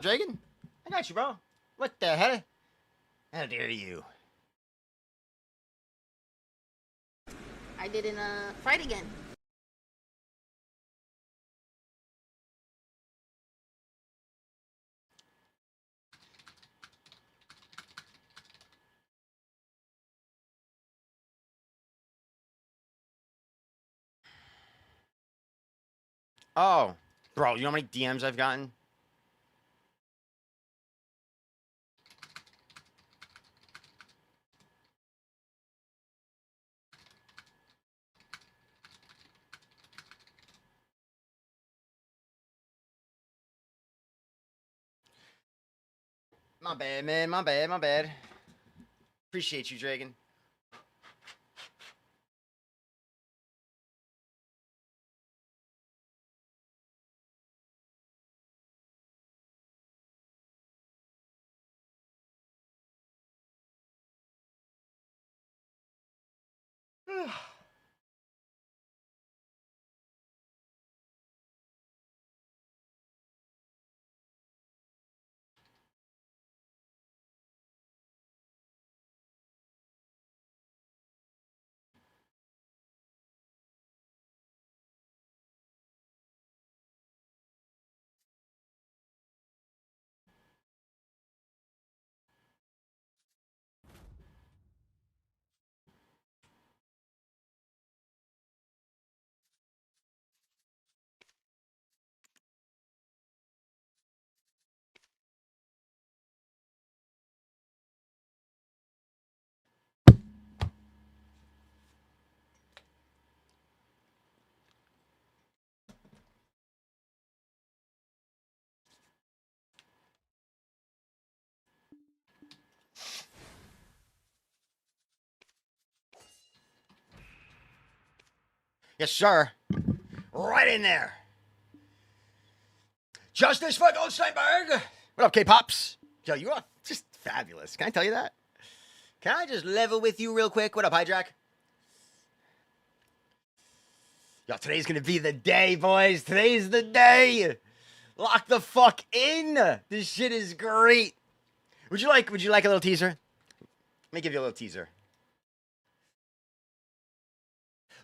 Dragon? I got you, bro. What the hell? How dare you? I didn't fight again. Oh, bro, you know how many DMs I've gotten? My bad, man. My bad. My bad. Appreciate you, Dragon. Yes, sir. Right in there. Justice for Goldsteinburg. What up, K-Pops? Yo, you are just fabulous. Can I tell you that? Can I just level with you real quick? What up, Hydrack? Yo, today's gonna be the day, boys. Today's the day. Lock the fuck in. This shit is great. Would you like a little teaser? Let me give you a little teaser.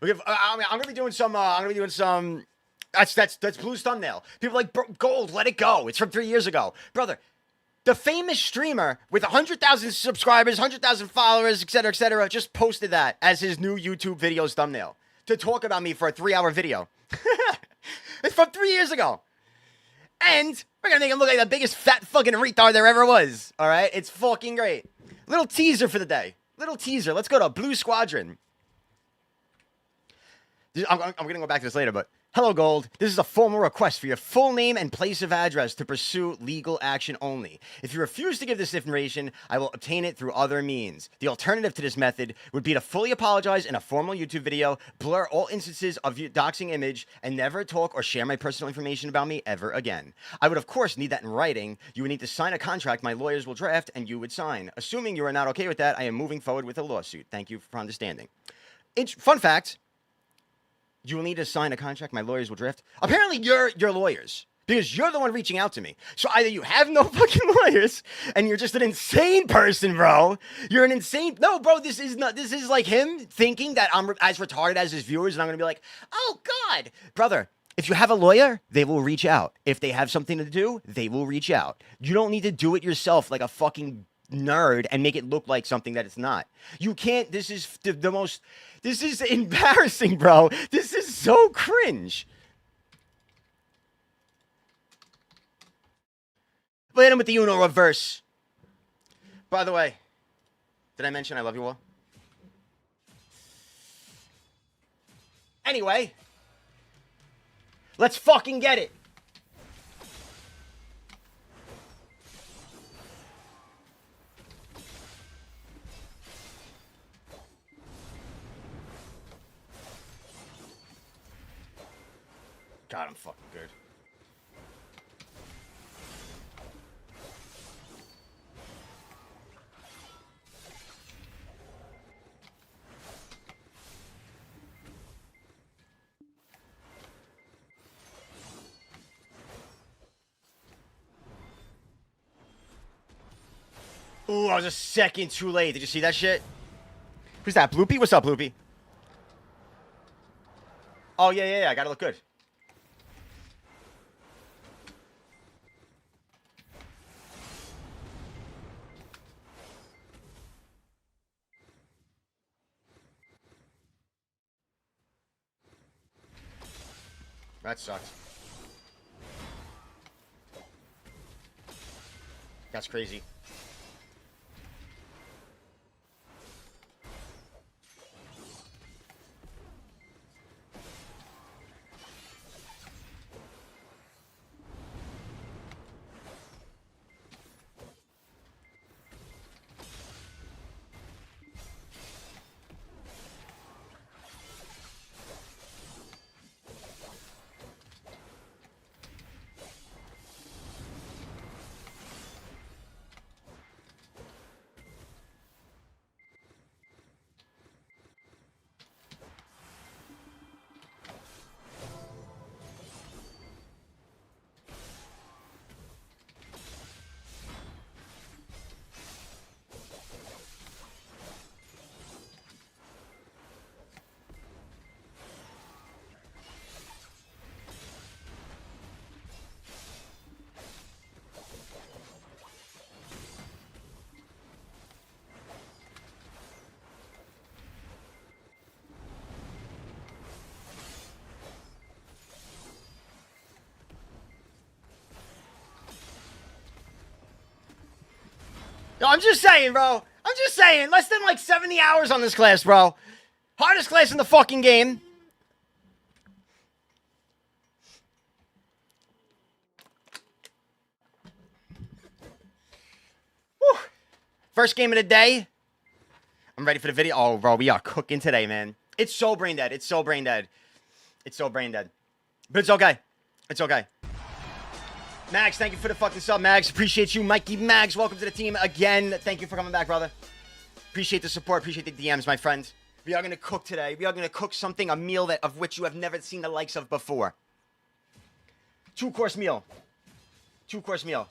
I'm gonna be doing some. That's Blue's thumbnail. People are like, bro, Gold, let it go. It's from 3 years ago, brother. The famous streamer with 100,000 subscribers, 100,000 followers, etc., just posted that as his new YouTube video's thumbnail to talk about me for a 3-hour video. It's from 3 years ago. And we're gonna make him look like the biggest fat fucking retard there ever was. All right? It's fucking great. Little teaser for the day. Little teaser. Let's go to Blue Squadron. I'm going to go back to this later, but hello, Gold. This is a formal request for your full name and place of address to pursue legal action only. If you refuse to give this information, I will obtain it through other means. The alternative to this method would be to fully apologize in a formal YouTube video, blur all instances of doxing image, and never talk or share my personal information about me ever again. I would, of course, need that in writing. You would need to sign a contract my lawyers will draft, and you would sign. Assuming you are not okay with that, I am moving forward with a lawsuit. Thank you for understanding. Fun fact. You will need to sign a contract my lawyers will draft. Apparently, you're lawyers. Because you're the one reaching out to me. So either you have no fucking lawyers, and you're just an insane person, bro. You're an insane... No, bro, this is like him thinking that I'm as retarded as his viewers, and I'm going to be like, oh, God. Brother, if you have a lawyer, they will reach out. If they have something to do, they will reach out. You don't need to do it yourself like a fucking nerd and make it look like something that it's not. You can't... This is the most... This is embarrassing, bro. This is so cringe. Hit him with the Uno reverse. By the way, did I mention I love you all? Anyway, let's fucking get it. God, I'm fucking good. Ooh, I was a second too late. Did you see that shit? Who's that? Bloopy? What's up, Bloopy? Oh, yeah. I gotta look good. That sucks. That's crazy. Yo, I'm just saying, bro. I'm just saying. Less than like 70 hours on this class, bro. Hardest class in the fucking game. Whew. First game of the day. I'm ready for the video. Oh, bro, we are cooking today, man. It's so brain dead. It's so brain dead. It's so brain dead. But it's okay. It's okay. Max, thank you for the fucking sub, Max. Appreciate you. Mikey Max, welcome to the team again. Thank you for coming back, brother. Appreciate the support. Appreciate the DMs, my friend. We are going to cook today. We are going to cook something, a meal that of which you have never seen the likes of before. 2-course meal. 2-course meal.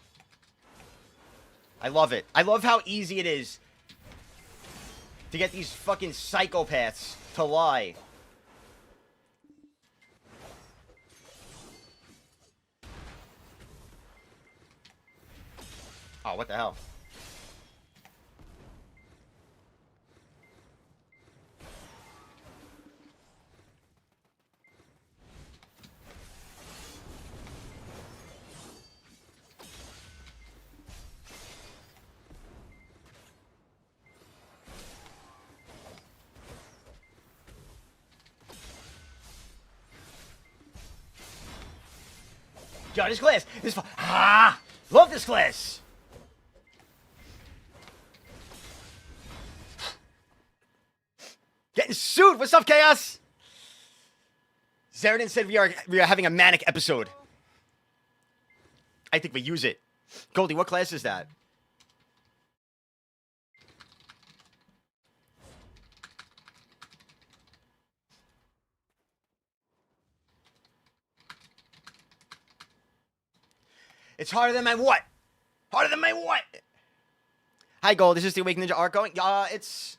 I love it. I love how easy it is to get these fucking psychopaths to lie. Oh, what the hell? Yo, this class. Love this class. Getting sued. What's up, Chaos? Zeridan said we are having a manic episode. I think we use it. Goldie, what class is that? It's harder than my what? Harder than my what? Hi, Gold. Is this the Awake Ninja arc going? It's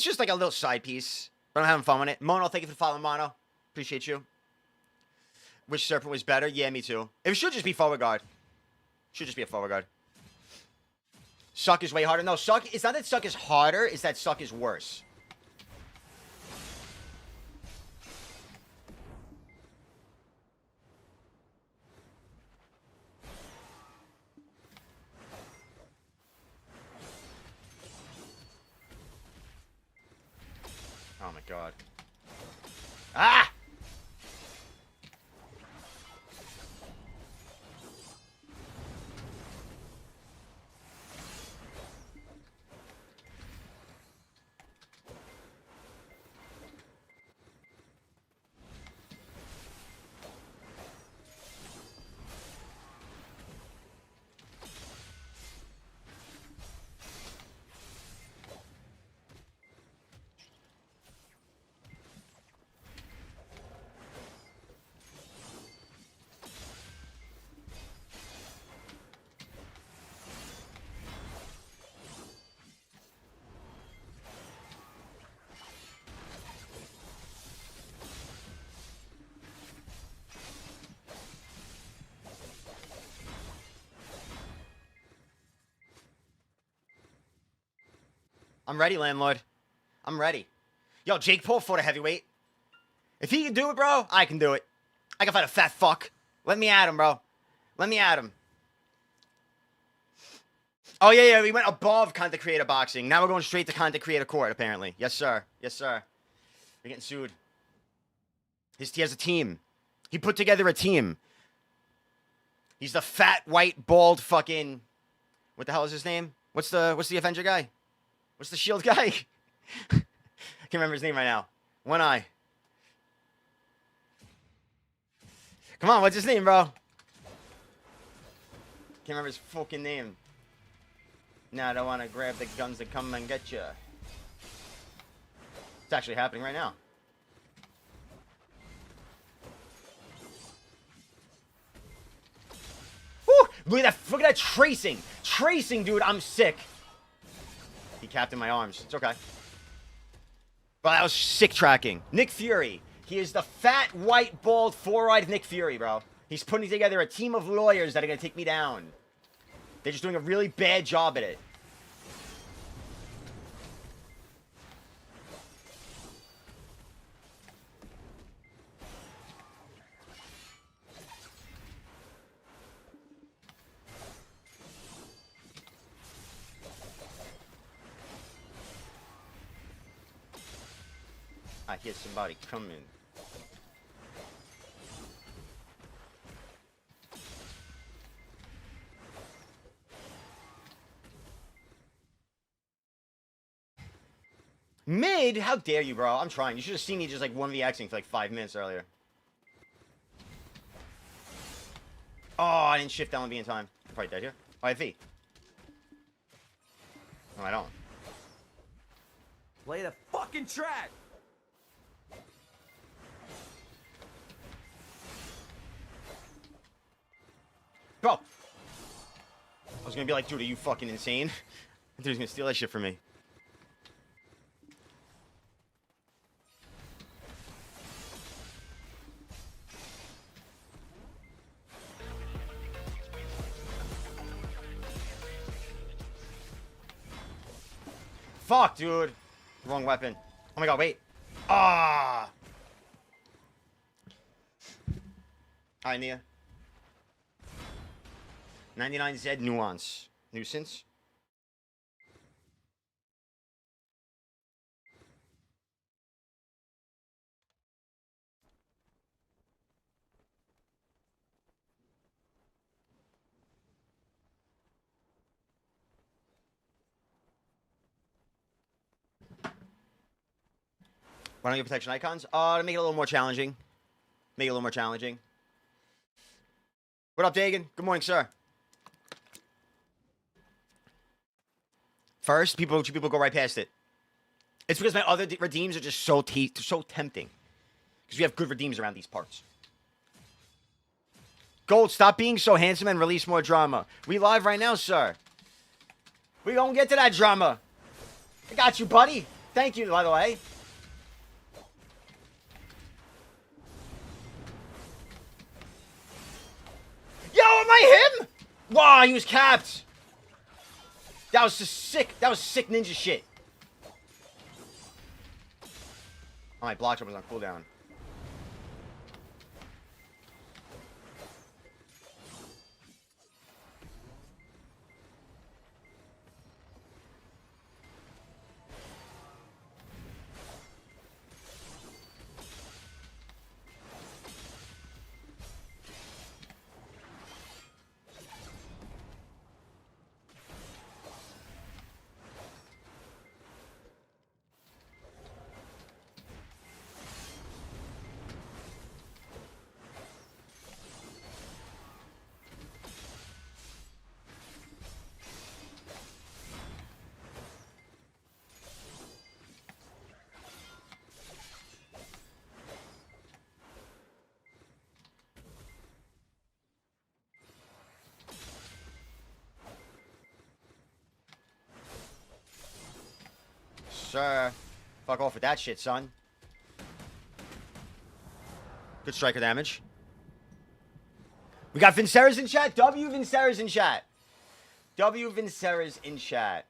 just like a little side piece. But I'm having fun with it. Mono, thank you for following, Mono. Appreciate you. Which Serpent was better? Yeah, me too. It should just be forward guard. Should just be a forward guard. Suck is way harder. No, Suck, it's not that Suck is harder, it's that Suck is worse. Oh my god. Ah! I'm ready, landlord. I'm ready. Yo, Jake Paul fought a heavyweight. If he can do it, bro, I can do it. I can fight a fat fuck. Let me at him, bro. Let me at him. Oh, yeah, we went above content creator boxing. Now we're going straight to content creator court, apparently. Yes, sir. Yes, sir. We're getting sued. He has a team. He put together a team. He's the fat, white, bald fucking... What the hell is his name? What's the Avenger guy? What's the Shield guy? I can't remember his name right now. One eye. Come on, what's his name, bro? Can't remember his fucking name. Nah, I don't want to grab the guns that come and get you. It's actually happening right now. Woo! Look at that tracing. Tracing, dude, I'm sick. He capped in my arms. It's okay. Bro, that was sick tracking. Nick Fury. He is the fat, white, bald, four-eyed Nick Fury, bro. He's putting together a team of lawyers that are going to take me down. They're just doing a really bad job at it. I hear somebody coming. Mid? How dare you, bro? I'm trying. You should have seen me just like 1v-Xing for like 5 minutes earlier. Oh, I didn't shift down and be in time. I'm probably dead here. Oh, I have V. No, I don't. Play the fucking track! Bro! I was gonna be like, dude, are you fucking insane? I thought he was gonna steal that shit from me. Fuck, dude. Wrong weapon. Oh my god, wait. Ah! Hi, Nia. 99Z Nuance. Nuisance. Why don't you get protection icons? To make it a little more challenging. Make it a little more challenging. What up, Dagan? Good morning, sir. First, people go right past it. It's because my other redeems are just so tempting. Because we have good redeems around these parts. Gold, stop being so handsome and release more drama. We live right now, sir. We gonna get to that drama. I got you, buddy. Thank you, by the way. Yo, am I him? Wow, he was capped. That was just sick. That was sick ninja shit. Oh, my block jump was on cooldown. Sir. Fuck off with that shit, son. Good striker damage. We got Vincera's in chat. W Vincera's in chat. W Vincera's in chat.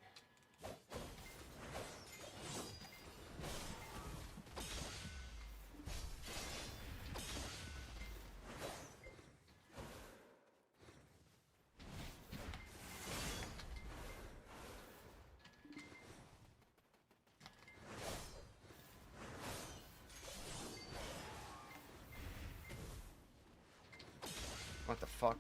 fuck?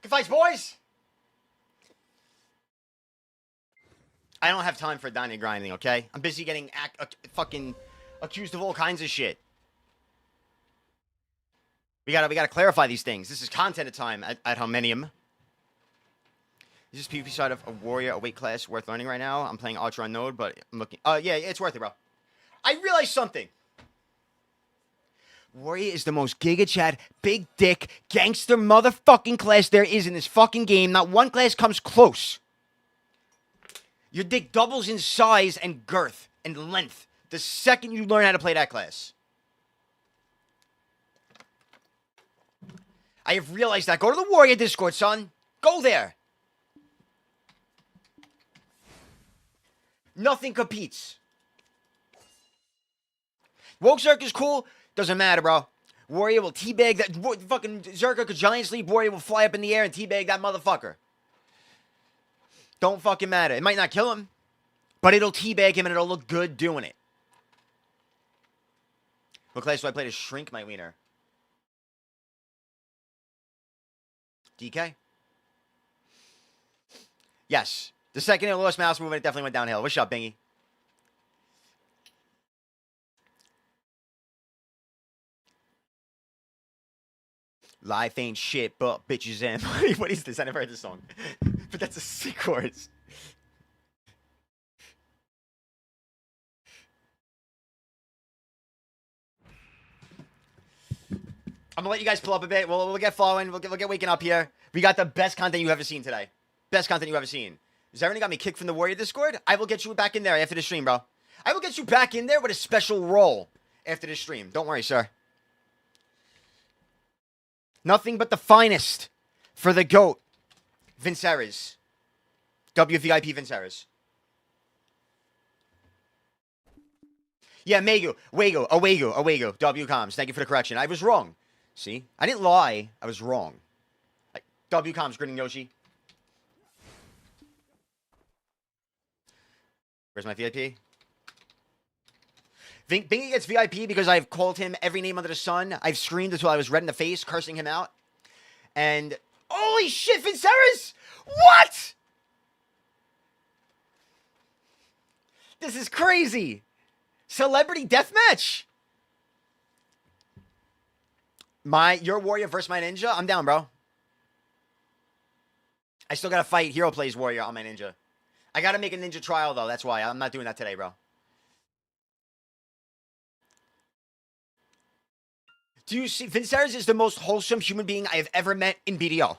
Good fights, boys! I don't have time for dining and grinding, okay? I'm busy getting fucking accused of all kinds of shit. We gotta clarify these things. This is content at time at Hominium. Is this PvP side of a warrior, a weight class worth learning right now? I'm playing Archer on Node, but I'm looking. Yeah, it's worth it, bro. I realized something. Warrior is the most Giga Chad, big dick, gangster motherfucking class there is in this fucking game. Not one class comes close. Your dick doubles in size and girth and length the second you learn how to play that class. I have realized that. Go to the Warrior Discord, son. Go there. Nothing competes. Woke Zerk is cool. Doesn't matter, bro. Warrior will teabag that. Fucking Zerker could giant sleep. Warrior will fly up in the air and teabag that motherfucker. Don't fucking matter. It might not kill him, but it'll teabag him and it'll look good doing it. What class do I play to shrink my wiener? DK? Yes. The second it lost mouse movement, it definitely went downhill. What's up, Bingy? Life ain't shit, but bitches and... What is this? I never heard this song. But that's a sick chorus. I'm gonna let you guys pull up a bit. We'll get flowing. We'll get waking up here. We got the best content you ever seen today. Best content you ever seen. Zerny got me kicked from the Warrior Discord. I will get you back in there after the stream, bro. I will get you back in there with a special role after the stream. Don't worry, sir. Nothing but the finest for the GOAT, Vinceres. WVIP Vinceres. Yeah, Megu, Awegu, WComs. Thank you for the correction. I was wrong. See? I didn't lie. I was wrong. WComs, grinning Yoshi. Where's my VIP? Bingy gets VIP because I've called him every name under the sun. I've screamed until I was red in the face, cursing him out. And holy shit, Vinceres! What? This is crazy. Celebrity deathmatch. Your Warrior versus my Ninja? I'm down, bro. I still gotta fight Hero Plays Warrior on my Ninja. I gotta make a Ninja trial, though. That's why. I'm not doing that today, bro. Do you see? Vinceres is the most wholesome human being I have ever met in BDO.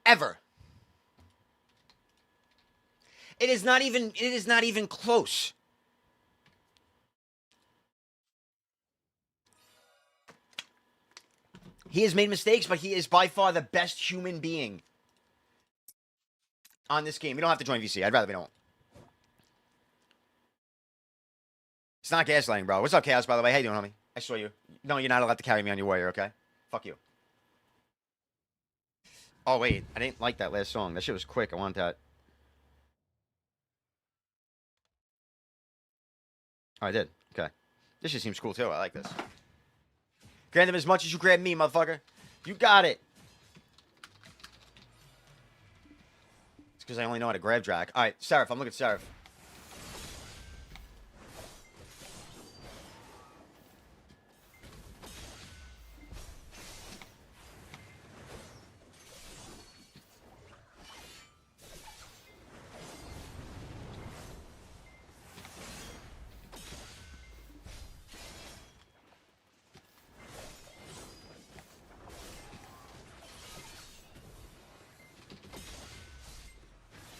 Ever. It is not even close. He has made mistakes, but he is by far the best human being on this game. You don't have to join VC. I'd rather we don't. It's not gaslighting, bro. What's up, Chaos, by the way? How you doing, homie? I saw you. No, you're not allowed to carry me on your Warrior, okay? Fuck you. Oh, wait. I didn't like that last song. That shit was quick. I want that. Oh, I did. Okay. This shit seems cool, too. I like this. Grab them as much as you grab me, motherfucker. You got it. It's because I only know how to grab drag. All right, Seraph. I'm looking at Seraph.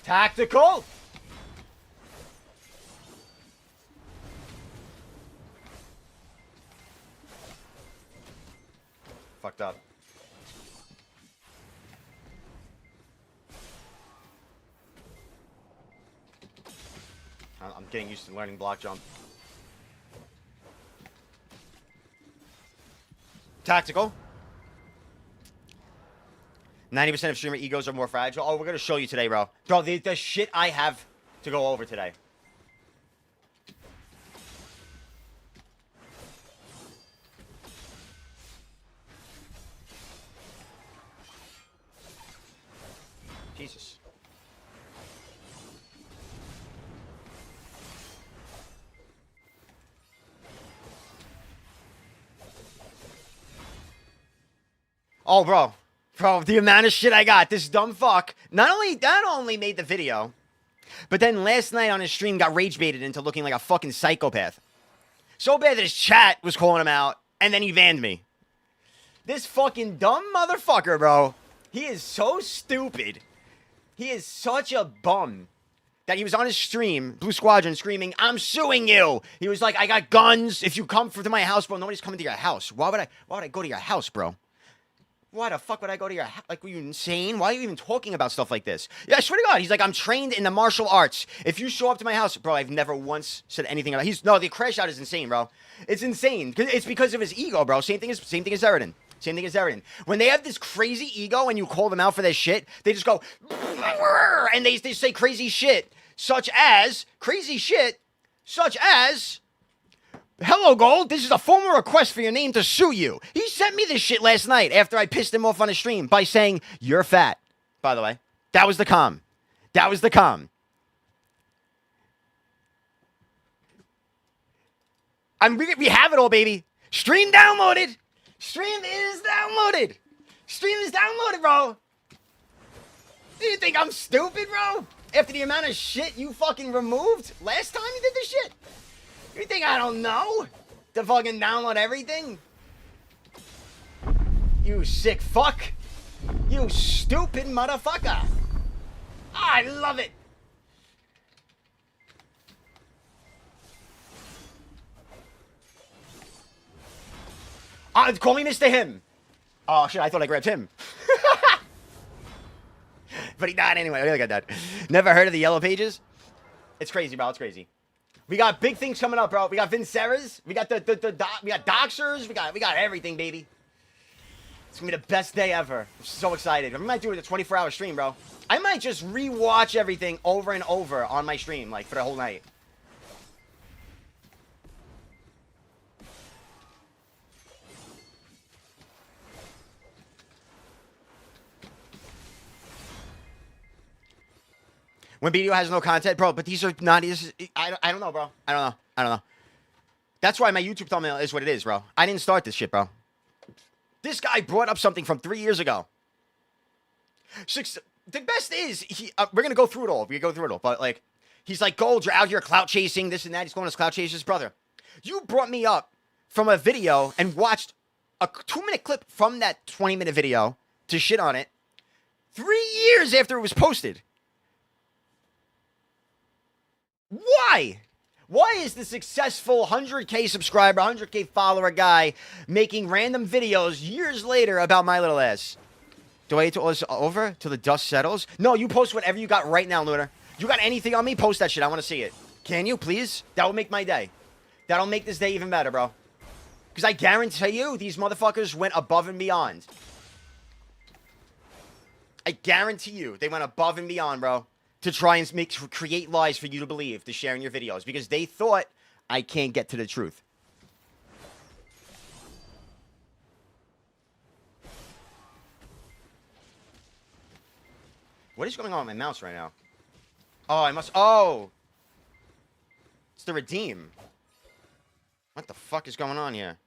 Tactical. Fucked up. I'm getting used to learning block jump. Tactical. 90% of streamer egos are more fragile. Oh, we're gonna show you today, bro. Bro, the shit I have to go over today. Jesus. Oh, bro. Bro, the amount of shit I got. This dumb fuck not only made the video, but then last night on his stream got rage baited into looking like a fucking psychopath. So bad that his chat was calling him out, and then he banned me. This fucking dumb motherfucker, bro. He is so stupid. He is such a bum that he was on his stream, Blue Squadron, screaming, "I'm suing you." He was like, "I got guns. If you come to my house, bro, nobody's coming to your house. Why would I go to your house, bro? Why the fuck would I go to your house? Like, were you insane? Why are you even talking about stuff like this?" Yeah, I swear to God. He's like, "I'm trained in the martial arts. If you show up to my house," bro, I've never once said anything about No, the crash out is insane, bro. It's insane. It's because of his ego, bro. Same thing as Zeridan. Same thing as Zeridan. When they have this crazy ego and you call them out for their shit, they just go, and they say crazy shit, such as, "Hello, Gold. This is a formal request for your name to sue you." He sent me this shit last night after I pissed him off on his stream by saying, "You're fat." By the way, that was the calm. That was the calm. We have it all, baby. Stream downloaded. Stream is downloaded. Stream is downloaded, bro. Do you think I'm stupid, bro? After the amount of shit you fucking removed last time you did this shit? You think I don't know to fucking download everything? You sick fuck. You stupid motherfucker. I love it. Call me Mr. Him. Oh, shit, I thought I grabbed him. But he died anyway. Look at that. Never heard of the Yellow Pages? It's crazy, bro. It's crazy. We got big things coming up, bro. We got Vinceras. We got we got Doxers. We got everything, baby. It's gonna be the best day ever. I'm so excited. We might do it a 24-hour stream, bro. I might just rewatch everything over and over on my stream, like, for the whole night. When video has no content, bro, but these are not... I don't know, bro. I don't know. That's why my YouTube thumbnail is what it is, bro. I didn't start this shit, bro. This guy brought up something from 3 years ago. The best is... we're going to go through it all. But, like, he's like, "Gold, you're out here clout chasing, this and that." He's going to clout chase his brother. You brought me up from a video and watched a 2-minute clip from that 20-minute video to shit on it 3 years after it was posted. Why? Why is the successful 100K subscriber, 100K follower guy making random videos years later about my little ass? Do I wait till all this over? Till the dust settles? No, you post whatever you got right now, Lunar. You got anything on me? Post that shit. I want to see it. Can you, please? That will make my day. That'll make this day even better, bro. Because I guarantee you, these motherfuckers went above and beyond. I guarantee you, they went above and beyond, bro. To try and create lies for you to believe, to share in your videos. Because they thought I can't get to the truth. What is going on with my mouse right now? Oh, I must... Oh! It's the redeem. What the fuck is going on here?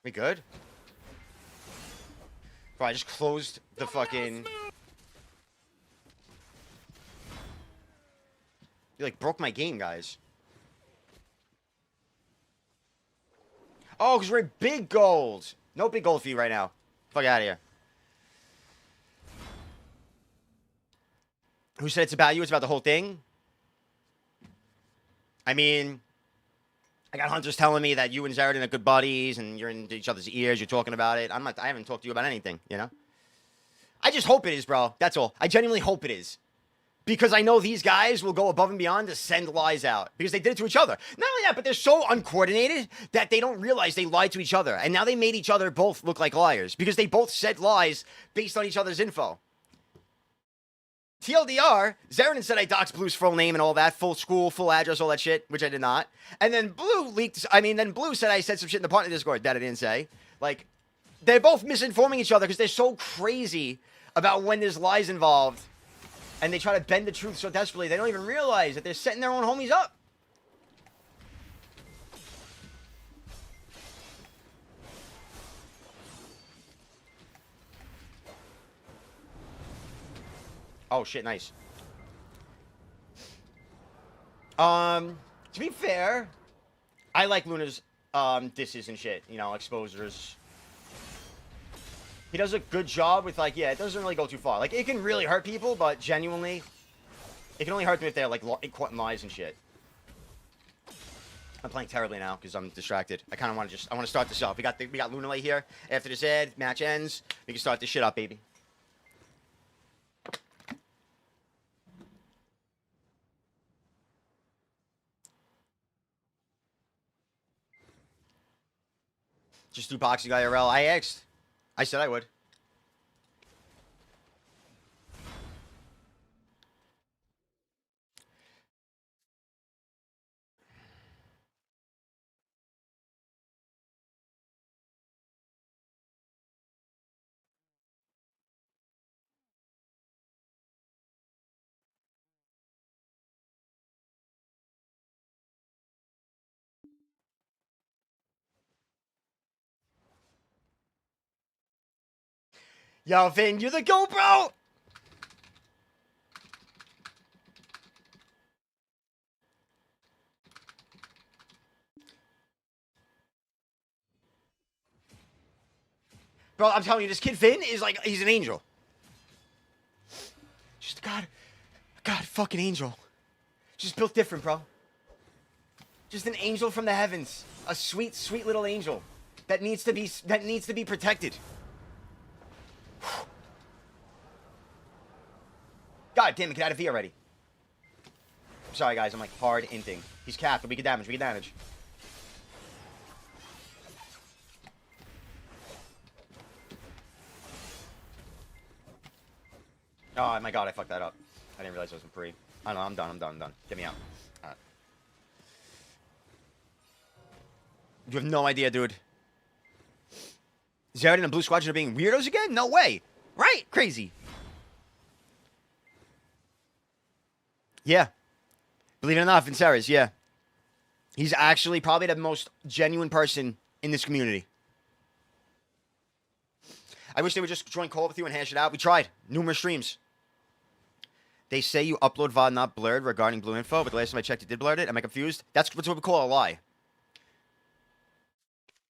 We good? Bro, I just closed the fucking... You like broke my game, guys. Oh, because we're at big gold. No big gold for you right now. Fuck out of here. Who said it's about you? It's about the whole thing? I mean, I got hunters telling me that you and Zaradin are good buddies and you're in each other's ears. You're talking about it. I haven't talked to you about anything, you know? I just hope it is, bro. That's all. I genuinely hope it is. Because I know these guys will go above and beyond to send lies out. Because they did it to each other. Not only that, but they're so uncoordinated that they don't realize they lied to each other. And now they made each other both look like liars. Because they both said lies based on each other's info. TLDR, Zaradin said I doxed Blue's full name and all that. Full school, full address, all that shit. Which I did not. And then Blue Blue said I said some shit in the partner Discord that I didn't say. Like, they're both misinforming each other because they're so crazy about when there's lies involved. And they try to bend the truth so desperately, they don't even realize that they're setting their own homies up. Oh, shit, nice. To be fair, I like Luna's, disses and shit, you know, exposures. He does a good job with, like, yeah, it doesn't really go too far. Like, it can really hurt people, but genuinely, it can only hurt them if they're, like, caught in lies and shit. I'm playing terribly now because I'm distracted. I kind of want to I want to start this off. We got Luna Light here. After this ad, match ends, we can start this shit up, baby. Just do boxing IRL. I asked. I said I would. Yo, Vin, you're the GOAT, bro! Bro, I'm telling you, this kid Vin is like, he's an angel. Just God fucking angel. Just built different, bro. Just an angel from the heavens. A sweet, sweet little angel that needs to be protected. God damn it, get out of here already. I'm sorry, guys, I'm like hard inting. He's capped, but we get damage, Oh my god, I fucked that up. I didn't realize I wasn't free. I don't know, I'm done. Get me out. Alright. You have no idea, dude. Zaradin and Blue Squadron are being weirdos again? No way. Right? Crazy. Yeah. Believe it or not, Vinceres, yeah. He's actually probably the most genuine person in this community. I wish they would just join call with you and hash it out. We tried. Numerous streams. They say you upload VOD not blurred regarding Blue info, but the last time I checked, it did blur it. Am I confused? That's what we call a lie.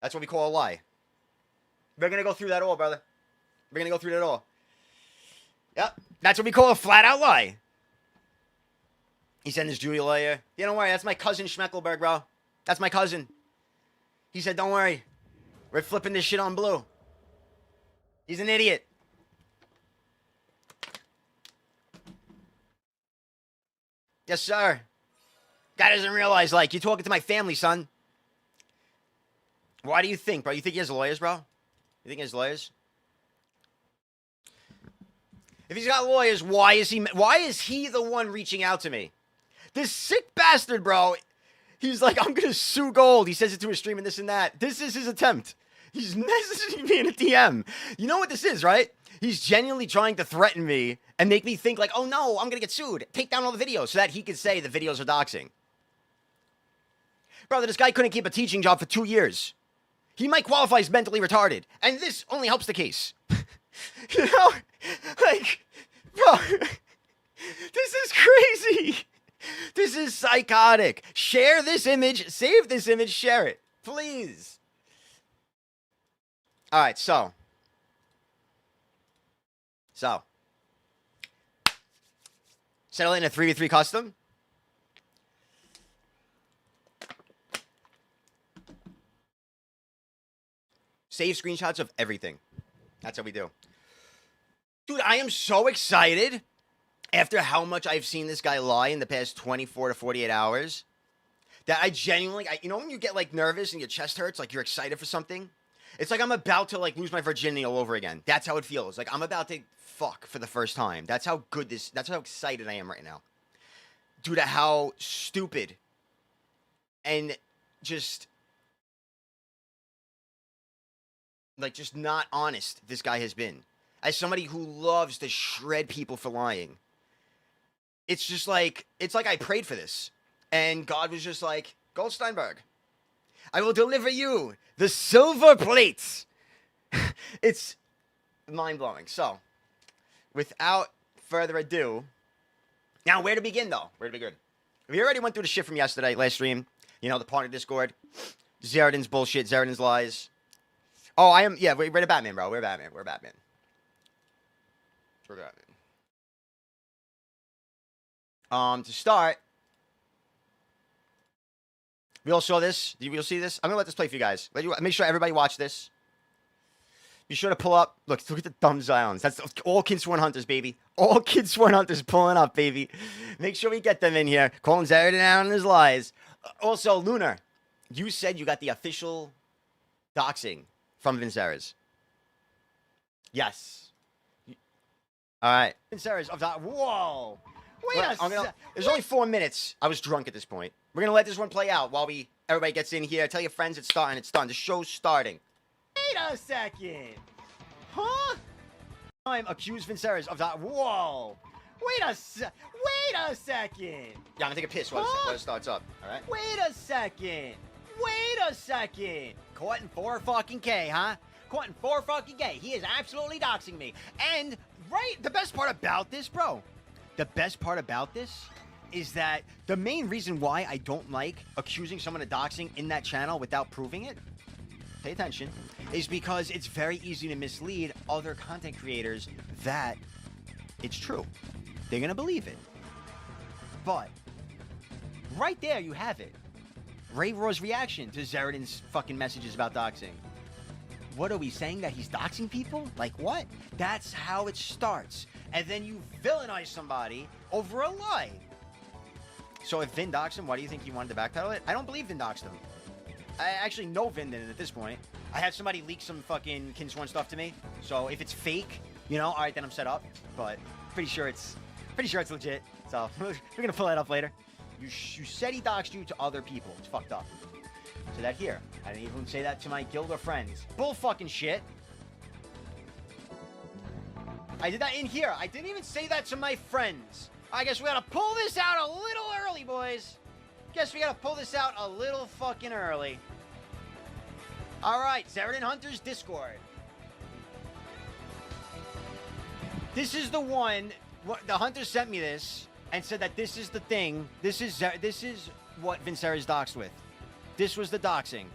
That's what we call a lie. We're going to go through that all, brother. We're going to go through that all. Yep. That's what we call a flat-out lie. He sent his Julia layer. Yeah, don't worry. That's my cousin Schmeckelberg, bro. That's my cousin. He said, don't worry. We're flipping this shit on Blue. He's an idiot. Yes, sir. Guy doesn't realize, like, you're talking to my family, son. Why do you think, bro? You think he has lawyers, bro? You think he has lawyers? If he's got lawyers, why is he the one reaching out to me? This sick bastard, bro. He's like, I'm going to sue Gold. He says it to his stream and this and that. This is his attempt. He's messaging me in a DM. You know what this is, right? He's genuinely trying to threaten me and make me think like, oh no, I'm going to get sued. Take down all the videos so that he can say the videos are doxing. Brother, this guy couldn't keep a teaching job for 2 years. He might qualify as mentally retarded. And this only helps the case. You know? Like, bro, this is crazy. This is psychotic. Share this image. Save this image. Share it. Please. All right, so. Settle in a 3v3 custom. Save screenshots of everything. That's how we do. Dude, I am so excited after how much I've seen this guy lie in the past 24 to 48 hours that I genuinely, you know when you get like nervous and your chest hurts, like you're excited for something? It's like I'm about to like lose my virginity all over again. That's how it feels. Like I'm about to fuck for the first time. That's how excited I am right now. Due to how stupid and just not honest this guy has been. As somebody who loves to shred people for lying. It's just like, I prayed for this. And God was just like, Goldsteinburg, I will deliver you the silver plates. It's mind-blowing. So, without further ado, now where to begin, though? Where to begin? We already went through the shit from yesterday, last stream. You know, the partner Discord. Zeradin's bullshit, Zeradin's lies. Oh, we're the Batman, bro. We're Batman. We're Batman. To start, we all saw this. Did we all see this? I'm gonna let this play for you guys. Make sure everybody watch this. Be sure to pull up. Look at the thumbs downs. That's all Kinsworn Hunters, baby. All Kinsworn Hunters pulling up, baby. Make sure we get them in here. Calling Zeradin out on his lies. Also, Lunar, you said you got the official doxing from Vincera's. Yes. All right. Vincera's of that. Whoa. There's only 4 minutes. I was drunk at this point. We're going to let this one play out while everybody gets in here. Tell your friends it's starting. It's done. The show's starting. Wait a second. Huh? I'm accused Vincera's of that. Whoa. Wait a second. Yeah, I'm going to take a piss while it starts up. All right? Wait a second. Caught in 4 fucking K, huh? Caught in 4 fucking K. He is absolutely doxing me. And, the best part about this, bro. The best part about this is that the main reason why I don't like accusing someone of doxing in that channel without proving it, pay attention, is because it's very easy to mislead other content creators that it's true. They're going to believe it. But right there you have it. Ray Raw's reaction to Zeradin's fucking messages about doxing. What are we saying, that he's doxing people? Like what? That's how it starts. And then you villainize somebody over a lie. So if Vin doxed him, why do you think he wanted to backpedal it? I don't believe Vin doxed him. I actually know Vin did it at this point. I had somebody leak some fucking Kinsworn stuff to me. So if it's fake, all right, then I'm set up. But pretty sure it's legit. So we're gonna pull that up later. You said he doxed you to other people. It's fucked up. So that here. I didn't even say that to my guild or friends. Bull fucking shit. I did that in here. I didn't even say that to my friends. I guess we gotta pull this out a little early, boys. Guess we gotta pull this out a little fucking early. Alright, Zeradin Hunters Discord. This is the one. The Hunter sent me this and said that this is the thing. This is what Vincera's doxed with. This was the doxing.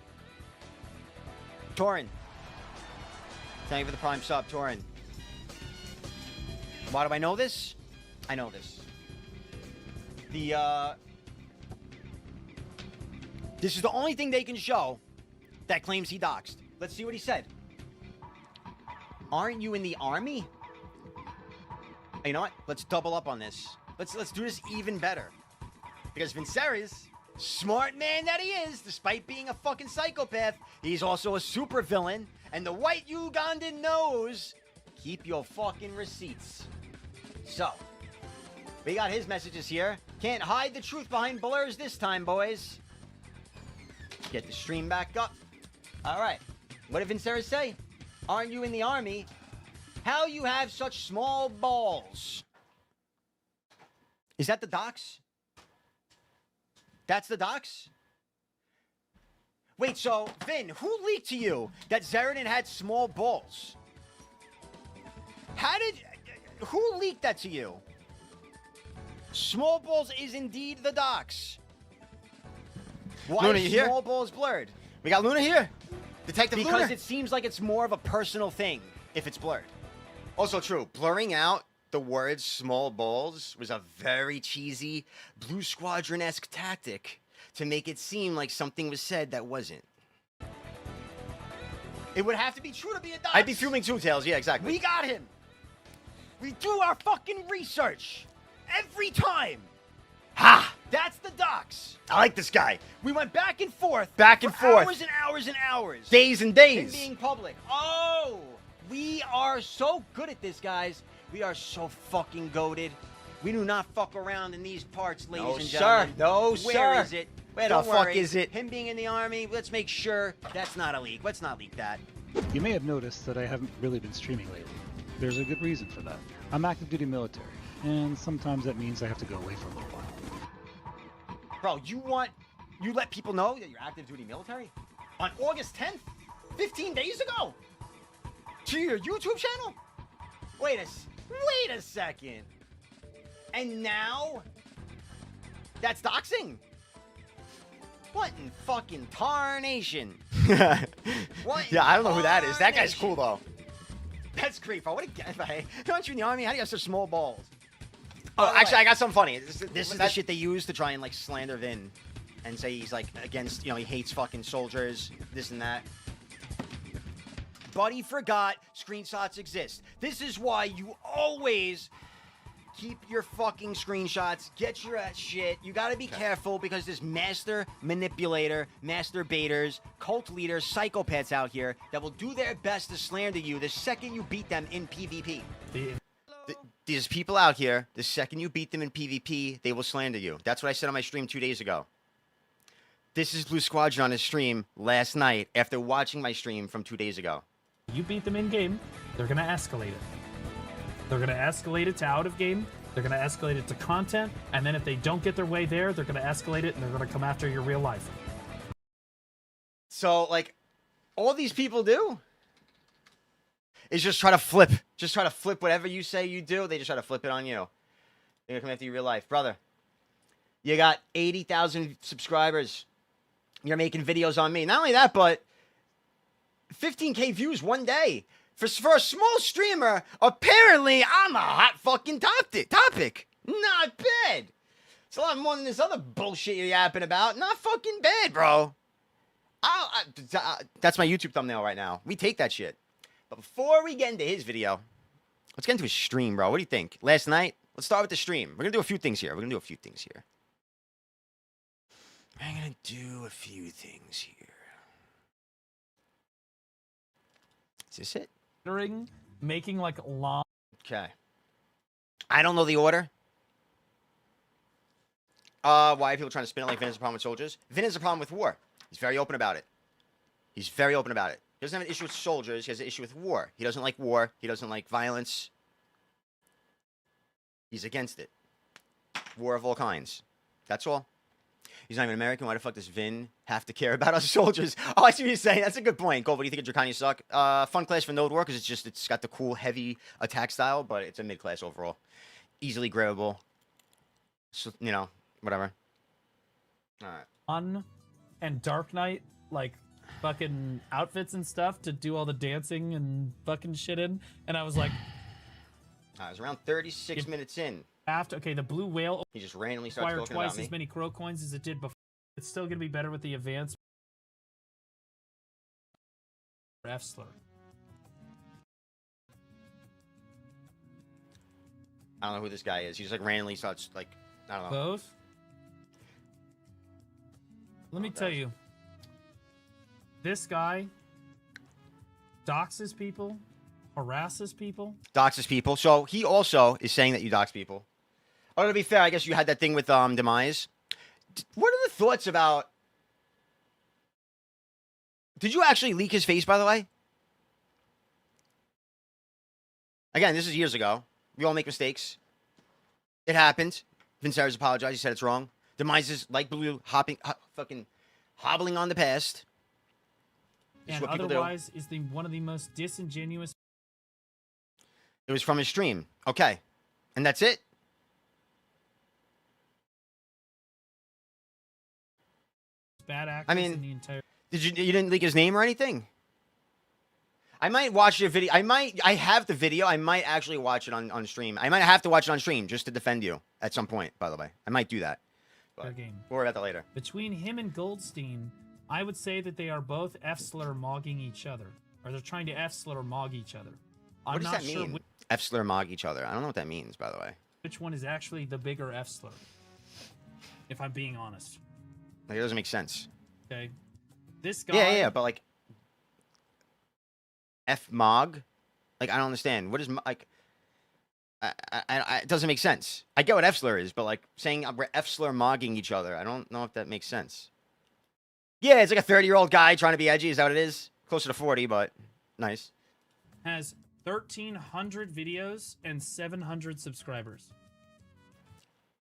Torin. Thank you for the prime sub, Torin. Why do I know this? I know this. This is the only thing they can show that claims he doxed. Let's see what he said. Aren't you in the army? You know what? Let's double up on this. Let's do this even better. Because Vincera's, smart man that he is, despite being a fucking psychopath, he's also a super villain. And the white Ugandan knows, keep your fucking receipts. So, we got his messages here. Can't hide the truth behind blurs this time, boys. Get the stream back up. All right. What did Vincera say? Aren't you in the army? How you have such small balls? Is that the docs? That's the docs? Wait, so, Vin, who leaked to you that Zeradin had small balls? Who leaked that to you? Small balls is indeed the docs. Why Luna, you is here? small balls blurred? We got Luna here. Detective Because Luna. it seems like it's more of a personal thing if it's blurred. Also true. Blurring out the words small balls was a very cheesy Blue Squadron-esque tactic to make it seem like something was said that wasn't. It would have to be true to be a doc. I'd be fuming too, Tails. Yeah, exactly. We got him. We do our fucking research every time. Ha! That's the docs. I like this guy. We went back and forth. Back and for forth. hours and hours and hours. Days and In days. being public. Oh, we are so good at this, guys. We are so fucking goated. We do not fuck around in these parts, ladies No, and sir. gentlemen. No, Where sir. is it? Where Don't the fuck worry. is it? Him being in the army, let's make sure that's not a leak. Let's not leak that. You may have noticed that I haven't really been streaming lately. There's a good reason for that. I'm active duty military, and sometimes that means I have to go away for a little while. Bro, you let people know that you're active duty military? On August 10th? 15 days ago? To your YouTube channel? Wait a second. And now? That's doxing? What in fucking tarnation? What? Yeah, I don't know who that is. That guy's tarnation? cool though. That's creep, bro. What a guy. Don't you in the army? How do you have such small balls? Oh, By the actually, way, I got something funny. This is the shit they use to try and like slander Vin and say he's like against, he hates fucking soldiers, this and that. Buddy forgot screenshots exist. This is why you always keep your fucking screenshots, get your shit. You gotta be careful because there's master manipulator, master baiters, cult leaders, psychopaths out here that will do their best to slander you the second you beat them in PvP. There's people out here, the second you beat them in PvP, they will slander you. That's what I said on my stream 2 days ago. This is Blue Squadron on his stream last night after watching my stream from 2 days ago. You beat them in game, they're gonna escalate it. They're gonna escalate it to out of game. They're gonna escalate it to content, and then if they don't get their way there, they're gonna escalate it and they're gonna come after your real life. So, like, all these people do is just try to flip. Just try to flip whatever you say you do. They just try to flip it on you. They're gonna come after you in real life. Brother, you got 80,000 subscribers. You're making videos on me. Not only that, but 15K views one day. For a small streamer, apparently I'm a hot fucking topic. Not bad. It's a lot more than this other bullshit you're yapping about. Not fucking bad, bro. That's my YouTube thumbnail right now. We take that shit. But before we get into his video, let's get into his stream, bro. What do you think? Last night, let's start with the stream. We're going to do a few things here. We're going to do a few things here. Is this it? Making like long. Okay. I don't know the order. Why are people trying to spin it like Vin has a problem with soldiers? Vin has a problem with war. He's very open about it. He's very open about it. He doesn't have an issue with soldiers. He has an issue with war. He doesn't like war. He doesn't like violence. He's against it. War of all kinds. That's all. He's not even American. Why the fuck does Vin have to care about us soldiers? Oh, I see what you're saying. That's a good point. Gold, what do you think of Dracania suck? Fun class for Node War because it's got the cool heavy attack style, but it's a mid class overall. Easily grabbable. So, whatever. All right. On and Dark Knight, like fucking outfits and stuff to do all the dancing and fucking shit in. And I was like, I was around 36 minutes in. okay, the blue whale He just randomly starts acquired talking twice about me. as many crow coins as it did before. It's still gonna be better with the advanced F slur. I don't know who this guy is. He just like randomly starts like, I don't know. Both. Let me tell you, this guy doxes people, harasses people. Doxes people. So he also is saying that you dox people. Oh, to be fair, I guess you had that thing with Demise. What are the thoughts about... Did you actually leak his face, by the way? Again, this is years ago. We all make mistakes. It happened. Vincera's apologized. He said it's wrong. Demise is like Blue, fucking hobbling on the past. This is And what people do. otherwise is one of the most disingenuous. It was from his stream. Okay. And that's it? bad actors I mean, in the entire. you didn't leak his name or anything? I might watch your video. I have the video. I might actually watch it on stream. I might have to watch it on stream just to defend you at some point, by the way. I might do that. But game. we'll worry about that later. Between him and Goldstein, I would say that they are both F-slur mogging each other. Or they're trying to F-slur mog each other. I'm What does not that sure mean? F-slur mog each other. I don't know what that means, by the way. which one is actually the bigger F-slur. If I'm being honest. Like, it doesn't make sense. Okay. This guy... Yeah, but like... F-mog? Like, I don't understand. What is, like... it doesn't make sense. I get what F-slur is, but like, saying we're F-slur mogging each other, I don't know if that makes sense. Yeah, it's like a 30-year-old guy trying to be edgy. Is that what it is? Closer to 40, but nice. Has 1,300 videos and 700 subscribers.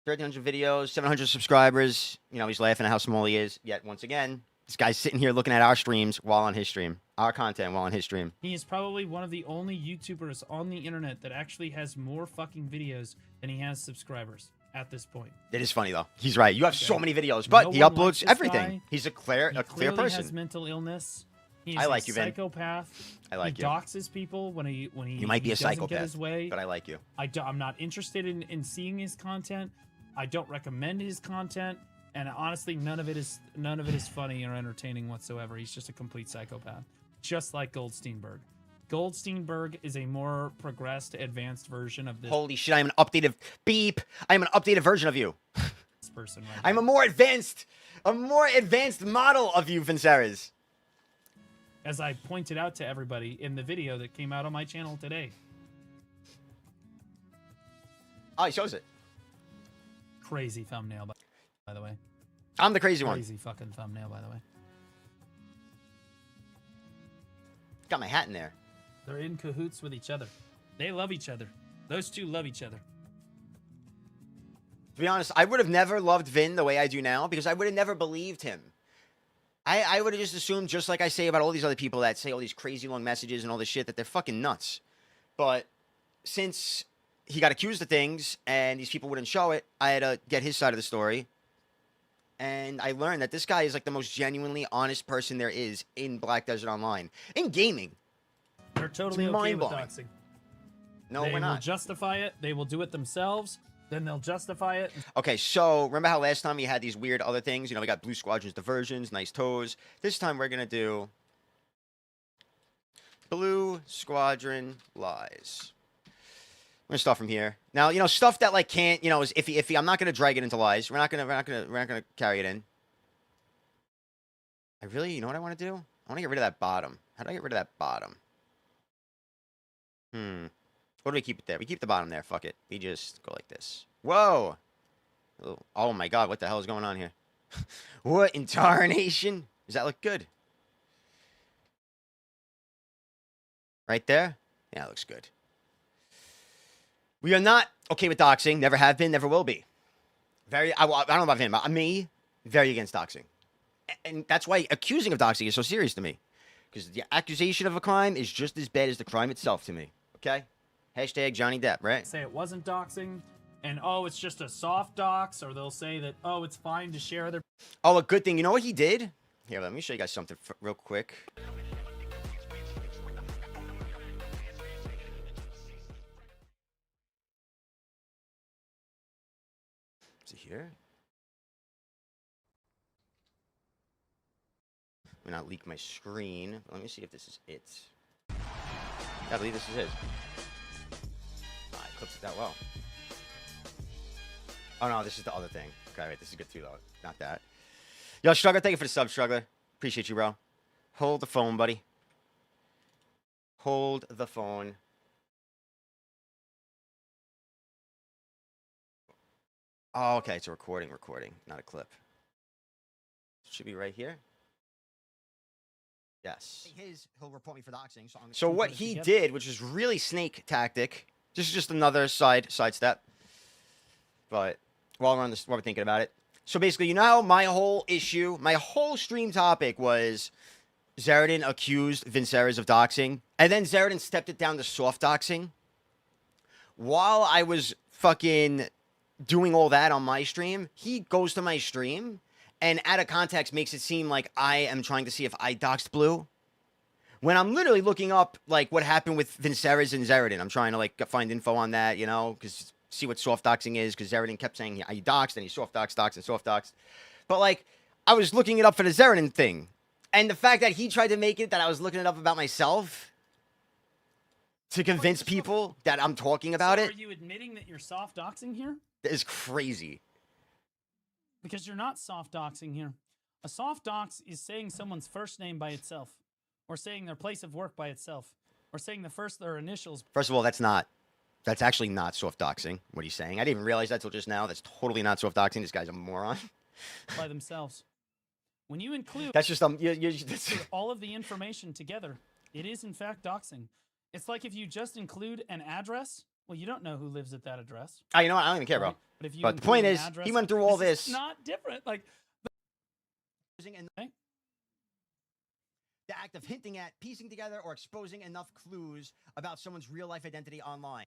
1,300 videos, 700 subscribers. You know, he's laughing at how small he is. Yet, once again, this guy's sitting here looking at our streams while on his stream. Our content while on his stream. He is probably one of the only YouTubers on the internet that actually has more fucking videos than he has subscribers at this point. It is funny, though. He's right. You have so many videos, but No he one likes uploads this everything. guy. He's a clear He person. clearly has mental illness. He is I like a you, Vin. psychopath. I like he you. doxes people when he You might be a doesn't get psychopath, his way. but I like you. I'm not interested in seeing his content. I don't recommend his content, and honestly, none of it is funny or entertaining whatsoever. He's just a complete psychopath, just like Goldsteinburg. Goldsteinburg is a more progressed, advanced version of this Holy shit, I am an updated beep. I am an updated version of you. person. Right I'm here. a more advanced model of you, Vinceres. As I pointed out to everybody in the video that came out on my channel today. Oh, he shows it. Crazy thumbnail, by the way. I'm the crazy one. Crazy fucking thumbnail, by the way. Got my hat in there. They're in cahoots with each other. They love each other. Those two love each other. To be honest, I would have never loved Vin the way I do now because I would have never believed him. I would have just assumed, just like I say about all these other people that say all these crazy long messages and all this shit, that they're fucking nuts. But since he got accused of things and these people wouldn't show it, I had to get his side of the story. And I learned that this guy is like the most genuinely honest person there is in Black Desert Online. In gaming. They're totally It's okay with mind-blowing. doxing. No, They we're will not. justify it. They will do it themselves. Then they'll justify it. Okay, so remember how last time we had these weird other things? You know, we got Blue Squadron's diversions, nice toes. This time we're going to do Blue Squadron lies. I'm going to start from here. Now, you know, stuff that like can't, you know, is iffy. I'm not going to drag it into lies. We're not going to carry it in. You know what I want to do? I want to get rid of that bottom. How do I get rid of that bottom? What do we keep it there? We keep the bottom there. Fuck it. We just go like this. Whoa! Oh my god, what the hell is going on here? What in tarnation? Does that look good? Right there? Yeah, it looks good. We are not okay with doxing. Never have been, never will be. I don't know about him, but me, very against doxing. And that's why accusing of doxing is so serious to me. Because the accusation of a crime is just as bad as the crime itself to me. Okay? Hashtag Johnny Depp, right? Say it wasn't doxing. And, oh, it's just a soft dox. Or they'll say that, oh, it's fine to share their... Oh, a good thing. You know what he did? Here, let me show you guys something real quick. Is it here? Let me not leak my screen. Let me see if this is it. I believe this is it. I clipped it that well. Oh no, this is the other thing. Okay, wait, this is good too though. Not that. Yo, Struggler, thank you for the sub, Struggler. Appreciate you, bro. Hold the phone, buddy. Hold the phone. Oh, okay, it's a recording, not a clip. Should be right here. Yes. He'll report me for doxing. So what he did, which is really snake tactic, this is just another sidestep. But while we're thinking about it. So basically, you know how my whole stream topic was Zeradin accused Vinceres of doxing, and then Zeradin stepped it down to soft doxing. While I was fucking doing all that on my stream, he goes to my stream and out of context makes it seem like I am trying to see if I doxed Blue. When I'm literally looking up like what happened with Vinceres and Zeratin. I'm trying to like find info on that, you know, because see what soft doxing is, because Zeratin kept saying he doxed and he soft doxed and soft doxed. But like I was looking it up for the Zeratin thing. And the fact that he tried to make it that I was looking it up about myself to convince people that I'm talking about it Are you admitting that you're soft doxing here? is crazy. Because you're not soft doxing here. A soft dox is saying someone's first name by itself, or saying their place of work by itself, or saying their initials First of all, that's actually not soft doxing, what he's saying. I didn't even realize that till just now. That's totally not soft doxing. This guy's a moron. by themselves. When you include That's just that's, all of the information together, it is in fact doxing. It's like if you just include an address. Well, you don't know who lives at that address. oh, you know what? I don't even care, bro. right? But if you But the include point an is, address, he went through all is this. not different. Like The act of hinting at, piecing together, or exposing enough clues about someone's real life identity online.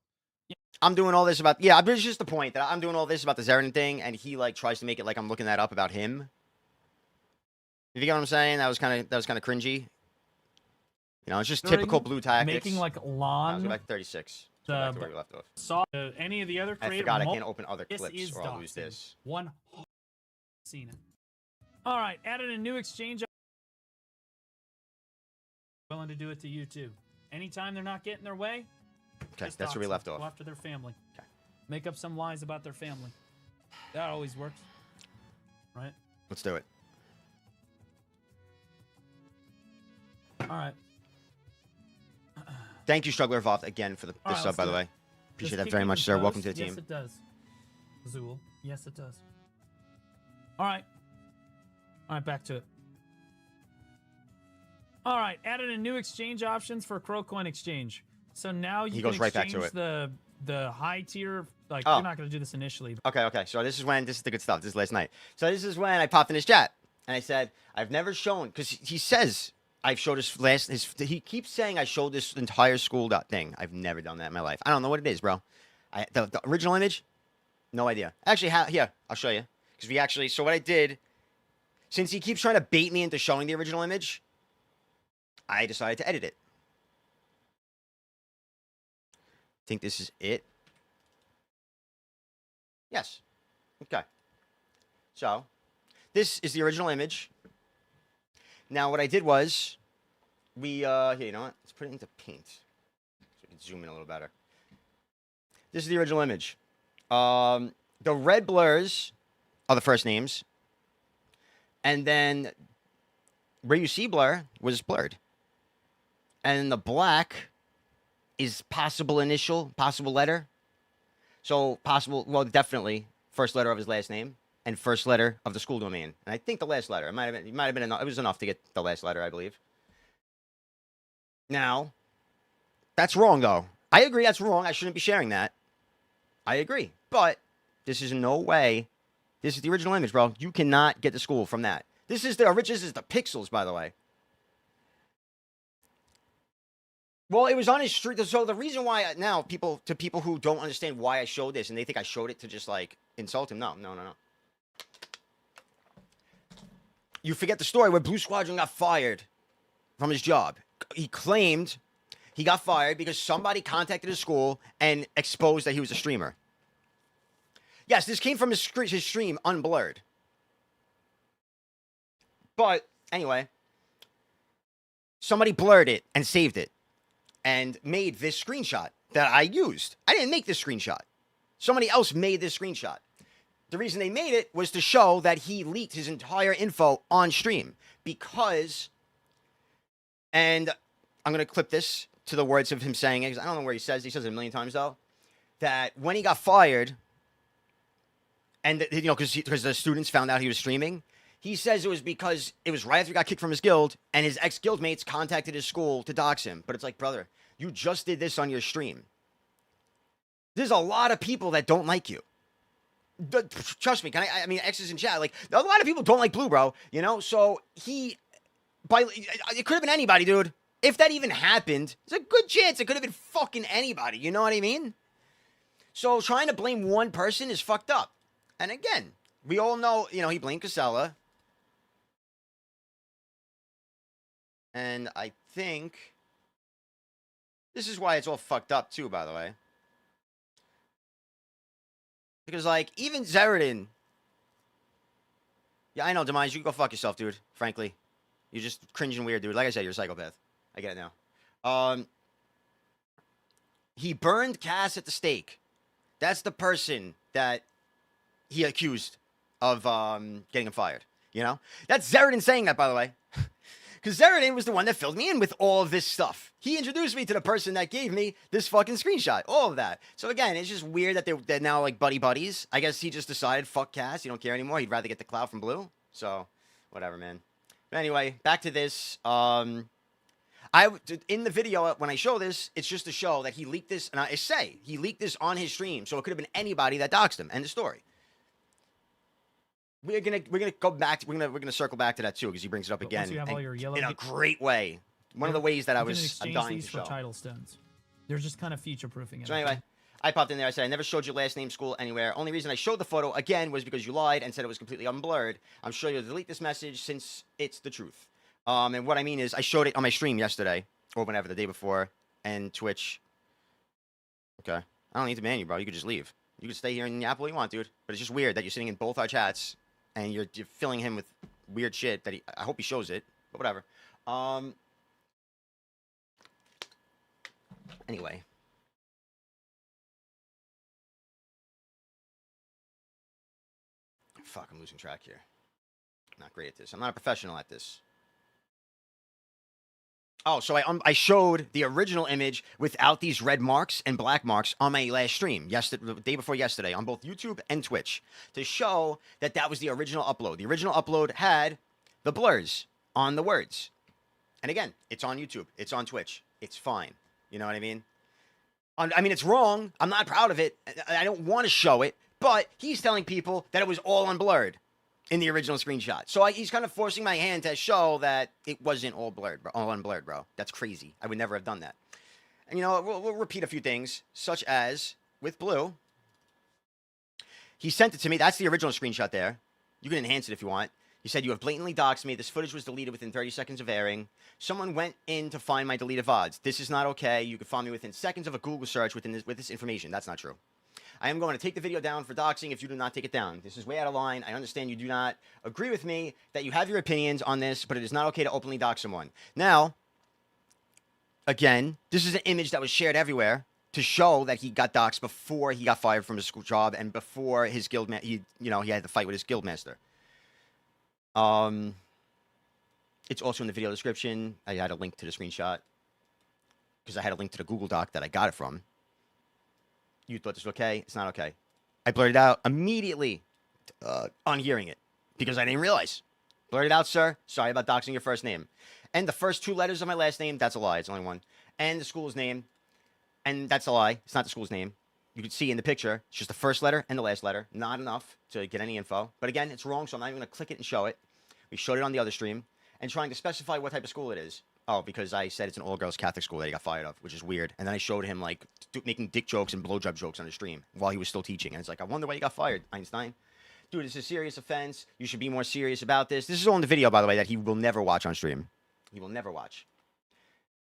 Yeah. I'm doing all this about but it's just the point that I'm doing all this about the Zeratin thing, and he like tries to make it like I'm looking that up about him. You get what I'm saying? That was kind of cringy. You know, it's just typical Blue tactics. making like Let's Lon go back to 36. Let's go back to where we left off. saw any of the other I creator. forgot I can't open other This clips is or I'll lose doxing. this. One seen it. All right, added a new exchange. Willing to do it to you too. Anytime they're not getting their way. Okay, just that's dox where we them. left Go off. after their family. Okay. Make up some lies about their family. That always works, right? Let's do it. All right. Thank you, Struggler Voth, again for the All right, sub, let's by do the it. way. Appreciate Does that kicking very much, sir. impose? Welcome to the Yes, team. it does. Zool. Yes, it does. All right. All right, back to it. All right, added a new exchange options for Crowcoin exchange. So now you He can goes right back to exchange the high tier. Like Oh. you're not going to do this initially. Okay. So this is the good stuff. This is last night. So this is when I popped in his chat and I said, I've never shown, because he says I've showed he keeps saying I showed this entire school thing. I've never done that in my life. I don't know what it is, bro. The original image, no idea. Actually, here, I'll show you. Because so what I did, since he keeps trying to bait me into showing the original image, I decided to edit it. Think this is it? Yes. Okay. So, this is the original image. Now, what I did was, here, you know what? Let's put it into paint. So we can zoom in a little better. This is the original image. The red blurs are the first names. And then, where you see blur was blurred. And the black is possible initial, possible letter. So definitely first letter of his last name and first letter of the school domain. And I think the last letter. It might have been enough. It was enough to get the last letter, I believe. Now, that's wrong though. I agree that's wrong. I shouldn't be sharing that. I agree. But this is in no way. This is the original image, bro. You cannot get to school from that. This is the pixels, by the way. Well, it was on his street. So the reason why now people who don't understand why I showed this and they think I showed it to just like insult him. No. You forget the story where Blue Squadron got fired from his job. He claimed he got fired because somebody contacted his school and exposed that he was a streamer. Yes, this came from his stream unblurred. But anyway, somebody blurred it and saved it. And made this screenshot that I used. I didn't make this screenshot. Somebody else made this screenshot. The reason they made it was to show that he leaked his entire info on stream. Because, and I'm going to clip this to the words of him saying it, because I don't know where he says it a million times though, that when he got fired, and you know, because the students found out he was streaming, he says it was because it was right after he got kicked from his guild, and his ex-guildmates contacted his school to dox him. But it's like, brother, you just did this on your stream. There's a lot of people that don't like you. Trust me, I mean, X is in chat. Like, a lot of people don't like Blue, bro. You know? So, it could have been anybody, dude. If that even happened, there's a good chance it could have been fucking anybody. You know what I mean? So, trying to blame one person is fucked up. And again, we all know, you know, he blamed Casella. And I think this is why it's all fucked up too, by the way. Because, like, even Zeradin. Yeah, I know, Demise, you can go fuck yourself, dude. Frankly. You're just cringing weird, dude. Like I said, you're a psychopath. I get it now. He burned Cass at the stake. That's the person that he accused of getting him fired. You know? That's Zeradin saying that, by the way. Because Zeradin was the one that filled me in with all of this stuff. He introduced me to the person that gave me this fucking screenshot. All of that. So again, it's just weird that they're now like buddies. I guess he just decided, fuck Cass, he don't care anymore. He'd rather get the clout from Blue. So, whatever, man. But anyway, back to this. In the video, when I show this, it's just to show that he leaked this. And I say, he leaked this on his stream. So it could have been anybody that doxed him. End of story. We're gonna go back. We're gonna circle back to that too because he brings it up But again once you have all your yellow in a great way. One of the ways that I'm exchange dying these to for show. title stones. They're just kind of future proofing. So anyway, I popped in there. I said I never showed your last name, school, anywhere. Only reason I showed the photo again was because you lied and said it was completely unblurred. I'm sure you'll delete this message since it's the truth. And what I mean is I showed it on my stream yesterday or whenever, the day before, and Twitch. Okay, I don't need to ban you, bro. You could just leave. You could stay here and yap all you want, dude. But it's just weird that you're sitting in both our chats. And you're filling him with weird shit that I hope he shows it, but whatever. Anyway. Fuck, I'm losing track here. Not great at this. I'm not a professional at this. Oh, so I showed the original image without these red marks and black marks on my last stream, the day before yesterday, on both YouTube and Twitch, to show that that was the original upload. The original upload had the blurs on the words. And again, it's on YouTube. It's on Twitch. It's fine. You know what I mean? I mean, it's wrong. I'm not proud of it. I don't want to show it. But he's telling people that it was all unblurred in the original screenshot. So he's kind of forcing my hand to show that it wasn't all blurred, bro. All unblurred, bro. That's crazy. I would never have done that. And, you know, we'll repeat a few things, such as with Blue. He sent it to me. That's the original screenshot there. You can enhance it if you want. He said, you have blatantly doxed me. This footage was deleted within 30 seconds of airing. Someone went in to find my deleted VODs. This is not okay. You can find me within seconds of a Google search with this information. That's not true. I am going to take the video down for doxing if you do not take it down. This is way out of line. I understand you do not agree with me, that you have your opinions on this, but it is not okay to openly dox someone. Now, again, this is an image that was shared everywhere to show that he got doxed before he got fired from his school job and before his guild he had to fight with his guild master. It's also in the video description. I had a link to the screenshot because I had a link to the Google Doc that I got it from. You thought this was okay? It's not okay. I blurted it out immediately on hearing it because I didn't realize. Blurted it out, sir. Sorry about doxing your first name. And the first two letters of my last name, that's a lie. It's only one. And the school's name, and that's a lie. It's not the school's name. You can see in the picture, it's just the first letter and the last letter. Not enough to get any info. But again, it's wrong, so I'm not even going to click it and show it. We showed it on the other stream. And trying to specify what type of school it is. Oh, because I said it's an all-girls Catholic school that he got fired of, which is weird. And then I showed him, like, making dick jokes and blowjob jokes on the stream while he was still teaching. And it's like, I wonder why you got fired, Einstein. Dude, it's a serious offense. You should be more serious about this. This is all in the video, by the way, that he will never watch on stream. He will never watch.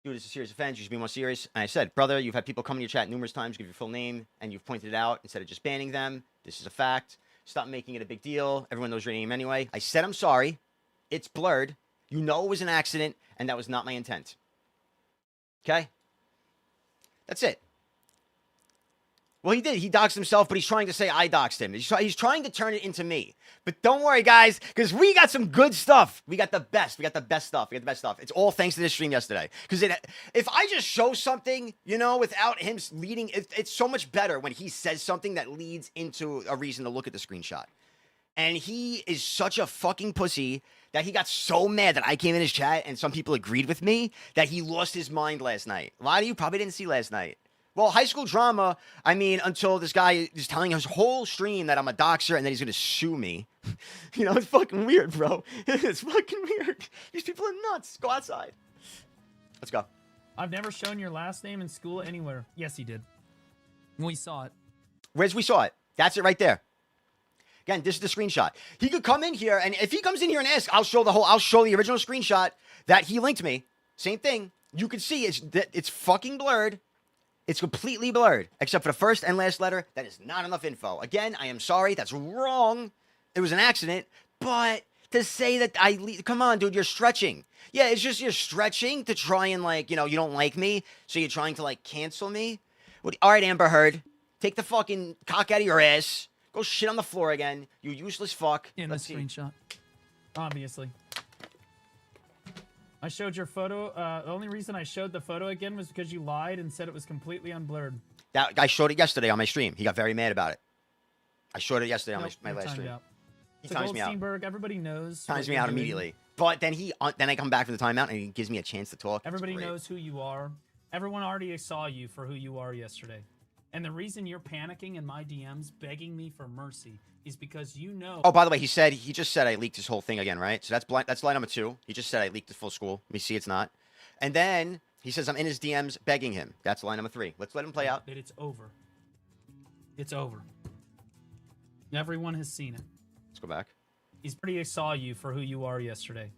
Dude, it's a serious offense. You should be more serious. And I said, brother, you've had people come in your chat numerous times, give your full name, and you've pointed it out instead of just banning them. This is a fact. Stop making it a big deal. Everyone knows your name anyway. I said I'm sorry. It's blurred. You know it was an accident, and that was not my intent. Okay? That's it. Well, he did. He doxed himself, but he's trying to say I doxed him. He's trying to turn it into me. But don't worry, guys, because we got some good stuff. We got the best. We got the best stuff. We got the best stuff. It's all thanks to this stream yesterday. Because if I just show something, you know, without him leading, it's so much better when he says something that leads into a reason to look at the screenshot. And he is such a fucking pussy that he got so mad that I came in his chat and some people agreed with me that he lost his mind last night. A lot of you probably didn't see last night. Well, high school drama, I mean, until this guy is telling his whole stream that I'm a doxer and that he's going to sue me. You know, it's fucking weird, bro. It's fucking weird. These people are nuts. Go outside. Let's go. I've never shown your last name in school anywhere. Yes, he did. We saw it. Where's we saw it? That's it right there. Again, this is the screenshot. He could come in here, and if he comes in here and asks, I'll show the original screenshot that he linked me. Same thing. You can see it's fucking blurred. It's completely blurred, except for the first and last letter. That is not enough info. Again, I am sorry. That's wrong. It was an accident. But to say that come on, dude, you're stretching. Yeah, it's just you're stretching to try and, like, you know, you don't like me, so you're trying to, like, cancel me. All right, Amber Heard, take the fucking cock out of your ass. Go shit on the floor again. You useless fuck. In the screenshot. Obviously. I showed your photo. The only reason I showed the photo again was because you lied and said it was completely unblurred. I showed it yesterday on my stream. He got very mad about it. I showed it yesterday on my You're last timed stream. out. He So times me out. Goldsteinburg, everybody knows. Times what me you're out doing. immediately. But then I come back from the timeout and he gives me a chance to talk. Everybody It's great. knows who you are. Everyone already saw you for who you are yesterday. And the reason you're panicking in my DMs, begging me for mercy, is because you know. Oh, by the way, he just said I leaked his whole thing again, right? So that's line number 2. He just said I leaked the full school. Let me see, it's not. And then he says I'm in his DMs begging him. That's line number 3. Let's let him play out. That it's over. It's over. Everyone has seen it. Let's go back. He's pretty saw you for who you are yesterday.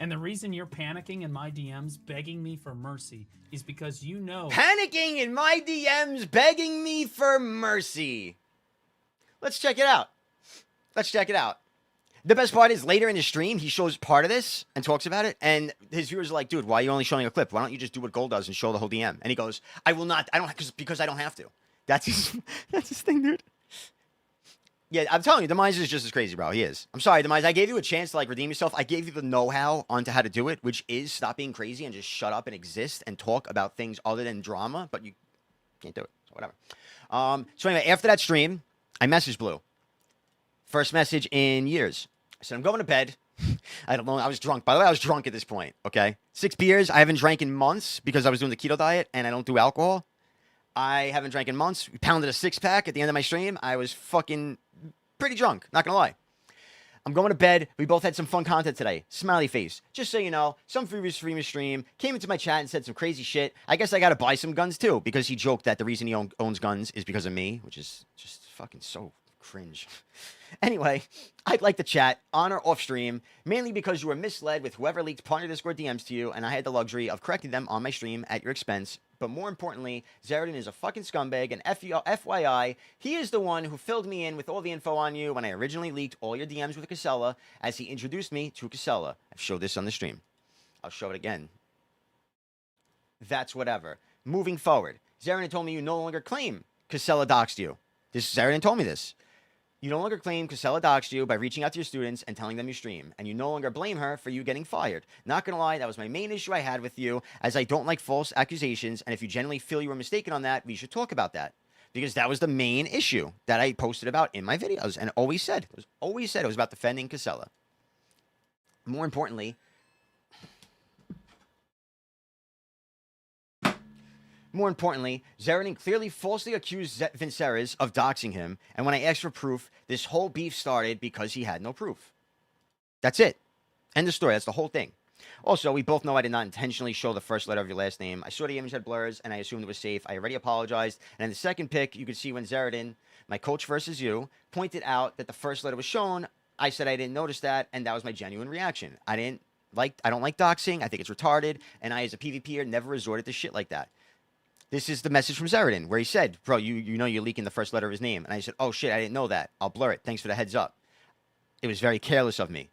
And the reason you're panicking in my DMs, begging me for mercy, is because you know. Panicking in my DMs, begging me for mercy. Let's check it out. Let's check it out. The best part is later in the stream, he shows part of this and talks about it. And his viewers are like, dude, why are you only showing a clip? Why don't you just do what Gold does and show the whole DM? And he goes, I will not. I don't, because I don't have to. That's his thing, dude. Yeah, I'm telling you, Demise is just as crazy, bro. He is. I'm sorry, Demise. I gave you a chance to, like, redeem yourself. I gave you the know-how onto how to do it, which is stop being crazy and just shut up and exist and talk about things other than drama. But you can't do it. So whatever. So anyway, after that stream, I messaged Blue. First message in years. I said, I'm going to bed. I don't know. I was drunk. By the way, I was drunk at this point, okay? 6 beers. I haven't drank in months because I was doing the keto diet and I don't do alcohol. I haven't drank in months. We pounded a 6-pack at the end of my stream. I was fucking pretty drunk, not gonna lie. I'm going to bed. We both had some fun content today. Smiley face. Just so you know, some previous stream came into my chat and said some crazy shit. I guess I gotta buy some guns too, because he joked that the reason he owns guns is because of me, which is just fucking so cringe. Anyway, I'd like to chat on or off stream, mainly because you were misled with whoever leaked partner Discord DMs to you, and I had the luxury of correcting them on my stream at your expense. But more importantly, Zeratin is a fucking scumbag, and FYI, he is the one who filled me in with all the info on you when I originally leaked all your DMs with Casella, as he introduced me to Casella. I've showed this on the stream. I'll show it again. That's whatever. Moving forward, Zeratin told me you no longer claim Casella doxed you. Zeratin told me this. You no longer claim Casella doxed you by reaching out to your students and telling them you stream, and you no longer blame her for you getting fired. Not gonna lie, that was my main issue I had with you, as I don't like false accusations, and if you genuinely feel you were mistaken on that, we should talk about that. Because that was the main issue that I posted about in my videos, and always said. It was about defending Casella. More importantly, Zeratin clearly falsely accused Vinceres of doxing him, and when I asked for proof, this whole beef started because he had no proof. That's it. End of story. That's the whole thing. Also, we both know I did not intentionally show the first letter of your last name. I saw the image had blurs, and I assumed it was safe. I already apologized. And in the second pic, you could see when Zeratin, my coach versus you, pointed out that the first letter was shown. I said I didn't notice that, and that was my genuine reaction. I don't like doxing. I think it's retarded, and I, as a PvPer, never resorted to shit like that. This is the message from Zeratin, where he said, bro, you know you're leaking the first letter of his name. And I said, oh, shit, I didn't know that. I'll blur it. Thanks for the heads up. It was very careless of me.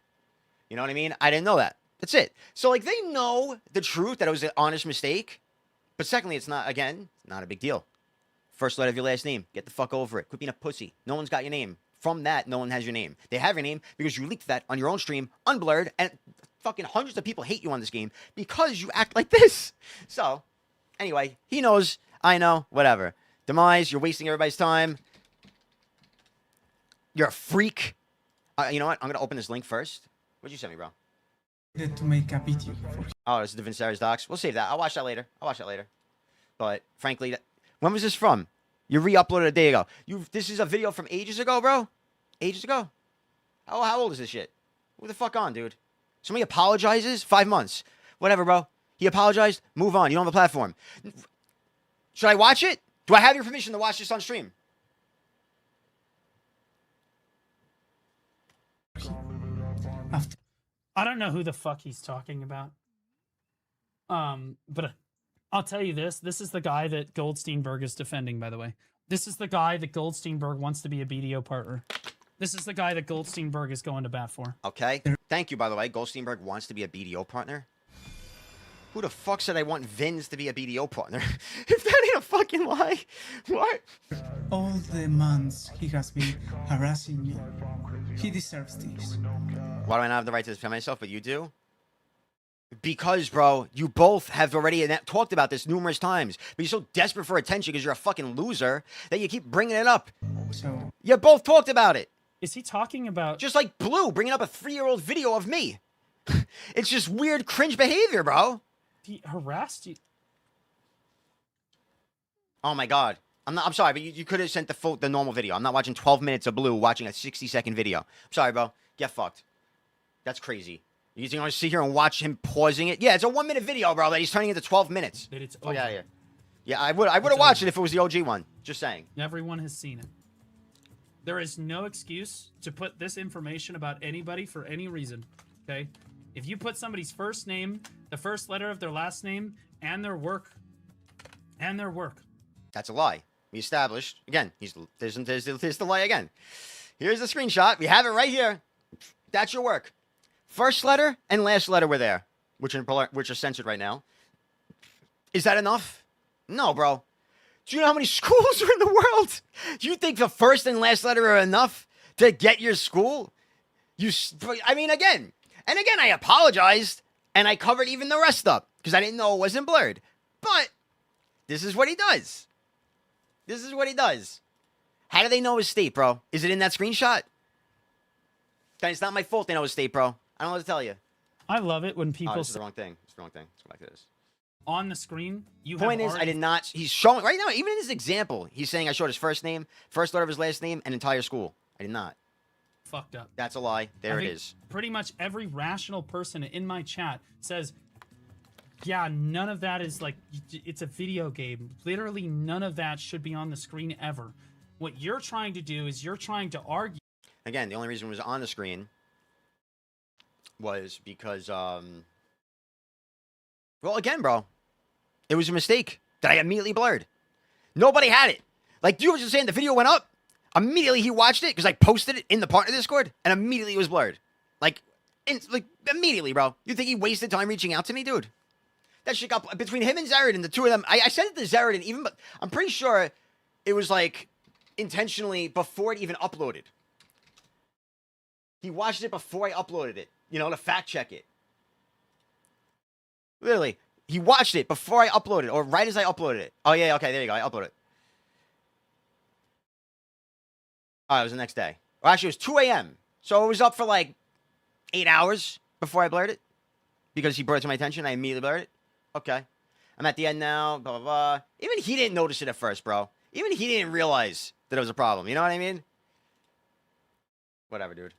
You know what I mean? I didn't know that. That's it. So, like, they know the truth, that it was an honest mistake. But secondly, it's not, again, not a big deal. First letter of your last name. Get the fuck over it. Quit being a pussy. No one's got your name. From that, no one has your name. They have your name because you leaked that on your own stream, unblurred, and fucking hundreds of people hate you on this game because you act like this. So, anyway, he knows, I know, whatever. Demise, you're wasting everybody's time. You're a freak. You know what? I'm going to open this link first. What'd you send me, bro? To make a video for Oh, this is the Vinceres docs. We'll save that. I'll watch that later. But, frankly, when was this from? You re-uploaded a day ago. This is a video from ages ago, bro? Ages ago? How old is this shit? Who the fuck on, dude? Somebody apologizes? 5 months. Whatever, bro. He apologized. Move on. You don't have a platform. Should I watch it? Do I have your permission to watch this on stream? after I don't know who the fuck he's talking about. But I'll tell you this. This is the guy that Goldsteinburg is defending, by the way. This is the guy that Goldsteinburg wants to be a BDO partner. This is the guy that Goldsteinburg is going to bat for. Okay. Thank you, by the way. Goldsteinburg wants to be a BDO partner. Who the fuck said I want Vince to be a BDO partner? If that ain't a fucking lie, what? All the months he has been harassing me. He deserves this. Why do I not have the right to defend myself, but you do? Because, bro, you both have already talked about this numerous times. But you're so desperate for attention because you're a fucking loser that you keep bringing it up. So, You both talked about it. Is he talking about... Just like Blue bringing up a 3-year-old video of me. It's just weird, cringe behavior, bro. He harassed you? Oh my god. I'm sorry, but you could have sent the normal video. I'm not watching 12 minutes of Blue watching a 60-second video. I'm sorry, bro. Get fucked. That's crazy. You think I'm gonna sit here and watch him pausing it? Yeah, it's a 1-minute video, bro, that he's turning into 12 minutes. That it's Oh, over. yeah, yeah. Yeah, I would have watched it if it was the OG one. Just saying. Everyone has seen it. There is no excuse to put this information about anybody for any reason, okay? If you put somebody's first name, the first letter of their last name, and their work, That's a lie. We established. Again, there's the lie again. Here's the screenshot. We have it right here. That's your work. First letter and last letter were there, which are censored right now. Is that enough? No, bro. Do you know how many schools are in the world? Do you think the first and last letter are enough to get your school? I mean, again, I apologized, and I covered even the rest up, because I didn't know it wasn't blurred. But this is what he does. This is what he does. How do they know his state, bro? Is it in that screenshot? Then it's not my fault they know his state, bro. I don't know what to tell you. I love it when Oh, people this is the wrong thing. It's the wrong thing. Let's go back to this. on the screen, you Point have is, I already did not. He's showing right now. Even in his example, he's saying I showed his first name, first letter of his last name, and entire school. I did not. fucked up. That's a lie. There I it think is. Pretty much every rational person in my chat says, yeah, none of that is like, it's a video game. Literally none of that should be on the screen ever. What you're trying to do is you're trying to argue. Again, the only reason it was on the screen was because, well, again, bro, it was a mistake that I immediately blurred. Nobody had it. Like you were just saying, the video went up. Immediately he watched it because I posted it in the partner Discord, and immediately it was blurred. Like immediately, bro. You think he wasted time reaching out to me, dude? That shit got between him and Zared and the two of them. I sent it to Zared, and even but I'm pretty sure it was like intentionally before it even uploaded. He watched it before I uploaded it, you know, to fact check it. Literally, he watched it before I uploaded, or right as I uploaded it. Oh yeah, okay, there you go. I uploaded it. Oh, it was the next day. Well, actually, it was 2 a.m. So it was up for like 8 hours before I blurred it. Because he brought it to my attention, I immediately blurred it. Okay. I'm at the end now, blah, blah, blah. Even he didn't notice it at first, bro. Even he didn't realize that it was a problem. You know what I mean? Whatever, dude.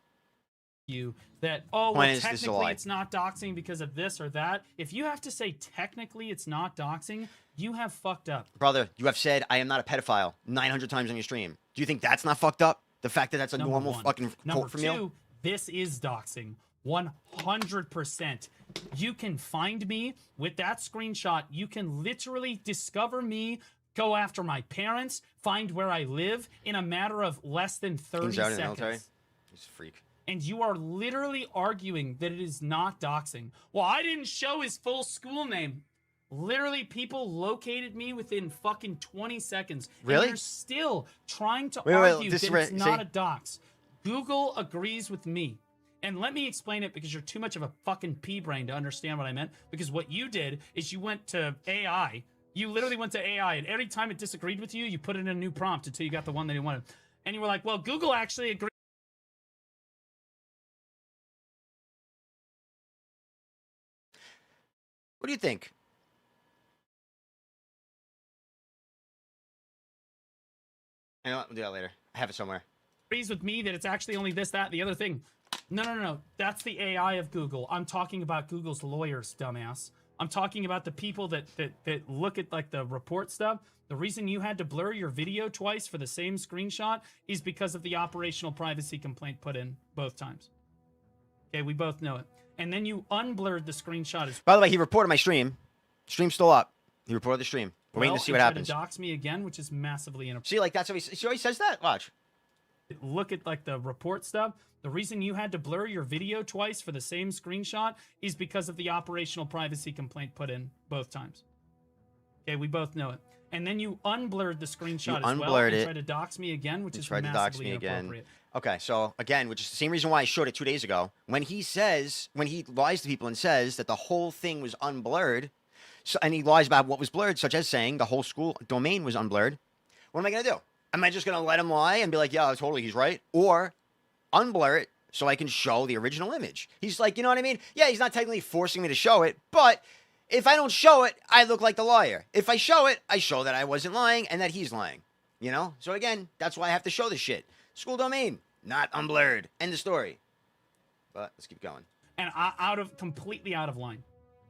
You that, oh, well, Point is, this is a technically lie. it's not doxing because of this or that. If you have to say technically it's not doxing, you have fucked up. Brother, you have said I am not a pedophile 900 times on your stream. Do you think that's not fucked up? The fact that that's a Number normal one. fucking Number quote from two, you? this is doxing. 100%. You can find me with that screenshot. You can literally discover me, go after my parents, find where I live in a matter of less than 30 He's out in the seconds. military. He's a freak. And you are literally arguing that it is not doxing. Well, I didn't show his full school name. Literally, people located me within fucking 20 seconds. Really? And you're still trying to Wait, argue this that is where- it's not see? a dox. Google agrees with me. And let me explain it because you're too much of a fucking pea brain to understand what I meant. Because what you did is you went to AI. You literally went to AI, and every time it disagreed with you, you put it in a new prompt until you got the one that you wanted. And you were like, well, Google actually agrees. What do you think? I know, we'll do that later. I have it somewhere. Agrees with me that it's actually only this, that, and the other thing. No. That's the AI of Google. I'm talking about Google's lawyers, dumbass. I'm talking about the people that look at like the report stuff. The reason you had to blur your video twice for the same screenshot is because of the operational privacy complaint put in both times. Okay, we both know it. And then you unblurred the screenshot as By the way, he reported my stream. Stream's still up. He reported the stream. We're waiting to see what happens. He tried to dox me again, which is massively inappropriate. See, like that's how he always says that. Watch. Look at like the report stuff. The reason you had to blur your video twice for the same screenshot is because of the operational privacy complaint put in both times. Okay, we both know it. And then you unblurred the screenshot as well and tried to dox me again, which is massively inappropriate. Okay, so again, which is the same reason why I showed it 2 days ago. When he lies to people and says that the whole thing was unblurred, and he lies about what was blurred, such as saying the whole school domain was unblurred, what am I going to do? Am I just going to let him lie and be like, yeah, totally, he's right? Or unblur it so I can show the original image? He's like, you know what I mean? Yeah, he's not technically forcing me to show it, but if I don't show it, I look like the liar. If I show it, I show that I wasn't lying and that he's lying. You know? So again, that's why I have to show this shit. School domain, not unblurred. End of story. But let's keep going. And completely out of line.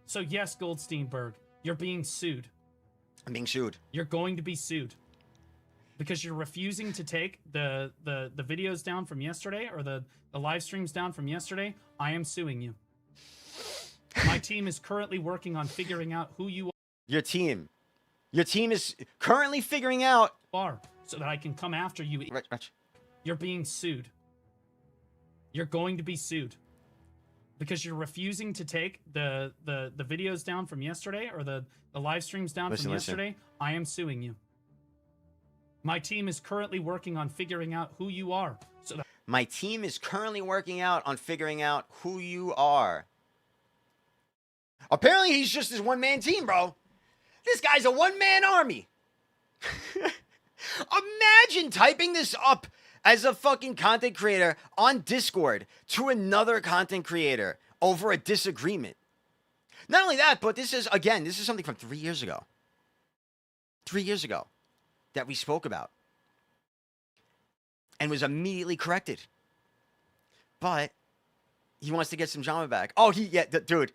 So yes, Goldsteinburg, you're being sued. I'm being sued. You're going to be sued. Because you're refusing to take the videos down from yesterday or the live streams down from yesterday. I am suing you. My team is currently working on figuring out who you Your team is currently figuring out are so that I can come after you. Rich. You're being sued. You're going to be sued. Because you're refusing to take the videos down from yesterday or the live streams down from yesterday. I am suing you. My team is currently working on figuring out who you are. My team is currently working out on figuring out who you are. Apparently, he's just his one-man team, bro. This guy's a one-man army. Imagine typing this up as a fucking content creator on Discord to another content creator over a disagreement. Not only that, but this is something from 3 years ago. 3 years ago that we spoke about and was immediately corrected. But he wants to get some drama back. Oh, dude.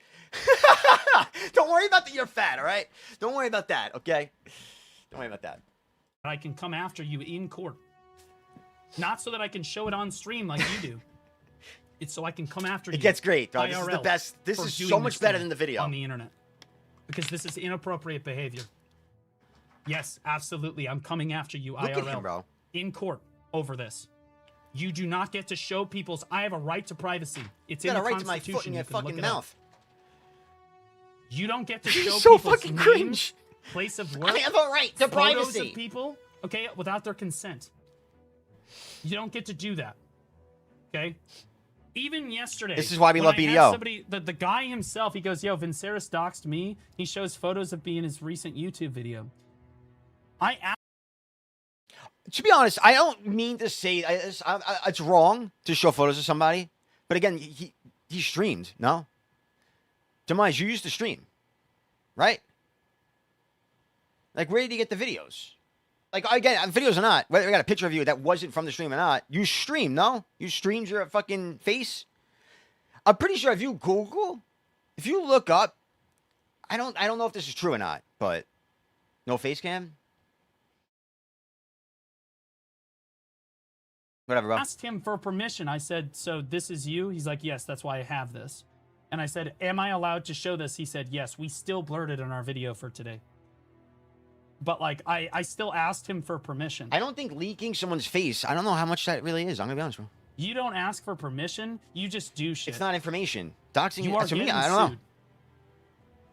Don't worry about that. You're fat, all right? Don't worry about that, okay? Don't worry about that. I can come after you in court. Not so that I can show it on stream like you do. It's so I can come after you. It gets great, bro. This is the best. This is so much better than the video. On the internet. Because this is inappropriate behavior. Yes, absolutely. I'm coming after you, Look IRL. at him, bro. In court over this. You do not get to show people's... I have a right to privacy. It's You in got the a right to my Constitution. foot in your fucking Up. mouth. You don't get to show so people's fucking names, cringe. place of work, I have a right to photos privacy. of people, okay, without their consent. You don't get to do that. Okay? Even yesterday. This is why we love when I BDO. asked somebody, the guy himself, he goes, yo, Vinceris doxed me. He shows photos of me in his recent YouTube video. To be honest, I don't mean to say it's wrong to show photos of somebody. But again, he streamed, no? Demise, you used to stream, right? Like, where did you get the videos? Like, again, videos or not, whether I got a picture of you that wasn't from the stream or not, you stream, no? You streamed your fucking face? I'm pretty sure if you look up, I don't know if this is true or not, but no face cam? Whatever, bro. I asked him for permission. I said, so this is you? He's like, yes, that's why I have this. And I said, am I allowed to show this? He said, yes, we still blurred it in our video for today. But, like, I still asked him for permission. I don't think leaking someone's face, I don't know how much that really is. I'm going to be honest, bro. You don't ask for permission. You just do shit. It's not information. Doxing you are to me, getting I don't know. sued.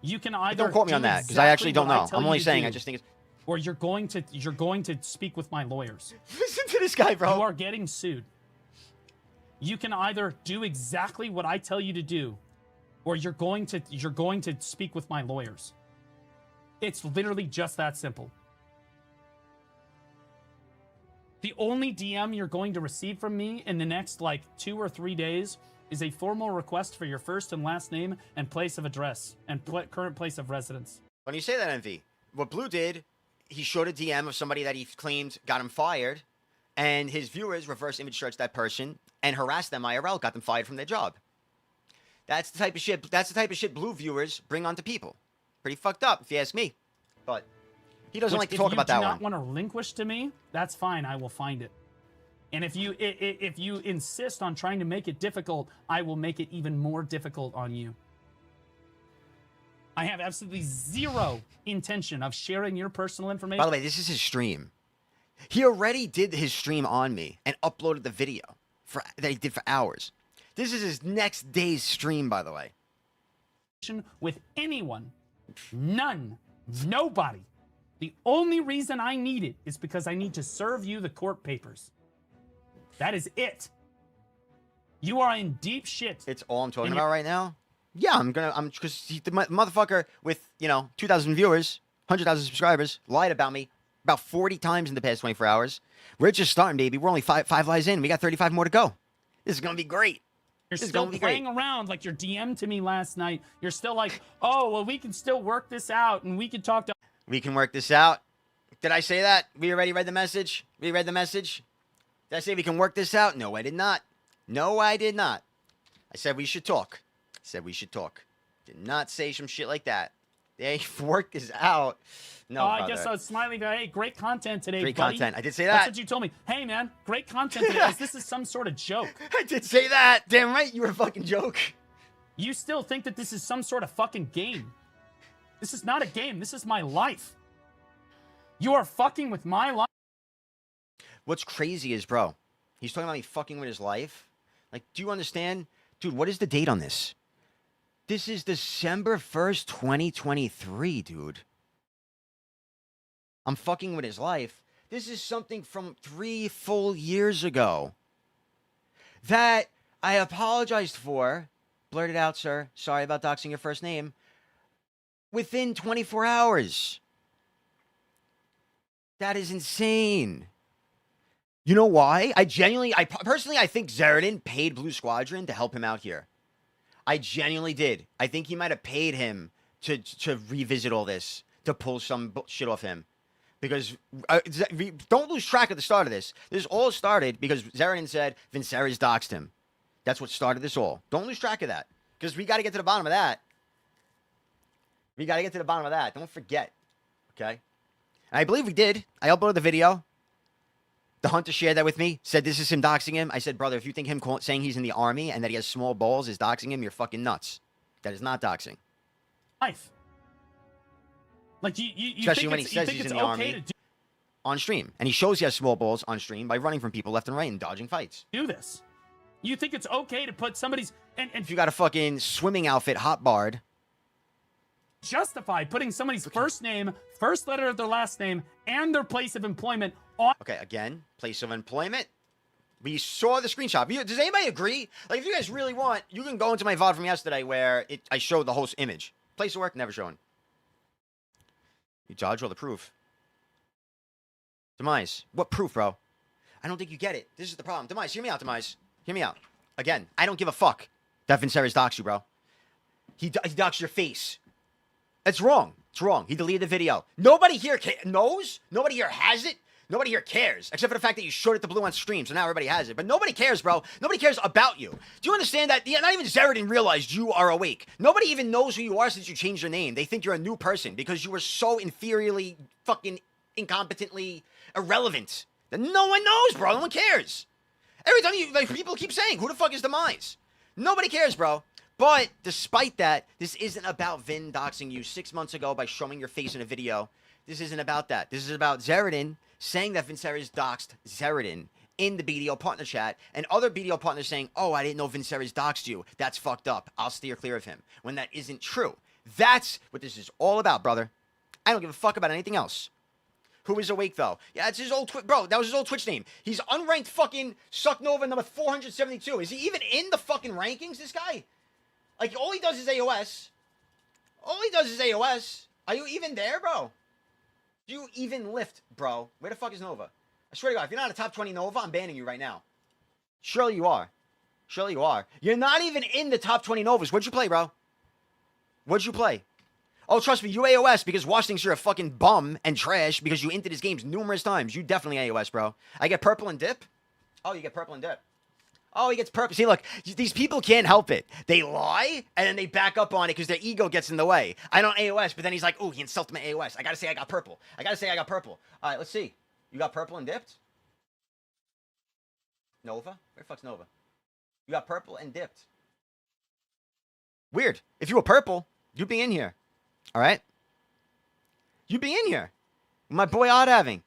You can either Don't quote me on that, because I actually don't know. I'm only saying, I just think it's... Or you're going to speak with my lawyers. Listen to this guy, bro. You are getting sued. You can either do exactly what I tell you to do, or you're going to speak with my lawyers. It's literally just that simple. The only DM you're going to receive from me in the next, like, 2 or 3 days is a formal request for your first and last name and place of address and current place of residence. When you say that, MV, what Blue did, he showed a DM of somebody that he claimed got him fired, and his viewers reverse image searched that person and harassed them IRL, got them fired from their job. That's the type of shit. That's the type of shit Blue viewers bring onto people. Pretty fucked up, if you ask me. But he doesn't like to talk about that one. If you do not want to relinquish to me, that's fine. I will find it. And if you insist on trying to make it difficult, I will make it even more difficult on you. I have absolutely zero intention of sharing your personal information. By the way, this is his stream. He already did his stream on me and uploaded the video that he did for hours. This is his next day's stream, by the way. With anyone. None. Nobody. The only reason I need it is because I need to serve you the court papers. That is it. You are in deep shit. It's all I'm talking about right now. Yeah, because the motherfucker with, 2,000 viewers, 100,000 subscribers, lied about me about 40 times in the past 24 hours. We're just starting, baby. We're only five lies in. We got 35 more to go. This is going to be great. You're still playing around like your DM to me last night. You're still like, oh, well, we can still work this out and we can talk to... We can work this out. Did I say that? We already read the message? We read the message? Did I say we can work this out? No, I did not. No, I did not. I said we should talk. Did not say some shit like that. They work this out. No, I guess I was smiling. Hey, great content today, Great buddy. content. I did say that. That's what you told me. Hey, man, great content today. As this is some sort of joke. I did say that. Damn right, you were a fucking joke. You still think that this is some sort of fucking game. This is not a game. This is my life. You are fucking with my life. What's crazy is, bro, he's talking about me fucking with his life. Like, do you understand? Dude, what is the date on this? This is December 1st, 2023, dude. I'm fucking with his life. This is something from 3 full years ago that I apologized for. Blurted out, sir. Sorry about doxing your first name. Within 24 hours. That is insane. You know why? I personally, I think Zeradin paid Blue Squadron to help him out here. I genuinely did. I think he might have paid him to revisit all this, to pull some shit off him. Because don't lose track of the start of this. This all started because Zeradin said Vincera's doxed him. That's what started this all. Don't lose track of that. Because we got to get to the bottom of that. Don't forget. Okay? And I believe we did. I uploaded the video. The hunter shared that with me. Said this is him doxing him. I said, brother, if you think him saying he's in the army and that he has small balls is doxing him, you're fucking nuts. That is not doxing. Life. Like you Especially think when he says he's in the army on stream. And he shows he has small balls on stream by running from people left and right and dodging fights. Do this. You think it's okay to put somebody's... And if you got a fucking swimming outfit hot barred... justify putting somebody's first name, first letter of their last name, and their place of employment on... Okay, again, place of employment. We saw the screenshot. Does anybody agree? Like, if you guys really want, you can go into my VOD from yesterday where I showed the whole image. Place of work, never shown. You dodge all the proof. Demise, what proof, bro? I don't think you get it. This is the problem. Demise, hear me out, Demise. Hear me out. Again, I don't give a fuck that Vincera's doxed you, bro. He doxed your face. It's wrong. It's wrong. He deleted the video. Nobody here knows. Nobody here has it. Nobody here cares, except for the fact that you showed it to Blue on stream, so now everybody has it. But nobody cares, bro. Nobody cares about you. Do you understand that? Not even Zeradin realized you are awake. Nobody even knows who you are since you changed your name. They think you're a new person because you were so inferiorly, fucking incompetently irrelevant that no one knows, bro. No one cares. Every time people keep saying, who the fuck is Demise? Nobody cares, bro. But despite that, this isn't about Vin doxing you 6 months ago by showing your face in a video. This isn't about that. This is about Zeradin saying that Vincera's doxed Zeradin in the BDO partner chat, and other BDO partners saying, oh, I didn't know Vincera's doxed you. That's fucked up. I'll steer clear of him. When that isn't true. That's what this is all about, brother. I don't give a fuck about anything else. Who is awake, though? Yeah, it's his old bro, that was his old Twitch name. He's unranked fucking Sucknova number 472. Is he even in the fucking rankings, this guy? Like, all he does is AOS. Are you even there, bro? Do you even lift, bro? Where the fuck is Nova? I swear to God, if you're not a top 20 Nova, I'm banning you right now. Surely you are. You're not even in the top 20 Novas. What'd you play, bro? What'd you play? Oh, trust me, you AOS because Wash thinks you're a fucking bum and trash because you entered his games numerous times. You definitely AOS, bro. I get purple and dip? Oh, you get purple and dip. Oh, he gets purple. See, look, these people can't help it. They lie, and then they back up on it because their ego gets in the way. I don't AOS, but then he's like, oh, he insulted my AOS. I got to say I got purple. All right, let's see. You got purple and dipped? Nova? Where the fuck's Nova? You got purple and dipped. Weird. If you were purple, you'd be in here. All right? You'd be in here. My boy Odd having.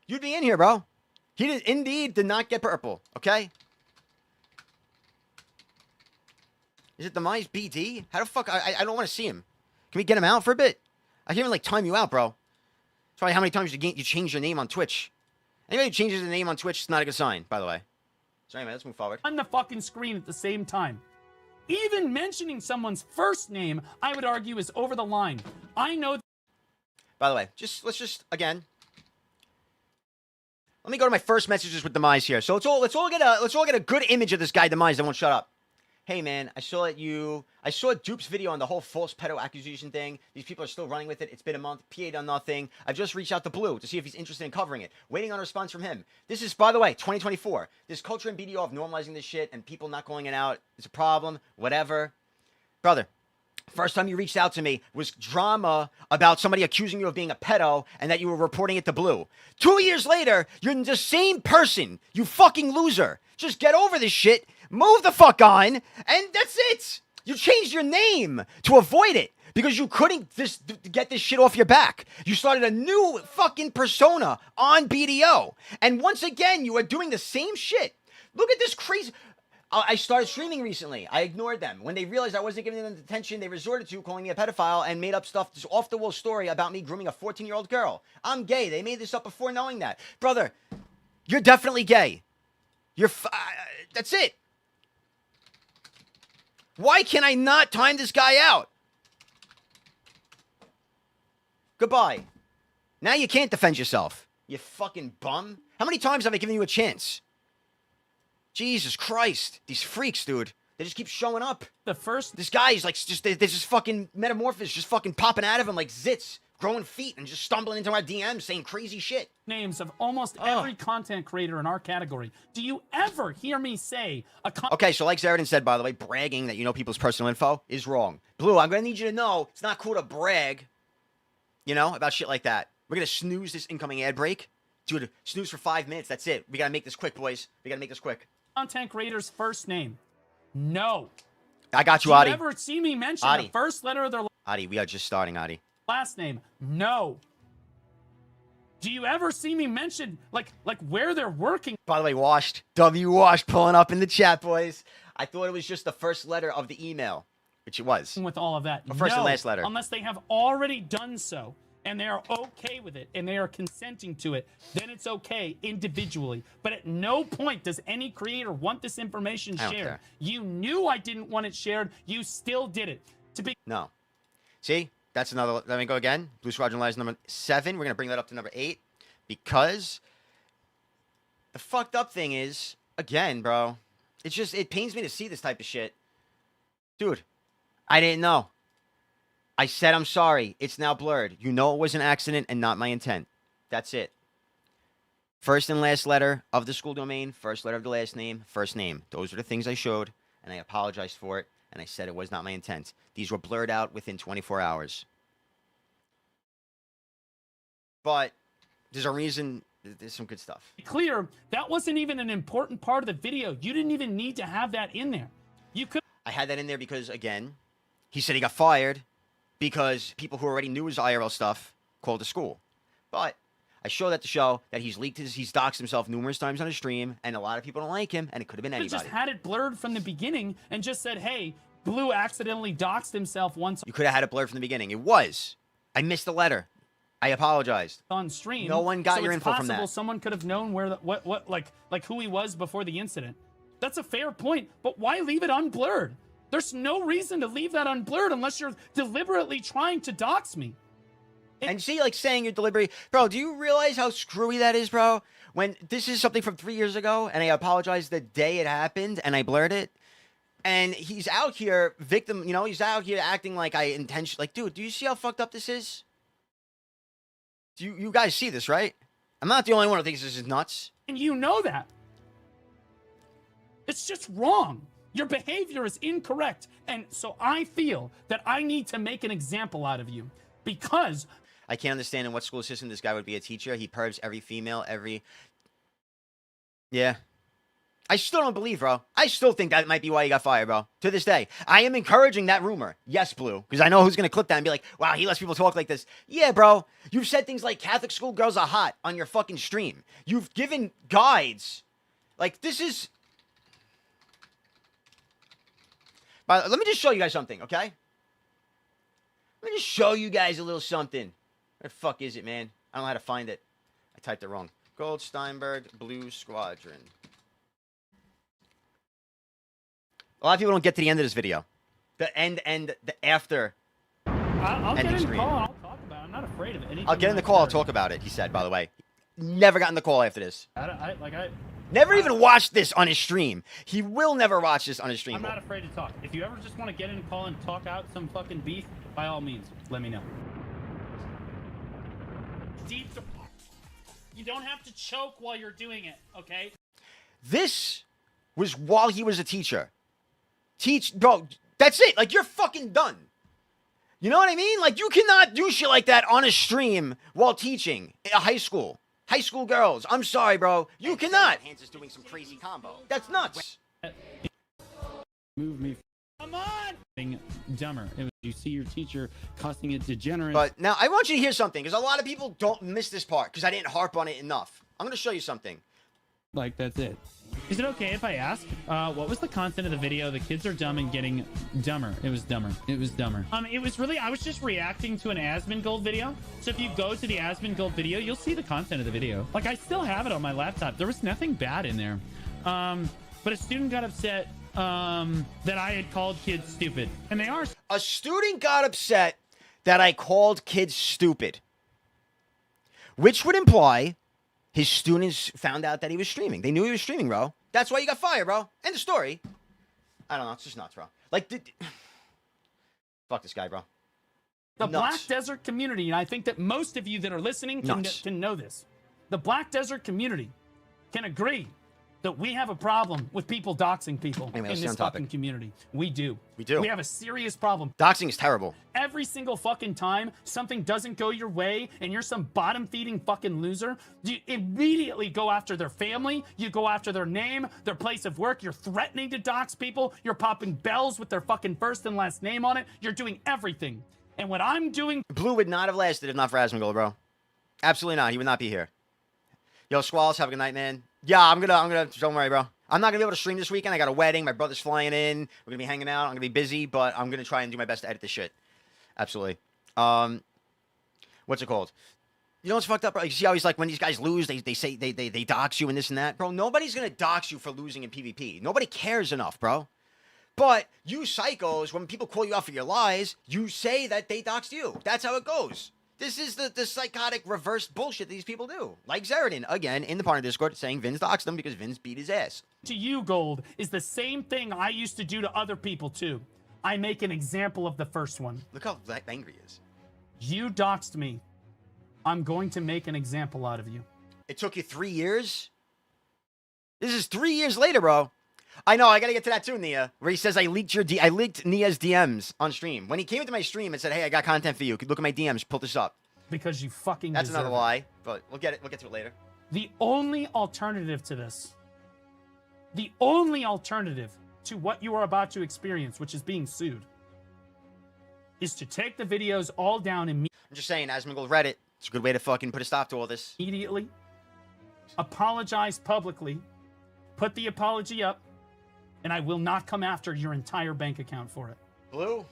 You'd be in here, bro. He did not get purple, okay? Is it the Demise BD? How the fuck? I don't want to see him. Can we get him out for a bit? I can't even, like, time you out, bro. It's probably how many times you change your name on Twitch. Anybody who changes their name on Twitch, it's not a good sign, by the way. So anyway, let's move forward. On the fucking screen at the same time. Even mentioning someone's first name, I would argue, is over the line. I know. By the way, let's just again. Let me go to my first messages with Demise here. So let's all get a good image of this guy Demise that won't shut up. Hey man, I saw Dupe's video on the whole false pedo accusation thing. These people are still running with it. It's been a month. PA done nothing. I've just reached out to Blue to see if he's interested in covering it. Waiting on a response from him. This is, by the way, 2024. This culture in BDO of normalizing this shit and people not calling it out is a problem. Whatever. Brother, first time you reached out to me was drama about somebody accusing you of being a pedo and that you were reporting it to Blue. 2 years later, you're the same person. You fucking loser. Just get over this shit. Move the fuck on, and that's it. You changed your name to avoid it because you couldn't get this shit off your back. You started a new fucking persona on BDO, and once again, you are doing the same shit. Look at this crazy. I started streaming recently. I ignored them. When they realized I wasn't giving them the attention they resorted to, calling me a pedophile and made up stuff, this off-the-wall story about me grooming a 14-year-old girl. I'm gay. They made this up before knowing that. Brother, you're definitely gay. That's it. Why can I not time this guy out? Goodbye. Now you can't defend yourself. You fucking bum. How many times have I given you a chance? Jesus Christ. These freaks, dude. They just keep showing up. This guy is like, there's just fucking metamorphosis just fucking popping out of him like zits. Growing feet and just stumbling into our DMs saying crazy shit. Names of almost every content creator in our category. Do you ever hear me say Okay, so like Zeratin said, by the way, bragging that you know people's personal info is wrong. Blue, I'm going to need you to know it's not cool to brag, you know, about shit like that. We're going to snooze this incoming ad break. Dude, snooze for 5 minutes. That's it. We got to make this quick, boys. We got to make this quick. Content creator's first name? No. I got you, Do Adi. you ever see me mention Adi. the first letter of their Adi, we are just starting, Adi. last name? No. Do you ever see me mention like where they're working? By the way, Washed. W Washed pulling up in the chat, boys. I thought it was just the first letter of the email, which it was. With all of that. The first and last letter. Unless they have already done so and they are okay with it and they are consenting to it, then it's okay individually. But at no point does any creator want this information I don't shared. care. You knew I didn't want it shared. You still did it. No. See? That's another. Let me go again. Blue Squadron Lies number 7. We're going to bring that up to number 8. Because the fucked up thing is, again, bro, it pains me to see this type of shit. Dude, I didn't know. I said I'm sorry. It's now blurred. You know it was an accident and not my intent. That's it. First and last letter of the school domain, first letter of the last name, first name. Those are the things I showed, and I apologized for it, and I said it was not my intent. These were blurred out within 24 hours. But there's a reason. There's some good stuff. Clear, that wasn't even an important part of the video. You didn't even need to have that in there. You could. I had that in there because, again, he said he got fired because people who already knew his IRL stuff called the school. But I showed that to show that he's doxed himself numerous times on his stream, and a lot of people don't like him, and it could have been You anybody. just had it blurred from the beginning and just said, hey, Blue accidentally doxed himself once You could have had it blurred from the beginning. It was. I missed the letter. I apologized. on stream. No one got so your it's info from possible that. someone could have known where like who he was before the incident. That's a fair point, but why leave it unblurred? There's no reason to leave that unblurred unless you're deliberately trying to dox me. And see, like, saying you're deliberate. Bro, do you realize how screwy that is, bro? When this is something from 3 years ago, and I apologized the day it happened, and I blurred it, and he's out here, victim, you know, he's out here acting like I intentionally, like, dude, do you see how fucked up this is? Do you guys see this, right? I'm not the only one who thinks this is nuts. And you know that. It's just wrong. Your behavior is incorrect. And so I feel that I need to make an example out of you because I can't understand in what school system this guy would be a teacher. He pervs every female, every... Yeah. I still don't believe, bro. I still think that might be why he got fired, bro. To this day. I am encouraging that rumor. Yes, Blue. Because I know who's going to clip that and be like, wow, he lets people talk like this. Yeah, bro. You've said things like Catholic school girls are hot on your fucking stream. You've given guides. Like, this is... But let me just show you guys something, okay? Let me just show you guys a little something. Where the fuck is it, man? I don't know how to find it. I typed it wrong. Goldsteinburg Blue Squadron. A lot of people don't get to the end of this video. The after. I'll get in the stream. call. I'll talk about it. I'm not afraid of anything. I'll get in the call. I'll talk about it, he said, by the way. Never got in the call after this. Never even watched this on his stream. He will never watch this on his stream. I'm not afraid to talk. If you ever just want to get in a call and talk out some fucking beef, by all means, let me know. You don't have to choke while you're doing it, okay? This was while he was a teacher. Bro, that's it. Like, you're fucking done. You know what I mean? Like, you cannot do shit like that on a stream while teaching a high school. High school girls. I'm sorry, bro. You cannot. Hans is doing some crazy combo. That's nuts. Move me. Come on! Dumber. You see your teacher cussing it degenerate. But now, I want you to hear something, because a lot of people don't miss this part, because I didn't harp on it enough. I'm going to show you something. Like, that's it. Is it okay if I ask, what was the content of the video? The kids are dumb and getting dumber. It was dumber. It was dumber. It was really, I was just reacting to an Asmongold video. So if you go to the Asmongold video, you'll see the content of the video. Like, I still have it on my laptop. There was nothing bad in there. But a student got upset that I had called kids stupid. And they are. A student got upset that I called kids stupid. Which would imply his students found out that he was streaming. They knew he was streaming, bro. That's why you got fired, bro. End of story. I don't know. It's just nuts, bro. Like, fuck this guy, bro. The Nuts. Black Desert community, and I think that most of you that are listening can know this. The Black Desert community can agree that we have a problem with people doxing people Anyway, in this fucking community. We do. We do. We have a serious problem. Doxing is terrible. Every single fucking time something doesn't go your way and you're some bottom-feeding fucking loser, you immediately go after their family, you go after their name, their place of work, you're threatening to dox people, you're popping bells with their fucking first and last name on it, you're doing everything. And what I'm doing... Blue would not have lasted if not for Asmongold, bro. Absolutely not. He would not be here. Yo, Squalls, have a good night, man. Yeah, I'm gonna, don't worry, bro. I'm not gonna be able to stream this weekend. I got a wedding. My brother's flying in. We're gonna be hanging out. I'm gonna be busy, but I'm gonna try and do my best to edit this shit. Absolutely. What's it called? You know what's fucked up, bro? You see how he's like, when these guys lose, they say they dox you and this and that? Bro, nobody's gonna dox you for losing in PvP. Nobody cares enough, bro. But you psychos, when people call you out for your lies, you say that they doxed you. That's how it goes. This is the psychotic reverse bullshit these people do. Like Zeradin, again, in the partner Discord, saying Vince doxed him because Vince beat his ass. To you, Gold, is the same thing I used to do to other people, too. I make an example of the first one. Look how angry he is. You doxed me. I'm going to make an example out of you. It took you 3 years? This is 3 years later, bro. I know, I gotta get to that too, Nia. Where he says I leaked Nia's DMs on stream. When he came into my stream and said, hey, I got content for you. Look at my DMs, pull this up. Because you fucking That's deserve another it. lie, but we'll get to it later. The only alternative to this, the only alternative to what you are about to experience, which is being sued, is to take the videos all down I'm just saying, Asmongold read it. It's a good way to fucking put a stop to all this. immediately, apologize publicly, put the apology up, and I will not come after your entire bank account for it. Blue? I'm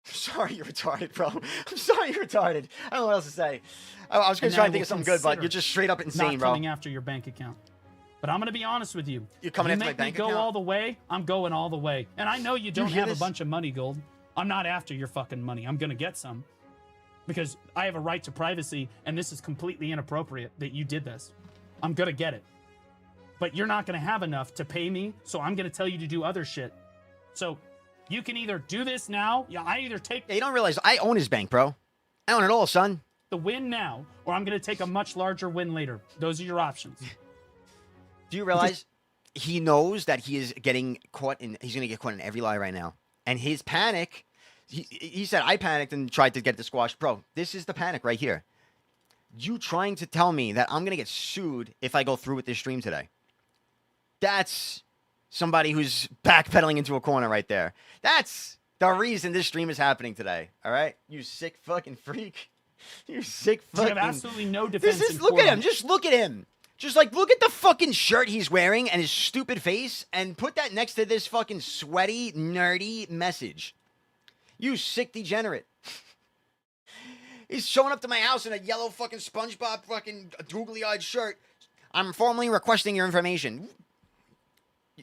sorry you're retarded, bro. I'm sorry you're retarded. I don't know what else to say. I was going to try and think of something good, but you're just straight up insane, not bro. coming after your bank account. But I'm going to be honest with you. You're coming you after my make bank me go account? all the way, I'm going all the way. And I know you don't hear have this? a bunch of money, Gold. I'm not after your fucking money. I'm going to get some. Because I have a right to privacy, and this is completely inappropriate that you did this. I'm going to get it. But you're not going to have enough to pay me, so I'm going to tell you to do other shit. So you can either do this now, I either take Yeah, you don't realize I own his bank, bro. I own it all, son. the win now, or I'm going to take a much larger win later. Those are your options. Do you realize he knows that he is getting caught in, he's going to get caught in every lie right now. And his panic, he said, I panicked and tried to get the squash. Bro, this is the panic right here. you trying to tell me that I'm going to get sued if I go through with this stream today. That's somebody who's backpedaling into a corner right there. That's the reason this stream is happening today. All right? You sick fucking freak. You sick fucking... You have absolutely no defense. Look at him. Just look at him. Just like, look at the fucking shirt he's wearing and his stupid face and put that next to this fucking sweaty, nerdy message. You sick degenerate. He's showing up to my house in a yellow fucking SpongeBob fucking googly-eyed shirt. I'm formally requesting your information.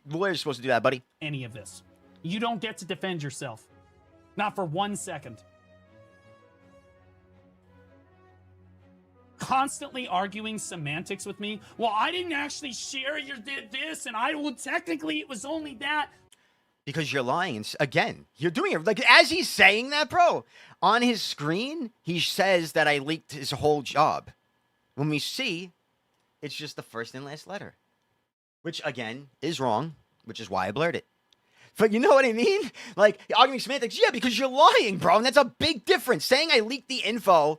Lawyer's supposed to do that, buddy. Any of this. You don't get to defend yourself. Not for 1 second. Constantly arguing semantics with me. Well, I didn't actually share you did this, and technically it was only that. Because you're lying. And again, you're doing it. Like, as he's saying that, bro, on his screen, he says that I leaked his whole job. When we see, it's just the first and last letter. Which, again, is wrong, which is why I blurred it. But you know what I mean? Like, arguing semantics, yeah, because you're lying, bro, and that's a big difference. Saying I leaked the info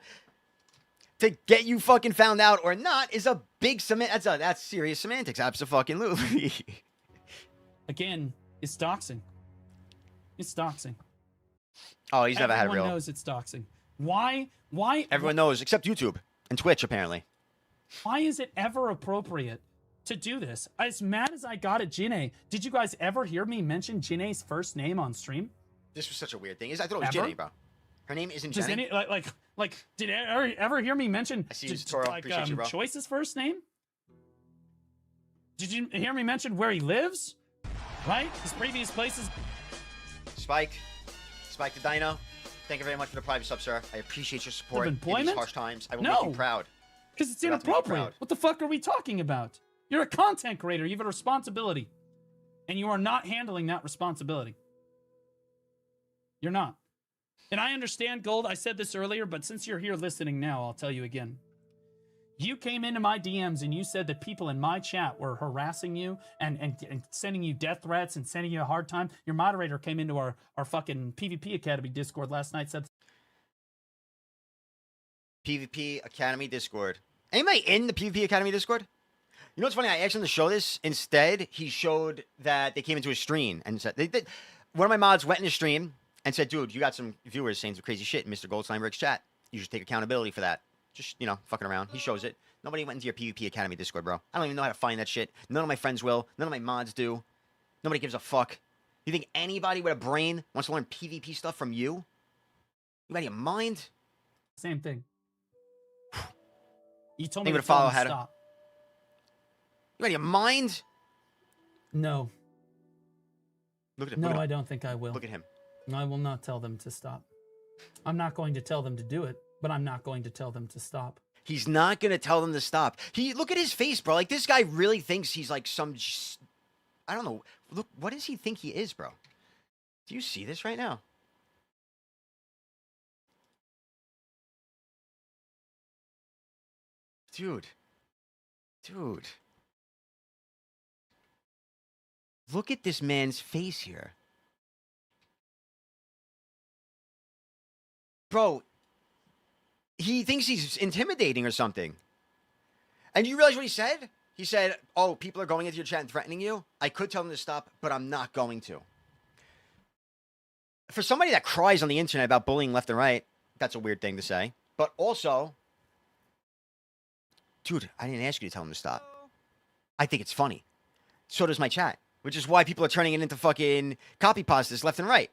to get you fucking found out or not is a big that's serious semantics, abso-fucking-lutely. Again, it's doxing. It's doxing. Oh, he's never had real. Everyone knows it's doxing. Why? Everyone knows, except YouTube and Twitch, apparently. Why is it ever appropriate to do this? As mad as I got at Jinae, did you guys ever hear me mention Jinae's first name on stream? This was such a weird thing. I thought it was Ever? Jenny, bro. Her name isn't Does Jenny. did you ever hear me mention I see you, Toro. Appreciate you, bro. Choice's first name? Did you hear me mention where he lives? Right? His previous places. Spike the Dino. Thank you very much for the private sub, sir. I appreciate your support in these employment? harsh times. I will No. make you proud. Because it's You have to make me inappropriate. proud. What the fuck are we talking about? You're a content creator. You have a responsibility. And you are not handling that responsibility. You're not. And I understand, Gold, I said this earlier, but since you're here listening now, I'll tell you again. You came into my DMs and you said that people in my chat were harassing you and sending you death threats and sending you a hard time. Your moderator came into our fucking PvP Academy Discord last night, said... PvP Academy Discord. Anybody in the PvP Academy Discord? You know what's funny? I asked him to show this. Instead, he showed that they came into a stream and said... One of my mods went in his stream and said, dude, you got some viewers saying some crazy shit in Mr. Goldsteinburg's chat. You should take accountability for that. Just, fucking around. He shows it. Nobody went into your PvP Academy Discord, bro. I don't even know how to find that shit. None of my friends will. None of my mods do. Nobody gives a fuck. You think anybody with a brain wants to learn PvP stuff from you? You out of your mind? Same thing. You told They me would to tell follow them how to to- stop. You out of your mind? No. Look at him. No, look at I him. don't think I will. Look at him. I will not tell them to stop. I'm not going to tell them to do it, but I'm not going to tell them to stop. He's not going to tell them to stop. Look at his face, bro. Like, this guy really thinks he's like some... I don't know. Look, what does he think he is, bro? Do you see this right now? Dude. Look at this man's face here. Bro, he thinks he's intimidating or something. And you realize what he said? He said, oh, people are going into your chat and threatening you. I could tell them to stop, but I'm not going to. For somebody that cries on the internet about bullying left and right, that's a weird thing to say. But also, dude, I didn't ask you to tell him to stop. I think it's funny. So does my chat, which is why people are turning it into fucking copy pastas left and right.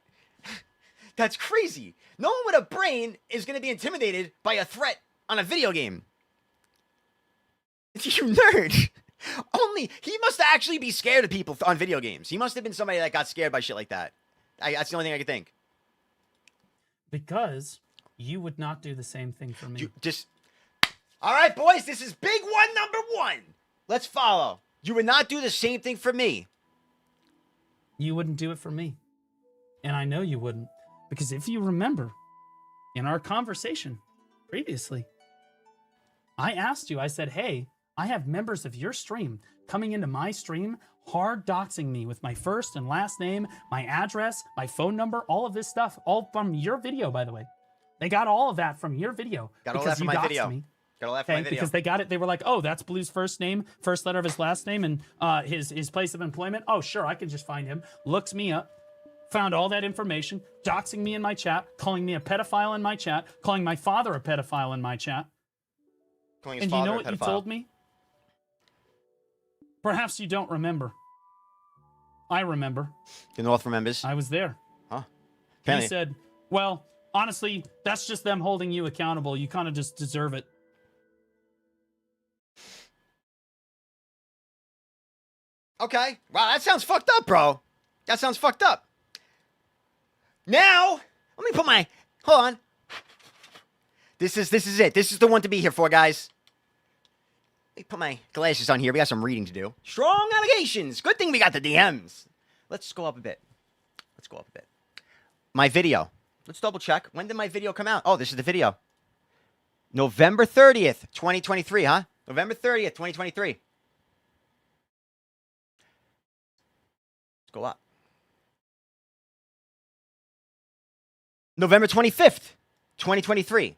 That's crazy. No one with a brain is going to be intimidated by a threat on a video game. You nerd. He must actually be scared of people on video games. He must have been somebody that got scared by shit like that. That's the only thing I could think. Because you would not do the same thing for me. All right, boys, this is big one, number one. Let's follow. You would not do the same thing for me. You wouldn't do it for me. And I know you wouldn't. Because if you remember, in our conversation previously, I asked you, I said, hey, I have members of your stream coming into my stream, hard doxing me with my first and last name, my address, my phone number, all of this stuff, all from your video, by the way. They got all of that from your video. Got all that from my video. Me. Gotta laugh at my Okay, video. because they got it. They were like, "Oh, that's Blue's first name, first letter of his last name, and his place of employment. Oh, sure, I can just find him." Looks me up, found all that information, doxing me in my chat, calling me a pedophile in my chat, calling my father a pedophile in my chat. Calling his And you father know a what you pedophile. told me? Perhaps you don't remember. I remember. The North remembers. I was there. Huh? He Apparently. said, "Well, honestly, that's just them holding you accountable. You kind of just deserve it." Okay. Wow, that sounds fucked up, bro. That sounds fucked up. Now, let me put my... Hold on. This is it. This is the one to be here for, guys. Let me put my glasses on here. We got some reading to do. Strong allegations. Good thing we got the DMs. Let's go up a bit. My video. Let's double check. When did my video come out? Oh, this is the video. November 30th, 2023, huh? November 30th, 2023. Let's go up. November 25th, 2023.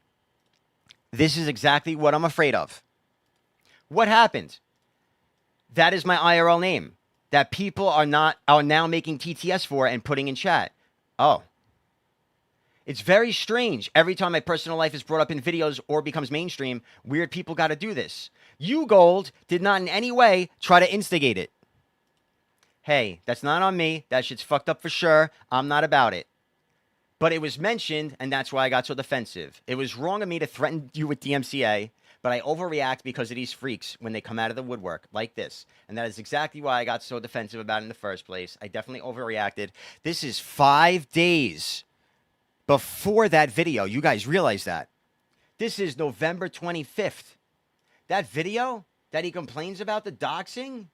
This is exactly what I'm afraid of. What happened? That is my IRL name that people are now making TTS for and putting in chat. Oh. It's very strange. Every time my personal life is brought up in videos or becomes mainstream, weird people got to do this. You, Gold, did not in any way try to instigate it. Hey, that's not on me. That shit's fucked up for sure. I'm not about it. But it was mentioned, and that's why I got so defensive. It was wrong of me to threaten you with DMCA, but I overreact because of these freaks when they come out of the woodwork like this. And that is exactly why I got so defensive about it in the first place. I definitely overreacted. This is 5 days before that video. You guys realize that? This is November 25th. That video that he complains about, the doxing,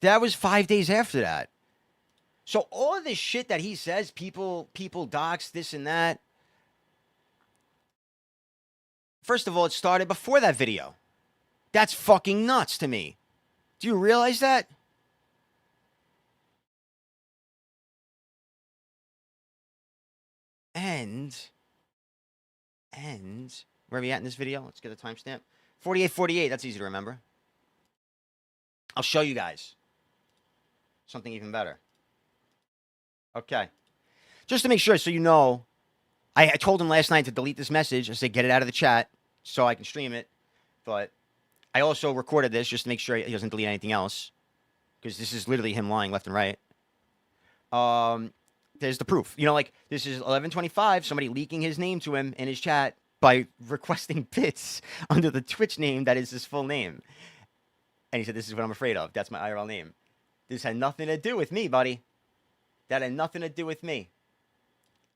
that was 5 days after that. So all of this shit that he says, people dox this and that. First of all, it started before that video. That's fucking nuts to me. Do you realize that? And where are we at in this video? Let's get a timestamp. 48:48. That's easy to remember. I'll show you guys something even better. Okay. Just to make sure, so you know, I told him last night to delete this message. I said, get it out of the chat so I can stream it. But I also recorded this just to make sure he doesn't delete anything else. Because this is literally him lying left and right. There's the proof. You know, like, this is 11:25, somebody leaking his name to him in his chat by requesting bits under the Twitch name that is his full name. And he said, this is what I'm afraid of. That's my IRL name. This had nothing to do with me, buddy. That had nothing to do with me.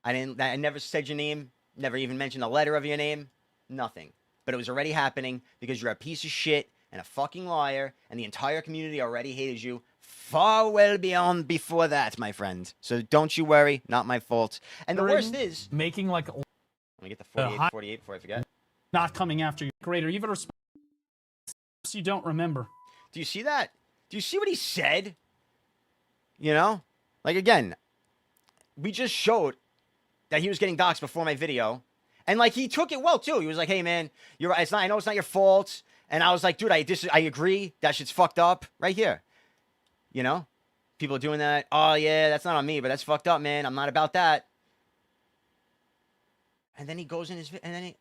I never said your name, never even mentioned a letter of your name, nothing. But it was already happening because you're a piece of shit and a fucking liar, and the entire community already hated you far well beyond before that, my friend. So don't you worry, not my fault. And the worst is, making like let me get the 48 before I forget. not coming after you. Greater, even response you don't remember. Do you see that? Do you see what he said? You know? Like, again, we just showed that he was getting doxxed before my video. And, like, he took it well, too. He was like, hey, man, you're right. I know it's not your fault. And I was like, dude, I agree. That shit's fucked up right here. You know? People are doing that. Oh, yeah, that's not on me, but that's fucked up, man. I'm not about that. And then he goes in his... And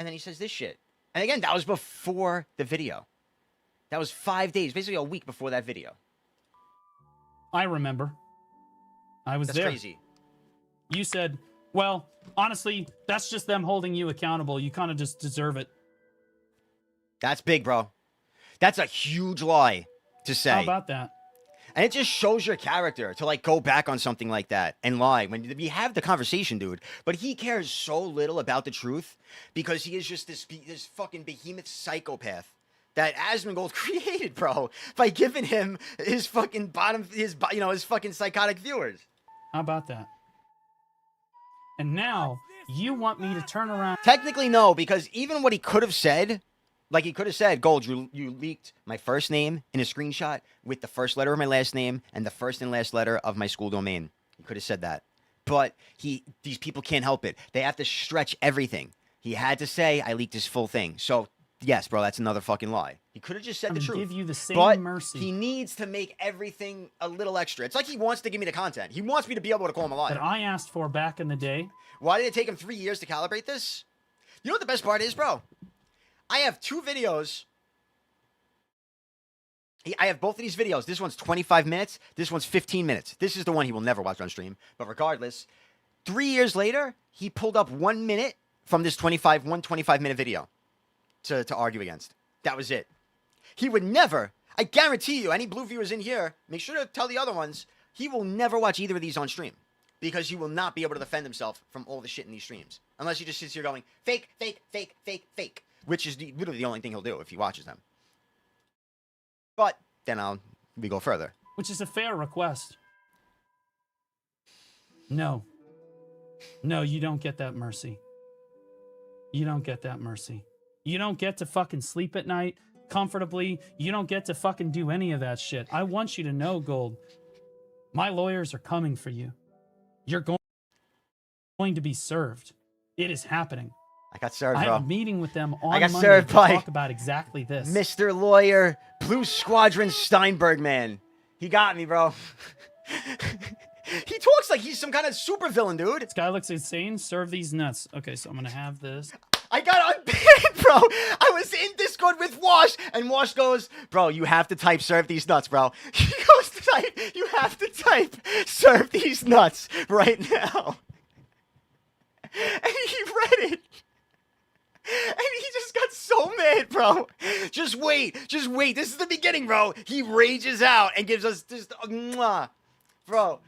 then he says this shit. And, again, that was before the video. That was 5 days, basically a week before that video. I remember. I was That's there. crazy. You said, well, honestly, that's just them holding you accountable. You kind of just deserve it. That's big, bro. That's a huge lie to say. How about that? And it just shows your character to, like, go back on something like that and lie when we have the conversation, dude. But he cares so little about the truth because he is just this fucking behemoth psychopath that Asmongold created, bro, by giving him his fucking his fucking psychotic viewers. How about that? And now you want me to turn around. Technically, no, because even what he could have said, like he could have said, Gold, you leaked my first name in a screenshot with the first letter of my last name and the first and last letter of my school domain. He could have said that. But these people can't help it. They have to stretch everything. He had to say, I leaked his full thing. So, yes, bro, that's another fucking lie. He could have just said I'm the gonna truth. give you the same But mercy. he needs to make everything a little extra. It's like he wants to give me the content. He wants me to be able to call him a liar. that I asked for back in the day. Why did it take him 3 years to calibrate this? You know what the best part is, bro? I have 2 videos. I have both of these videos. This one's 25 minutes. This one's 15 minutes. This is the one he will never watch on stream. But regardless, 3 years later, he pulled up 1 minute from this 25-minute video to argue against. That was it. He would never, I guarantee you, any blue viewers in here, make sure to tell the other ones, he will never watch either of these on stream. Because he will not be able to defend himself from all the shit in these streams. Unless he just sits here going, fake, fake, fake, fake, fake. Which is literally the only thing he'll do if he watches them. But then we go further. Which is a fair request. No. No, you don't get that mercy. You don't get that mercy. You don't get to fucking sleep at night comfortably. You don't get to fucking do any of that shit. I want you to know, Gold, my lawyers are coming for you. You're going to be served. It is happening. I got served, I bro. have a meeting with them on got Monday served to by talk about exactly this. Mr. Lawyer, Blue Squadron Steinberg man. He got me, bro. He talks like he's some kind of supervillain, dude. This guy looks insane. Serve these nuts. Okay, so I'm going to have this. I got unbanned, bro. I was in Discord with Wash, and Wash goes, bro, you have to type serve these nuts, bro. He goes to type, you have to type serve these nuts right now. And he read it. And he just got so mad, bro. Just wait. Just wait. This is the beginning, bro. He rages out and gives us just a mwah. Bro.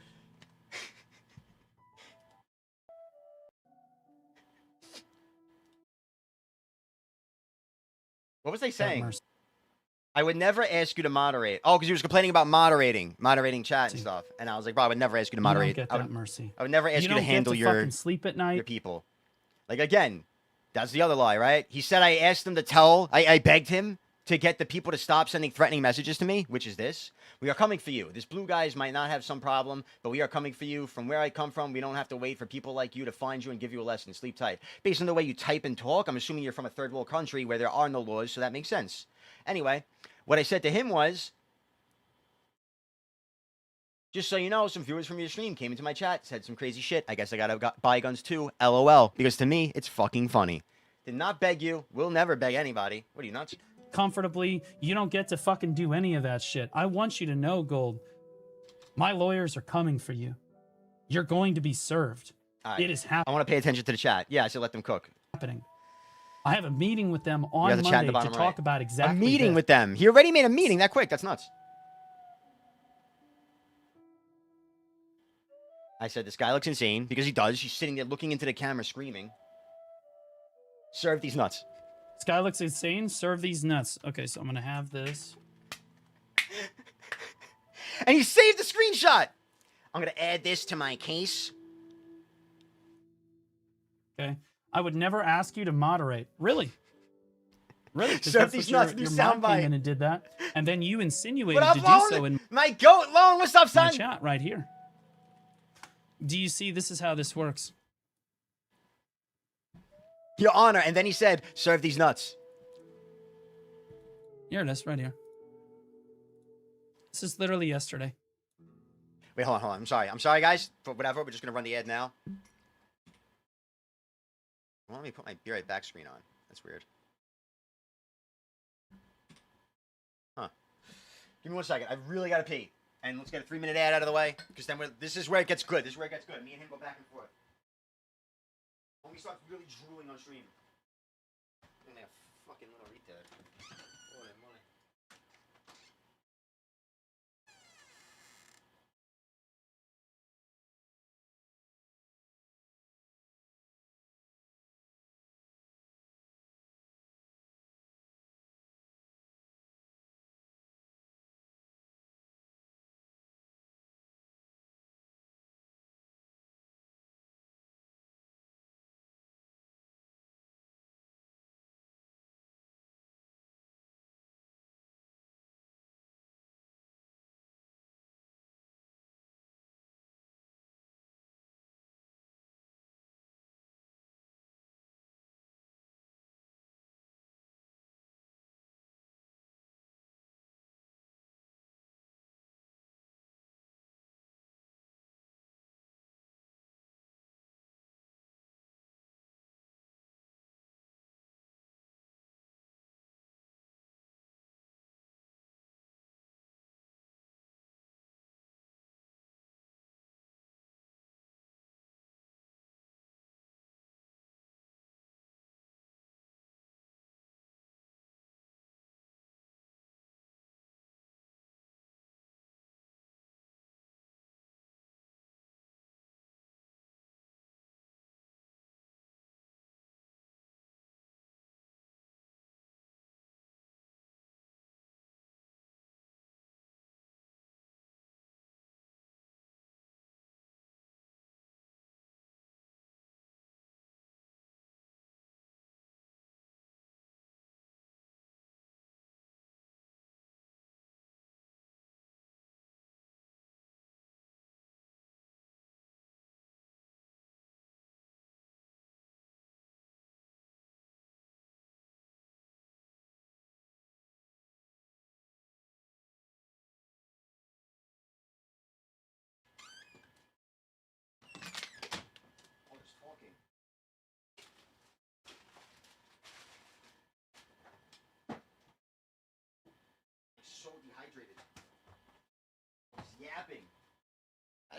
What was I saying? I would never ask you to moderate. Oh, because he was complaining about moderating chat and stuff. And I was like, bro, I would never ask you to moderate. You don't get that mercy. I would never ask you, to don't handle get to your fucking sleep at night. your people. Like, again, that's the other lie, right? He said I asked him to tell, I begged him to get the people to stop sending threatening messages to me, which is this. We are coming for you. This blue guys might not have some problem, but we are coming for you. From where I come from, we don't have to wait for people like you to find you and give you a lesson. Sleep tight. Based on the way you type and talk, I'm assuming you're from a third world country where there are no laws, so that makes sense. Anyway, what I said to him was, just so you know, some viewers from your stream came into my chat, said some crazy shit. I guess I gotta buy guns too. LOL. Because to me, it's fucking funny. Did not beg you. Will never beg anybody. What are you, nuts? Comfortably. You don't get to fucking do any of that shit. I want you to know, Gold, my lawyers are coming for you. You're going to be served. All right. It is happening. I want to pay attention to the chat. Yeah, I should let them cook. I have a meeting with them on Yeah, the chat in Monday the to bottom talk right. about exactly A meeting this. with them. He already made a meeting that quick. That's nuts. I said, this guy looks insane because he does. He's sitting there looking into the camera screaming. Serve these nuts. This guy looks insane. Serve these nuts. Okay, so I'm going to have this. And he saved the screenshot. I'm going to add this to my case. Okay. I would never ask you to moderate. Really? Really? 'Cause Serve that's these what nuts, new your mom soundbite. came in and did that. And then you insinuated What up, to do Lone? so in My goat, Lone. What's up, my son? chat right here. Do you see? This is how this works. Your Honor. And then he said, serve these nuts. Here it is, right here. This is literally yesterday. Wait, hold on. I'm sorry, guys. But whatever. We're just going to run the ad now. Well, let me put my Be Right Back screen on. That's weird. Huh. Give me 1 second. I really got to pee. And let's get a 3-minute ad out of the way. Because then this is where it gets good. This is where it gets good. Me and him go back and forth. When we start really drooling on stream. I'm like a fucking little retard.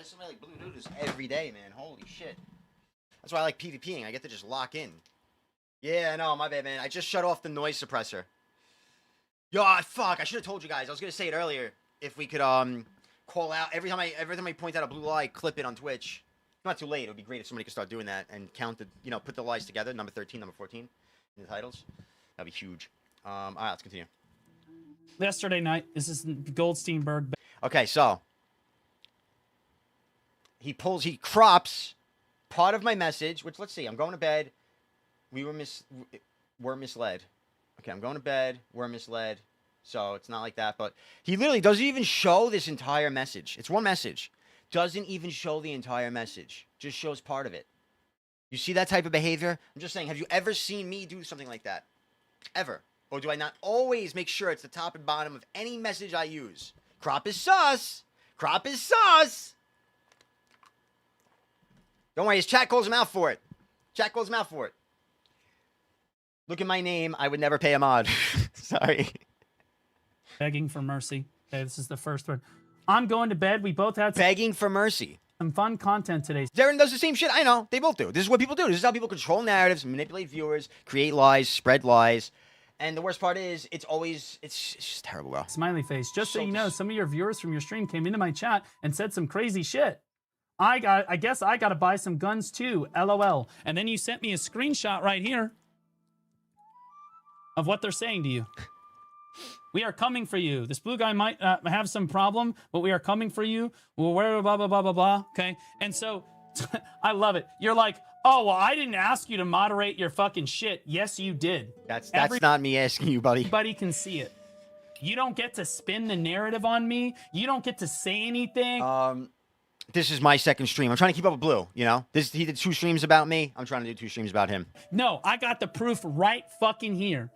I somebody like blue noodles every day, man. Holy shit. That's why I like PvPing. I get to just lock in. Yeah, no, my bad, man. I just shut off the noise suppressor. Yo, fuck! I should have told you guys. I was gonna say it earlier. If we could call out every time I point out a blue lie, clip it on Twitch. Not too late. It would be great if somebody could start doing that and count the, put the lies together. Number 13, number 14 in the titles. That'd be huge. All right, let's continue. Yesterday night, this is Goldsteinburg. Okay, so he crops part of my message, which, let's see, I'm going to bed. We're misled. Okay, I'm going to bed. We're misled. So it's not like that, but he literally doesn't even show this entire message. It's one message. Doesn't even show the entire message. Just shows part of it. You see that type of behavior? I'm just saying, have you ever seen me do something like that? Ever? Or do I not always make sure it's the top and bottom of any message I use? Crop is sus. Crop is sus. Don't worry, his chat calls him out for it. Chat calls him out for it. Look at my name. I would never pay a mod. Sorry. Begging for mercy. Okay, this is the first one. I'm going to bed. We both had Begging for mercy. some fun content today. Darren does the same shit. I know. They both do. This is what people do. This is how people control narratives, manipulate viewers, create lies, spread lies. And the worst part is, it's just terrible, bro. Smiley face. Just so you know, some of your viewers from your stream came into my chat and said some crazy shit. I guess I gotta buy some guns too. LOL. And then you sent me a screenshot right here of what they're saying to you. We are coming for you. This blue guy might have some problem, but we are coming for you. We'll wear blah, blah, blah, blah, blah. Okay? And so, I love it. You're like, oh, well, I didn't ask you to moderate your fucking shit. Yes, you did. That's not me asking you, buddy. Everybody can see it. You don't get to spin the narrative on me. You don't get to say anything. This is my second stream. I'm trying to keep up with Blue, you know? He did 2 streams about me. I'm trying to do 2 streams about him. No, I got the proof right fucking here.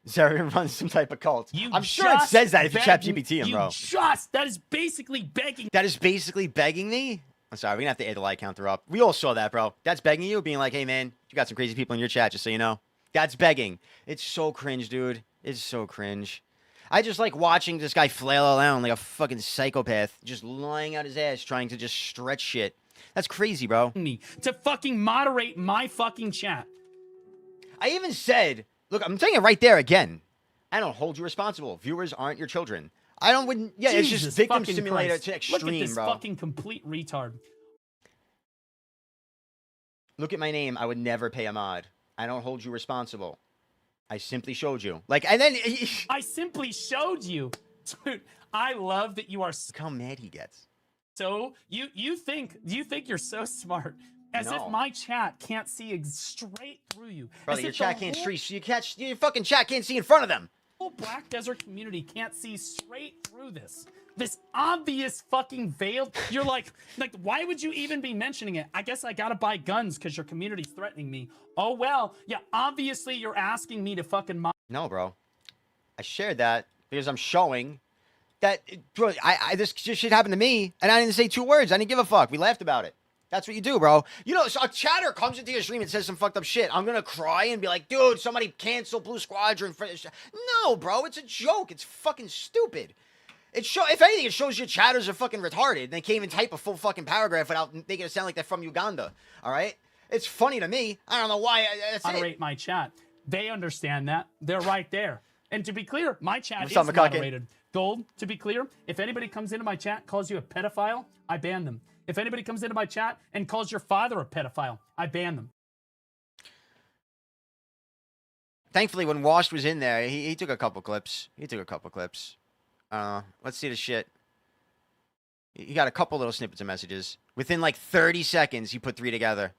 Zarian runs some type of cult. I'm sure it says that if you chat GPT him, bro. That is basically begging. That is basically begging me? I'm sorry, we're gonna have to add the like counter up. We all saw that, bro. That's begging you, being like, hey, man, you got some crazy people in your chat, just so you know. That's begging. It's so cringe, dude. It's so cringe. I just like watching this guy flail around like a fucking psychopath, just lying out his ass, trying to just stretch shit. That's crazy, bro. Me to fucking moderate my fucking chat. I even said, look, I'm saying it right there again. I don't hold you responsible. Viewers aren't your children. Yeah, it's Jesus just victim fucking simulator Christ. to extreme, Look at this bro. fucking complete retard. Look at my name. I would never pay a mod. I don't hold you responsible. I simply showed you. Like, and then I simply showed you. Dude, I love that you are look how mad he gets. so you think you're so smart. As No. if my chat can't see straight through you. Brother, As your if chat the can't whole- see. Your fucking chat can't see in front of them. whole Black Desert community can't see straight through this. This obvious fucking veiled. You're like, why would you even be mentioning it? I guess I gotta buy guns because your community's threatening me. Oh well, yeah. Obviously, you're asking me to fucking. No, bro. I shared that because I'm showing that, bro. This shit happened to me, and I didn't say 2 words. I didn't give a fuck. We laughed about it. That's what you do, bro. You know, so a chatter comes into your stream and says some fucked up shit. I'm gonna cry and be like, dude, somebody cancel Blue Squadron. No, bro, it's a joke. It's fucking stupid. If anything, it shows your chatters are fucking retarded. They can't even type a full fucking paragraph without making it sound like they're from Uganda. All right? It's funny to me. I don't know why. That's Moderate my chat. They understand that. They're right there. And to be clear, my chat What's is up, McCucken? moderated. Gold, to be clear, if anybody comes into my chat, calls you a pedophile, I ban them. If anybody comes into my chat and calls your father a pedophile, I ban them. Thankfully, when Washed was in there, he took a couple clips. Let's see the shit. He got a couple little snippets of messages. Within like 30 seconds, he put 3 together.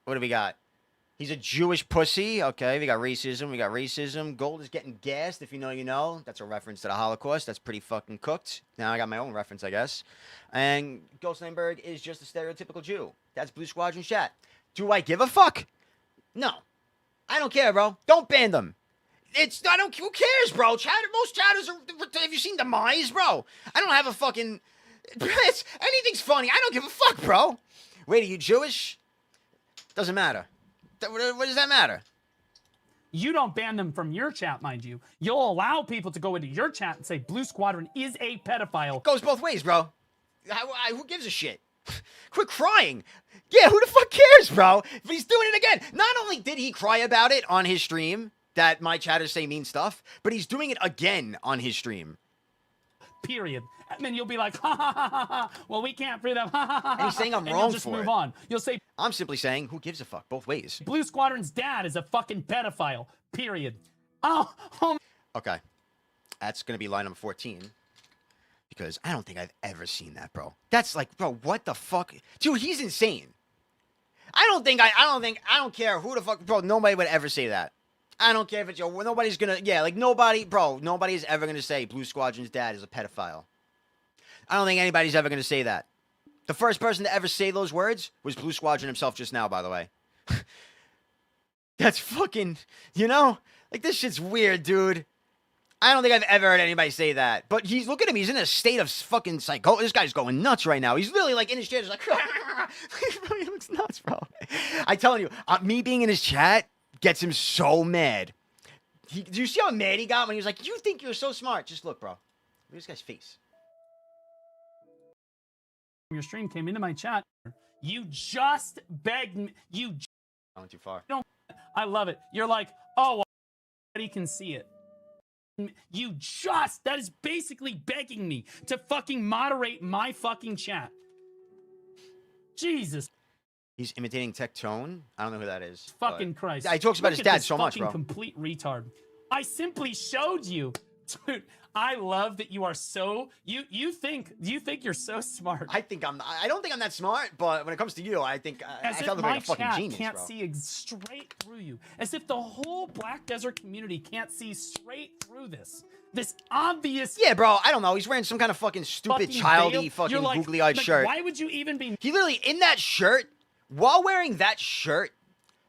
What do we got? He's a Jewish pussy. Okay, we got racism. Gold is getting gassed. If you know, you know. That's a reference to the Holocaust. That's pretty fucking cooked. Now I got my own reference, I guess. And Goldsteinburg is just a stereotypical Jew. That's Blue Squadron chat. Do I give a fuck? No. I don't care, bro. Don't ban them. Who cares, bro? Most chatters are, have you seen Demise, bro? I don't have a fucking, anything's funny. I don't give a fuck, bro. Wait, are you Jewish? Doesn't matter. What does that matter? You don't ban them from your chat, mind you. You'll allow people to go into your chat and say Blue Squadron is a pedophile. Goes both ways, bro. Who gives a shit? Quit crying. Yeah, who the fuck cares, bro? If he's doing it again. Not only did he cry about it on his stream, that my chatters say mean stuff, but he's doing it again on his stream. Period. And then you'll be like, ha ha ha ha ha. Well, we can't free them. Ha ha ha. And he's saying I'm and wrong you'll just for move it. on. You'll say I'm simply saying, who gives a fuck? Both ways. Blue Squadron's dad is a fucking pedophile. Period. Oh Okay. That's going to be line number 14. Because I don't think I've ever seen that, bro. That's like, bro, what the fuck? Dude, he's insane. I don't care who the fuck, bro, nobody would ever say that. I don't care if it's your, nobody's gonna, yeah, like nobody, bro, nobody's ever gonna say Blue Squadron's dad is a pedophile. I don't think anybody's ever gonna say that. The first person to ever say those words was Blue Squadron himself just now, by the way. That's fucking, you know? Like, this shit's weird, dude. I don't think I've ever heard anybody say that. But he's, look at him, he's in a state of fucking psycho. This guy's going nuts right now. He's literally like in his chair, just like, he looks nuts, bro. I'm telling you, me being in his chat gets him so mad. Do you see how mad he got when he was like, you think you're so smart? Just look, bro. Look at this guy's face. your stream came into my chat. You just begged me. I went too far. I love it. You're like, oh, he can see it. That is basically begging me to fucking moderate my fucking chat. Jesus. He's imitating Tectone. I don't know who that is. Fucking Christ. Yeah, he talks about Look his at dad this so much, fucking bro. Complete retard. I simply showed you. Dude, I love that you are so, you think you're so smart. I don't think I'm that smart, but when it comes to you, I think I As felt if like my a fucking chat genius, can't bro. see straight through you. As if the whole Black Desert community can't see straight through this. This obvious. Yeah, bro, I don't know. He's wearing some kind of fucking stupid, fucking childy, veil. fucking You're like, googly-eyed shirt. Why would you even be? He literally, in that shirt, while wearing that shirt,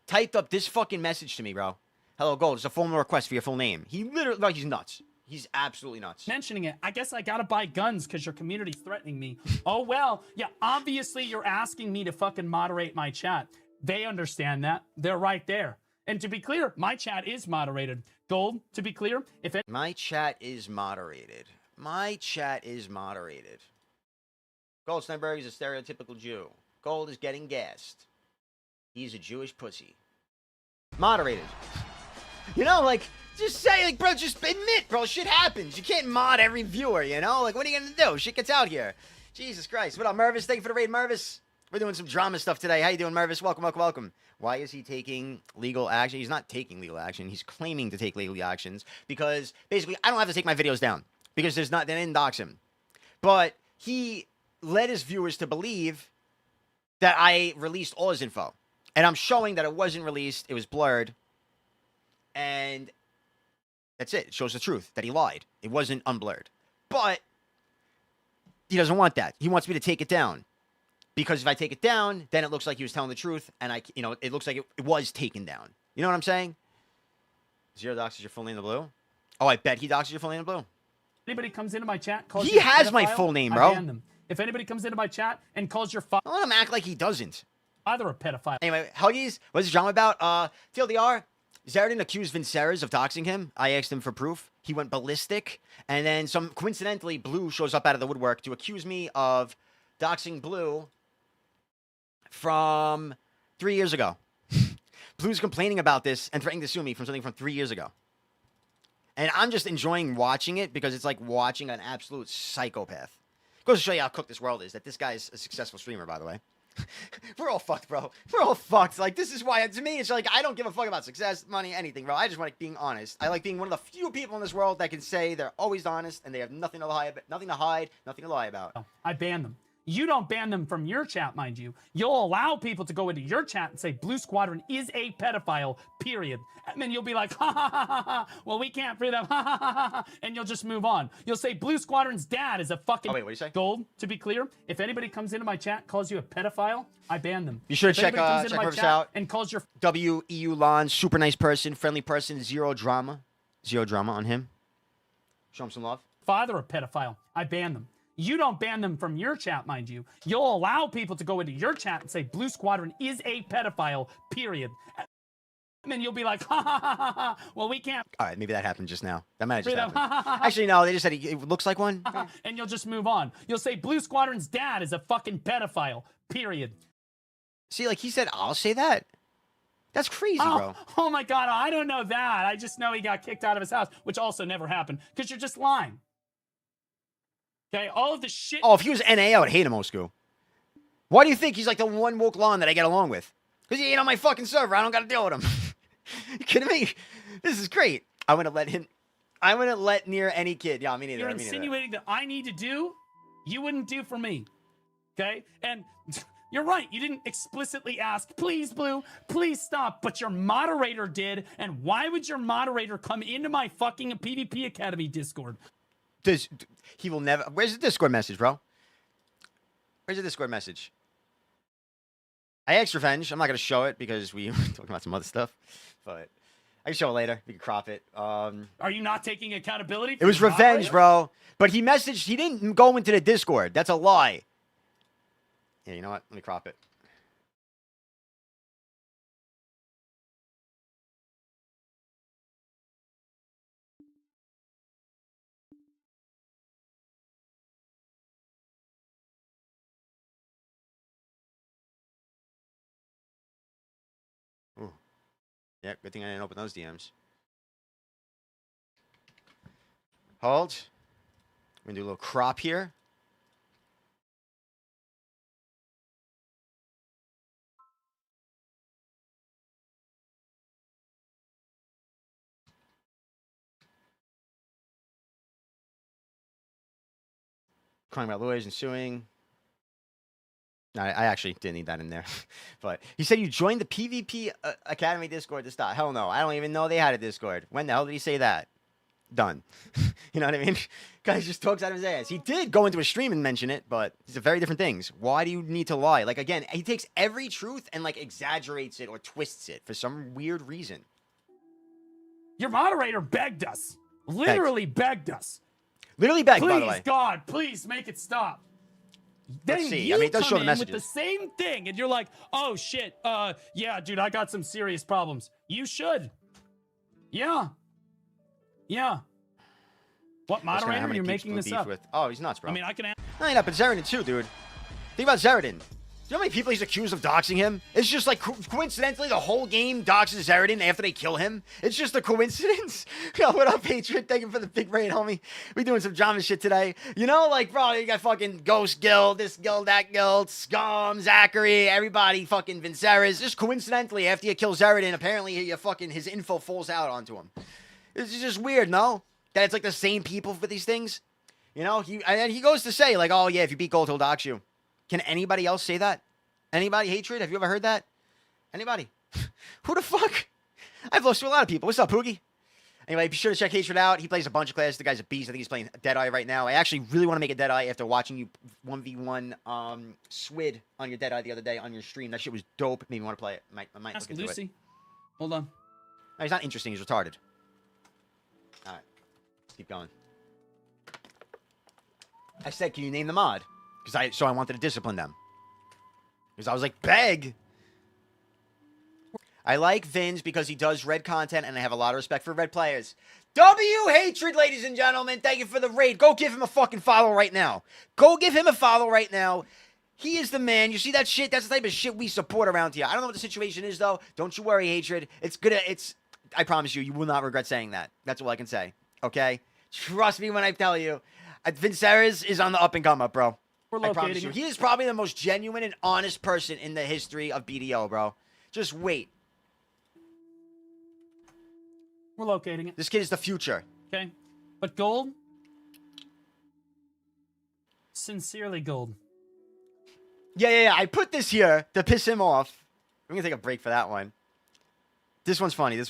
typed up this fucking message to me, bro. Hello, Gold. It's a formal request for your full name. He literally, like, he's nuts. He's absolutely nuts. Mentioning it, I guess I gotta buy guns because your community's threatening me. Oh, well, yeah, obviously you're asking me to fucking moderate my chat. They understand that. They're right there. And to be clear, my chat is moderated. Gold, to be clear, if it. My chat is moderated. My chat is moderated. Goldsteinburg is a stereotypical Jew. Gold is getting gassed. He's a Jewish pussy. Moderated. You know, like, just say, like, bro, just admit, bro, shit happens. You can't mod every viewer, you know? Like, what are you gonna do? Shit gets out here. Jesus Christ. What up, Mervis? Thank you for the raid, Mervis. We're doing some drama stuff today. How you doing, Mervis? Welcome, welcome, welcome. Why is he taking legal action? He's not taking legal action. He's claiming to take legal actions because, basically, I don't have to take my videos down because they didn't dox him. But he led his viewers to believe that I released all his info. And I'm showing that it wasn't released. It was blurred. And that's it. It shows the truth that he lied. It wasn't unblurred. But he doesn't want that. He wants me to take it down. Because if I take it down, then it looks like he was telling the truth. And it looks like it was taken down. You know what I'm saying? Zero doxes your full name in the blue? Oh, I bet he doxes your full name in the blue. Anybody comes into my chat, calls He you a has my pedophile, full name, I bro. ban them. If anybody comes into my chat and calls your Don't let him act like he doesn't. father a pedophile, Anyway, Huggies, what's the drama about? TLDR, Zerdin accused Vinceres of doxing him. I asked him for proof. He went ballistic. And then coincidentally, Blue shows up out of the woodwork to accuse me of doxing Blue from 3 years ago. Blue's complaining about this and threatening to sue me from something from 3 years ago. And I'm just enjoying watching it because it's like watching an absolute psychopath. Goes to show you how cooked this world is, that this guy's a successful streamer, by the way. We're all fucked, bro. We're all fucked. Like, this is why, to me, it's like, I don't give a fuck about success, money, anything, bro. I just like being honest. I like being one of the few people in this world that can say they're always honest and they have nothing to hide, nothing to lie about. I ban them. You don't ban them from your chat, mind you. You'll allow people to go into your chat and say Blue Squadron is a pedophile, period. And then you'll be like, ha ha ha ha ha. Well, we can't free them, ha ha ha ha ha. And you'll just move on. You'll say Blue Squadron's dad is a fucking. Oh, wait, what do you say? Gold, to be clear, if anybody comes into my chat, calls you a pedophile, I ban them. You should If check anybody comes into my Mervis chat out. and calls your WEU Lon, super nice person, friendly person, zero drama. Zero drama on him. Show him some love. father a pedophile, I ban them. You don't ban them from your chat, mind you. You'll allow people to go into your chat and say Blue Squadron is a pedophile, period. And then you'll be like, ha ha ha ha ha. Well, we can't. All right, maybe that happened just now. That might have just Freedom. happened. Actually, no, they just said it looks like one. And you'll just move on. You'll say Blue Squadron's dad is a fucking pedophile. Period. See, like he said, I'll say that. That's crazy, bro. Oh my God, I don't know that. I just know he got kicked out of his house, which also never happened because you're just lying. Okay, all of the shit. Oh, if he was NA, I would hate him, old school. Why do you think he's like the one woke lawn that I get along with? Because he ain't on my fucking server. I don't got to deal with him. You kidding me? This is great. I wouldn't let near any kid. Yeah, me neither. You're me neither. insinuating that I need to do, you wouldn't do for me. Okay? And you're right. You didn't explicitly ask, please, Blue, please stop. But your moderator did. And why would your moderator come into my fucking PvP Academy Discord? He will never. Where's the Discord message, bro? Where's the Discord message? I asked Revenge. I'm not going to show it because we were talking about some other stuff. But I can show it later. We can crop it. Are you not taking accountability? It was your Revenge, moderator? bro. But he messaged. He didn't go into the Discord. That's a lie. Yeah, you know what? Let me crop it. Ooh. Yeah, good thing I didn't open those DMs. Hold. We're going to do a little crop here. Crying about lawyers and suing. No, I actually didn't need that in there. But he said you joined the PvP Academy Discord to stop. Hell no. I don't even know they had a Discord. When the hell did he say that? Done. You know what I mean? Guy just talks out of his ass. He did go into a stream and mention it, but it's very different things. Why do you need to lie? Like, again, he takes every truth and, like, exaggerates it or twists it for some weird reason. Your moderator begged us. Literally begged us. Literally begged, Please, by the way. God, please make it stop. Then Let's see. you I mean, it does come show the in messages. with the same thing, and you're like, "Oh shit, yeah, dude, I got some serious problems." You should. Yeah. Yeah. What That's kinda how moderator? many You're peeps making Blue this beef up. with. Oh, he's nuts, bro. I mean, I can. No, you're not, but Zeratin too, dude. Think about Zeratin. Do you know how many people he's accused of doxing him? It's just like coincidentally the whole game doxes Zeratin after they kill him. It's just a coincidence. Yo, what up, Hatred? Thank you for the big raid, homie. We doing some drama shit today. You know, like, bro, you got fucking Ghost Guild, this guild, that guild, Scum, Zachary, everybody, fucking Vinceras. Just coincidentally, after you kill Zeratin, apparently you fucking his info falls out onto him. It's just weird, no? That it's like the same people for these things. You know, and he goes to say, like, oh yeah, if you beat Gold, he'll dox you. Can anybody else say that? Anybody? Hatred? Have you ever heard that? Anybody? Who the fuck? I've lost to a lot of people. What's up, Poogie? Anyway, be sure to check Hatred out. He plays a bunch of classes. The guy's a beast. I think he's playing Deadeye right now. I actually really want to make a Deadeye after watching you 1v1 Swid on your Deadeye the other day on your stream. That shit was dope. Made me want to play it. I might Ask look into Lucy. it. Hold on. No, he's not interesting. He's retarded. All right. Let's keep going. I said, can you name the mod? So I wanted to discipline them. Because I was like, beg. I like Vins because he does red content, and I have a lot of respect for red players. W Hatred, ladies and gentlemen. Thank you for the raid. Go give him a fucking follow right now. Go give him a follow right now. He is the man. You see that shit? That's the type of shit we support around here. I don't know what the situation is, though. Don't you worry, Hatred. I promise you will not regret saying that. That's all I can say. Okay? Trust me when I tell you. Vinceras is on the up and come up, bro. We're I promise locating you. him. He is probably the most genuine and honest person in the history of BDO, bro. Just wait. We're locating it. This kid is the future. Okay. But Gold? Sincerely, Gold. Yeah. I put this here to piss him off. I'm going to take a break for that one. This one's funny. In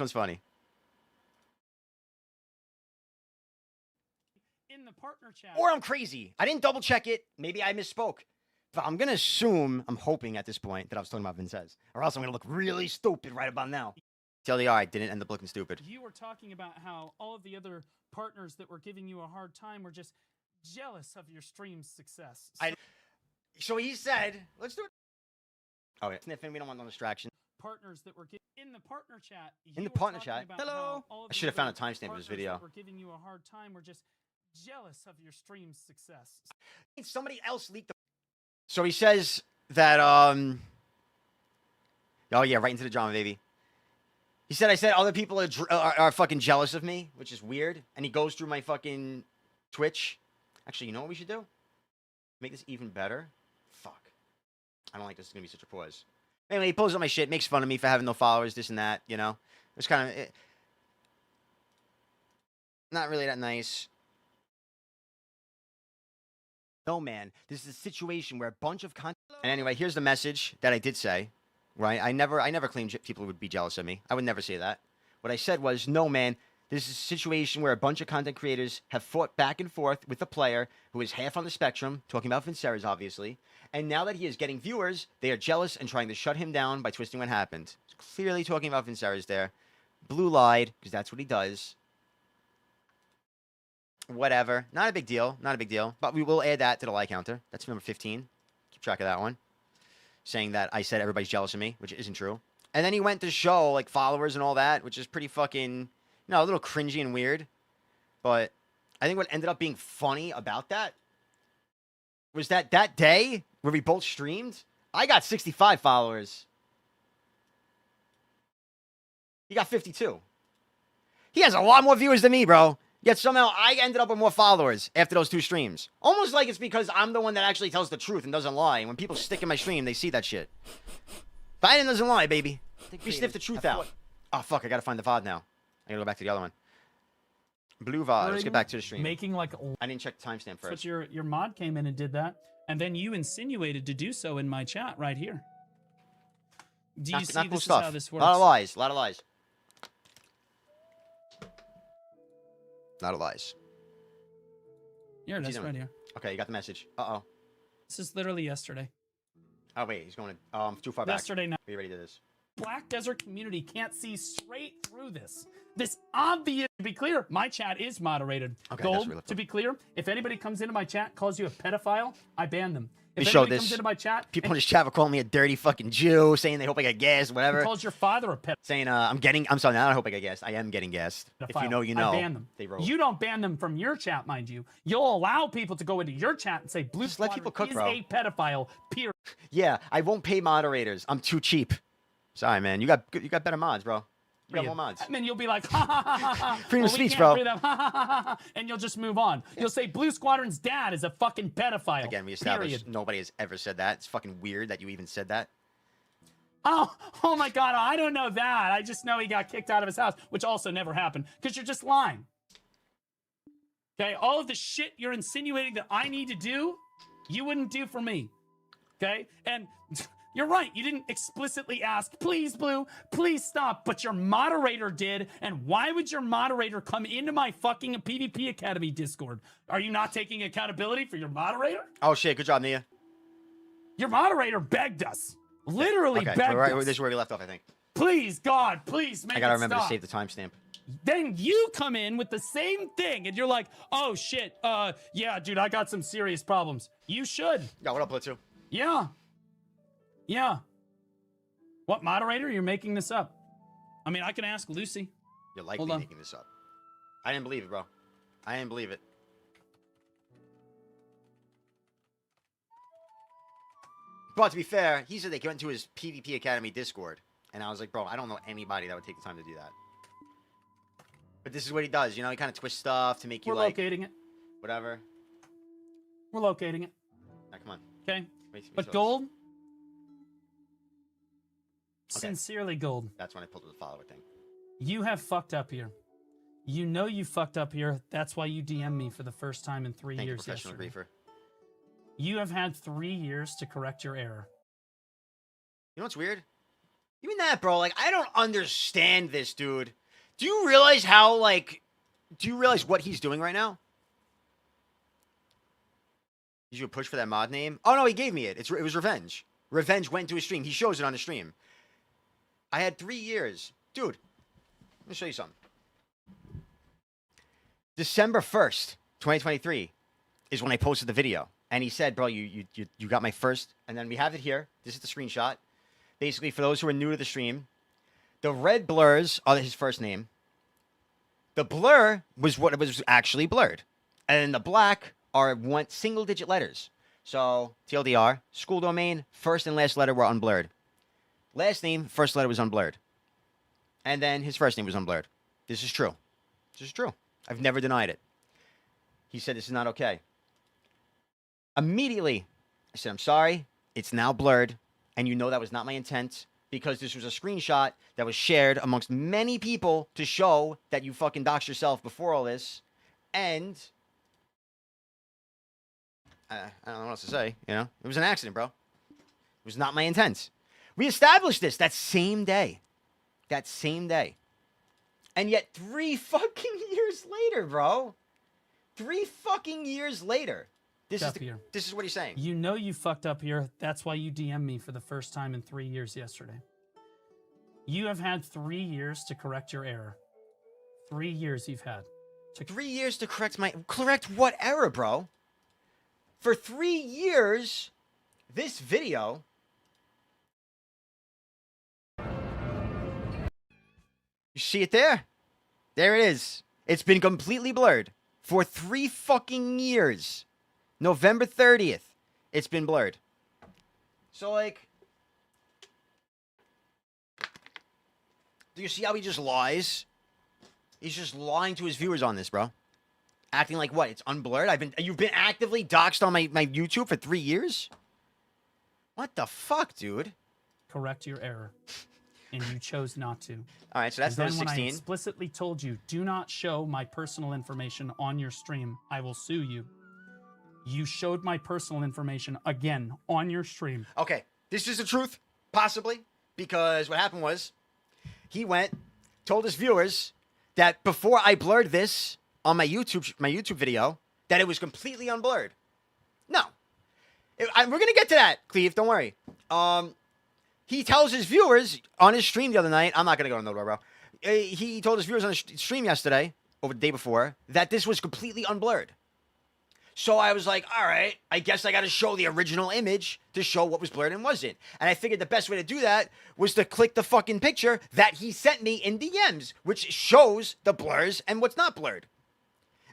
the partner chat. Or I'm crazy. I didn't double check it. Maybe I misspoke. But I'm going to assume, I'm hoping at this point that I was talking about Vinces. Or else I'm going to look really stupid right about now. TLDR, I didn't end up looking stupid. You were talking about how all of the other partners that were giving you a hard time were just jealous of your stream's success. So he said, let's do it. Oh, yeah. Sniffing, we don't want no distraction. partners that were in the partner chat. In the you were partner talking chat? about Hello? how all of I should have these found a other timestamp of this partners video. that were giving you a hard time. We're just jealous of your stream's success. Somebody else leaked the. So he says that, oh yeah, right into the drama, baby. He said, I said other people are fucking jealous of me, which is weird. And he goes through my fucking Twitch. Actually, you know what we should do? Make this even better. Fuck. I don't like this is going to be such a pause. Anyway, he pulls up my shit, makes fun of me for having no followers, this and that, you know? It's kind of... not really that nice. No, man. This is a situation where a bunch of content. And anyway, here's the message that I did say, right? I never claimed people would be jealous of me. I would never say that. What I said was, no, man, this is a situation where a bunch of content creators have fought back and forth with a player who is half on the spectrum, talking about Vinceres, obviously, and now that he is getting viewers, they are jealous and trying to shut him down by twisting what happened. Clearly talking about Vinceres there. Blue lied, because that's what he does. Whatever. Not a big deal. Not a big deal. But we will add that to the lie counter. That's number 15. Keep track of that one. Saying that I said everybody's jealous of me, which isn't true. And then he went to show, like, followers and all that, which is pretty fucking, you know, a little cringy and weird. But I think what ended up being funny about that was that that day where we both streamed, I got 65 followers. He got 52. He has a lot more viewers than me, bro. Yet somehow I ended up with more followers after those 2 streams. Almost like it's because I'm the one that actually tells the truth and doesn't lie. And when people stick in my stream, they see that shit. Biden doesn't lie, baby. We sniff the truth out. Oh, fuck. I gotta find the VOD now. I gotta go back to the other one. Blue VOD. Let's get back to the stream. Making like I didn't check the timestamp but first. your mod came in and did that, and then you insinuated to do so in my chat right here. Do you see Not cool this is stuff. how this A works? lot of lies. A lot of lies. A lot of lies. Here, What's he that's doing? right here. Okay, you got the message. Uh-oh. This is literally yesterday. Oh, wait. He's going too far back. Yesterday night. Are you ready to do this? Black Desert community can't see straight through this. This obvious. To be clear, my chat is moderated. Okay, that's Gold, what we left to off. be clear, if anybody comes into my chat, calls you a pedophile, I ban them. If We showed anybody this. comes into my chat People in his chat were calling me a dirty fucking Jew, saying they hope I get gas, and whatever. calls your father a pedophile, Saying, I'm sorry, now I hope I get gassed. I am getting gassed. If you know, you know. I ban them. They wrote. You don't ban them from your chat, mind you. You'll allow people to go into your chat and say Blue Just let Squadron people cook, is bro. a pedophile. Period. Yeah, I won't pay moderators. I'm too cheap. Sorry, man. You got better mods, bro. You got more mods. And then you'll be like, ha ha ha ha ha. Freedom of Well, we speech, can't bro. read them, ha ha ha ha ha. And you'll just move on. You'll say Blue Squadron's dad is a fucking pedophile. Again, we established period. nobody has ever said that. It's fucking weird that you even said that. Oh my God, I don't know that. I just know he got kicked out of his house, which also never happened because you're just lying. Okay, all of the shit you're insinuating that I need to do, you wouldn't do for me. Okay, and you're right. You didn't explicitly ask, please, Blue, please stop. But your moderator did. And why would your moderator come into my fucking PvP Academy Discord? Are you not taking accountability for your moderator? Oh, shit. Good job, Nia. Your moderator begged us. Literally Okay, begged right, us. this is where we left off, I think. Please, God, please make I gotta it remember stop. to save the timestamp. Then you come in with the same thing and you're like, oh shit, yeah, dude, I got some serious problems. You should. Yeah, what up, Blitzu? Yeah. Yeah. What moderator? You're making this up. I mean, I can ask Lucy. You're likely Hold on. making this up. I didn't believe it, bro. I didn't believe it. But to be fair, he said they went to his PvP Academy Discord. And I was like, bro, I don't know anybody that would take the time to do that. But this is what he does. You know, he kind of twists stuff to make you We're like, locating it. whatever. We're locating it. Now, come on. Okay. Wait, But so- Gold, Okay. sincerely, Gold, That's when I pulled the follower thing. you have fucked up here. You know you fucked up here. That's why you DM me for the first time in 3 Thank you, years professional yesterday. griefer. You have had 3 years to correct your error. You know what's weird? Even that, bro. Like, I don't understand this, dude. Do you realize how, like, do you realize what he's doing right now? Did you push for that mod name? Oh, no, he gave me it. It was Revenge. Revenge went to his stream. He shows it on the stream. I had 3 years. Dude, let me show you something. December 1st, 2023 is when I posted the video. And he said, bro, you got my first. And then we have it here. This is the screenshot. Basically, for those who are new to the stream, the red blurs are his first name. The blur was what was actually blurred. And then the black are one single-digit letters. So, TLDR, school domain, first and last letter were unblurred. Last name, first letter was unblurred. And then his first name was unblurred. This is true. This is true. I've never denied it. He said this is not okay. Immediately, I said, I'm sorry. It's now blurred. And you know that was not my intent because this was a screenshot that was shared amongst many people to show that you fucking doxed yourself before all this. And I don't know what else to say, you know? It was an accident, bro. It was not my intent. We established this that same day. That same day. And yet 3 fucking years later, bro. 3 fucking years later. This is what he's saying. You know you fucked up here. That's why you DM'd me for the first time in 3 years yesterday. You have had 3 years to correct your error. 3 years you've had. 3 years to correct what error, bro? For 3 years, this video. You see it there? There it is. It's been completely blurred for 3 fucking years. November 30th, it's been blurred. So, like, do you see how he just lies? He's just lying to his viewers on this, bro. Acting like what? It's unblurred? You've been actively doxxed on my YouTube for 3 years? What the fuck, dude? Correct your error. And you chose not to. All right, so that's number then 16. When I explicitly told you, do not show my personal information on your stream, I will sue you. You showed my personal information again on your stream. Okay, this is the truth, possibly, because what happened was he told his viewers that before I blurred this on my YouTube video, that it was completely unblurred. No, we're gonna get to that, Cleve. Don't worry. He tells his viewers on his stream the other night. I'm not gonna go into no, bro. He told his viewers on the stream yesterday, over the day before, that this was completely unblurred. So I was like, all right, I guess I got to show the original image to show what was blurred and wasn't. And I figured the best way to do that was to click the fucking picture that he sent me in DMs, which shows the blurs and what's not blurred.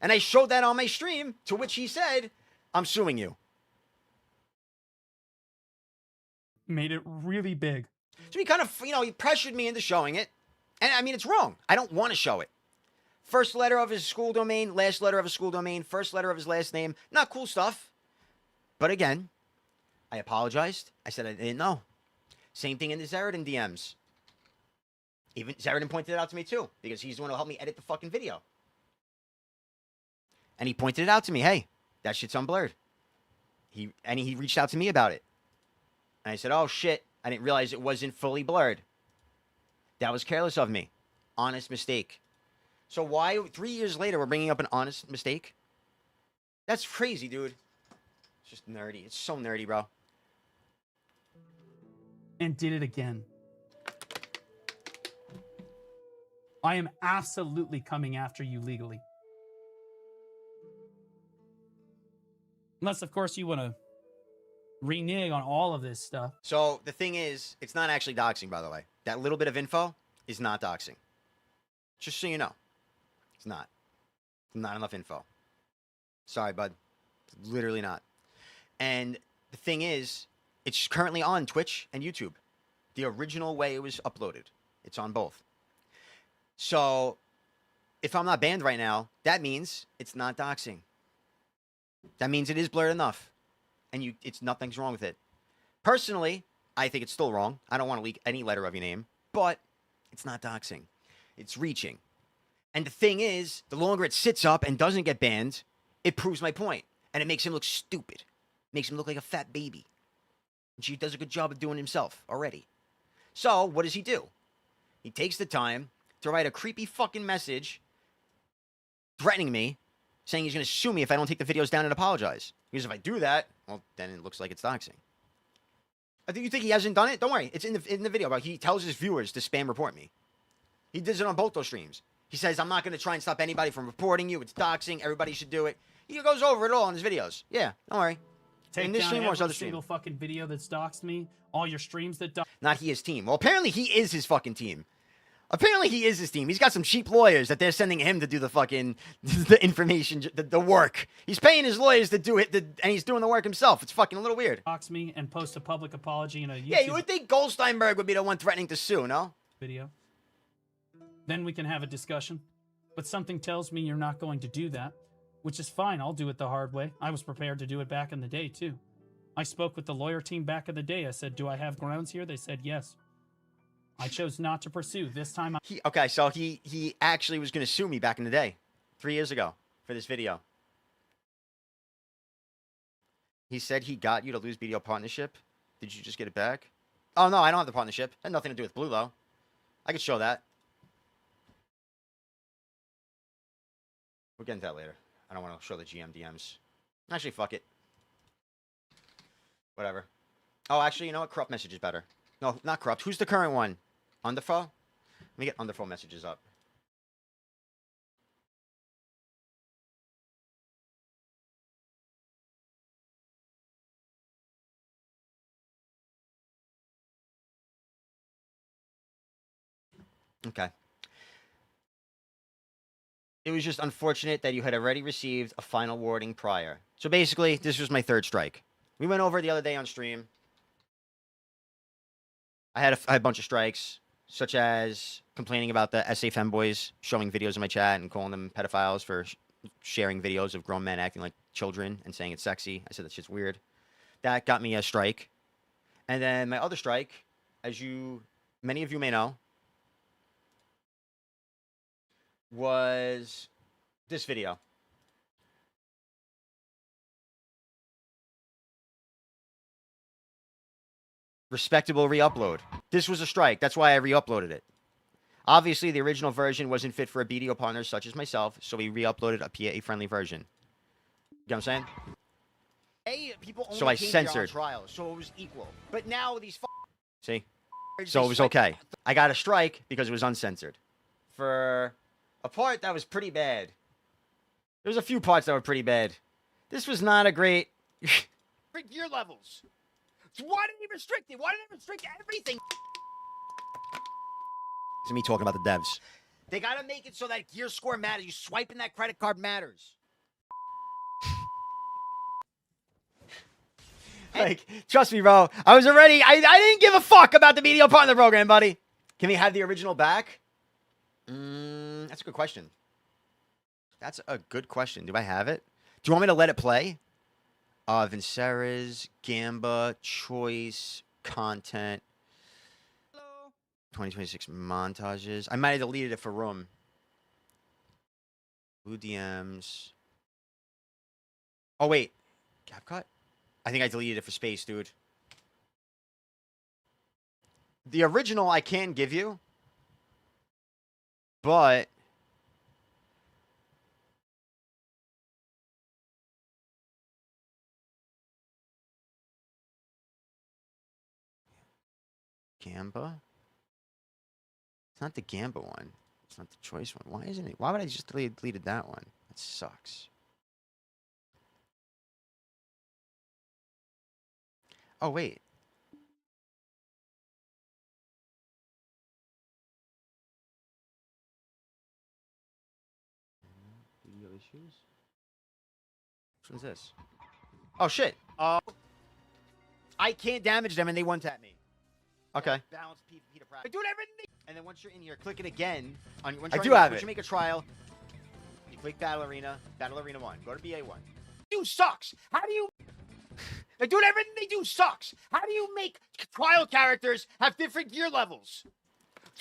And I showed that on my stream, to which he said, I'm suing you. Made it really big. So he kind of, he pressured me into showing it. And I mean, it's wrong. I don't want to show it. First letter of his school domain, last letter of his school domain, first letter of his last name. Not cool stuff. But again, I apologized. I said I didn't know. Same thing in the Zeridin DMs. Even Zeridin pointed it out to me too, because he's the one who helped me edit the fucking video. And he pointed it out to me. Hey, that shit's unblurred. He reached out to me about it. And I said, oh shit, I didn't realize it wasn't fully blurred. That was careless of me. Honest mistake. So why 3 years later we're bringing up an honest mistake? That's crazy, dude. It's just nerdy. It's so nerdy, bro. And did it again. I am absolutely coming after you legally. Unless, of course, you want to renege on all of this stuff. So the thing is, it's not actually doxing, by the way. That little bit of info is not doxing. Just so you know. It's not. Not enough info. Sorry, bud. It's literally not. And the thing is, it's currently on Twitch and YouTube. The original way it was uploaded. It's on both. So, if I'm not banned right now, that means it's not doxing. That means it is blurred enough. And nothing's wrong with it. Personally, I think it's still wrong. I don't want to leak any letter of your name. But it's not doxing. It's reaching. And the thing is, the longer it sits up and doesn't get banned, it proves my point. And it makes him look stupid. Makes him look like a fat baby. And she does a good job of doing himself already. So, what does he do? He takes the time to write a creepy fucking message threatening me, saying he's going to sue me if I don't take the videos down and apologize. Because if I do that, well, then it looks like it's doxing. You think he hasn't done it? Don't worry. It's in the video, bro. He tells his viewers to spam report me. He does it on both those streams. He says, I'm not going to try and stop anybody from reporting you. It's doxing. Everybody should do it. He goes over it all in his videos. Yeah, don't worry. Take in this down stream or his every other stream? single fucking video that's doxed me. All your streams that Not he, his team. Well, apparently he is his fucking team. Apparently he is his team. He's got some cheap lawyers that they're sending him to do the fucking the information, the work. He's paying his lawyers to do it, and he's doing the work himself. It's fucking a little weird. dox me and post a public apology in a YouTube Yeah, you would think Goldsteinburg would be the one threatening to sue, no? video. Then we can have a discussion. But something tells me you're not going to do that, which is fine. I'll do it the hard way. I was prepared to do it back in the day, too. I spoke with the lawyer team back in the day. I said, do I have grounds here? They said yes. I chose not to pursue. This time Okay, so he actually was going to sue me back in the day, 3 years ago, for this video. He said he got you to lose BDO partnership. Did you just get it back? Oh, no, I don't have the partnership. Had nothing to do with Blue, though. I could show that. We'll get into that later. I don't want to show the GM DMs. Actually, fuck it. Whatever. Oh, actually, you know what? Corrupt message is better. No, not corrupt. Who's the current one? Underflow? Let me get Underflow messages up. Okay. It was just unfortunate that you had already received a final warning prior. So basically, this was my third strike. We went over it the other day on stream. I had a bunch of strikes, such as complaining about the SA femboys showing videos in my chat and calling them pedophiles for sharing videos of grown men acting like children and saying it's sexy. I said that shit's weird. That got me a strike. And then my other strike, as many of you may know, was this video. Respectable re-upload. This was a strike. That's why I re-uploaded it. Obviously, the original version wasn't fit for a BDO partner such as myself, so we re-uploaded a PA-friendly version. You know what I'm saying? People only So I came here censored. on trial, so it was equal. But now these See? So it was okay. I got a strike because it was uncensored. For a part that was pretty bad. There was a few parts that were pretty bad. This was not a great... gear levels. So why did he restrict it? Why did they restrict everything? It's me talking about the devs. They gotta make it so that gear score matters. You swiping that credit card matters. Like, trust me, bro. I was already... I didn't give a fuck about the BDO partner program, buddy. Can we have the original back? That's a good question. That's a good question. Do I have it? Do you want me to let it play? Vincera's, Gamba, Choice, Content, 2026 montages. I might have deleted it for room. Blue DMs. Oh, wait. CapCut? I think I deleted it for space, dude. The original I can give you, but... Gamba? It's not the Gamba one. It's not the choice one. Why isn't it? Why would I just deleted that one? That sucks. Oh, wait. Video issues? Which one's this? Oh, shit. I can't damage them and they one-tap me. Okay. Balance Peter Pratt. They're doing everything. And then once you're in here, click it again. Once I you're do in here, have once it. you make a trial, you click Battle Arena 1. Go to BA 1. You sucks. How do you... They're doing everything they do sucks. How do you make trial characters have different gear levels?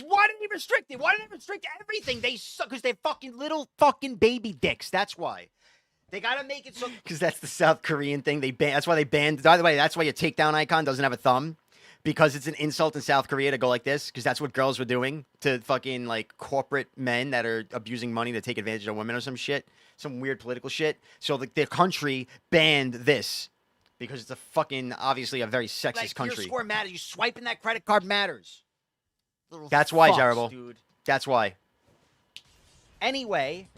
Why did they restrict it? Why did they restrict everything? They suck because they're fucking little fucking baby dicks. That's why. They gotta make it so... Because that's the South Korean thing. They ban. That's why they banned... By the way, that's why your takedown icon doesn't have a thumb. Because it's an insult in South Korea to go like this. Because that's what girls were doing to fucking, like, corporate men that are abusing money to take advantage of women or some shit. Some weird political shit. So the country banned this. Because it's a fucking, obviously, a very sexist like, country. Your score matters. You swiping that credit card matters. Little That's why, fucks, Terrible. dude. That's why. Anyway,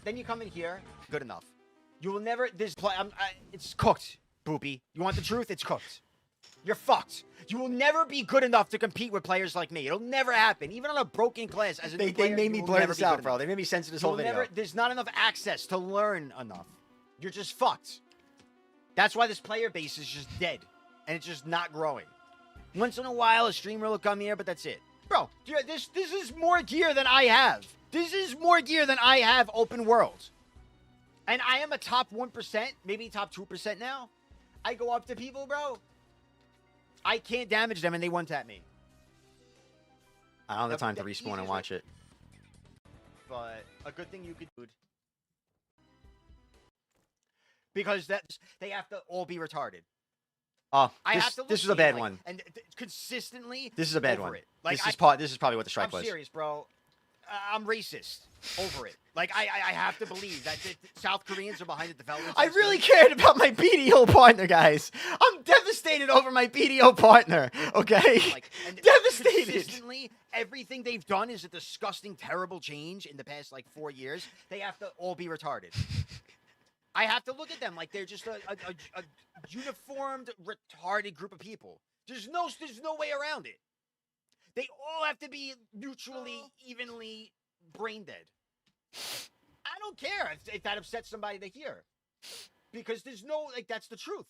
then you come in here. Good enough. You will never. It's cooked. Boopy. You want the truth? It's cooked. You're fucked. You will never be good enough to compete with players like me. It'll never happen. Even on a broken class, as a new player, made me you will blur never this be out, good bro. enough. They made me censor this You whole will video. never, there's not enough access to learn enough. You're just fucked. That's why this player base is just dead. And it's just not growing. Once in a while, a streamer will come here, but that's it. Bro, this is more gear than I have. This is more gear than I have open world. And I am a top 1%, maybe top 2% now. I go up to people, bro. I can't damage them, and they one-tap me. I don't have the time to The respawn and easiest watch way- it. But a good thing you could do. Because they have to all be retarded. Oh, I this, have to look this is a at bad like, one. And consistently This is a bad over one. It. Like, This is probably what the strike I'm was. serious, bro. I'm racist over it. Like, I have to believe that the South Koreans are behind the development. I really cared about my BDO partner, guys. I'm devastated over my BDO partner. Okay, Like, and devastated. Consistently, everything they've done is a disgusting, terrible change in the past, like, 4 years. They have to all be retarded. I have to look at them like they're just a uniformed, retarded group of people. There's no way around it. They all have to be mutually, evenly brain dead. I don't care if that upsets somebody to hear. Because there's no, like, that's the truth.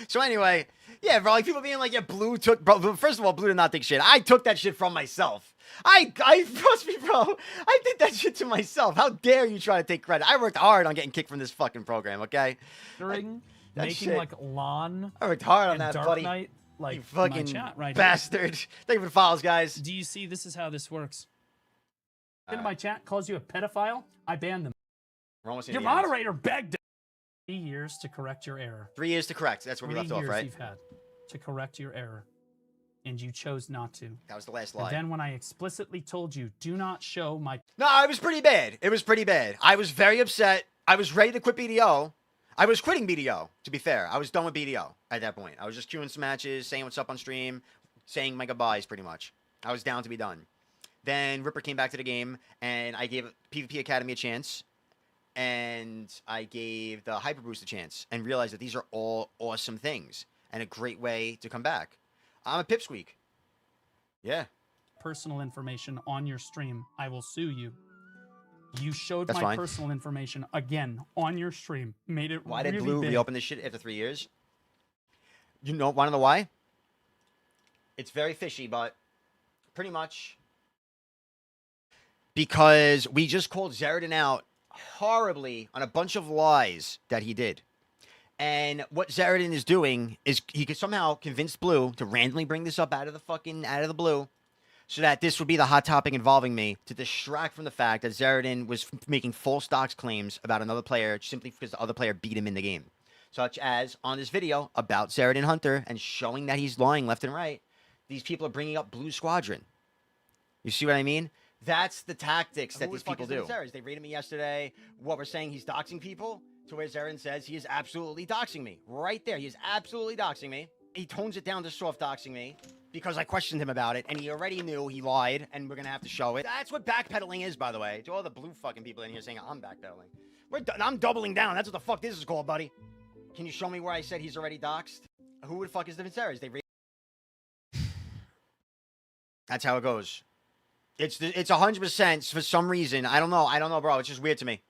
So anyway, yeah, bro, like people being like, yeah, Blue took, bro. First of all, Blue did not take shit. I took that shit from myself. I trust me, bro. I did that shit to myself. How dare you try to take credit? I worked hard on getting kicked from this fucking program. Okay, During that making shit- like lawn I worked hard on and that, Dark buddy. Knight, like You fucking my chat right here. bastard. Thank you for the follows, guys. Do you see this is how this works? Into my chat calls you a pedophile, I ban them. We're almost in Your the end. moderator begged 3 years to correct your error. 3 years to correct. That's where we 3 left off, years right? you've had to correct your error, and you chose not to. That was the last And lie. then when I explicitly told you, do not show my No, it was pretty bad. It was pretty bad. I was very upset. I was ready to quit BDO. I was quitting BDO, to be fair. I was done with BDO at that point. I was just queuing some matches, saying what's up on stream, saying my goodbyes, pretty much. I was down to be done. Then Ripper came back to the game, and I gave PvP Academy a chance, and I gave the Hyper Boost a chance, and realized that these are all awesome things, and a great way to come back. I'm a pipsqueak. Yeah. personal information on your stream, I will sue you. You showed That's my fine. personal information again on your stream, made it Why really did Blue big. reopen this shit after 3 years? You know, want to know why? It's very fishy, but pretty much because we just called Zeradin out horribly on a bunch of lies that he did. And what Zeradin is doing is he could somehow convince Blue to randomly bring this up out of the blue, so that this would be the hot topic involving me, to distract from the fact that Zeradin was making false dox claims about another player simply because the other player beat him in the game. Such as on this video about Zeradin Hunter and showing that he's lying left and right. These people are bringing up Blue Squadron. You see what I mean? That's the tactics that these people do. They rated me yesterday. What we're saying, he's doxing people, to where Zeradin says he is absolutely doxing me. Right there, he is absolutely doxing me. He tones it down to soft doxing me because I questioned him about it, and he already knew he lied, and we're gonna have to show it. That's what backpedaling is, by the way. To all the Blue fucking people in here saying I'm backpedaling. I'm doubling down. That's what the fuck this is called, buddy. Can you show me where I said he's already doxed? Who the fuck is the Vinceres? That's how it goes. It's 100% for some reason. I don't know, bro. It's just weird to me.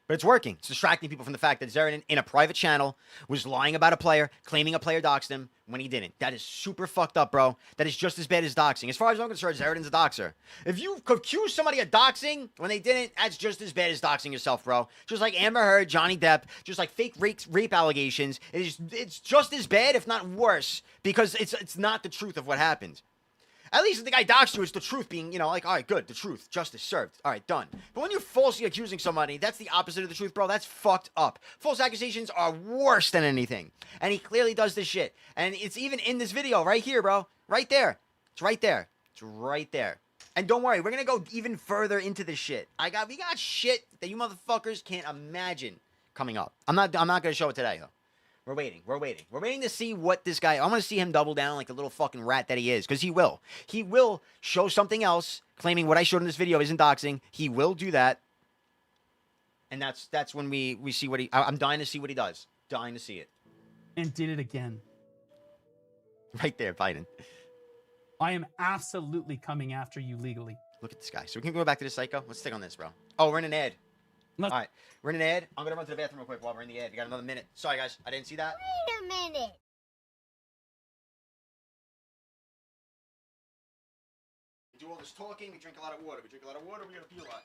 But it's working. It's distracting people from the fact that Zeradin, in a private channel, was lying about a player, claiming a player doxed him when he didn't. That is super fucked up, bro. That is just as bad as doxing. As far as I'm concerned, Zeradin's a doxer. If you accuse somebody of doxing when they didn't, that's just as bad as doxing yourself, bro. Just like Amber Heard, Johnny Depp, just like fake rape allegations. It's just as bad, if not worse, because it's not the truth of what happened. At least if the guy doxed you, it's the truth being, like, all right, good, the truth, justice served. All right, done. But when you're falsely accusing somebody, that's the opposite of the truth, bro. That's fucked up. False accusations are worse than anything. And he clearly does this shit. And it's even in this video right here, bro. Right there. It's right there. It's right there. And don't worry, we're going to go even further into this shit. We got shit that you motherfuckers can't imagine coming up. I'm not going to show it today, though. We're waiting. We're waiting to see what this guy... I want to see him double down like the little fucking rat that he is. Because he will. He will show something else, claiming what I showed in this video isn't doxing. He will do that. And that's when we see what he... I'm dying to see what he does. Dying to see it. and did it again. Right there, Biden. I am absolutely coming after you legally. Look at this guy. So we can go back to the psycho. Let's stick on this, bro. Oh, we're in an ad. Let's- All right, we're in an ad. I'm gonna run to the bathroom real quick while we're in the ad. We got another minute. Sorry, guys, I didn't see that. Wait a minute. We do all this talking. We drink a lot of water. We drink a lot of water. We gotta pee a lot.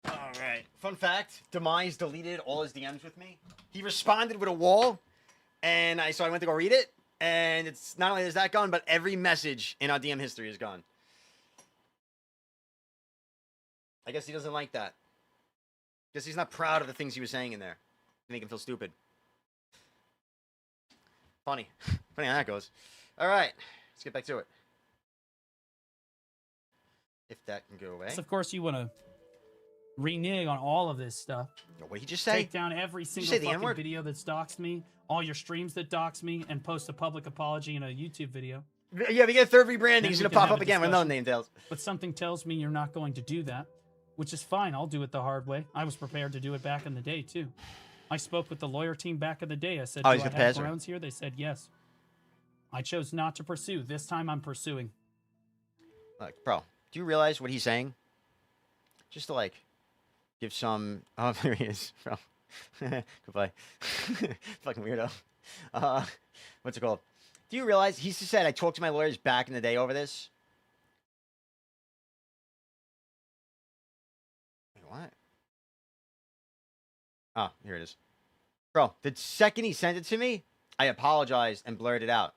All right. Fun fact: Demise deleted all his DMs with me. He responded with a wall, and so I went to go read it, and it's not only is that gone, but every message in our DM history is gone. I guess he doesn't like that. Guess he's not proud of the things he was saying in there. To make him feel stupid. Funny. Funny how that goes. All right. Let's get back to it. If that can go away. So of course, you want to renege on all of this stuff. What did he just say? Take down every say single the fucking N-word? video that's doxed me, all your streams that dox me, and post a public apology in a YouTube video. Yeah, we get a third rebranding. Then He's we gonna can pop have up a again with another discussion. name, Tails. But something tells me you're not going to do that, which is fine. I'll do it the hard way. I was prepared to do it back in the day, too. I spoke with the lawyer team back in the day. I said, Oh, do he's I gonna have pass her. grounds here? They said yes. I chose not to pursue. This time I'm pursuing. Look, bro, do you realize what he's saying? Just to like give some. Oh, there he is, bro. Goodbye. Fucking weirdo. What's it called? Do you realize he just said I talked to my lawyers back in the day over this? Wait, what? Oh, here it is. Bro, the second he sent it to me, I apologized and blurred it out.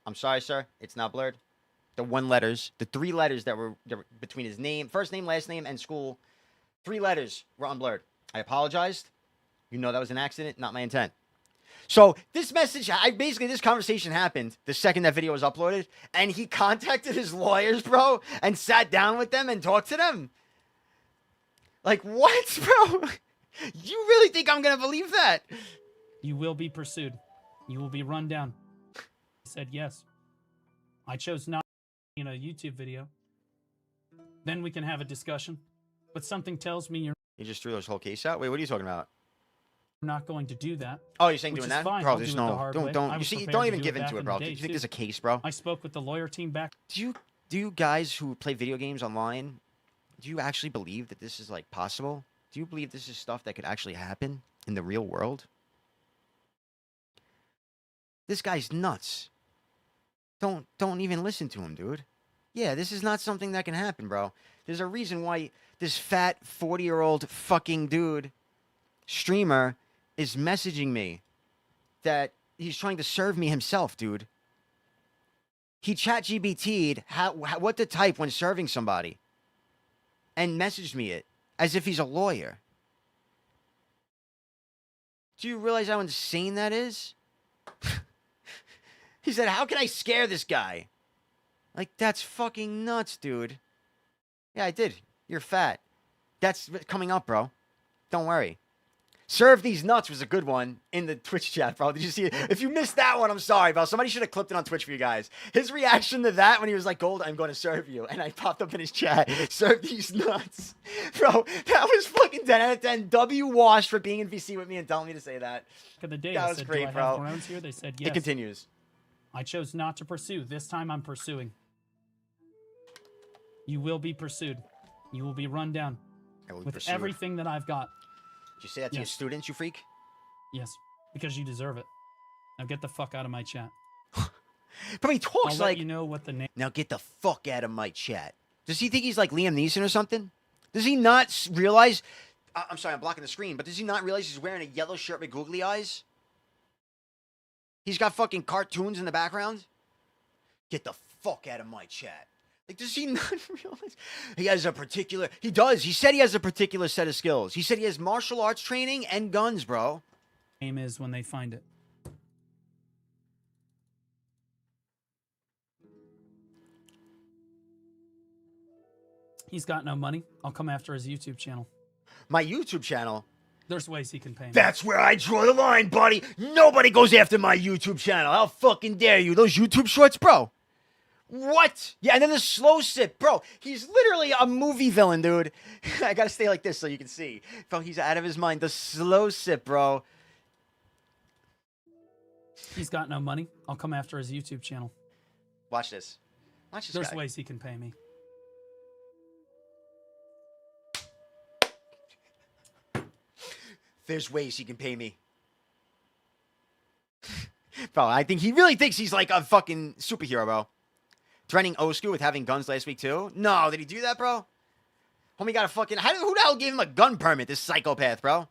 I'm sorry, sir. It's not blurred. The the 3 letters that were between his name, first name, last name, and school, 3 letters were unblurred. I apologized. You know that was an accident, not my intent. So this message, this conversation happened the second that video was uploaded, and he contacted his lawyers, bro, and sat down with them and talked to them. Like, what, bro? You really think I'm gonna believe that? You will be pursued. You will be run down. I said yes. I chose not in a YouTube video. Then we can have a discussion. But something tells me you're He just threw this whole case out. Wait, what are you talking about? not going to do that. Oh, you're saying Which doing is that? fine. Bro, I'll there's do it the no, hard way. I don't. You was see, prepared don't to even do give it into back it, in bro. the Do you day, think too. there's a case, bro? I spoke with the lawyer team back. Do you guys who play video games online, do you actually believe that this is like possible? Do you believe this is stuff that could actually happen in the real world? This guy's nuts. Don't even listen to him, dude. Yeah, this is not something that can happen, bro. There's a reason why this fat 40-year-old fucking dude streamer is messaging me that he's trying to serve me himself, dude. He chat GBT'd what to type when serving somebody and messaged me it as if he's a lawyer. Do you realize how insane that is? He said, how can I scare this guy? Like, that's fucking nuts, dude. Yeah, I did. You're fat. That's coming up, bro. Don't worry. Serve these nuts was a good one in the Twitch chat, bro. Did you see it? If you missed that one, I'm sorry, bro. Somebody should have clipped it on Twitch for you guys. His reaction to that when he was like, Gold, I'm going to serve you. And I popped up in his chat, serve these nuts. Bro, that was fucking 10 out of 10. W washed for being in VC with me and telling me to say that. Back in the day, That I was said, great, do I bro. have grounds here? They said yes. It continues. I chose not to pursue. This time I'm pursuing. You will be pursued. You will be run down I will be with pursued. everything that I've got. Did you say that to your Yes. students, you freak? Yes, because you deserve it. Now get the fuck out of my chat. But he I'll talks let like, you know what the name. now get the fuck out of my chat. Does he think he's like Liam Neeson or something? Does he not realize? I'm sorry, I'm blocking the screen, but does he not realize he's wearing a yellow shirt with googly eyes? He's got fucking cartoons in the background. Get the fuck out of my chat. Like, does he not realize? He has a particular. He does. He said he has a particular set of skills. He said he has martial arts training and guns, bro. Name is when they find it. He's got no money. I'll come after his YouTube channel. My YouTube channel. There's ways he can pay me. That's where I draw the line, buddy. Nobody goes after my YouTube channel. How fucking dare you? Those YouTube shorts, bro. What? Yeah, and then the slow sip, bro. He's literally a movie villain, dude. I gotta stay like this so you can see. Bro, he's out of his mind. The slow sip, bro. He's got no money. I'll come after his YouTube channel. Watch this. Watch this There's guy. ways he can pay me. There's ways he can pay me. Bro, I think he really thinks he's like a fucking superhero, bro. Threatening Osku with having guns last week, too? No, did he do that, bro? Homie got a fucking... who the hell gave him a gun permit, this psychopath, bro? I'm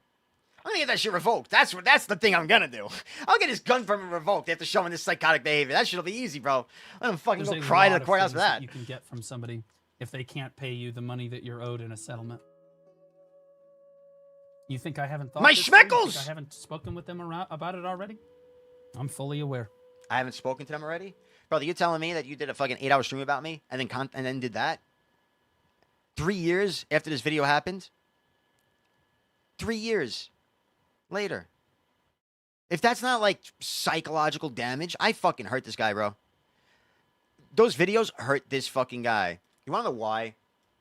gonna get that shit revoked. That's the thing I'm gonna do. I'll get his gun permit revoked after showing this psychotic behavior. That shit'll be easy, bro. I don't fucking There's go a cry to lot the of courthouse for things that. you can get from somebody if they can't pay you the money that you're owed in a settlement. You think I haven't thought My this through? You think schmeckles! I haven't spoken with them about it already? I'm fully aware. I haven't spoken to them already? Brother, you're telling me that you did a fucking 8-hour stream about me and then did that? 3 years after this video happened? 3 years later. If that's not like psychological damage, I fucking hurt this guy, bro. Those videos hurt this fucking guy. You wanna know why?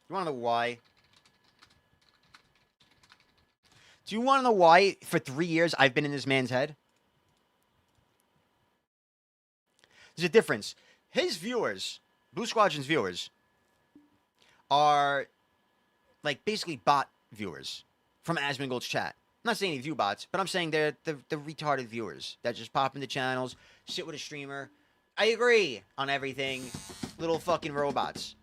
You wanna know why? Do you wanna know why for 3 years I've been in this man's head? There's a difference. His viewers, Blue Squadron's viewers, are like basically bot viewers from Asmongold's chat. I'm not saying he view bots, but I'm saying they're the retarded viewers that just pop into channels, sit with a streamer. I agree on everything. Little fucking robots.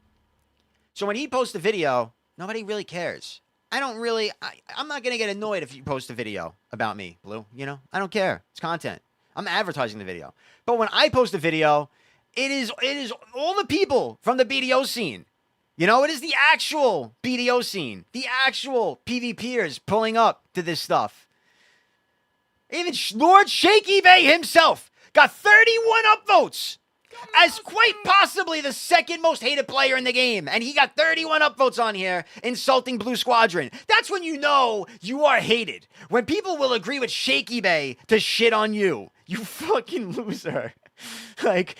So when he posts a video, nobody really cares. I'm not going to get annoyed if you post a video about me, Blue. You know, I don't care. It's content. I'm advertising the video. But when I post a video, it is all the people from the BDO scene. You know, it is the actual BDO scene. The actual PvPers pulling up to this stuff. Even Lord Shaky Bay himself got 31 upvotes. As quite possibly the second most hated player in the game. And he got 31 upvotes on here insulting Blue Squadron. That's when you know you are hated. When people will agree with Shaky Bay to shit on you. You fucking loser. Like,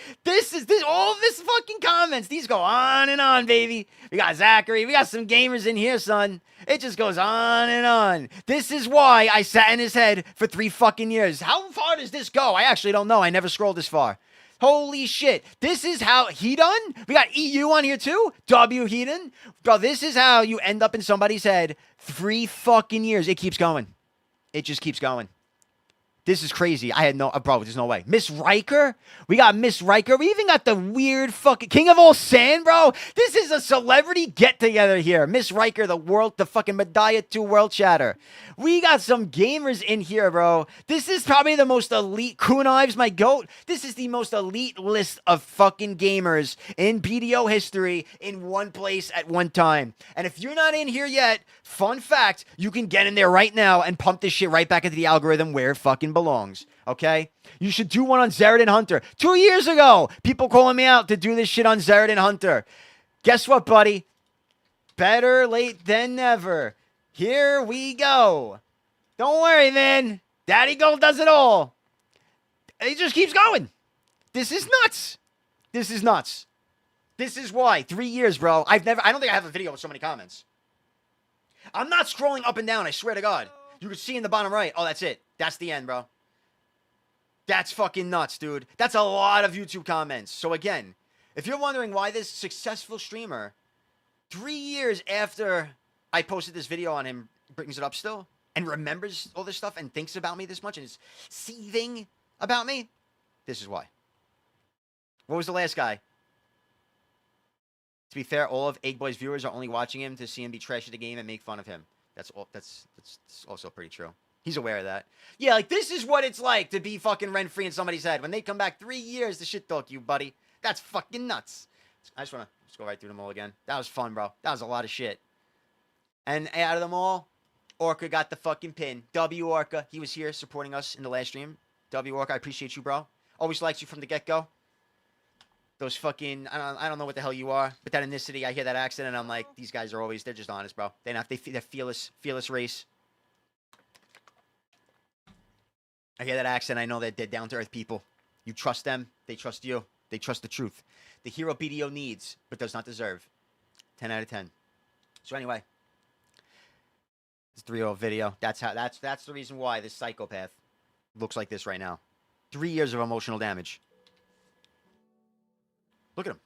all this fucking comments. These go on and on, baby. We got Zachary. We got some gamers in here, son. It just goes on and on. This is why I sat in his head for 3 fucking years. How far does this go? I actually don't know. I never scrolled this far. Holy shit. This is how he done? We got EU on here too? W Hedon? Bro, this is how you end up in somebody's head 3 fucking years. It keeps going. It just keeps going. This is crazy. I had bro, there's no way. Miss Riker? We got Miss Riker. We even got the weird fucking King of All Sand, bro. This is a celebrity get-together here. Miss Riker, the fucking Medaya 2 world chatter. We got some gamers in here, bro. This is probably the most elite. Kunives, my goat. This is the most elite list of fucking gamers in BDO history in one place at one time. And if you're not in here yet, fun fact, you can get in there right now and pump this shit right back into the algorithm where it fucking belongs, okay? You should do one on Zeridan Hunter. 2 years ago, people calling me out to do this shit on Zeridan Hunter. Guess what, buddy? Better late than never. Here we go. Don't worry, man. Daddy Gold does it all. He just keeps going. This is nuts. This is nuts. This is why. 3 years, bro. I don't think I have a video with so many comments. I'm not scrolling up and down, I swear to God. You can see in the bottom right. Oh, that's it. That's the end, bro. That's fucking nuts, dude. That's a lot of YouTube comments. So again, if you're wondering why this successful streamer, 3 years after I posted this video on him, brings it up still, and remembers all this stuff and thinks about me this much and is seething about me, this is why. What was the last guy? To be fair, all of Egg Boy's viewers are only watching him to see him be trash at the game and make fun of him. That's also pretty true. He's aware of that. Yeah, like, this is what it's like to be fucking rent-free in somebody's head. When they come back 3 years to shit-talk you, buddy. That's fucking nuts. I just want to just go right through them all again. That was fun, bro. That was a lot of shit. And out of them all, Orca got the fucking pin. W Orca. He was here supporting us in the last stream. W Orca, I appreciate you, bro. Always liked you from the get-go. Those fucking, I don't know what the hell you are, but that ethnicity, I hear that accent, and I'm like, they're just honest, bro. They're fearless race. I hear that accent, I know that they're down-to-earth people. You trust them, they trust you. They trust the truth. The hero BDO needs, but does not deserve. 10 out of 10. So anyway, this 3-year-old video, that's the reason why this psychopath looks like this right now. 3 years of emotional damage. Look at him.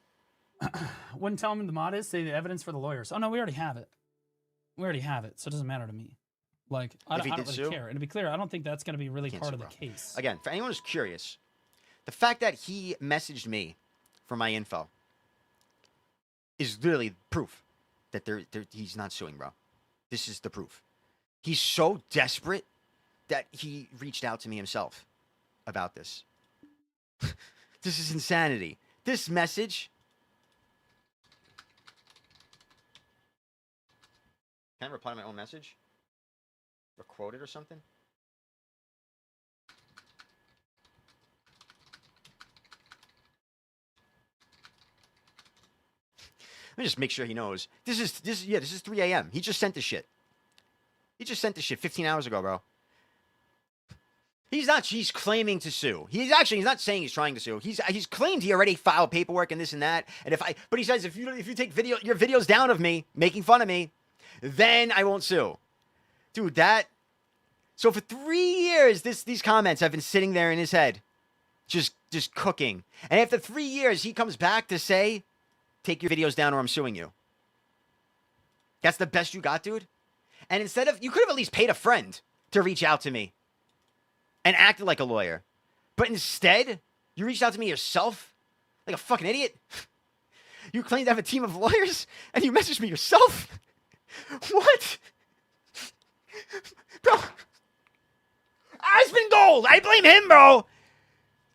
Wouldn't tell him the mod is, say the evidence for the lawyers. Oh, no, we already have it. We already have it, so it doesn't matter to me. Like, I don't really care. And to be clear, I don't think that's going to be really part of the case. Again, for anyone who's curious, the fact that he messaged me for my info is literally proof that he's not suing, bro. This is the proof. He's so desperate that he reached out to me himself about this. This is insanity. This message. Can I reply to my own message? Or quote it or something? Let me just make sure he knows. This is 3 a.m. He just sent this shit. He just sent this shit 15 hours ago, bro. He's claiming to sue. He's not saying he's trying to sue. He's claimed he already filed paperwork and this and that. But he says if you take your videos down of me making fun of me, then I won't sue. Dude, so for 3 years these comments have been sitting there in his head, just cooking. And after 3 years he comes back to say, take your videos down or I'm suing you. That's the best you got, dude? And instead of, you could have at least paid a friend to reach out to me and acted like a lawyer. But instead, you reached out to me yourself? Like a fucking idiot? You claim to have a team of lawyers, and you messaged me yourself? What? Bro. Asmongold! I blame him, bro!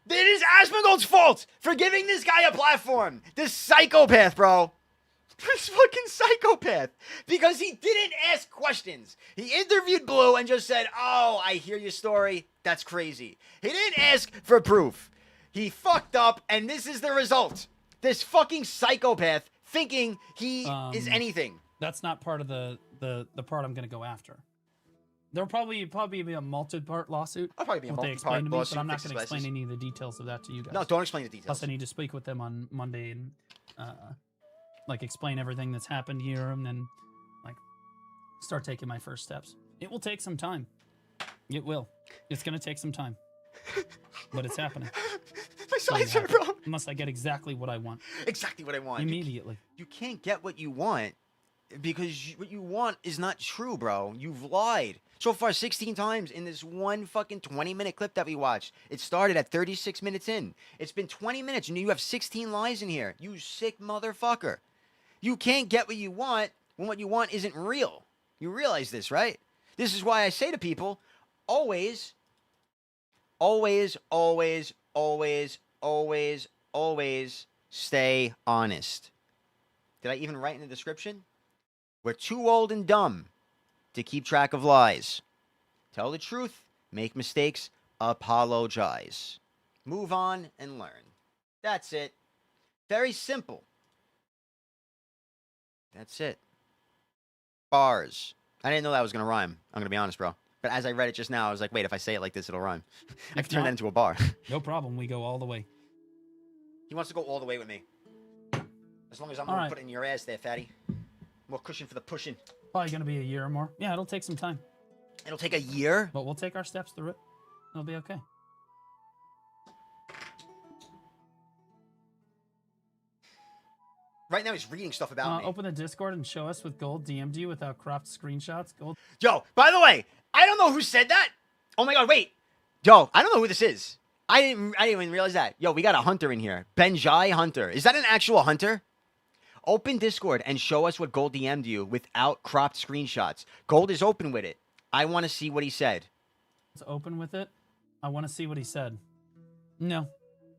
It is Asmongold's fault for giving this guy a platform. This psychopath, bro. This fucking psychopath. Because he didn't ask questions. He interviewed Blue and just said, oh, I hear your story. That's crazy. He didn't ask for proof. He fucked up, and this is the result. This fucking psychopath thinking he is anything. That's not part of the part I'm going to go after. There'll probably be a multi-part lawsuit. I'll probably be a multi-part lawsuit. But I'm not going to explain any of the details of that to you guys. No, don't explain the details. Plus, I need to speak with them on Monday and like explain everything that's happened here, and then like start taking my first steps. It will take some time. It will. It's going to take some time, but it's happening. My sides hurt, bro. Unless I get exactly what I want. Exactly what I want. Immediately. You can't get what you want because what you want is not true, bro. You've lied. So far, 16 times in this one fucking 20-minute clip that we watched. It started at 36 minutes in. It's been 20 minutes, and you have 16 lies in here. You sick motherfucker. You can't get what you want when what you want isn't real. You realize this, right? This is why I say to people, always, always, always, always, always, always stay honest. Did I even write in the description? We're too old and dumb to keep track of lies. Tell the truth, make mistakes, apologize. Move on and learn. That's it. Very simple. That's it. Bars. I didn't know that was going to rhyme. I'm going to be honest, bro. But as I read it just now, I was like, wait, if I say it like this, it'll rhyme. I If can turn that not, into a bar. no problem. We go all the way. He wants to go all the way with me. As long as I'm All going right. to put it in your ass there, fatty. More cushion for the pushing. Probably gonna be a year or more. Yeah, it'll take some time, It'll take a year. but we'll take our steps through it. It'll be okay. Right now, he's reading stuff about me. Open the Discord and show us with Gold DM'd you without cropped screenshots. Gold. Yo, by the way, I don't know who said that. Oh my god, wait. Yo, I don't know who this is. I didn't even realize that. Yo, we got a hunter in here. Benjai Hunter. Is that an actual hunter? Open Discord and show us what Gold DM'd you without cropped screenshots. Gold is open with it. I want to see what he said. Let's open with it. I want to see what he said. No,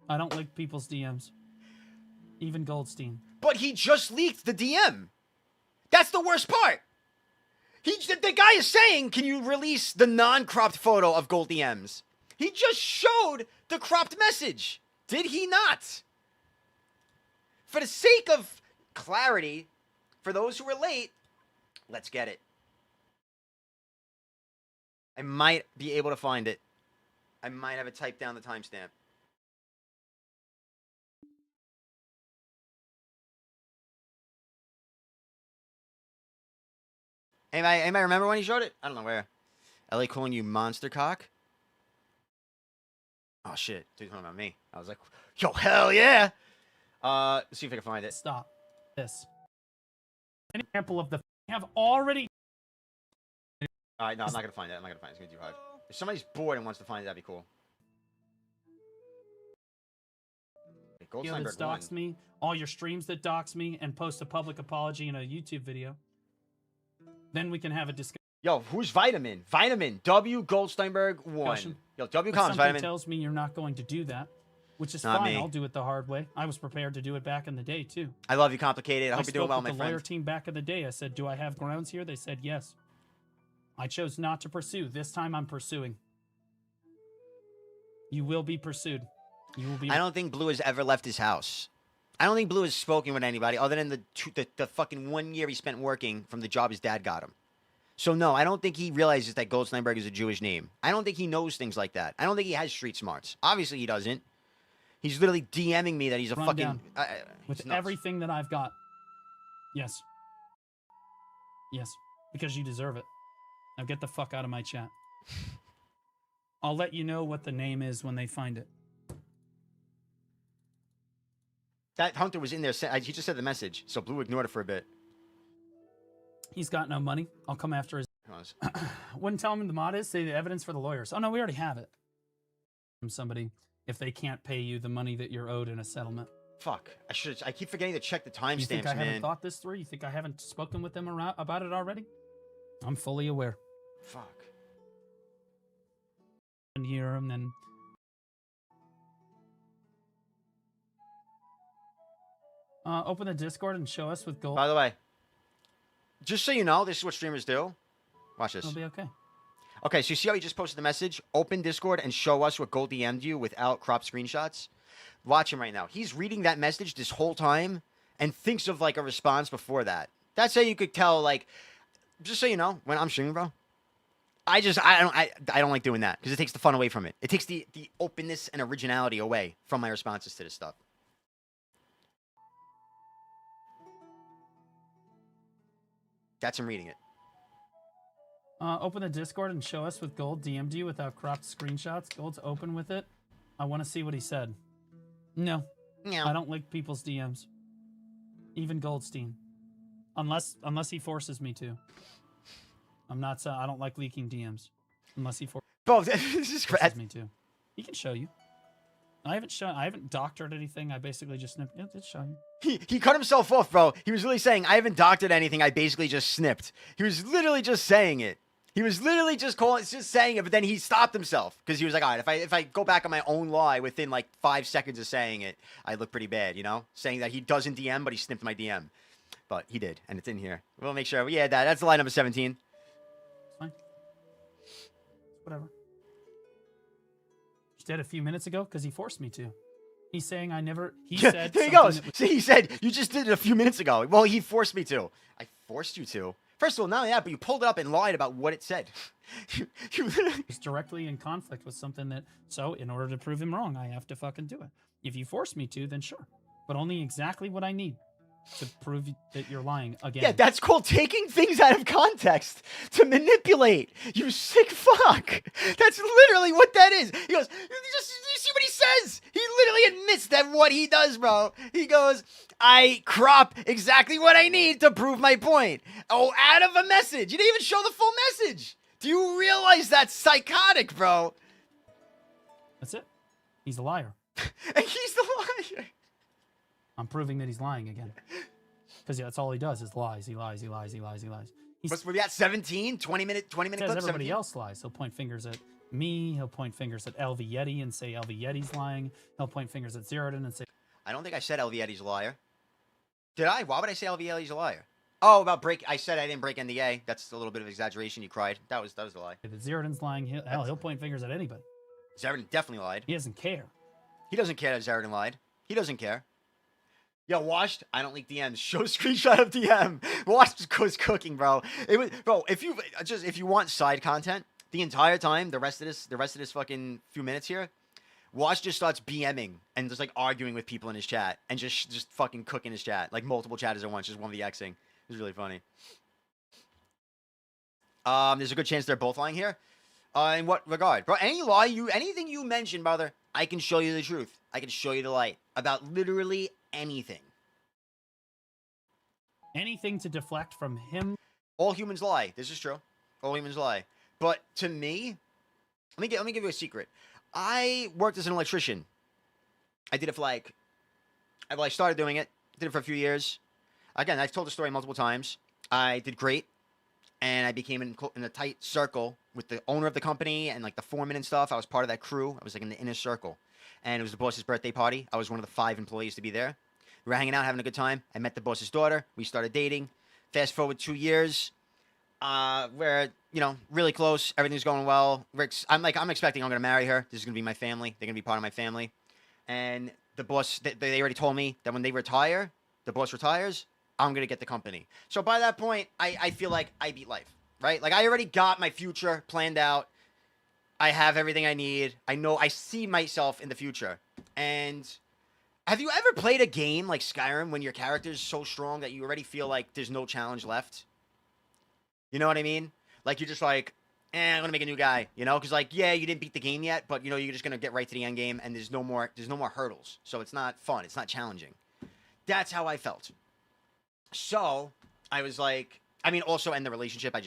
I don't like people's DMs. Even Goldstein. But he just leaked the DM. That's the worst part. The guy is saying, can you release the non-cropped photo of Gold DMs? He just showed the cropped message. Did he not? For the sake of clarity, for those who are late, let's get it. I might be able to find it. I might have it typed down the timestamp. Anybody remember when he showed it? I don't know where. LA calling you monster cock? Oh shit, dude talking about me. I was like, yo, hell yeah. Let's see if I can find it. Stop this. An example of the have already. All right, no, I'm not gonna find it. I'm not gonna find it. It's gonna be too hard. If somebody's bored and wants to find it, that'd be cool. Okay, Video that Goldsteinburg won. dox me, all your streams that dox me, and post a public apology in a YouTube video. Then we can have a discussion. Yo, who's Vitamin? Vitamin. W. Goldsteinberg won. Discussion. Yo, W. But Comes, something Vitamin. tells me you're not going to do that, which is Not fine. me. I'll do it the hard way. I was prepared to do it back in the day too. I love you, Complicated. I hope you're doing spoke well, with my the lawyer friend. team back in the day. I said, "Do I have grounds here?" They said, "Yes." I chose not to pursue. This time, I'm pursuing. You will be pursued. You will be. I don't think Blue has ever left his house. I don't think Blue has spoken with anybody other than the fucking 1 year he spent working from the job his dad got him. So no, I don't think he realizes that Goldsteinburg is a Jewish name. I don't think he knows things like that. I don't think he has street smarts. Obviously, he doesn't. He's literally DMing me that he's a Run fucking... down. he's With nuts. everything that I've got. Yes. Yes. Because you deserve it. Now get the fuck out of my chat. I'll let you know what the name is when they find it. That hunter was in there. He just said the message, so Blue ignored it for a bit. He's got no money. I'll come after his. Wouldn't tell him the mod is. Say the evidence for the lawyers. Oh no, we already have it. From somebody if they can't pay you the money that you're owed in a settlement. Fuck. I keep forgetting to check the You think timestamps, I haven't man. thought this through? You think I haven't spoken with them about it already? I'm fully aware. Fuck. And hear and then. Open the Discord and show us with gold. By the way, just so you know, this is what streamers do. Watch this. It'll be okay. Okay, so you see how he just posted the message? Open Discord and show us what Gold DM'd you without cropped screenshots. Watch him right now. He's reading that message this whole time and thinks of like a response before that. That's how you could tell, like, just so you know, when I'm streaming, bro, I don't like doing that because it takes the fun away from it. It takes the openness and originality away from my responses to this stuff. That's him reading it. Open the Discord and show us with Gold DM'd you without cropped screenshots. Gold's open with it. I want to see what he said. No, I don't like people's DMs. Even Goldstein, unless he forces me to. I'm not. I don't like leaking DMs unless he Bro, this is forces great. me to. He can show you. I haven't doctored anything. I basically just snipped. It's showing you. He cut himself off, bro. He was really saying, I haven't doctored anything. I basically just snipped. He was literally just saying it. He was literally just saying it, but then he stopped himself because he was like, all right, if I go back on my own lie within like 5 seconds of saying it, I look pretty bad, you know? Saying that he doesn't DM, but he snipped my DM. But he did, and it's in here. We'll make sure. Yeah, that's the line number 17. It's fine. Whatever. just did a few minutes ago because he forced me to. He's saying I never. He Yeah, said there he something goes. that was- See, he said you just did it a few minutes ago. Well, he forced me to. I forced you to. First of all, not only that, but you pulled it up and lied about what it said. you literally. was directly in conflict with something that. So in order to prove him wrong, I have to fucking do it. If you force me to, then sure, but only exactly what I need to prove that you're lying again. Yeah, that's called taking things out of context to manipulate. You sick fuck. That's literally what that is. He goes, you see what he says? He literally admits that what he does, bro. He goes, I crop exactly what I need to prove my point. Oh, out of a message. You didn't even show the full message. Do you realize that's psychotic, bro? That's it. He's a liar. And he's the liar. I'm proving that he's lying again. Because that's all he does is lies. He lies. He lies. He lies. He lies. He Were we at 17? 20 minute says clip? everybody 17? else lies. He'll point fingers at me. He'll point fingers at LV Yeti and say LV Yeti's lying. He'll point fingers at Zerodin and say I don't think I said Elvietti's a liar. Did I? Why would I say Elvietti's a liar? Oh, about break. I said I didn't break NDA. That's a little bit of exaggeration. You cried. That was the lie. that Zerodin's lying. He'll point fingers at anybody. Zerodin definitely lied. He doesn't care. He doesn't care that Zerodin lied. He doesn't care. Yo, Washed, I don't leak DMs. Show screenshot of DM. Washed goes cooking, bro. It was, bro. If you want side content, the entire time, the rest of this fucking few minutes here, Wash just starts BMing and just like arguing with people in his chat and just fucking cooking his chat, like multiple chatters at once, just 1v-Xing. It was really funny. There's a good chance they're both lying here. In what regard, bro? Anything you mention, brother, I can show you the truth. I can show you the light about literally anything. Anything to deflect from him. All humans lie. This is true. All humans lie. But to me, let me give you a secret. I worked as an electrician. I did it for I started doing it. Did it for a few years. Again, I've told the story multiple times. I did great, and I became in a tight circle with the owner of the company and like the foreman and stuff. I was part of that crew. I was like in the inner circle, and it was the boss's birthday party. I was one of the 5 employees to be there. We were hanging out, having a good time. I met the boss's daughter. We started dating. Fast forward 2 years. We're, really close. Everything's going well. I'm expecting I'm going to marry her. This is going to be my family. They're going to be part of my family. And the boss, they already told me that when they retire, the boss retires, I'm going to get the company. So by that point, I feel like I beat life, right? Like I already got my future planned out. I have everything I need. I know I see myself in the future. And have you ever played a game like Skyrim when your character is so strong that you already feel like there's no challenge left? You know what I mean? Like you're just like, I'm gonna make a new guy, because yeah, you didn't beat the game yet, but you're just gonna get right to the end game, and there's no more hurdles, so it's not fun, it's not challenging. That's how I felt. So I was like, also in the relationship, I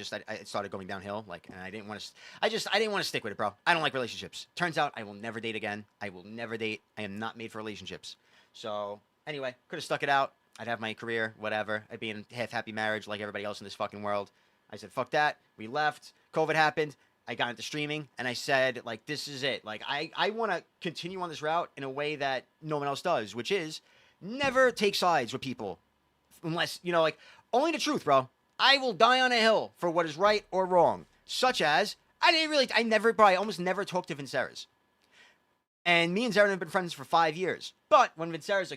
started going downhill, and I didn't want to stick with it, bro. I don't like relationships. Turns out I will never date again. I will never date. I am not made for relationships. So anyway, could have stuck it out. I'd have my career, whatever. I'd be in a half-happy marriage like everybody else in this fucking world. I said, fuck that. We left. COVID happened. I got into streaming, and I said, this is it. I want to continue on this route in a way that no one else does, which is never take sides with people. Unless, only the truth, bro. I will die on a hill for what is right or wrong. Such as, I almost never talked to Vinceres. And me and Zerodin have been friends for 5 years. But when Zerodin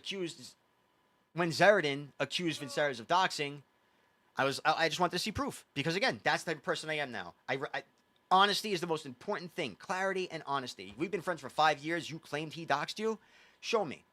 accused Vinceres of doxing, I just wanted to see proof. Because again, that's the type of person I am now. Honesty is the most important thing. Clarity and honesty. We've been friends for 5 years. You claimed he doxed you. Show me.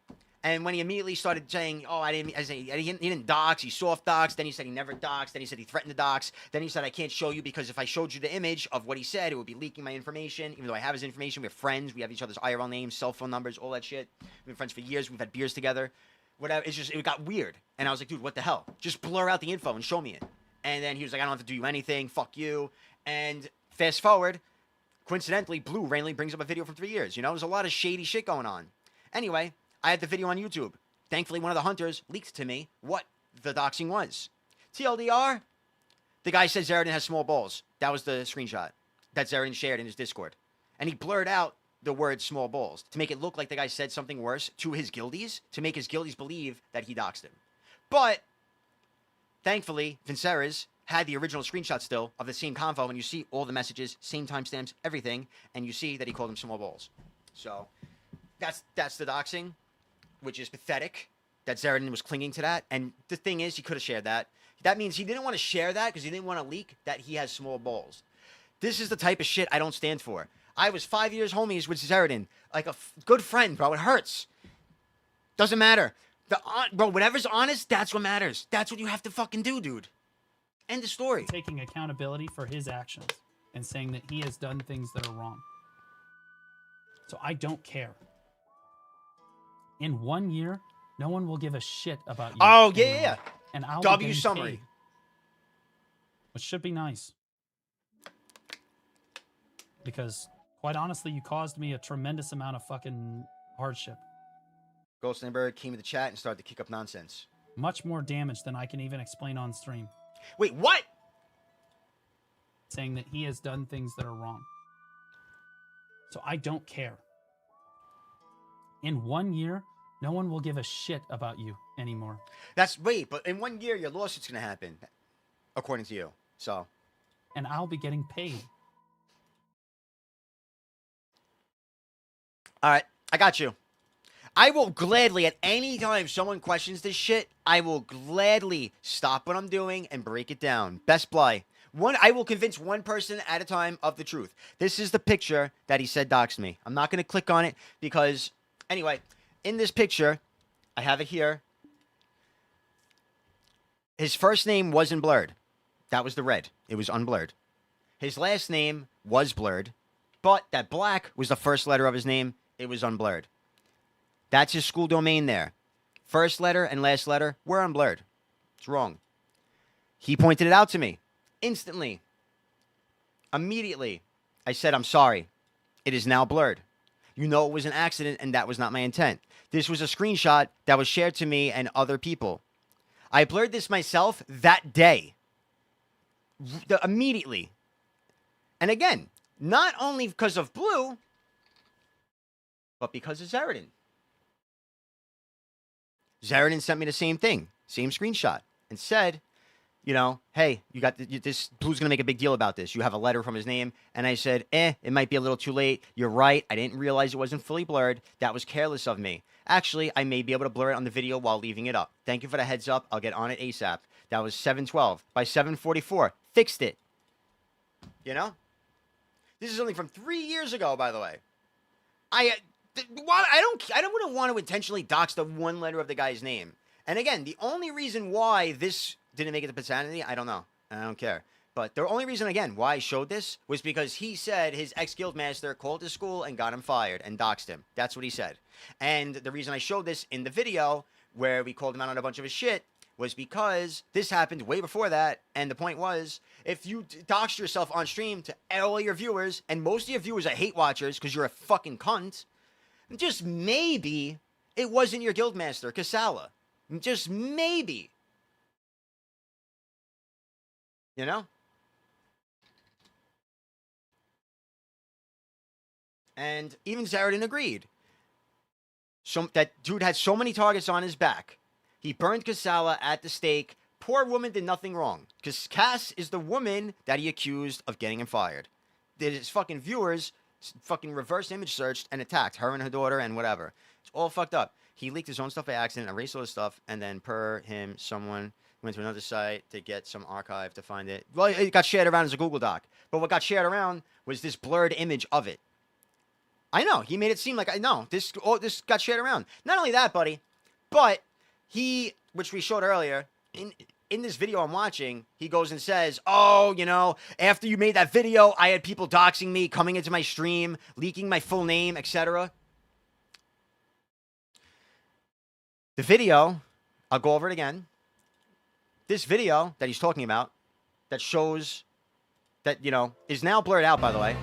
And when he immediately started saying, he didn't dox, he soft doxed, then he said he never doxed, then he said he threatened to dox, then he said I can't show you because if I showed you the image of what he said, it would be leaking my information. Even though I have his information, we're friends, we have each other's IRL names, cell phone numbers, all that shit. We've been friends for years, we've had beers together. Whatever, it got weird. And I was like, dude, what the hell? Just blur out the info and show me it. And then he was like, I don't have to do you anything, fuck you. And fast forward, coincidentally, Blue randomly brings up a video from 3 years. There's a lot of shady shit going on. Anyway, I had the video on YouTube. Thankfully, one of the hunters leaked to me what the doxing was. TLDR, the guy said Zerodin has small balls. That was the screenshot that Zerodin shared in his Discord. And he blurred out the word small balls to make it look like the guy said something worse to his guildies, to make his guildies believe that he doxed him. But, thankfully, Vinceres had the original screenshot still of the same convo, and you see all the messages, same timestamps, everything, and you see that he called him small balls. So that's the doxing, which is pathetic that Zeratin was clinging to that. And the thing is, he could have shared that. That means he didn't want to share that because he didn't want to leak that he has small balls. This is the type of shit I don't stand for. I was 5 years homies with Zeratin, like a good friend, bro. It hurts. Doesn't matter. Bro, whatever's honest, that's what matters. That's what you have to fucking do, dude. End of story. Taking accountability for his actions and saying that he has done things that are wrong. So I don't care. In 1 year, no one will give a shit about you. Oh, yeah, anymore. yeah. And I'll W be getting summary. paid, which should be nice. Because, quite honestly, you caused me a tremendous amount of fucking hardship. Goldsteinburg came to the chat and started to kick up nonsense. Much more damage than I can even explain on stream. Wait, what? Saying that he has done things that are wrong. So I don't care. In 1 year, no one will give a shit about you anymore. But in 1 year, your lawsuit's going to happen, according to you. So. And I'll be getting paid. All right, I got you. I will gladly, at any time someone questions this shit, I will gladly stop what I'm doing and break it down. Best play. I will convince one person at a time of the truth. This is the picture that he said doxed me. I'm not going to click on it because, anyway, in this picture, I have it here. His first name wasn't blurred. That was the red. It was unblurred. His last name was blurred, but that black was the first letter of his name. It was unblurred. That's his school domain there. First letter and last letter were unblurred. It's wrong. He pointed it out to me. Instantly. Immediately. I said, I'm sorry. It is now blurred. You know it was an accident and that was not my intent. This was a screenshot that was shared to me and other people. I blurred this myself that day. Immediately. And again, not only because of Blue, but because of Zeratin. Zeratin sent me the same thing, same screenshot, and said, you know, hey, you got this. Blue's going to make a big deal about this. You have a letter from his name. And I said, it might be a little too late. You're right. I didn't realize it wasn't fully blurred. That was careless of me. Actually, I may be able to blur it on the video while leaving it up. Thank you for the heads up. I'll get on it ASAP. That was 7:12. By 7:44, fixed it. You know? This is only from 3 years ago, by the way. I wouldn't want to intentionally dox the one letter of the guy's name. And again, the only reason why this didn't make it to Paternity, I don't know. I don't care. But the only reason, again, why I showed this was because he said his ex-guildmaster called his school and got him fired and doxed him. That's what he said. And the reason I showed this in the video where we called him out on a bunch of his shit was because this happened way before that. And the point was, if you doxed yourself on stream to all your viewers, and most of your viewers are hate watchers because you're a fucking cunt, just maybe it wasn't your guildmaster, Kasala. Just maybe. You know? And even Zeratin agreed. That dude had so many targets on his back. He burned Kasala at the stake. Poor woman did nothing wrong. Because Cass is the woman that he accused of getting him fired. His fucking viewers fucking reverse image searched and attacked her and her daughter and whatever. It's all fucked up. He leaked his own stuff by accident, erased all his stuff, and then per him, someone went to another site to get some archive to find it. Well, it got shared around as a Google Doc. But what got shared around was this blurred image of it. I know. He made it seem like, I know. This got shared around. Not only that, buddy, but he, which we showed earlier, in this video I'm watching, he goes and says, oh, you know, after you made that video, I had people doxing me, coming into my stream, leaking my full name, etc. The video, I'll go over it again. This video that he's talking about, that shows that, you know, is now blurred out, by the way.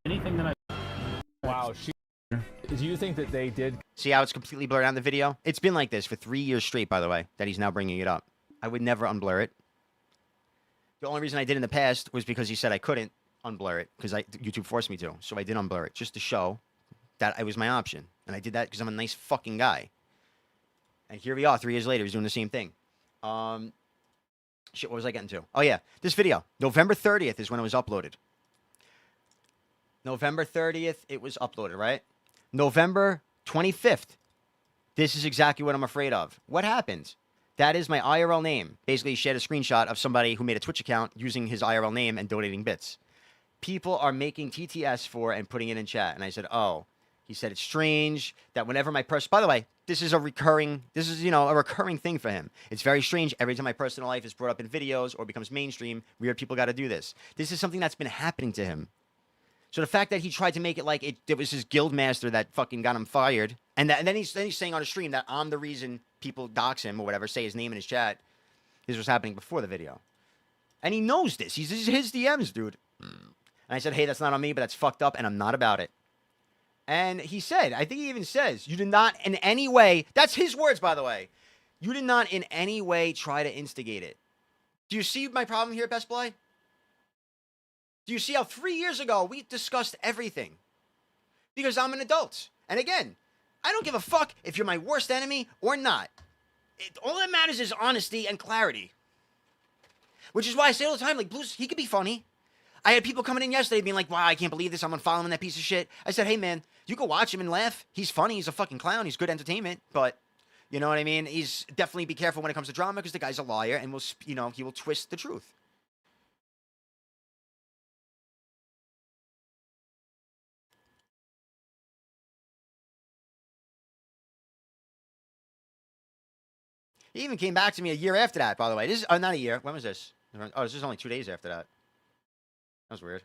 Anything that I... Wow. Do you think that they did? See how it's completely blurred out in the video? It's been like this for 3 years straight, by the way, that he's now bringing it up. I would never unblur it. The only reason I did in the past was because he said I couldn't unblur it because YouTube forced me to. So I did unblur it just to show that it was my option. And I did that because I'm a nice fucking guy. And here we are 3 years later. He's doing the same thing. Shit, what was I getting to? Oh, yeah. This video, November 30th is when it was uploaded. November 30th, it was uploaded, right? November 25th. This is exactly what I'm afraid of. What happened? That is my IRL name. Basically, he shared a screenshot of somebody who made a Twitch account using his IRL name and donating bits. People are making TTS for and putting it in chat. And I said, oh. He said it's strange that whenever my person... By the way, this is a recurring thing for him. It's very strange. Every time my personal life is brought up in videos or becomes mainstream, weird people got to do this. This is something that's been happening to him. So the fact that he tried to make it like it was his guild master that fucking got him fired, and then he's saying on a stream that I'm the reason people dox him or whatever, say his name in his chat. This was happening before the video. And he knows this. He's his DMs, dude. And I said, hey, that's not on me, but that's fucked up, and I'm not about it. And he said, I think he even says, you did not in any way, that's his words, by the way, you did not in any way try to instigate it. Do you see my problem here, Best Boy? Do you see how 3 years ago we discussed everything? Because I'm an adult. And again, I don't give a fuck if you're my worst enemy or not. All that matters is honesty and clarity. Which is why I say all the time, like, Blues, he could be funny. I had people coming in yesterday being like, wow, I can't believe this. I'm unfollowing that piece of shit. I said, hey, man, you can watch him and laugh. He's funny. He's a fucking clown. He's good entertainment. But, you know what I mean? He's definitely be careful when it comes to drama because the guy's a liar and he will twist the truth. He even came back to me a year after that, by the way. This is not a year. When was this? Oh, this is only 2 days after that. That was weird.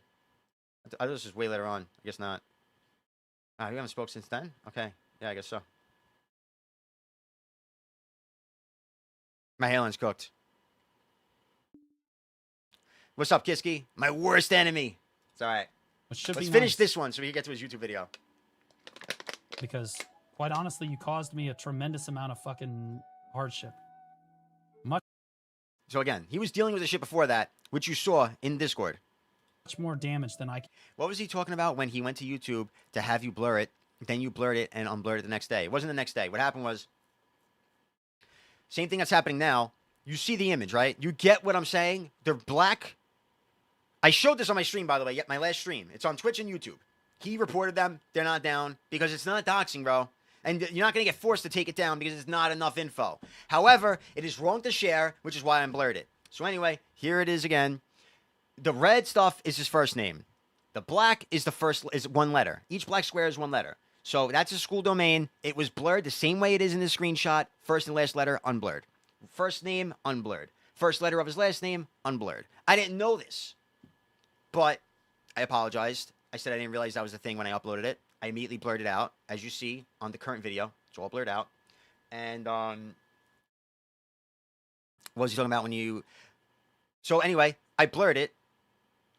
I thought this was way later on. I guess not. We haven't spoke since then? Okay. Yeah, I guess so. My hairline's cooked. What's up, Kiski? My worst enemy. It's all right. Let's finish this one so we can get to his YouTube video. Because, quite honestly, you caused me a tremendous amount of fucking hardship. So again, he was dealing with the shit before that, which you saw in Discord. Much more damage than I can. What was he talking about when he went to YouTube to have you blur it, then you blurred it and unblurred it the next day? It wasn't the next day. What happened was, same thing that's happening now. You see the image, right? You get what I'm saying? They're black. I showed this on my stream, by the way, my last stream. It's on Twitch and YouTube. He reported them. They're not down because it's not doxing, bro. And you're not going to get forced to take it down because it's not enough info. However, it is wrong to share, which is why I blurred it. So anyway, here it is again. The red stuff is his first name. The black is one letter. Each black square is one letter. So that's a school domain. It was blurred the same way it is in this screenshot. First and last letter, unblurred. First name, unblurred. First letter of his last name, unblurred. I didn't know this, but I apologized. I said I didn't realize that was the thing when I uploaded it. I immediately blurred it out, as you see on the current video. It's all blurred out. And what was he talking about when you... So anyway, I blurred it.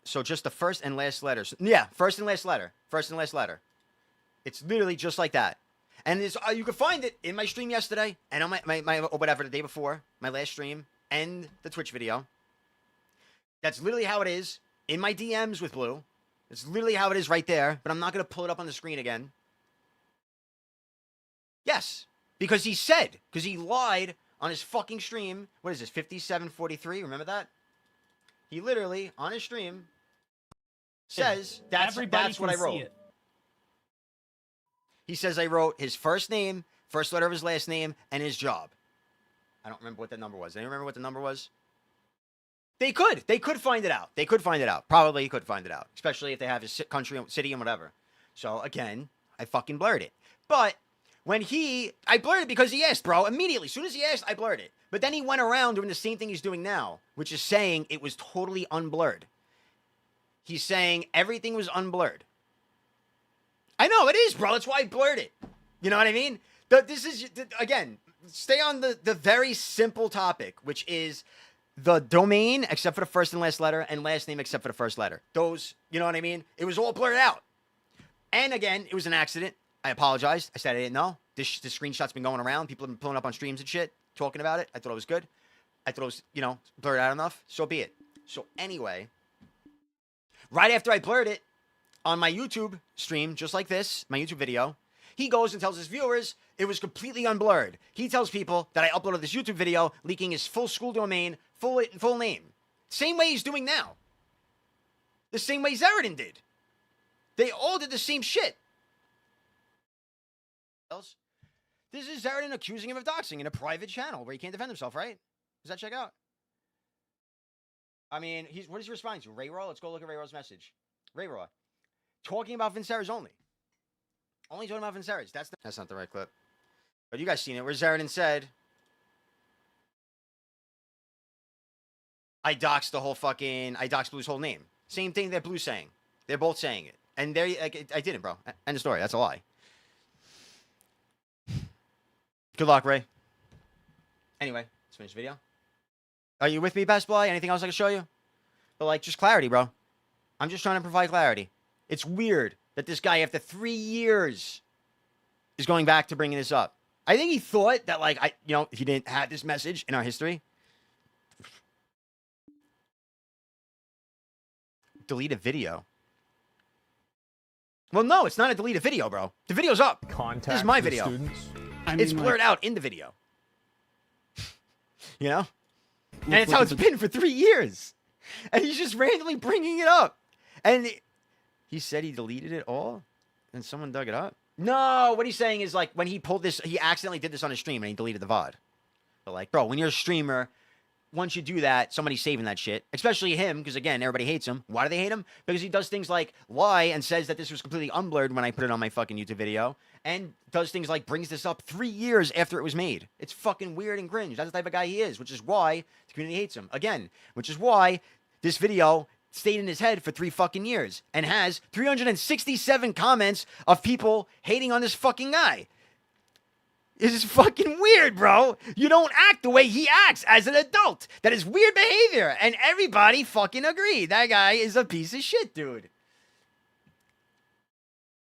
So just the first and last letters. Yeah, first and last letter. First and last letter. It's literally just like that. And it's, you can find it in my stream yesterday and on my or whatever, the day before, my last stream and the Twitch video. That's literally how it is in my DMs with Blue. It's literally how it is right there, but I'm not going to pull it up on the screen again. Yes, because he lied on his fucking stream. What is this, 5743? Remember that? He literally, on his stream, says that's what I wrote. He says I wrote his first name, first letter of his last name, and his job. I don't remember what that number was. Anyone remember what the number was? They could find it out. They could find it out. Probably could find it out. Especially if they have his country, city, and whatever. So, again, I fucking blurred it. But when I blurred it because he asked, bro. Immediately. As soon as he asked, I blurred it. But then he went around doing the same thing he's doing now, which is saying it was totally unblurred. He's saying everything was unblurred. I know, it is, bro. That's why I blurred it. You know what I mean? This is, again, stay on the very simple topic, which is the domain, except for the first and last letter, and last name except for the first letter. Those, you know what I mean? It was all blurred out. And again, it was an accident. I apologized. I said I didn't know. This screenshot's been going around. People have been pulling up on streams and shit, talking about it. I thought it was good. I thought it was, blurred out enough. So be it. So anyway, right after I blurred it on my YouTube stream, just like this, my YouTube video, He goes and tells his viewers it was completely unblurred. He tells people that I uploaded this YouTube video leaking his full school domain, full name. Same way he's doing now. The same way Zeradin did. They all did the same shit. This is Zeradin accusing him of doxing in a private channel where he can't defend himself, right? Does that check out? I mean, what is he responding to? Ray Raw? Let's go look at Ray Raw's message. Ray Raw. Talking about Vinceras only. Only talking about Vinceras. That's not the right clip. But you guys seen it where Zeradin said, I doxed Blue's whole name. Same thing that Blue's saying. They're both saying it. And I didn't, bro. End of story. That's a lie. Good luck, Ray. Anyway, let's finish the video. Are you with me, Best Boy? Anything else I can show you? But, like, just clarity, bro. I'm just trying to provide clarity. It's weird that this guy, after 3 years, is going back to bringing this up. I think he thought that, like, he didn't have this message in our history. Delete a video. Well, no, it's not a deleted video, bro. The video's up. Contact This is my the video. students. It's blurred out in the video. You know? And it's how it's been for 3 years. And he's just randomly bringing it up. And he said he deleted it all? And someone dug it up? No, what he's saying is, like, when he pulled this, he accidentally did this on a stream and he deleted the VOD. But, like, bro, when you're a streamer, once you do that, somebody's saving that shit. Especially him, because, again, everybody hates him. Why do they hate him? Because he does things like lie and says that this was completely unblurred when I put it on my fucking YouTube video. And does things like brings this up 3 years after it was made. It's fucking weird and cringe. That's the type of guy he is, which is why the community hates him. Again, which is why this video stayed in his head for 3 fucking years and has 367 comments of people hating on this fucking guy. This is fucking weird, bro. You don't act the way he acts as an adult. That is weird behavior. And everybody fucking agreed. That guy is a piece of shit, dude.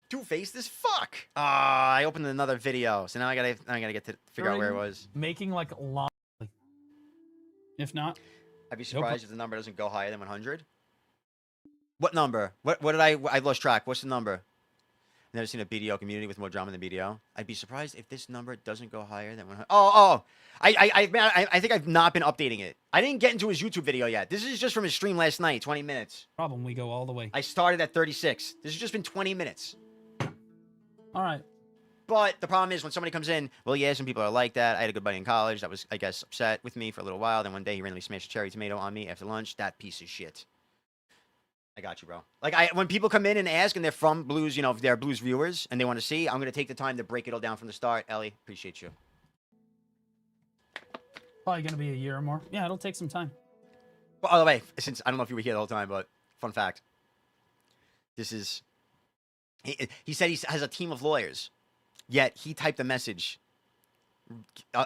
Two-faced as fuck. I opened another video. So now I gotta get to figure out where it was. Making like long. If not, I'd be surprised if the number doesn't go higher than 100. What number? What did I lost track. What's the number? Never seen a BDO community with more drama than BDO. I'd be surprised if this number doesn't go higher than 100. I think I've not been updating it. I didn't get into his YouTube video yet. This is just from his stream last night, 20 minutes. problem we go all the way. I started at 36. This has just been 20 minutes. All right. But the problem is when somebody comes in, well, yeah, some people are like that. I had a good buddy in college that was, I guess, upset with me for a little while. Then one day he randomly smashed a cherry tomato on me after lunch. That piece of shit. I got you, bro. Like, when people come in and ask and they're from Blues, if they're Blues viewers and they want to see, I'm going to take the time to break it all down from the start. Ellie, appreciate you. Probably gonna be a year or more. Yeah, it'll take some time. By the way, since I don't know if you were here the whole time, but fun fact. This is... He said he has a team of lawyers, yet he typed a message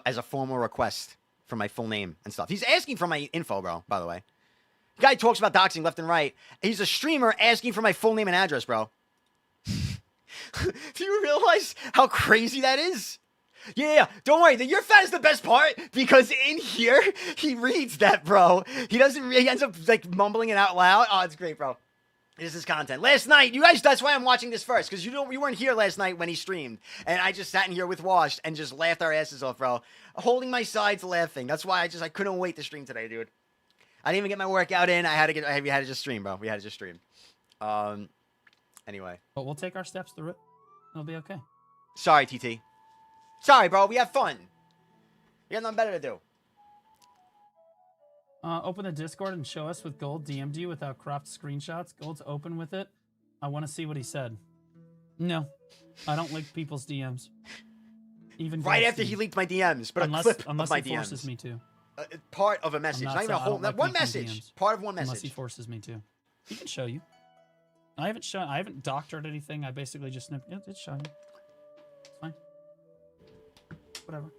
as a formal request for my full name and stuff. He's asking for my info, bro, by the way. The guy talks about doxing left and right. He's a streamer asking for my full name and address, bro. Do you realize how crazy that is? Yeah, don't worry. Your fat is the best part because in here, he reads that, bro. He ends up, like, mumbling it out loud. Oh, it's great, bro. This is content. Last night, you guys, that's why I'm watching this first, because you weren't here last night when he streamed, and I just sat in here with Washed and just laughed our asses off, bro. Holding my sides laughing. That's why I couldn't wait to stream today, dude. I didn't even get my workout in. We had to just stream, bro. We had to just stream. Anyway. But we'll take our steps through it. It'll be okay. Sorry, TT. Sorry, bro. We have fun. We got nothing better to do. Open the Discord and show us with Gold DM'd you without cropped screenshots. Gold's open with it. I want to see what he said. No, I don't link people's DMs. Even right after he leaked my DMs, but unless, a clip unless of my he forces DMs. me to. Part of a message, not even a whole. One message. DMs. Part of one message. Unless he forces me to. He can show you. I haven't doctored anything. I basically just snipped. It's showing you. It's fine. Whatever.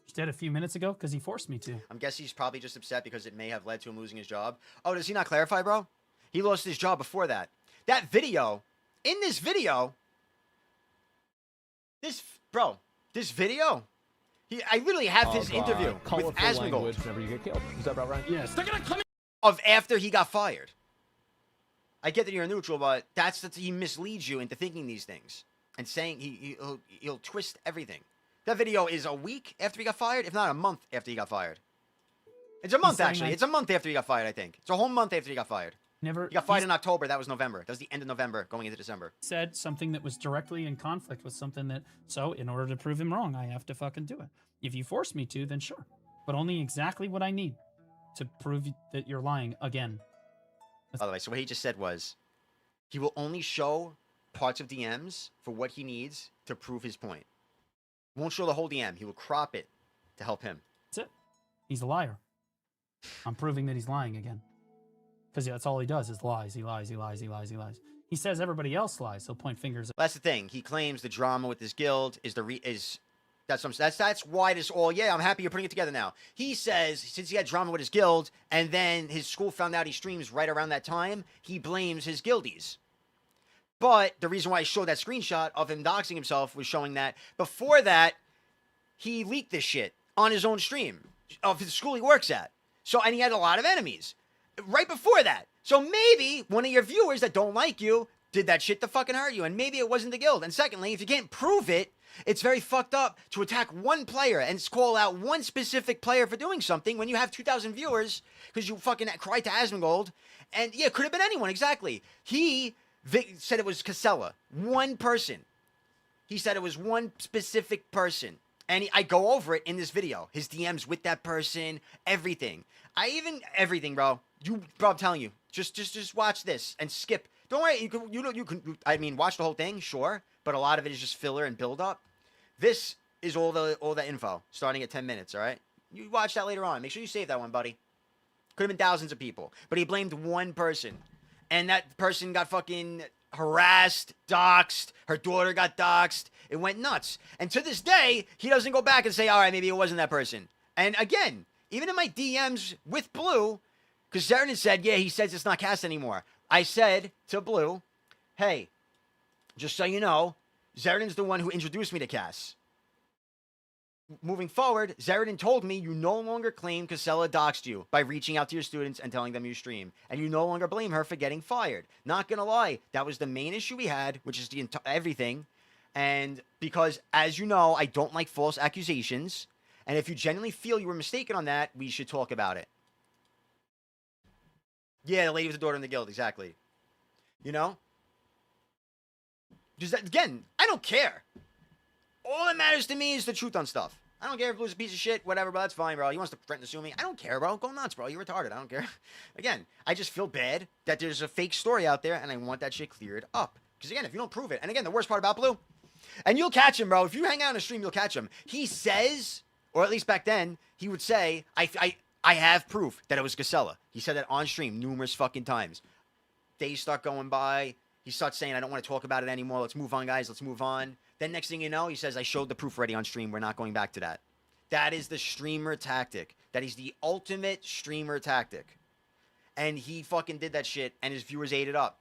Just did a few minutes ago because he forced me to. I'm guessing he's probably just upset because it may have led to him losing his job. Oh, does he not clarify, bro? He lost his job before that. That video, in this video, this video, I literally have his interview with Asmongold Whenever you get killed. Is that about right? Yes. They're gonna come in. of after he got fired. I get that you're neutral, but he misleads you into thinking these things. and saying he'll twist everything. That video is a week after he got fired, if not a month after he got fired. It's a month, saying actually. that- It's a month after he got fired, I think. It's a whole month after he got fired. Never He got fired he's in October. That was November. That was the end of November, going into December. said something that was directly in conflict with something that. So in order to prove him wrong, I have to fucking do it. If you force me to, then sure, but only exactly what I need to prove that you're lying again. By the way, so what he just said was, he will only show parts of DMs for what he needs to prove his point. Won't show the whole DM. He will crop it to help him. That's it. He's a liar. I'm proving that he's lying again. Because that's all he does is lies. He lies. He lies. He lies. He lies. He says everybody else lies. He'll point fingers. That's the thing. He claims the drama with his guild is that's why this all. Yeah, I'm happy you're putting it together now. He says since he had drama with his guild, and then his school found out he streams right around that time, he blames his guildies. But the reason why I showed that screenshot of him doxing himself was showing that before that, he leaked this shit on his own stream of the school he works at. So, and he had a lot of enemies right before that. So maybe one of your viewers that don't like you did that shit to fucking hurt you, and maybe it wasn't the guild. And secondly, if you can't prove it, it's very fucked up to attack one player and call out one specific player for doing something when you have 2,000 viewers because you fucking cried to Asmongold. And yeah, it could have been anyone, exactly. He said it was Casella, one person. He said it was one specific person. And I go over it in this video. His DMs with that person, everything. Everything, bro. Bro, I'm telling you. Just watch this and skip. Don't worry. You can. I mean, watch the whole thing, sure. But a lot of it is just filler and build up. This is all the info, starting at 10 minutes. All right. You watch that later on. Make sure you save that one, buddy. Could have been thousands of people, but he blamed one person, and that person got fucking harassed, doxxed. Her daughter got doxxed. It went nuts. And to this day, he doesn't go back and say, all right, maybe it wasn't that person. And again, even in my DMs with Blue, because Zerrin said, yeah, he says it's not cast anymore. I said to Blue, hey, just so you know, Zerin's the one who introduced me to Cass. Moving forward, Zeridin told me you no longer claim Casella doxed you by reaching out to your students and telling them you stream. And you no longer blame her for getting fired. Not gonna lie, that was the main issue we had, which is everything. And because, as you know, I don't like false accusations. And if you genuinely feel you were mistaken on that, we should talk about it. Yeah, the lady was the daughter in the guild, exactly. You know? Just that, again, I don't care. All that matters to me is the truth on stuff. I don't care if Blue's a piece of shit, whatever, but that's fine, bro. He wants to threaten to sue me. I don't care, bro. Go nuts, bro. You're retarded. I don't care. Again, I just feel bad that there's a fake story out there, and I want that shit cleared up. Because, again, if you don't prove it, and again, the worst part about Blue, and you'll catch him, bro. If you hang out on a stream, you'll catch him. He says, or at least back then, he would say, I have proof that it was Casella. He said that on stream numerous fucking times. Days start going by. He starts saying, I don't want to talk about it anymore. Let's move on, guys. Let's move on. Then next thing you know, he says, I showed the proof already on stream. We're not going back to that. That is the streamer tactic. That is the ultimate streamer tactic. And he fucking did that shit, and his viewers ate it up.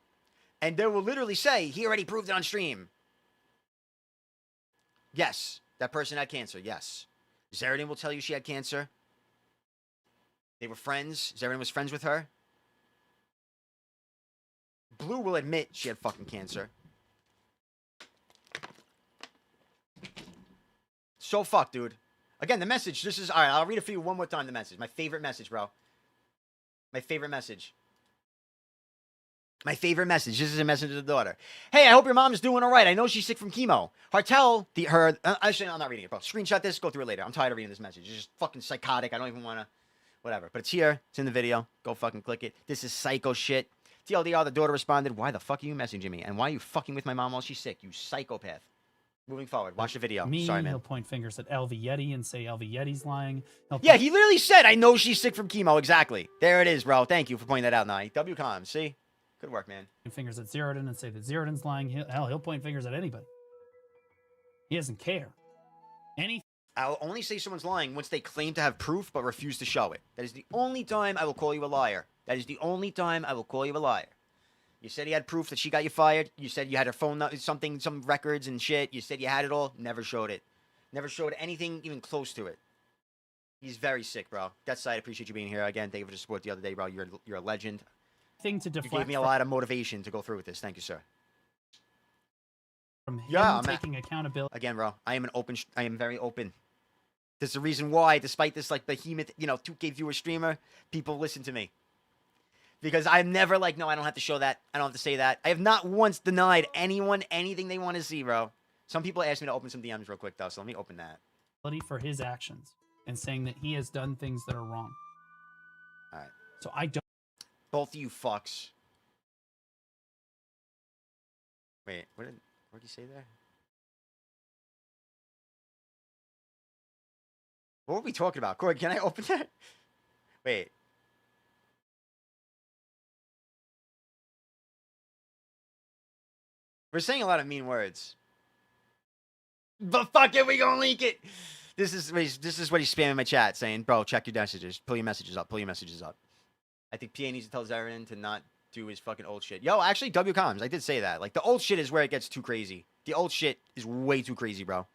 And they will literally say, he already proved it on stream. Yes, that person had cancer, yes. Zeridin will tell you she had cancer. They were friends. Zeridin was friends with her. Blue will admit she had fucking cancer. So fucked, dude. Again, the message, this is... Alright, I'll read it for you one more time, the message. My favorite message, bro. My favorite message. My favorite message. This is a message to the daughter. Hey, I hope your mom's doing all right. I know she's sick from chemo. Hartel, actually, I'm not reading it, bro. Screenshot this, go through it later. I'm tired of reading this message. It's just fucking psychotic. I don't even want to... Whatever. But it's here. It's in the video. Go fucking click it. This is psycho shit. TLDR, the daughter responded, why the fuck are you messaging me? And why are you fucking with my mom while she's sick? You psychopath. Moving forward. Watch the video. Sorry, man. He'll point fingers at LV Yeti and say LV Yeti's lying. Yeah, he literally said, I know she's sick from chemo. Exactly. There it is, bro. Thank you for pointing that out, Nye. WCOM. See? Good work, man. Fingers at Zeridin and say that Zeridin's lying. He'll point fingers at anybody. He doesn't care. I'll only say someone's lying once they claim to have proof but refuse to show it. That is the only time I will call you a liar. That is the only time I will call you a liar. You said he had proof that she got you fired. You said you had her phone, some records and shit. You said you had it all. Never showed it. Never showed anything even close to it. He's very sick, bro. That side, I appreciate you being here. Again, thank you for the support the other day, bro. You're a legend. Thing to deflect. You gave me a lot of motivation to go through with this. Thank you, sir. from him Yeah, taking accountability. Again, bro, I am very open. There's a reason why, despite this like behemoth, 2K viewer streamer, people listen to me. Because I'm never like, no, I don't have to show that. I don't have to say that. I have not once denied anyone anything they want to see, bro. Some people asked me to open some DMs real quick, though, so let me open that. For his actions and saying that he has done things that are wrong. All right. So I don't. Both of you fucks. Wait, what did he say there? What were we talking about? Corey, can I open that? Wait. We're saying a lot of mean words. But fuck it, we gonna leak it. This is what he's spamming my chat, saying, bro, check your messages. Pull your messages up. Pull your messages up. I think PA needs to tell Zarian to not do his fucking old shit. Yo, actually, WComs, I did say that. Like, the old shit is where it gets too crazy. The old shit is way too crazy, bro.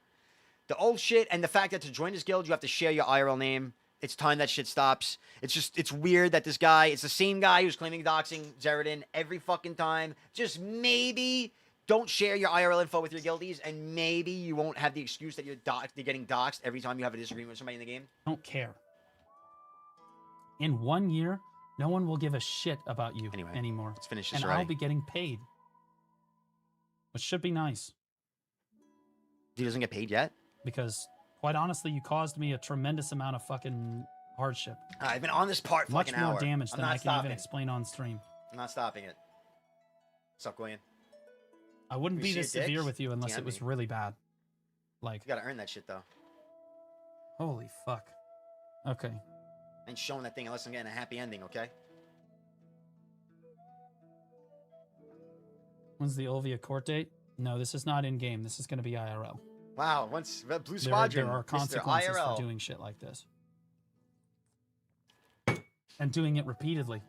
The old shit and the fact that to join this guild, you have to share your IRL name. It's time that shit stops. It's weird that this guy, it's the same guy who's claiming doxing Zeradin every fucking time. Just maybe don't share your IRL info with your guildies, and maybe you won't have the excuse that you're getting doxed every time you have a disagreement with somebody in the game. Don't care. In 1 year, no one will give a shit about you anymore. Let's finish this and already. I'll be getting paid, which should be nice. He doesn't get paid yet? Because, quite honestly, you caused me a tremendous amount of fucking hardship. I've been on this part for much like an more hour. damage I'm than not I can stopping. even explain on stream. I'm not stopping it. What's up, Gillian? I wouldn't You be see this a dick? severe with you unless DM it was me. really bad. Like, You gotta earn that shit, though. holy fuck. Okay. I ain't showing that thing unless I'm getting a happy ending, okay? When's the Olvia court date? No, this is not in game. This is going to be IRL. Wow, once Blue There Squadron, are Mr. consequences IRL. for doing shit like this. And doing it repeatedly.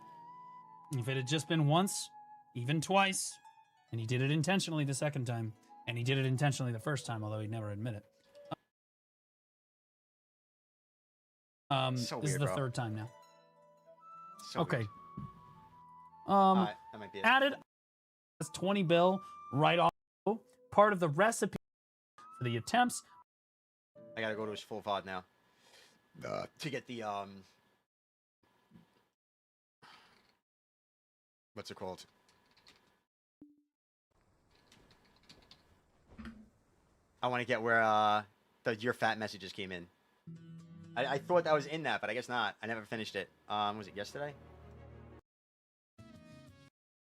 If it had just been once, even twice, and he did it intentionally the second time, and he did it intentionally the first time, although he'd never admit it. So This is weird, the bro. third time now. So Okay. weird. That might be it. added as 20 bill right off, part of the recipe for the attempts. I gotta go to his full VOD now. To get the, what's it called? I want to get where, your fat messages came in. I thought that was in that, but I guess not. I never finished it. Was it yesterday?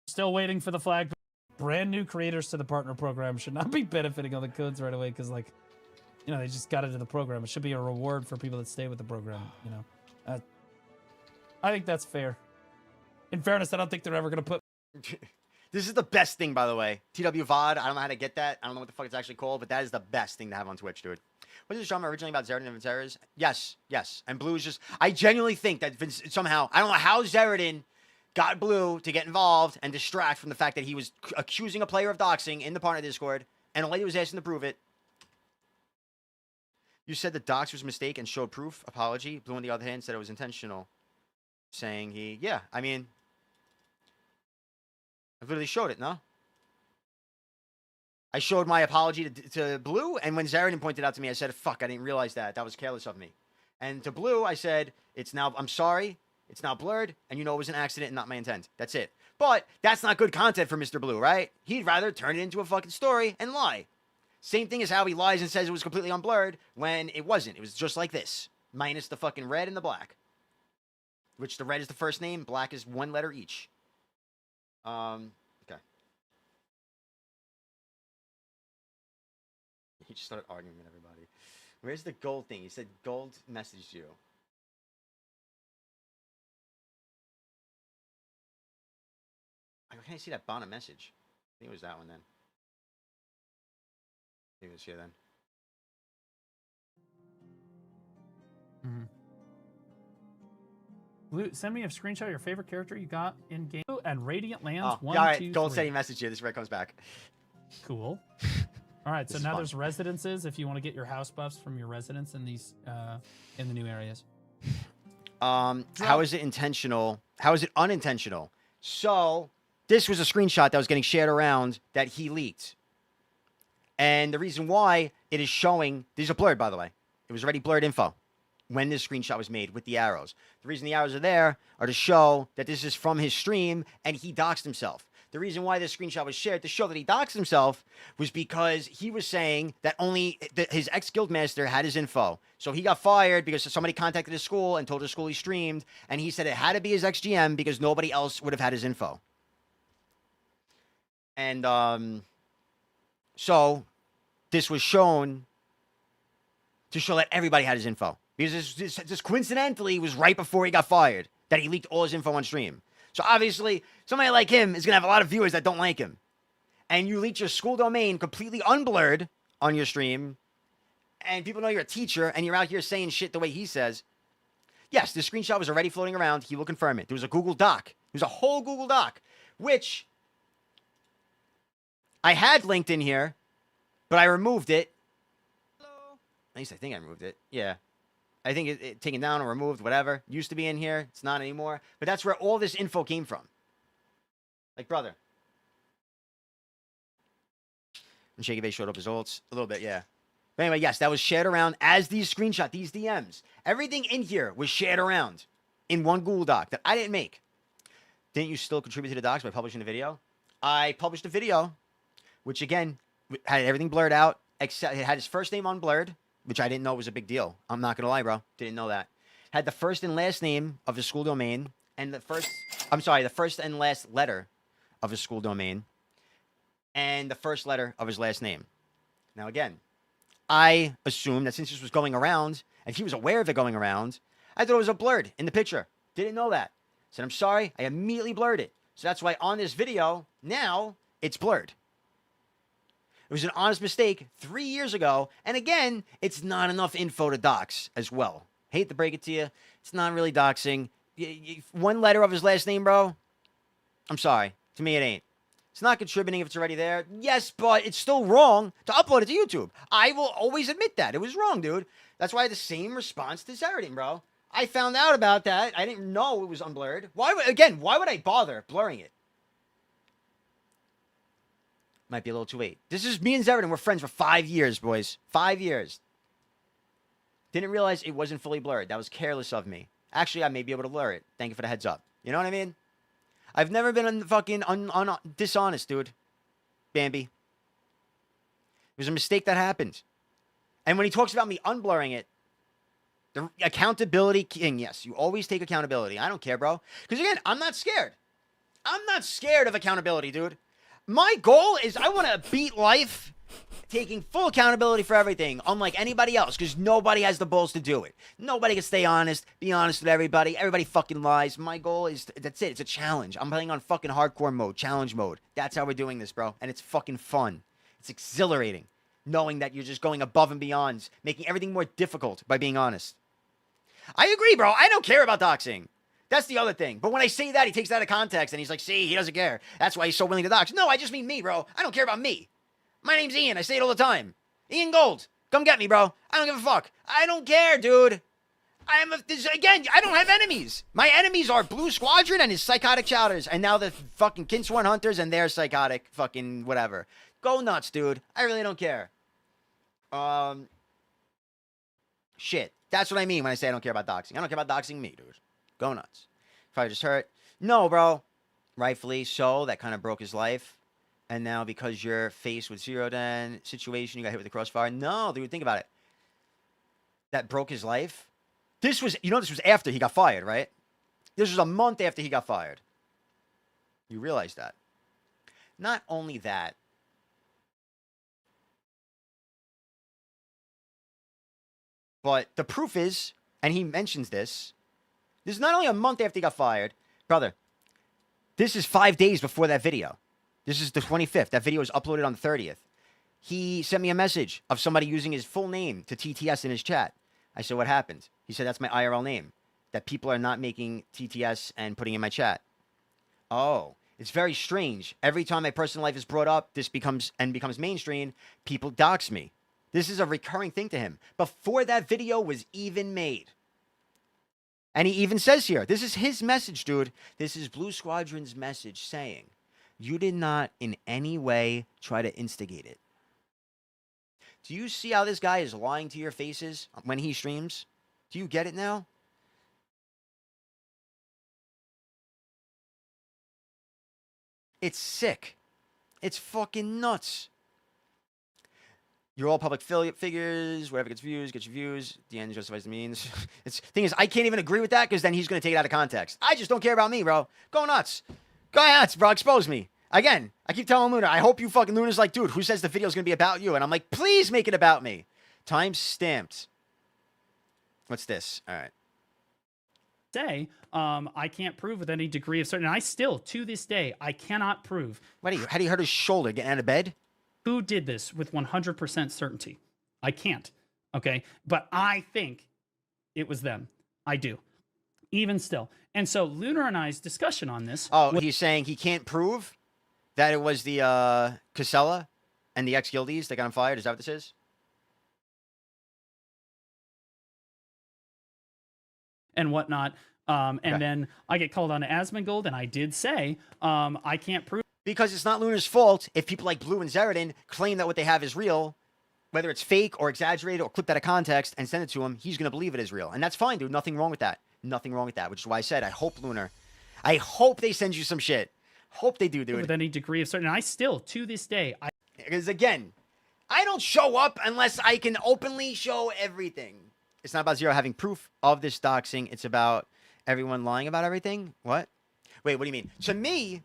Still waiting for the flag. Brand new creators to the partner program should not be benefiting on the codes right away because, like, they just got into the program. It should be a reward for people that stay with the program, I think that's fair. In fairness, I don't think they're ever going to put... This is the best thing, by the way. TW VOD, I don't know how to get that. I don't know what the fuck it's actually called, but that is the best thing to have on Twitch, dude. Was this drama originally about Zeradin and Vinceras? Yes. And Blue is just... I genuinely think that somehow... I don't know how Zeradin got Blue to get involved and distract from the fact that he was accusing a player of doxing in the partner Discord, and a lady was asking to prove it. You said the dox was a mistake and showed proof. Apology. Blue, on the other hand, said it was intentional. Saying he... Yeah, I mean... I literally showed it, no? I showed my apology to Blue, and when Zeradin pointed out to me, I said, fuck, I didn't realize that. That was careless of me. And to Blue, I said, I'm sorry, it's now blurred, and it was an accident and not my intent. That's it. But that's not good content for Mr. Blue, right? He'd rather turn it into a fucking story and lie. Same thing as how he lies and says it was completely unblurred when it wasn't. It was just like this, minus the fucking red and the black. Which the red is the first name, black is one letter each. Okay. He just started arguing with everybody. Where's the gold thing? He said gold messaged you. Why can't I see that Bonnet message? I think it was that one then. I think it was here then. Blue, send me a screenshot of your favorite character you got in game and Radiant Lands. Oh, 1, all right. 2, Gold 3. said he messaged you. This is where it comes back. Cool. All right, so This is now fun. there's residences if you want to get your house buffs from your residents in these in the new areas. How is it intentional? How is it unintentional? So this was a screenshot that was getting shared around that he leaked. And the reason why it is showing, these are blurred, by the way. It was already blurred info when this screenshot was made with the arrows. The reason the arrows are there are to show that this is from his stream and he doxed himself. The reason why this screenshot was shared to show that he doxed himself was because he was saying that only his ex-guildmaster had his info. So he got fired because somebody contacted his school and told his school he streamed, and he said it had to be his ex-GM because nobody else would have had his info. And so this was shown to show that everybody had his info. Because this coincidentally was right before he got fired that he leaked all his info on stream. So obviously, somebody like him is going to have a lot of viewers that don't like him. And you leaked your school domain completely unblurred on your stream, and people know you're a teacher, and you're out here saying shit the way he says. Yes, this screenshot was already floating around. He will confirm it. There was a Google Doc. There was a whole Google Doc, which I had linked in here, but I removed it. Hello? At least I think I removed it. Yeah. I think it taken down or removed, whatever. Used to be in here. It's not anymore. But that's where all this info came from. Like, brother. And Shaky Bay showed up his ults. A little bit, yeah. But anyway, yes, that was shared around as these screenshots, these DMs. Everything in here was shared around in one Google Doc that I didn't make. Didn't you still contribute to the docs by publishing the video? I published a video, which, again, had everything blurred out, except it had his first name unblurred, which I didn't know was a big deal. I'm not going to lie, bro. Didn't know that. Had the first and last name of his school domain, and the first and last letter of his school domain, and the first letter of his last name. Now, again, I assumed that since this was going around, and he was aware of it going around, I thought it was a blurred in the picture. Didn't know that. Said, I'm sorry. I immediately blurred it. So that's why on this video, now, it's blurred. It was an honest mistake 3 years ago. And again, it's not enough info to dox as well. Hate to break it to you. It's not really doxing. One letter of his last name, bro. I'm sorry. To me, it ain't. It's not contributing if it's already there. Yes, but it's still wrong to upload it to YouTube. I will always admit that. It was wrong, dude. That's why I had the same response to Zeradin, bro. I found out about that. I didn't know it was unblurred. Why would I bother blurring it? Might be a little too late. This is me and Zeradin. We're friends for 5 years, boys. 5 years. Didn't realize it wasn't fully blurred. That was careless of me. Actually, I may be able to blur it. Thank you for the heads up. You know what I mean? I've never been dishonest, dude. Bambi. It was a mistake that happened. And when he talks about me unblurring it, the accountability king, yes, you always take accountability. I don't care, bro. Because again, I'm not scared. I'm not scared of accountability, dude. My goal is I want to beat life taking full accountability for everything, unlike anybody else, because nobody has the balls to do it. Nobody can stay honest, be honest with everybody. Everybody fucking lies. My goal is, that's it. It's a challenge. I'm playing on fucking hardcore mode, challenge mode. That's how we're doing this, bro. And it's fucking fun. It's exhilarating, knowing that you're just going above and beyond, making everything more difficult by being honest. I agree, bro. I don't care about doxing. That's the other thing. But when I say that, he takes that out of context, and he's like, see, he doesn't care. That's why he's so willing to dox. No, I just mean me, bro. I don't care about me. My name's Ian. I say it all the time. Ian Gold. Come get me, bro. I don't give a fuck. I don't care, dude. Again, I don't have enemies. My enemies are Blue Squadron and his psychotic chowders, and now the fucking Kinsworn Hunters and their psychotic fucking whatever. Go nuts, dude. I really don't care. Shit. That's what I mean when I say I don't care about doxing. I don't care about doxing me, dude. Go nuts. Probably just hurt. No, bro. Rightfully so. That kind of broke his life. And now because you're faced with Zero Den situation, you got hit with the crossfire. No, dude, think about it. That broke his life. This was after he got fired, right? This was a month after he got fired. You realize that. Not only that. But the proof is, and he mentions this is not only a month after he got fired. Brother, this is 5 days before that video. This is the 25th. That video was uploaded on the 30th. He sent me a message of somebody using his full name to TTS in his chat. I said, what happened? He said, that's my IRL name. That people are not making TTS and putting in my chat. Oh, it's very strange. Every time my personal life is brought up, this becomes mainstream, people dox me. This is a recurring thing to him. Before that video was even made. And he even says here, this is his message, dude. This is Blue Squadron's message saying, you did not in any way try to instigate it. Do you see how this guy is lying to your faces when he streams? Do you get it now? It's sick. It's fucking nuts. You're all public figures. Whatever gets views, gets your views. The end justifies the means. Thing is, I can't even agree with that because then he's going to take it out of context. I just don't care about me, bro. Go nuts. Go nuts, bro. Expose me. Again, I keep telling Luna, I hope you fucking Luna's like, dude, who says the video's going to be about you? And I'm like, please make it about me. Time stamped. What's this? All right. Say, I can't prove with any degree of certainty. And I still, to this day, I cannot prove. How do you hurt his shoulder getting out of bed? Who did this with 100% certainty? I can't. Okay. But I think it was them. I do. Even still. And so Lunar and I's discussion on this. Oh, he's saying he can't prove that it was the Casella and the ex-guildies that got him fired. Is that what this is? And whatnot. And then I get called on to Asmongold, and I did say, I can't prove. Because it's not Luna's fault if people like Blue and Zeradin claim that what they have is real, whether it's fake or exaggerated or clipped out of context and send it to him, he's going to believe it is real. And that's fine, dude. Nothing wrong with that. Nothing wrong with that, which is why I said, I hope Lunar, I hope they send you some shit. Hope they do, dude. With any degree of certainty. And I still, to this day, because again, I don't show up unless I can openly show everything. It's not about Zero having proof of this doxing. It's about everyone lying about everything. What? Wait, what do you mean? To me,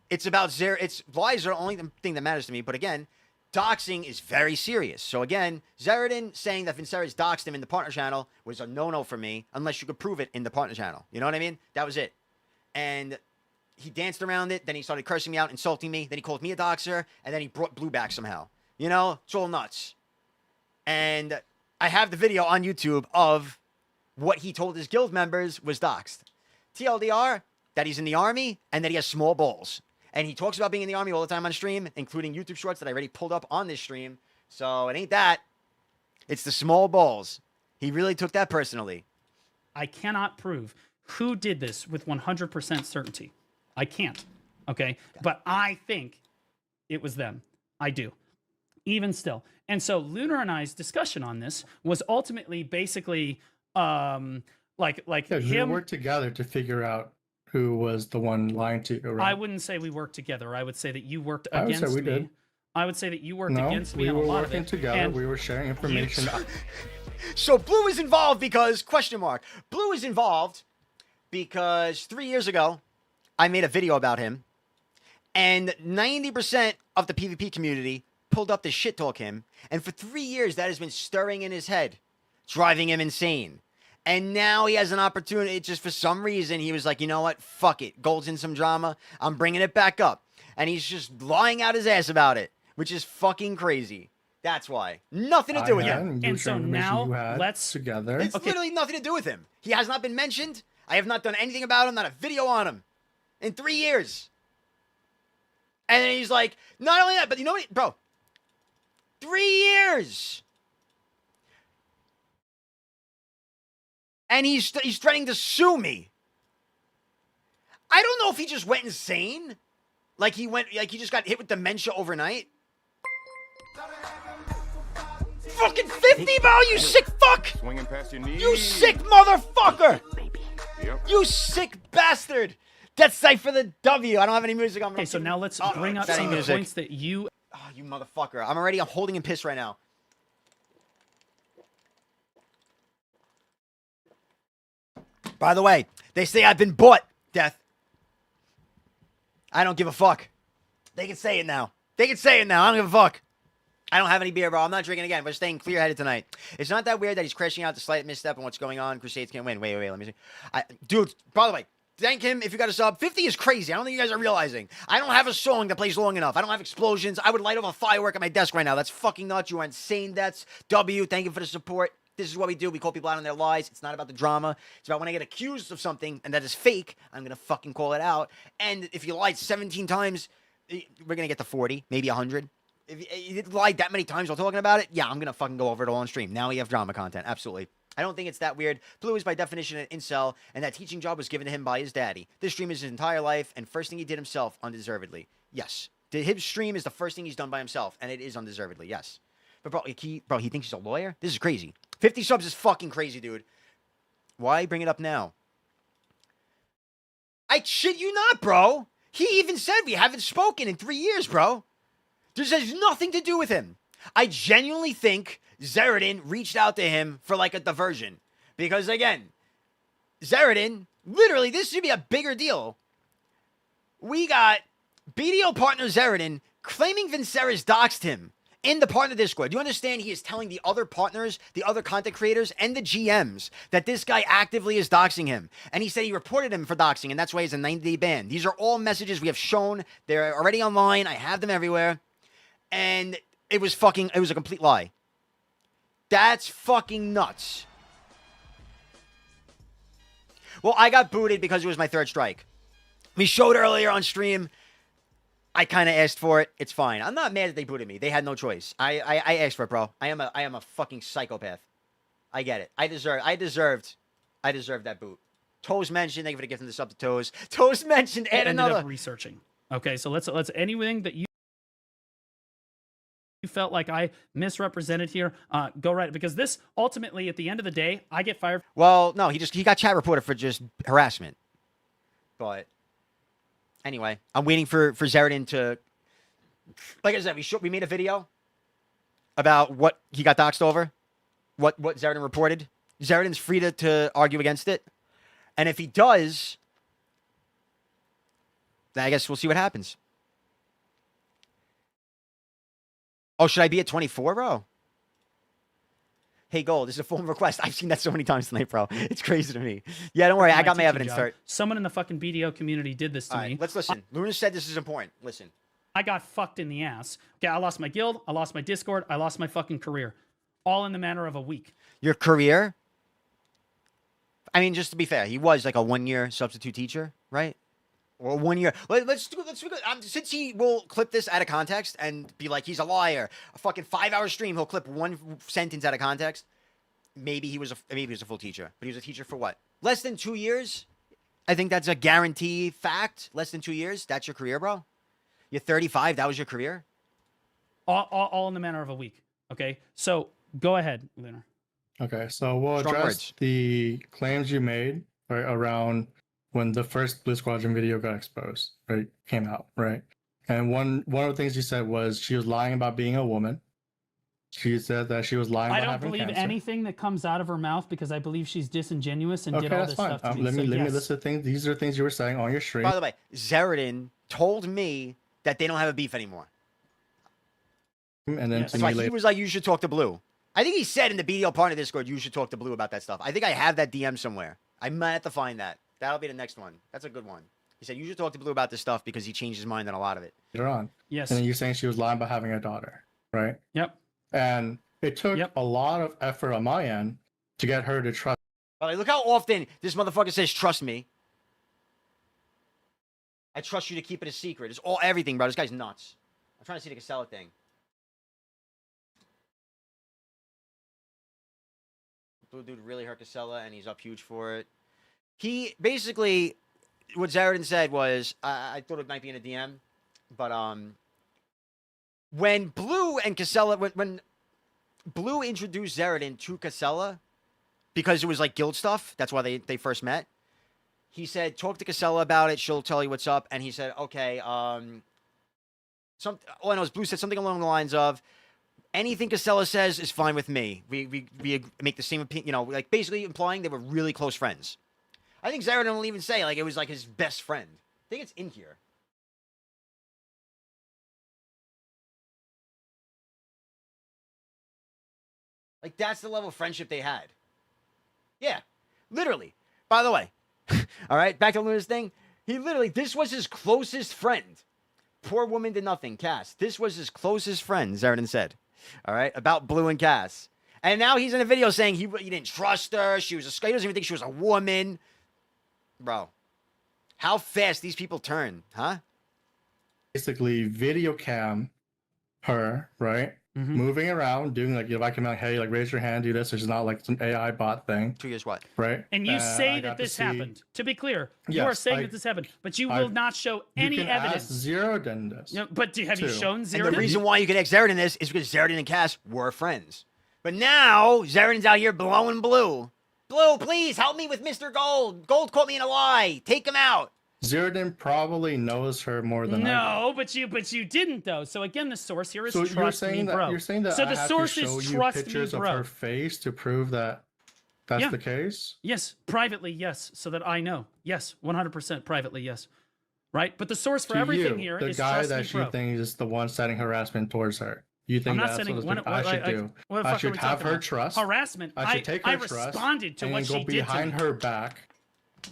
it's about Zero. It's lies are the only thing that matters to me. But again, doxing is very serious. So again, Zeradin saying that Vinceres doxed him in the partner channel was a no-no for me unless you could prove it in the partner channel. You know what I mean? That was it. And he danced around it. Then he started cursing me out, insulting me. Then he called me a doxer. And then he brought Blue back somehow. You know? It's all nuts. And I have the video on YouTube of what he told his guild members was doxed. TLDR, that he's in the army and that he has small balls. And he talks about being in the army all the time on stream, including YouTube shorts that I already pulled up on this stream. So it ain't that. It's the small balls. He really took that personally. I cannot prove who did this with 100% certainty. I can't. Okay. But I think it was them. I do. Even still. And so Lunar and I's discussion on this was ultimately basically like Yeah, we him. worked together to figure out who was the one lying to you, right? I wouldn't say we worked together. I would say that you worked I would say against we me. did. I would say that you worked No, against me we on were a lot of working it. together. And We were sharing information. So Blue is involved because, question mark, Blue is involved because 3 years ago, I made a video about him, and 90% of the PvP community pulled up to shit talk him, and for 3 years that has been stirring in his head, driving him insane. And now he has an opportunity. It's just for some reason he was like, you know what? Fuck it. Gold's in some drama. I'm bringing it back up. And he's just lying out his ass about it, which is fucking crazy. That's why. Nothing to do with him. And so now let's together. It's literally nothing to do with him. He has not been mentioned. I have not done anything about him, not a video on him in 3 years. And then he's like, not only that, but you know what, bro? 3 years. And he's threatening to sue me. I don't know if he just went insane. Like he just got hit with dementia overnight. Fucking 50, bro, you sick fuck! Swinging past your knees. You sick motherfucker! Yep. You sick bastard! That's safe for the W. I don't have any music on. Okay, so now let's bring up setting some of the music. points that you. Oh, you motherfucker. I'm holding in piss right now. By the way, they say I've been bought, Death. I don't give a fuck. They can say it now. They can say it now. I don't give a fuck. I don't have any beer, bro. I'm not drinking again. We're staying clear-headed tonight. It's not that weird that he's crashing out the slight misstep and what's going on. Crusades can't win. Wait, let me see. Dude, by the way, thank him if you got a sub. 50 is crazy. I don't think you guys are realizing. I don't have a song that plays long enough. I don't have explosions. I would light up a firework at my desk right now. That's fucking nuts. You are insane. That's W. Thank you for the support. This is what we do. We call people out on their lies. It's not about the drama. It's about when I get accused of something and that is fake, I'm going to fucking call it out. And if you lied 17 times, we're going to get to 40, maybe 100. If you lied that many times while talking about it, yeah, I'm going to fucking go over it all on stream. Now we have drama content. Absolutely. I don't think it's that weird. Blue is by definition an incel, and that teaching job was given to him by his daddy. This stream is his entire life, and first thing he did himself undeservedly. Yes. His stream is the first thing he's done by himself, and it is undeservedly. Yes. But bro, he thinks he's a lawyer? This is crazy. 50 subs is fucking crazy, dude. Why bring it up now? I shit you not, bro. He even said we haven't spoken in 3 years, bro. This has nothing to do with him. I genuinely think Zeradin reached out to him for like a diversion. Because again, Zeradin, literally, this should be a bigger deal. We got BDO partner Zeradin claiming Vincera's doxed him in the partner Discord. You understand he is telling the other partners, the other content creators, and the GMs that this guy actively is doxing him. And he said he reported him for doxing, and that's why he's a 90-day ban. These are all messages we have shown. They're already online. I have them everywhere. And it was a complete lie. That's fucking nuts. Well, I got booted because it was my third strike. We showed earlier on stream. I kind of asked for it. It's fine. I'm not mad that they booted me. They had no choice. I asked for it, bro. I am a fucking psychopath. I get it. I deserved that boot. Toes mentioned. Thank you for the gift of the sub to Toes. Toes mentioned. Add ended another. up researching. Okay, so let's anything that you felt like I misrepresented here, go right, because this ultimately at the end of the day, I get fired. Well, no, he got chat reported for just harassment. But anyway, I'm waiting for Zeradin to, like I said, we made a video about what he got doxed over, what Zeradin reported. Zeradin's free to argue against it, and if he does, then I guess we'll see what happens. Oh, should I be at 24, bro? Hey, Gold, this is a formal request. I've seen that so many times tonight, bro. It's crazy to me. Yeah, don't worry. I got my evidence. Start. Someone in the fucking BDO community did this to me. Let's listen. Luna said this is important. Listen. I got fucked in the ass. Okay, I lost my guild. I lost my Discord. I lost my fucking career. All in the matter of a week. Your career? I mean, just to be fair, he was like a 1-year substitute teacher, right? Or 1 year. Let's do since he will clip this out of context and be like, he's a liar. A fucking 5-hour stream, he'll clip one sentence out of context. Maybe he was a full teacher, but he was a teacher for what? Less than 2 years? I think that's a guarantee fact. Less than 2 years. That's your career, bro. You're 35. That was your career. All in the matter of a week. Okay, so go ahead, Lunar. Okay, so we'll Strong address words. the claims you made right around when the first Blue Squadron video got exposed, right, came out, right? And one of the things you said was she was lying about being a woman. She said that she was lying I about don't having believe cancer. anything that comes out of her mouth because I believe she's disingenuous and Okay, did all that's this fine. stuff to me. Let me yes. list the things. These are things you were saying on your stream. By the way, Zeradin told me that they don't have a beef anymore. And then Yes. to That's me why he later. was like, you should talk to Blue. I think he said in the BDL partner Discord, you should talk to Blue about that stuff. I think I have that DM somewhere. I might have to find that. That'll be the next one. That's a good one. He said, you should talk to Blue about this stuff because he changed his mind on a lot of it. Later on. Yes. And then you're saying she was lying about having a daughter, right? Yep. And it took Yep. a lot of effort on my end to get her to trust. But like, look how often this motherfucker says, trust me. I trust you to keep it a secret. It's all everything, bro. This guy's nuts. I'm trying to see the Casella thing. Blue dude really hurt Casella, and he's up huge for it. He basically, what Zeradin said was, I thought it might be in a DM, but when Blue and Casella, when Blue introduced Zeradin to Casella, because it was like guild stuff, that's why they first met. He said, talk to Casella about it. She'll tell you what's up. And he said, okay. All I know is Blue said something along the lines of, anything Casella says is fine with me. We make the same opinion, you know, like basically implying they were really close friends. I think Zeradin will even say like it was like his best friend. I think it's in here. Like that's the level of friendship they had. Yeah, literally. By the way, all right, back to Luna's thing. He literally, this was his closest friend. Poor woman did nothing, Cass. This was his closest friend, Zeradin said. All right, about Blue and Cass. And now he's in a video saying he didn't trust her. She was he doesn't even think she was a woman. Bro, how fast these people turn, huh? Basically video cam her, right? Mhm. moving around, doing like if I come out, hey, like raise your hand, do this. It's not like some AI bot thing, 2 years what? right? And you I say got that to this see- happened. To be clear, you are Yes, saying that this happened, but you will not show any you can evidence. Ask Zero this. No, but have you too. shown And Zero? the reason why you can ask Zerdin this is because Zerdin and Cass were friends. But now Zerdin's out here blowing blue. Blue, please help me with Mr. Gold. Gold caught me in a lie. Take him out. Zerdin probably knows her more than I No, but you didn't though. So again, the source here is do. So trust you're saying me, that bro. you're saying that so I the have source to show is you trust me, pictures of bro. her face to prove that that's Yeah. the case? Yes, privately, yes, so that I know. Yes, 100% privately, yes. Right? But the source for To everything you, here the is guy trust that me, she bro. thinks is the one setting harassment towards her. You I'm think not that's setting. what I should do? What the I fuck are should we have talking her about? trust. Harassment. I should take her I trust responded to and what then she go did to behind me. her back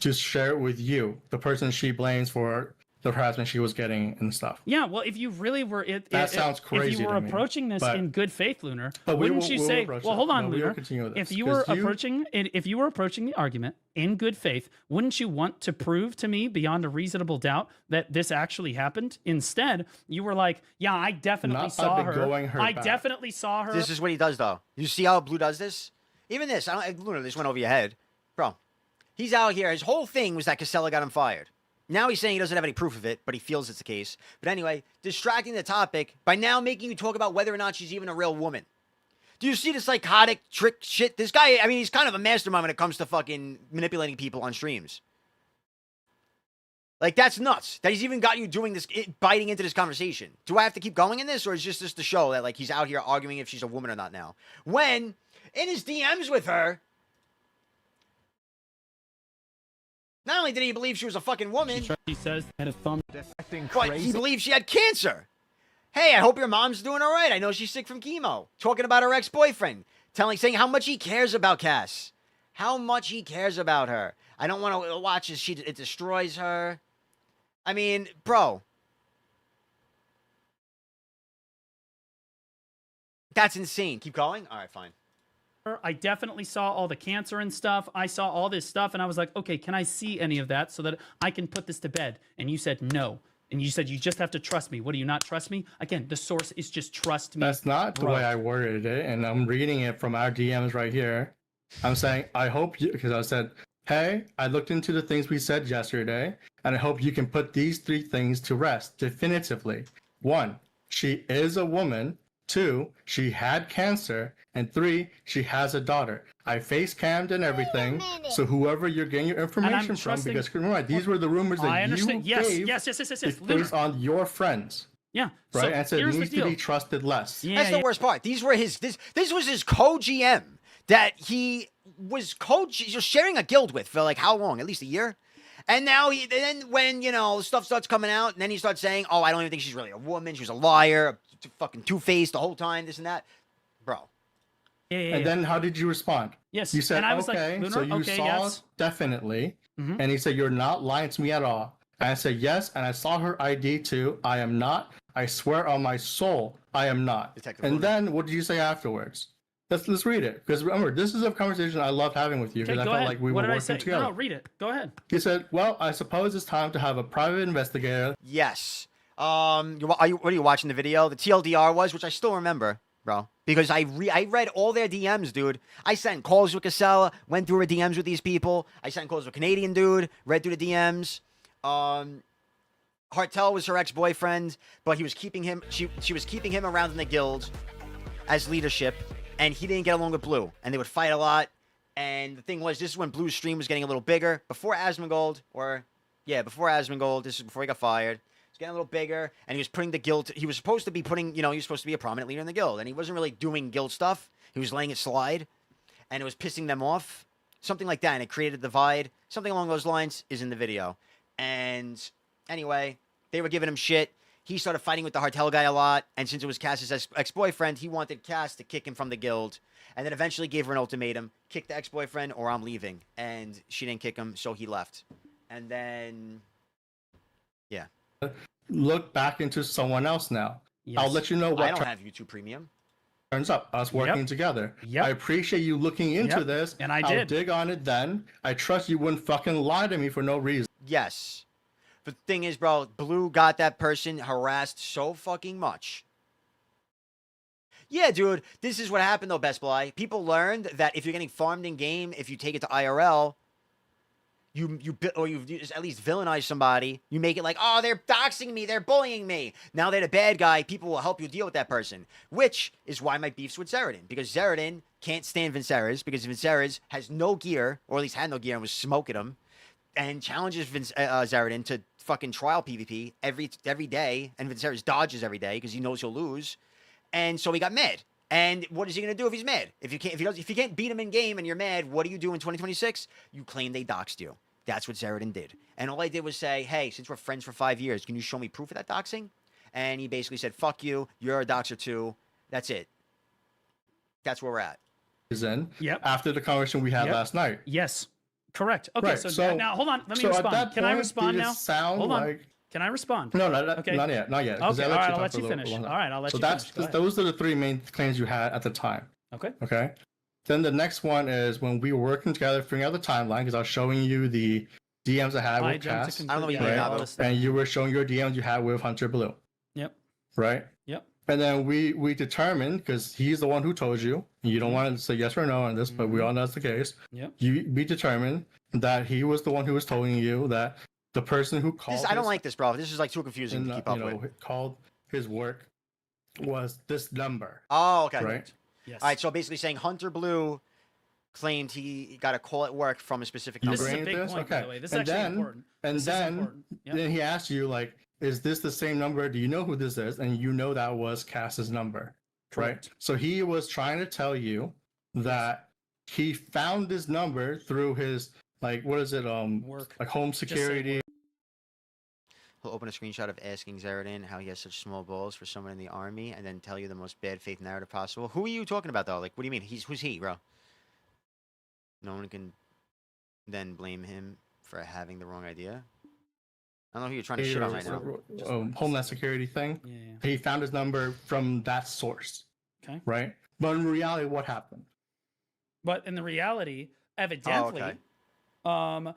to share it with you, the person she blames for the harassment she was getting and stuff. Yeah, well, if you really were That sounds if crazy you were to me, approaching this but- in good faith, Lunar, But we wouldn't will- you we will say, approach well, that. hold on, No, we will Lunar. continue with If this, you were 'cause if you were approaching the argument in good faith, wouldn't you want to prove to me beyond a reasonable doubt that this actually happened? Instead, you were like, yeah, I definitely Not saw by her. going her I back. definitely saw her. This is what he does, though. You see how Blue does this? Even this. Luna, this went over your head. Bro, he's out here. His whole thing was that Casella got him fired. Now he's saying he doesn't have any proof of it, but he feels it's the case. But anyway, distracting the topic by now making you talk about whether or not she's even a real woman. Do you see the psychotic trick shit? This guy, I mean, he's kind of a mastermind when it comes to fucking manipulating people on streams. Like, that's nuts. That he's even got you doing this, biting into this conversation. Do I have to keep going in this, or is just this to show that, like, he's out here arguing if she's a woman or not now? When, in his DMs with her, not only did he believe she was a fucking woman, She says had a thumb. but he believed she had cancer. Hey, I hope your mom's doing all right. I know she's sick from chemo. Talking about her ex-boyfriend. Saying how much he cares about Cass. How much he cares about her. I don't want to watch as it destroys her. I mean, bro. That's insane. Keep going? All right, fine. I definitely saw all the cancer and stuff. I saw all this stuff, and I was like, okay, can I see any of that so that I can put this to bed? And you said no. And you said you just have to trust me. What do you not trust me? Again, the source is just trust me. That's not the bro. way I worded it, and I'm reading it from our DMs right here. I'm saying, I hope you, because I said, hey, I looked into the things we said yesterday, and I hope you can put these 3 things to rest definitively. 1, she is a woman. 2, she had cancer. And 3, she has a daughter. I face cammed and everything. So whoever you're getting your information from, trusting- because remember, these were the rumors I that you understand. Yes, gave yes. based Lunar. on your friends. Yeah. Right? So And said here's the needs to deal. be trusted less. Yeah, That's the yeah. worst part. These were his. This was his co-GM that he was sharing a guild with for like how long? At least a year. And now then when stuff starts coming out, and then he starts saying, "Oh, I don't even think she's really a woman. She was a liar, fucking two-faced the whole time. This and that, bro." Yeah. And then how did you respond? Yes. You said, and I was okay, like, so Lunar, you okay, saw yes. definitely. Mhm. And he said, you're not lying to me at all. And I said, yes, and I saw her ID too. I am not. I swear on my soul, I am not. Detective And Luna. then what did you say afterwards? Let's read it. Because remember, this is a conversation I love having with you Okay, because I go felt ahead. like we what were did I working say? together. No, read it. Go ahead. He said, well, I suppose it's time to have a private investigator. Yes. What are you watching the video? The TLDR was, which I still remember, bro, because I read all their DMs, dude. I sent calls with Casella, went through her DMs with these people. I sent calls with a Canadian dude, read through the DMs. Hartel was her ex-boyfriend, but he was keeping him. She was keeping him around in the guild as leadership, and he didn't get along with Blue, and they would fight a lot. And the thing was, this is when Blue's stream was getting a little bigger before Asmongold, before Asmongold. This is before he got fired. Getting a little bigger, and he was putting the guild. He was supposed to be putting, he was supposed to be a prominent leader in the guild, and he wasn't really doing guild stuff. He was letting it slide, and it was pissing them off, something like that, and it created a divide. Something along those lines is in the video. And anyway, they were giving him shit. He started fighting with the Hartel guy a lot, and since it was Cass's ex-boyfriend, he wanted Cass to kick him from the guild, and then eventually gave her an ultimatum: kick the ex-boyfriend or I'm leaving. And she didn't kick him, so he left. And then, yeah. Look back into someone else now. Yes. I'll let you know I what don't have YouTube Premium. turns up. Us working together. Yep. I appreciate you looking into Yep. this. And I I'll did. dig on it then. I trust you wouldn't fucking lie to me for no reason. Yes. But the thing is, bro, Blue got that person harassed so fucking much. Yeah, dude. This is what happened though, Best Buy. People learned that if you're getting farmed in game, if you take it to IRL, or you at least villainize somebody. You make it like, oh, they're doxing me, they're bullying me. Now they're the bad guy. People will help you deal with that person, which is why my beef's with Zeradin, because Zeradin can't stand Vinceres because Vinceres has no gear, or at least had no gear and was smoking him, and challenges Zeradin to fucking trial PvP every day, and Vinceres dodges every day because he knows he'll lose, and so he got mad. And what is he gonna do if he's mad? If you can't beat him in game and you're mad, what do you do in 2026? You claim they doxed you. That's what Zeradin did. And all I did was say, hey, since we're friends for 5 years, can you show me proof of that doxing? And he basically said, fuck you, you're a doxer too. That's it. That's where we're at. Is in. Yep. After the conversation we had Yep. last night. Yes. Correct. Okay, Right, so now hold on. Let me so at respond. that Can I point, respond did it now? sound Hold on. like- Can I respond? No, Okay. not yet. 'Cause Okay, I all let right, you I'll talk let for you a little finish. longer. All right, I'll let so you that's finish. Go ahead. those are the three main claims you had at the time. Okay. Okay. Then the next one is when we were working together, figuring out the timeline, because I was showing you the DMs I had I with jumped Cass, to I don't know what you conclude- mean, yeah, Nabo. all this stuff. and you were showing your DMs you had with Hunter Blue, Yep. right? Yep. And then we determined, because he's the one who told you, and you don't want to say yes or no on this, but we all know that's the case. Yep. We determined that he was the one who was telling you that the person who called I don't his- like this, bro. This is like too confusing to and, keep up with. called his work was this number, Oh, okay. right? Yes. All right, so basically saying Hunter Blue claimed he got a call at work from a specific You This number. is a agreeing big with this? point, by Okay. the way. This is And actually then- important. And This is then important. Yep. then he asked you like, is this the same number? Do you know who this is? And you know that was Cass's number, Correct. right? So he was trying to tell you that he found this number through his like what is it Work. like home say security. He'll open a screenshot of asking Zeradin how he has such small balls for someone in the army, and then tell you the most bad faith narrative possible. Who are you talking about, though? Like, what do you mean? Who's he, bro? No one can then blame him for having the wrong idea. I don't know who you're trying to shit on right now. Homeland security thing. Yeah. He found his number from that source, Okay. right? But in reality, what happened? But in the reality, evidently, um,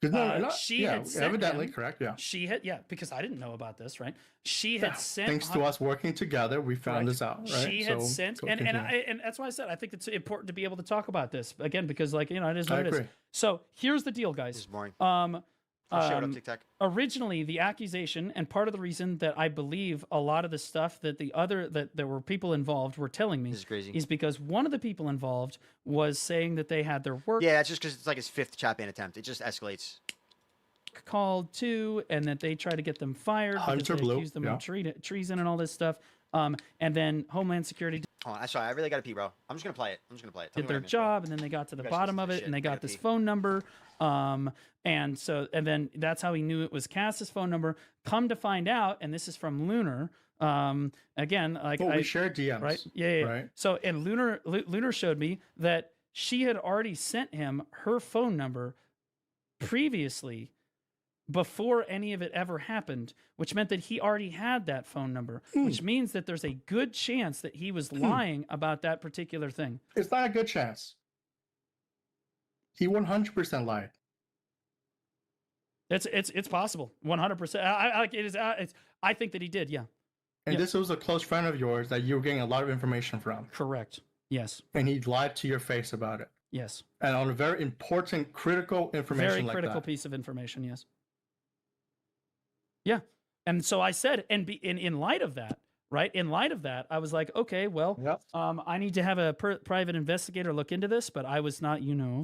'Cause she had sent evidently him- correct. Yeah. she had because I didn't know about this, right? She had Yeah. sent Thanks to us working together, we found Correct. this out. Right? She had So, sent, go and continue. that's why I said I think it's important to be able to talk about this again because, like, it is I what it is. agree. So here's the deal, This is guys. boring. Um, Shut up, Tic Tac. originally the accusation and part of the reason that I believe a lot of the stuff that that there were people involved were telling me This is crazy. is because one of the people involved was saying that they had their work Yeah, that's just because it's like his fifth chat ban attempt. It just escalates. called too, and that they tried to get them fired because Hunter they Blue, accused them yeah. of treason and all this stuff. And then Homeland Security Oh, I'm sorry. I really got to pee, bro. I'm just gonna play it. Tell did me what I their missed, bro. job, and then they got to the guys bottom listen of to it, this and they shit. I got gotta this pee. phone number. And then that's how he knew it was Cass's phone number. Come to find out, and this is from Lunar. Again, like Well, I we shared DMs, right, yeah. Right. So and Lunar showed me that she had already sent him her phone number previously before any of it ever happened, which meant that he already had that phone number, which means that there's a good chance that he was lying about that particular thing. It's not a good chance. He 100% lied. It's possible, 100%. I like it is. I think that he did. Yeah, And Yeah. this was a close friend of yours that you were getting a lot of information from. correct. Yes, And he lied to your face about it. yes. And on a very important, critical information Very like critical that. piece of information. Yes. Yeah, and so I said, in light of that, right? In light of that, I was like, okay, well, Yep. I need to have a private investigator look into this, but I was not,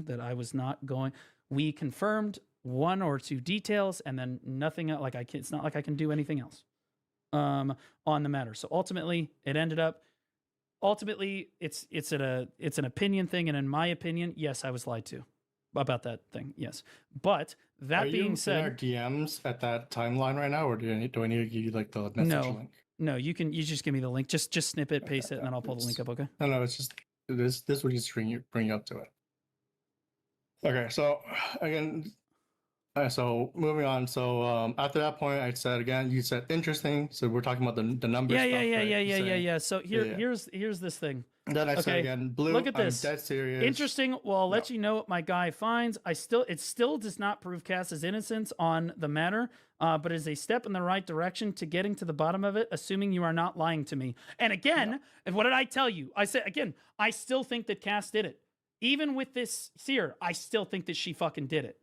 that I was not going. We confirmed one or two details, and then nothing else. It's not like I can do anything else on the matter. So ultimately, it ended up. Ultimately, it's an opinion thing, and in my opinion, yes, I was lied to about that thing. Yes, but that Are being you in our said, DMs at that timeline right now, or do I need to give you like the message No. link? no, you just give me the link. Just snip it, paste it, and then I'll pull the link up. Okay. No, it's just this would just bring you up to it. Okay, so again, So moving on. So after that point, I said again. You said interesting. So we're talking about the numbers. Yeah, stuff, yeah, yeah, right? yeah, You yeah, yeah, say- yeah. So Yeah. here's this thing. Then I said Okay, again, Blue. look at this. I'm dead serious. Interesting. Well, I'll let No. you know what my guy finds. It still does not prove Cass's innocence on the matter, but is a step in the right direction to getting to the bottom of it, assuming you are not lying to me. And again, and what did I tell you? I said again, I still think that Cass did it. Even with this seer, I still think that she fucking did it.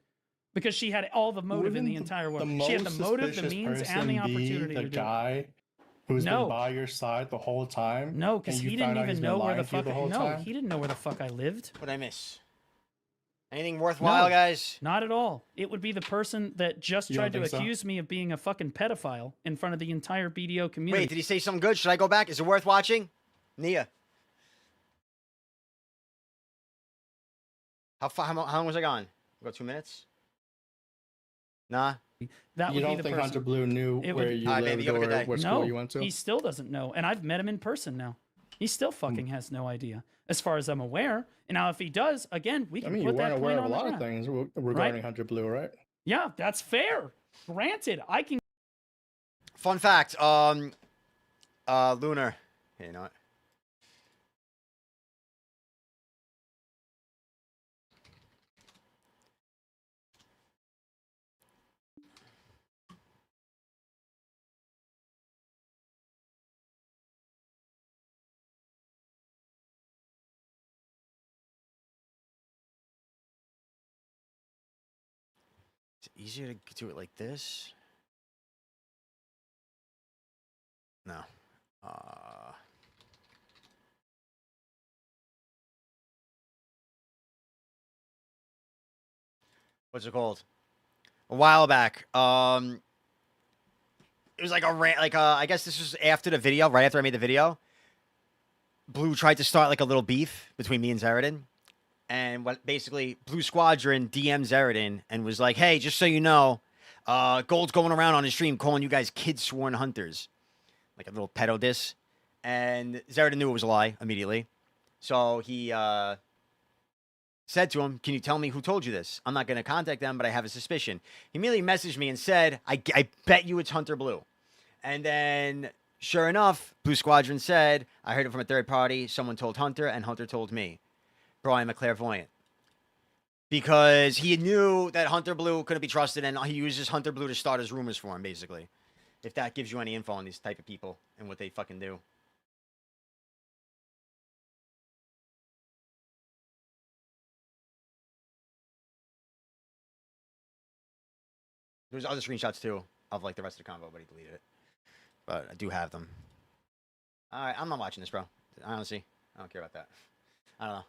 Because she had all the motive in the Wouldn't entire world. the She had the most motive, the suspicious means, and person the be opportunity the to do it. guy who's No. been by your side the whole time. No, because and you he found didn't out even he's been know where lying the to you fuck. whole No, time? he didn't know where the fuck I lived. What'd I miss? Anything worthwhile, No. guys? Not at all. It would be the person that just You tried to don't think so? accuse me of being a fucking pedophile in front of the entire BDO community. Wait, did he say something good? Should I go back? Is it worth watching? Nia. How long was I gone? About 2 minutes? Nah. That You would don't be the think person. Hunter Blue knew It where would- you Alright, baby, lived you have a good or day. what No, school you went to? he still doesn't know, and I've met him in person now. He still fucking has no idea, as far as I'm aware. And now, if he does, again, we I can mean, you put weren't that aware point of on a the lot of ground. things regarding Hunter Blue, right? Yeah, that's fair. Granted, I can. Fun fact. Lunar. Hey, you know what? Is it easier to do it like this? No. What's it called? A while back. It was like a rant. I guess this was after the video, right after I made the video. Blue tried to start like a little beef between me and Zeradin. And what basically Blue Squadron DM'd Zeradin and was like, hey, just so you know, Gold's going around on his stream calling you guys kid sworn hunters. Like a little pedo diss. And Zeradin knew it was a lie immediately. So he said to him, can you tell me who told you this? I'm not going to contact them, but I have a suspicion. He immediately messaged me and said, I bet you it's Hunter Blue. And then, sure enough, Blue Squadron said, I heard it from a third party. Someone told Hunter, and Hunter told me. Bro, I'm a clairvoyant. Because he knew that Hunter Blue couldn't be trusted, and he uses Hunter Blue to start his rumors for him, basically. If that gives you any info on these type of people and what they fucking do. There's other screenshots, too, of, like, the rest of the convo, but he deleted it. But I do have them. Alright, I'm not watching this, bro. Honestly, I don't care about that. I don't know.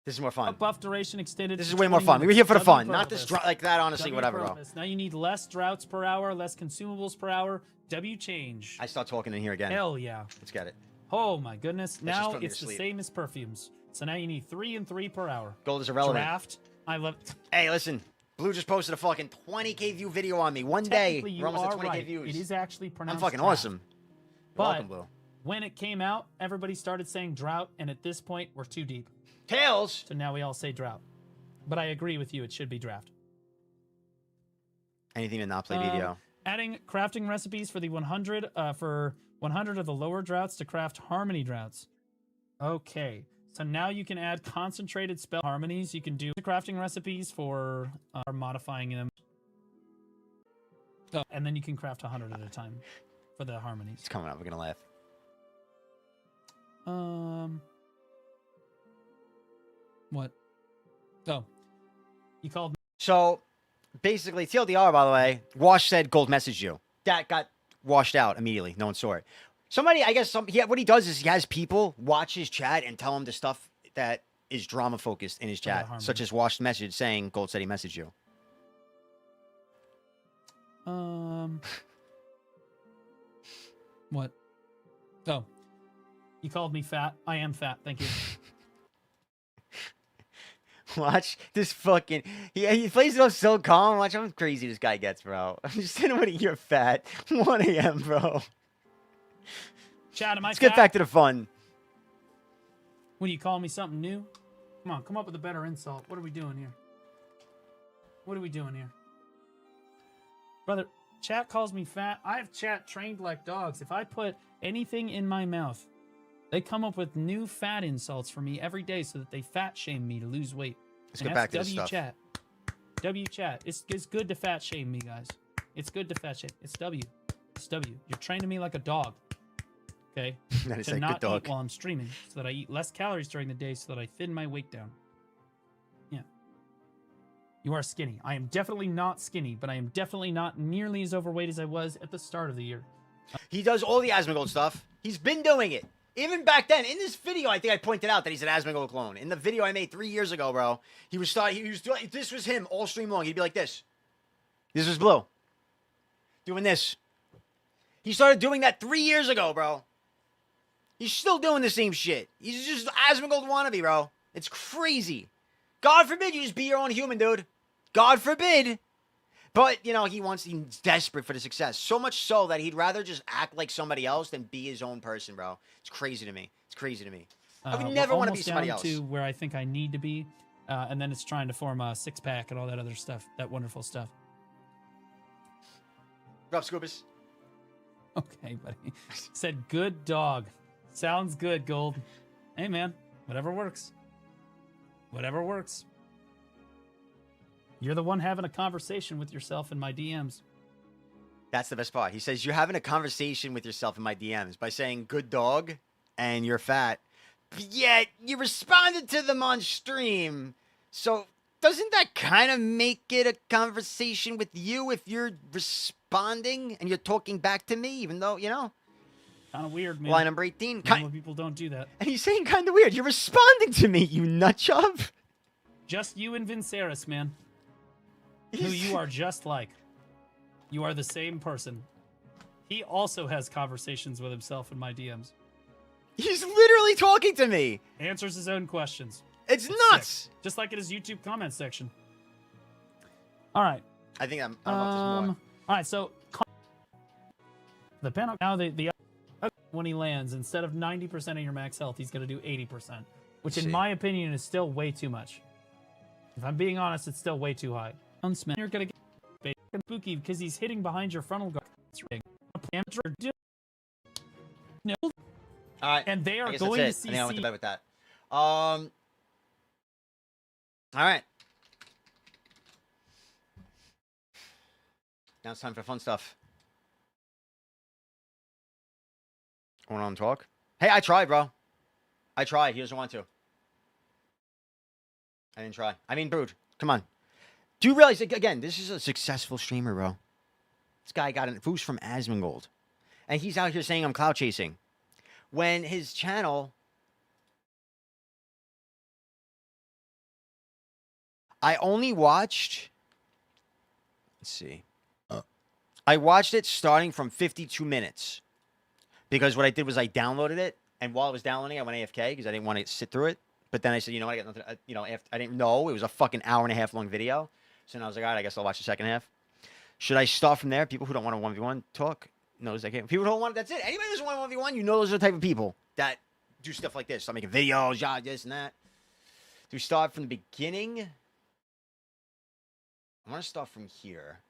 This is more fun. Buff duration extended. This to is way more 20 fun. We were minutes. here for the W fun, not this purpose. like that. Honestly, W whatever, bro. purpose. Now you need less droughts per hour, less consumables per hour. W change. I start talking in here again. Hell yeah. Let's get it. Oh my goodness. just Now put me to it's the sleep. same as perfumes. So now you need 3 and 3 per hour. Gold is irrelevant. Draft. I love. Hey, listen. Blue just posted a fucking 20K view video on me. One day, Technically, you we're almost are at 20K right. views. It is actually I'm pronounced. fucking draft. awesome. You're But welcome, Blue. when it came out, everybody started saying drought, and at this point, we're too deep. Tails. So now we all say drought. But I agree with you. It should be draft. Anything to not play video. Adding crafting recipes for the 100 for 100 of the lower droughts to craft harmony droughts. Okay, so now you can add concentrated spell harmonies. You can do the crafting recipes for modifying them. Oh, and then you can craft 100 at a time for the harmonies. It's coming up. We're gonna laugh. What? Oh, you called me. So, basically, TLDR, by the way, Wash said Gold messaged you. That got washed out immediately. No one saw it. Somebody, I guess, what he does is he has people watch his chat and tell him the stuff that is drama focused in his chat, such as Wash's message saying Gold said he messaged you. What? Oh, you called me fat. I am fat. Thank you. Watch this fucking. He plays it off so calm. Watch how crazy this guy gets, bro. I'm just sitting with you're fat. 1 a.m., bro. Chad, am I Let's fat? get back to the fun. What do you call me something new? Come on, come up with a better insult. What are we doing here? What are we doing here? Brother, chat calls me fat. I have chat trained like dogs. If I put anything in my mouth, they come up with new fat insults for me every day so that they fat shame me to lose weight. Let's And get that's back to this W stuff. chat. W chat. It's good to fat shame me, guys. It's good to fat shame. It's W. It's W. You're training me like a dog. Okay? That is To a good not dog. eat while I'm streaming so that I eat less calories during the day so that I thin my weight down. Yeah. You are skinny. I am definitely not skinny, but I am definitely not nearly as overweight as I was at the start of the year. He does all the Asmongold stuff. He's been doing it. Even back then, in this video, I think I pointed out that he's an Asmongold clone. In the video I made 3 years ago, bro, he was doing, this was him all stream long. He'd be like this. This was Blue. Doing this. He started doing that 3 years ago, bro. He's still doing the same shit. He's just Asmongold wannabe, bro. It's crazy. God forbid you just be your own human, dude. God forbid. But, you know, he's desperate for the success. So much so that he'd rather just act like somebody else than be his own person, bro. It's crazy to me. It's crazy to me. I would We're never want to be almost somebody down else. to where I think I need to be, and then it's trying to form a six-pack and all that other stuff, that wonderful stuff. Rough Scoobus. Okay, buddy. Said good dog. Sounds good, Gold. Hey, man. Whatever works. Whatever works. You're the one having a conversation with yourself in my DMs. That's the best part. He says, you're having a conversation with yourself in my DMs by saying good dog and you're fat. But yet, you responded to them on stream. So, doesn't that kind of make it a conversation with you if you're responding and you're talking back to me, even though, you know? Kind of weird, man. Line number 18. Normal people don't do that. And he's saying kind of weird. You're responding to me, you nutjob. Just you and Vinceris, man. Who you are just like. You are the same person. He also has conversations with himself in my DMs. He's literally talking to me. Answers his own questions. It's nuts. Sick. Just like in his YouTube comment section. All right. I think I don't know if there's more. All right, so the penalty now the when he lands, instead of 90% of your max health, he's going to do 80%, which in my opinion is still way too much. If I'm being honest, it's still way too high. You're going to get spooky because he's hitting behind your frontal guard. No. All right. And they I are guess going to that's it. I think I went to CC. bed with that. All right. Now it's time for fun stuff. Want to talk? Hey, I tried, bro. I tried. He doesn't want to. I didn't try. I mean, Brood, come on. Do you realize, again, this is a successful streamer, bro. This guy got a boost from Asmongold. And he's out here saying I'm clout chasing. When his channel... I only watched... Let's see. I watched it starting from 52 minutes. Because what I did was I downloaded it. And while I was downloading, I went AFK because I didn't want to sit through it. But then I said, you know what, I got nothing... you know, I didn't know. It was a fucking hour and a half long video. So then I was like, all right, I guess I'll watch the second half. Should I start from there? People who don't want to 1v1 talk knows I can't. People who don't want... That's it. Anybody who doesn't want 1v1, you know those are the type of people that do stuff like this. Start making videos, yeah, this and that. Do we start from the beginning? I want to start from here.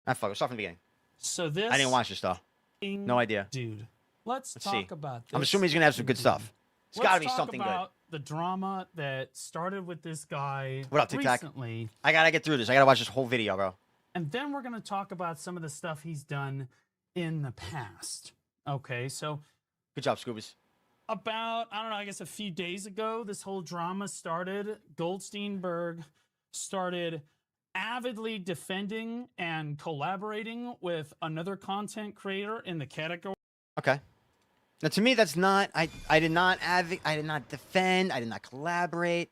Ah, fuck. We'll start from the beginning. So this... I didn't watch this stuff. No idea. Dude, let's talk see. about this. I'm assuming he's going to have some good stuff. It's got to be something Let's talk good. about the drama that started with this guy What up, Tic Tac? recently. I got to get through this. I got to watch this whole video, bro. And then we're going to talk about some of the stuff he's done in the past. Okay, so Good job, Scoobas. about, I don't know, I guess a few days ago, this whole drama started. Goldsteinburg started avidly defending and collaborating with another content creator in the category. Okay. Now, to me, that's not... I did not I did not defend. I did not collaborate.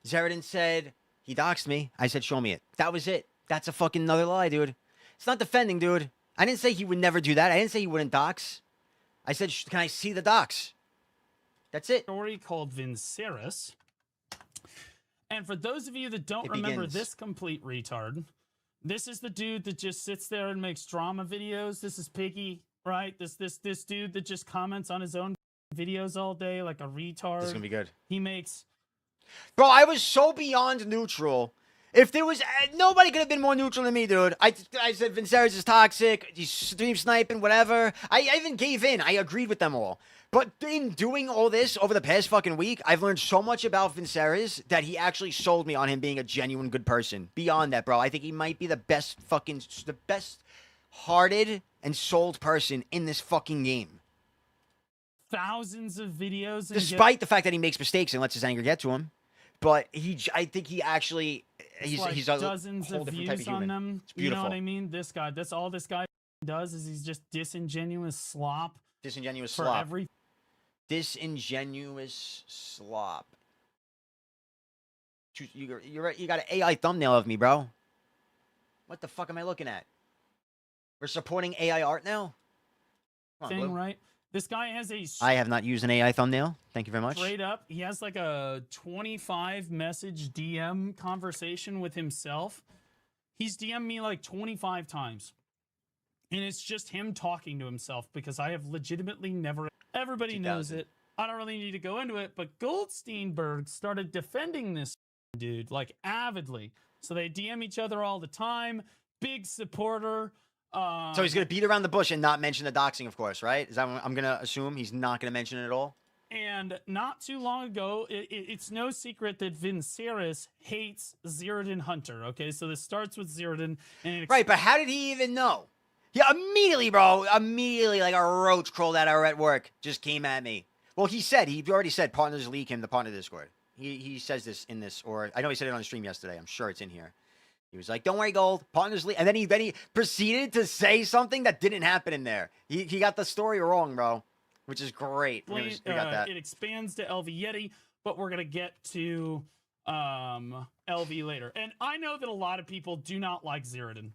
Zeradin said he doxed me. I said, show me it. That was it. That's a fucking another lie, dude. It's not defending, dude. I didn't say he would never do that. I didn't say he wouldn't dox. I said, can I see the docs? That's it. Story called Vinceris. And for those of you that don't remember begins. this complete retard, this is the dude that just sits there and makes drama videos. This is Piggy, right? This dude that just comments on his own videos all day like a retard. This is gonna be good. He makes... Bro, I was so beyond neutral If there was nobody could have been more neutral than me, dude. I said Vinceres is toxic. He's stream sniping, whatever. I even gave in. I agreed with them all. But in doing all this over the past fucking week, I've learned so much about Vinceres that he actually sold me on him being a genuine good person. Beyond that, bro, I think he might be the best hearted and souled person in this fucking game. Thousands of videos. And Despite the fact that he makes mistakes and lets his anger get to him. But I think he actually, he's a dozens whole of different type of views on human. them. It's You know beautiful. what I mean? That's all this guy does is he's just disingenuous slop. Disingenuous for slop. every Disingenuous slop. You got an AI thumbnail of me, bro. What the fuck am I looking at? We're supporting AI art now? Come on, thing, Blue. right? This guy has a I have not used an AI thumbnail. Thank you very much. straight up. He has like a 25 message DM conversation with himself. He's DM'd me like 25 times. And it's just him talking to himself because I have legitimately never. Everybody knows 2000. it. I don't really need to go into it, but Goldsteinburg started defending this dude like avidly. So they DM each other all the time. Big supporter. So he's going to beat around the bush and not mention the doxing, of course, right? Is that what I'm going to assume? He's not going to mention it at all? And not too long ago, it's no secret that Vinceres hates Ziridan Hunter. Okay, so this starts with Ziridan. And Right, but how did he even know? Yeah, immediately, bro. Immediately, like a roach crawled out at work. Just came at me. Well, he already said partners leak him the partner Discord. He says this in this, or I know he said it on the stream yesterday. I'm sure it's in here. He was like, "Don't worry, Gold. Partners leak," and then he proceeded to say something that didn't happen in there. He got the story wrong, bro, which is great. We got that. It expands to LV Yeti, but we're gonna get to LV later. And I know that a lot of people do not like Ziridan.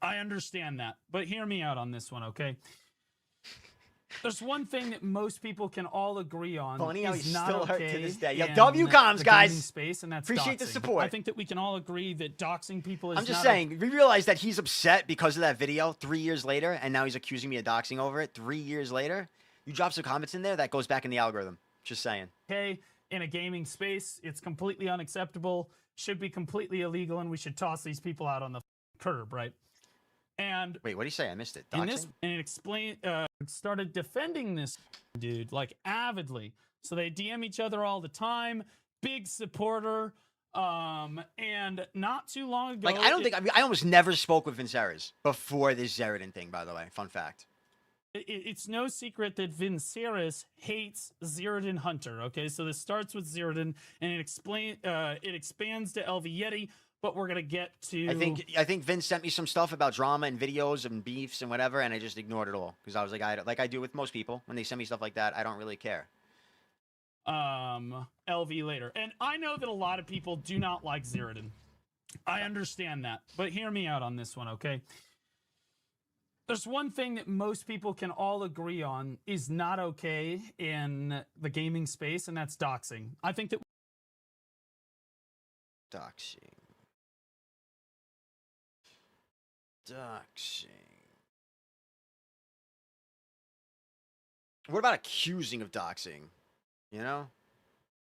I understand that, but hear me out on this one, okay? There's one thing that most people can all agree on. Funny how is he's not still hurt to okay this day. Yo, in WComs, the guys. gaming space, and that's Appreciate the doxing. support. I think that we can all agree that doxing people is I'm just not saying, we realize that he's upset because of that video 3 years later, and now he's accusing me of doxing over it 3 years later. You drop some comments in there, that goes back in the algorithm. Just saying. okay in a gaming space. It's completely unacceptable, should be completely illegal, and we should toss these people out on the curb, right? And Wait, what did he say? I missed it. in Doxing? this, and it started defending this dude like avidly. So they DM each other all the time. Big supporter. And not too long ago, Like, I almost never spoke with Vinceres before this Zeridan thing, by the way. Fun fact. It's no secret that Vinceres hates Ziridan Hunter. Okay, so this starts with Ziridan, and it expands to LV Yeti. But we're gonna get to. I think Vince sent me some stuff about drama and videos and beefs and whatever, and I just ignored it all because I was like I do with most people when they send me stuff like that. I don't really care. LV later, and I know that a lot of people do not like Ziridan. I understand that, but hear me out on this one, okay? There's one thing that most people can all agree on is not okay in the gaming space, and that's doxing. I think that Doxing. What about accusing of doxing? You know?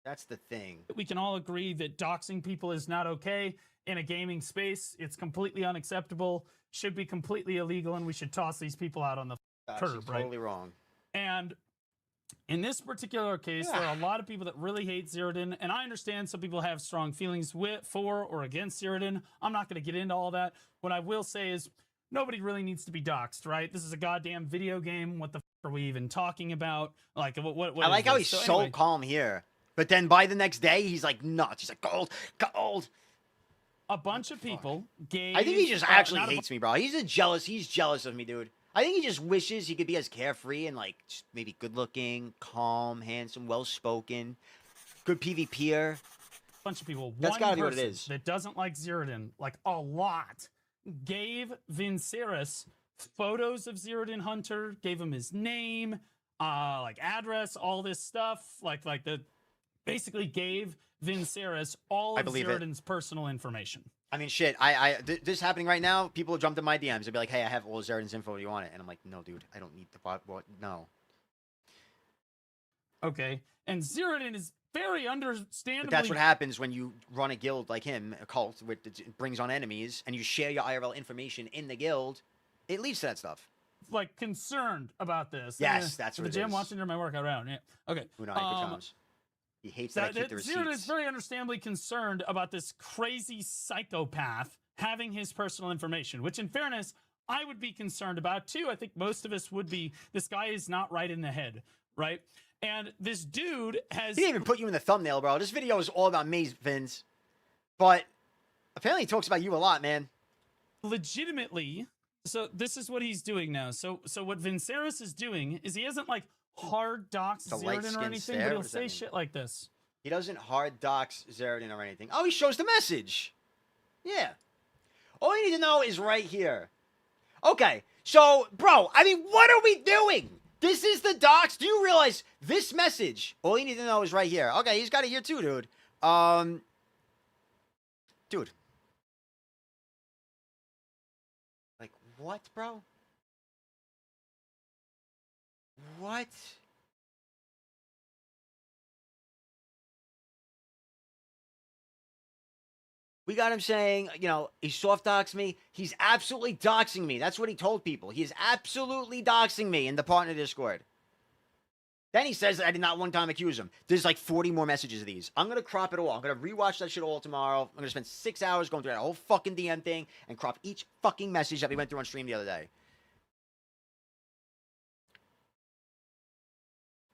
That's the thing. we can all agree that doxing people is not okay in a gaming space. It's completely unacceptable, should be completely illegal, and we should toss these people out on the curb, right? Totally wrong. And in this particular case, there are a lot of people that really hate Ziridan, and I understand some people have strong feelings for or against Ziridan. I'm not going to get into all that. What I will say is nobody really needs to be doxxed, right? This is a goddamn video game. What the f are we even talking about? Like, what I like how this? he's So so anyway, calm here, but then by the next day he's like nuts. He's like gold. a bunch of people gave. I think he just actually not a hates me, bro. He's jealous of me, dude. I think he just wishes he could be as carefree and like just maybe good looking, calm, handsome, well spoken, good PvPer. bunch of people. That's One gotta be what it person is. that doesn't like Ziridan, like a lot, gave Vinceres photos of Ziridan Hunter, gave him his name, like address, all this stuff, basically gave Vinceres all I of believe it. Ziridan's personal information. I mean, shit. This happening right now. People jump in my DMs and be like, "Hey, I have all Zeridan's info. Do you want it?" And I'm like, "No, dude. I don't need the bot. What? No." Okay, and Zeratin is very understandably. But that's what happens when you run a guild like him, a cult, which brings on enemies, and you share your IRL information in the guild. It leads to that stuff. Like concerned about this. Yes, that's what the it gym is. watching during my workout round. Yeah. Okay. Unai, good times. He hates that I keep the Zeratin is receipts. very understandably concerned about this crazy psychopath having his personal information, which in fairness, I would be concerned about too. I think most of us would be. This guy is not right in the head, right? And this dude has. He didn't even put you in the thumbnail, bro. This video is all about me, Vince. But apparently he talks about you a lot, man. Legitimately. So this is what he's doing now. So what Vinceris is doing is he hasn't like hard docs The Zeratin or light-skinned anything, stare? but he'll What does that say mean? shit like this. He doesn't hard dox Zeratin or anything. Oh, he shows the message. Yeah. All you need to know is right here. Okay, so, bro, I mean, what are we doing? This is the docs. Do you realize this message? All you need to know is right here. Okay, he's got it here too, dude. Dude. Like, what, bro? What? We got him saying, you know, he soft doxed me. He's absolutely doxing me. That's what he told people. He is absolutely doxing me in the partner Discord. Then he says that I did not one time accuse him. There's like 40 more messages of these. I'm going to crop it all. I'm going to rewatch that shit all tomorrow. I'm going to spend 6 hours going through that whole fucking DM thing and crop each fucking message that we went through on stream the other day.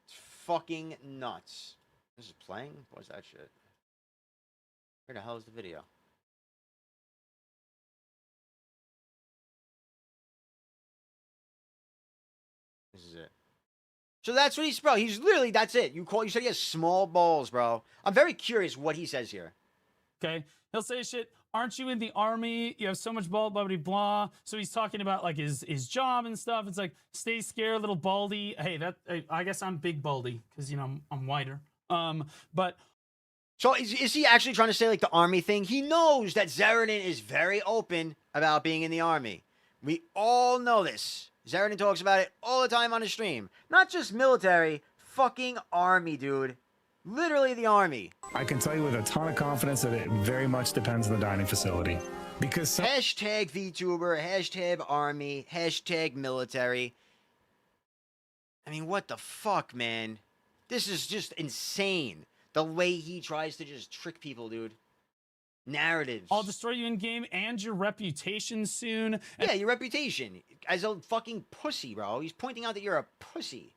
It's fucking nuts. This is playing? What's that shit? Where the hell is the video? This is it. So that's what he's, bro. He's literally, that's it. You said he has small balls, bro. I'm very curious what he says here. Okay. He'll say shit. Aren't you in the army? You have so much ball, blah, blah, blah. So he's talking about like his job and stuff. It's like, stay scared, little baldy. Hey, I guess I'm big baldy because, you know, I'm wider. But so is he actually trying to say like the army thing? He knows that Zeratin is very open about being in the army. We all know this. Zeratin talks about it all the time on his stream. Not just military, fucking army, dude. Literally the army. I can tell you with a ton of confidence that it very much depends on the dining facility. Because hashtag VTuber, hashtag army, hashtag military. I mean, what the fuck, man? This is just insane. The way he tries to just trick people, dude. Narratives. I'll destroy you in game and your reputation soon. Yeah, your reputation. As a fucking pussy, bro. He's pointing out that you're a pussy.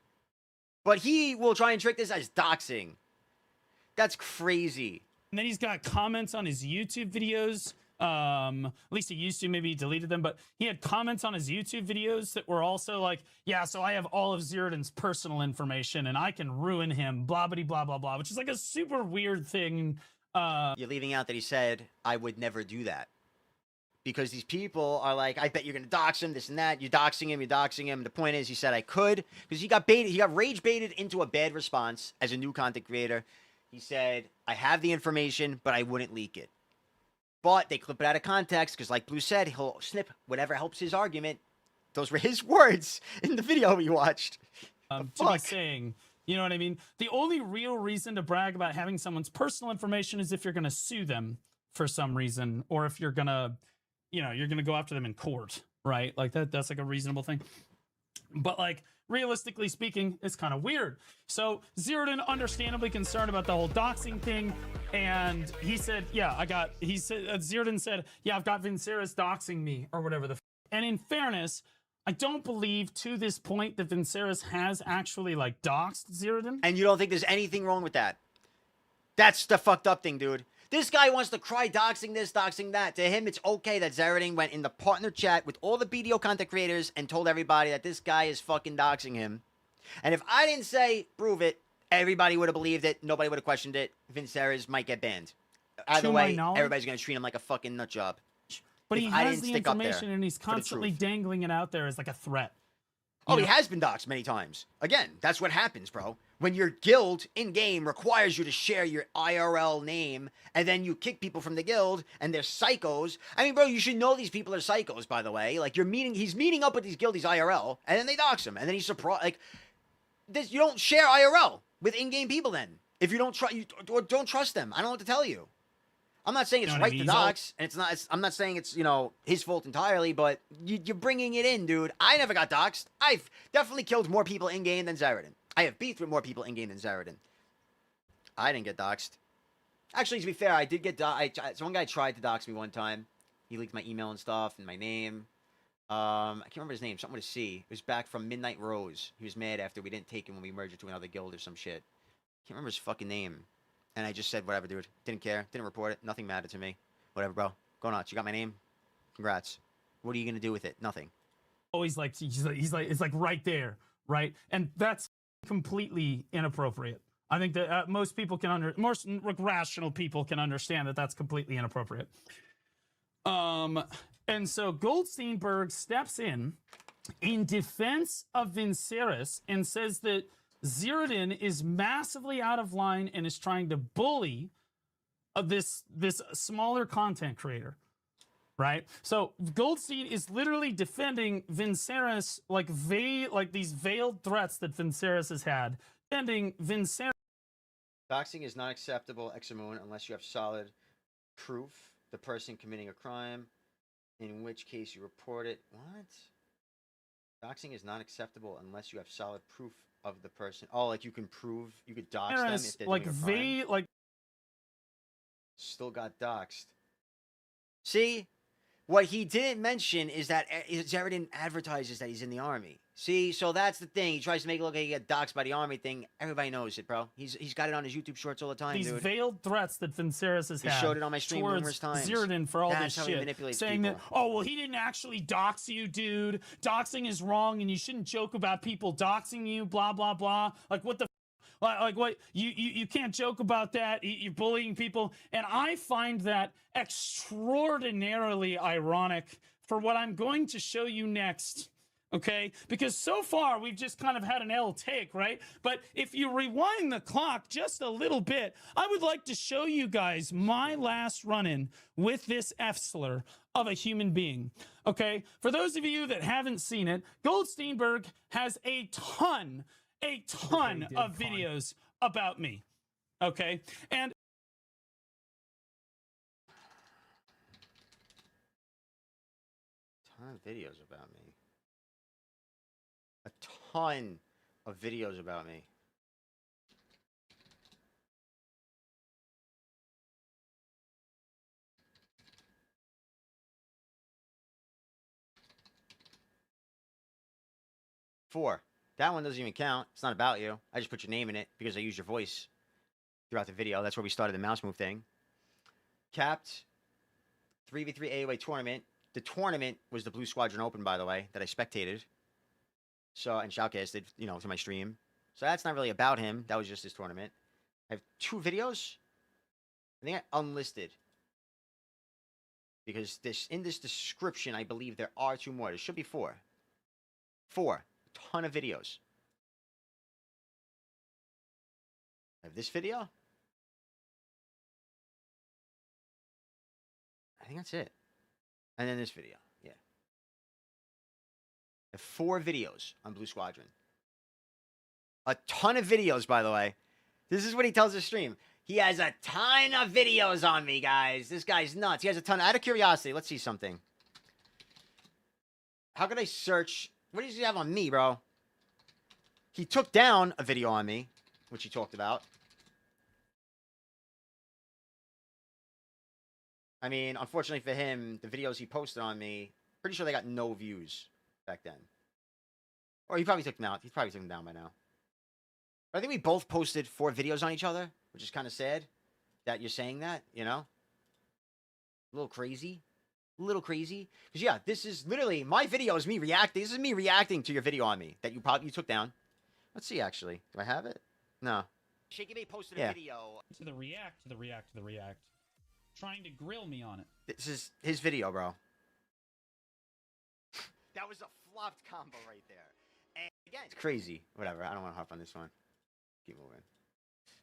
But he will try and trick this as doxing. That's crazy. And then he's got comments on his YouTube videos. At least he used to, maybe he deleted them, but he had comments on his YouTube videos that were also like, yeah, so I have all of Zeratin's personal information and I can ruin him, blah, blah, blah, blah, blah, which is like a super weird thing. You're leaving out that he said, I would never do that. Because these people are like, I bet you're going to dox him, this and that. You're doxing him. The point is, he said I could. Because he got baited. He got rage baited into a bad response as a new content creator. He said, I have the information, but I wouldn't leak it. But they clip it out of context because, like Blue said, he'll snip whatever helps his argument. Those were his words in the video we watched. To be saying, you know what I mean? The only real reason to brag about having someone's personal information is if you're going to sue them for some reason, or if you're going to, you know, you're going to go after them in court, right? Like that's like a reasonable thing. But like, realistically speaking, it's kind of weird. So Zeratin understandably concerned about the whole doxing thing. And he said, yeah, Zeratin said, yeah, I've got Vinceris doxing me or whatever and in fairness, I don't believe to this point that Vinceris has actually like doxed Zeratin. And you don't think there's anything wrong with that? That's the fucked up thing, dude. This guy wants to cry doxing this, doxing that. To him, it's okay that Zeratin went in the partner chat with all the BDO content creators and told everybody that this guy is fucking doxing him. And if I didn't say, prove it, everybody would have believed it. Nobody would have questioned it. Vinceris might get banned. Either way, everybody's going to treat him like a fucking nut job. But he has the information and he's constantly dangling it out there as like a threat. Oh, he has been doxxed many times. Again, that's what happens, bro. When your guild in-game requires you to share your IRL name, and then you kick people from the guild, and they're psychos. I mean, bro, you should know these people are psychos, by the way. Like, he's meeting up with these guildies IRL, and then they dox him, and then he's surprised. Like, this, you don't share IRL. with in-game people then. If you don't trust you or don't trust them. I don't know what to tell you. I'm not saying it's You know what I right to mean? dox, and it's not. I'm not saying it's his fault entirely, but you're bringing it in, dude. I never got doxxed. I've definitely killed more people in game than Zeradin. I have beefed with more people in game than Zeradin. I didn't get doxxed. Actually, to be fair, I did get doxxed. So one guy tried to dox me one time. He leaked my email and stuff and my name. I can't remember his name. Something with a C. It was back from Midnight Rose. He was mad after we didn't take him when we merged into another guild or some shit. Can't remember his fucking name. And I just said, whatever, dude. Didn't care. Didn't report it. Nothing mattered to me. Whatever, bro. Go nuts. You got my name? Congrats. What are you going to do with it? Nothing. Always like he's like it's like right there, right? And that's completely inappropriate. I think that most people can most rational people can understand that that's completely inappropriate. And so Goldsteinburg steps in defense of Vinceris and says that Zeradin is massively out of line and is trying to bully this smaller content creator, right? So Goldstein is literally defending Vinceris like these veiled threats that Vinceris has had, defending Vinceris. Doxing is not acceptable, Examoon, unless you have solid proof the person committing a crime, in which case you report it. What? Doxing is not acceptable unless you have solid proof of the person. Oh, like you can prove, you could dox them if they're like doing a crime? Still got doxed. See? What he didn't mention is that Zeradin advertises that he's in the army. See? So that's the thing. He tries to make it look like he got doxed by the army thing. Everybody knows it, bro. He's got it on his YouTube shorts all the time, These dude. veiled threats that Vinceris has had. He showed it on my stream towards numerous times. Zeradin for all That's this how he shit. manipulates Saying people. that, oh, well, he didn't actually dox you, dude. Doxing is wrong and you shouldn't joke about people doxing you, blah, blah, blah. Like, what the like what you can't joke about that. You're bullying people. And I find that extraordinarily ironic for what I'm going to show you next. Okay, because so far we've just kind of had an L take, right? But if you rewind the clock just a little bit, I would like to show you guys my last run-in with this F-slur of a human being. Okay, for those of you that haven't seen it, Goldsteinburg has a ton of videos about me. Okay, and ton of videos about me. A ton of videos about me. Four. That one doesn't even count. It's not about you. I just put your name in it because I used your voice throughout the video. That's where we started the mouse move thing. Capped 3v3 AOA tournament. The tournament was the Blue Squadron Open, by the way, that I spectated. So, and shoutcasted, to my stream. So that's not really about him. That was just his tournament. I have 2 videos. I think I unlisted. Because in this description, I believe there are 2 more. There should be 4. 4. A ton of videos. I have this video. I think that's it. And then this video. Yeah. I have 4 videos on Blue Squadron. A ton of videos, by the way. This is what he tells the stream. He has a ton of videos on me, guys. This guy's nuts. He has a ton. Out of curiosity, let's see something. How could I search? What does he have on me, bro? He took down a video on me, which he talked about. I mean, unfortunately for him, the videos he posted on me, pretty sure they got no views back then. Or he probably took them out. He probably took them down by now. But I think we both posted 4 videos on each other, which is kind of sad that you're saying that, A little crazy. A little crazy. Because, yeah, this is literally, my video is me reacting. This is me reacting to your video on me that you took down. Let's see, actually. Do I have it? No. Shaky Bay posted a video. to the react. Trying to grill me on it. This is his video, bro. That was a flopped combo right there. And again, it's crazy. Whatever. I don't want to harp on this one. Keep moving.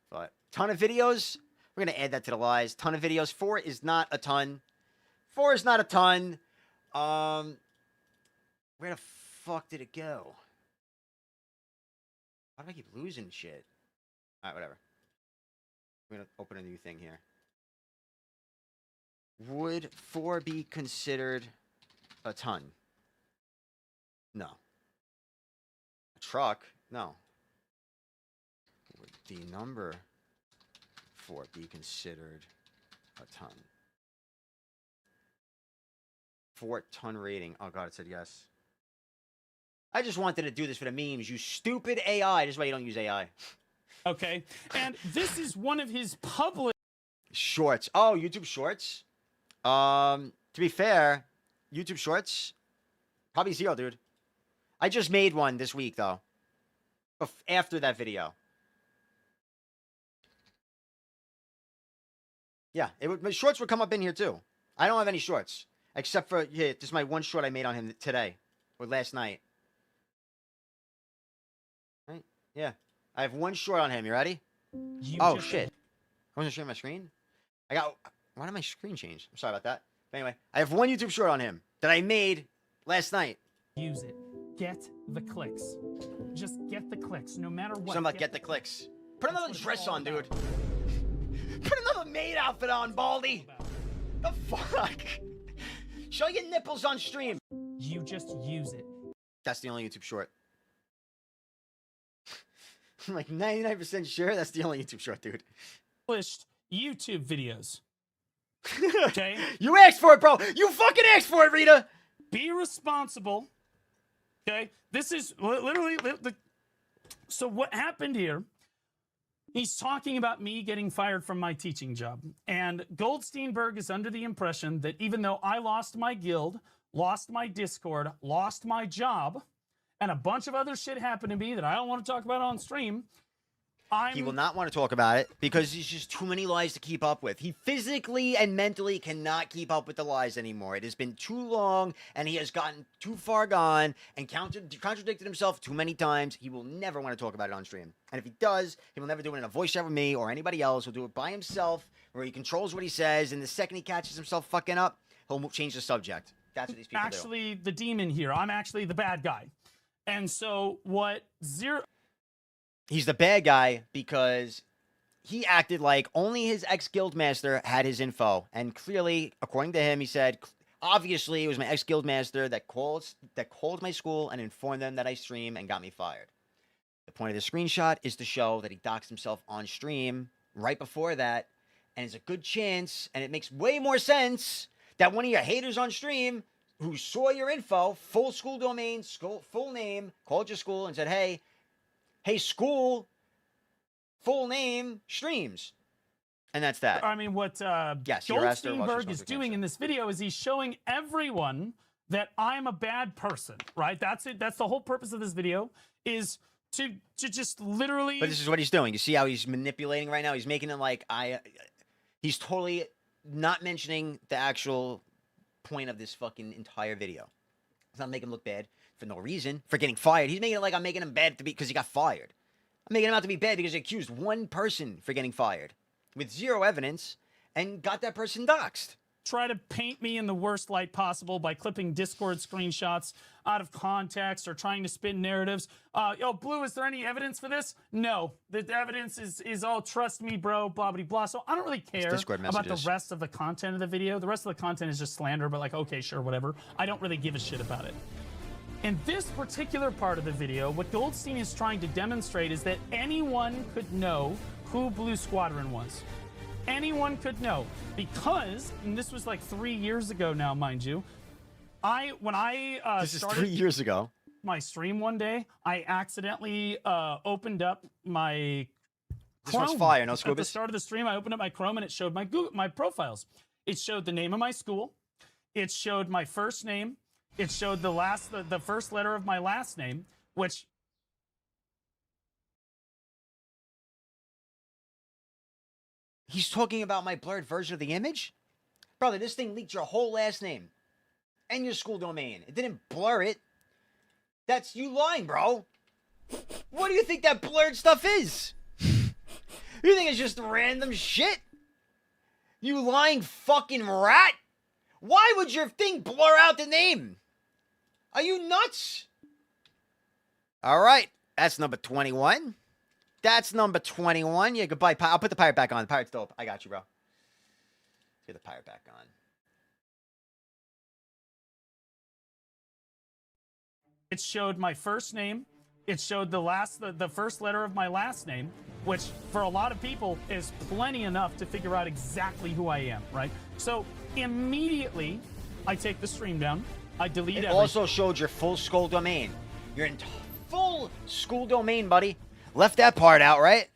But ton of videos. We're going to add that to the lies. Ton of videos. 4 is not a ton. 4 is not a ton. Where the fuck did it go? Why do I keep losing shit? All right, whatever. I'm gonna open a new thing here. Would 4 be considered a ton? No. A truck? No. Would the number 4 be considered a ton? 4-ton rating. Oh god, it said yes. I just wanted to do this for the memes. You stupid AI. This is why you don't use AI. Okay, and this is one of his public Shorts. Oh, YouTube Shorts. To be fair, YouTube Shorts, probably 0, dude. I just made one this week though. After that video. Yeah, my shorts would come up in here too. I don't have any shorts except for this is my one short I made on him today or last night. Right? Yeah, I have one short on him. You ready? Oh shit! I wasn't sharing my screen. Why did my screen change? I'm sorry about that. But anyway, I have one YouTube short on him that I made last night. use it. Get the clicks. Just get the clicks, no matter what. Something about get the clicks. Put another dress on, dude. Put another maid outfit on, Baldy. The fuck? Show your nipples on stream. You just use it. That's the only YouTube short. I'm like 99% sure that's the only YouTube short, dude. Published YouTube videos. Okay? You asked for it, bro. You fucking asked for it, Rita. Be responsible. Okay? This is literally so what happened here. He's talking about me getting fired from my teaching job. And Goldsteinburg is under the impression that even though I lost my guild, lost my Discord, lost my job, and a bunch of other shit happened to me that I don't want to talk about on stream, He will not want to talk about it because there's just too many lies to keep up with. He physically and mentally cannot keep up with the lies anymore. It has been too long, and he has gotten too far gone and contradicted himself too many times. He will never want to talk about it on stream. And if he does, he will never do it in a voice chat with me or anybody else. He'll do it by himself, where he controls what he says, and the second he catches himself fucking up, he'll change the subject. That's what these people do. Actually, the demon here. I'm actually the bad guy. And so what He's the bad guy because he acted like only his ex-guildmaster had his info. And clearly, according to him, he said, obviously, it was my ex-guildmaster that called my school and informed them that I stream and got me fired. The point of the screenshot is to show that he doxed himself on stream right before that. And it's a good chance, and it makes way more sense, that one of your haters on stream who saw your info, full school domain, full name, called your school and said, hey, school, full name, streams. And that's that. I mean, what Goldsteinburg is doing in this video is he's showing everyone that I'm a bad person, right? That's it. That's the whole purpose of this video, is to just literally... But this is what he's doing. You see how he's manipulating right now? He's making it like he's totally not mentioning the actual point of this fucking entire video. It's not making him look bad for no reason, for getting fired. He's making it like I'm making him bad because he got fired. I'm making him out to be bad because he accused one person for getting fired with zero evidence and got that person doxxed. Try to paint me in the worst light possible by clipping Discord screenshots out of context or trying to spin narratives. Yo, Blue, is there any evidence for this? No. The evidence is all trust me, bro, blah, blah, blah. So I don't really care about the rest of the content of the video. The rest of the content is just slander, but like, okay, sure, whatever. I don't really give a shit about it. In this particular part of the video, what Goldstein is trying to demonstrate is that anyone could know who Blue Squadron was. Anyone could know, because, and this was like 3 years ago now, mind you, when I this is 3 years ago. My stream one day, I accidentally opened up my Chrome. This one's fire, no Scooby. At the start of the stream, I opened up my Chrome and it showed my profiles. It showed the name of my school. It showed my first name. It showed the first letter of my last name, which... He's talking about my blurred version of the image? Brother, this thing leaked your whole last name and your school domain. It didn't blur it. That's you lying, bro. What do you think that blurred stuff is? You think it's just random shit? You lying fucking rat? Why would your thing blur out the name? Are you nuts? All right, that's number 21. That's number 21. Yeah, goodbye. I'll put the pirate back on. The pirate's dope. I got you, bro. Get the pirate back on. It showed my first name. It showed the first letter of my last name, which for a lot of people is plenty enough to figure out exactly who I am, right? So immediately, I take the stream down. I delete It everything. also showed your full school domain. Your full school domain, buddy. Left that part out, right?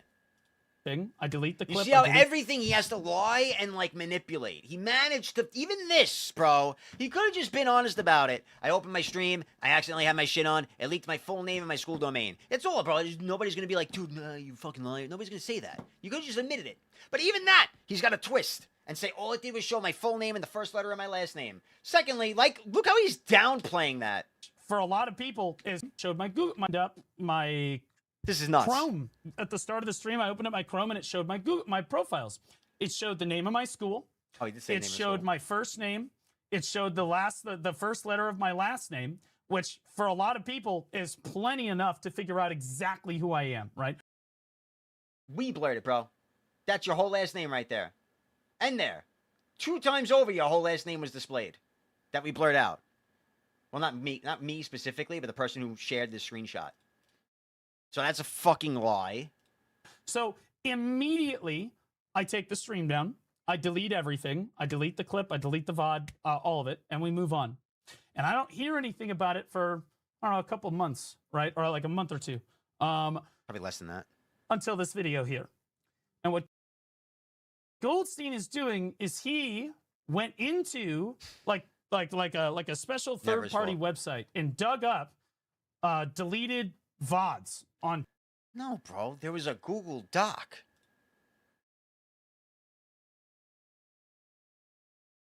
I delete the clip. You see how everything he has to lie and like manipulate. He managed to, even this, bro. He could have just been honest about it. I opened my stream. I accidentally had my shit on. It leaked my full name and my school domain. It's all, bro. Nobody's gonna be like, dude, no, you fucking liar. Nobody's gonna say that. You could have just admitted it. But even that, he's got a twist and say all it did was show my full name and the first letter of my last name. Secondly, like, look how he's downplaying that. For a lot of people, is showed my Google, my This is nuts. Chrome. At the start of the stream, I opened up my Chrome and it showed my Google, my profiles. It showed the name of my school. Oh, he did say It name of showed school. my first name. It showed the first letter of my last name, which for a lot of people is plenty enough to figure out exactly who I am, right? We blurred it, bro. That's your whole last name right there. And there. 2 times over, your whole last name was displayed. That we blurred out. Well, not me specifically, but the person who shared this screenshot. So that's a fucking lie. So immediately, I take the stream down. I delete everything. I delete the clip. I delete the VOD, all of it, and we move on. And I don't hear anything about it for, I don't know, a couple of months, right? Or like a month or two. Probably less than that. Until this video here. And what Goldstein is doing is he went into like a special third-party website and dug up deleted VODs on. No, bro. There was a Google Doc.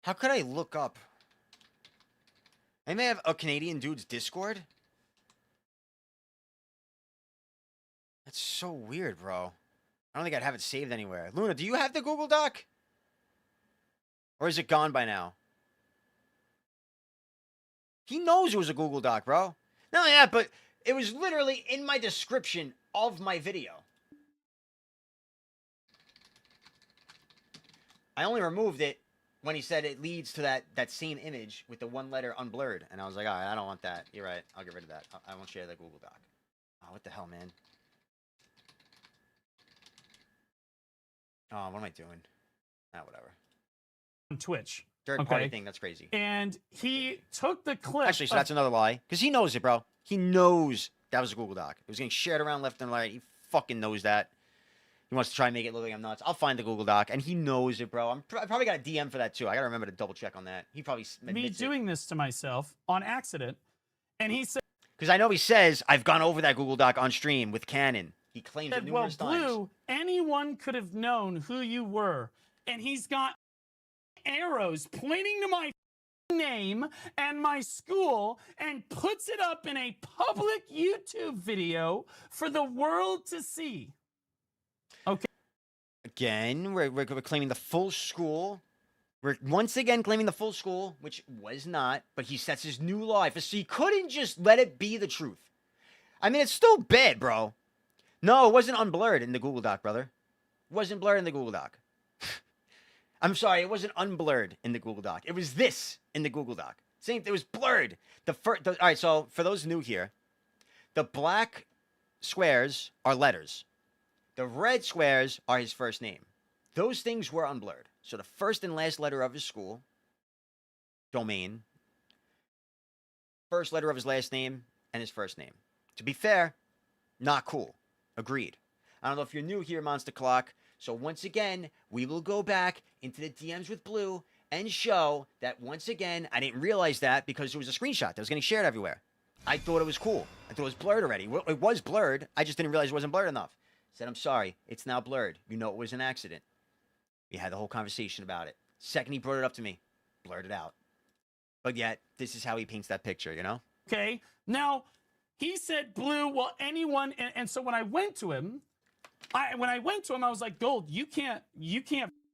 How could I look up? I may have a Canadian dude's Discord. That's so weird, bro. I don't think I'd have it saved anywhere. Luna, do you have the Google Doc? Or is it gone by now? He knows it was a Google Doc, bro. Not only that, but it was literally in my description of my video. I only removed it when he said it leads to that same image with the one letter unblurred. And I was like, all right, I don't want that. You're right. I'll get rid of that. I won't share that Google Doc. Oh, what the hell, man? Oh, what am I doing? Ah, whatever. On Twitch. Third-party thing, that's crazy. And he took the clip. Actually, so that's another lie. Because he knows it, bro. He knows that was a Google Doc. It was getting shared around left and right. He fucking knows that. He wants to try and make it look like I'm nuts. I'll find the Google Doc, and he knows it, bro. I probably got a DM for that, too. I got to remember to double-check on that. He probably me doing this to myself on accident. And he said... Because I know he says, I've gone over that Google Doc on stream with Canon. He claims it numerous times. Blue, anyone could have known who you were. And he's got arrows pointing to my name and my school and puts it up in a public YouTube video for the world to see. Okay. Again, we're claiming the full school. We're once again claiming the full school, which was not, but he sets his new lie. So he couldn't just let it be the truth. I mean, it's still bad, bro. No, it wasn't unblurred in the Google Doc, brother. It wasn't blurred in the Google Doc. I'm sorry, it wasn't unblurred in the Google Doc. It was this in the Google Doc. Same, it was blurred. All right, so for those new here, the black squares are letters. The red squares are his first name. Those things were unblurred. So the first and last letter of his school, domain, first letter of his last name, and his first name. To be fair, not cool. Agreed. I don't know if you're new here, Monster Clock. So once again, we will go back into the DMs with Blue and show that once again, I didn't realize that because it was a screenshot that was getting shared everywhere. I thought it was cool. I thought it was blurred already. Well, it was blurred. I just didn't realize it wasn't blurred enough. Said, I'm sorry. It's now blurred. You know it was an accident. We had the whole conversation about it. Second he brought it up to me, blurred it out. But yet, this is how he paints that picture, you know? Okay. Now, he said, Blue, well, anyone... And so when I went to him, I was like, Gold, you can't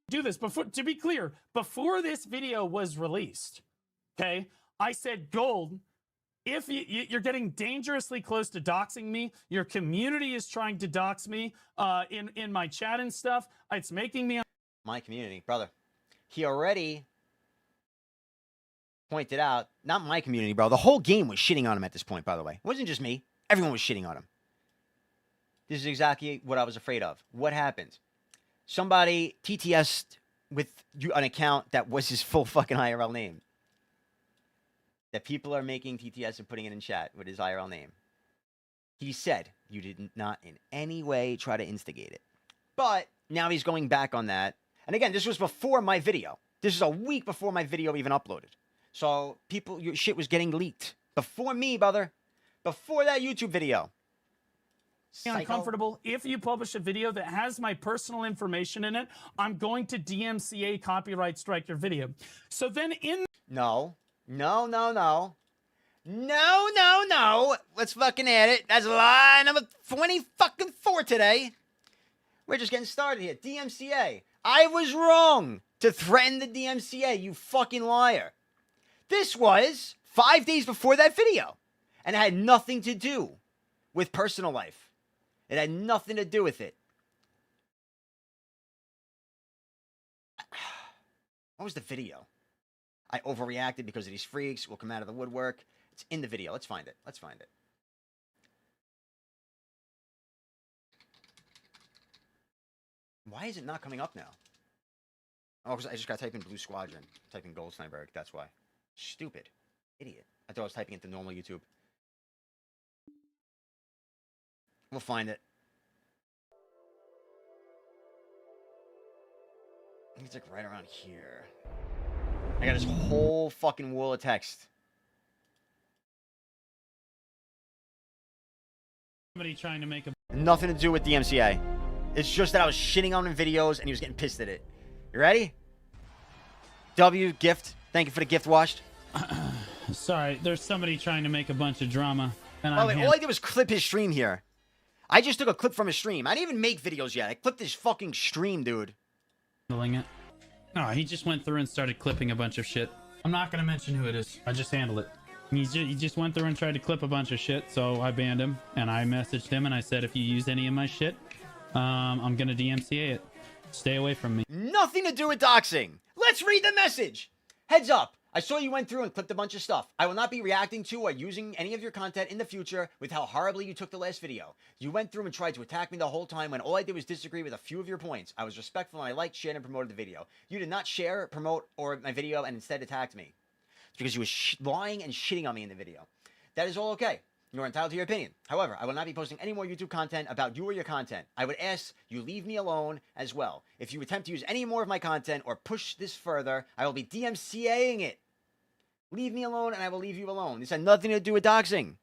do this. To be clear, before this video was released, okay, I said, Gold, if you're getting dangerously close to doxing me, your community is trying to dox me in my chat and stuff. It's making me My community, brother. He already pointed out, not my community, bro. The whole game was shitting on him at this point, by the way. It wasn't just me. Everyone was shitting on him. This is exactly what I was afraid of. What happened? Somebody TTS'd with an account that was his full fucking IRL name. That people are making TTS and putting it in chat with his IRL name. He said you did not in any way try to instigate it. But now he's going back on that. And again, this was before my video. This is a week before my video even uploaded. So your shit was getting leaked. Before me, brother. Before that YouTube video. uncomfortable. If you publish a video that has my personal information in it, I'm going to DMCA copyright strike your video. So then No. Let's fucking add it. That's lie number 24 today. We're just getting started here. DMCA. I was wrong to threaten the DMCA, you fucking liar. This was 5 days before that video. And it had nothing to do with personal life. It had nothing to do with it. What was the video? I overreacted because of these freaks. Will come out of the woodwork. It's in the video. Let's find it. Why is it not coming up now? Oh, because I just got to type in Blue Squadron. Type in Goldsteinburg. That's why. Stupid. Idiot. I thought I was typing into normal YouTube. We'll find it. I think it's like right around here. I got this whole fucking wall of text. somebody trying to make a Nothing to do with DMCA. It's just that I was shitting on him in videos and he was getting pissed at it. You ready? W, gift. Thank you for the gift washed. Sorry, there's somebody trying to make a bunch of drama. And By the way, all I did was clip his stream here. I just took a clip from his stream. I didn't even make videos yet. I clipped his fucking stream, dude. handling it. No, he just went through and started clipping a bunch of shit. I'm not gonna mention who it is. I just handle it. He just went through and tried to clip a bunch of shit, so I banned him, and I messaged him, and I said, if you use any of my shit, I'm gonna DMCA it. Stay away from me. Nothing to do with doxing. Let's read the message. Heads up. I saw you went through and clipped a bunch of stuff. I will not be reacting to or using any of your content in the future with how horribly you took the last video. You went through and tried to attack me the whole time when all I did was disagree with a few of your points. I was respectful and I liked, shared, and promoted the video. You did not share, promote, or my video and instead attacked me. It's because you were lying and shitting on me in the video. That is all okay. You're entitled to your opinion. However, I will not be posting any more YouTube content about you or your content. I would ask you leave me alone as well. If you attempt to use any more of my content or push this further, I will be DMCAing it. Leave me alone and I will leave you alone. This had nothing to do with doxing.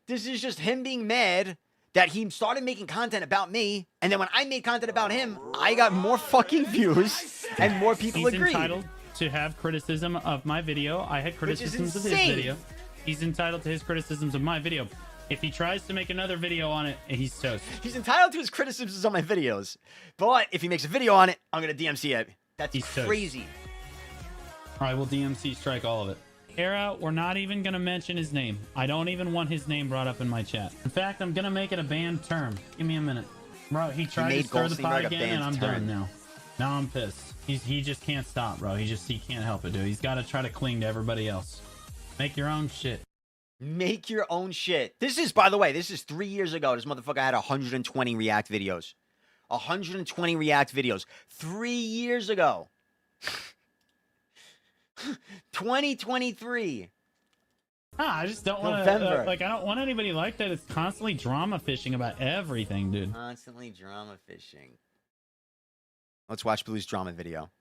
This is just him being mad that he started making content about me, and then when I made content about him, I got more fucking views and more people agreed. He's entitled to have criticism of my video. I had criticisms of his video. He's entitled to his criticisms of my video. If he tries to make another video on it, he's toast. He's entitled to his criticisms on my videos. But if he makes a video on it, I'm going to DMC it. That's crazy. Toast. All right, we'll DMC strike all of it. Era, we're not even going to mention his name. I don't even want his name brought up in my chat. In fact, I'm going to make it a banned term. Give me a minute. Bro, he tried to stir the pot again, and I'm done now. Now I'm pissed. He just can't stop, bro. He can't help it, dude. He's got to try to cling to everybody else. Make your own shit. Make your own shit. This is, by the way, this is 3 years ago. This motherfucker had 120 React videos. 120 React videos. 3 years ago. 2023. I just don't want to, like, I don't want anybody like that. It's constantly drama fishing about everything, dude. Constantly drama fishing. Let's watch Blue's drama video.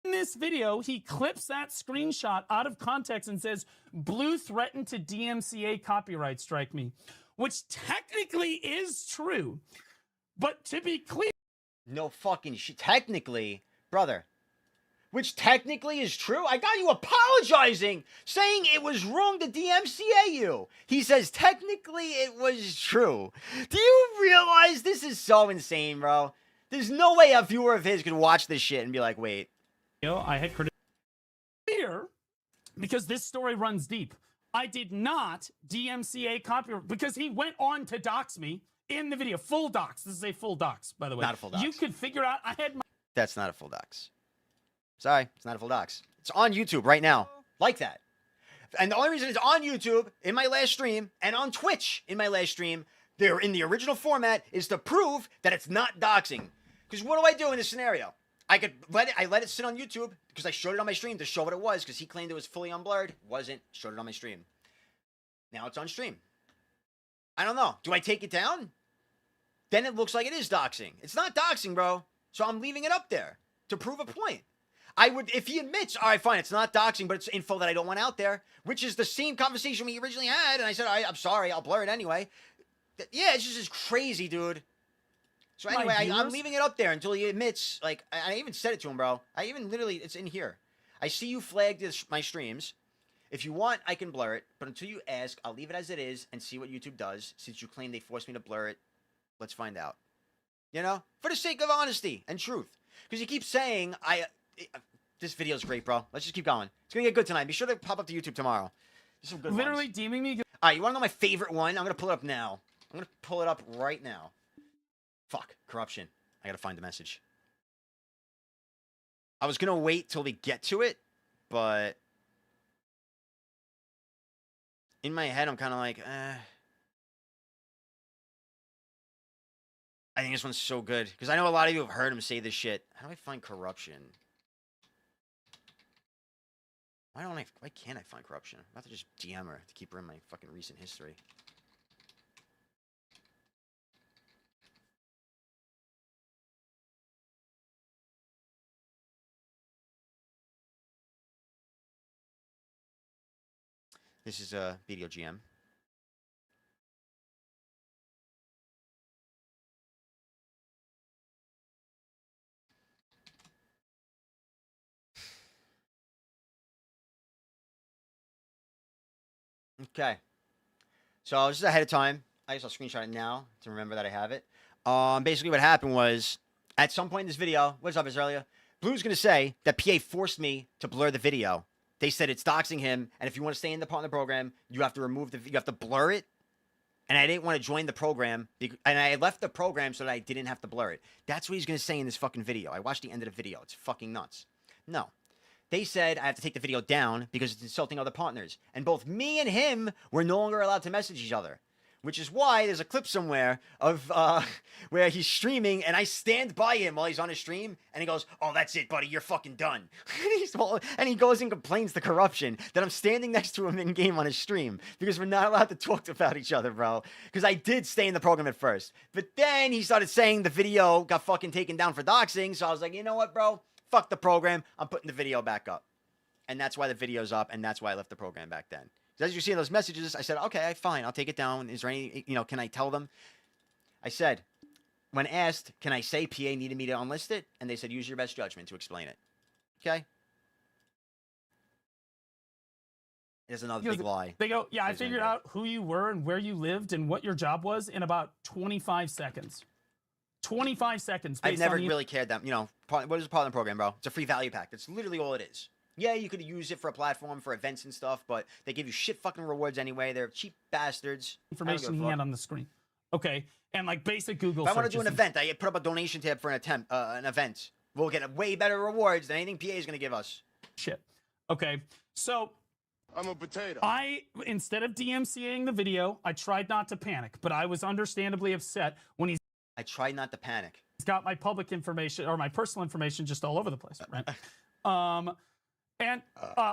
In this video, he clips that screenshot out of context and says, Blue threatened to DMCA copyright strike me, which technically is true. But to be clear... No fucking shit. Technically, brother. Which technically is true. I got you apologizing, saying it was wrong to DMCA you. He says technically it was true. Do you realize this is so insane, bro? There's no way a viewer of his could watch this shit and be like, wait. I had here because this story runs deep. I did not DMCA copyright because he went on to dox me in the video. Full dox. This is a full dox, by the way. Not a full dox. You could figure out. I had my. That's not a full dox. Sorry, it's not a full dox. It's on YouTube right now, like that. And the only reason it's on YouTube in my last stream and on Twitch in my last stream, they're in the original format, is to prove that it's not doxing. Because what do I do in this scenario? I let it sit on YouTube because I showed it on my stream to show what it was because he claimed it was fully unblurred. Wasn't. Showed it on my stream. Now it's on stream. I don't know. Do I take it down? Then it looks like it is doxing. It's not doxing, bro. So I'm leaving it up there to prove a point. I would, if he admits, all right, fine, it's not doxing, but it's info that I don't want out there, which is the same conversation we originally had, and I said, all right, I'm sorry, I'll blur it anyway. Yeah, it's just crazy, dude. So anyway, I'm leaving it up there until he admits, like, I even said it to him, bro. I even literally, it's in here. I see you flagged my streams. If you want, I can blur it, but until you ask, I'll leave it as it is and see what YouTube does. Since you claim they forced me to blur it, let's find out. You know? For the sake of honesty and truth. Because you keep saying, this video's great, bro. Let's just keep going. It's going to get good tonight. Be sure to pop up to YouTube tomorrow. There's some good Literally ones. deeming me. All right, you want to know my favorite one? I'm going to pull it up now. I'm going to pull it up right now. Fuck. Corruption. I got to find the message. I was going to wait till we get to it, but in my head, I'm kind of like, I think this one's so good. Because I know a lot of you have heard him say this shit. How do I find corruption? Why can't I find corruption? I'm about to just DM her to keep her in my fucking recent history. This is a video GM. Okay. So I was just ahead of time. I guess I'll screenshot it now to remember that I have it. Basically what happened was, at some point in this video, what's up, Azalea? Blue's going to say that PA forced me to blur the video. They said it's doxing him, and if you want to stay in the part of the program, you have to you have to blur it. And I didn't want to join the program, and I left the program so that I didn't have to blur it. That's what he's going to say in this fucking video. I watched the end of the video. It's fucking nuts. No. They said I have to take the video down because it's insulting other partners. And both me and him were no longer allowed to message each other. Which is why there's a clip somewhere of where he's streaming and I stand by him while he's on his stream and he goes, oh, that's it, buddy, you're fucking done. And he goes and complains to corruption that I'm standing next to him in game on his stream because we're not allowed to talk about each other, bro. Because I did stay in the program at first. But then he started saying the video got fucking taken down for doxing. So I was like, you know what, bro? Fuck the program. I'm putting the video back up. And that's why the video's up and that's why I left the program back then. As you see in those messages, I said, okay, fine, I'll take it down. Is there any, can I tell them? I said, when asked, can I say PA needed me to unlist it? And they said, use your best judgment to explain it. Okay? There's another big lie. They go, yeah, I figured out who you were and where you lived and what your job was in about 25 seconds. 25 seconds. I've never really cared that, what is a part of the program, bro? It's a free value pack. That's literally all it is. Yeah, you could use it for a platform, for events and stuff, but they give you shit fucking rewards anyway. They're cheap bastards. Information he had on the screen. Okay, and like basic Google If I want to do an event, I put up a donation tab for an event. We'll get way better rewards than anything PA is going to give us. Shit. Okay, so I'm a potato. Instead of DMCAing the video, I tried not to panic, but I was understandably upset when he's... I tried not to panic. He's got my public information, or my personal information just all over the place, right?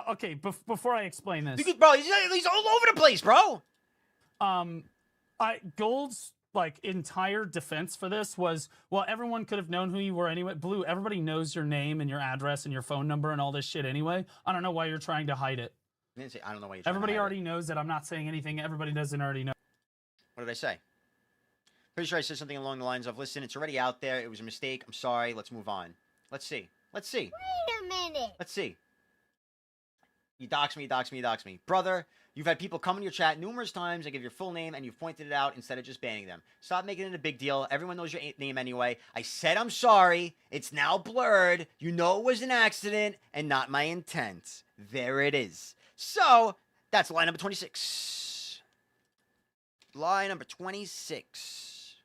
Okay, before I explain this, because, bro, he's all over the place, bro. Gold's entire defense for this was, well, everyone could have known who you were anyway. Blue, everybody knows your name and your address and your phone number and all this shit anyway. I don't know why you're trying to hide it. I didn't say I don't know why you're trying Everybody to hide already knows that I'm not saying anything. Everybody doesn't already know. What did I say? Pretty sure I said something along the lines of, listen, it's already out there. It was a mistake. I'm sorry. Let's move on. Let's see. Wait a minute. Let's see. You dox me. Brother, you've had people come in your chat numerous times and give your full name, and you've pointed it out instead of just banning them. Stop making it a big deal. Everyone knows your name anyway. I said I'm sorry. It's now blurred. You know it was an accident and not my intent. There it is. So, That's lie number 26. Lie number 26.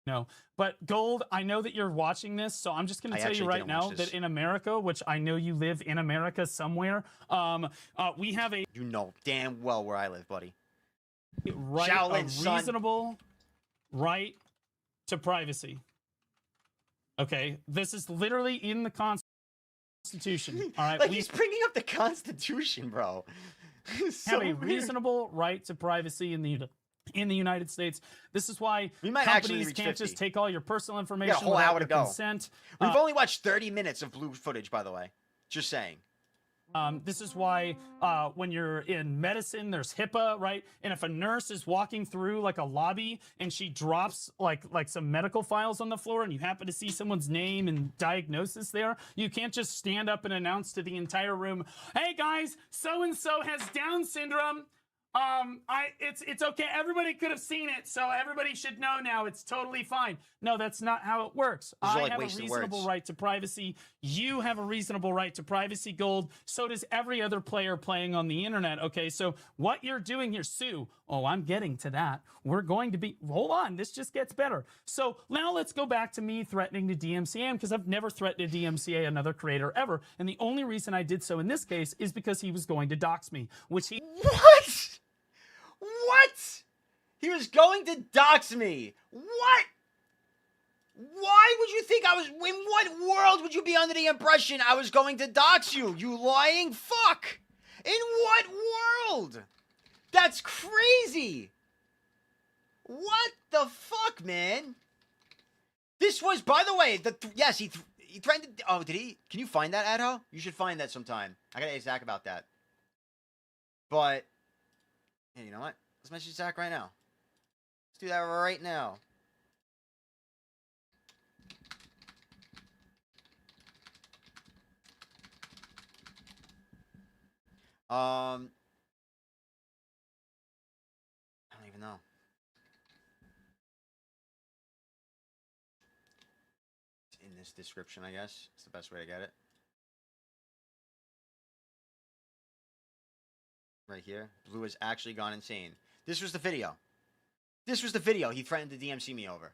No, but Gold, I know that you're watching this, so I'm just going I to tell you actually right didn't now watch this. that in America, which I know you live in America somewhere, we have a You know damn well where I live, buddy. right, Shaolin, a son. reasonable right to privacy. Okay, this is literally in the Constitution. All right, Like, we he's bringing up the Constitution, bro. So have a weird. reasonable right to privacy in the United States. This is why We might actually companies reach can't 50. just take all your personal information whole without hour to your go. consent. We've only watched 30 minutes of blue footage, by the way. Just saying. This is why when you're in medicine, there's HIPAA, right? And if a nurse is walking through like a lobby and she drops like some medical files on the floor and you happen to see someone's name and diagnosis there, you can't just stand up and announce to the entire room, "Hey guys, so-and-so has Down syndrome. It's okay. Everybody could have seen it, so everybody should know now. It's totally fine." No, that's not how it works. Those are I like have a wasted reasonable words. right to privacy. You have a reasonable right to privacy, Gold. So does every other player playing on the internet. Okay, so what you're doing here, Sue. Oh, I'm getting to that. We're going to be. Hold on, this just gets better. So now let's go back to me threatening to DMCA him because I've never threatened to DMCA another creator ever, and the only reason I did so in this case is because he was going to dox me, which he. What? What? He was going to dox me. What? Why would you think I was... In what world would you be under the impression I was going to dox you? You lying fuck. In what world? That's crazy. What the fuck, man? This was, by the way, yes, he threatened to... Oh, did he? Can you find that, Adho? You should find that sometime. I gotta ask Zach about that. But... Hey, you know what? Let's message Zach right now. Let's do that right now. I don't even know. It's in this description, I guess. It's the best way to get it. Right here. Blue has actually gone insane. This was the video. This was the video he threatened to DMC me over.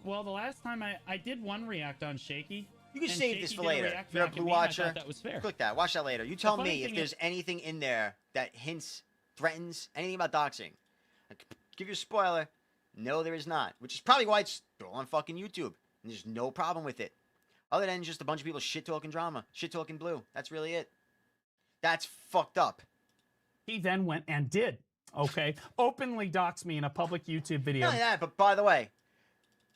Well, the last time I did one react on Shaky. You can and save this Shaky for did a later. react If you're a back at Blue me, and I Watcher, thought that was fair. click that. Watch that later. You tell funny me if thing there's is- anything in there that hints, threatens, anything about doxing. I could give you a spoiler. No, there is not. Which is probably why it's still on fucking YouTube. And there's no problem with it. Other than just a bunch of people shit-talking drama. Shit-talking Blue. That's really it. That's fucked up. He then went and did, okay, openly dox me in a public YouTube video. Not only that, but by the way,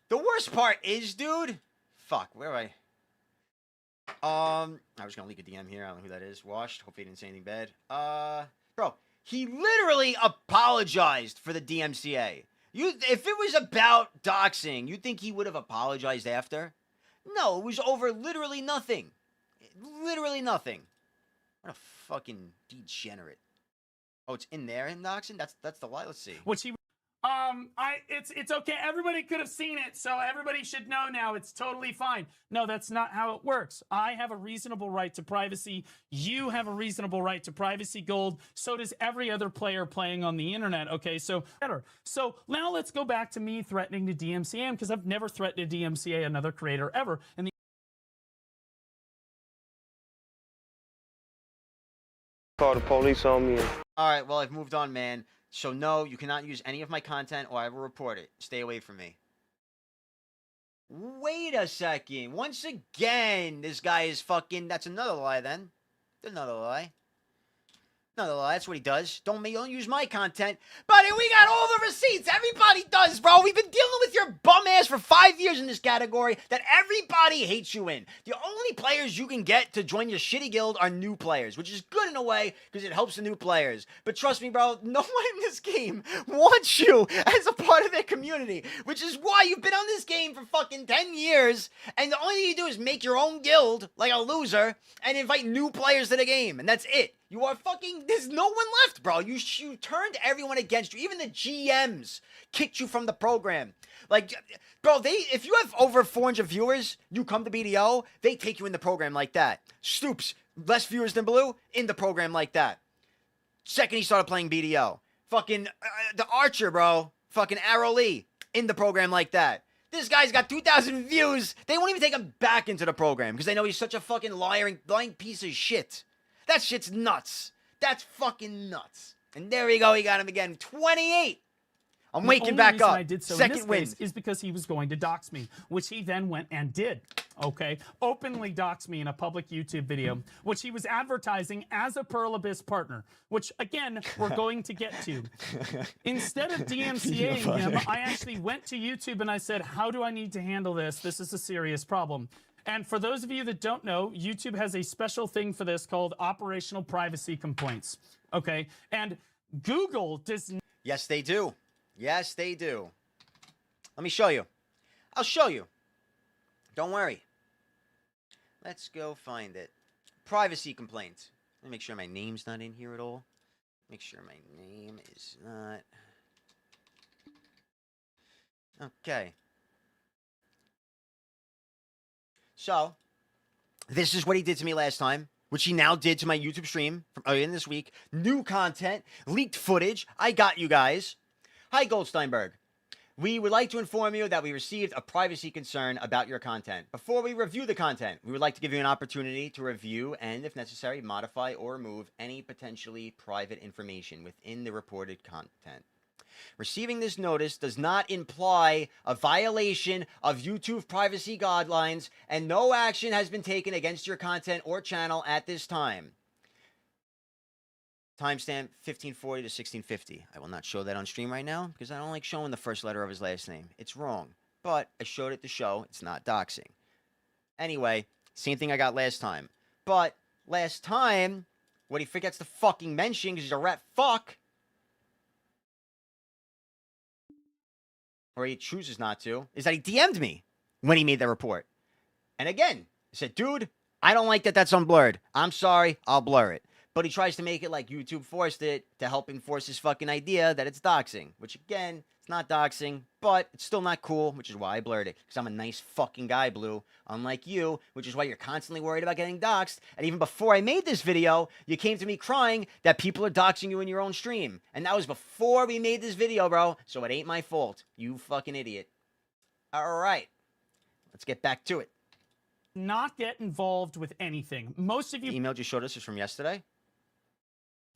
the worst part is, dude. Fuck, where am I was gonna leak a DM here. I don't know who that is. Washed. Hope he didn't say anything bad. Bro, he literally apologized for the DMCA. If it was about doxing, you think he would have apologized after? No, it was over literally nothing. Literally nothing. What a fucking degenerate. Oh, it's in there in doxing? That's the lie. Let's see. Which he it's okay. Everybody could have seen it, so everybody should know now. It's totally fine. No, that's not how it works. I have a reasonable right to privacy. You have a reasonable right to privacy, Gold. So does every other player playing on the internet. Okay, so better. So now let's go back to me threatening to DMCA him because I've never threatened to DMCA another creator ever. And the Call the police on me. All right, well, I've moved on, man. So, no, you cannot use any of my content or I will report it. Stay away from me. Wait a second. Once again, this guy is fucking... That's another lie, then. Another lie. Another lie. That's what he does. Don't use my content. Buddy, we got all the receipts. Everybody does, bro. We've been dealing with your bum ass for 5 years in this category that everybody hates you in. The only players you can get to join your shitty guild are new players, which is good in a way because it helps the new players. But trust me, bro, no one in this game wants you as a part of their community, which is why you've been on this game for fucking 10 years, and the only thing you do is make your own guild like a loser and invite new players to the game, and that's it. You are fucking. There's no one left, bro. You turned everyone against you. Even the GMs kicked you from the program. Like, bro, if you have over 400 viewers, you come to BDO, they take you in the program like that. Stoops, less viewers than Blue, in the program like that. Second he started playing BDO. Fucking the Archer, bro. Fucking Arrow Lee, in the program like that. This guy's got 2,000 views. They won't even take him back into the program because they know he's such a fucking lying piece of shit. That shit's nuts. That's fucking nuts. And there we go. He got him again. 28. I'm waking back up. I did so Second in this win. case is because he was going to dox me, which he then went and did. Okay, openly dox me in a public YouTube video, which he was advertising as a Pearl Abyss partner, which again we're going to get to. Instead of DMCAing him, I actually went to YouTube and I said, "How do I need to handle this? This is a serious problem." And for those of you that don't know, YouTube has a special thing for this called operational privacy complaints. Okay, and Google does. Yes, they do. Yes, they do. Let me show you. I'll show you. Don't worry. Let's go find it. Privacy complaint. Let me make sure my name's not in here at all. Make sure my name is not. Okay. So, this is what he did to me last time, which he now did to my YouTube stream from earlier in this week. New content, leaked footage. I got you guys. Hi, Goldsteinburg. We would like to inform you that we received a privacy concern about your content. Before we review the content, we would like to give you an opportunity to review and, if necessary, modify or remove any potentially private information within the reported content. Receiving this notice does not imply a violation of YouTube privacy guidelines, and no action has been taken against your content or channel at this time. Timestamp 1540 to 1650. I will not show that on stream right now because I don't like showing the first letter of his last name. It's wrong. But I showed it to show it's not doxing. Anyway, same thing I got last time. But last time, what he forgets to fucking mention because he's a rat fuck, or he chooses not to, is that he DM'd me when he made that report. And again, he said, dude, I don't like that that's unblurred. I'm sorry, I'll blur it. But he tries to make it like YouTube forced it to help enforce his fucking idea that it's doxing. Which, again, it's not doxing, but it's still not cool, which is why I blurred it. Because I'm a nice fucking guy, Blue. Unlike you, which is why you're constantly worried about getting doxed. And even before I made this video, you came to me crying that people are doxing you in your own stream. And that was before we made this video, bro. So it ain't my fault. You fucking idiot. All right. Let's get back to it. Not get involved with anything. Most of you. The email you showed us is from yesterday?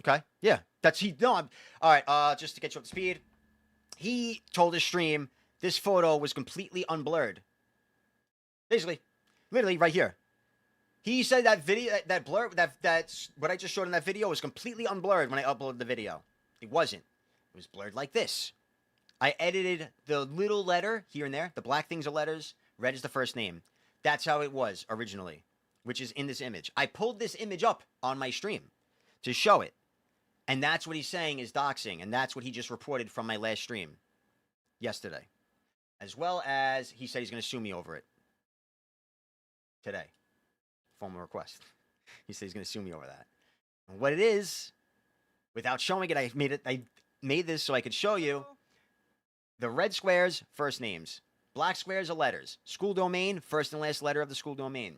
Okay, yeah, that's he. No, I'm all right. Just to get you up to speed, he told his stream this photo was completely unblurred. Basically, literally right here. He said that video, that blur, that's what I just showed in that video was completely unblurred when I uploaded the video. It wasn't. It was blurred like this. I edited the little letter here and there. The black things are letters. Red is the first name. That's how it was originally, which is in this image. I pulled this image up on my stream to show it. And that's what he's saying is doxing. And that's what he just reported from my last stream yesterday. As well as he said he's going to sue me over it today. Formal request. He said he's going to sue me over that. And what it is, without showing it, I made this so I could show you. The red squares, first names. Black squares are letters. School domain, first and last letter of the school domain.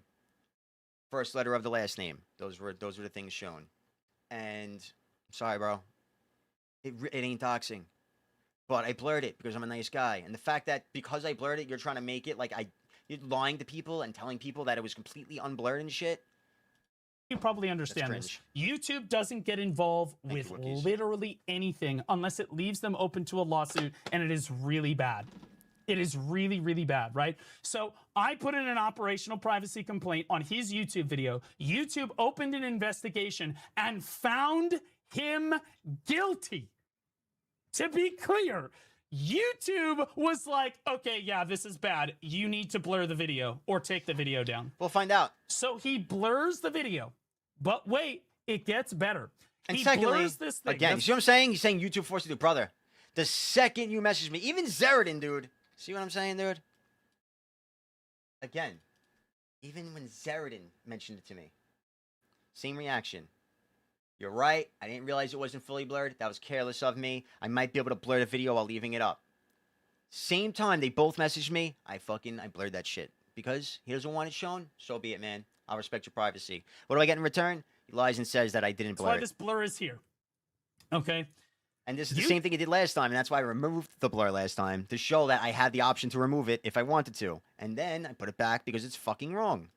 First letter of the last name. Those were the things shown. And sorry, bro. It ain't doxing. But I blurred it because I'm a nice guy. And the fact that because I blurred it, you're trying to make it like you're lying to people and telling people that it was completely unblurred and shit. You probably understand this. YouTube doesn't get involved with literally anything unless it leaves them open to a lawsuit, and it is really bad. It is really, really bad, right? So I put in an operational privacy complaint on his YouTube video. YouTube opened an investigation and found him guilty. To be clear, YouTube was like, okay, yeah, this is bad. You need to blur the video or take the video down. We'll find out. So he blurs the video. But wait, it gets better. And he secondly, blurs this thing. again, you see what I'm saying? He's saying YouTube forced it to, brother. The second you message me, even Zeridin, dude. See what I'm saying, dude? Again, even when Zeridin mentioned it to me, same reaction. You're right. I didn't realize it wasn't fully blurred. That was careless of me. I might be able to blur the video while leaving it up. Same time they both messaged me, I blurred that shit. Because he doesn't want it shown, so be it, man. I'll respect your privacy. What do I get in return? He lies and says that I didn't That's blur why it. this blur is here. Okay. And this is the same thing he did last time, and that's why I removed the blur last time, to show that I had the option to remove it if I wanted to. And then I put it back because it's fucking wrong.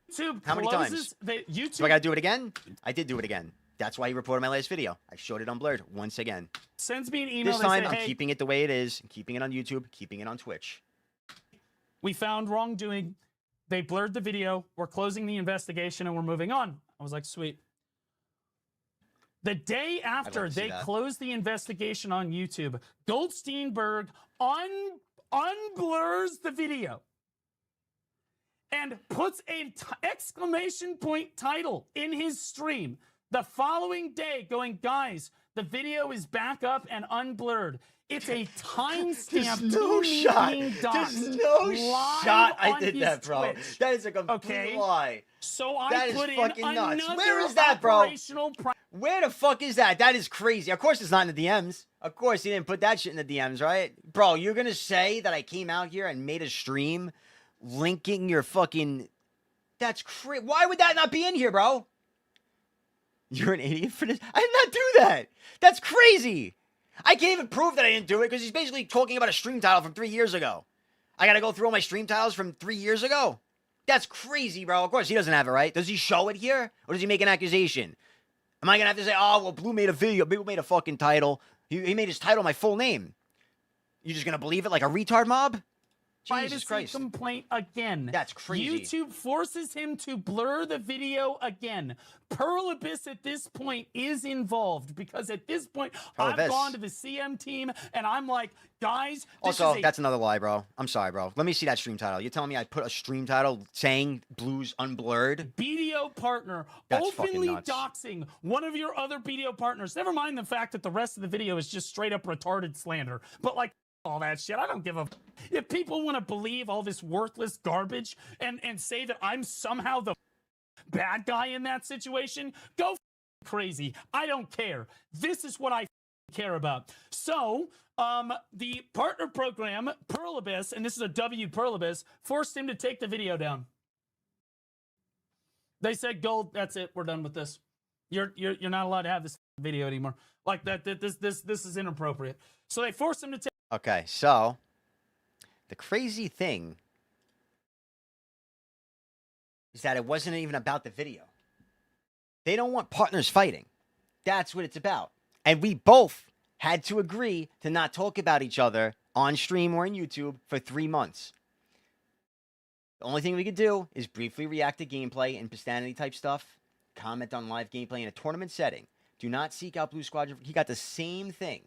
YouTube How many times? YouTube. Do I gotta do it again? I did do it again. That's why he reported my last video. I showed it unblurred once again. Sends me an email. This time, say, I'm hey, keeping it the way it is, keeping it on YouTube, keeping it on Twitch. we found wrongdoing. They blurred the video. We're closing the investigation and we're moving on. I was like, sweet. The day after they closed the investigation on YouTube, Goldsteinburg unblurs the video and puts a exclamation point title in his stream the following day going, guys, the video is back up and unblurred. It's a timestamp. There's no shot. There's no shot I did that, bro. Twitch. That is a complete lie. So I That is put in fucking nuts. another Where is that, bro? operational Where the fuck is that? That is crazy. Of course it's not in the DMs. Of course he didn't put that shit in the DMs, right? Bro, you're gonna say that I came out here and made a stream linking your fucking... That's crazy. Why would that not be in here, bro? You're an idiot for this? I did not do that. That's crazy. I can't even prove that I didn't do it because he's basically talking about a stream title from 3 years ago. I gotta go through all my stream titles from 3 years ago? That's crazy, bro. Of course he doesn't have it, right? Does he show it here? Or does he make an accusation? Am I gonna have to say, oh, well, Blue made a video. Blue made a fucking title. He made his title my full name. You just gonna believe it like a retard mob? Jesus Christ. Complaint again. That's crazy. YouTube forces him to blur the video again. Pearl Abyss at this point is involved because at this point Pearl I've Abyss. gone to the CM team and I'm like, guys, this Also, is that's another lie, bro. I'm sorry, bro. Let me see that stream title. You're telling me I put a stream title saying Blue's unblurred? BDO partner That's openly fucking nuts. doxing one of your other BDO partners. Never mind the fact that the rest of the video is just straight up retarded slander. But like all that shit, I don't give a... If people want to believe all this worthless garbage and say that I'm somehow the bad guy in that situation, go crazy. I don't care. This is what I care about. So, the partner program, Pearl Abyss, and this is a W Pearl Abyss, forced him to take the video down. They said, Gold, that's it. We're done with this. You're not allowed to have this video anymore. Like that. This is inappropriate. So they forced him to take. Okay, so the crazy thing is that it wasn't even about the video. They don't want partners fighting. That's what it's about. And we both had to agree to not talk about each other on stream or on YouTube for 3 months. The only thing we could do is briefly react to gameplay and Pistanity type stuff, comment on live gameplay in a tournament setting. Do not seek out Blue Squadron. He got the same thing.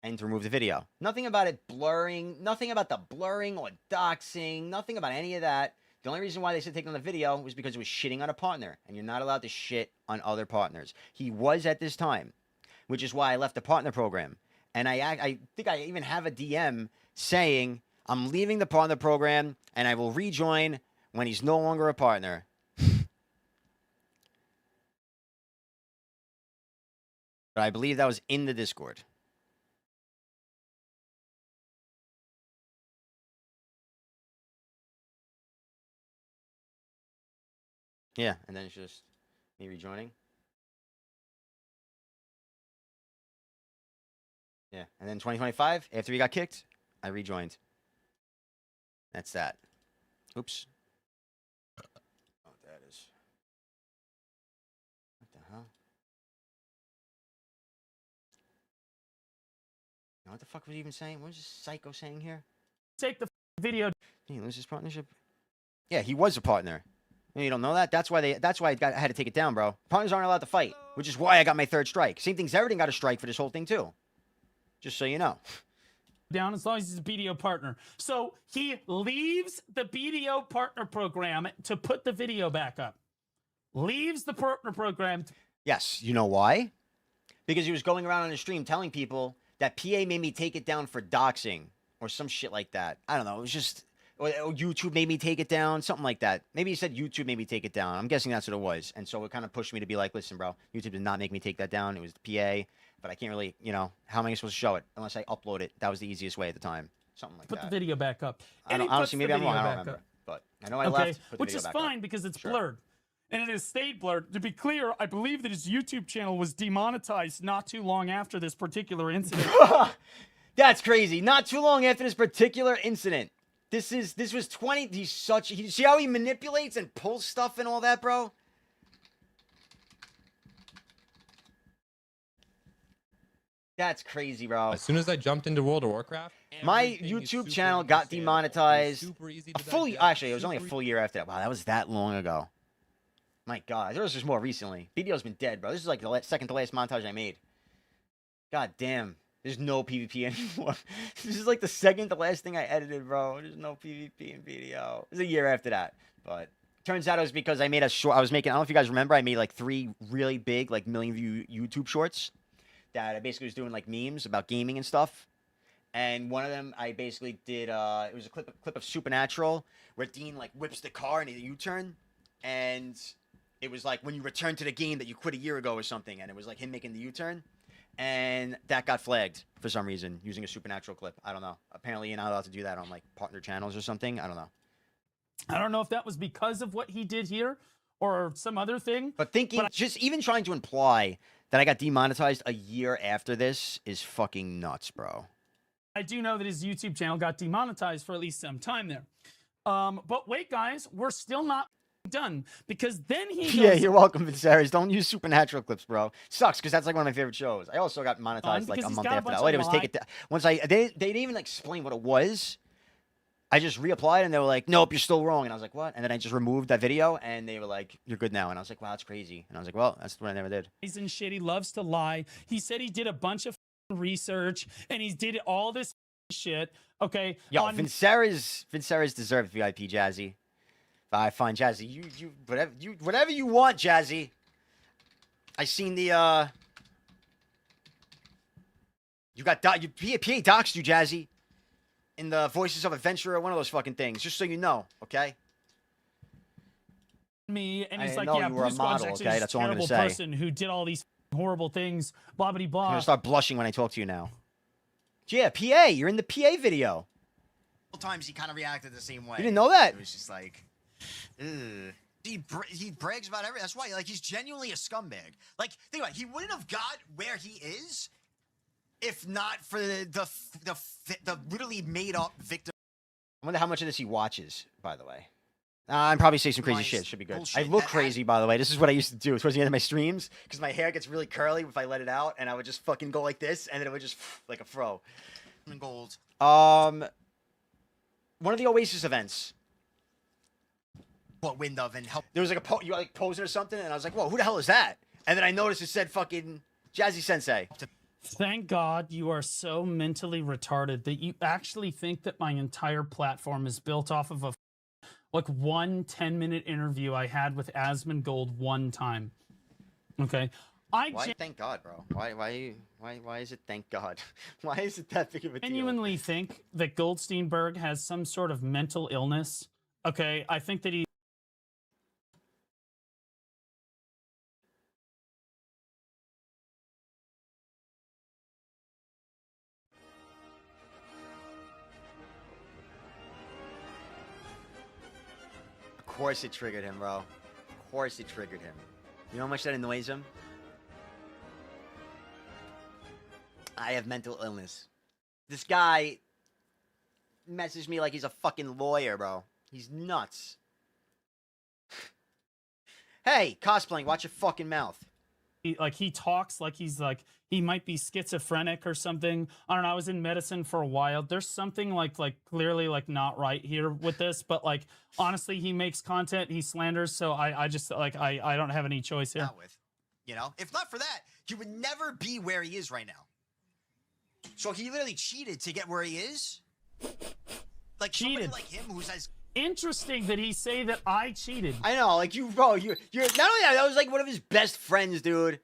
And to remove the video. Nothing about it blurring, nothing about the blurring or doxing, nothing about any of that. The only reason why they said take down the video was because it was shitting on a partner, and you're not allowed to shit on other partners. He was at this time, which is why I left the partner program. And I think I even have a DM saying, I'm leaving the partner program, and I will rejoin when he's no longer a partner. But I believe that was in the Discord. Yeah, and then it's just me rejoining. Yeah, and then 2025, after we got kicked, I rejoined. That's that. Oops. Oh, that is. What the hell? Now, what the fuck was he even saying? What was this psycho saying here? Take the video. Did he lose his partnership? Yeah, he was a partner. You don't know that? That's why I had to take it down, bro. Partners aren't allowed to fight, which is why I got my 3rd strike. Same thing, Zerdin got a strike for this whole thing, too. Just so you know. Down as long as he's a BDO partner. So he leaves the BDO partner program to put the video back up. Leaves the partner program. Yes, you know why? Because he was going around on the stream telling people that PA made me take it down for doxing or some shit like that. I don't know. It was just Or YouTube made me take it down, something like that. Maybe he said YouTube made me take it down. I'm guessing that's what it was. And so it kind of pushed me to be like, listen, bro, YouTube did not make me take that down. It was the PA, but I can't really, you know, how am I supposed to show it unless I upload it? That was the easiest way at the time. Something like Put that. the video back up. I And don't, he puts honestly, maybe the I'm wrong. I video don't back remember. up. But I know I Okay, left. Put the which video is back fine up. because it's Sure. blurred. And it has stayed blurred. To be clear, I believe that his YouTube channel was demonetized not too long after this particular incident. That's crazy. Not too long after this particular incident. This was 20. You see how he manipulates and pulls stuff and all that, bro? That's crazy, bro. As soon as I jumped into World of Warcraft, my everything is YouTube super channel got understandable. It was demonetized. super easy A to full, digest, actually, it was only a super full year after that. Wow, that was that long ago. My God, there was just more recently. BDO's been dead, bro. This is like the second to last montage I made. God damn. There's no PvP anymore. This is like the second to last thing I edited, bro. There's no PvP in BDO. It was a year after that. But turns out it was because I made a short. I don't know if you guys remember, I made like 3 really big, like million view YouTube shorts that I basically was doing like memes about gaming and stuff. And one of them I basically did, it was a clip of Supernatural where Dean like whips the car and a U-turn. And it was like when you return to the game that you quit a year ago or something. And it was like him making the U-turn. And that got flagged for some reason using a Supernatural clip. I don't know. Apparently you're not allowed to do that on like partner channels or something. I don't know. I don't know if that was because of what he did here or some other thing. But just even trying to imply that I got demonetized a year after this is fucking nuts, bro. I do know that his YouTube channel got demonetized for at least some time there. But wait, guys, we're still not done because then he goes, Yeah, you're welcome, Viserys. Don't use Supernatural clips, bro. Sucks because that's like one of my favorite shows. I also got monetized like a month after that. All I did was take it down. Once they didn't even explain what it was. I just reapplied and they were like, nope, you're still wrong. And I was like, what? And then I just removed that video and they were like, you're good now. And I was like, wow, that's crazy. And I was like, well, that's what I never did. He's in shit. He loves to lie. He said he did a bunch of research and he did all this shit. Okay. Yo, Viserys deserves VIP, Jazzy. I find Jazzy, you whatever you want, Jazzy. I seen the you got PA doxed you, Jazzy. In the Voices of Adventure, one of those fucking things. Just so you know, okay? Me and he's I like, know yeah, you were a Bruce Squad's model, actually okay? this That's all I'm gonna terrible say. person who did all these horrible things, blah blah blah. I'm gonna start blushing when I talk to you now. Yeah, PA, you're in the PA video. Times he kind of reacted the same way. You didn't know that? It was just like, ugh. He brags about everything. That's why, like, he's genuinely a scumbag. Like, think about it. He wouldn't have got where he is if not for the literally made up victim. I wonder how much of this he watches, by the way. I'm probably say some crazy shit. Should be good. I look crazy, by the way. This is what I used to do towards the end of my streams because my hair gets really curly if I let it out, and I would just fucking go like this, and then it would just like a fro. Gold. One of the Oasis events. What wind of and help? There was like you were like posing or something, and I was like, "Whoa, who the hell is that?" And then I noticed it said fucking Jazzy Sensei. Thank God you are so mentally retarded that you actually think that my entire platform is built off of like one 10-minute interview I had with Asmongold one time. Okay. Why thank God, bro? Why is it thank God? Why is it that big of a deal? Genuinely think that Goldsteinburg has some sort of mental illness. Okay, I think that he Of course it triggered him, bro. Of course it triggered him. You know how much that annoys him? I have mental illness. This guy messaged me like he's a fucking lawyer, bro. He's nuts. Hey, cosplaying, watch your fucking mouth. he talks like he's like he might be schizophrenic or something. I don't know. I was in medicine for a while. There's something like clearly like not right here with this, but like honestly, he makes content, he slanders, so I just like I don't have any choice here. You know, if not for that, he would never be where he is right now. So he literally cheated to get where he is. Like somebody like him who's as interesting that he say that I cheated. I know, like you're not only that was like one of his best friends, dude.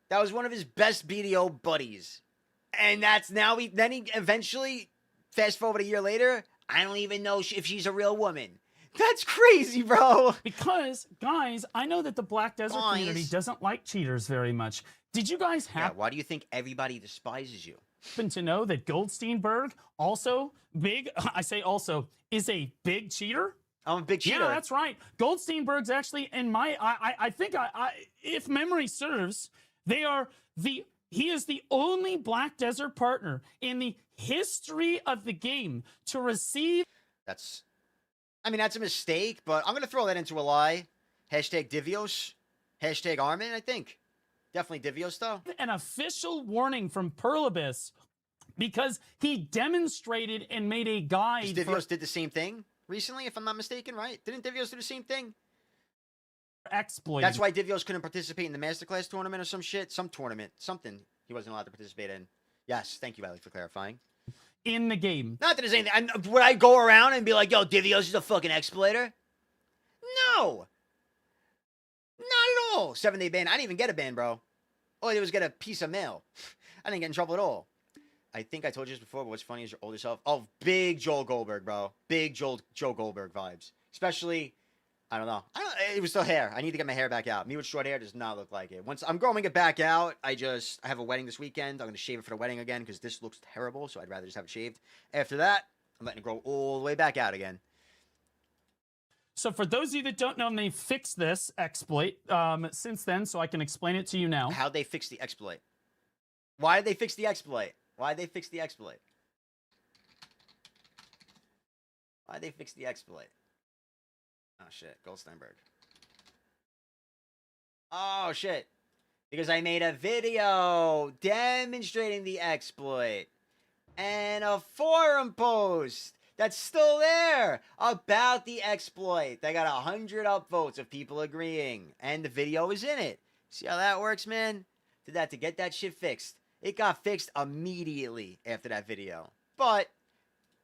That was one of his best BDO buddies. And that's now then he eventually, fast forward a year later, I don't even know if she's a real woman. That's crazy, bro. Because, guys, I know that the Black Desert community doesn't like cheaters very much. Did you guys Why do you think everybody despises you? happen to know that Goldsteinburg, also big, I say also, is a big cheater? I'm a big cheater. Yeah, that's right. Goldsteinburg's actually, in my, I think, if memory serves, he is the only Black Desert partner in the history of the game to receive. That's a mistake, but I'm going to throw that into a lie. Hashtag Divios. Hashtag Armin, I think. Definitely Divios, though. An official warning from Perlibus because he demonstrated and made a guide. Divios did the same thing recently, if I'm not mistaken, right? Didn't Divios do the same thing? Exploit. That's why Divios couldn't participate in the Masterclass tournament or some shit. Some tournament. Something he wasn't allowed to participate in. Yes, thank you, Alec, for clarifying. In the game. Not that there's anything. Would I go around and be like, yo, Divios is a fucking exploiter? No. Not at all. 7-day ban. I didn't even get a ban, bro. All I did was get a piece of mail. I didn't get in trouble at all. I think I told you this before, but what's funny is your older self. Oh, big Joel Goldberg, bro. Big Joe Goldberg vibes. Especially, I don't know. It was still hair. I need to get my hair back out. Me with short hair does not look like it. Once I'm growing it back out, I have a wedding this weekend. I'm going to shave it for the wedding again because this looks terrible, so I'd rather just have it shaved. After that, I'm letting it grow all the way back out again. So for those of you that don't know, they fixed this exploit since then, so I can explain it to you now. How'd they fix the exploit? Why did they fix the exploit? Why'd they fix the exploit? Why'd they fix the exploit? Oh, shit. Goldsteinburg. Oh, shit. Because I made a video demonstrating the exploit. And a forum post that's still there about the exploit. They got 100 upvotes of people agreeing. And the video is in it. See how that works, man? Did that to get that shit fixed. It got fixed immediately after that video. But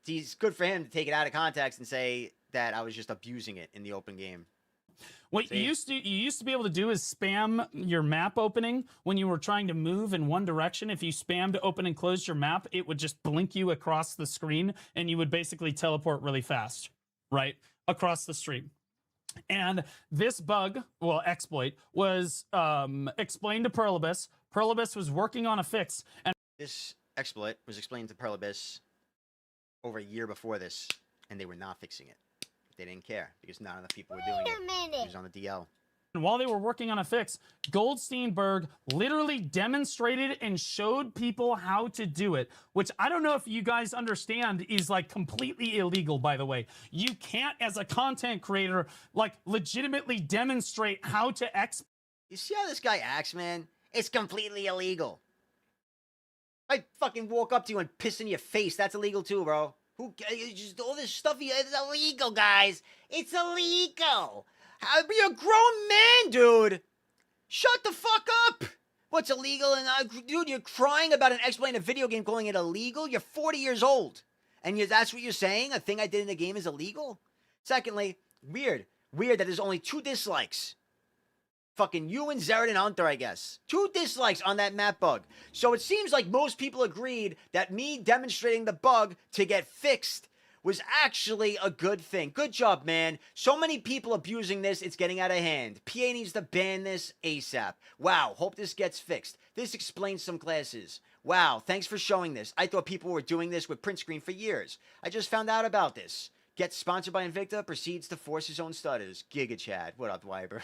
it's good for him to take it out of context and say that I was just abusing it in the open game. What you used to be able to do is spam your map opening when you were trying to move in one direction. If you spammed to open and close your map, it would just blink you across the screen and you would basically teleport really fast, right? Across the stream. And this bug, well, exploit, was explained to Perlibus. Perlibus was working on a fix. And this exploit was explained to Perlibus over a year before this, and they were not fixing it. They didn't care because none of the people were doing it. He was on the DL. And while they were working on a fix, Goldsteinburg literally demonstrated and showed people how to do it, which I don't know if you guys understand is like completely illegal, by the way. You can't, as a content creator, like legitimately demonstrate how to You see how this guy acts, man? It's completely illegal. I fucking walk up to you and piss in your face. That's illegal too, bro. Just all this stuff, it's illegal, guys. It's illegal. You're a grown man, dude. Shut the fuck up. What's illegal? And dude, you're crying about an exploit in a video game, calling it illegal. You're 40 years old, and that's what you're saying. A thing I did in the game is illegal. Secondly, weird that there's only 2 dislikes. Fucking you and Zared and Hunter, I guess. 2 dislikes on that map bug. So it seems like most people agreed that me demonstrating the bug to get fixed was actually a good thing. Good job, man. So many people abusing this, it's getting out of hand. PA needs to ban this ASAP. Wow, hope this gets fixed. This explains some classes. Wow, thanks for showing this. I thought people were doing this with print screen for years. I just found out about this. Gets sponsored by Invicta, proceeds to force his own stutters. Giga Chad. What up, Wyber?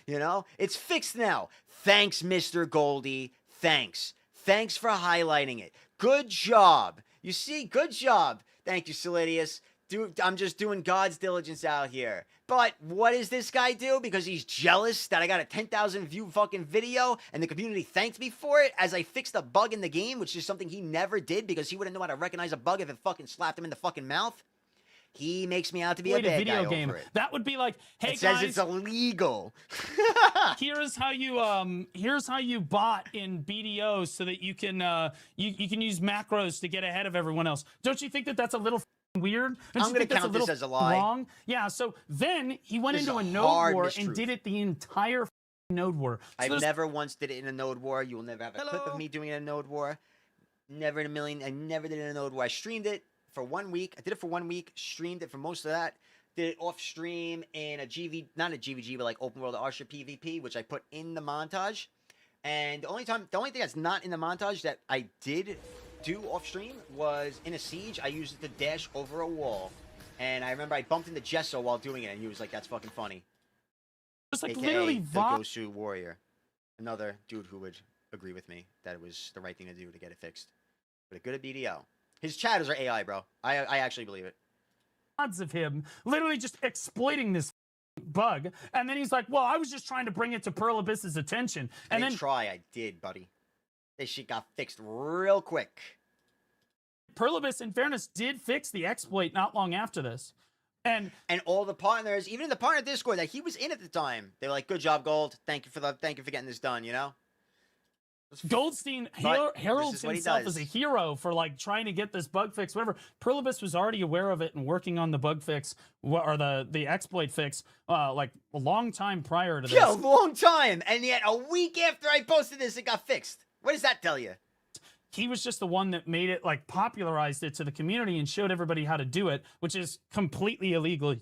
You know, it's fixed now. Thanks, Mr. Goldie. Thanks. Thanks for highlighting it. Good job. You see, good job. Thank you, Solidius. Dude, I'm just doing God's diligence out here. But what does this guy do? Because he's jealous that I got a 10,000 view fucking video and the community thanked me for it as I fixed a bug in the game, which is something he never did because he wouldn't know how to recognize a bug if it fucking slapped him in the fucking mouth. He makes me out to be a bad video guy game. over it. That would be like, hey it guys, says it's illegal. here's how you bot in BDO so that you can you can use macros to get ahead of everyone else. Don't you think that that's a little weird? Don't I'm going to count this as a lie. Wrong? Yeah. So then he went into a node war and did it the entire node war. So I've never once did it in a node war. You will never have a clip of me doing it in a node war. Never in a million. I never did it in a node war. I streamed it for 1 week. I did it for 1 week, streamed it for most of that. Did it off stream in a not a GVG, but like open world Arsha PvP, which I put in the montage. And the only thing that's not in the montage that I did do off stream was in a siege. I used it to dash over a wall, and I remember I bumped into Gesso while doing it, and he was like, "That's fucking funny." Just like AKA literally the Gosu Warrior, another dude who would agree with me that it was the right thing to do to get it fixed. But a good at BDO. His chatters are AI, bro. I actually believe it. odds of him literally just exploiting this bug, and then he's like, "Well, I was just trying to bring it to Pearl Abyss's attention." And then I did, buddy. This shit got fixed real quick. Pearl Abyss, in fairness, did fix the exploit not long after this. And all the partners, even in the partner Discord that he was in at the time, they were like, "Good job, Gold. Thank you for getting this done." You know, Goldstein heralds himself as a hero for like trying to get this bug fix. Whatever. Pearl Abyss was already aware of it and working on the bug fix or the exploit fix like a long time prior to this. Yeah, a long time, and yet a week after I posted this, it got fixed. What does that tell you? He was just the one that made it, like, popularized it to the community and showed everybody how to do it, which is completely illegal.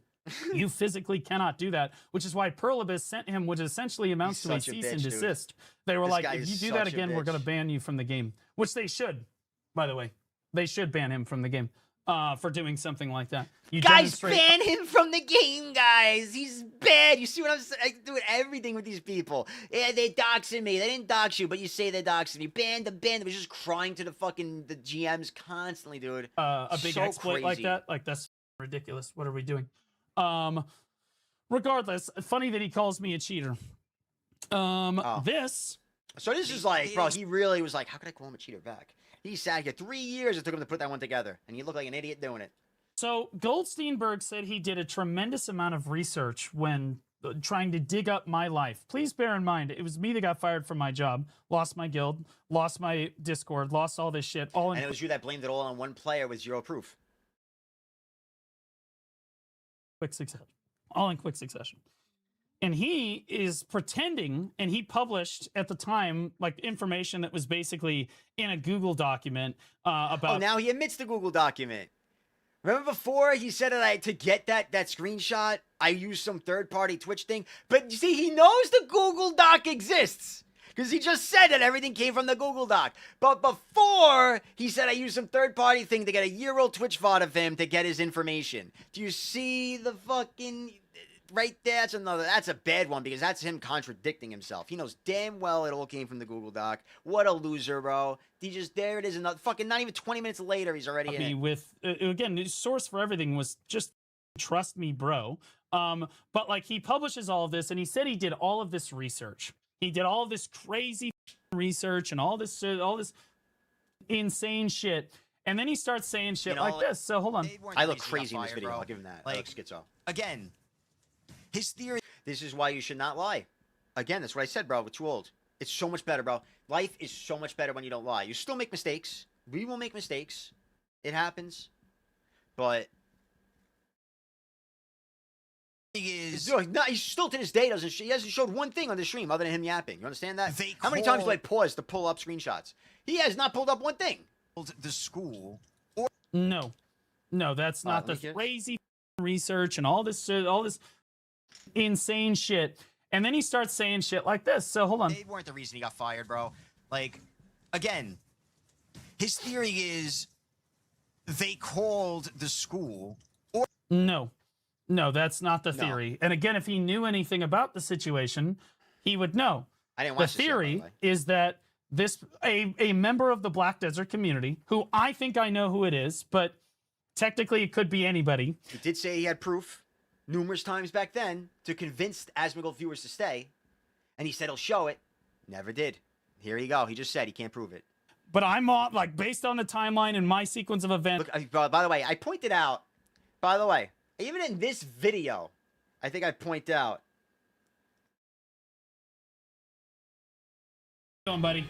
You physically cannot do that, which is why Pearl Abyss sent him, which essentially amounts to a cease and desist. They were like, if you do that again, we're going to ban you from the game, which they should, by the way. They should ban him from the game for doing something like that. You guys, ban him from the game, guys. He's bad. You see what I'm saying? I'm doing everything with these people. Yeah, they're doxing me. They didn't dox you, but you say they're doxing me. Ban them. Ban them. He's just crying to the GMs constantly, dude. A big exploit like that? Like, that's ridiculous. What are we doing? Regardless, funny that he calls me a cheater. This. So this is like, bro, he really was like, how could I call him a cheater back? He sat here 3 years. It took him to put that one together, and he looked like an idiot doing it. So Goldsteinburg said he did a tremendous amount of research when trying to dig up my life. Please bear in mind, it was me that got fired from my job, lost my guild, lost my Discord, lost all this shit. And it was you that blamed it all on one player with zero proof. Quick succession. All in quick succession. And he is pretending, and he published at the time, like, information that was basically in a Google document about... Oh, now he admits the Google document. Remember before he said that to get that screenshot, I used some third-party Twitch thing? But you see, he knows the Google Doc exists. Because he just said that everything came from the Google Doc. But before, he said I used some third-party thing to get a year-old Twitch VOD of him to get his information. Do you see the fucking... Right there, that's a bad one because that's him contradicting himself. He knows damn well it all came from the Google Doc. What a loser, bro. There it is. Another fucking not even 20 minutes later, he's already in it. With again, the source for everything was just trust me, bro. But like he publishes all of this, and he said he did all of this research. He did all of this crazy research and all this insane shit. And then he starts saying shit like this. So hold on. I look crazy in this video. I'll give him that. Like, I look schizo. Again. His theory. This is why you should not lie. Again, that's what I said, bro. We're too old. It's so much better, bro. Life is so much better when you don't lie. You still make mistakes. We will make mistakes. It happens. But he still to this day doesn't. He hasn't showed one thing on the stream other than him yapping. You understand that? How many times do I pause to pull up screenshots? He has not pulled up one thing. The school. No, that's not the crazy research and all this insane shit. And then he starts saying shit like this. So hold on. They weren't the reason he got fired, bro. Like, again, his theory is they called the school. No, that's not the theory. And again, if he knew anything about the situation, he would know. I didn't watch the theory is that a member of the Black Desert community, who I think I know who it is, but technically it could be anybody. He did say he had proof numerous times back then to convince Asmongold viewers to stay, and he said he'll show it. Never did. Here you go. He just said he can't prove it. But I'm on, like, based on the timeline and my sequence of events. Look, by the way, I pointed out. By the way, even in this video, I think I point out. Go on, buddy.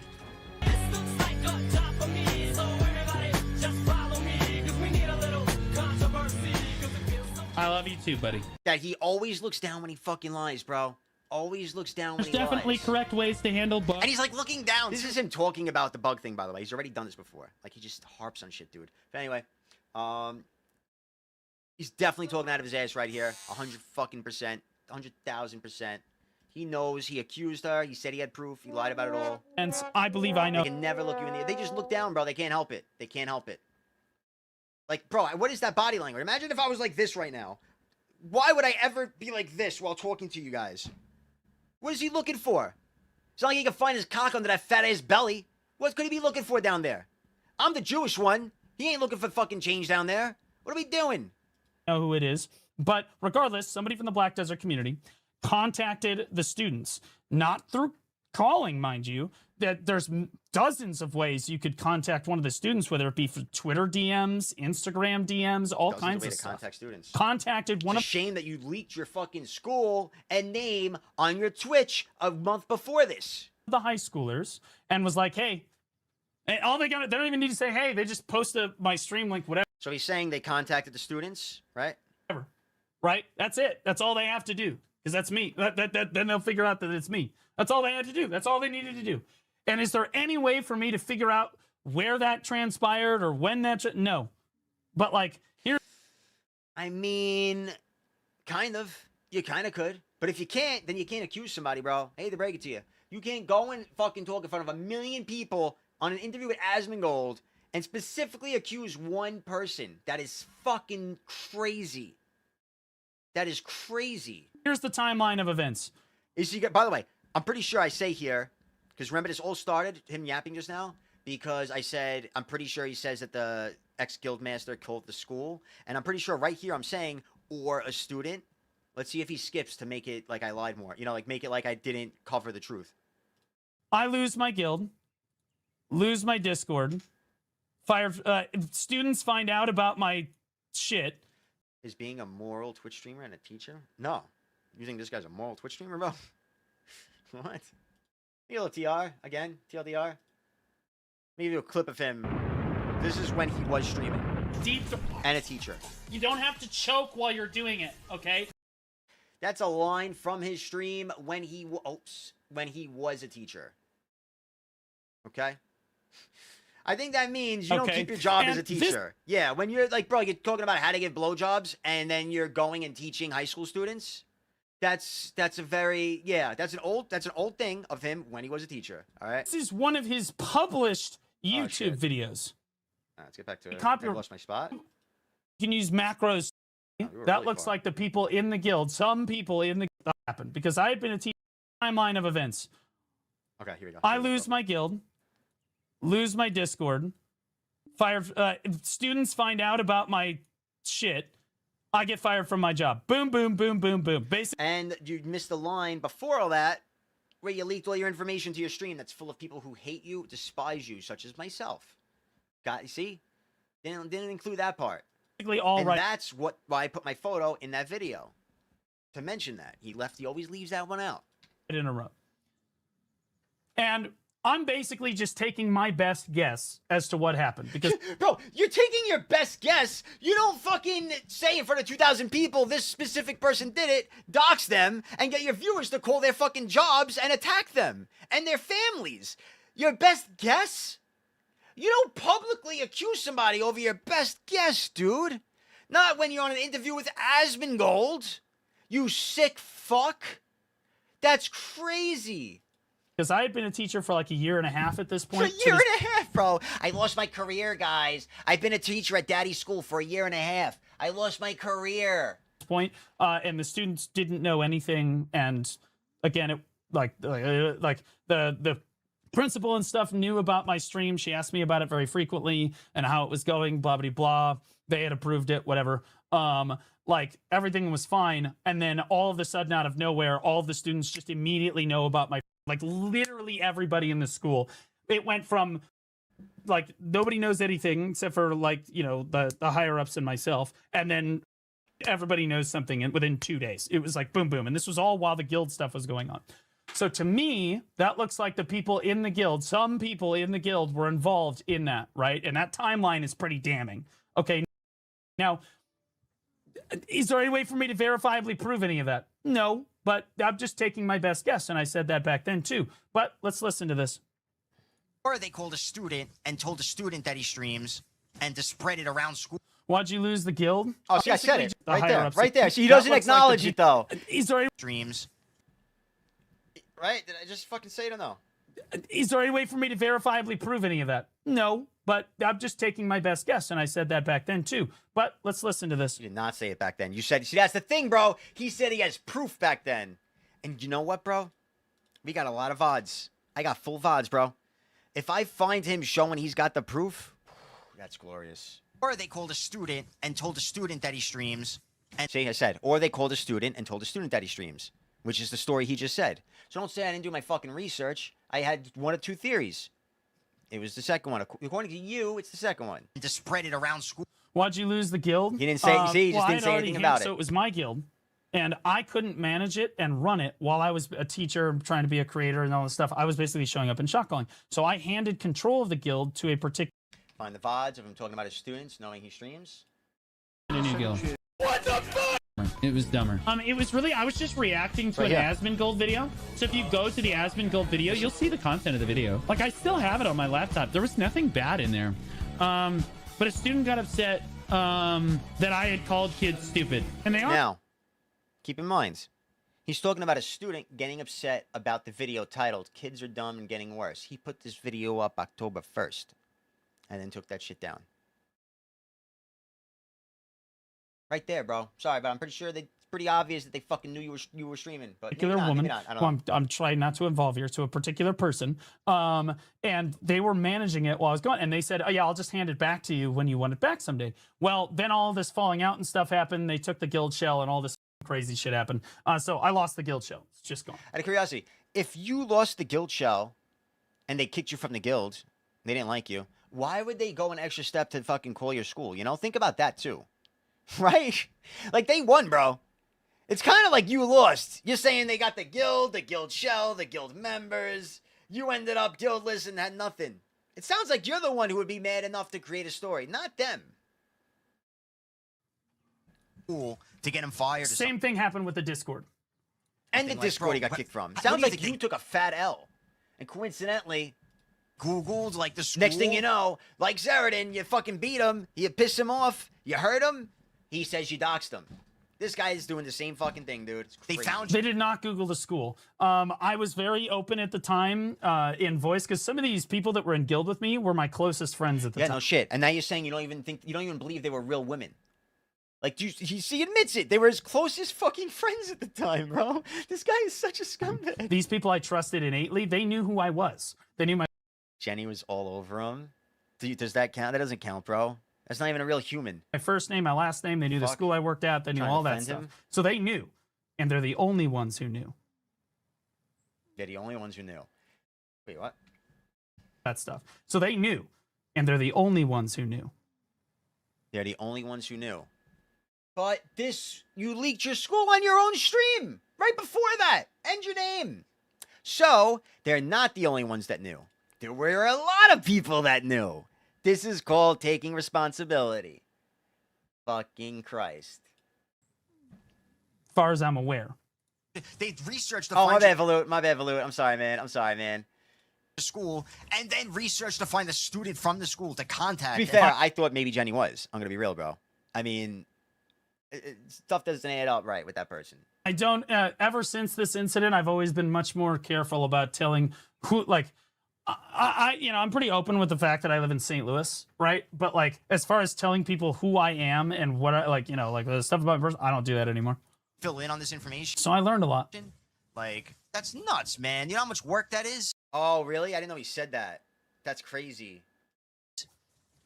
I love you too, buddy. That he always looks down when he fucking lies, bro. Always looks down when he lies. There's definitely correct ways to handle bugs. And he's like looking down. This is him talking about the bug thing, by the way. He's already done this before. Like he just harps on shit, dude. But anyway, He's definitely talking out of his ass right here. 100%, 100,000%. He knows. He accused her. He said he had proof. He lied about it all. And I believe I know. They can never look you in the. They just look down, bro. They can't help it. They can't help it. Like, bro, what is that body language? Imagine if I was like this right now. Why would I ever be like this while talking to you guys? What is he looking for? It's not like he can find his cock under that fat ass belly. What could he be looking for down there? I'm the Jewish one. He ain't looking for fucking change down there. What are we doing? Know who it is, but regardless, somebody from the Black Desert community contacted the students, not through calling, mind you. That there's dozens of ways you could contact one of the students, whether it be for Twitter DMs, Instagram DMs, all kinds of stuff. Contact students. Contacted one of. Shame that you leaked your fucking school and name on your Twitch a month before this. The high schoolers and was like, "Hey," and all they got, they don't even need to say, "Hey," they just post my stream link, whatever. So he's saying they contacted the students, right? Right? That's it. That's all they have to do. Because that's me. Then they'll figure out that it's me. That's all they had to do. That's all they needed to do. And is there any way for me to figure out where that transpired or when that... No. But, like, here... I mean, kind of. You kind of could. But if you can't, then you can't accuse somebody, bro. I hate to break it to you. You can't go and fucking talk in front of 1 million people on an interview with Asmongold and specifically accuse one person. That is fucking crazy. That is crazy. Here's the timeline of events. Is he? By the way, I'm pretty sure I say here, because remember this all started, him yapping just now, because I said, I'm pretty sure he says that the ex-guildmaster killed the school, and I'm pretty sure right here I'm saying, or a student. Let's see if he skips to make it like I lied more. You know, like make it like I didn't cover the truth. I lose my guild, lose my Discord, students find out about my shit. Is being a moral Twitch streamer and a teacher? No. You think this guy's a moral Twitch streamer, bro? What? A little TR, again, TLDR. Let me give you a clip of him. This is when he was streaming. And a teacher. You don't have to choke while you're doing it, okay? That's a line from his stream when he was a teacher. Okay? I think that means you don't keep your job as a teacher. Yeah, when you're like, bro, you're talking about how to give blowjobs and then you're going and teaching high school students. That's a very, that's an old thing of him when he was a teacher. All right. This is one of his published YouTube videos. All right, let's get back to it. I lost my spot. You can use macros. That looks like the people in the guild. Some people in the guild happened because I had been a teacher. Timeline of events. Okay, here we go. I lose my guild. Lose my Discord. Students find out about my shit. I get fired from my job. Boom, boom, boom, boom, boom. Basically, and you missed the line before all that, where you leaked all your information to your stream that's full of people who hate you, despise you, such as myself. Got you? See? Didn't include that part. All right. That's why I put my photo in that video to mention that. He always leaves that one out. Interrupt. And I'm basically just taking my best guess as to what happened because bro, you're taking your best guess. You don't fucking say in front of 2,000 people this specific person did it, dox them, and get your viewers to call their fucking jobs and attack them and their families. Your best guess? You don't publicly accuse somebody over your best guess, dude. Not when you're on an interview with Asmongold. You sick fuck. That's crazy. Because I had been a teacher for like a year and a half at this point. For a year and a half, bro. I lost my career, guys. I've been a teacher at Daddy's school for a year and a half. I lost my career. Point, and the students didn't know anything. And again, it like the principal and stuff knew about my stream. She asked me about it very frequently and how it was going. Blah blah blah. They had approved it. Whatever. Like everything was fine. And then all of a sudden, out of nowhere, all of the students just immediately know about my. Like literally everybody in the school. It went from like nobody knows anything except for like, you know, the higher ups and myself. And then everybody knows something within 2 days. It was like boom, boom. And this was all while the guild stuff was going on. So to me, that looks like the people in the guild, some people in the guild were involved in that, right? And that timeline is pretty damning. Okay. Now, is there any way for me to verifiably prove any of that? No. But I'm just taking my best guess, and I said that back then, too. But let's listen to this. Or they called a student and told the student that he streams and to spread it around school. Why'd you lose the guild? Oh, see, I said Basically, it the right higher there, ups- right there. See, he that doesn't looks like the acknowledge G- it though. He's already Streams. Right? Did I just fucking say it or no? Is there any way for me to verifiably prove any of that? No, but I'm just taking my best guess, and I said that back then too. But let's listen to this. You did not say it back then. You said, see, that's the thing, bro. He said he has proof back then. And you know what, bro? We got a lot of VODs. I got full VODs, bro. If I find him showing he's got the proof, that's glorious. Or they called a student and told a student that he streams. And see, I said, or they called a student and told a student that he streams, which is the story he just said. So don't say I didn't do my fucking research. I had one of two theories. It was the second one. According to you, it's the second one. To spread it around school. Why'd you lose the guild? He didn't say, see, he just well, didn't I'd say already anything handed- about it. So it was my guild, and I couldn't manage it and run it while I was a teacher trying to be a creator and all this stuff. I was basically showing up and shot calling. So I handed control of the guild to a particular Find the VODs of him talking about his students, knowing he streams. new guild. What the fuck? It was dumber. It was really, I was just reacting to Right an here. Asmongold video. So if you go to the Asmongold video, you'll see the content of the video. Like, I still have it on my laptop. There was nothing bad in there. But a student got upset that I had called kids stupid. And they are. Now, keep in mind, he's talking about a student getting upset about the video titled "Kids Are Dumb and Getting Worse." He put this video up October 1st, and then took that shit down. Right there, bro. Sorry, but I'm pretty sure it's pretty obvious that they fucking knew you were streaming. But maybe Particular not, woman, maybe not. I don't who know. I'm trying not to involve here, to a particular person, and they were managing it while I was gone, and they said, "Oh yeah, I'll just hand it back to you when you want it back someday." Well, then all this falling out and stuff happened. They took the guild shell, and all this crazy shit happened. So I lost the guild shell. It's just gone. Out of curiosity, if you lost the guild shell and they kicked you from the guild, they didn't like you, why would they go an extra step to fucking call your school? You know, think about that too. Right? Like, they won, bro. It's kind of like you lost. You're saying they got the guild shell, the guild members. You ended up guildless and had nothing. It sounds like you're the one who would be mad enough to create a story, not them. To get him fired. Same thing happened with the Discord. And the Like, Discord bro, he got what- kicked from. what Sounds do you like think you took a fat L. And coincidentally, Googled like the school. next thing you know, like Zeradin, you fucking beat him, you piss him off, you hurt him, he says you doxed him. This guy is doing the same fucking thing, dude. It's They crazy. found They did not Google the school. I was very open at the time in voice, because some of these people that were in guild with me were my closest friends at the Yeah, time. no shit. And now you're saying you don't even believe they were real women. Like, he admits it. They were his closest fucking friends at the time, bro. This guy is such a scumbag. These people I trusted innately, they knew who I was. They knew my Jenny was all over him. Does that count? That doesn't count, bro. That's not even a real human. first name, my last name. They knew the Fuck. school I worked at. They knew Trying to all that offend stuff. him? So they knew. And they're the only ones who knew They're the only ones who knew. Wait, what? that stuff. So they knew. And they're the only ones who knew. They're the only ones who knew. But you leaked your school on your own stream right before that. And your name. So, they're not the only ones that knew. There were a lot of people that knew. This is called taking responsibility. Fucking Christ. As far as I'm aware. They researched to Oh, my find bad, Valut. My bad, Valut. I'm sorry, man. the school, and then researched to find the student from the school to contact. To be fair, I thought maybe Jenny was. I'm going to be real, bro. I mean, stuff doesn't add up right with that person. I don't, ever since this incident, I've always been much more careful about telling who, like, I'm pretty open with the fact that I live in St. Louis, right? But, like, as far as telling people who I am and what I, like, the stuff about my person, I don't do that anymore. Fill in on this information. So I learned a lot. Like, that's nuts, man. You know how much work that is? Oh, really? I didn't know he said that. That's crazy.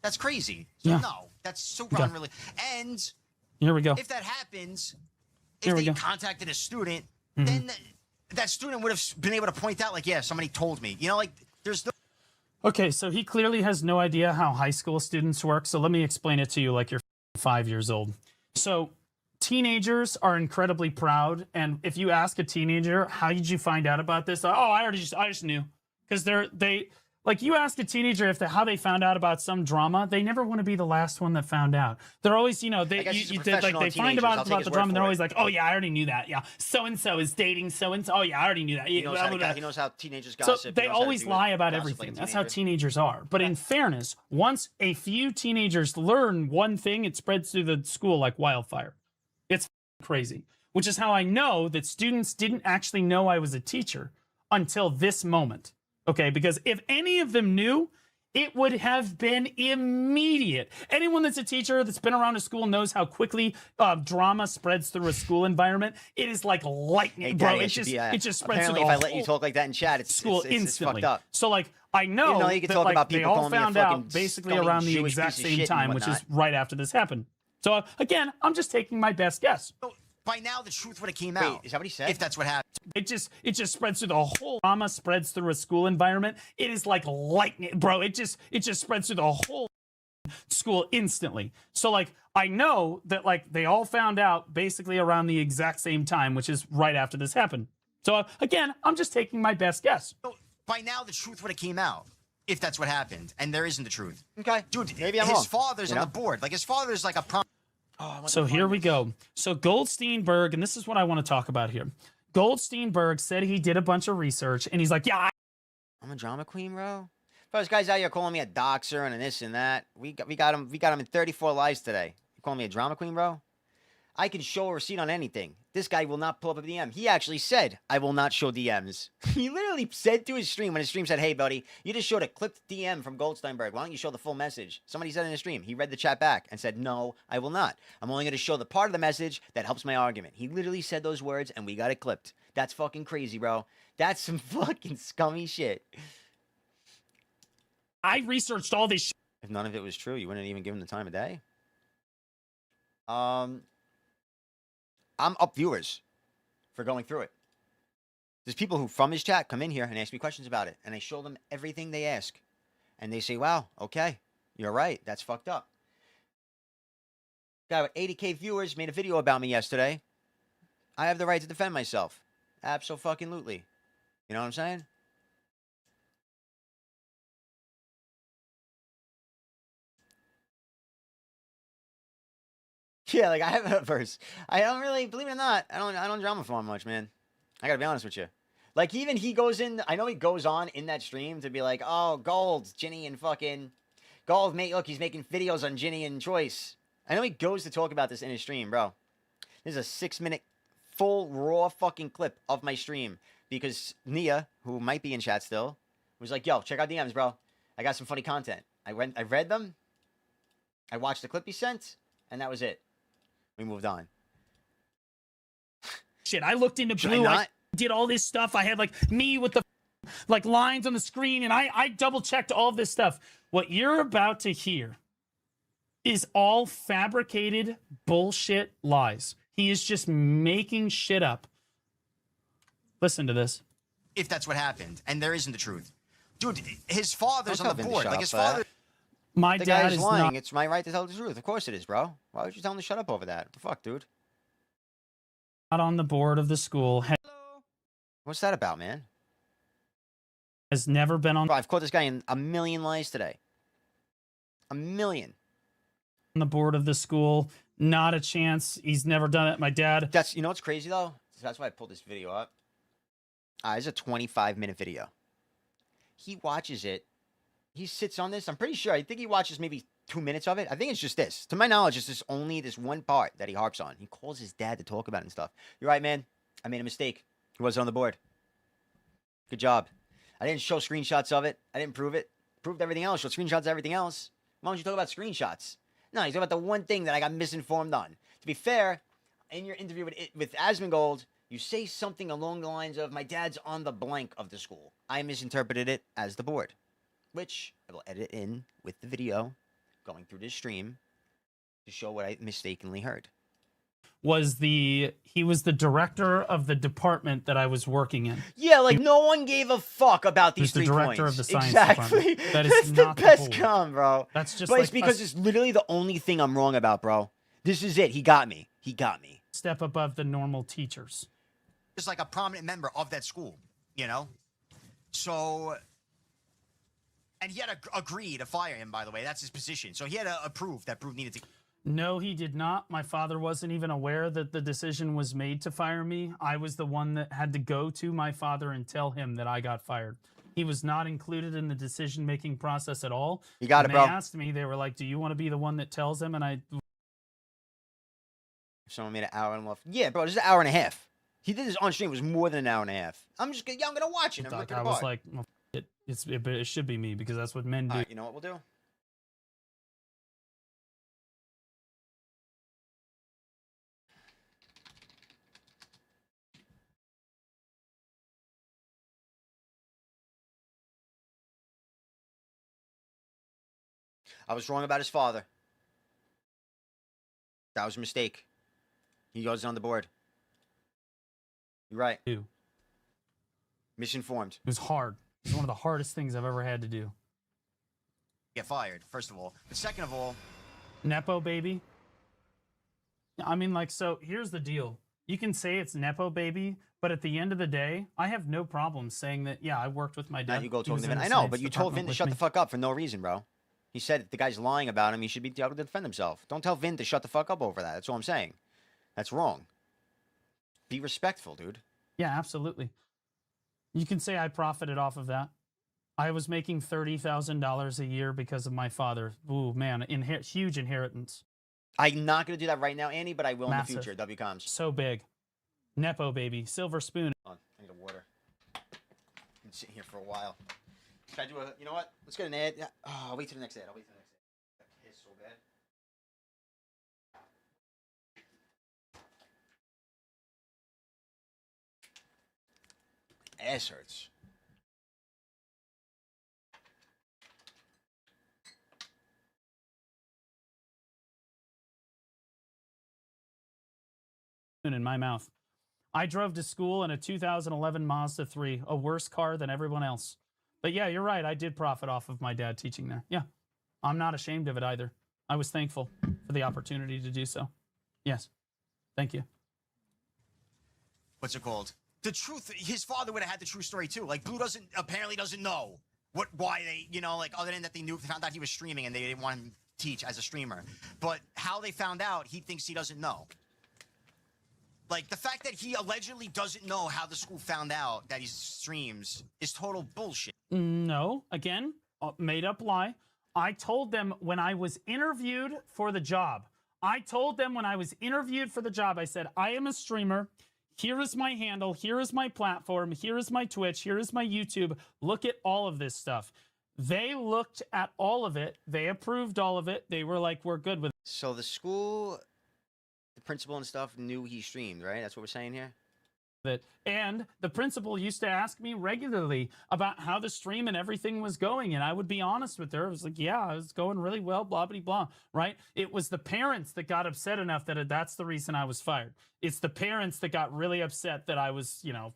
That's crazy. So Yeah. no, that's super Okay. unrealistic. And Here we go. if that happens, Here if we they go. contacted a student, Mhm. then that student would have been able to point out, like, yeah, somebody told me. You know, like, there's no. Okay, so he clearly has no idea how high school students work. So let me explain it to you like you're 5 years old. So teenagers are incredibly proud, and if you ask a teenager, how did you find out about this? Oh, I just knew, because Like you ask a teenager how they found out about some drama, they never want to be the last one that found out. They're always, they guess he's a professional they on find teenagers. I'll out take about his the word drama, and they're for always it. like, oh yeah, I already knew that. Yeah, so and so is dating so and so. Oh yeah, I already knew that. He knows, he knows how teenagers gossip. So He they knows how to always do lie about gossip everything. like a That's how teenager. teenagers are. But in fairness, once a few teenagers learn one thing, it spreads through the school like wildfire. It's crazy. Which is how I know that students didn't actually know I was a teacher until this moment. Okay, because if any of them knew, it would have been immediate. Anyone that's a teacher that's been around a school knows how quickly drama spreads through a school environment. It is like lightning, Hey, bro. Daddy, It just spreads apparently through the if I let you whole talk like that in chat, it's school it's instantly. fucked up. So like I know, Even though you can that talk like, about they people all calling me a found fucking out basically scummy around the Jewish exact piece of same shit and time, which is whatnot. right after this happened. So again, I'm just taking my best guess. By now, the truth would have came Wait, out. is that what he said? If that's what happened. It just spreads through the whole drama spreads through a school environment. It is like lightning, bro. It just spreads through the whole school instantly. So like I know that like they all found out basically around the exact same time, which is right after this happened. So again, I'm just taking my best guess. By now, the truth would have came out. If that's what happened, and there isn't the truth. Okay. Dude, Maybe I'm his wrong. father's You on know? the board. Like his father's like a prom. So here we go. So Goldsteinburg, and this is what I want to talk about here. Goldsteinburg said he did a bunch of research, and he's like, yeah, I'm a drama queen, bro. Those guys out here calling me a doxer and this and that. We got him in 34 lies today. You calling me a drama queen, bro? I can show a receipt on anything. This guy will not pull up a DM. He actually said, I will not show DMs. He literally said to his stream, when his stream said, hey, buddy, you just showed a clipped DM from Goldsteinburg. Why don't you show the full message? Somebody said in his stream. He read the chat back and said, no, I will not. I'm only going to show the part of the message that helps my argument. He literally said those words, and we got it clipped. That's fucking crazy, bro. That's some fucking scummy shit. I researched all this shit. If none of it was true, you wouldn't even give him the time of day. I'm up viewers for going through it. There's people who, from his chat, come in here and ask me questions about it, and I show them everything they ask. And they say, wow, okay, you're right, that's fucked up. Guy with 80K viewers made a video about me yesterday. I have the right to defend myself. Abso-fucking-lutely. You know what I'm saying? Yeah, like I have a verse. I don't really, believe it or not, I don't drama farm much, man. I gotta be honest with you. Like even he goes in, I know he goes on in that stream to be like, oh, Gold, Ginny and fucking Gold, mate, look, he's making videos on Ginny and Choice. I know he goes to talk about this in his stream, bro. This is a 6-minute full raw fucking clip of my stream because Nia, who might be in chat still, was like, yo, check out DMs, bro. I got some funny content. I read them. I watched the clip he sent, and that was it. We moved on. Shit, I looked into Should I Blue. not? I did all this stuff. I had like me with the like lines on the screen, and I double checked all of this stuff. What you're about to hear is all fabricated bullshit lies. He is just making shit up. Listen to this. If that's what happened, and there isn't the truth. Dude, his father's Don't on the tell Vin to board. shut Like up his for that. father. My The dad guy is is lying. not It's my right to tell the truth. Of course it is, bro. Why would you tell him to shut up over that? What the fuck, dude? on the board of the school. What's that about, man? Has never been on Bro, I've caught this guy in a million lies today. A million. the board of the school. Not a chance. He's never done it. My dad. That's, you know what's crazy though? That's why I pulled this video up. It's a 25-minute video. He watches it. He sits on this. I'm pretty sure. I think he watches maybe 2 minutes of it. I think it's just this. To my knowledge, it's just only this one part that he harps on. He calls his dad to talk about it and stuff. You're right, man. I made a mistake. He wasn't on the board. Good job. I didn't show screenshots of it. I didn't prove it. Proved everything else. Showed screenshots of everything else. Why don't you talk about screenshots? No, he's talking about the one thing that I got misinformed on. To be fair, in your interview with Asmongold, you say something along the lines of, my dad's on the blank of the school. I misinterpreted it as the board, which I will edit in with the video going through this stream to show what I mistakenly heard. He was the director of the department that I was working in. Yeah, like no one gave a fuck about these He's the 3 director points. of the science exactly. department. That is That's not the the best board. com, bro. That's just but like it's because a it's literally the only thing I'm wrong about, bro. This is it. He got me. He got me. step above the normal teachers. Is like a prominent member of that school, you know? So And he had to agree to fire him, by the way. That's his position. So he had to approve that Proof needed to... No, he did not. My father wasn't even aware that the decision was made to fire me. I was the one that had to go to my father and tell him that I got fired. He was not included in the decision-making process at all. You got it, when bro. They asked me, they were like, do you want to be the one that tells him? And I... Someone made an hour and a half. Yeah, bro, this is an hour and a half. He did this on stream. It was more than an hour and a half. I'm going to watch it. I was like, well, it should be me because that's what men do. All right, you know what we'll do? I was wrong about his father. That was a mistake. He goes on the board. You're right. Ew. Misinformed. It was hard. It was one of the hardest things I've ever had to do. Get fired, first of all. But second of all... Nepo baby? I mean, like, so here's the deal. You can say it's Nepo baby, but at the end of the day, I have no problem saying that, yeah, I worked with my dad. Now you go He talking was to in Vin. the I know, science but you told Vin department to with shut me. the fuck up for no reason, bro. He said if the guy's lying about him, he should be able to defend himself. Don't tell Vin to shut the fuck up over that. That's all I'm saying. That's wrong. Be respectful, dude. Yeah, absolutely. You can say I profited off of that. I was making $30,000 a year because of my father. Ooh, man, huge inheritance. I'm not going to do that right now, Annie, but I will Massive. in the future. WComs. So big. Nepo baby, silver spoon. Hold on. I need a water. Been sitting here for a while. Can I do a... You know what? Let's get an ad. Oh, I'll wait till the next ad. I'll wait till the next ad. That piss so bad. Ass hurts. In my mouth. I drove to school in a 2011 Mazda 3, a worse car than everyone else. But yeah, you're right. I did profit off of my dad teaching there. Yeah. I'm not ashamed of it either. I was thankful for the opportunity to do so. Yes. Thank you. What's it called? The truth, his father would have had the true story too. Like, Blue apparently doesn't know why they, you know, like, other than that they found out he was streaming and they didn't want him to teach as a streamer. But how they found out, he thinks he doesn't know. Like, the fact that he allegedly doesn't know how the school found out that he streams is total bullshit. No, again, made up lie. I told them when I was interviewed for the job. I said, I am a streamer. Here is my handle. Here is my platform. Here is my Twitch. Here is my YouTube. Look at all of this stuff. They looked at all of it. They approved all of it. They were like, we're good with it. So the school, the principal and stuff knew he streamed, right? That's what we're saying here? And the principal used to ask me regularly about how the stream and everything was going. And I would be honest with her. I was like, yeah, it was going really well, blah, blah, blah, right? It was the parents that got upset enough that that's the reason I was fired. It's the parents that got really upset that I was, you know,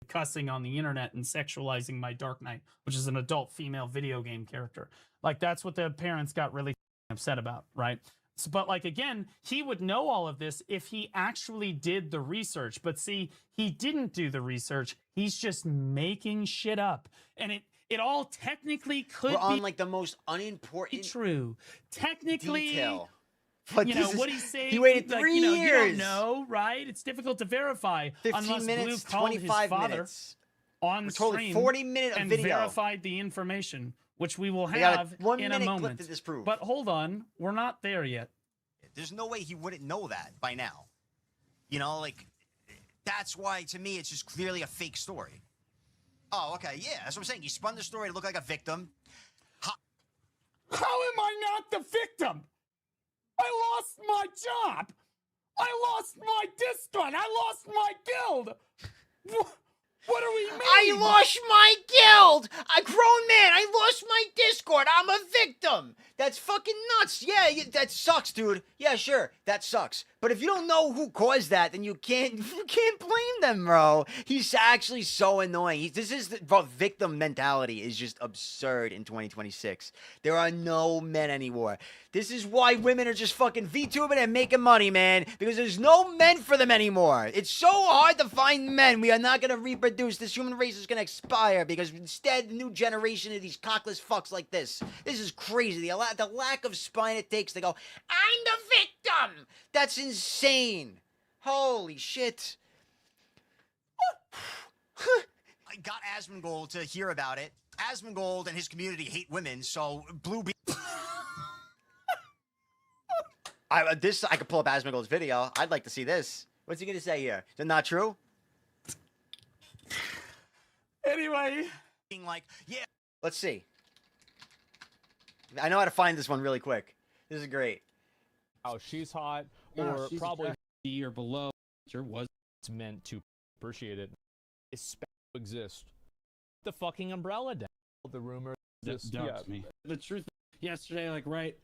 cussing on the internet and sexualizing my Dark Knight, which is an adult female video game character. Like, that's what the parents got really upset about, right? So, but like, again, he would know all of this if he actually did the research. But see, he didn't do the research. He's just making shit up. And it all technically could We're on be like the most unimportant true. Technically, detail. But you know, what he's saying, he waited 3 like, you know, years. You don't know, right? It's difficult to verify 15 unless minutes, Blue called his 25 father minutes. on We're told stream 40 minutes of and video. verified the information, which we will We got a have 1 in a minute moment. clip to disprove. But hold on, we're not there yet. There's no way he wouldn't know that by now. You know, like, that's why, to me, it's just clearly a fake story. Oh, okay, yeah, that's what I'm saying. He spun the story to look like a victim. How am I not the victim? I lost my job. I lost my Discord. I lost my guild. What do we mean? I lost my guild! A grown man! I lost my Discord! I'm a victim! That's fucking nuts! Yeah, that sucks, dude. Yeah, sure, that sucks. But if you don't know who caused that, then you can't blame them, bro. He's actually so annoying. Bro, victim mentality is just absurd in 2026. There are no men anymore. This is why women are just fucking VTubing and making money, man. Because there's no men for them anymore. It's so hard to find men. We are not going to reproduce. This human race is going to expire because instead, the new generation of these cockless fucks like this. This is crazy. The lack of spine it takes to go, I'm the victim. That's insane. Holy shit. I got Asmongold to hear about it. Asmongold and his community hate women, so Blue Bee... I could pull up Asmongold's video. I'd like to see this. What's he gonna say here? Is it not true? Anyway. Being like, yeah. Let's see. I know how to find this one really quick. This is great. Oh, she's hot, No, or she's probably D or below. Sure was. it's meant to appreciate it. It's to exist. The fucking umbrella down. The rumor That yeah. doubts me. The truth, yesterday, like right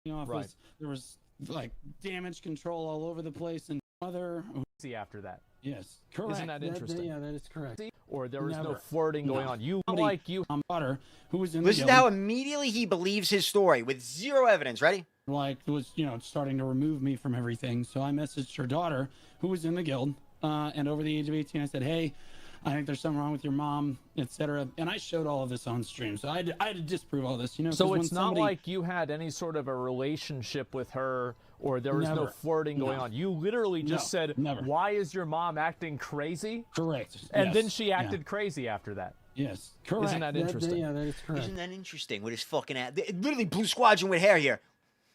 in the office, Right. there was like damage control all over the place, and mother. See after that. Yes, correct. Isn't that interesting? Yeah, that is correct. Or there was no Never. flirting going No. on. You Somebody- like you. Daughter, who was in Listen the to how guild, immediately he believes his story with zero evidence. Ready? like was starting to remove me from everything. So I messaged her daughter, who was in the guild, and over the age of 18, I said, "Hey, I think there's something wrong with your mom, etc." And I showed all of this on stream, so I had to disprove all this. So 'cause it's when not somebody- like you had any sort of a relationship with her, or there was no Never. flirting going No. on. You literally just No, said, never. "Why is your mom acting crazy?" Correct. And Yes. then she Yeah. acted crazy after that. Yes, correct. Isn't that interesting? Yeah, that is correct. Isn't that interesting? With his fucking ass. Literally Blue Squadron with hair here.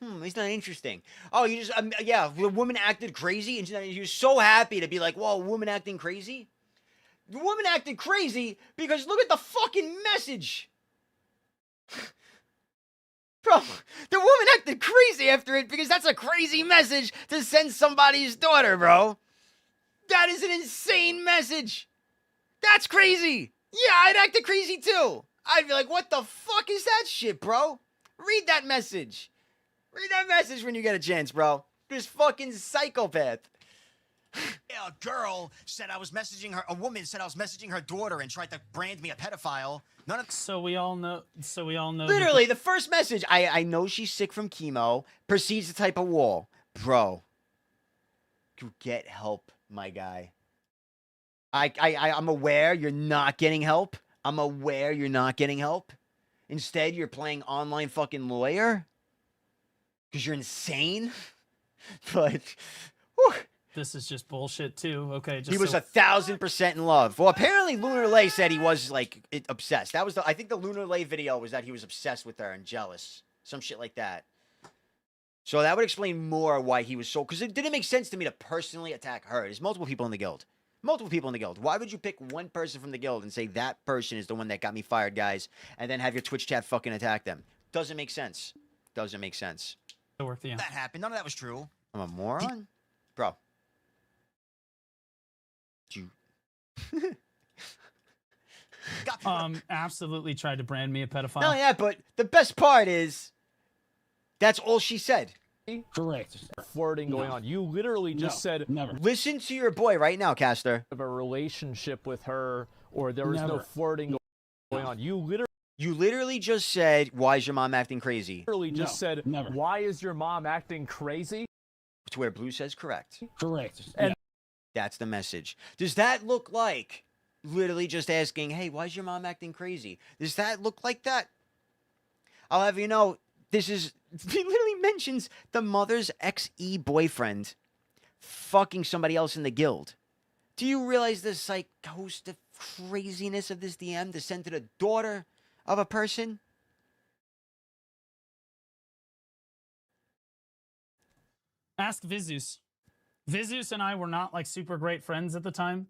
It's not interesting. Oh, you just, yeah, the woman acted crazy, and you're so happy to be like, whoa, woman acting crazy? The woman acted crazy because look at the fucking message. Bro, the woman acted crazy after it because that's a crazy message to send somebody's daughter, bro. That is an insane message. That's crazy. Yeah, I'd act crazy too. I'd be like, what the fuck is that shit, bro? Read that message. Read that message when you get a chance, bro. This fucking psychopath. A girl said I was messaging her. A woman said I was messaging her daughter and tried to brand me a pedophile. None of. So we all know. that Literally, the first message. I know she's sick from chemo. Proceeds to type a wall, bro. You get help, my guy. I'm aware you're not getting help. I'm aware you're not getting help. Instead, you're playing online fucking lawyer. Because you're insane. But whew, this is just bullshit too. Okay, just he was so- 1,000% in love. Well, apparently Lunar Lay said he was like obsessed. That was I think the Lunar Lay video was that he was obsessed with her and jealous. Some shit like that. So that would explain more why he was so, because it didn't make sense to me to personally attack her. There's multiple people in the guild. Multiple people in the guild. Why would you pick one person from the guild and say that person is the one that got me fired, guys, and then have your Twitch chat fucking attack them? Doesn't make sense. Doesn't make sense. work the That happened. None of that was true. I'm a moron? Bro. You... absolutely tried to brand me a pedophile. No, yeah, but the best part is that's all she said. Correct. Flirting going on. You literally just said, never. Listen to your boy right now, Caster. Of a relationship with her, or there was no Never. flirting going on. You literally just said, why is your mom acting crazy? literally just said, never. "Why is your mom acting crazy?" To where Blue says correct. Correct. And- Yeah. That's the message. Does that look like literally just asking, hey, why is your mom acting crazy? Does that look like that? I'll have you know, this is, he literally mentions the mother's ex-E boyfriend fucking somebody else in the guild. Do you realize the psychosis craziness of this DM to send to the daughter of a person? Ask Vizus. Vizus and I were not like super great friends at the time.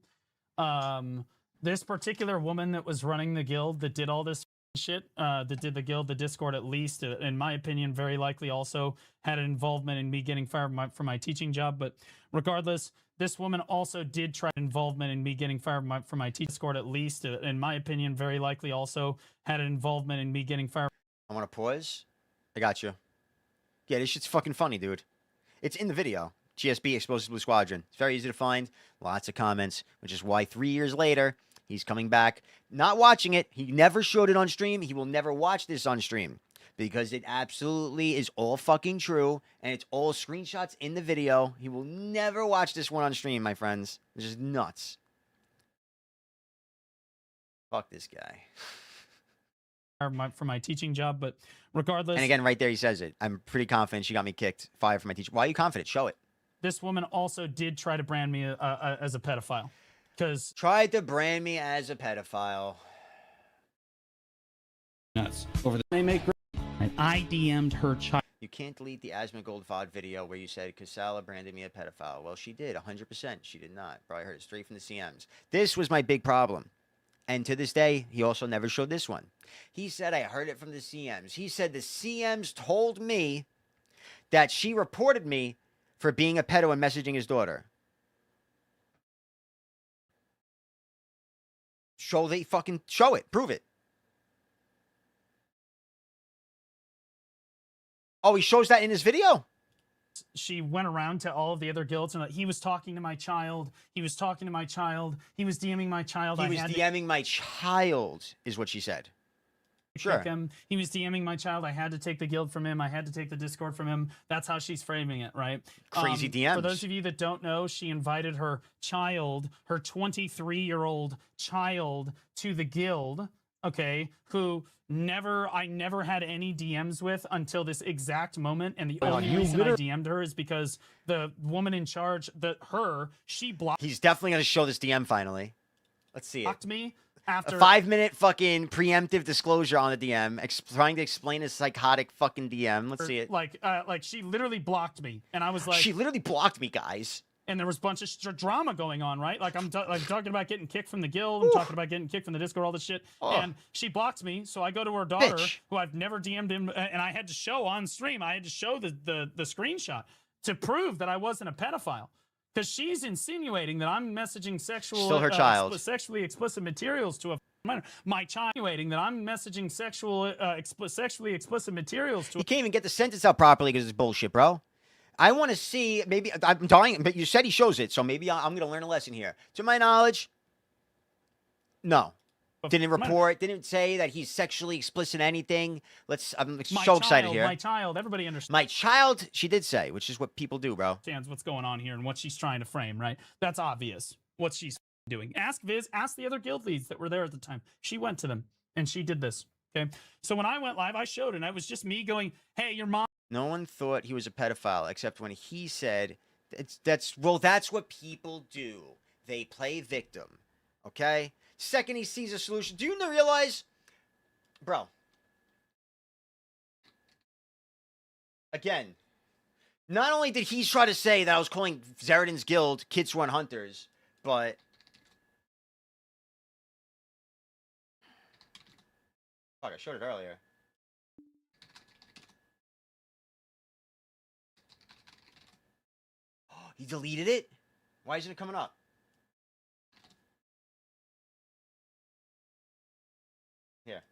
This particular woman that was running the guild that did all this shit, that did the guild, the Discord at least, in my opinion, very likely also had an involvement in me getting fired from my teaching job. But regardless, this woman also did try involvement in me getting fired from my Discord at least, in my opinion, very likely also had an involvement in me getting fired. I want to pause. I got you. Yeah, this shit's fucking funny, dude. It's in the video. GSB, Explosive Blue Squadron. It's very easy to find. Lots of comments, which is why 3 years later, he's coming back. Not watching it. He never showed it on stream. He will never watch this on stream because it absolutely is all fucking true, and it's all screenshots in the video. He will never watch this one on stream, my friends. It's just nuts. Fuck this guy. For my teaching job, but regardless. And again, right there, he says it. I'm pretty confident she got me fired from my teacher. Why are you confident? Show it. This woman also did try to brand me as a pedophile. Because tried to brand me as a pedophile. Nuts. Over the they make. And I DM'd her child. You can't delete the Asma Gold VOD video where you said Casala branded me a pedophile. Well, she did, 100%. She did not. Bro, I heard it straight from the CMs. This was my big problem. And to this day, he also never showed this one. He said, I heard it from the CMs. He said the CMs told me that she reported me for being a pedo and messaging his daughter. Show it. Prove it. Oh, he shows that in his video? She went around to all of the other guilds and he was talking to my child. He was talking to my child. He was DMing my child. He was DMing my child, is what she said. Sure. Him. He was DMing my child. I had to take the guild from him. I had to take the Discord from him. That's how she's framing it, right? Crazy DMs. For those of you that don't know, she invited her child, her 23-year-old child, to the guild, okay, who I never had any DMs with until this exact moment. And the only reason I DM'd her is because the woman in charge, she blocked. He's definitely going to show this DM finally. Let's see it. Blocked me after a 5-minute fucking preemptive disclosure on the DM, trying to explain his psychotic fucking DM. Let's see it. Like she literally blocked me, and I was like, she literally blocked me, guys. And there was a bunch of drama going on, right? Like I'm talking about getting kicked from the guild. I'm talking about getting kicked from the Discord, all this shit. And she blocks me, so I go to her daughter, who I've never DM'd him, and I had to show on stream. I had to show the screenshot to prove that I wasn't a pedophile, because she's insinuating that I'm messaging still her child, sexually explicit materials to a minor. My child insinuating that I'm messaging sexually explicit materials to. You can't even get the sentence out properly because it's bullshit, bro. I want to see, maybe, I'm dying, but you said he shows it, so maybe I'm going to learn a lesson here. To my knowledge, no. Didn't report, didn't say that he's sexually explicit anything. I'm so excited here. My child, everybody understands. My child, she did say, which is what people do, bro. Understands what's going on here and what she's trying to frame, right? That's obvious, what she's doing. Ask Viz, ask the other guild leads that were there at the time. She went to them, and she did this, okay? So when I went live, I showed it, and it was just me going, hey, your mom. No one thought he was a pedophile, except when he said, that's what people do. They play victim, okay? Second he sees a solution. Do you realize, bro, again, not only did he try to say that I was calling Zeradin's guild Kids Run Hunters, but fuck, I showed it earlier. He deleted it? Why isn't it coming up? Here.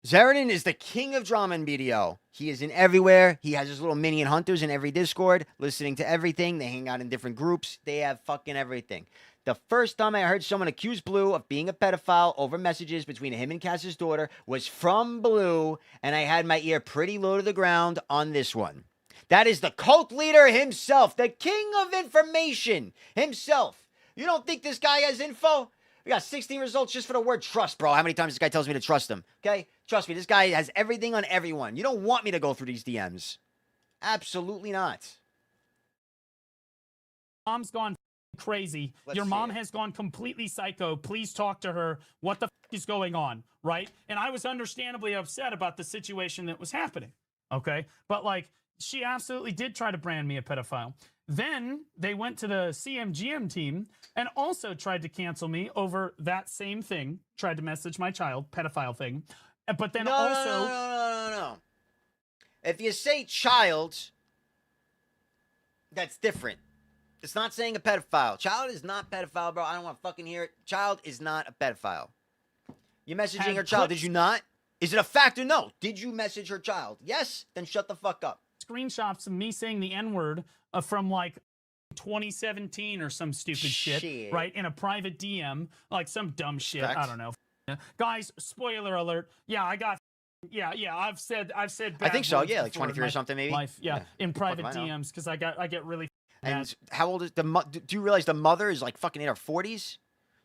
Zeradin is the king of drama in BDO. He is in everywhere. He has his little minion hunters in every Discord, listening to everything. They hang out in different groups. They have fucking everything. The first time I heard someone accuse Blue of being a pedophile over messages between him and Cass's daughter was from Blue, and I had my ear pretty low to the ground on this one. That is the cult leader himself, the king of information himself. You don't think this guy has info? We got 16 results just for the word trust, bro. How many times this guy tells me to trust him? Okay? Trust me, this guy has everything on everyone. You don't want me to go through these DMs. Absolutely not. Mom's gone crazy. Your mom has gone completely psycho. Please talk to her. What the is going on, right? And I was understandably upset about the situation that was happening, okay? But, like, she absolutely did try to brand me a pedophile. Then they went to the CMGM team and also tried to cancel me over that same thing. Tried to message my child, pedophile thing. But then No. If you say child, that's different. It's not saying a pedophile. Child is not pedophile, bro. I don't want to fucking hear it. Child is not a pedophile. You're messaging her child, did you not? Is it a fact or no? Did you message her child? Yes? Then shut the fuck up. Screenshots of me saying the N-word from like 2017 or some stupid shit, right? In a private DM, like some dumb shit. I don't know. Guys, spoiler alert. Yeah, I got. Yeah, I've said. I bad think so. words Yeah, like before in 23 or my something, maybe. Life, yeah, in private I know. DMs because I get really. And how old is do you realize the mother is like fucking in her 40s?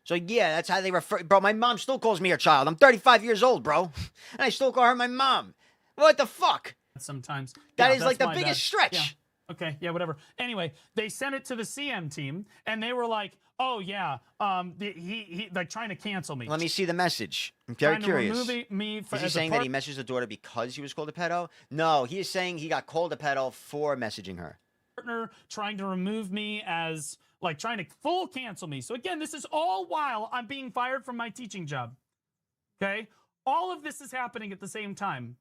So yeah, that's how they refer. Bro, my mom still calls me her child. I'm 35 years old, bro, and I still call her my mom. What the fuck? Sometimes that Yeah, is like the that's my biggest bad. stretch. Yeah. Okay, yeah, whatever. Anyway, they sent it to the CM team, and they were like, "Oh yeah, he like trying to cancel me." Let me see the message. I'm very Trying to curious. remove me Is he saying that he messaged the daughter because he was called a pedo? No, he is saying he got called a pedo for messaging her. Partner trying to remove me as like trying to full cancel me. So again, this is all while I'm being fired from my teaching job. Okay, all of this is happening at the same time.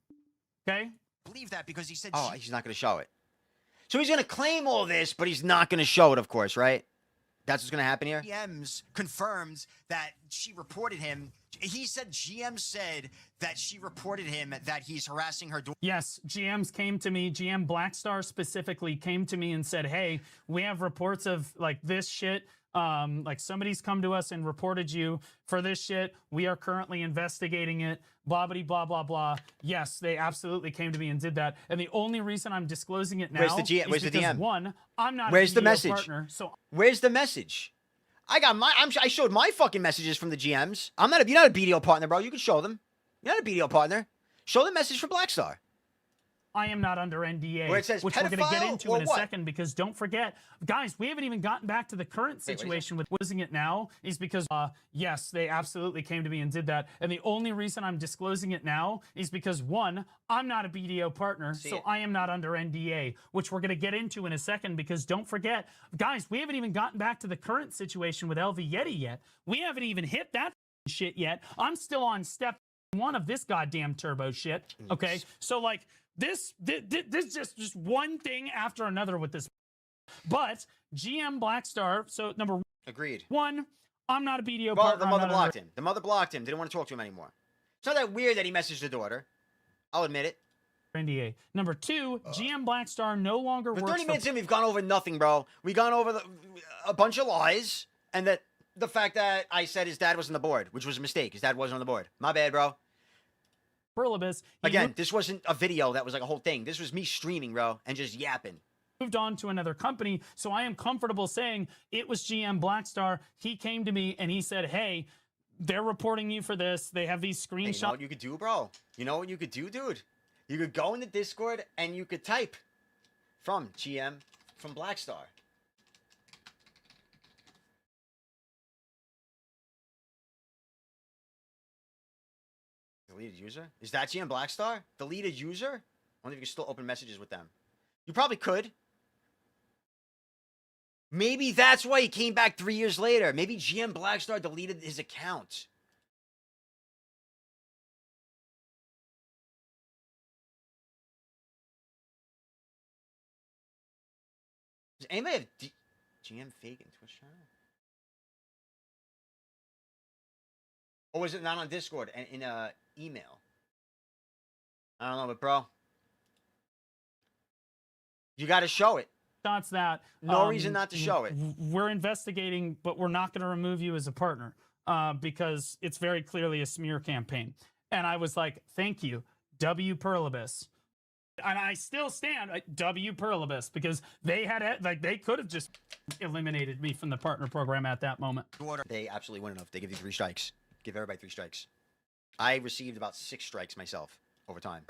Okay, believe that because he said. Oh, he's not going to show it. So he's going to claim all this, but he's not going to show it, of course, right? That's what's going to happen here? GMs confirmed that she reported him. He said GM said that she reported him that he's harassing her daughter. Yes, GMs came to me. GM Blackstar specifically came to me and said, "Hey, we have reports of like this shit. Like somebody's come to us and reported you for this shit. We are currently investigating it. Blah, blah, blah, blah, blah." Yes, they absolutely came to me and did that. And the only reason I'm disclosing it now Where's the is the because DM? one, I'm not Where's a the BDO message? partner. So where's the message? I got I showed my fucking messages from the GMs. You're not a BDO partner, bro. You can show them. You're not a BDO partner. Show the message for Blackstar. I am not under NDA, Where it says which we're going to get pedophile into or in a what? second, because don't forget, guys, we haven't even gotten back to the current situation with losing it now is because, yes, they absolutely came to me and did that. And the only reason I'm disclosing it now is because, one, I'm not a BDO partner, so I am not under NDA, which we're going to get into in a second, because don't forget, guys, we haven't even gotten back to the current situation with LV Yeti yet. We haven't even hit that shit yet. I'm still on step one of this goddamn turbo shit, okay? So, like, this just one thing after another with this. But GM Blackstar, so number Agreed. one, I'm not a BDO Well, partner. the I'm mother not blocked him. The mother blocked him. Didn't want to talk to him anymore. It's not that weird that he messaged the daughter. I'll admit it. under NDA. Number two, GM Blackstar no longer For works 30 for minutes in, we've gone over nothing, bro. We've gone over a bunch of lies, and that the fact that I said his dad was on the board, which was a mistake. His dad wasn't on the board. My bad, bro. Perlibus. Again, this wasn't a video that was like a whole thing. This was me streaming, bro, and just yapping. Moved on to another company, so I am comfortable saying it was GM Blackstar. He came to me and he said, "Hey, they're reporting you for this. They have these Hey, you know screenshots." what you could do, bro? You know what you could do, dude? You could go in the Discord and you could type from GM from Blackstar. Deleted user? Is that GM Blackstar? Deleted user? I wonder if you can still open messages with them. You probably could. Maybe that's why he came back 3 years later. Maybe GM Blackstar deleted his account. Does anybody have GM fake in Twitch channel? Or was it not on Discord and in email? I don't know, but bro, you got to show it. That's that. No reason not to show it. We're investigating, but we're not going to remove you as a partner because it's very clearly a smear campaign. And I was like, "Thank you, W. Perlibus." And I still stand at W. Perlibus because they had they could have just eliminated me from the partner program at that moment. They absolutely wouldn't have. They give you 3 strikes. Give everybody 3 strikes. I received about 6 strikes myself over time.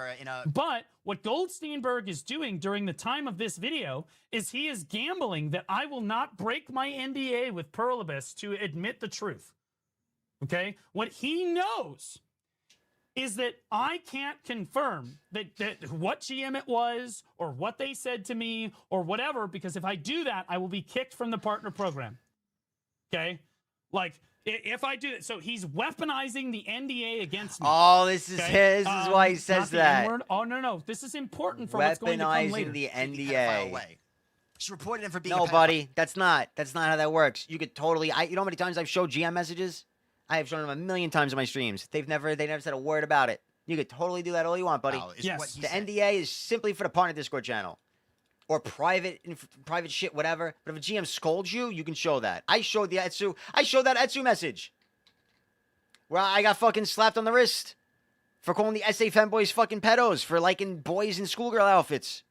But what Goldsteinburg is doing during the time of this video is he is gambling that I will not break my NDA with Perlibus to admit the truth. Okay? What he knows is that I can't confirm that what GM it was or what they said to me or whatever, because if I do that, I will be kicked from the partner program. Okay? Like, if I do that, so he's weaponizing the NDA against me. Oh, this is his. This is why he says not the that. N-word. Oh, no. This is important for what's going to come later. Weaponizing the NDA. She reported him for being No, a pedophile. buddy, that's not how that works. You could totally. You know how many times I've showed GM messages? I have shown them a million times in my streams. They never said a word about it. You could totally do that all you want, buddy. Yes. The NDA is simply for the partner Discord channel. or private shit, whatever. But if a GM scolds you, you can show that. I showed that Etsu message where I got fucking slapped on the wrist for calling the SA femboys fucking pedos for liking boys in schoolgirl outfits.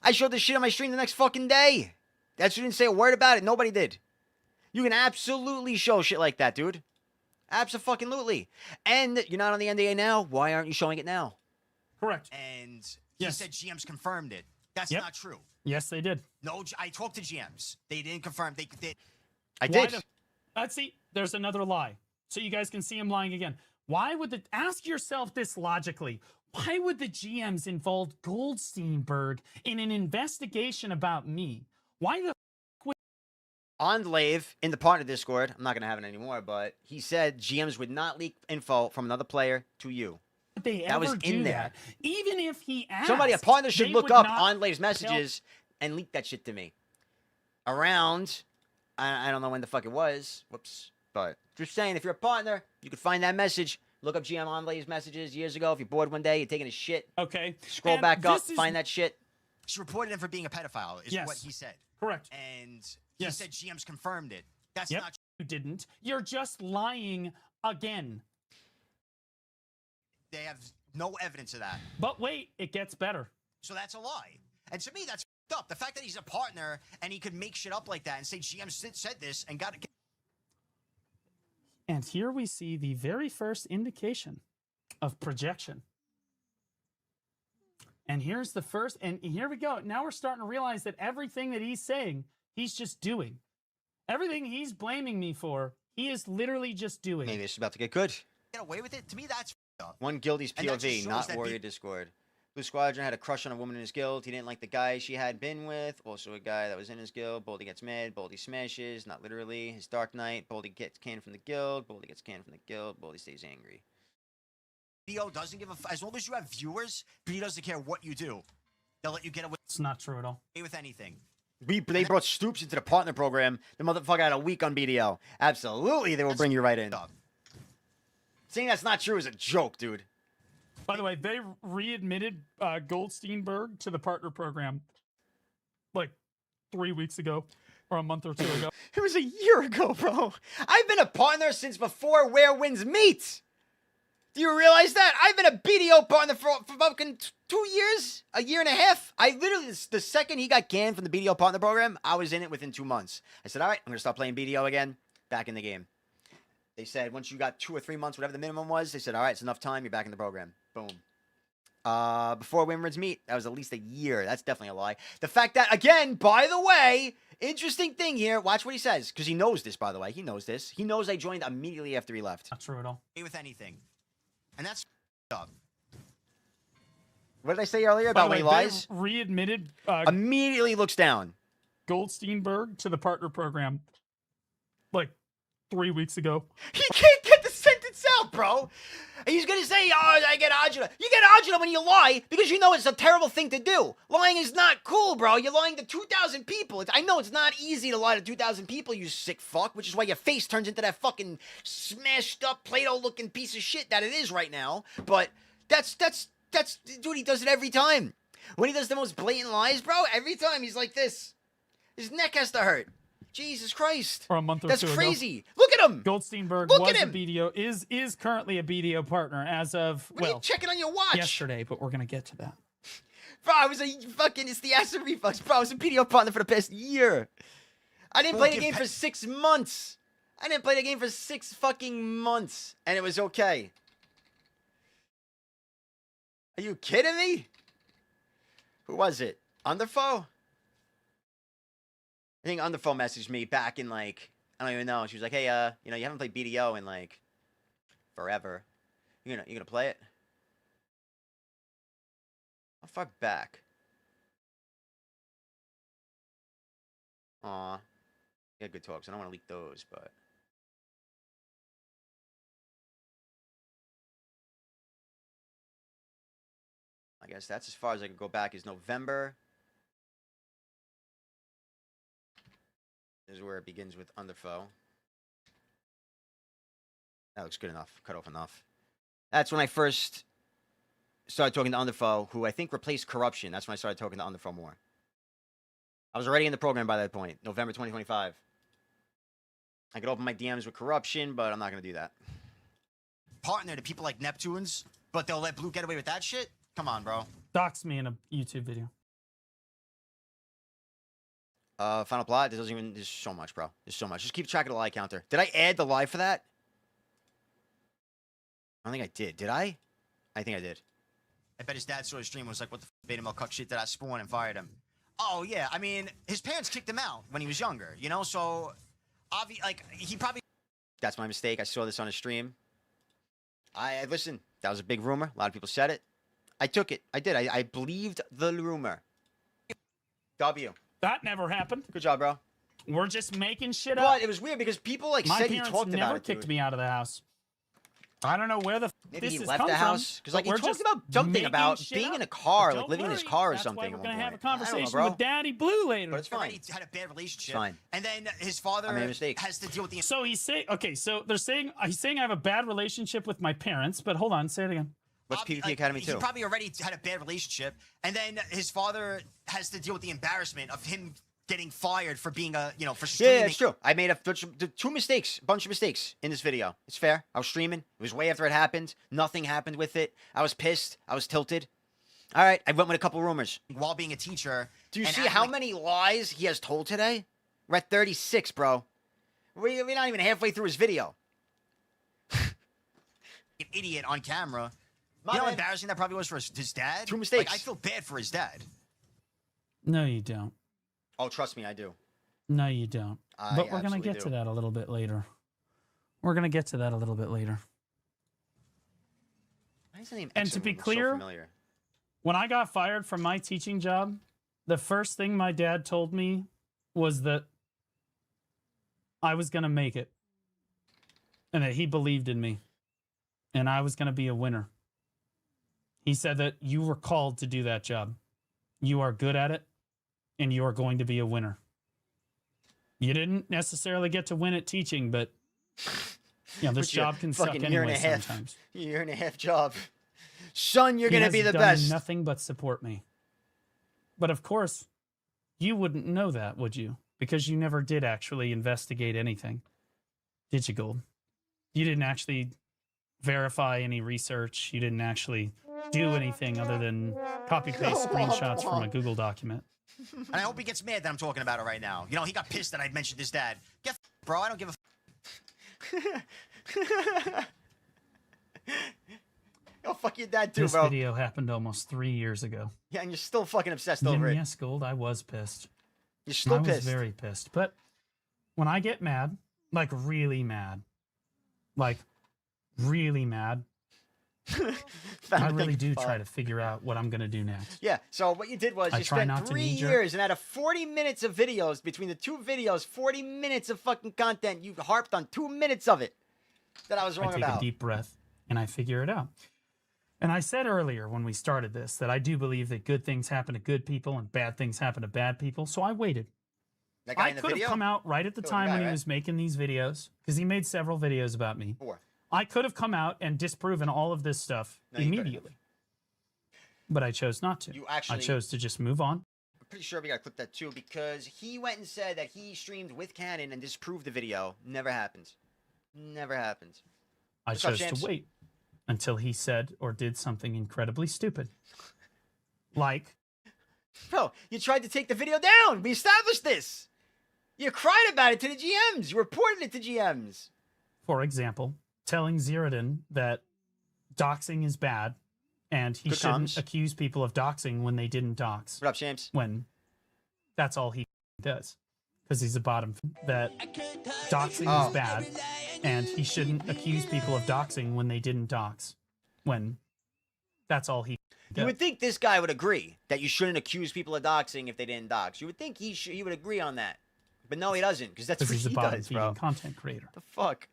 I showed this shit on my stream the next fucking day. Etsu didn't say a word about it. Nobody did. You can absolutely show shit like that, dude. Abso-fucking-lutely. And you're not on the NDA now. Why aren't you showing it now? Correct. And he said GMs confirmed it. That's not true. Yes, they did. No, I talked to GMs. They didn't confirm. They did. I did. Let's see. There's another lie. So you guys can see him lying again. Why would ask yourself this logically? Why would the GMs involve Goldsteinburg in an investigation about me? Why the Ondlave in the partner Discord, I'm not going to have it anymore, but he said GMs would not leak info from another player to you. they That ever was do in there. that? Even if he asked, Somebody, a partner should they look would up not Ondlave's messages and leak that shit to me. Around, I don't know when the fuck it was. Whoops. But just saying, if you're a partner, you could find that message. Look up GM Ondlave's messages years ago. If you're bored one day, you're taking a shit. Okay. Scroll And back up, this is- find that shit. She reported him for being a pedophile, is Yes. what he said. Correct. And Yes. he said GMs confirmed it. That's Yep. not You didn't. You're just lying again. They have no evidence of that. But wait, it gets better. So that's a lie. And to me, that's f***ed up. The fact that he's a partner and he could make shit up like that and say GM said this and got it. And here we see the very first indication of projection. And here's the first, and here we go. Now we're starting to realize that everything that he's saying, he's just doing. Everything he's blaming me for, he is literally just doing. Maybe it's about to get good. Get away with it? To me, that's f***ed up. One guildy's And that just POV, shows not that Warrior Discord. Blue Squadron had a crush on a woman in his guild. He didn't like the guy she had been with. Also a guy that was in his guild. Boldy gets mad. Boldy smashes. Not literally. His Dark Knight. Boldy gets canned from the guild. Boldy gets canned from the guild. Boldy stays angry. BO doesn't give a as long as you have viewers, he doesn't care what you do. They'll let you get away It's not true at all. with anything. They brought Stoops into the partner program. The motherfucker had a week on BDO. Absolutely, they will bring you right in. Saying that's not true is a joke, dude. By the way, they readmitted Goldsteinburg to the partner program like 3 weeks ago or a month or two ago. It was a year ago, bro. I've been a partner since before Where Winds Meet. Do you realize that? I've been a BDO partner for fucking 2 years, a year and a half. I literally, the second he got canned from the BDO partner program, I was in it within 2 months. I said, all right, I'm going to start playing BDO again. Back in the game. They said, once you got 2 or 3 months, whatever the minimum was, they said, all right, it's enough time. You're back in the program. Boom. Before Winwards Meet, that was at least a year. That's definitely a lie. The fact that, again, by the way, interesting thing here. Watch what he says, because he knows this, by the way. He knows this. He knows I joined immediately after he left. Not true at all. With anything. And that's up. What did I say earlier about when he lies? Readmitted Immediately looks down. Goldsteinburg to the partner program like 3 weeks ago. He can't get the sentence out, bro. He's gonna say, oh, I get agita. You get agita when you lie because you know it's a terrible thing to do. Lying is not cool, bro. You're lying to 2,000 people. I know it's not easy to lie to 2,000 people, you sick fuck, which is why your face turns into that fucking smashed up Play-Doh-looking piece of shit that it is right now. But that's, dude, he does it every time. When he does the most blatant lies, bro, every time he's like this. His neck has to hurt. Jesus Christ. Or a month or That's two ago. crazy. Look at him. Goldsteinburg Look was at a him. BDO, is currently a BDO partner as of, What are you checking on your watch? yesterday, but we're going to get to that. Bro, I was a fucking, it's the acid reflux. Bro, I was a PDO partner for the past year. I didn't play the game for 6 months. I didn't play the game for 6 fucking months. And it was okay. Are you kidding me? Who was it? Underfoe? I think Underfoe messaged me back in like, I don't even know. She was like, hey, you know, you haven't played BDO in like forever. You gonna play it? How far back? Aw. We had good talks. I don't want to leak those, but. I guess that's as far as I could go back is November. This is where it begins with Underfoe. That looks good enough. Cut off enough. That's when I first started talking to Underfoe, who I think replaced Corruption. That's when I started talking to Underfoe more. I was already in the program by that point, November 2025. I could open my DMs with corruption, but I'm not going to do that. Partner to people like Neptunes, but they'll let Blue get away with that shit? Come on, bro. Dox me in a YouTube video. Final plot. There's so much, bro. There's so much. Just keep track of the lie counter. Did I add the lie for that? I don't think I did. Did I? I think I did. I bet his dad saw his stream and was like, what the f*** made him all cuck shit did I spawn and fired him? Oh, yeah. I mean, his parents kicked him out when he was younger, you know? So, he probably... That's my mistake. I saw this on a stream. Listen, that was a big rumor. A lot of people said it. I took it. I did. I believed the rumor. W. That never happened. Good job, bro. We're just making shit up. But it was weird because people My said he parents talked about never it. kicked Dude. me out of the house. I don't know where the Maybe this he has left come the house from, because but he we're talked just about something making about shit being up. in a car, But like don't living in his worry, car or that's something. Why we're at gonna one have a point. I don't know, conversation bro. with Daddy Blue later. But it's fine. Already had a bad relationship. It's fine. And then his father I made a mistake. has to deal with the... So he's saying, okay, so they're saying he's saying I have a bad relationship with my parents, but hold on, say it again. What's PvP Academy He 2? probably already had a bad relationship, and then his father has to deal with the embarrassment of him getting fired for being for streaming. Yeah, it's true. I made two mistakes, a bunch of mistakes in this video. It's fair. I was streaming. It was way after it happened. Nothing happened with it. I was pissed. I was tilted. All right, I went with a couple rumors. While being a teacher. Do you and see acting how like many lies he has told today? We're at 36, bro. We're not even halfway through his video. an idiot on camera? My you know how bad. embarrassing that probably was for his dad? Two mistakes. Like, I feel bad for his dad. No, you don't. Oh, trust me, I do. No, you don't. I But we're gonna absolutely get to do. that a little bit later. We're gonna get to that a little bit later. Why is the name And to be Exum so clear, familiar? when I got fired from my teaching job, the first thing my dad told me was that I was going to make it and that he believed in me and I was going to be a winner. He said that you were called to do that job. You are good at it and you are going to be a winner. You didn't necessarily get to win at teaching, but you know, this With your job can suck fucking year and anyway a half, sometimes. Year and a half job. Son, you're He going to has be the done best. Nothing but support me. But of course, you wouldn't know that, would you? Because you never did actually investigate anything. Did you, Gold? You didn't actually verify any research. You didn't actually do anything other than copy-paste screenshots from a Google document. And I hope he gets mad that I'm talking about it right now. You know, he got pissed that I mentioned his dad. Get bro, I don't give a Oh, fuck your dad too, This bro. video happened almost 3 years ago. Yeah, and you're still fucking obsessed And over it. yes, Gold, I was pissed. You're still I was pissed. very pissed. But when I get mad, like really mad, I really do try to figure out what I'm going to do next. Yeah, so what you did was I you try spent not to 3 knee-jerk. years and out of 40 minutes of videos, between the two videos, 40 minutes of fucking content, you harped on 2 minutes of it that I was wrong I take about. a deep breath and I figure it out. And I said earlier when we started this that I do believe that good things happen to good people and bad things happen to bad people. So I waited. That guy I in the could have video? come out right at the Killer time guy, when he right? was making these videos because he made several videos about me. 4. I could have come out and disproven all of this stuff No, you couldn't. immediately. But I chose not to. You I actually- chose to just move on. I'm pretty sure we got to clip that too because he went and said that he streamed with Canon and disproved the video. Never happened. Never happened. I What's up, chose Shams? to wait until he said or did something incredibly stupid. Like, Bro, you tried to take the video down. We established this. You cried about it to the GMs. You reported it to GMs. for example, telling Zeratin that doxing is bad and he Good shouldn't comms. accuse people of doxing when they didn't dox. What up, Shams? When that's all he does. Because he's a bottom. That doxing Oh. is bad and he shouldn't accuse people of doxing when they didn't dox. When that's all he does. You would think this guy would agree that you shouldn't accuse people of doxing if they didn't dox. You would think he would agree on that. But no, he doesn't, because that's what Because he's a he bottom does, feeding bro. content creator. The fuck?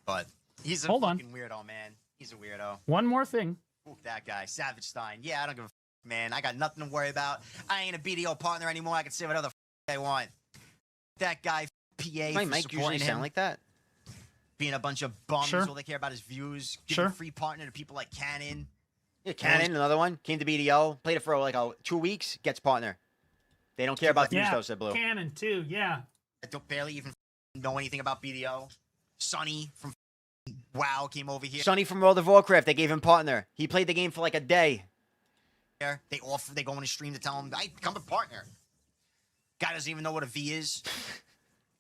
But he's a Hold on. fucking weirdo, man. He's a weirdo. One more thing. Fuck that guy. Savage Stein. Yeah, I don't give a man. I got nothing to worry about. I ain't a BDO partner anymore. I can say whatever the I want. That guy, PA, My for mic supporting usually him. sound like that? Being a bunch of bums. Sure. All they care about is views. Giving Sure. free partner to people like Cannon. Yeah, Cannon, another one. Came to BDO. Played it for like 2 weeks. Gets partner. They don't care about views, Yeah, though, said Blue. Canon too. Yeah. I don't barely even know anything about BDO. Sonny from WoW came over here. Sonny from World of Warcraft, they gave him partner. He played the game for like a day. They go on a stream to tell him, "I become a partner." Guy doesn't even know what a V is.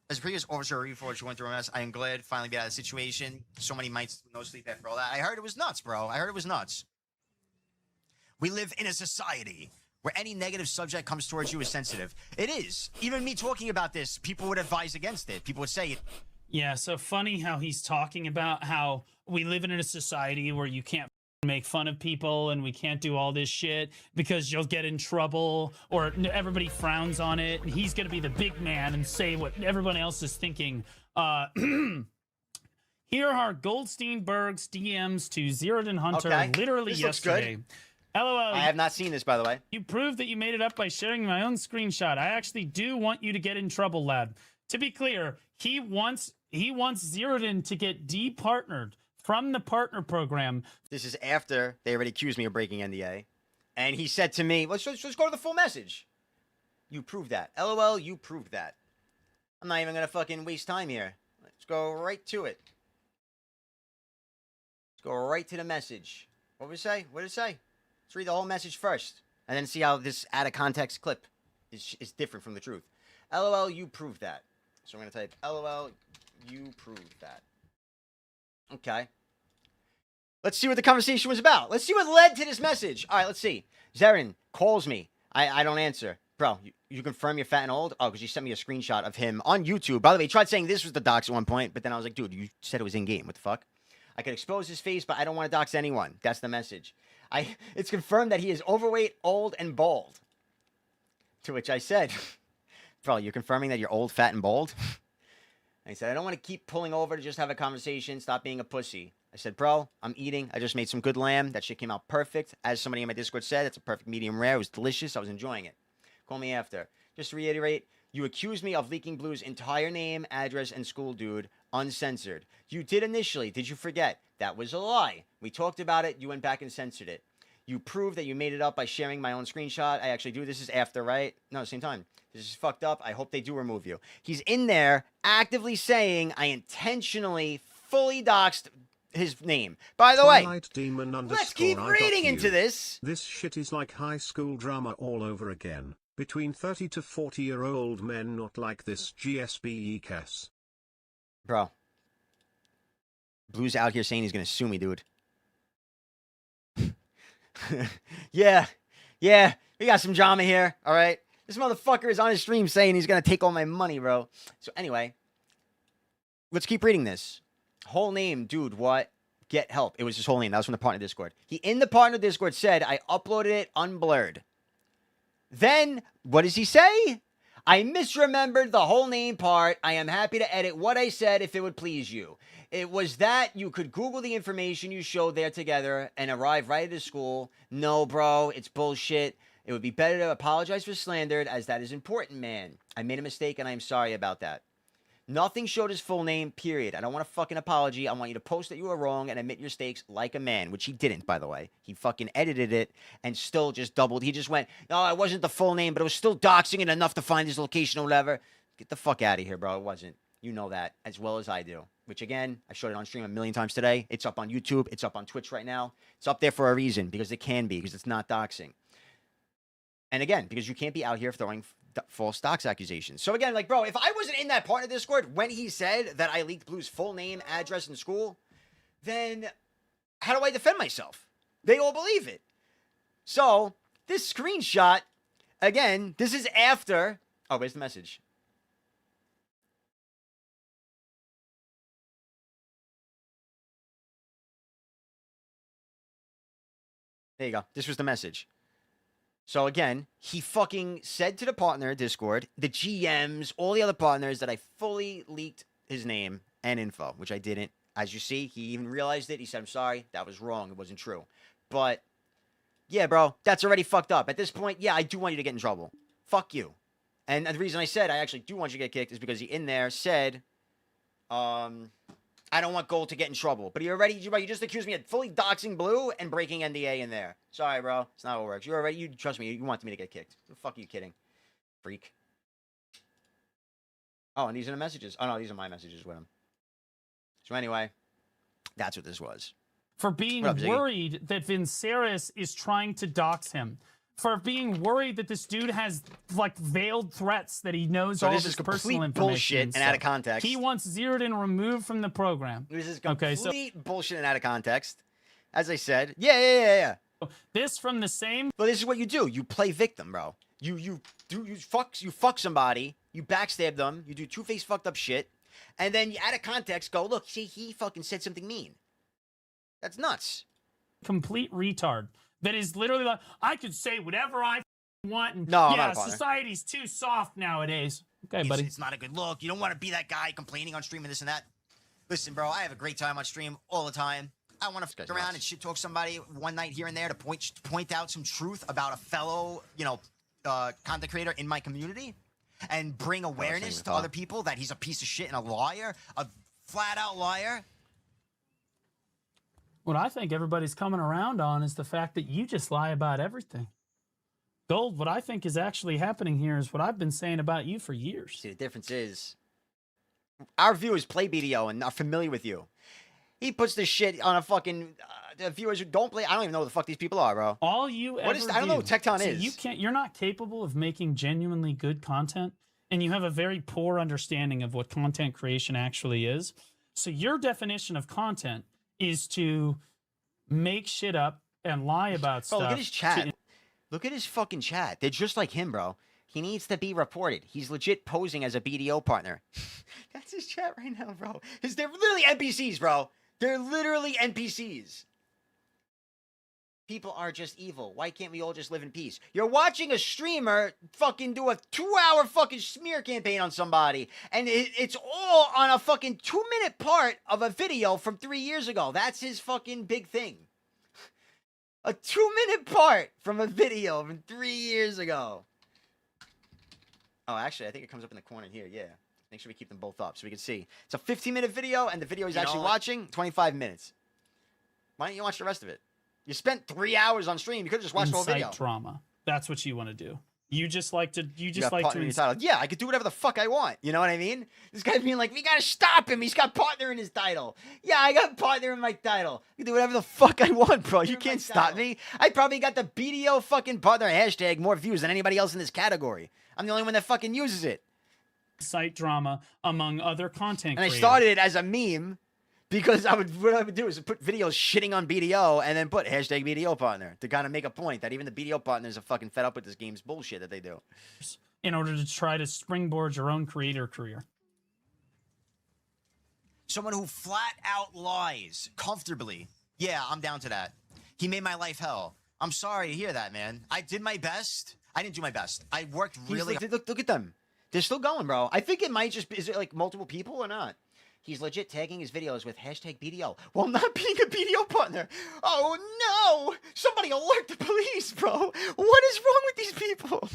As a previous officer of Reforge who went through a mess, I am glad finally be out of the situation. So many nights, no sleep after all that. I heard it was nuts, bro. I heard it was nuts. We live in a society where any negative subject comes towards you is sensitive. It is. Even me talking about this, people would advise against it. People would say, Yeah, so funny how he's talking about how we live in a society where you can't make fun of people and we can't do all this shit because you'll get in trouble or everybody frowns on it, and he's gonna be the big man and say what everyone else is thinking. Here are Goldsteinburg's DMs to Zerodin Hunter literally This looks yesterday. good. LOL. I have not seen this, by the way. You proved that you made it up by sharing my own screenshot. I actually do want you to get in trouble, lad. To be clear, he wants Zerodin to get departnered from the partner program. This is after they already accused me of breaking NDA. And he said to me, let's go to the full message. You proved that. LOL, you proved that. I'm not even going to fucking waste time here. Let's go right to it. Let's go right to the message. What did it say? What did it say? Let's read the whole message first. And then see how this out of context clip is different from the truth. LOL, you proved that. So I'm going to type, LOL, you proved that. Okay. Let's see what the conversation was about. Let's see what led to this message. All right, let's see. Zerin calls me. I don't answer. Bro, you confirm you're fat and old? Oh, because you sent me a screenshot of him on YouTube. By the way, he tried saying this was the dox at one point, but then I was like, dude, you said it was in-game. What the fuck? I could expose his face, but I don't want to dox anyone. That's the message. It's confirmed that he is overweight, old, and bald. To which I said, bro, you're confirming that you're old, fat, and bald? And he said, I don't want to keep pulling over to just have a conversation. Stop being a pussy. I said, bro, I'm eating. I just made some good lamb. That shit came out perfect. As somebody in my Discord said, it's a perfect medium rare. It was delicious. I was enjoying it. Call me after. Just to reiterate, you accused me of leaking Blue's entire name, address, and school, dude, uncensored. You did initially. Did you forget? That was a lie. We talked about it. You went back and censored it. You proved that you made it up by sharing my own screenshot. I actually do. This is after, right? No, same time. This is fucked up. I hope they do remove you. He's in there actively saying I intentionally fully doxed his name. By the way, let's keep reading into this. This shit is like high school drama all over again. Between 30 to 40-year-old men not like this GSBE Cass. Bro. Blue's out here saying he's going to sue me, dude. Yeah. We got some drama here, all right? This motherfucker is on his stream saying he's going to take all my money, bro. So anyway, let's keep reading this. Whole name, dude, what? Get help. It was his whole name. That was from the partner Discord. He, in the partner Discord, said, I uploaded it unblurred. Then, what does he say? I misremembered the whole name part. I am happy to edit what I said if it would please you. It was that you could Google the information you showed there together and arrive right at his school. No, bro, it's bullshit. It would be better to apologize for slandered, as that is important, man. I made a mistake, and I am sorry about that. Nothing showed his full name, period. I don't want a fucking apology. I want you to post that you were wrong and admit your mistakes like a man, which he didn't, by the way. He fucking edited it and still just doubled. He just went, no, it wasn't the full name, but it was still doxing it enough to find his location or whatever. Get the fuck out of here, bro. It wasn't. You know that as well as I do. Which, again, I showed it on stream a million times today. It's up on YouTube. It's up on Twitch right now. It's up there for a reason, because it can be, because it's not doxing. And again, because you can't be out here throwing false dox accusations. So again, like, bro, if I wasn't in that partner Discord when he said that I leaked Blue's full name, address, and school, then how do I defend myself? They all believe it. So this screenshot, again, this is after. Oh, where's the message? There you go. This was the message. So again, he fucking said to the partner Discord, the GMs, all the other partners, that I fully leaked his name and info, which I didn't. As you see, he even realized it. He said, I'm sorry. That was wrong. It wasn't true. But, yeah, bro, that's already fucked up. At this point, yeah, I do want you to get in trouble. Fuck you. And the reason I said I actually do want you to get kicked is because he in there said, I don't want Gold to get in trouble. But you just accused me of fully doxing Blue and breaking NDA in there. Sorry, bro. It's not how it works. You trust me, you wanted me to get kicked. The fuck are you kidding? Freak. Oh, and these are the messages. Oh, no, these are my messages with him. So anyway, that's what this was. For being What up, Ziggy? worried that Vinceris is trying to dox him. For being worried that this dude has like veiled threats that he knows So all this this is personal complete information bullshit and out of stuff. context. He wants zeroed and removed from the program. This is Okay, complete so bullshit and out of context. As I said, yeah. this from the same. But this is what you do. You play victim, bro. You fuck somebody. You backstab them. You do two-faced fucked up shit, and then you out of context go, look, see, he fucking said something mean. That's nuts. Complete retard that is literally like, I could say whatever I want. And No, I'm yeah, not a partner. society's too soft nowadays. Okay, buddy. It's not a good look. You don't want to be that guy complaining on stream and this and that. Listen, bro, I have a great time on stream all the time. I want to fuck around and shit talk somebody one night here and there to point out some truth about a fellow, content creator in my community, and bring awareness to other people that he's a piece of shit and a liar, a flat out liar. What I think everybody's coming around on is the fact that you just lie about everything. Gold, what I think is actually happening here is what I've been saying about you for years. See, the difference is our viewers play BDO and are familiar with you. He puts this shit on a fucking the viewers who don't play. I don't even know who the fuck these people are, bro. All you ever I don't know what Tecton see, is. You're not capable of making genuinely good content, and you have a very poor understanding of what content creation actually is. So your definition of content is to make shit up and lie about stuff. Look at his chat. Look at his fucking chat. They're just like him, bro. He needs to be reported. He's legit posing as a BDO partner. That's his chat right now, bro. They're literally NPCs, bro. They're literally NPCs. People are just evil. Why can't we all just live in peace? You're watching a streamer fucking do a 2-hour fucking smear campaign on somebody, and it's all on a fucking 2-minute part of a video from 3 years ago. That's his fucking big thing. A 2-minute part from a video from 3 years ago. Oh, actually, I think it comes up in the corner here. Yeah. Make sure we keep them both up so we can see. It's a 15-minute video, and the video he's actually watching, 25 minutes. Why don't you watch the rest of it? You spent 3 hours on stream. You could have just watched the whole video. Incite drama. That's what you want to do. You just like to. You just got like partner to. in your title. Yeah, I could do whatever the fuck I want. You know what I mean? This guy's being like, we gotta stop him. He's got partner in his title. Yeah, I got partner in my title. I can do whatever the fuck I want, bro. You can't stop me. I probably got the BDO fucking partner hashtag more views than anybody else in this category. I'm the only one that fucking uses it. Incite drama among other content. And I creators. started it as a meme because what I would do is put videos shitting on BDO and then put hashtag BDO partner to kind of make a point that even the BDO partners are fucking fed up with this game's bullshit that they do. In order to try to springboard your own creator career. Someone who flat out lies comfortably. Yeah, I'm down to that. He made my life hell. I'm sorry to hear that, man. I did my best. I didn't do my best. I worked really. Look at them. They're still going, bro. I think it might just be, is it like multiple people or not? He's legit tagging his videos with hashtag BDO while not being a BDO partner. Oh no! Somebody alert the police, bro. What is wrong with these people?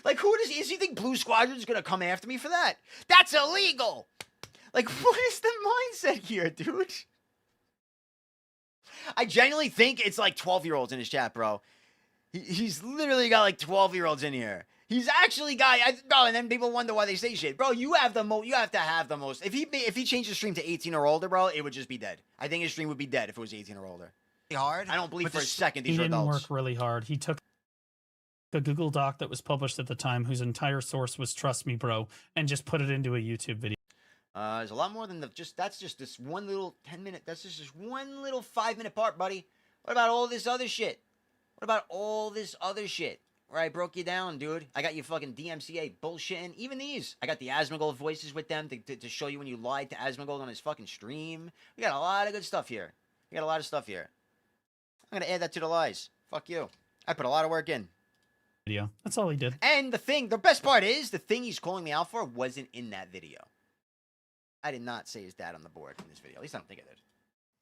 Like, who does he think Blue Squadron's gonna come after me for that? That's illegal! Like, what is the mindset here, dude? I genuinely think it's like 12-year-olds in his chat, bro. He's literally got like 12-year-olds in here. He's actually bro, and then people wonder why they say shit. Bro, you have to have the most. If he changed his stream to 18 or older, bro, it would just be dead. I think his stream would be dead if it was 18 or older. Hard. I don't believe for a second He these are didn't adults. work really hard. He took a Google Doc that was published at the time, whose entire source was "Trust Me, Bro," and just put it into a YouTube video. There's a lot more than that's just this one little 10-minute. That's just this one little 5-minute part, buddy. What about all this other shit? What about all this other shit? Where I broke you down, dude. I got you fucking DMCA bullshitting. Even these. I got the Asmongold voices with them to show you when you lied to Asmongold on his fucking stream. We got a lot of good stuff here. We got a lot of stuff here. I'm gonna add that to the lies. Fuck you. I put a lot of work in. Video. That's all he did. And the best part is, the thing he's calling me out for wasn't in that video. I did not say his dad on the board in this video. At least I don't think I did.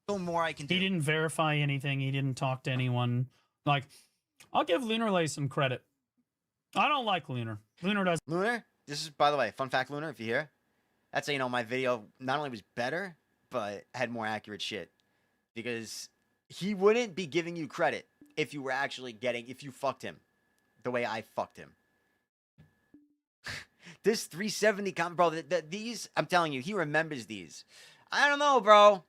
No more I can do. He didn't verify anything. He didn't talk to anyone. Like, I'll give Lunarlay some credit. I don't like Lunar. Lunar? This is, by the way, fun fact, Lunar, if you hear. That's how you know my video not only was better, but had more accurate shit. Because he wouldn't be giving you credit if you were actually if you fucked him the way I fucked him. This 370 comment, bro. These, I'm telling you, he remembers these. I don't know, bro.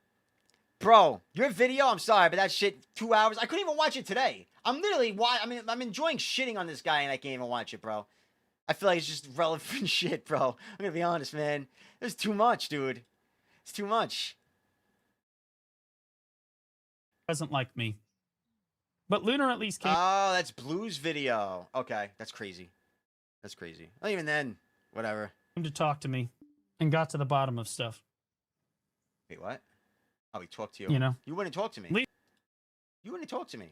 Bro, your video, I'm sorry, but that shit, 2 hours. I couldn't even watch it today. I'm literally, I'm enjoying shitting on this guy, and I can't even watch it, bro. I feel like it's just relevant shit, bro. I'm gonna be honest, man. It's too much, dude. It's too much. Doesn't like me. But Lunar at least came. Oh, that's Blue's video. Okay, that's crazy. That's crazy. Well, even then, whatever. To talk to me and got to the bottom of stuff. Wait, what? Oh, he talked to you. You know. You wouldn't talk to me. You wouldn't talk to me.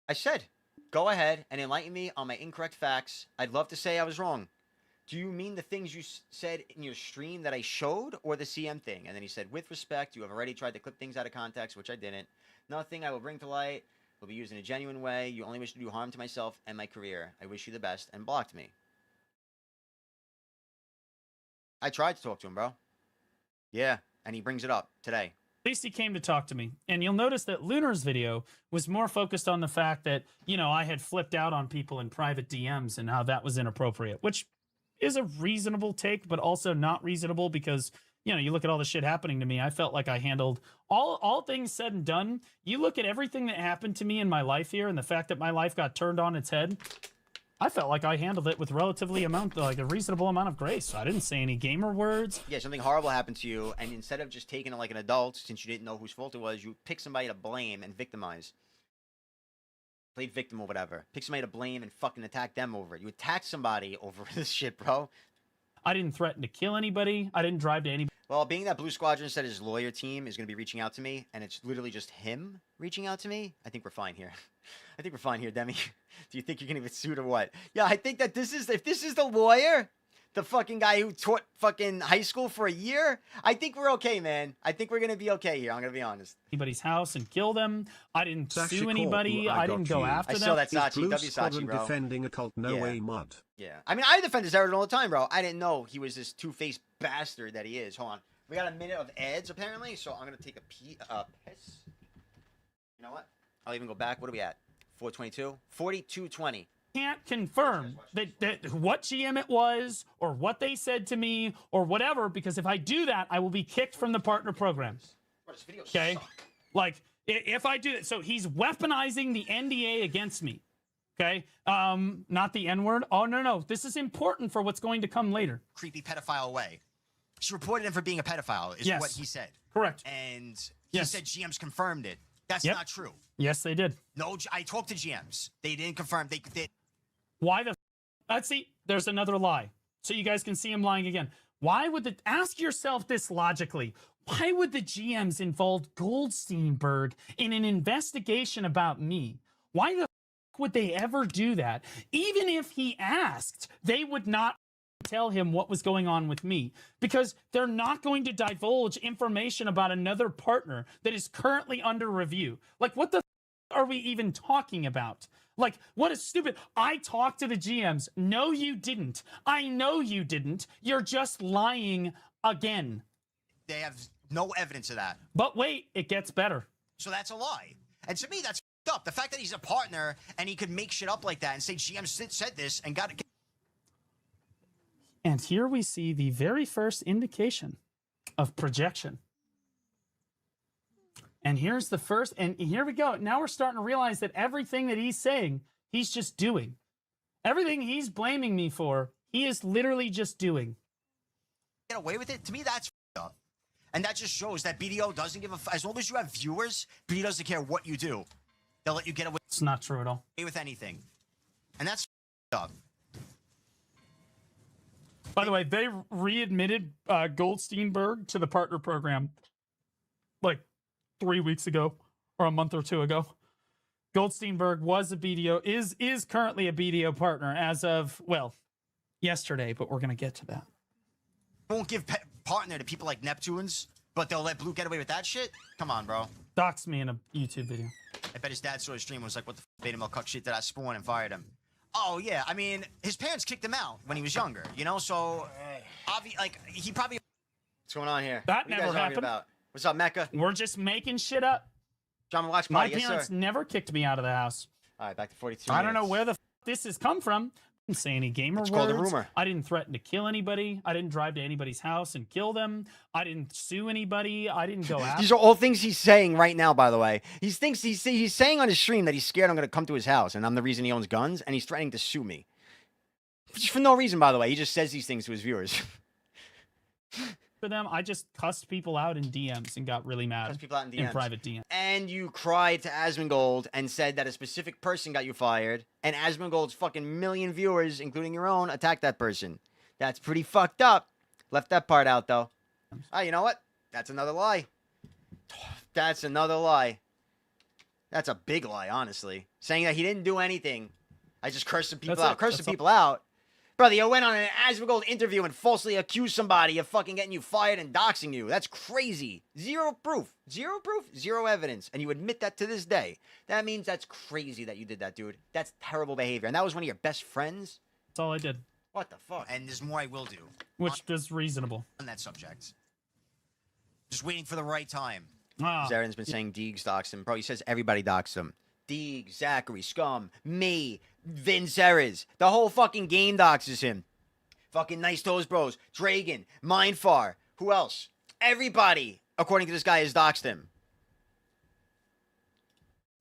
I said, go ahead and enlighten me on my incorrect facts. I'd love to say I was wrong. Do you mean the things you said in your stream that I showed, or the CM thing? And then he said, with respect, you have already tried to clip things out of context, which I didn't. Nothing I will bring to light will be used in a genuine way. You only wish to do harm to myself and my career. I wish you the best, and blocked me. I tried to talk to him, bro. Yeah, and he brings it up today. At least he came to talk to me. And you'll notice that Lunar's video was more focused on the fact that, you know, I had flipped out on people in private DMs and how that was inappropriate, which is a reasonable take, but also not reasonable because, you know, you look at all the shit happening to me. I felt like I handled all things said and done. You look at everything that happened to me in my life here and the fact that my life got turned on its head. I felt like I handled it with relatively a reasonable amount of grace. I didn't say any gamer words. Yeah, something horrible happened to you, and instead of just taking it like an adult, since you didn't know whose fault it was, you pick somebody to blame and victimize. Played victim or whatever. Pick somebody to blame and fucking attack them over it. You attacked somebody over this shit, bro. I didn't threaten to kill anybody. I didn't drive to anybody. Well, being that Blue Squadron said his lawyer team is going to be reaching out to me, and it's literally just him reaching out to me, I think we're fine here. I think we're fine here, Demi. Do you think you're going to get sued or what? Yeah, I think that if this is the lawyer, the fucking guy who taught fucking high school for a year, I think we're okay, man. I think we're going to be okay here. I'm going to be honest. Anybody's house and kill them. I didn't sue anybody. I didn't go after them. I saw that Sachi, Blue W Sachi, bro. defending a cult, no way, mud. Yeah. I mean, I defend this Zeratin all the time, bro. I didn't know he was this two-faced bastard that he is. Hold on. We got a minute of ads, apparently, so I'm going to take a piss. You know what? I'll even go back. What are we at? 422? 4220. Can't confirm that what GM it was or what they said to me or whatever, because if I do that, I will be kicked from the partner program. Okay? Like, if I do that, so he's weaponizing the NDA against me. Okay? Not the N-word. Oh, no. This is important for what's going to come later. Creepy pedophile way. She reported him for being a pedophile, is what he said. Correct. And he said GMs confirmed it. That's not true. Yes, they did. No, I talked to GMs. They didn't confirm. They Why the? Let's see. There's another lie. So you guys can see him lying again. Why would ask yourself this logically? Why would the GMs involve Goldsteinburg in an investigation about me? Why the would they ever do that? Even if he asked, they would not tell him what was going on with me, because they're not going to divulge information about another partner that is currently under review. Like, what the are we even talking about? Like, what is stupid? I talked to the GMs. No, you didn't. I know you didn't. You're just lying again. They have no evidence of that. But wait, it gets better. So that's a lie. And to me, that's up. The fact that he's a partner and he could make shit up like that and say GM said this and got it. And here we see the very first indication of projection. And here's the first, and here we go. Now we're starting to realize that everything that he's saying, he's just doing. Everything he's blaming me for, he is literally just doing. Get away with it? To me, that's up. And that just shows that BDO doesn't give a as long as you have viewers, BDO doesn't care what you do. They'll let you get away. It's not true at all. With anything. And that's up. By the way, they readmitted Goldsteinburg to the partner program like 3 weeks ago or a month or two ago. Goldsteinburg was a BDO, is currently a BDO partner as of, well, yesterday, but we're going to get to that. Won't give partner to people like Neptunes, but they'll let Blue get away with that shit? Come on, bro. Dox me in a YouTube video. I bet his dad saw his stream and was like, what the beta milk cuck shit did I spawn, and fired him. Oh, yeah. I mean, his parents kicked him out when he was younger, you know? So, like, he probably... What's going on here? That what never happened. About? What's up, Mecca? We're just making shit up. Drama watch My party, yes, parents sir. never kicked me out of the house. All right, back to 42 I don't know minutes. where the this has come from. I didn't say any gamer It's words. called a rumor. I didn't threaten to kill anybody. I didn't drive to anybody's house and kill them. I didn't sue anybody. I didn't go after. These are all things he's saying right now, by the way. He's saying on his stream that he's scared I'm going to come to his house and I'm the reason he owns guns, and he's threatening to sue me. Just for no reason, by the way. He just says these things to his viewers. For them, I just cussed people out in DMs and got really mad. Cussed people out in in DMs. private DMs. And you cried to Asmongold and said that a specific person got you fired, and Asmongold's fucking million viewers, including your own, attacked that person. That's pretty fucked up. Left that part out, though. Ah, you know what? That's another lie. That's another lie. That's a big lie, honestly. Saying that he didn't do anything. I just cursed some people out. Cursed some people out. Brother, you went on an Asmongold interview and falsely accused somebody of fucking getting you fired and doxing you. That's crazy. Zero proof. Zero proof, zero evidence. And you admit that to this day. That means that's crazy that you did that, dude. That's terrible behavior. And that was one of your best friends? That's all I did. What the fuck? And there's more I will do Which is reasonable. on that subject. Just waiting for the right time. Zaren's been saying Deegs doxed him. Bro, he says everybody doxed him. Deegs, Zachary, Scum, me, Vinceres. The whole fucking game doxes him. Fucking Nice Toes Bros, Dragon, Mindfar. Who else? Everybody, according to this guy, has doxed him.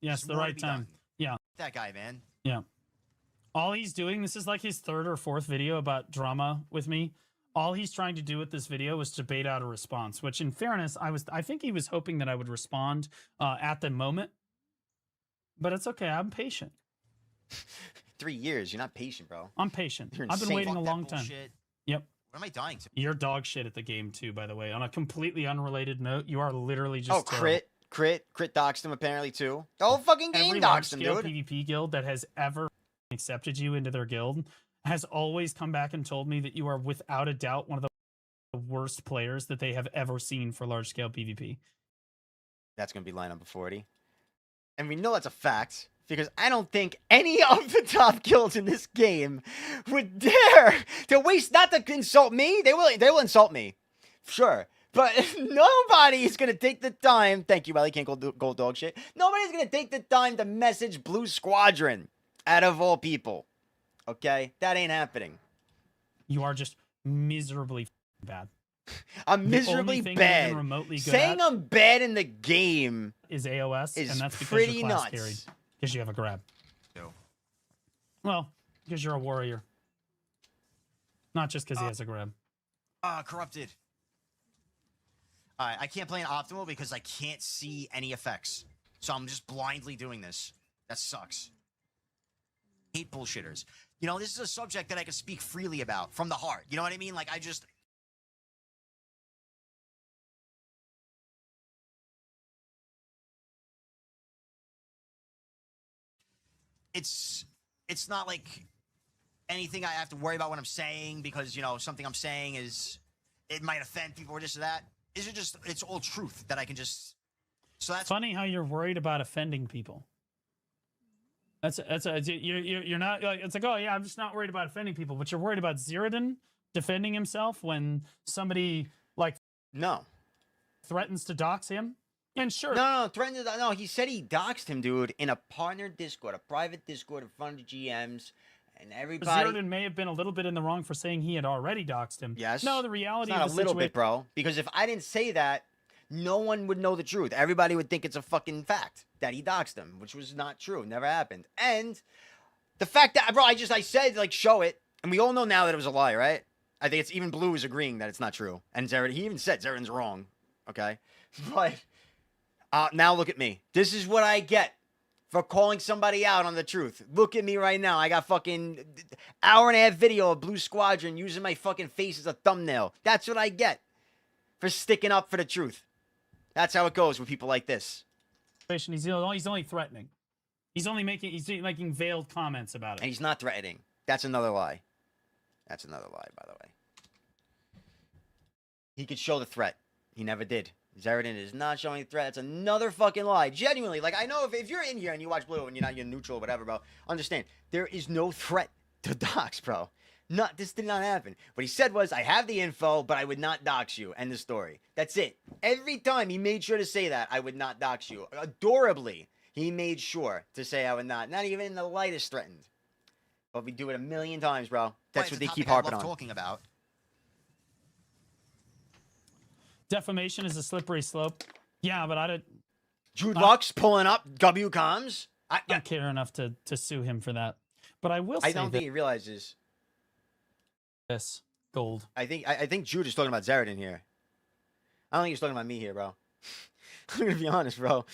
Yes, the right time. Yeah. That guy, man. Yeah. All he's doing, this is like his third or fourth video about drama with me. All he's trying to do with this video was to bait out a response, which in fairness, I think he was hoping that I would respond at the moment. But it's okay. I'm patient. 3 years. You're not patient, bro. I'm patient. You're I've been insane. waiting a Fuck that long time. bullshit. Yep. What am I dying to? You're dog shit at the game too, by the way. On a completely unrelated note, you are literally just Oh, Crit doxed him apparently too. The whole fucking game Every doxed him, large-scale dude. PvP guild that has ever accepted you into their guild has always come back and told me that you are without a doubt one of the worst players that they have ever seen for large-scale PvP. That's going to be line number 40. And we know that's a fact because I don't think any of the top guilds in this game would dare to waste, not to insult me. They will insult me. Sure. But nobody is going to take the time. Thank you, Ellie. Can't gold dog shit. Nobody's going to take the time to message Blue Squadron out of all people. Okay? That ain't happening. You are just miserably bad. I'm The miserably only thing bad. you're even remotely good Saying at I'm bad in the game is AOS, is and that's because pretty you're class nuts. carried. Because you have a grab. No. Well, because you're a warrior. Not just because he has a grab. Corrupted. Alright, I can't play an optimal because I can't see any effects. So I'm just blindly doing this. That sucks. Hate bullshitters. You know, this is a subject that I can speak freely about from the heart. You know what I mean? Like, it's not like anything I have to worry about when I'm saying because, you know, something I'm saying it might offend people or this or that. It's all truth that I can just. So that's funny how you're worried about offending people. You're not like, it's like, oh yeah, I'm just not worried about offending people, but you're worried about Zeradan defending himself when somebody like threatens to dox him. And sure, No, he said he doxed him, dude, in a partner Discord, a private Discord in front of the GMs, and everybody. Zeradan may have been a little bit in the wrong for saying he had already doxed him. Yes. No, the reality It's not of a the little situation. bit, bro. Because if I didn't say that, no one would know the truth. Everybody would think it's a fucking fact that he doxed him, which was not true. Never happened. And the fact that, bro, I said, like, show it, and we all know now that it was a lie, right? I think it's even Blue is agreeing that it's not true. And Zeradan, he even said Zeradan's wrong. Okay? But now look at me. This is what I get for calling somebody out on the truth. Look at me right now. I got fucking hour and a half video of Blue Squadron using my fucking face as a thumbnail. That's what I get for sticking up for the truth. That's how it goes with people like this. He's only threatening. He's making veiled comments about it. And he's not threatening. That's another lie. That's another lie, by the way. He could show the threat. He never did. Zeradan is not showing the threat. That's another fucking lie. Genuinely, like, I know if you're in here and you watch Blue and you're neutral or whatever, bro, understand, there is no threat to dox, bro. This did not happen. What he said was, I have the info, but I would not dox you. End the story. That's it. Every time he made sure to say that, I would not dox you. Adorably, he made sure to say I would not. Not even in the lightest threatened. But we do it a million times, bro. That's what they keep harping on. Talking about. Defamation is a slippery slope. Yeah, but I don't. Jude Lux pulling up W comms. I don't care enough to sue him for that. But I will say I don't think he realizes. This Gold. I think Jude is talking about Zaredin here. I don't think he's talking about me here, bro. I'm gonna be honest, bro.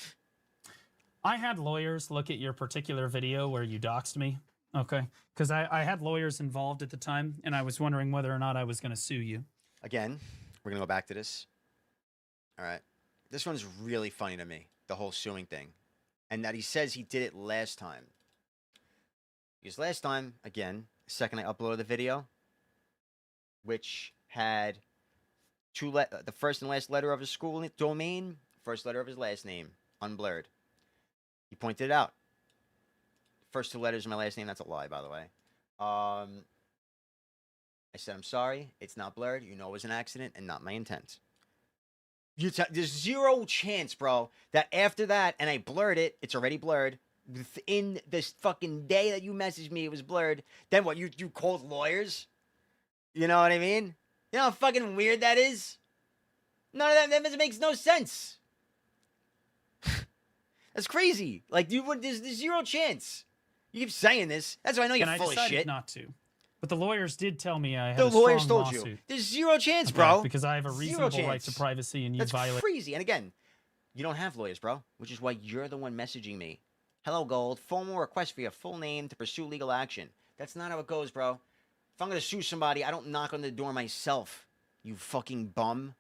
I had lawyers look at your particular video where you doxed me, okay? Because I had lawyers involved at the time, and I was wondering whether or not I was going to sue you. Again, we're gonna go back to this. All right, this one's really funny to me. The whole suing thing, and that he says he did it last time. Because last time, again, the second I uploaded the video, which had the first and last letter of his school domain, first letter of his last name, unblurred. He pointed it out. First two letters of my last name, that's a lie, by the way. I said, I'm sorry, it's not blurred. You know it was an accident and not my intent. There's zero chance, bro, that after that, and I blurred it, it's already blurred. Within this fucking day that you messaged me, it was blurred. Then what, you called lawyers? You know what I mean? You know how fucking weird that is? None of that makes no sense. That's crazy. Like, there's zero chance. You keep saying this. That's why I know you're full of shit. And I decided not to. But the lawyers did tell me I had the a strong lawyers told lawsuit. you. There's zero chance, bro. Because I have a reasonable right to privacy and you violate. That's crazy. And again, you don't have lawyers, bro. Which is why you're the one messaging me. Hello, Gold. Formal request for your full name to pursue legal action. That's not how it goes, bro. If I'm going to sue somebody, I don't knock on the door myself. You fucking bum.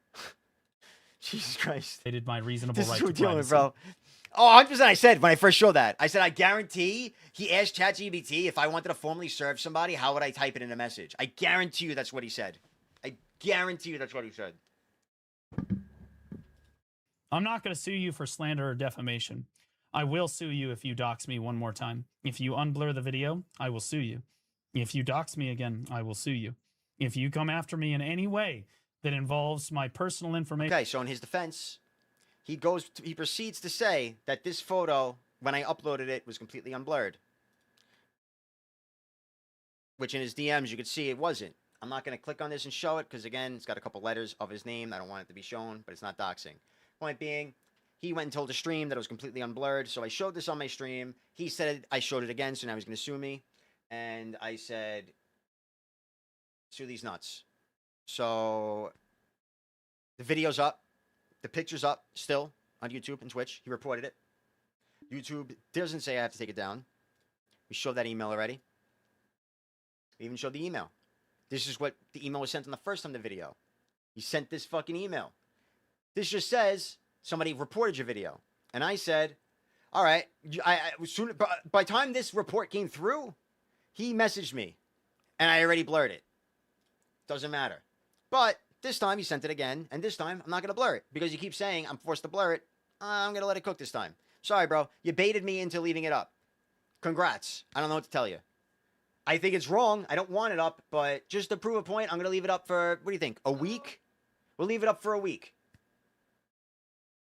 Jesus Christ. They did my reasonable This right is to what we're dealing privacy. with, bro. Oh, 100% I said when I first showed that. I said, I guarantee he asked ChatGPT if I wanted to formally serve somebody, how would I type it in a message? I guarantee you that's what he said. I guarantee you that's what he said. I'm not going to sue you for slander or defamation. I will sue you if you dox me one more time. If you unblur the video, I will sue you. If you dox me again, I will sue you. If you come after me in any way that involves my personal information. Okay, so in his defense, he proceeds to say that this photo, when I uploaded it, was completely unblurred. Which in his DMs, you could see it wasn't. I'm not going to click on this and show it because, again, it's got a couple letters of his name. I don't want it to be shown, but it's not doxing. Point being, he went and told the stream that it was completely unblurred, so I showed this on my stream. He said I showed it again, so now he's going to sue me. And I said, sue these nuts. So the video's up. The picture's up still on YouTube and Twitch. He reported it. YouTube doesn't say I have to take it down. We showed that email already. We even showed the email. This is what the email was sent on the first time the video. He sent this fucking email. This just says somebody reported your video. And I said, all right, by the time this report came through, he messaged me. And I already blurred it. Doesn't matter. But this time he sent it again. And this time I'm not going to blur it. Because you keep saying I'm forced to blur it. I'm going to let it cook this time. Sorry, bro. You baited me into leaving it up. Congrats. I don't know what to tell you. I think it's wrong. I don't want it up. But just to prove a point, I'm going to leave it up for, what do you think, a week? We'll leave it up for a week.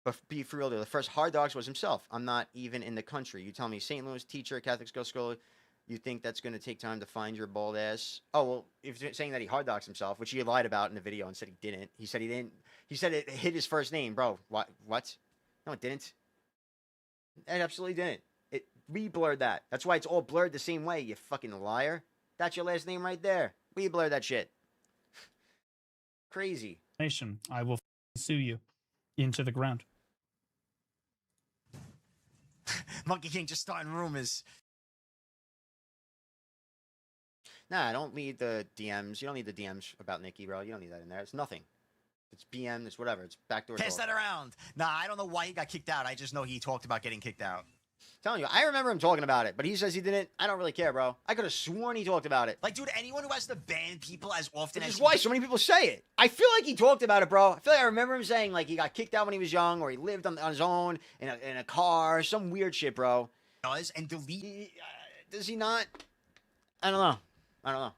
But be for real, though, the first hard dogs was himself. I'm not even in the country. You tell me, St. Louis teacher, Catholic school, you think that's going to take time to find your bald ass? Oh, well, if you're saying that he hard dogs himself, which he lied about in the video and said he didn't. He said he didn't. He said it hit his first name, bro. What? No, it didn't. It absolutely didn't. It re-blurred that. That's why it's all blurred the same way, you fucking liar. That's your last name right there. Re-blur that shit. Crazy. I will sue you into the ground. Monkey King just starting rumors. Nah, I don't need the DMs. You don't need the DMs about Nikki, bro. You don't need that in there. It's nothing. It's BM. It's whatever. It's backdoor. Pass that around. Nah, I don't know why he got kicked out. I just know he talked about getting kicked out. Telling you, I remember him talking about it, but he says he didn't. I don't really care, bro. I could have sworn he talked about it. Like, dude, anyone who has to ban people as often Which as is why so many people say it. I feel like he talked about it, bro. I feel like I remember him saying like he got kicked out when he was young, or he lived on his own in a car, some weird shit, bro. Does and delete. Does he not? I don't know.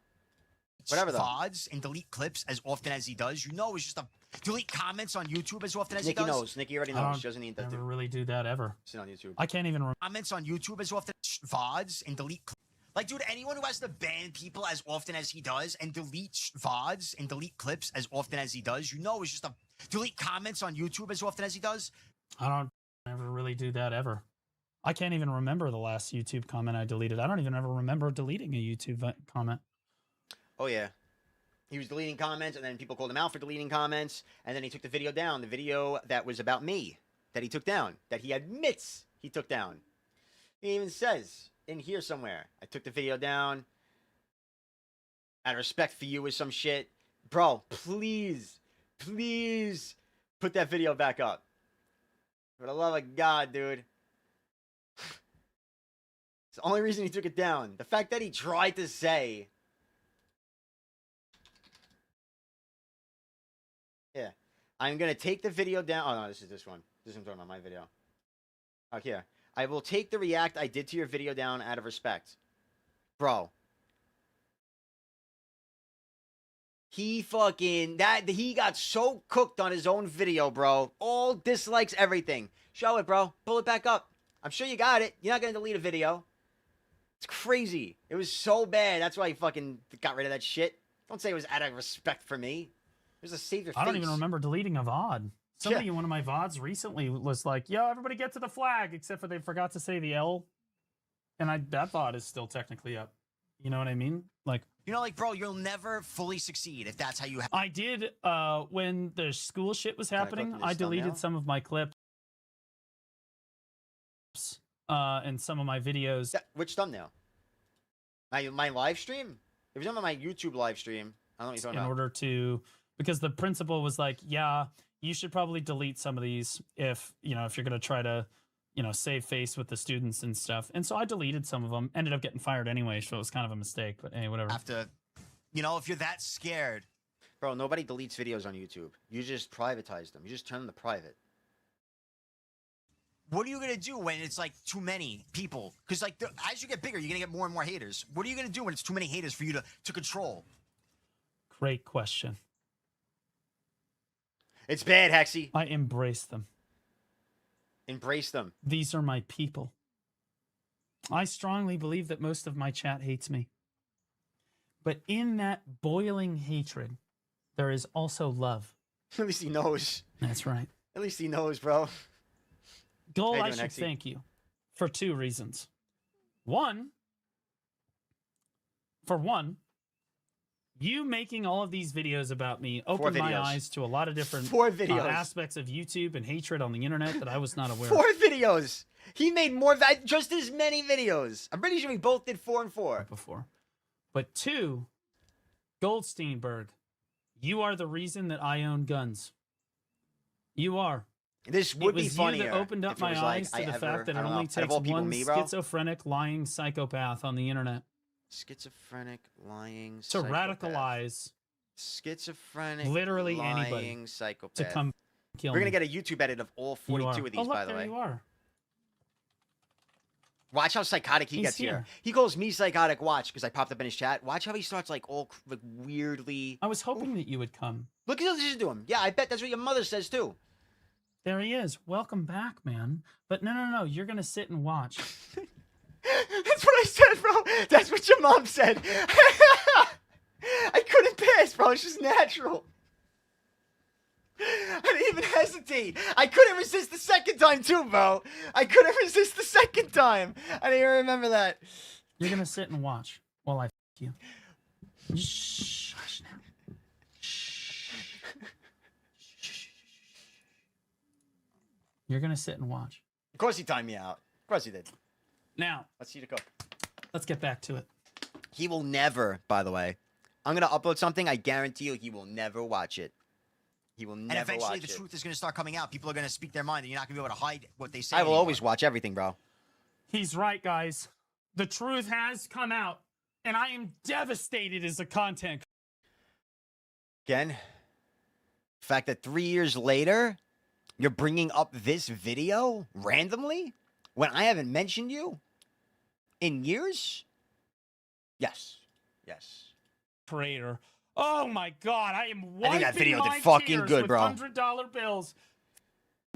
Whatever, though. VODs and delete clips as often as he does. You know, it's just a delete comments on YouTube as often as Nikki he does. knows. Nikki already I knows. don't She doesn't need that. never Dude. really do that ever. Sit on YouTube. I can't even. Comments on YouTube as often VODs and delete. Like, dude, anyone who has to ban people as often as he does and delete VODs and delete clips as often as he does, you know, it's just a delete comments on YouTube as often as he does. I don't ever really do that ever. I can't even remember the last YouTube comment I deleted. I don't even ever remember deleting a YouTube comment. Oh, yeah. He was deleting comments, and then people called him out for deleting comments, and then he took the video down. The video that was about me that he took down, that he admits he took down. He even says in here somewhere, I took the video down out of respect for you or some shit. Bro, please put that video back up. For the love of God, dude. It's the only reason he took it down. The fact that he tried to say... Yeah. I'm going to take the video down. Oh, no, this is this one. This is what I'm talking about, my video. Oh, here. I will take the react I did to your video down out of respect. Bro. He fucking... He got so cooked on his own video, bro. All dislikes, everything. Show it, bro. Pull it back up. I'm sure you got it. You're not going to delete a video. It's crazy. It was so bad. That's why he fucking got rid of that shit. Don't say it was out of respect for me. It was a save your face. I don't even remember deleting a VOD. Somebody in one of my VODs recently was like, yo, everybody get to the flag, except for they forgot to say the L. And that VOD is still technically up. You know what I mean? Like, you know, like, bro, you'll never fully succeed if that's how you... I did, when the school shit was happening, I deleted thumbnail? some of my clips and some of my videos. Which thumbnail? My live stream? It was on my YouTube live stream. I don't know what you're talking in about. order to, because the principal was like, yeah, you should probably delete some of these if you're going to try to, save face with the students and stuff. And so I deleted some of them, ended up getting fired anyway. So it was kind of a mistake, but hey, whatever. Have to, if you're that scared. Bro, nobody deletes videos on YouTube. You just privatize them. You just turn them to private. What are you going to do when it's like too many people? Because like as you get bigger, you're going to get more and more haters. What are you going to do when it's too many haters for you to control? Great question. It's bad, Hexy. I embrace them. Embrace them. These are my people. I strongly believe that most of my chat hates me. But in that boiling hatred, there is also love. At least he knows. That's right. At least he knows, bro. Goal, How I you doing, should Hexy? thank you for two reasons. For one, you making all of these videos about me opened my eyes to a lot of different 4 videos. aspects of YouTube and hatred on the internet that I was not aware 4 of. videos. He made just as many videos. I'm pretty sure we both did 4 and 4 before. But 2, Goldsteinburg, you are the reason that I own guns. You are. This would be funnier. You that opened up if it my was like, eyes to I the ever- fact that I it don't know, only out of takes all people, one me, bro. schizophrenic, lying psychopath on the internet Schizophrenic, lying, to psychopath. radicalize Schizophrenic, literally lying, anybody psychopath. to come kill We're me. gonna get a YouTube edit of all 42 of these, Oh, look, by the there way. you are. Watch how psychotic he He's gets here. here. He calls me psychotic. Watch, because I popped up in his chat. Watch how he starts like all like weirdly. I was hoping that you would come. Look at what this is doing. Yeah, I bet that's what your mother says too. There he is. Welcome back, man. But no. You're going to sit and watch. That's what I said, bro. That's what your mom said. I couldn't pass, bro. It's just natural. I didn't even hesitate. I couldn't resist the second time, too, bro. I couldn't resist the second time. I didn't even remember that. You're going to sit and watch while I you. Shh. Hush now. You're going to sit and watch. Of course he timed me out. Of course he did. Now, let's see the cook. Let's get back to it. He will never, by the way. I'm going to upload something. I guarantee you he will never watch it. He will never And eventually watch the it. truth is going to start coming out. People are going to speak their mind and you're not going to be able to hide what they say I will anymore. always watch everything, bro. He's right, guys. The truth has come out, and I am devastated as a content. Again, the fact that 3 years later, you're bringing up this video randomly when I haven't mentioned you in years? Yes. Yes. creator. Oh my god, I am wiping I think that video did my fucking tears good, with bro. $100 bills.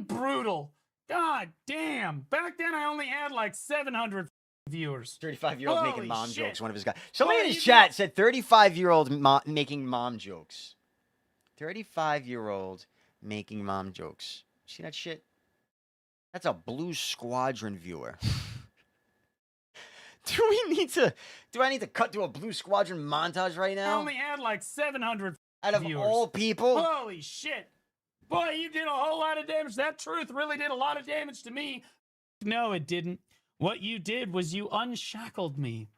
Brutal. God damn. Back then I only had like 700 viewers. 35-year-old making Holy mom shit. jokes. One of his guys. Somebody Boy, in his you chat said 35-year-old making mom jokes. 35-year-old making mom jokes. See that shit? That's a Blue Squadron viewer. Do I need to cut to a Blue Squadron montage right I now? only had like 700 Out of viewers. all people? Holy shit. Boy, you did a whole lot of damage. That truth really did a lot of damage to me. No, it didn't. What you did was you unshackled me.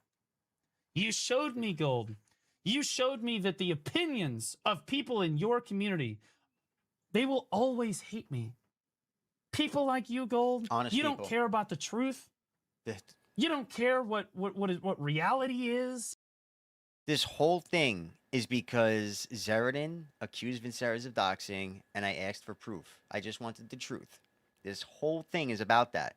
You showed me, Gold. You showed me that the opinions of people in your community, they will always hate me. People like you, Gold, Honest you people. don't care about the truth. You don't care what reality is. This whole thing is because Zeradin accused Vinceres of doxing, and I asked for proof. I just wanted the truth. This whole thing is about that.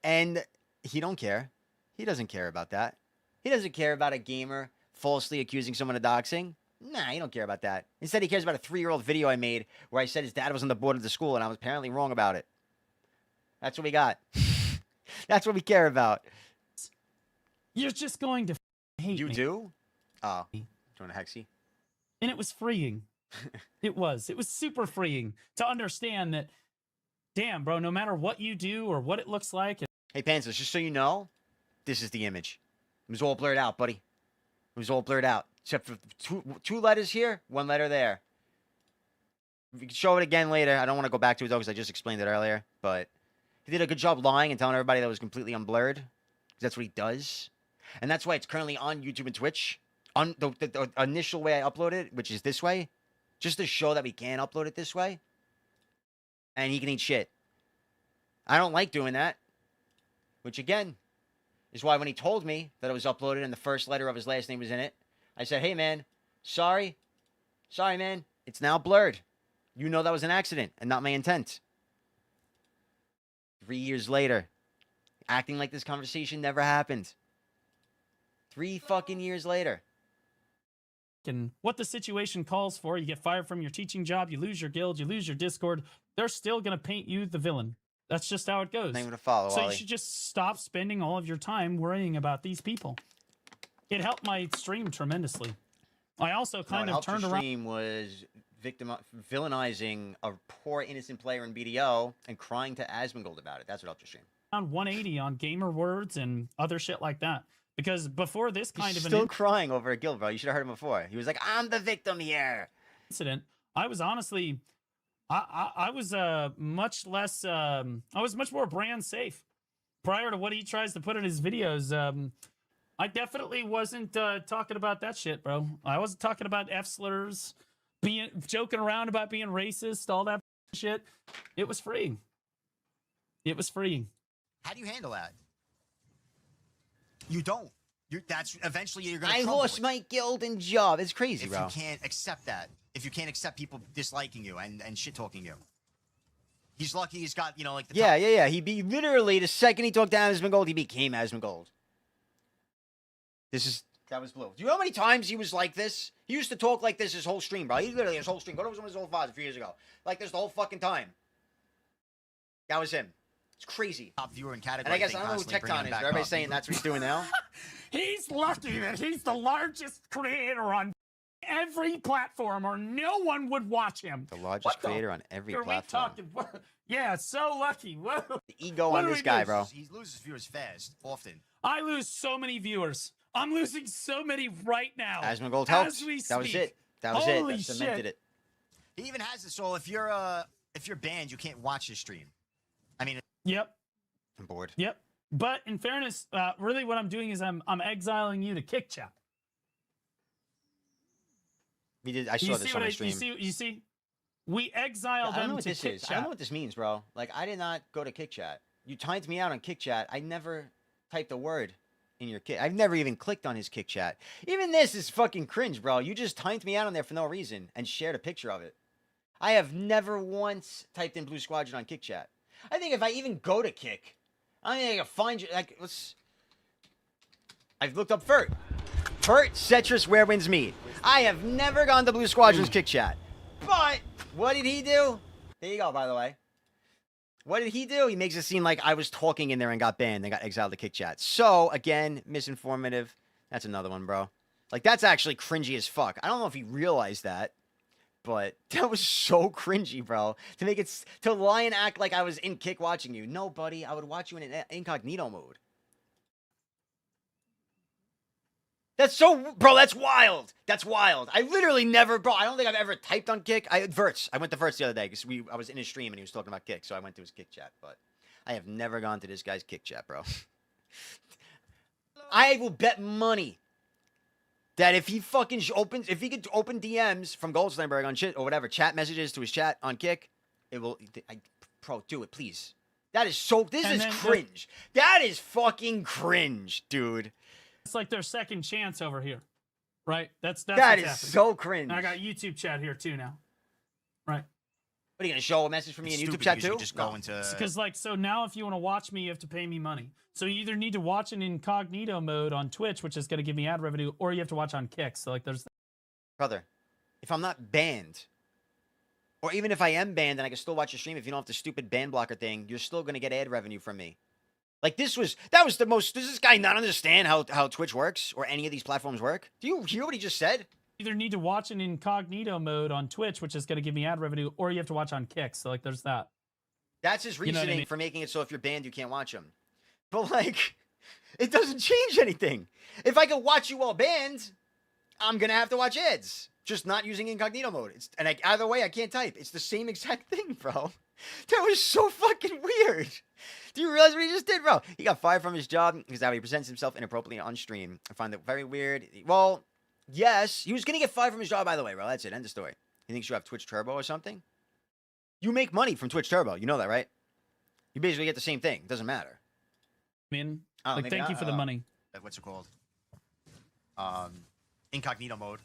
And he don't care. He doesn't care about that. He doesn't care about a gamer falsely accusing someone of doxing. Nah, he don't care about that. Instead, he cares about a 3-year-old video I made where I said his dad was on the board of the school, and I was apparently wrong about it. That's what we got. That's what we care about. You're just going to hate You me. do? Oh. Join a Hexy? And it was freeing. It was super freeing to understand that, damn, bro, no matter what you do or what it looks like. Hey, Panzers, just so you know, this is the image. It was all blurred out, buddy. It was all blurred out. Except for two letters here, 1 letter there. We can show it again later. I don't want to go back to it, though, because I just explained it earlier. But he did a good job lying and telling everybody that it was completely unblurred. Because that's what he does. And that's why it's currently on YouTube and Twitch. On the initial way I upload it, which is this way. Just to show that we can upload it this way. And he can eat shit. I don't like doing that. Which, again, is why when he told me that it was uploaded and the first letter of his last name was in it, I said, hey, man, sorry. Sorry, man. It's now blurred. You know that was an accident and not my intent. 3 years later, acting like this conversation never happened. 3 fucking years later. And what the situation calls for, you get fired from your teaching job, you lose your guild, you lose your Discord, they're still going to paint you the villain. That's just how it goes. Name to follow, so Ollie. you should just stop spending all of your time worrying about these people. It helped my stream tremendously. I also kind of turned around. Stream was villainizing a poor innocent player in BDO and crying to Asmongold about it. That's what helped your stream. On 180 on gamer words and other shit like that. Because before this kind He's of still crying over a guild, bro. You should have heard him before. He was like, I'm the victim here. incident, I was honestly, I was much less, I was much more brand safe prior to what he tries to put in his videos. I definitely wasn't talking about that shit, bro. I wasn't talking about F slurs, joking around about being racist, all that shit. It was freeing. It was freeing. How do you handle that? You don't. That's eventually you're gonna. I crumble. lost my guild and job. It's crazy, If bro. you can't accept that, if you can't accept people disliking you and shit talking you, he's lucky he's got like the Yeah. He be literally the second he talked to Asmongold, he became Asmongold. That was blue. Do you know how many times he was like this? He used to talk like this his whole stream, bro. He literally his whole stream. Go to one of his old VODs a few years ago. Like this the whole fucking time. That was him. It's crazy. top viewer in category. And I guess thing I don't know who constantly bringing Tecton him is, back but everybody's up. saying that's what he's doing now. He's lucky that he's the largest creator on every platform, or no one would watch him. The largest creator on every Are we platform. talking? Yeah, so lucky. Whoa. The ego What on do this we guy, do? bro. He loses viewers fast, often. I lose so many viewers. I'm losing so many right now. Asmongold helped. As we That was speak. it. That was Holy it. That cemented shit. it. He even has it. So if you're banned, you can't watch his stream. I mean. Yep. I'm bored. Yep. But in fairness, really what I'm doing is I'm exiling you to kick chat. We did. I saw this on my stream. You see? We exile I don't them know what to this kick is. chat. I don't know what this means, bro. Like, I did not go to kick chat. You timed me out on kick chat. I never typed a word in your kick. I've never even clicked on his kick chat. Even this is fucking cringe, bro. You just timed me out on there for no reason and shared a picture of it. I have never once typed in Blue Squadron on kick chat. I think if I even go to kick, I think I can find you. Like, let's. I've looked up Fert. Hurt, Cetrus, where winds meet. I have never gone to Blue Squadron's kick chat. But what did he do? There you go, by the way. What did he do? He makes it seem like I was talking in there and got banned and got exiled to kick chat. So, again, misinformative. That's another one, bro. Like, that's actually cringy as fuck. I don't know if he realized that, but that was so cringy, bro. To make it, to lie and act like I was in kick watching you. No, buddy, I would watch you in an incognito mode. That's so, bro, that's wild. That's wild. I literally never, bro, I don't think I've ever typed on Kick. Verts. I went to Verts the other day because I was in his stream and he was talking about Kick, so I went to his Kick chat, but I have never gone to this guy's Kick chat, bro. I will bet money that if he fucking opens, if he could open DMs from Goldsteinburg on shit or whatever, chat messages to his chat on Kick, it will, bro, do it, please. That is so, this is cringe. That is fucking cringe, dude. It's like their second chance over here, right? That's that what's is happening. so cringe. And I got YouTube chat here too now, right? What are you gonna show a message from me in YouTube chat too? Just go into because like so now if you want to watch me, you have to pay me money. So you either need to watch in incognito mode on Twitch, which is gonna give me ad revenue, or you have to watch on Kick. So like there's brother, if I'm not banned, or even if I am banned and I can still watch your stream, if you don't have the stupid ban blocker thing, you're still gonna get ad revenue from me. Like that was the most, does this guy not understand how Twitch works or any of these platforms work? Do you hear what he just said? either need to watch in incognito mode on Twitch, which is going to give me ad revenue, or you have to watch on Kick. So like there's that. That's his reasoning You know what I mean? for making it so if you're banned, you can't watch him. But like, it doesn't change anything. If I can watch you while banned, I'm going to have to watch ads. Just not using incognito mode. Either way, I can't type. It's the same exact thing, bro. That was so fucking weird. Do you realize what he just did, bro? He got fired from his job because how he presents himself inappropriately on stream. I find that very weird. Well, yes, he was going to get fired from his job, by the way, bro. That's it. End of story. He thinks you have Twitch Turbo or something? You make money from Twitch Turbo. You know that, right? You basically get the same thing. It doesn't matter. I mean, Oh, like, maybe thank you not. for the money. What's it called? Incognito mode.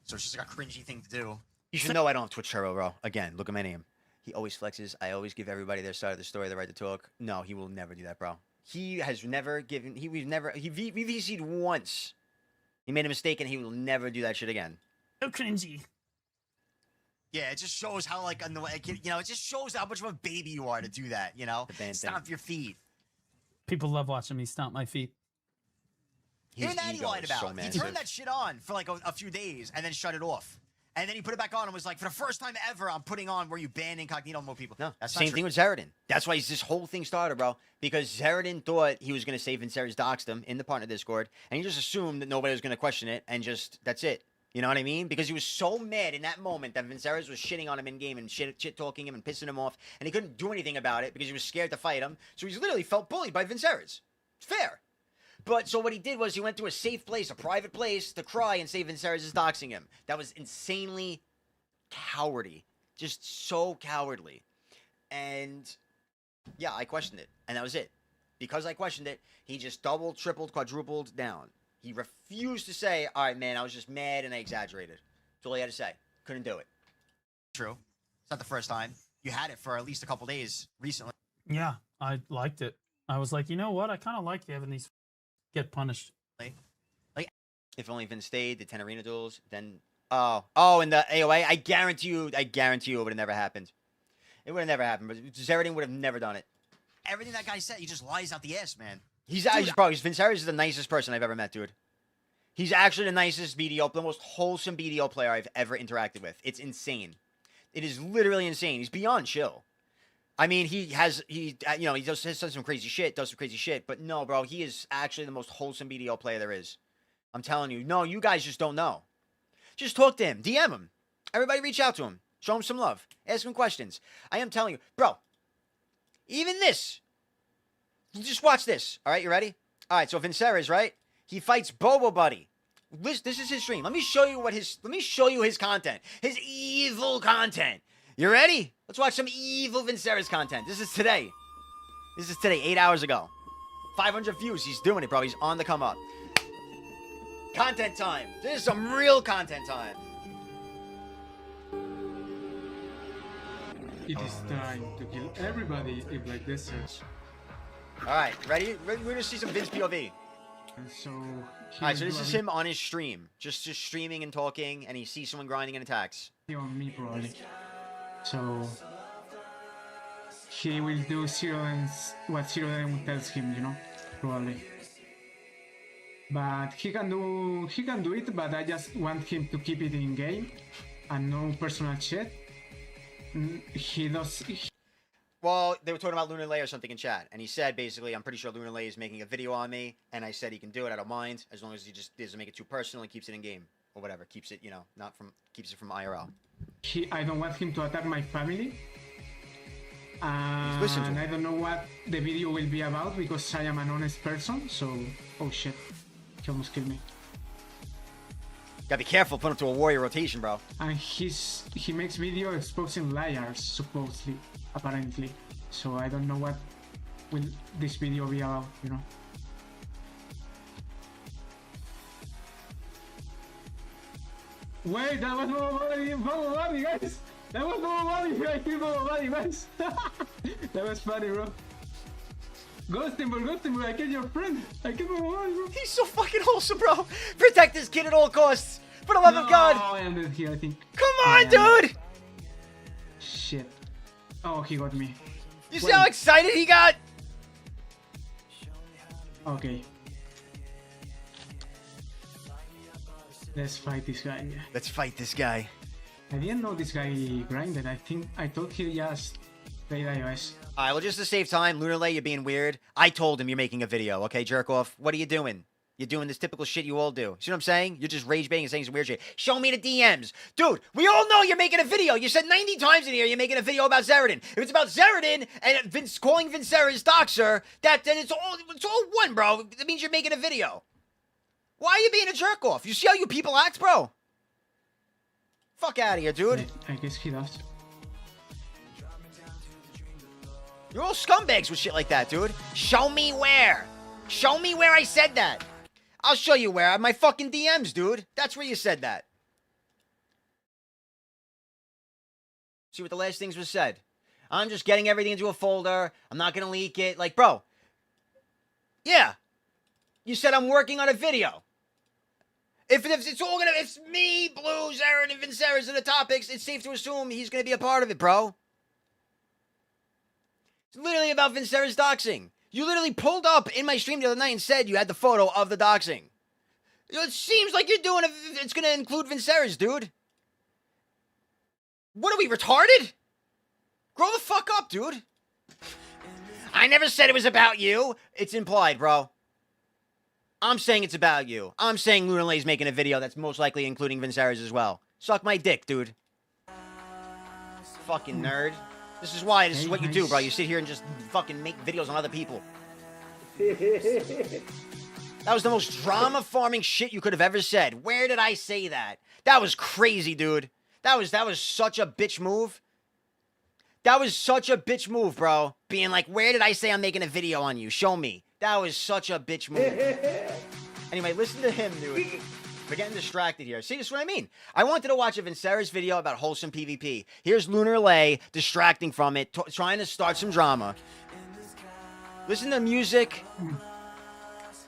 So it's just like a cringy thing to do. You should know I don't have Twitch Turbo, bro. Again, look at my name. He always flexes. I always give everybody their side of the story, the right to talk. No, he will never do that, bro. He has never given. He VC'd once. He made a mistake, and he will never do that shit again. So cringy. Yeah, it just shows how like you know, it just shows how much of a baby you are to do that. You know, stomp your feet. People love watching me stomp my feet. Even that he lied about. So He massive. turned that shit on for like a few days and then shut it off. And then he put it back on and was like, for the first time ever, I'm putting on where you ban incognito mode people. No, That's not same true. thing with Zeradin. That's why this whole thing started, bro. Because Zeradin thought he was going to say Vinceres doxed him in the partner Discord, and he just assumed that nobody was going to question it, and just, that's it. You know what I mean? Because he was so mad in that moment that Vinceres was shitting on him in-game and shit-talking him and pissing him off, and he couldn't do anything about it because he was scared to fight him, so he's literally felt bullied by Vinceres. It's fair. But so what he did was he went to a safe place, a private place, to cry and say Vinceres is doxing him. That was insanely cowardly. Just so cowardly. And yeah, I questioned it. And that was it. Because I questioned it, he just doubled, tripled, quadrupled down. He refused to say, all right, man, I was just mad and I exaggerated. That's all he had to say. Couldn't do it. True. It's not the first time. You had it for at least a couple days recently. Yeah, I liked it. I was like, you know what? I kind of like having these get punished. Like, if only Vince stayed, the 10 arena duels, then and the AOA, I guarantee you it would have never happened. It would have never happened, but Zeradin would have never done it. everything that guy said, he just lies out the ass, man. Vinceres is the nicest person I've ever met, dude. He's actually the nicest BDO, the most wholesome BDO player I've ever interacted with. It's insane. It is literally insane. He's beyond chill. I mean, he does some crazy shit, but no, bro, he is actually the most wholesome BDO player there is. I'm telling you. No, you guys just don't know. Just talk to him. DM him. Everybody reach out to him. Show him some love. Ask him questions. I am telling you. Bro, even this. Just watch this. All right, you ready? All right, so Vinceres, right? He fights Bobo Buddy. This is his stream. Let me show you his content. His evil content. You ready? Let's watch some evil Vinceres content. This is today. 8 hours ago. 500 views. He's doing it, bro. He's on the come up. Content time. This is some real content time. It is time to kill everybody in Black Desert. All right, ready? We're going to see some Vince POV. So Alright, so this is him on his stream. Just streaming and talking, and he sees someone grinding and attacks. on me probably. So he will do zero and what zero then tells him, you know, probably. But he can do it, but I just want him to keep it in game and no personal chat. He does. Well, they were talking about Lunar Lay or something in chat, and he said basically, I'm pretty sure Lunar Lay is making a video on me, and I said he can do it. I don't mind as long as he just doesn't make it too personal and keeps it in game or whatever, keeps it, you know, keeps it from IRL. I don't want him to attack my family. Listen to And him. I don't know what the video will be about because I am an honest person. So, oh shit, he almost killed me. Gotta be careful, put him to a warrior rotation, bro. And he makes video exposing liars, supposedly, apparently. So I don't know what will this video be about, you know. Wait, that was Bubble Buddy, guys! That was Bubble Buddy! I killed Bubble Buddy, guys! That was funny, bro. Goldsteinburg, I killed your friend! I killed Bubble Buddy, bro! He's so fucking wholesome, bro! Protect this kid at all costs! For the love of God! Oh, I ended here, I think. Come on, dude! Shit. Oh, he got me. You see how excited he got? Okay. Let's fight this guy. Let's fight this guy. I didn't know this guy grinded. I thought he just played iOS. Alright, well, just to save time, Lunar Lay, you're being weird. I told him you're making a video, okay, jerk off? What are you doing? You're doing this typical shit you all do. See what I'm saying? You're just rage baiting and saying some weird shit. Show me the DMs. Dude, we all know you're making a video. You said 90 times in here you're making a video about Zeradin. If it's about Zeradin and calling Vincera's doxer, then it's all one, bro. That means you're making a video. Why are you being a jerk off? You see how you people act, bro? Fuck out of here, dude. I guess he does. You're all scumbags with shit like that, dude. Show me where. Show me where I said that. I'll show you where. My fucking DMs, dude. That's where you said that. See what the last things was said. I'm just getting everything into a folder. I'm not gonna leak it. Like, bro. Yeah. You said I'm working on a video. If it's all gonna, if it's me, Blues, Aaron, and Vincera's are the topics, it's safe to assume he's gonna be a part of it, bro. It's literally about Vincera's doxing. You literally pulled up in my stream the other night and said you had the photo of the doxing. It seems like you're doing it's gonna include Vincera's, dude. What are we, retarded? Grow the fuck up, dude. I never said it was about you. It's implied, bro. I'm saying it's about you. I'm saying Lunar Lay's making a video that's most likely including Vincera's as well. Suck my dick, dude. Fucking nerd. This is why. This is what you do, bro. You sit here and just fucking make videos on other people. That was the most drama-farming shit you could have ever said. Where did I say that? That was crazy, dude. That was such a bitch move. That was such a bitch move, bro. Being like, where did I say I'm making a video on you? Show me. That was such a bitch move. Anyway, listen to him, dude. We're getting distracted here. See, this is what I mean. I wanted to watch a Vincera's video about wholesome PvP. Here's Lunar Lay distracting from it, trying to start some drama. Listen to music.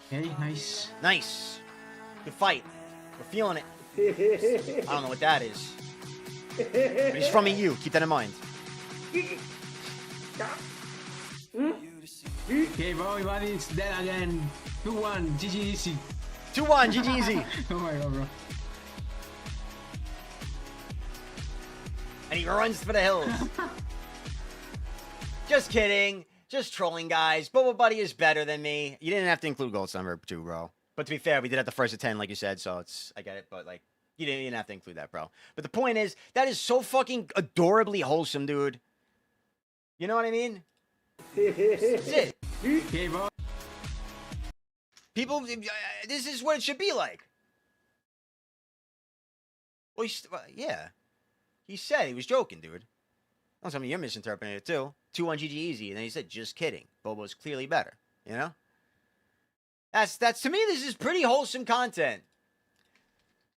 Okay, nice. Nice. Good fight. We're feeling it. I don't know what that is. But he's from EU. Keep that in mind. Okay, boy, buddy, it's dead again. 2-1, GG easy. 2-1, GG easy. Oh my god, bro. And he runs for the hills. Just kidding. Just trolling, guys. Boba Buddy is better than me. You didn't have to include Goldsteinburg too, bro. But to be fair, we did have the first of 10, like you said, so I get it. But, like, you didn't have to include that, bro. But the point is, that is so fucking adorably wholesome, dude. You know what I mean? That's it. Okay, boy. People, this is what it should be like. Well, yeah. He said he was joking, dude. Don't tell me you're misinterpreting it, too. 2-1 GG easy. And then he said, just kidding. Bobo's clearly better. You know? That's to me, this is pretty wholesome content.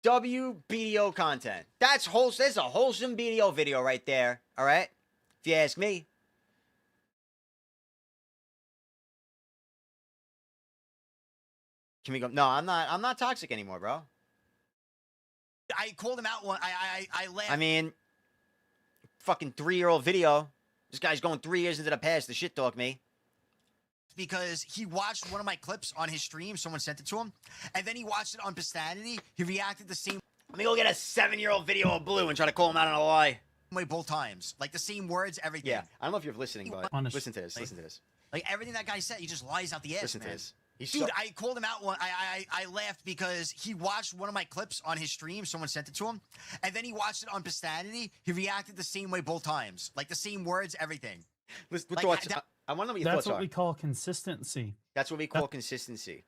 WBDO content. That's wholesome. That's a wholesome BDO video right there. All right? If you ask me. Can we go? No, I'm not. I'm not toxic anymore, bro. I called him out one. I laughed. I mean, fucking 3-year-old video. This guy's going 3 years into the past to shit talk me. Because he watched one of my clips on his stream. Someone sent it to him. And then he watched it on Pistanity. He reacted the same Let me go get a 7-year-old video of Blue and try to call him out on a lie. way both times. Like the same words, everything. Yeah, I don't know if you're listening, but Honest. listen to this. Listen to this. Like everything that guy said, he just lies out the ass, Listen to man. this. He's Dude, so- I called him out one. I laughed because he watched one of my clips on his stream. Someone sent it to him. And then he watched it on Pistanity. He reacted the same way both times. Like the same words, everything. Listen, Like, thoughts. that- I want to know what your That's thoughts what are. we call consistency. That's what we call consistency.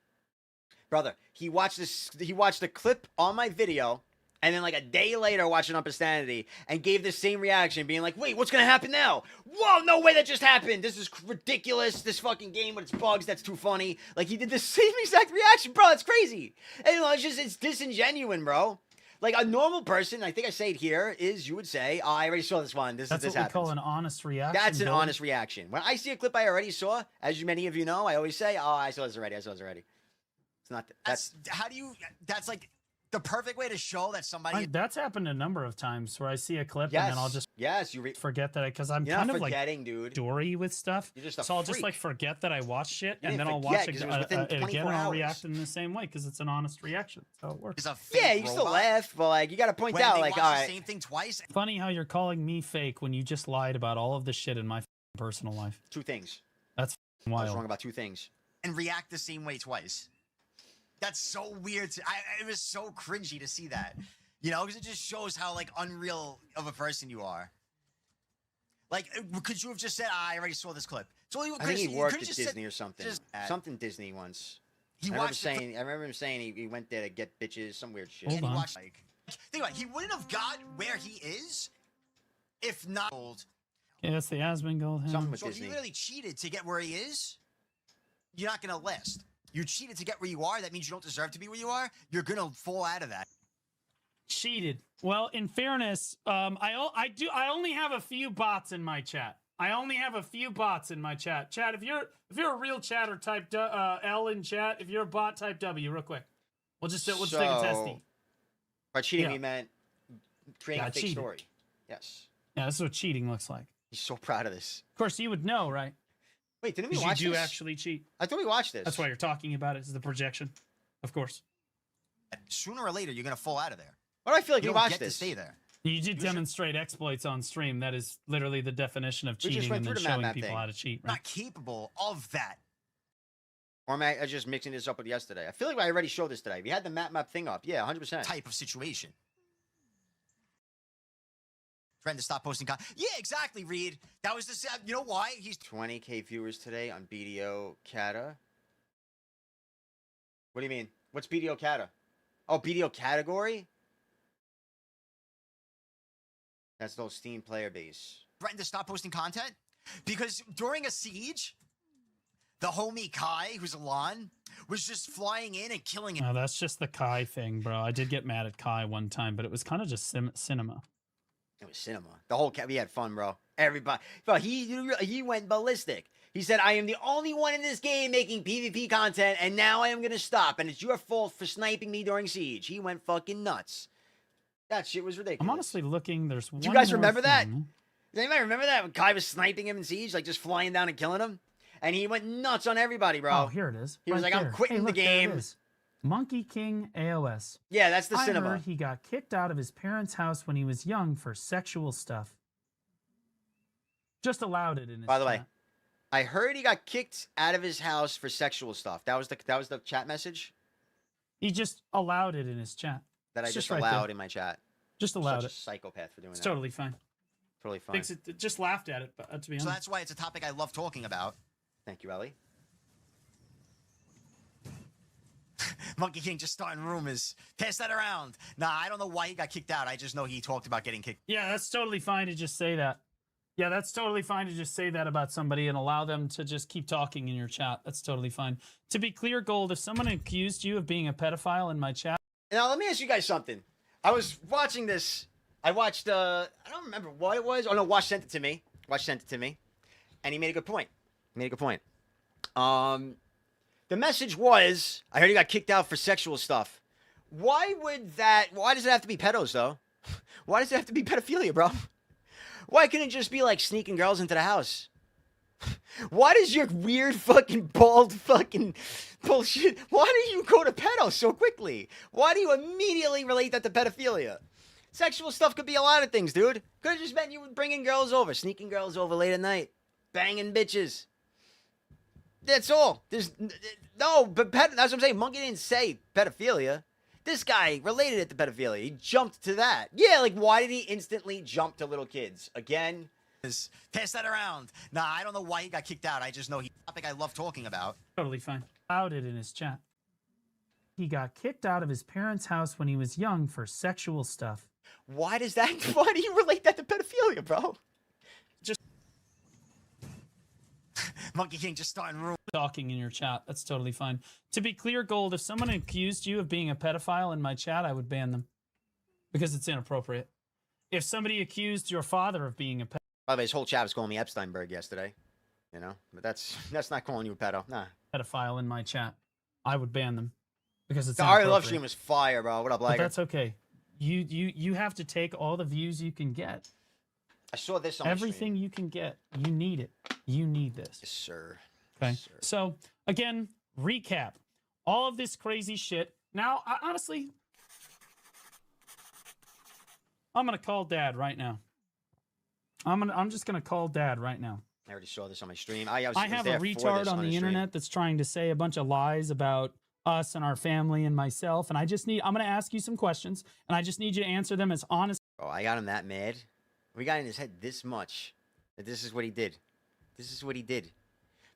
Brother, he watched this. He watched the clip on my video, and then like a day later, watched it on Pistanity, and gave the same reaction, being like, "Wait, what's gonna happen now? Whoa, no way that just happened. This is ridiculous. This fucking game with its bugs. That's too funny." Like he did the same exact reaction, bro. It's crazy. And you know, it's disingenuous, bro. Like a normal person, I think I say it here, is you would say, "Oh, I already saw this one. This That's this what we happens." call an honest reaction. That's an Bill. honest reaction. When I see a clip I already saw, as many of you know, I always say, "Oh, I saw this already. I saw this already." It's not. That's How do you? That's like the perfect way to show that somebody. That's happened a number of times where I see a clip Yes. and then I'll just you forget that because I'm You're kind not of like forgetting, dude. dory with stuff. You're just a so I'll just freak. like forget that I watched it You and didn't then I'll forget watch it, 'cause it was within again 24 and I'll hours. react in the same way because it's an honest reaction. So it works. Yeah, you still laugh, but like you got to point When out, they like, watch all the right, same thing twice. Funny how you're calling me fake when you just lied about all of the shit in my personal life. two things. That's I was wild. wrong about two things. And react the same way twice. That's so weird. It was so cringy to see that. You know, because it just shows how like unreal of a person you are. Like, could you have just said, "I already saw this clip"? So you I think he could've- you worked could've at just said- Disney or something. just- Something Disney once. He I remember watched the clip- saying. I remember him saying he went there to get bitches, some weird shit. and he watched like. Think about it. He wouldn't have got where he is if not old. Yeah, that's the Asmongold Something him. with So if Disney. you really cheated to get where he is, you're not gonna last. You cheated to get where you are. That means you don't deserve to be where you are. You're gonna fall out of that. Cheated. Well, in fairness, I only have a few bots in my chat. I only have a few bots in my chat. Chat, if you're a real chatter, type L in chat. If you're a bot, type W real quick. We'll just take a testy. By cheating, Yeah. he meant creating Yeah, a fake cheated. story. Yes. Yeah, this is what cheating looks like. He's so proud of this. Of course, you would know, right? Wait, didn't we 'Cause watch you do this? actually cheat. I thought we watched this. That's why you're talking about it. Is the projection, of course. Sooner or later, you're gonna fall out of there. Why do I feel like you we don't watched get to this? stay there. You did demonstrate exploits on stream. That is literally the definition of We just cheating went and then through the map showing map people thing. how to cheat. Not Right? capable of that. Or am I just mixing this up with yesterday? I feel like I already showed this today. We had the map thing up. Yeah, 100%. Type of situation. Friend to stop posting. Yeah, exactly, Reed. That was the. You know why? He's 20K viewers today on BDO Cata. What do you mean? What's BDO Cata? Oh, BDO category? That's those Steam player base. threatened to stop posting content because during a siege, the homie Kai, who's a Lon, was just flying in and killing it. No, that's just the Kai thing, bro. I did get mad at Kai one time, but it was kind of just cinema. It was cinema. The whole we had fun, bro. Everybody, bro. He went ballistic. He said, "I am the only one in this game making PvP content, and now I am gonna stop. And it's your fault for sniping me during siege." He went fucking nuts. That shit was ridiculous. I'm honestly looking. There's one. Do you guys more remember that? thing. Does anybody remember that when Kai was sniping him in siege, like just flying down and killing him? And he went nuts on everybody, bro. Oh, here it is. He was Right like, there. "I'm quitting Hey, the look, there it game." is. Monkey King AOS. Yeah, that's the I cinema. heard he got kicked out of his parents' house when he was young for sexual stuff. Just allowed it in his By the way, chat. I heard he got kicked out of his house for sexual stuff. That was the chat message He just allowed it in his chat. that I It's just right allowed there. in my chat. Just allowed Such it. a psychopath for doing It's that. totally fine. Totally fine. Thinks it just laughed at it, but to be honest. So that's why it's a topic I love talking about. Thank you, Ellie. Monkey King just starting rumors. Pass that around. Nah, I don't know why he got kicked out. I just know he talked about getting kicked. Yeah, that's totally fine to just say that. Yeah, that's totally fine to just say that about somebody and allow them to just keep talking in your chat. That's totally fine. To be clear, Gold, if someone accused you of being a pedophile in my chat. Now, let me ask you guys something. I was watching this. I watched, I don't remember what it was. Oh, no, Wash sent it to me. Wash sent it to me. And he made a good point. The message was, I heard he got kicked out for sexual stuff. Why does it have to be pedos, though? Why does it have to be pedophilia, bro? Why couldn't it just be like sneaking girls into the house? Why does your weird fucking bald fucking bullshit, why do you go to pedo so quickly? Why do you immediately relate that to pedophilia? Sexual stuff could be a lot of things, dude. Could have just meant you were bringing girls over, sneaking girls over late at night, banging bitches. That's all. There's no, but that's what I'm saying. Monkey didn't say pedophilia. This guy related it to pedophilia. He jumped to that. Yeah, like why did he instantly jump to little kids? Again, pass that around. Nah, I don't know why he got kicked out. I just know he's a topic I love talking about. Totally fine. Outed in his chat. He got kicked out of his parents' house when he was young for sexual stuff. Why do you relate that to pedophilia, bro? Just Monkey King just starting room. Talking in your chat. That's totally fine. To be clear, Gold, if someone accused you of being a pedophile in my chat, I would ban them because it's inappropriate. If somebody accused your father of being a pedophile, by the way, his whole chat was calling me Epsteinberg yesterday. You know, but that's not calling you a pedo. Nah. Pedophile in my chat, I would ban them because it's The Ari inappropriate. Love stream was fire, bro. What up, But Liger? that's okay. You have to take all the views you can get. I saw this on my Everything you can get. You need it. You need this. Yes, sir. Okay. Yes, sir. So again, recap. All of this crazy shit. Now, honestly, I'm gonna call Dad right now. I'm just gonna call Dad right now. I already saw this on my stream. I have a retard on the internet that's trying to say a bunch of lies about us and our family and myself, and I'm gonna ask you some questions, and I just need you to answer them as honest. Oh, I got him that mad. We got in his head this much that this is what he did. This is what he did.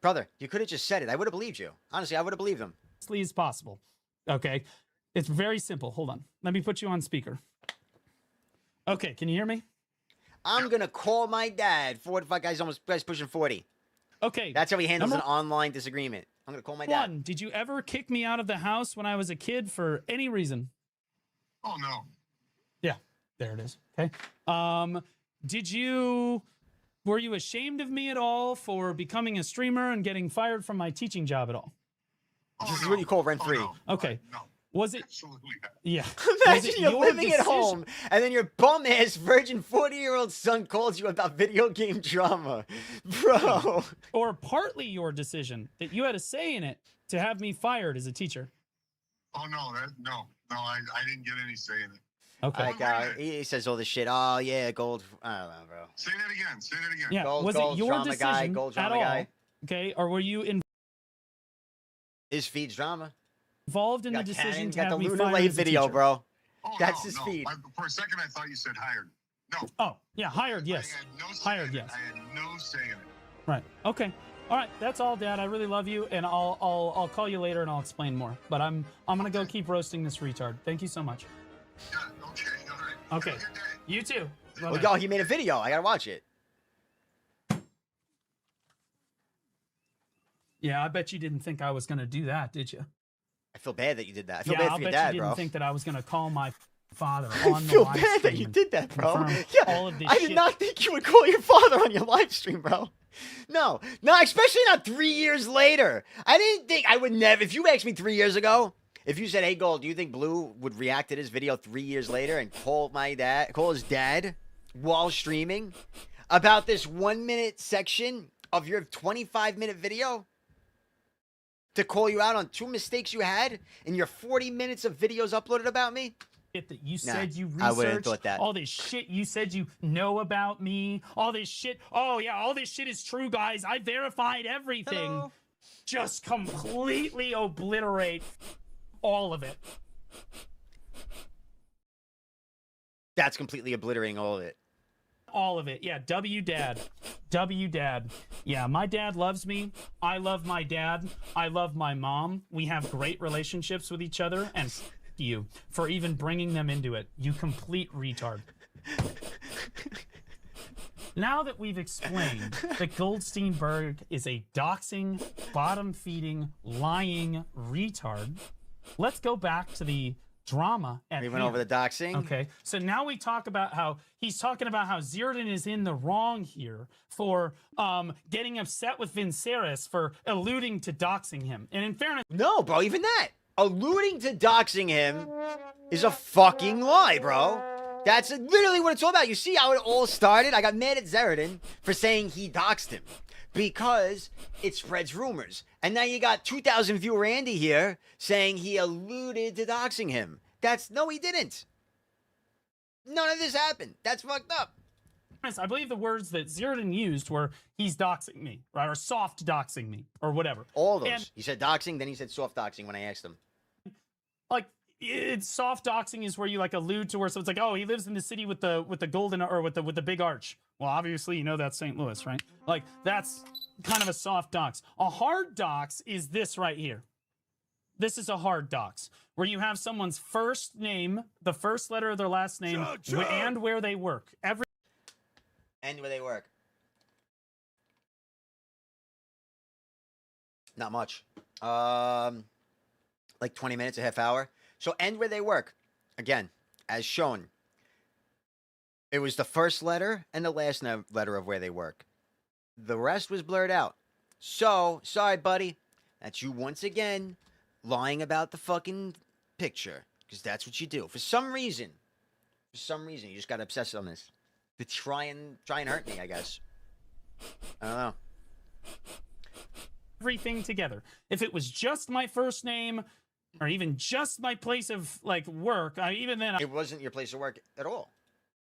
Brother, you could have just said it. I would have believed you. Honestly, I would have believed him. As possible. Okay. It's very simple. Hold on. Let me put you on speaker. Okay, can you hear me? I'm gonna call my dad. 45 guys pushing 40. Okay. That's how he handles Number an online disagreement. I'm gonna call my dad. one, did you ever kick me out of the house when I was a kid for any reason? Oh, no. Yeah, there it is. Okay. Were you ashamed of me at all for becoming a streamer and getting fired from my teaching job at all? This is what you call rent-free. Okay. No. Was it? Absolutely. Yeah. Imagine you're your living at decision- home and then your bum-ass virgin 40-year-old son calls you about video game drama. Bro. Or partly your decision that you had a say in it to have me fired as a teacher. Oh, no. No, I didn't get any say in it. Okay. Like, he says all this shit. Oh, yeah, Gold. I don't know, bro. Say that again. Say that again. Yeah. Gold, was Gold, it your drama decision guy, Gold, at drama all? guy. Okay. Or were you His feed's drama. involved in the Got decision Cannon, to got have the me Lunar fired Lake as a video, teacher? bro. Oh, That's no, his no. feed. For a second, I thought you said hired. No. Oh, yeah, hired, yes. I had no say Hired, in it. yes. I had no say in it. Right. Okay. All right. That's all, Dad. I really love you, and I'll call you later and I'll explain more. But I'm gonna go keep roasting this retard. Thank you so much. Yeah, okay, all right. Okay. Have a good day. You too. Well, Bye-bye. y'all, he made a video. I gotta watch it. Yeah, I bet you didn't think I was gonna do that, did you? I feel bad that you did that. I feel Yeah, bad I'll for your bet dad, you didn't bro. think that I was gonna call my father I on the feel live bad that stream you and did that, bro. confirm Yeah, all of this I shit. did not think you would call your father on your live stream, bro. No, especially not 3 years later. I didn't think I would never. If you asked me 3 years ago, if you said, "Hey, Gold, do you think Blue would react to this video 3 years later and call his dad while streaming about this 1 minute section of your 25-minute video?" To call you out on 2 mistakes you had in your 40 minutes of videos uploaded about me? Shit that you Nah, said you researched, I wouldn't have thought that. all this shit you said you know about me, all this shit. Oh yeah, all this shit is true, guys. I verified everything. Hello. Just completely obliterate all of it. That's completely obliterating all of it. All of it. Yeah, W dad. W dad. Yeah, my dad loves me. I love my dad. I love my mom. We have great relationships with each other, and you for even bringing them into it. You complete retard. Now that we've explained that Goldsteinburg is a doxing, bottom-feeding, lying retard, let's go back to the drama at We went hand. over the doxing. Okay, so now we talk about how he's talking about how Zirdan is in the wrong here for getting upset with Vinceres for alluding to doxing him. And in fairness, No, bro, even that. Alluding to doxing him is a fucking lie, bro. That's literally what it's all about. You see how it all started? I got mad at Zerdan for saying he doxed him because it spreads rumors. And now you got 2,000 viewer Andy here saying he alluded to doxing him. No, he didn't. None of this happened. That's fucked up. I believe the words that Zirdan used were "he's doxing me," right, or "soft doxing me," or whatever. All those. And, he said doxing, then he said soft doxing when I asked him. like, it's soft doxing is where you like allude to where so it's like, oh, he lives in the city with the golden or with the big arch. Well, obviously you know that's St. Louis, right? Like that's kind of a soft dox. A hard dox is this right here. This is a hard dox where you have someone's first name, the first letter of their last name, and where they work. And where they work. Not much. Like 20 minutes, a half hour. So end where they work. Again, as shown. It was the first letter and the last letter of where they work. The rest was blurred out. So, sorry, buddy. That's you once again lying about the fucking picture. Because that's what you do. For some reason, you just got obsessed on this. To try and hurt me, I guess. I don't know. Everything together. If it was just my first name, or even just my place of like work, even then, it wasn't your place of work at all.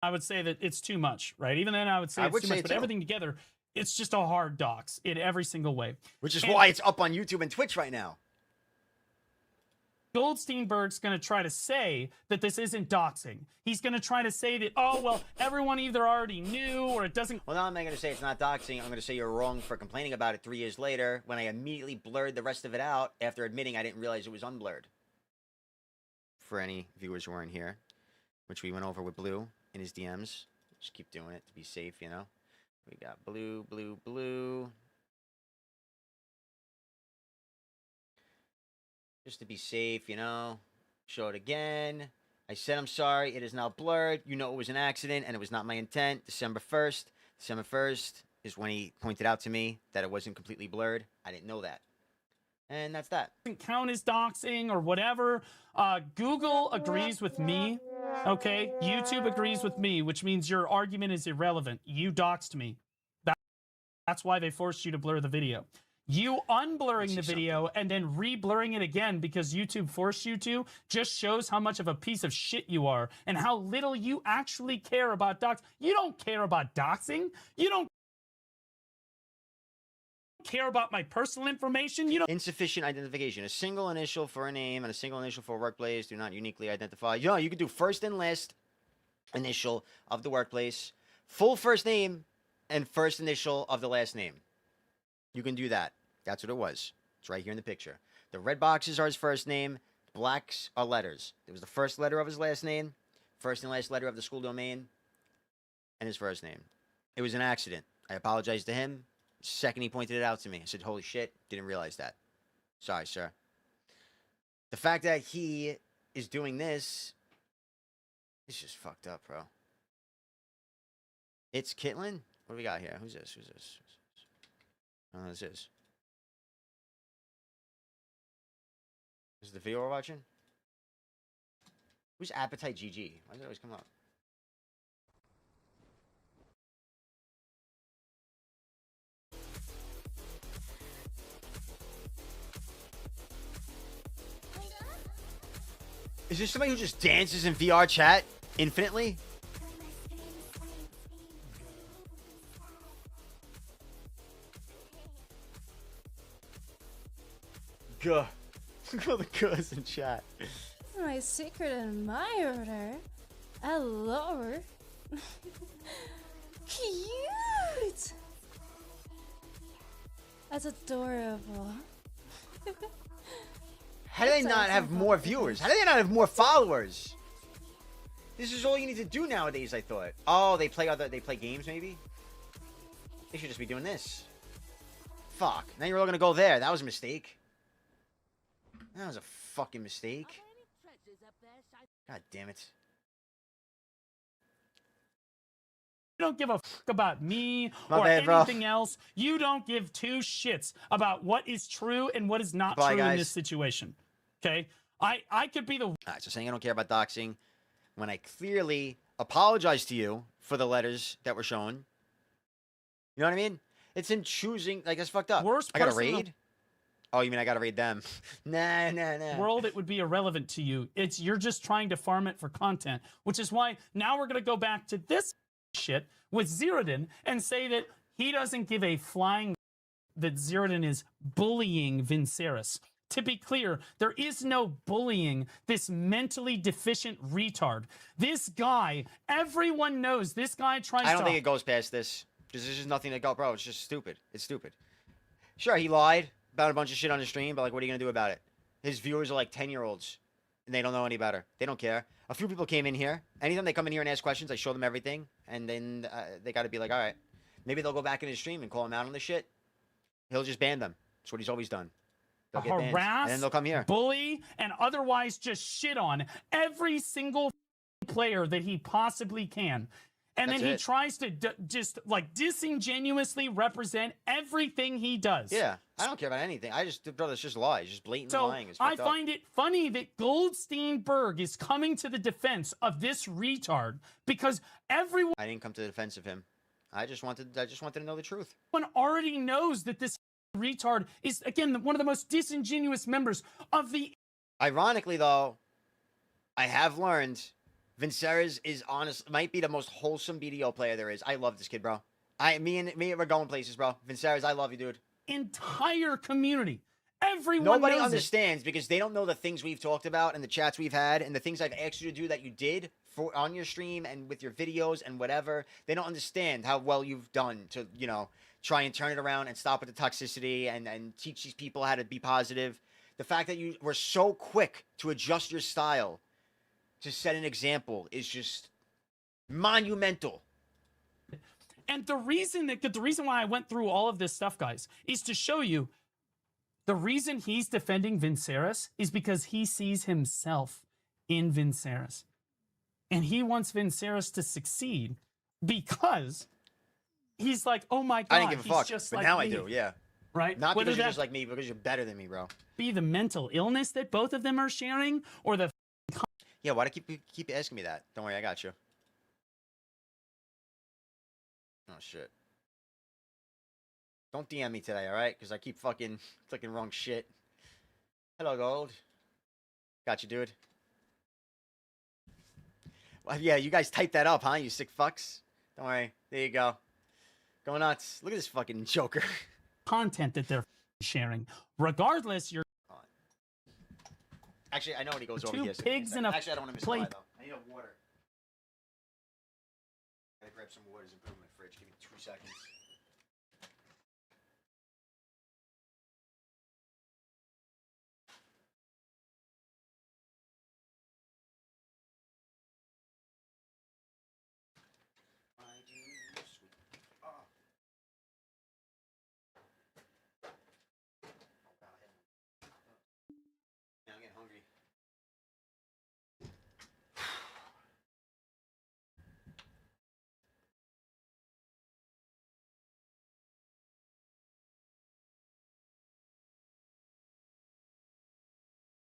I would say that it's too much, right? Even then, I would say it's too much. But everything together, it's just a hard dox in every single way. Which is why it's up on YouTube and Twitch right now. Goldsteinburg's going to try to say that this isn't doxing. He's going to try to say that, oh, well, everyone either already knew or it doesn't. Well, now I'm not going to say it's not doxing. I'm going to say you're wrong for complaining about it 3 years later when I immediately blurred the rest of it out after admitting I didn't realize it was unblurred. For any viewers who weren't here, which we went over with Blue in his DMs. Just keep doing it to be safe, you know. We got Blue, Blue, Blue. Just to be safe, you know. Show it again. I said I'm sorry. It is now blurred. You know it was an accident and it was not my intent. December 1st. December 1st is when he pointed out to me that it wasn't completely blurred. I didn't know that. And that's that. Doesn't count as doxing or whatever. Google agrees with me. Okay. YouTube agrees with me, which means your argument is irrelevant. You doxed me. That's why they forced you to blur the video. You unblurring the video and then re-blurring it again because YouTube forced you to just shows how much of a piece of shit you are and how little you actually care about dox. You don't care about doxing. You don't care about my personal information. You don't. Insufficient identification. A single initial for a name and a single initial for a workplace do not uniquely identify. You know, you could do first and last initial of the workplace, full first name, and first initial of the last name. You can do that. That's what it was. It's right here in the picture. The red boxes are his first name. Blacks are letters. It was the first letter of his last name, first and last letter of the school domain, and his first name. It was an accident. I apologized to him. The second he pointed it out to me, I said, holy shit, didn't realize that. Sorry, sir. The fact that he is doing this is just fucked up, bro. It's Kitlin? What do we got here? Who's this? Who's this? I don't know who this is. Is the video we're watching? Who's Appetite GG? Why does it always come up? Is there somebody who just dances in VR chat infinitely? Gah. Look at all the girls in chat. My secret admirer. Hello. Cute. That's adorable. How do they not have more viewers? How do they not have more followers? This is all you need to do nowadays, I thought. Oh, they play games maybe? They should just be doing this. Fuck. Now you're all gonna go there. That was a mistake. That was a fucking mistake. God damn it. You don't give a fuck about me My or bad, bro. anything else. You don't give two shits about what is true and what is not Goodbye, true in guys. this situation. Okay? I could be the All right, so saying I don't care about doxing when I clearly apologized to you for the letters that were shown. You know what I mean? It's in choosing. Like, that's fucked up. worst I got to person in the raid? Oh, you mean I got to raid them? Nah. world. It would be irrelevant to you. You're just trying to farm it for content, which is why now we're going to go back to this shit with Zirudin and say that he doesn't give a flying that Zirudin is bullying Vinceris. To be clear, there is no bullying this mentally deficient retard. This guy, everyone knows this guy tries I don't to... think it goes past this. Because there's just nothing to go. Bro, it's just stupid. It's stupid. Sure, he lied about a bunch of shit on the stream, but, like, what are you going to do about it? His viewers are, like, 10-year-olds. And they don't know any better. They don't care. A few people came in here. Anytime they come in here and ask questions, I show them everything. And then they got to be like, all right. Maybe they'll go back in his stream and call him out on the shit. He'll just ban them. That's what he's always done. They'll get banned, harass, and then they'll come here. bully, and otherwise just shit on every single player that he possibly can. And That's then he it. tries to just like disingenuously represent everything he does. Yeah, I don't care about anything. Brother, it's just lies. Just blatant So lying. It's I fucked up. find it funny that Goldsteinburg is coming to the defense of this retard because everyone I didn't come to the defense of him. I just wanted to know the truth. already knows that this retard is, again, one of the most disingenuous members of the... Ironically, though, I have learned Vinceres might be the most wholesome BDO player there is. I love this kid, bro. Me and we're going places, bro. Vinceres, I love you, dude. entire community. Everyone Nobody knows understands because they don't know the things we've talked about and the chats we've had and the things I've asked you to do that you did on your stream and with your videos and whatever. They don't understand how well you've done to, try and turn it around and stop with the toxicity and teach these people how to be positive. The fact that you were so quick to adjust your style to set an example is just monumental. And the reason why I went through all of this stuff, guys, is to show you the reason he's defending Vinceris is because he sees himself in Vinceris. And he wants Vinceris to succeed because he's like, oh my God, I didn't give a fuck, just but like now me. I do, yeah. Right? Not Whether because you're that just like me, because you're better than me, bro. be the mental illness that both of them are sharing or the... Yeah, why do you keep asking me that? Don't worry, I got you. Oh, shit. Don't DM me today, alright? Because I keep fucking clicking wrong shit. Hello, Gold. Got you, dude. Well, yeah, you guys typed that up, huh? You sick fucks. Don't worry. There you go. Go nuts. Look at this fucking joker. content that they're sharing. Regardless, you're... Actually, I know when he goes over Two here. pigs in a Actually, I don't want to miss plate. the though. I need a water. Gotta grab some waters and put them in the fridge. Give me 2 seconds. Now I'm getting hungry.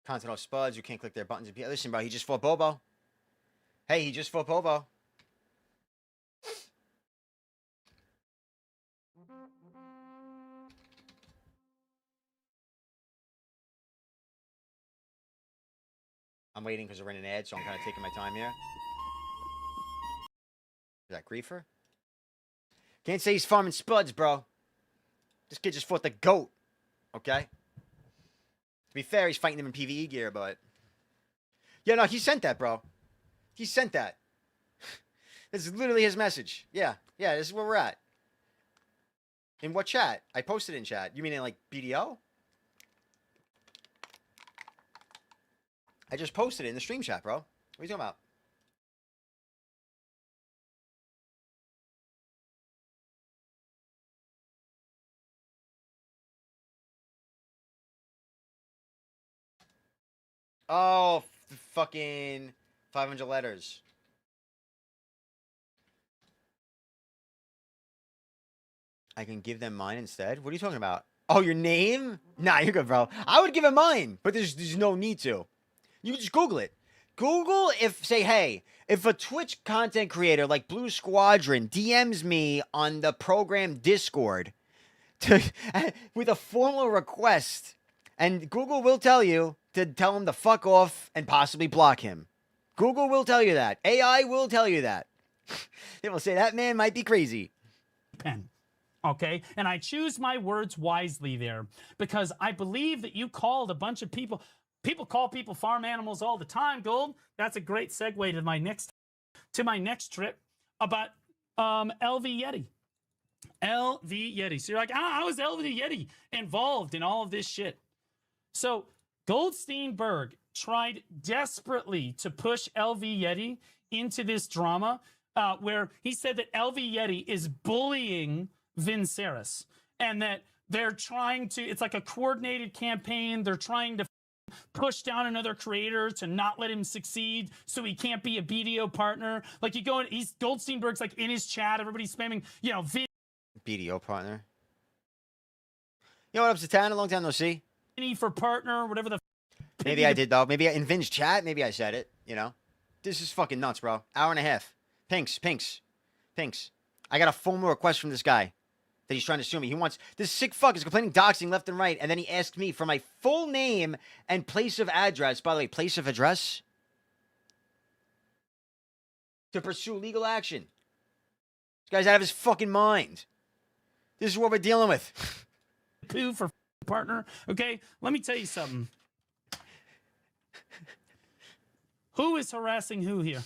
Content off Spuds. You can't click their buttons. Listen, bro, he just fought Bobo. Hey, he just fought Bobo. I'm waiting because we're running an ad, so I'm kind of taking my time here. Is that Griefer? Can't say he's farming Spuds, bro. This kid just fought the GOAT. Okay? To be fair, he's fighting him in PvE gear, but... Yeah, no, he sent that, bro. He sent that. This is literally his message. Yeah, this is where we're at. In what chat? I posted in chat. You mean in, like, BDO? I just posted it in the stream chat, bro. What are you talking about? Oh, fucking 500 letters. I can give them mine instead? What are you talking about? Oh, your name? Nah, you're good, bro. I would give him mine, but there's no need to. You can just Google it. Google say, hey, if a Twitch content creator like Blue Squadron DMs me on the program Discord with a formal request, and Google will tell you to tell him to fuck off and possibly block him. Google will tell you that. AI will tell you that. They will say that man might be crazy. Pen. Okay, and I choose my words wisely there because I believe that you called a bunch of people. People call people farm animals all the time, Gold. That's a great segue to my next trip about LV Yeti. LV Yeti. So you're like, how is LV Yeti involved in all of this shit? So Goldsteinburg tried desperately to push LV Yeti into this drama where he said that LV Yeti is bullying Vinceris and that they're trying to, it's like a coordinated campaign. They're trying to push down another creator to not let him succeed so he can't be a BDO partner. Like you go, Goldsteinberg's like in his chat, everybody's spamming, you know, BDO partner. You know what up, Satan? A long time no see. For partner, whatever the. Maybe I did though. Maybe in Vin's chat, maybe I said it. You know, this is fucking nuts, bro. Hour and a half. Pinks. I got a formal request from this guy that he's trying to sue me. He wants this sick fuck is complaining doxing left and right, and then he asked me for my full name and place of address. By the way, place of address to pursue legal action. This guy's out of his fucking mind. This is what we're dealing with. Poo for partner. Okay, let me tell you something. Who is harassing who here?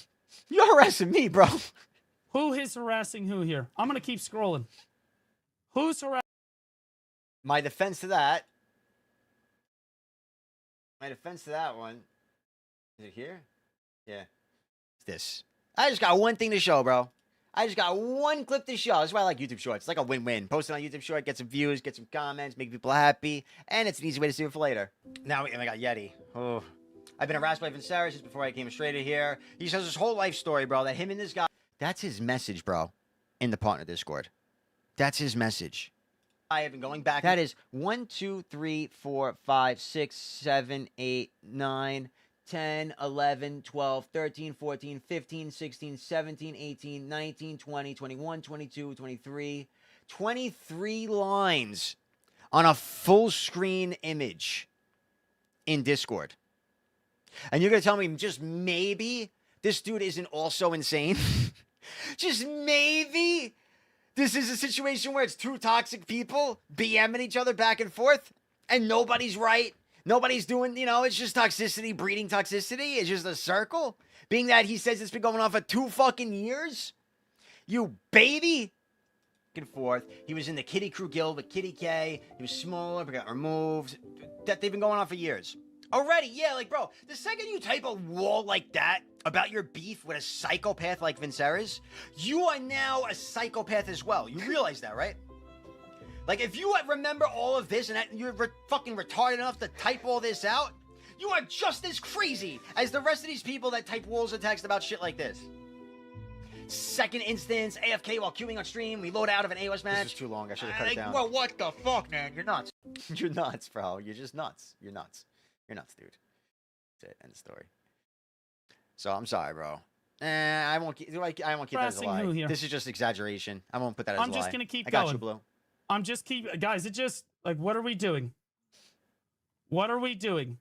You're harassing me, bro. Who is harassing who here? I'm gonna keep scrolling. Who's harassing? My defense to that. One. Is it here? Yeah. It's this. I just got one thing to show, bro. I just got one clip to show. That's why I like YouTube Shorts. It's like a win-win. Post it on YouTube Short, get some views, get some comments, make people happy, and it's an easy way to save it for later. Now, I got Yeti. Oh. I've been harassed by Vincera since before I came straight in here. He says his whole life story, bro, that him and this guy... That's his message, bro, in the partner Discord. That's his message. I have been going back. That is 1, 2, 3, 4, 5, 6, 7, 8, 9, 10, 11, 12, 13, 14, 15, 16, 17, 18, 19, 20, 21, 22, 23. 23 lines on a full screen image in Discord. And you're going to tell me just maybe this dude isn't also insane? Just maybe this is a situation where it's two toxic people BMing each other back and forth and nobody's right. Nobody's doing, it's just toxicity, breeding toxicity. It's just a circle. Being that he says it's been going on for 2 fucking years. You baby. Back and forth. He was in the Kitty Crew Guild with Kitty K. He was smaller, but got removed. That they've been going on for years. Already, yeah, like, bro, the second you type a wall like that about your beef with a psychopath like Vincera's, you are now a psychopath as well. You realize that, right? Like, if you remember all of this and that you're fucking retarded enough to type all this out, you are just as crazy as the rest of these people that type walls of text about shit like this. Second instance, AFK while queuing on stream, we load out of an AOS match. This is too long, I should have cut it down. Well, what the fuck, man? You're nuts. You're nuts, bro. You're just nuts. You're nuts. You're nuts, dude. That's it. End of story. So I'm sorry, bro. I won't keep that as a lie. This is just exaggeration. I won't put that as a lie. I'm just gonna keep I going. got you, Blue. Guys, it just like, what are we doing? What are we doing?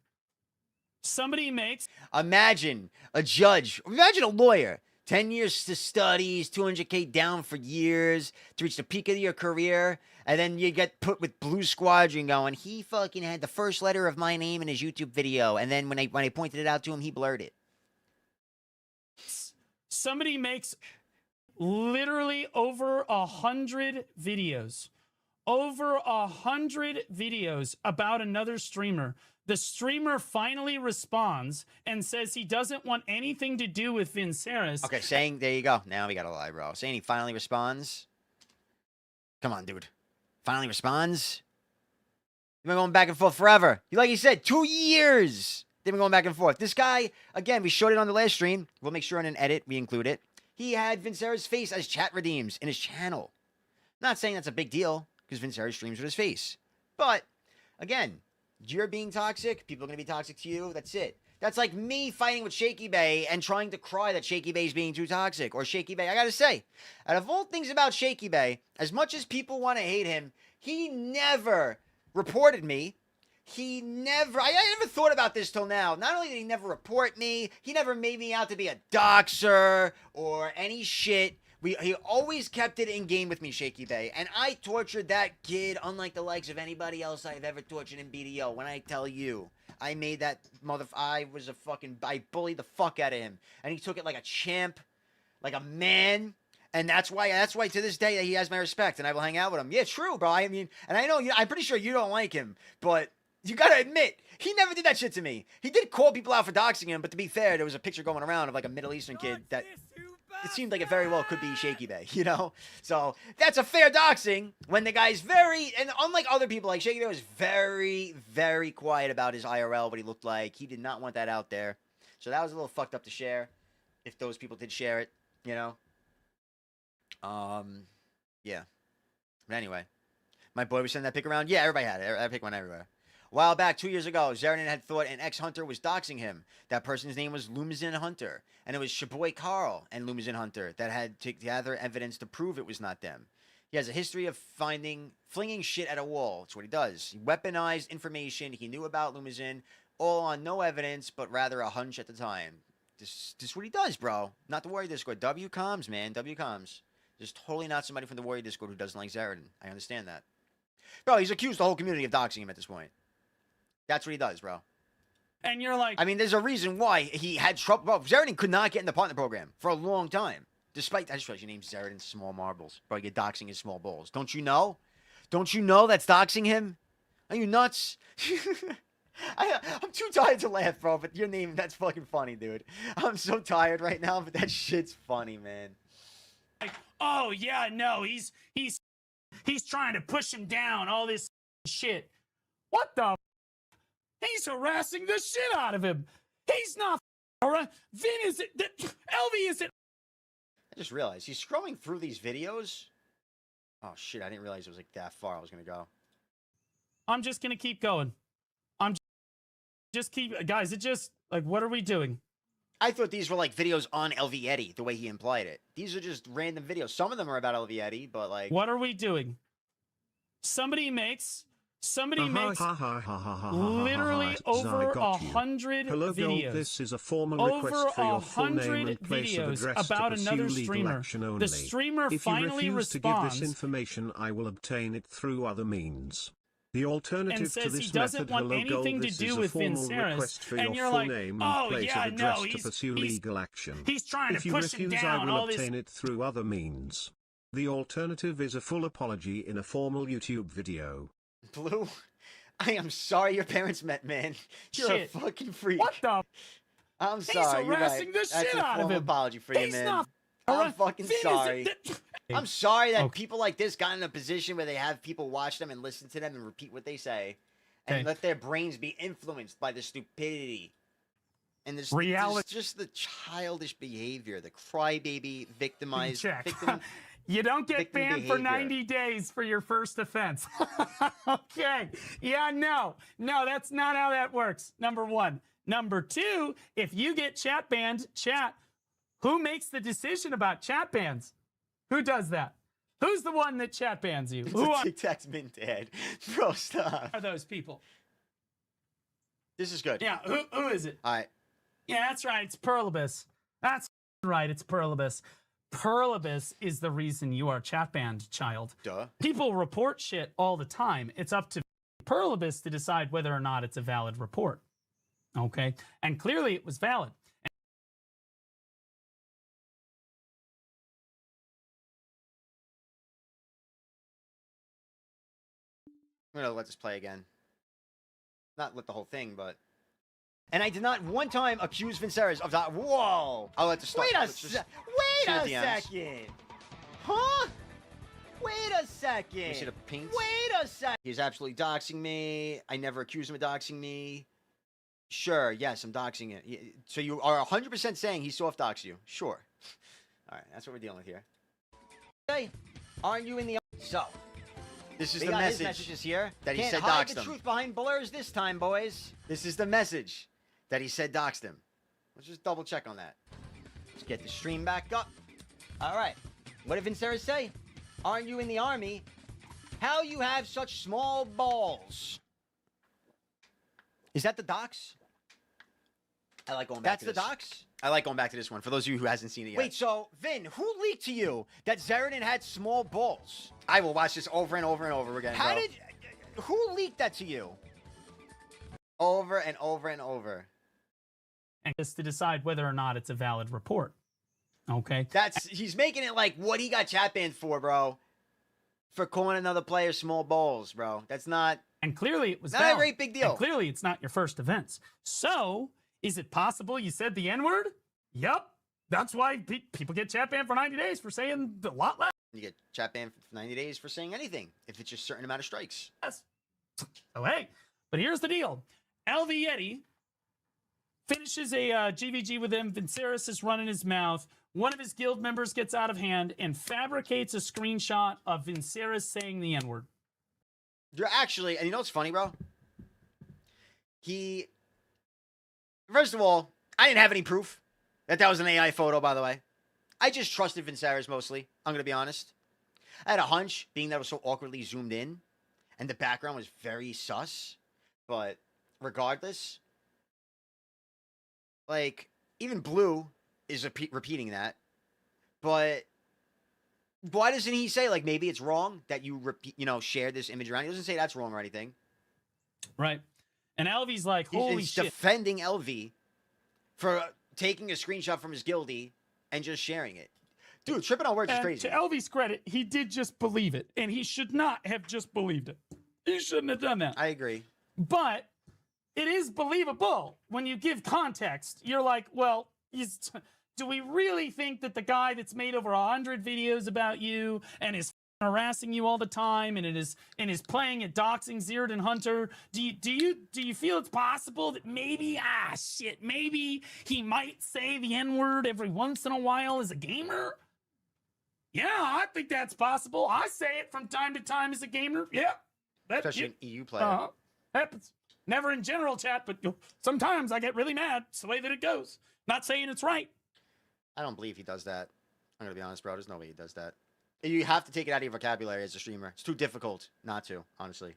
Somebody makes. Imagine a judge. Imagine a lawyer. 10 years to studies, 200K down for years to reach the peak of your career. And then you get put with Blue Squadron going, he fucking had the first letter of my name in his YouTube video. And then when I pointed it out to him, he blurred it. Somebody makes literally over 100 videos. Over 100 videos about another streamer. The streamer finally responds and says he doesn't want anything to do with Vinceris. Okay, there you go. Now we got a lie, bro. Saying he finally responds. Come on, dude. Finally responds. You've been going back and forth forever. Like you said, 2 years. They've been going back and forth. This guy, again, we showed it on the last stream. We'll make sure in an edit we include it. He had Vincera's face as chat redeems in his channel. Not saying that's a big deal, because Vincera streams with his face. But, again, you're being toxic, people are going to be toxic to you, that's it. That's like me fighting with Shaky Bay and trying to cry that Shaky Bay's being too toxic. Or Shaky Bay, I gotta say, out of all things about Shaky Bay, as much as people want to hate him, he never reported me. I never thought about this till now. Not only did he never report me, he never made me out to be a doxer or any shit. He always kept it in game with me, Shaky Bay. And I tortured that kid unlike the likes of anybody else I've ever tortured in BDO. When I tell you, I made that I bullied the fuck out of him. And he took it like a champ, like a man. And that's why to this day he has my respect and I will hang out with him. Yeah, true, bro. I mean, and I know I'm pretty sure you don't like him, but you gotta admit, he never did that shit to me. He did call people out for doxing him, but to be fair, there was a picture going around of like a Middle Eastern kid that it seemed like it very well could be Shaky Bay, you know? So that's a fair doxing when the guy's and unlike other people, like Shaky Bay was very, very quiet about his IRL, what he looked like. He did not want that out there. So that was a little fucked up to share, if those people did share it, you know? Yeah. But anyway, my boy was sending that pic around. Yeah, everybody had it. I pick one everywhere. A while back, 2 years ago, Zeranin had thought an ex-hunter was doxing him. That person's name was Lumazin Hunter. And it was Shaboy Carl and Lumazin Hunter that had to gather evidence to prove it was not them. He has a history of flinging shit at a wall. That's what he does. He weaponized information he knew about Lumazin, all on no evidence, but rather a hunch at the time. This is what he does, bro. Not the Warrior Discord. W-Coms, man. W-Coms. There's totally not somebody from the Warrior Discord who doesn't like Zeratin. I understand that. Bro, he's accused the whole community of doxing him at this point. That's what he does, bro. And you're like... I mean, there's a reason why he had trouble. Bro, Zeratin could not get in the partner program for a long time. Despite... I just realized your name's Zeratin Small Marbles. Bro, you're doxing his small balls. Don't you know? Don't you know that's doxing him? Are you nuts? I'm too tired to laugh, bro, but your name, that's fucking funny, dude. I'm so tired right now, but that shit's funny, man. Like, oh, yeah, no, he's trying to push him down, all this shit. What the... He's harassing the shit out of him. He's not Vin isn't. LV isn't. I just realized he's scrolling through these videos. Oh shit! I didn't realize it was like that far. I was gonna go. I'm just gonna keep going. Guys. It just like, what are we doing? I thought these were like videos on LV Eddie, the way he implied it. These are just random videos. Some of them are about LV Eddie, but like, what are we doing? Somebody makes literally over 100 videos. This is a formal request for your full name and place of address about to another pursue legal streamer. action only. The streamer if finally you refuse to give responds this information, I will obtain it through other means. The alternative and says to this he doesn't method, want hello anything Gold, to this do is a with formal Vinceras, request for and your you're full like, name oh and place yeah, of address no, to pursue legal action. He's trying if to you push him refuse, down. I will All obtain this... it through other means. The alternative is a full apology in a formal YouTube video. Blue, I am sorry your parents met, man. You're Shit. a fucking freak. What the? I'm He's sorry. You're harassing right. the shit That's a out of formal him. apology for you, He's man. not. I'm fucking Vin sorry. I'm sorry that Okay. people like this got in a position where they have people watch them and listen to them and repeat what they say, and Okay. let their brains be influenced by the stupidity and this Reality. just the childish behavior, the crybaby, victimized, Check. victim. You don't get victim banned for behavior. 90 days for your first offense. Okay. Yeah, no, that's not how that works. Number one. Number two, if you get chat banned, who makes the decision about chat bans? Who does that? Who's the one that chat bans you? Who Tic Tac's mint dad. Bro, stop. are those people? This is good. Yeah, who is it? All right. Yeah, that's right. It's Perlibus. That's right. It's Perlibus. Perlibus is the reason you are chat banned, child. Duh. People report shit all the time. It's up to Perlibus to decide whether or not it's a valid report. Okay? And clearly it was valid. I'm gonna let this play again. Not let the whole thing, but. And I did not one time accuse Vinceras of that. Whoa! I'll let this start. Wait a Let's just second. shoot at the ends. Huh? Wait a second. You see the paint? Wait a second. He's absolutely doxing me. I never accused him of doxing me. Sure, yes, I'm doxing it. So you are 100% saying he soft doxed you? Sure. All right, that's what we're dealing with here. Hey, aren't you in the... So, this is the message. His messages here that he said doxed him. Can't hide the truth behind blurs this time, boys. This is the message that he said doxed him. Let's just double check on that. Let's get the stream back up. All right. What did Vincera say? Aren't you in the army? How you have such small balls? Is that the docs? I like going back to this. That's the docs? I like going back to this one, for those of you who hasn't seen it yet. Wait, so, Vin, who leaked to you that Zeratin had small balls? I will watch this over and over and over again, How did... Who leaked that to you? Over and over and over. And just to decide whether or not it's a valid report. Okay? He's making it like what he got chat banned for, bro. For calling another player small balls, bro. That's not... And clearly it was not a great big deal. And clearly it's not your first offense. So, is it possible you said the N-word? Yep. That's why people get chat banned for 90 days for saying a lot less. You get chat banned for 90 days for saying anything, if it's just a certain amount of strikes. Yes. Oh, hey. But here's the deal. LV Yeti finishes a GVG with him. Vinceris is running his mouth. One of his guild members gets out of hand and fabricates a screenshot of Vinceris saying the N-word. You're actually, and you know what's funny, bro? First of all, I didn't have any proof that was an AI photo, by the way. I just trusted Vinceris mostly. I'm going to be honest. I had a hunch, being that it was so awkwardly zoomed in, and the background was very sus. But regardless, like, even Blue is repeating that. But why doesn't he say, like, maybe it's wrong that you share this image around? He doesn't say that's wrong or anything. Right. And LV's like, holy shit. He's defending LV for taking a screenshot from his guildie and just sharing it. Dude, tripping on words is crazy. To LV's credit, he did just believe it. And he should not have just believed it. He shouldn't have done that. I agree. But it is believable when you give context. You're like, well, do we really think that the guy that's made over 100 videos about you and is harassing you all the time and is playing at doxing Zeratin Hunter, do you feel it's possible that maybe maybe he might say the N-word every once in a while as a gamer? Yeah, I think that's possible. I say it from time to time as a gamer. Yeah. Especially an EU player. Happens. Never in general chat, but sometimes I get really mad. It's the way that it goes. Not saying it's right. I don't believe he does that. I'm going to be honest, bro. There's no way he does that. You have to take it out of your vocabulary as a streamer. It's too difficult not to, honestly.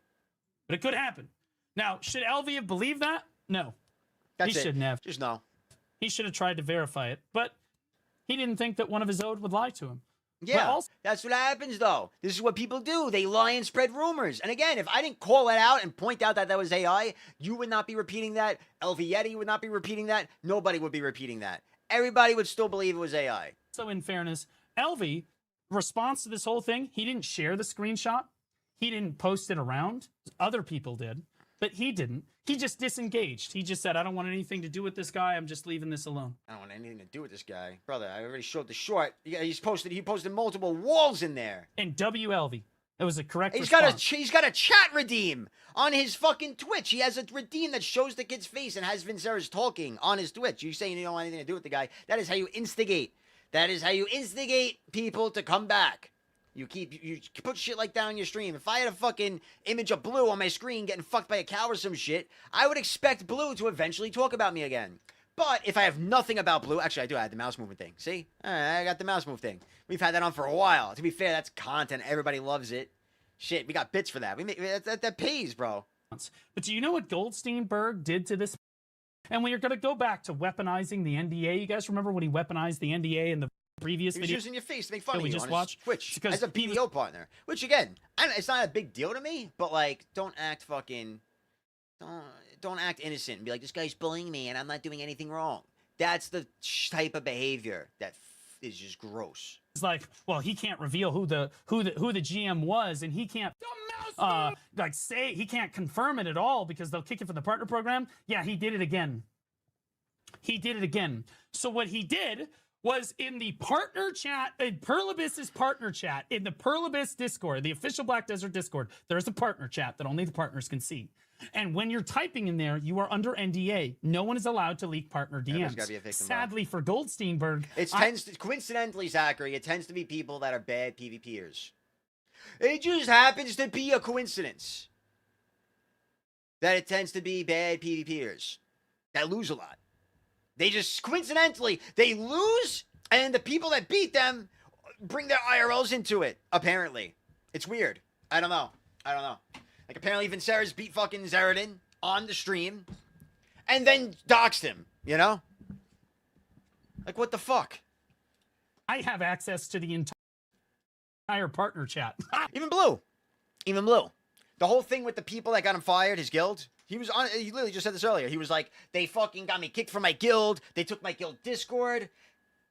But it could happen. Now, should LV have believed that? No. He shouldn't have. Just no. He should have tried to verify it. But he didn't think that one of his owed would lie to him. Yeah, that's what happens, though. This is what people do. They lie and spread rumors. And again, if I didn't call it out and point out that was AI, you would not be repeating that. LV Yeti would not be repeating that. Nobody would be repeating that. Everybody would still believe it was AI. So in fairness, LV, response to this whole thing, he didn't share the screenshot. He didn't post it around. Other people did, but he didn't. He just disengaged. He just said, I don't want anything to do with this guy. I'm just leaving this alone. I don't want anything to do with this guy. Brother, I already showed the short. He posted multiple walls in there. And WLV. It was a correct he's response. He's got a chat redeem on his fucking Twitch. He has a redeem that shows the kid's face and has Vincera's talking on his Twitch. You saying you don't want anything to do with the guy. That is how you instigate. That is how you instigate people to come back. You put shit like that on your stream. If I had a fucking image of Blue on my screen getting fucked by a cow or some shit, I would expect Blue to eventually talk about me again. But if I have nothing about Blue, actually I do, I had the mouse movement thing. See? I got the mouse move thing. We've had that on for a while. To be fair, that's content. Everybody loves it. Shit, we got bits for that. That pays, bro. But do you know what Goldsteinburg did to this? And we are going to go back to weaponizing the NDA. You guys remember when he weaponized the NDA in the previous video? He was using your face to make fun of you just on watched? his Twitch as a BDO partner. Which, again, it's not a big deal to me, but, like, don't act innocent and be like, this guy's bullying me and I'm not doing anything wrong. That's the type of behavior that is just gross. It's like, well, he can't reveal who the GM was, and he can't say he can't confirm it at all because they'll kick it from the partner program. Yeah, he did it again. He did it again. So what he did was in the partner chat, in Perlibis's partner chat, in the Perlibis Discord, the official Black Desert Discord. There's a partner chat that only the partners can see. And when you're typing in there, you are under NDA. No one is allowed to leak partner Everyone's gotta DMs. be a victim, Sadly for Goldsteinburg, It tends to, coincidentally, Zachary, it tends to be people that are bad PvPers. It just happens to be a coincidence that it tends to be bad PvPers that lose a lot. They just coincidentally, they lose, and the people that beat them bring their IRLs into it, apparently. It's weird. I don't know. Like, apparently Vincera's beat fucking Zeradin on the stream and then doxed him, you know? Like, what the fuck? I have access to the entire partner chat. Even Blue. The whole thing with the people that got him fired, his guild, he literally just said this earlier. He was like, they fucking got me kicked from my guild, they took my guild Discord,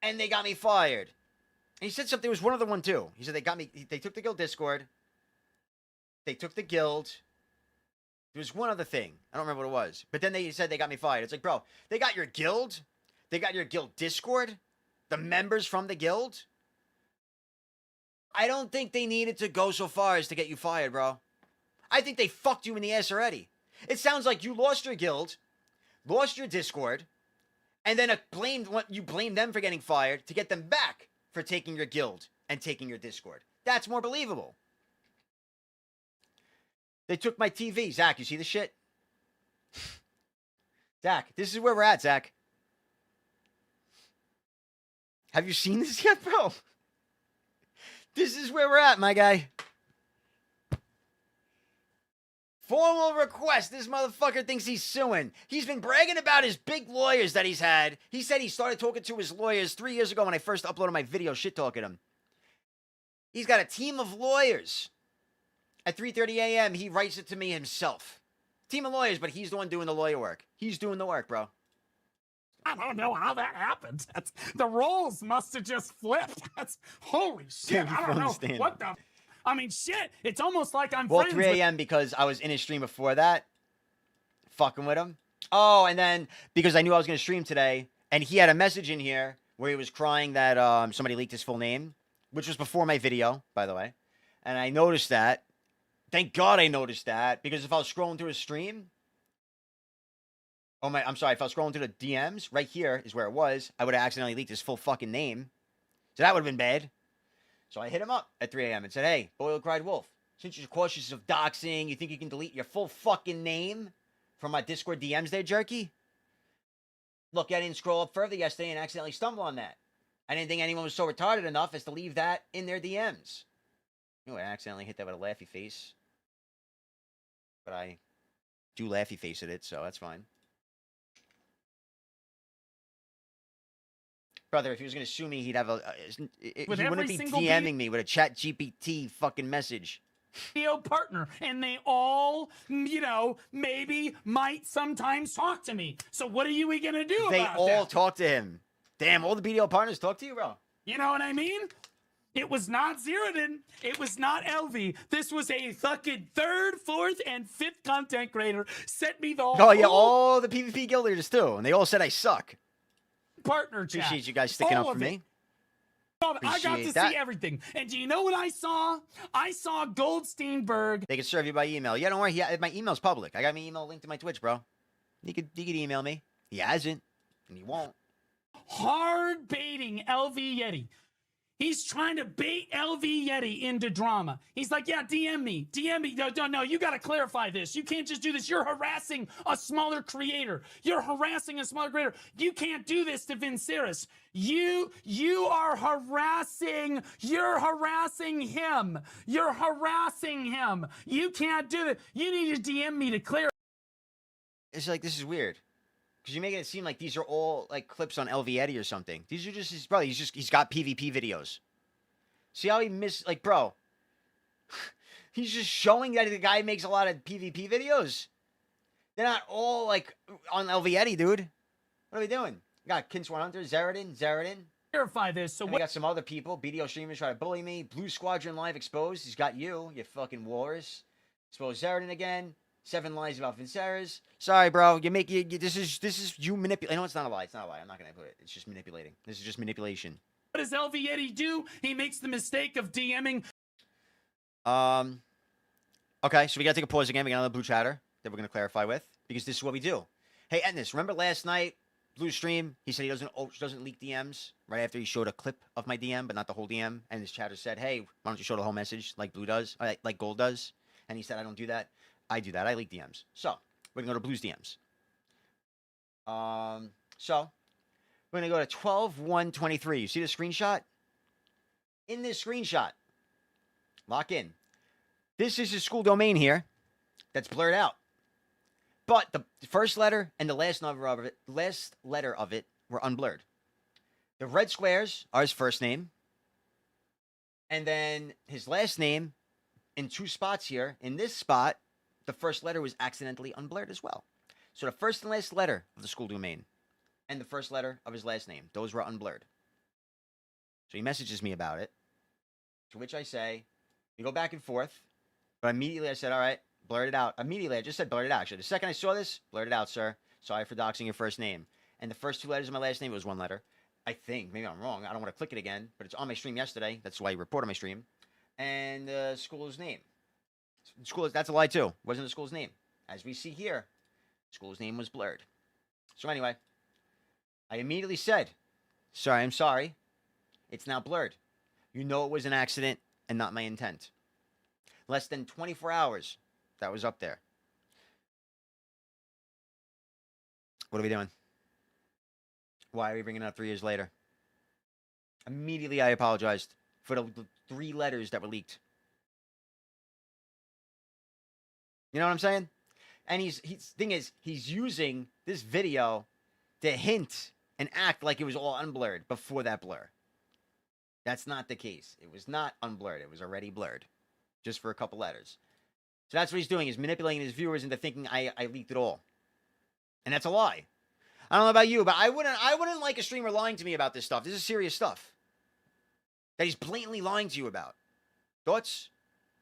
and they got me fired. And he said something, it was one other one too. He said they took the guild Discord, they took the guild. There was one other thing. I don't remember what it was. But then they said they got me fired. It's like, bro, they got your guild. They got your guild Discord. The members from the guild. I don't think they needed to go so far as to get you fired, bro. I think they fucked you in the ass already. It sounds like you lost your guild, lost your Discord, and then you blamed them for getting fired to get them back for taking your guild and taking your Discord. That's more believable. They took my TV. Zach, you see the shit? Zach, this is where we're at, Zach. Have you seen this yet, bro? This is where we're at, my guy. Formal request. This motherfucker thinks he's suing. He's been bragging about his big lawyers that he's had. He said he started talking to his lawyers 3 years ago when I first uploaded my video shit-talking him. He's got a team of lawyers. At 3:30 a.m., he writes it to me himself. Team of lawyers, but he's the one doing the lawyer work. He's doing the work, bro. I don't know how that happened. The roles must have just flipped. Holy shit. I don't know what the... I mean, shit. It's almost like I'm friends 3 a.m. because I was in his stream before that, fucking with him. Oh, and then because I knew I was going to stream today, and he had a message in here where he was crying that somebody leaked his full name, which was before my video, by the way. And I noticed that. Thank God I noticed that, because if I was scrolling through his stream, if I was scrolling through the DMs, right here is where it was, I would have accidentally leaked his full fucking name. So that would have been bad. So I hit him up at 3 a.m. and said, hey, Boyle Cried Wolf, since you're cautious of doxing, you think you can delete your full fucking name from my Discord DMs there, jerky? Look, I didn't scroll up further yesterday and accidentally stumble on that. I didn't think anyone was so retarded enough as to leave that in their DMs. Anyway, I accidentally hit that with a laughy face. But I do laughy face at it, so that's fine. Brother, if he was going to sue me, he'd have he wouldn't be DMing me with a chat GPT fucking message. Video partner, and they all, maybe might sometimes talk to me. So what are you going to do about that? They all talk to him. Damn, all the BDO partners talk to you, bro. You know what I mean? It was not Zerodin. It was not LV. This was a fucking 3rd, 4th, and 5th content creator. Sent me the whole... Oh, yeah, all the PvP guild leaders, too. And they all said I suck. Partner chat. Appreciate you guys sticking up for me. I got to see everything. And do you know what I saw? I saw Goldsteinburg. They can serve you by email. Yeah, don't worry. My email's public. I got my email linked to my Twitch, bro. You could email me. He hasn't, and he won't. Hard baiting LV Yeti. He's trying to bait LV Yeti into drama. He's like, yeah, DM me. No, you got to clarify this. You can't just do this. You're harassing a smaller creator. You can't do this to Vinceris. You are harassing. You're harassing him. You can't do it. You need to DM me to clarify. It's like, this is weird. Because you're making it seem like these are all, like, clips on LV or something. These are just his brother. He's got PvP videos. See how he bro. He's just showing that the guy makes a lot of PvP videos. They're not all, like, on LV dude. What are we doing? We got Kinswan Hunter, Zeradin. Clarify this. So we got some other people. BDO streamers try to bully me. Blue Squadron Live exposed. He's got you fucking walrus. Exposed Zeradin again. 7 lies about Vinceras. Sorry, bro. This is you manipulating. No, it's not a lie. It's not a lie. I'm not gonna put it. It's just manipulating. This is just manipulation. What does LV do? He makes the mistake of DMing. Okay, so we gotta take a pause again. We got another blue chatter that we're gonna clarify with because this is what we do. Hey, Etnis, remember last night, Blue stream? He said he doesn't leak DMs right after he showed a clip of my DM, but not the whole DM. And his chatter said, "Hey, why don't you show the whole message like Blue does, like Gold does?" And he said, "I don't do that. I do that. I leak DMs." So we're gonna go to Blue's DMs. So we're gonna go to 12/1/23. You see the screenshot? In this screenshot, lock in. This is his school domain here that's blurred out. But the first letter and the last letter of it were unblurred. The red squares are his first name. And then his last name in 2 spots here. In this spot, the first letter was accidentally unblurred as well. So the first and last letter of the school domain and the first letter of his last name, those were unblurred. So he messages me about it, to which I say, we go back and forth. But immediately I said, all right, blurred it out. Immediately, I just said blurred it out. Actually, the second I saw this, blurred it out, sir. Sorry for doxing your first name. And the first 2 letters of my last name was 1 letter. I think. Maybe I'm wrong. I don't want to click it again. But it's on my stream yesterday. That's why you reported my stream. And the school's name. That's a lie, too. It wasn't the school's name. As we see here, school's name was blurred. So anyway, I immediately said, sorry, I'm sorry. It's now blurred. You know it was an accident and not my intent. Less than 24 hours. That was up there. What are we doing? Why are we bringing it up 3 years later? Immediately, I apologized for the 3 letters that were leaked. You know what I'm saying? And thing is, he's using this video to hint and act like it was all unblurred before that blur. That's not the case. It was not unblurred. It was already blurred, just for a couple letters. So that's what he's doing. He's manipulating his viewers into thinking I leaked it all. And that's a lie. I don't know about you, but I wouldn't like a streamer lying to me about this stuff. This is serious stuff that he's blatantly lying to you about. Thoughts?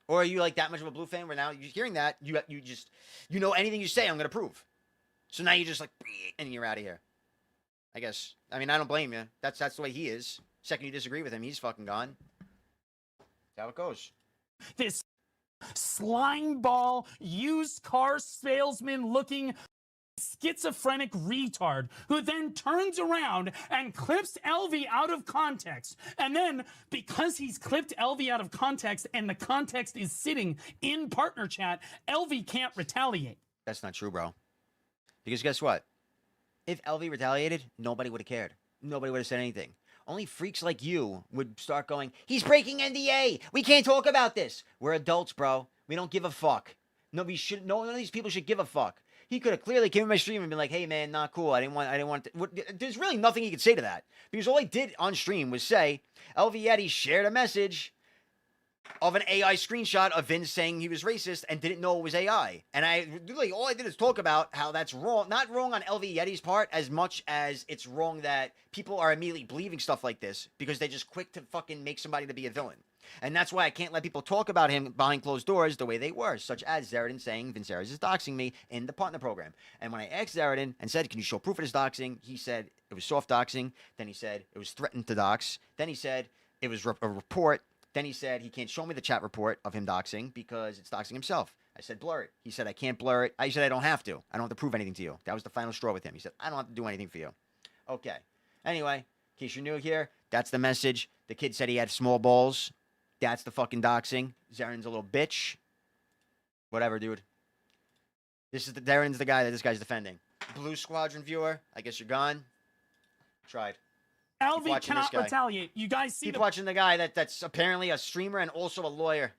Or are you like that much of a Blue fan where now you're hearing that, you know anything you say, I'm going to prove. So now you're just like, and you're out of here. I guess. I mean, I don't blame you. That's the way he is. Second you disagree with him, he's fucking gone. That's how it goes. This slime ball, used car salesman looking schizophrenic retard who then turns around and clips LV out of context. And then because he's clipped LV out of context and the context is sitting in partner chat, LV can't retaliate. That's not true, bro. Because guess what? If LV retaliated, nobody would have cared. Nobody would have said anything. Only freaks like you would start going, he's breaking NDA. We can't talk about this. We're adults, bro. We don't give a fuck. None of these people should give a fuck. He could have clearly came in my stream and been like, hey, man, not cool. I didn't want there's really nothing he could say to that. Because all he did on stream was say, LV Yeti shared a message of an AI screenshot of Vince saying he was racist and didn't know it was AI. And all I did is talk about how that's wrong. Not wrong on LV Yeti's part as much as it's wrong that people are immediately believing stuff like this because they're just quick to fucking make somebody to be a villain. And that's why I can't let people talk about him behind closed doors the way they were, such as Zeradin saying Vinceras is doxing me in the partner program. And when I asked Zeradin and said, can you show proof of his doxing? He said it was soft doxing. Then he said it was threatened to dox. Then he said it was a report. Then he said he can't show me the chat report of him doxing because it's doxing himself. I said, blur it. He said, I can't blur it. I said, I don't have to. I don't have to prove anything to you. That was the final straw with him. He said, I don't have to do anything for you. Okay. Anyway, in case you're new here, that's the message. The kid said he had small balls. That's the fucking doxing. Zaren's a little bitch. Whatever, dude. Zaren's the guy that this guy's defending. Blue Squadron viewer, I guess you're gone. Tried. LV cannot retaliate. You guys see Keep watching the guy that's apparently a streamer and also a lawyer.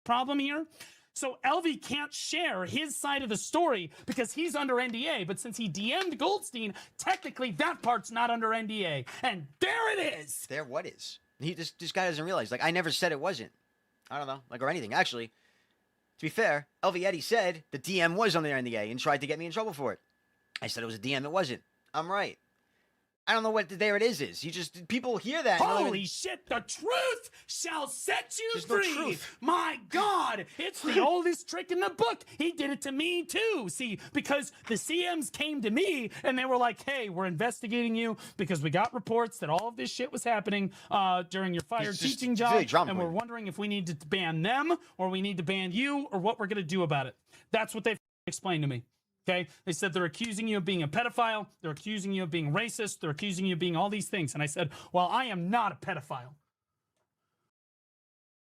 Problem here? So LV can't share his side of the story because he's under NDA. But since he DM'd Goldstein, technically that part's not under NDA. And there it is. There what is? This guy doesn't realize. Like, I never said it wasn't. I don't know. Like, or anything. Actually, to be fair, LV Eddie said the DM was under NDA and tried to get me in trouble for it. I said it was a DM. It wasn't. I'm right. I don't know what there it is. You just people hear that. and they're Holy like, shit, the truth shall set you There's no free. truth. My God, it's the oldest trick in the book. He did it to me too. See, because the CMs came to me and they were like, hey, we're investigating you because we got reports that all of this shit was happening during your fire It's just teaching really job. drama And we're queen. wondering if we need to ban them or we need to ban you or what we're going to do about it. That's what they explained to me. Okay, they said they're accusing you of being a pedophile. They're accusing you of being racist. They're accusing you of being all these things. And I said, well, I am not a pedophile.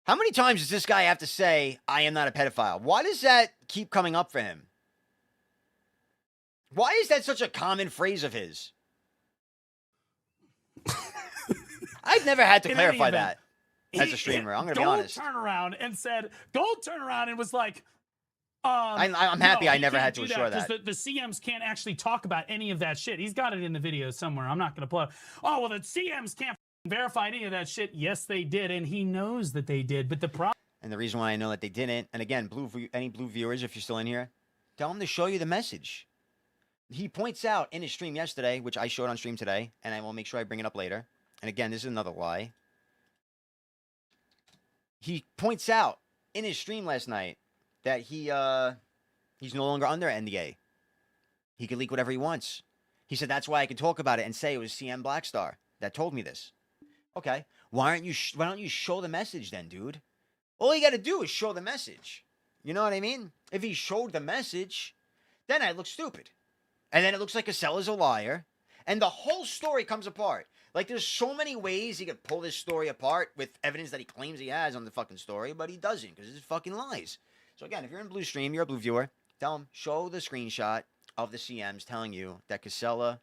How many times does this guy have to say, I am not a pedophile? Why does that keep coming up for him? Why is that such a common phrase of his? I've never had to In clarify any event, that as a streamer. I'm going to be Gold honest. turned around and said, Gold turned around and was like, I'm happy I he never can't had to do assure because that. the CMs can't actually talk about any of that shit. He's got it in the video somewhere. I'm not going to play. Oh, well, the CMs can't verify any of that shit. Yes, they did, and he knows that they did. But the problem. And the reason why I know that they didn't, and again, any blue viewers, if you're still in here, tell them to show you the message. He points out in his stream yesterday, which I showed on stream today, and I will make sure I bring it up later. And again, this is another lie. He points out in his stream last night that he's no longer under NDA. He can leak whatever he wants. He said that's why I can talk about it and say it was CM Blackstar that told me this. Okay, why don't you show the message then, dude? All you got to do is show the message. You know what I mean? If he showed the message, then I look stupid. And then it looks like Casella's a liar. And the whole story comes apart. Like, there's so many ways he could pull this story apart with evidence that he claims he has on the fucking story, but he doesn't because it's fucking lies. So again, if you're in Blue Stream, you're a Blue viewer, tell him, show the screenshot of the CMs telling you that Casella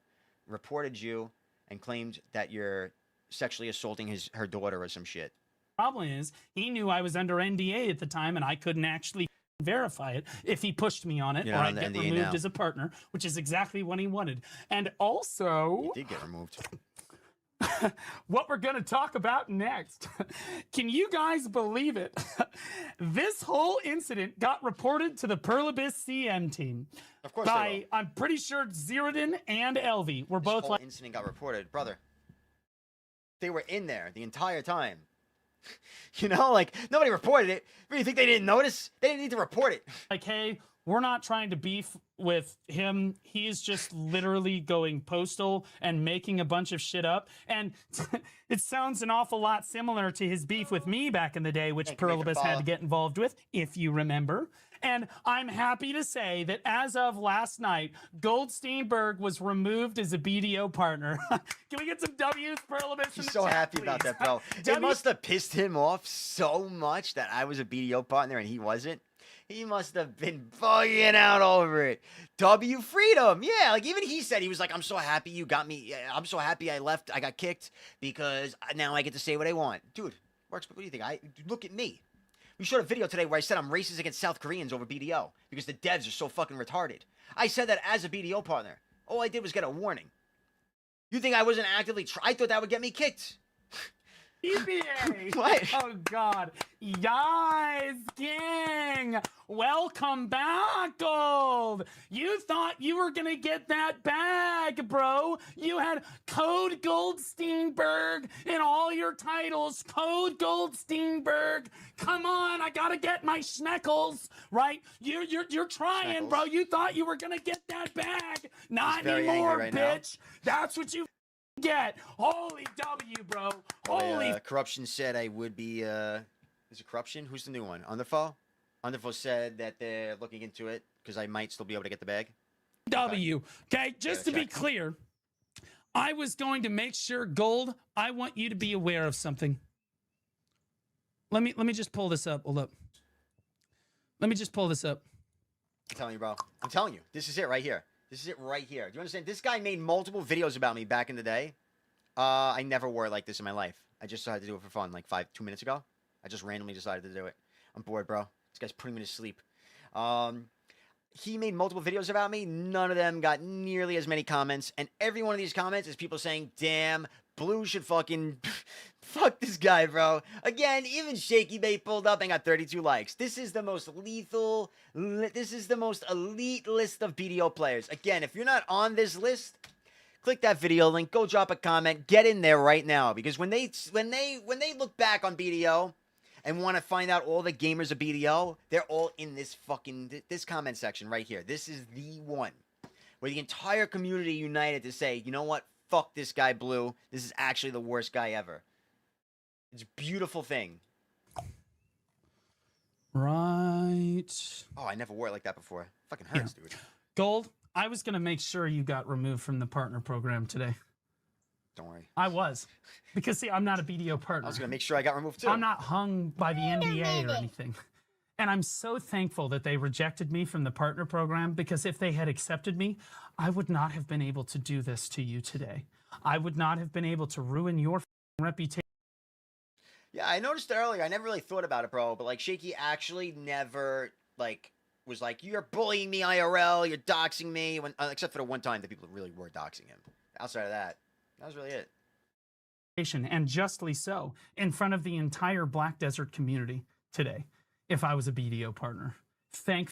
reported you and claimed that you're sexually assaulting her daughter or some shit. Problem is, he knew I was under NDA at the time, and I couldn't actually verify it if he pushed me on it, You're or not I'd under get NDA removed now. as a partner, which is exactly what he wanted. And also, You did get removed. what we're going to talk about next. Can you guys believe it? This whole incident got reported to the Perlibis CM team. Of course they will. I'm pretty sure Ziridan and Elvie were This both whole like, incident got reported, brother. They were in there the entire time. You know, like, nobody reported it. You think they didn't notice? They didn't need to report it. like, hey, we're not trying to beef with him. He's just literally going postal and making a bunch of shit up. And it sounds an awful lot similar to his beef with me back in the day, which Thank you, Nathan Perlibis had Paula. to get involved with, if you remember. And I'm happy to say that as of last night, Goldsteinburg was removed as a BDO partner. Can we get some W's, Perlibis? in He's the so chat, happy about please? that, bro. It W- must have pissed him off so much that I was a BDO partner and he wasn't. He must have been bugging out over it. W freedom. Yeah, like even he said, he was like, I'm so happy you got me. I'm so happy I left. I got kicked because now I get to say what I want. Dude, works. What do you think? Look at me. We showed a video today where I said I'm racist against South Koreans over BDO because the devs are so fucking retarded. I said that as a BDO partner. All I did was get a warning. You think I wasn't actively I thought that would get me kicked. EBA. What? Oh God. Guys, gang. Welcome back, Gold. You thought you were gonna get that bag, bro. You had code Goldsteinburg in all your titles. Code Goldsteinburg. Come on, I gotta get my schneckles, right? You're trying, Schneckles. bro. You thought you were gonna get that bag. Not very angry anymore, right now. bitch. That's what you get. Holy W, bro. Holy Corruption said I would be, is it Corruption? Who's the new one? Underfall? Underfall said that they're looking into it because I might still be able to get the bag. W. Okay, just to be check. clear, I was going to make sure, Gold, I want you to be aware of something. Let me just pull this up. Hold up. Let me just pull this up. I'm telling you, bro. I'm telling you. This is it right here. This is it right here. Do you understand? This guy made multiple videos about me back in the day. I never wore it like this in my life. I just decided to do it for fun like 2 minutes ago. I just randomly decided to do it. I'm bored, bro. This guy's putting me to sleep. He made multiple videos about me. None of them got nearly as many comments. And every one of these comments is people saying, damn, Blue should fucking fuck this guy, bro. Again, even Shaky Bait pulled up and got 32 likes. This is the most lethal, this is the most elite list of BDO players. Again, if you're not on this list, click that video link, go drop a comment, get in there right now, because when they look back on BDO and want to find out all the gamers of BDO, they're all in this this comment section right here. This is the one where the entire community united to say, you know what, fuck this guy Blue. This is actually the worst guy ever. It's a beautiful thing. Right. Oh, I never wore it like that before. Fucking hurts, dude. Gold, I was going to make sure you got removed from the partner program today. Don't worry. I was. Because, see, I'm not a BDO partner. I was going to make sure I got removed, too. I'm not hung by the NDA or anything. And I'm so thankful that they rejected me from the partner program, because if they had accepted me, I would not have been able to do this to you today. I would not have been able to ruin your reputation. Yeah, I noticed it earlier. I never really thought about it, bro. But, like, Shaky actually never, like, was like, you're bullying me IRL, you're doxing me, when, except for the one time that people really were doxing him. Outside of that, that was really it. And justly so, in front of the entire Black Desert community today, if I was a BDO partner. Thank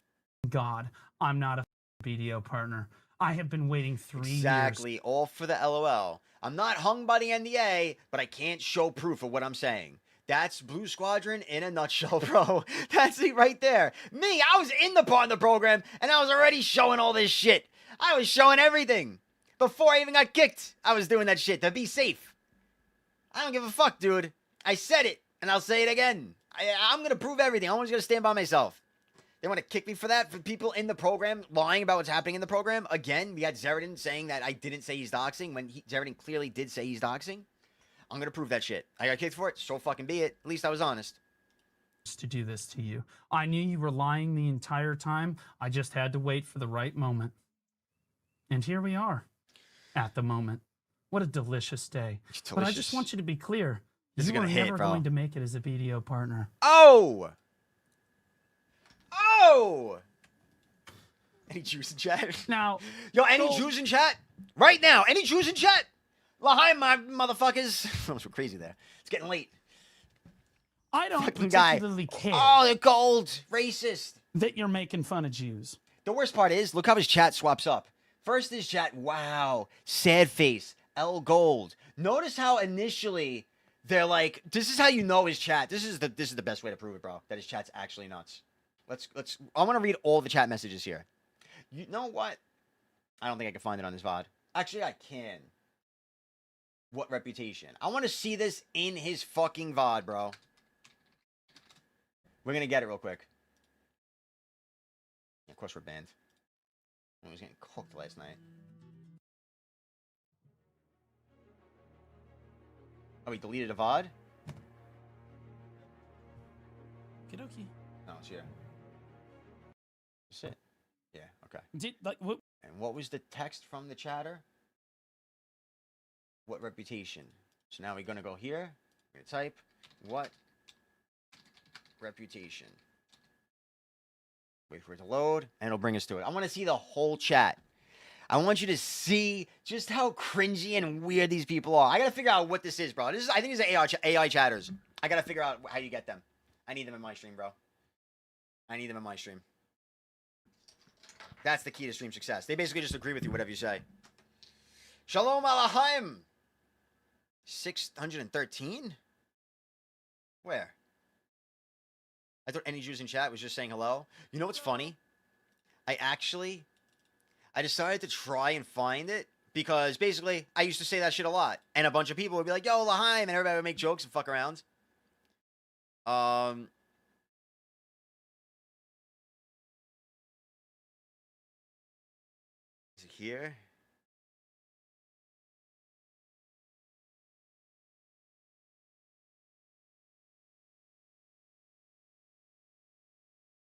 God I'm not a BDO partner. I have been waiting 3 years. Exactly, all for the LOL. I'm not hung by the NDA, but I can't show proof of what I'm saying. That's Blue Squadron in a nutshell, bro. That's it right there. Me, I was in the partner program, and I was already showing all this shit. I was showing everything. Before I even got kicked, I was doing that shit to be safe. I don't give a fuck, dude. I said it, and I'll say it again. I'm going to prove everything. I'm always going to stand by myself. They want to kick me for that? For people in the program lying about what's happening in the program? Again, we got Zeradin saying that I didn't say he's doxing when Zeradin clearly did say he's doxing. I'm going to prove that shit. I got kicked for it, so fucking be it. At least I was honest. To do this to you. I knew you were lying the entire time. I just had to wait for the right moment. And here we are, at the moment. What a delicious day. But I just want you to be clear. This You is were gonna hit, never bro. going to make it as a BDO partner. Oh! Oh! Any juice in chat? Now, yo, any Gold- Jews in chat? Right now, any Jews in chat? Lahaim, my motherfuckers. Almost went crazy there. It's getting late. I don't Fucking guy. particularly care Oh, the gold. Racist. that you're making fun of Jews. The worst part is, look how his chat swaps up. First his chat, wow, sad face, L Gold. Notice how initially they're like, this is how you know his chat. This is the best way to prove it, bro. That his chat's actually nuts. I want to read all the chat messages here. You know what? I don't think I can find it on this VOD. Actually, I can. What reputation? I want to see this in his fucking VOD, bro. We're going to get it real quick. Of course, we're banned. I was getting cooked last night. Oh, we deleted a VOD? Kidoki. No, it's here. That's it. Yeah, okay. What? And what was the text from the chatter? What reputation? So now we're going to go here. We're going to type, what reputation? Wait for it to load, and it'll bring us to it. I want to see the whole chat. I want you to see just how cringy and weird these people are. I got to figure out what this is, bro. I think these are AI chatters. I got to figure out how you get them. I need them in my stream, bro. I need them in my stream. That's the key to stream success. They basically just agree with you, whatever you say. Shalom Alahaim. 613? Where? I thought any Jews in chat was just saying hello. You know what's funny? I decided to try and find it because basically I used to say that shit a lot. And a bunch of people would be like, yo, Lahaim, and everybody would make jokes and fuck around. Is it here?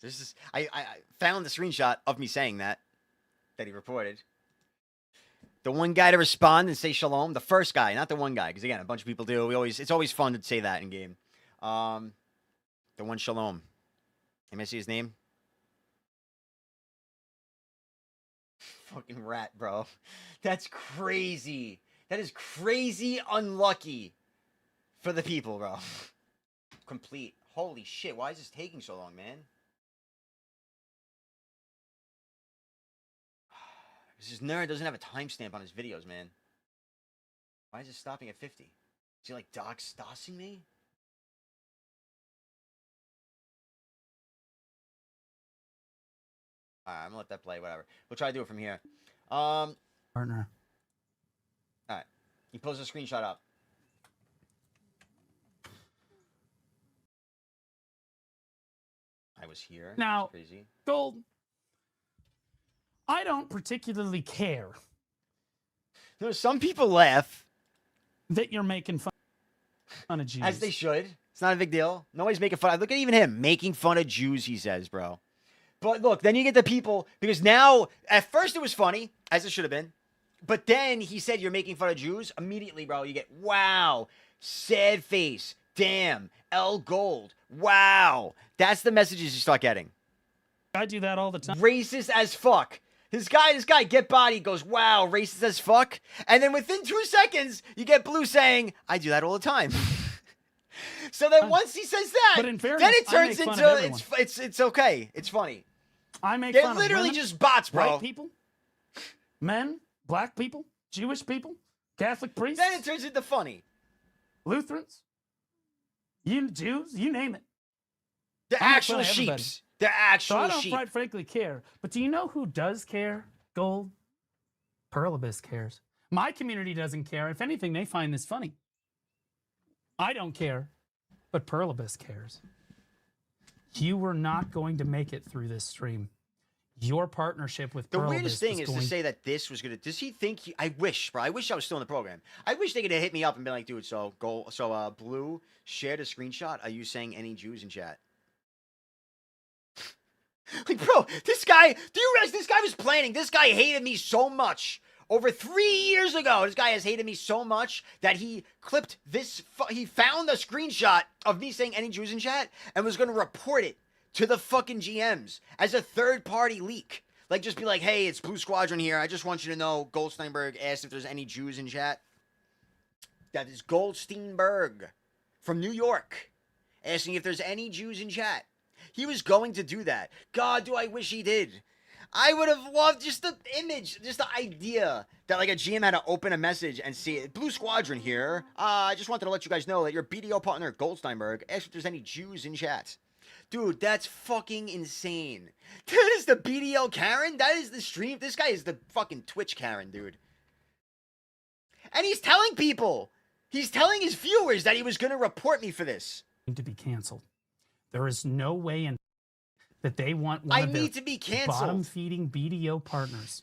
This is I found the screenshot of me saying that he reported. The one guy to respond and say shalom, the first guy, not the one guy, because again, a bunch of people do. It's always fun to say that in game. The one shalom. Can I see his name? Fucking rat, bro. That's crazy. That is crazy unlucky for the people, bro. Complete. Holy shit, why is this taking so long, man? This nerd doesn't have a timestamp on his videos, man. Why is it stopping at 50? Is he like doxing me? Alright, I'm gonna let that play, whatever. We'll try to do it from here. Partner. Alright. He posted a screenshot up. I was here. Now, That's crazy. Gold, I don't particularly care No, some people laugh. that you're making fun of Jews. As they should. It's not a big deal. Nobody's making fun. Look at even him making fun of Jews, he says, bro. But look, then you get the people, because now, at first it was funny, as it should have been. But then he said you're making fun of Jews. Immediately, bro, you get, wow, sad face, damn, L Gold, wow. That's the messages you start getting. I do that all the time. Racist as fuck. This guy, Get Body, goes, wow, racist as fuck. And then within 2 seconds, you get Blue saying, I do that all the time. So then once he says that, But in fairness, then it I turns make fun into, of everyone. it's okay. It's funny. I make They're fun literally of women, just bots, bro. white people, men, black people, Jewish people, Catholic priests. Then it turns into funny. Lutherans, you Jews, you name it. They're I make actual fun of everybody. sheeps. They're actual So I don't sheep. quite frankly care. But do you know who does care? Gold. Perlibus cares. My community doesn't care. If anything, they find this funny. I don't care, but Perlibus cares. You were not going to make it through this stream. Your partnership with The Perlibus weirdest thing was is to going say that this was gonna. Does he think? I wish, bro. I wish I was still in the program. I wish they could have hit me up and been like, dude. So Blue shared a screenshot. Are you saying any Jews in chat? Like, bro, this guy. Do you realize this guy was planning? This guy hated me so much. Over 3 years ago, this guy has hated me so much that he clipped this. He found a screenshot of me saying any Jews in chat and was going to report it to the fucking GMs as a third-party leak. Like, just be like, hey, it's Blue Squadron here. I just want you to know Goldsteinburg asked if there's any Jews in chat. That is Goldsteinburg from New York asking if there's any Jews in chat. He was going to do that. God, do I wish he did. I would have loved just the image, just the idea that like a GM had to open a message and see it. Blue Squadron here. I just wanted to let you guys know that your BDO partner, Goldsteinburg, asked if there's any Jews in chat. Dude, that's fucking insane. That is the BDO Karen? That is the stream? This guy is the fucking Twitch Karen, dude. And he's telling people. He's telling his viewers that he was going to report me for this. to be canceled. There is no way in that they want one I of their need to be canceled. bottom-feeding BDO partners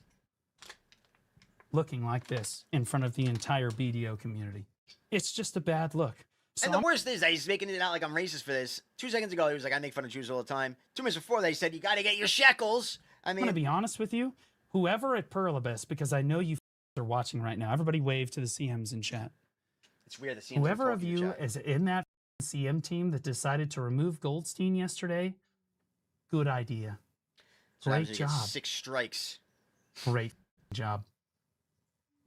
looking like this in front of the entire BDO community. It's just a bad look. So And the worst is that he's making it out like I'm racist for this. 2 seconds ago, he was like, I make fun of Jews all the time. 2 minutes before that, he said, you got to get your shekels. I I'm mean, going to be honest with you. Whoever at Perlibus, because I know you are watching right now. Everybody wave to the CMs in chat. it's weird. The Whoever of you is in that CM team that decided to remove Goldstein yesterday, good idea. So Great happens he gets job. 6 strikes. Great job.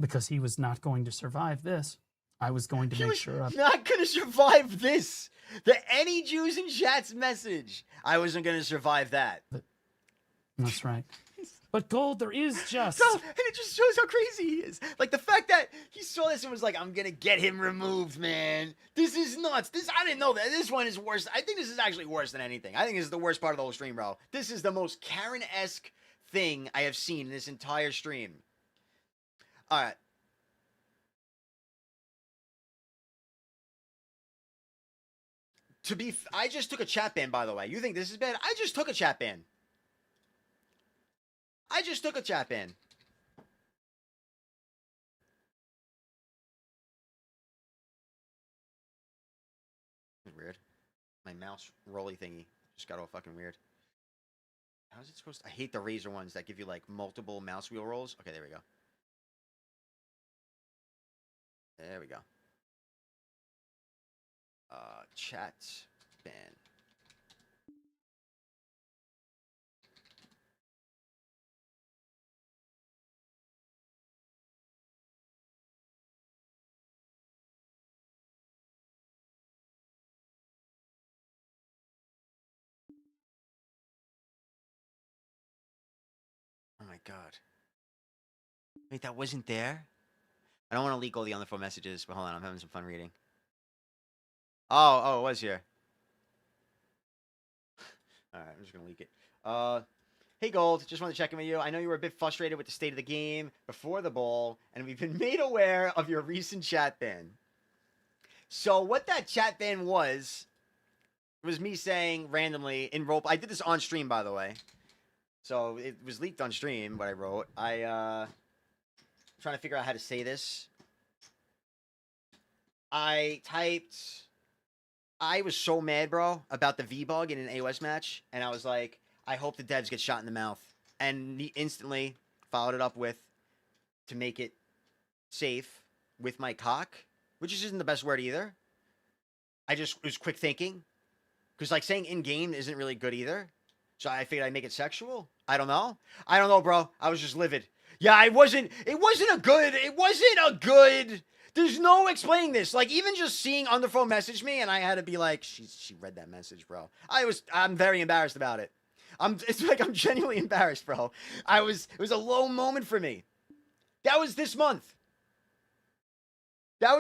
Because he was not going to survive this. I was going to He make was sure of not going to survive this. The any Jews in chat's message. I wasn't going to survive that. That's right. But Gold, there is just... So, and it just shows how crazy he is. Like the fact that he saw this and was like, I'm going to get him removed, man. This is nuts. I didn't know that. This one is worse. I think this is actually worse than anything. I think this is the worst part of the whole stream, bro. This is the most Karen-esque thing I have seen in this entire stream. All right. I just took a chat ban, by the way. You think this is bad? I just took a chat ban. I just took a chat ban. Weird. My mouse rolly thingy just got all fucking weird. How is it supposed to? I hate the Razer ones that give you like multiple mouse wheel rolls. Okay, there we go. There we go. Chat ban. Oh my god. Wait, that wasn't there? I don't want to leak all the on the phone messages, but hold on, I'm having some fun reading. Oh, it was here. All right, I'm just gonna leak it. Hey Gold, just want to check in with you. I know you were a bit frustrated with the state of the game before the ball, and we've been made aware of your recent chat ban. So what that chat ban was me saying randomly in role. I did this on stream, by the way. So it was leaked on stream. What I wrote. Trying to figure out how to say this. I typed. I was so mad, bro, about the V-Bug in an AOS match, and I was like, I hope the devs get shot in the mouth. And he instantly followed it up with, to make it safe, with my cock, which isn't the best word either. It was quick thinking. Because, like, saying in-game isn't really good either. So I figured I'd make it sexual. I don't know, bro. I was just livid. Yeah, it wasn't a good... There's no explaining this. Like, even just seeing Underflow message me, and I had to be like, she read that message, bro. I'm very embarrassed about it. It's like I'm genuinely embarrassed, bro. It was a low moment for me. That was this month. Yeah,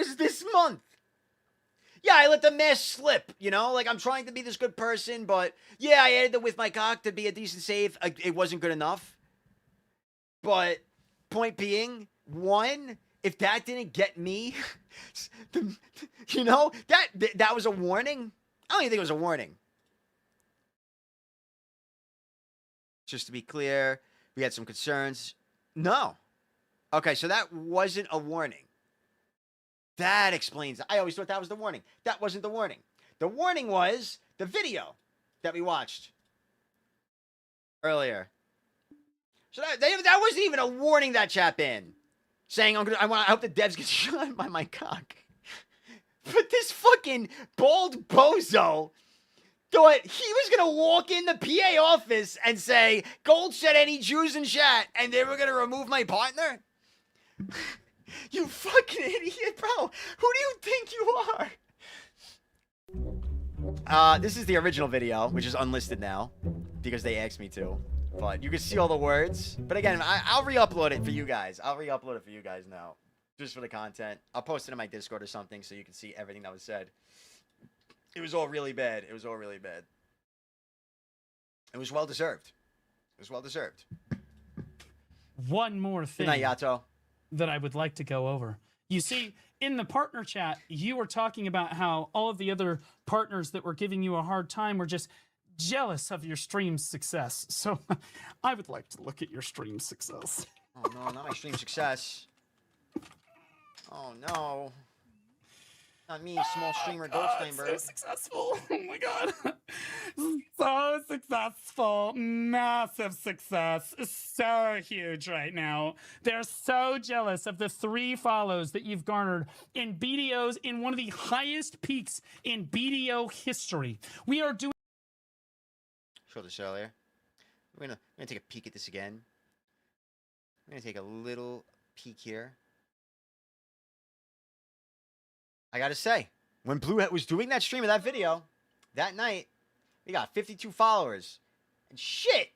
I let the mess slip, you know? Like, I'm trying to be this good person, but yeah, I added the with my cock to be a decent save. It wasn't good enough. But point being, one, if that didn't get me, you know, that was a warning. I don't even think it was a warning. Just to be clear, we had some concerns. No. Okay, so that wasn't a warning. That explains it. I always thought that was the warning. That wasn't the warning. The warning was the video that we watched earlier. So that wasn't even a warning that chat in. Saying I hope the devs get shot by my cock. But this fucking bald bozo thought he was gonna walk in the PA office and say, Gold said any Jews in chat, and they were gonna remove my partner? You fucking idiot, bro. Who do you think you are? This is the original video, which is unlisted now because they asked me to. But you can see all the words. But again, I'll re-upload it for you guys. Now. Just for the content. I'll post it in my Discord or something so you can see everything that was said. It was all really bad. It was well deserved. One more thing. Good night, Yato. That I would like to go over. You see, in the partner chat, you were talking about how all of the other partners that were giving you a hard time were just jealous of your stream's success. So I would like to look at your stream success. Oh, no, not my stream success. Oh, no. Not me, small streamer Goldsteinburg. So successful. Oh, my God. So successful. Massive success. So huge right now. They're so jealous of the 3 follows that you've garnered in BDOs in one of the highest peaks in BDO history. We are doing... Showed this earlier. We're gonna take a peek at this again. We're gonna take a little peek here. I gotta say, when Blue was doing that stream of that video, that night, we got 52 followers. And shit,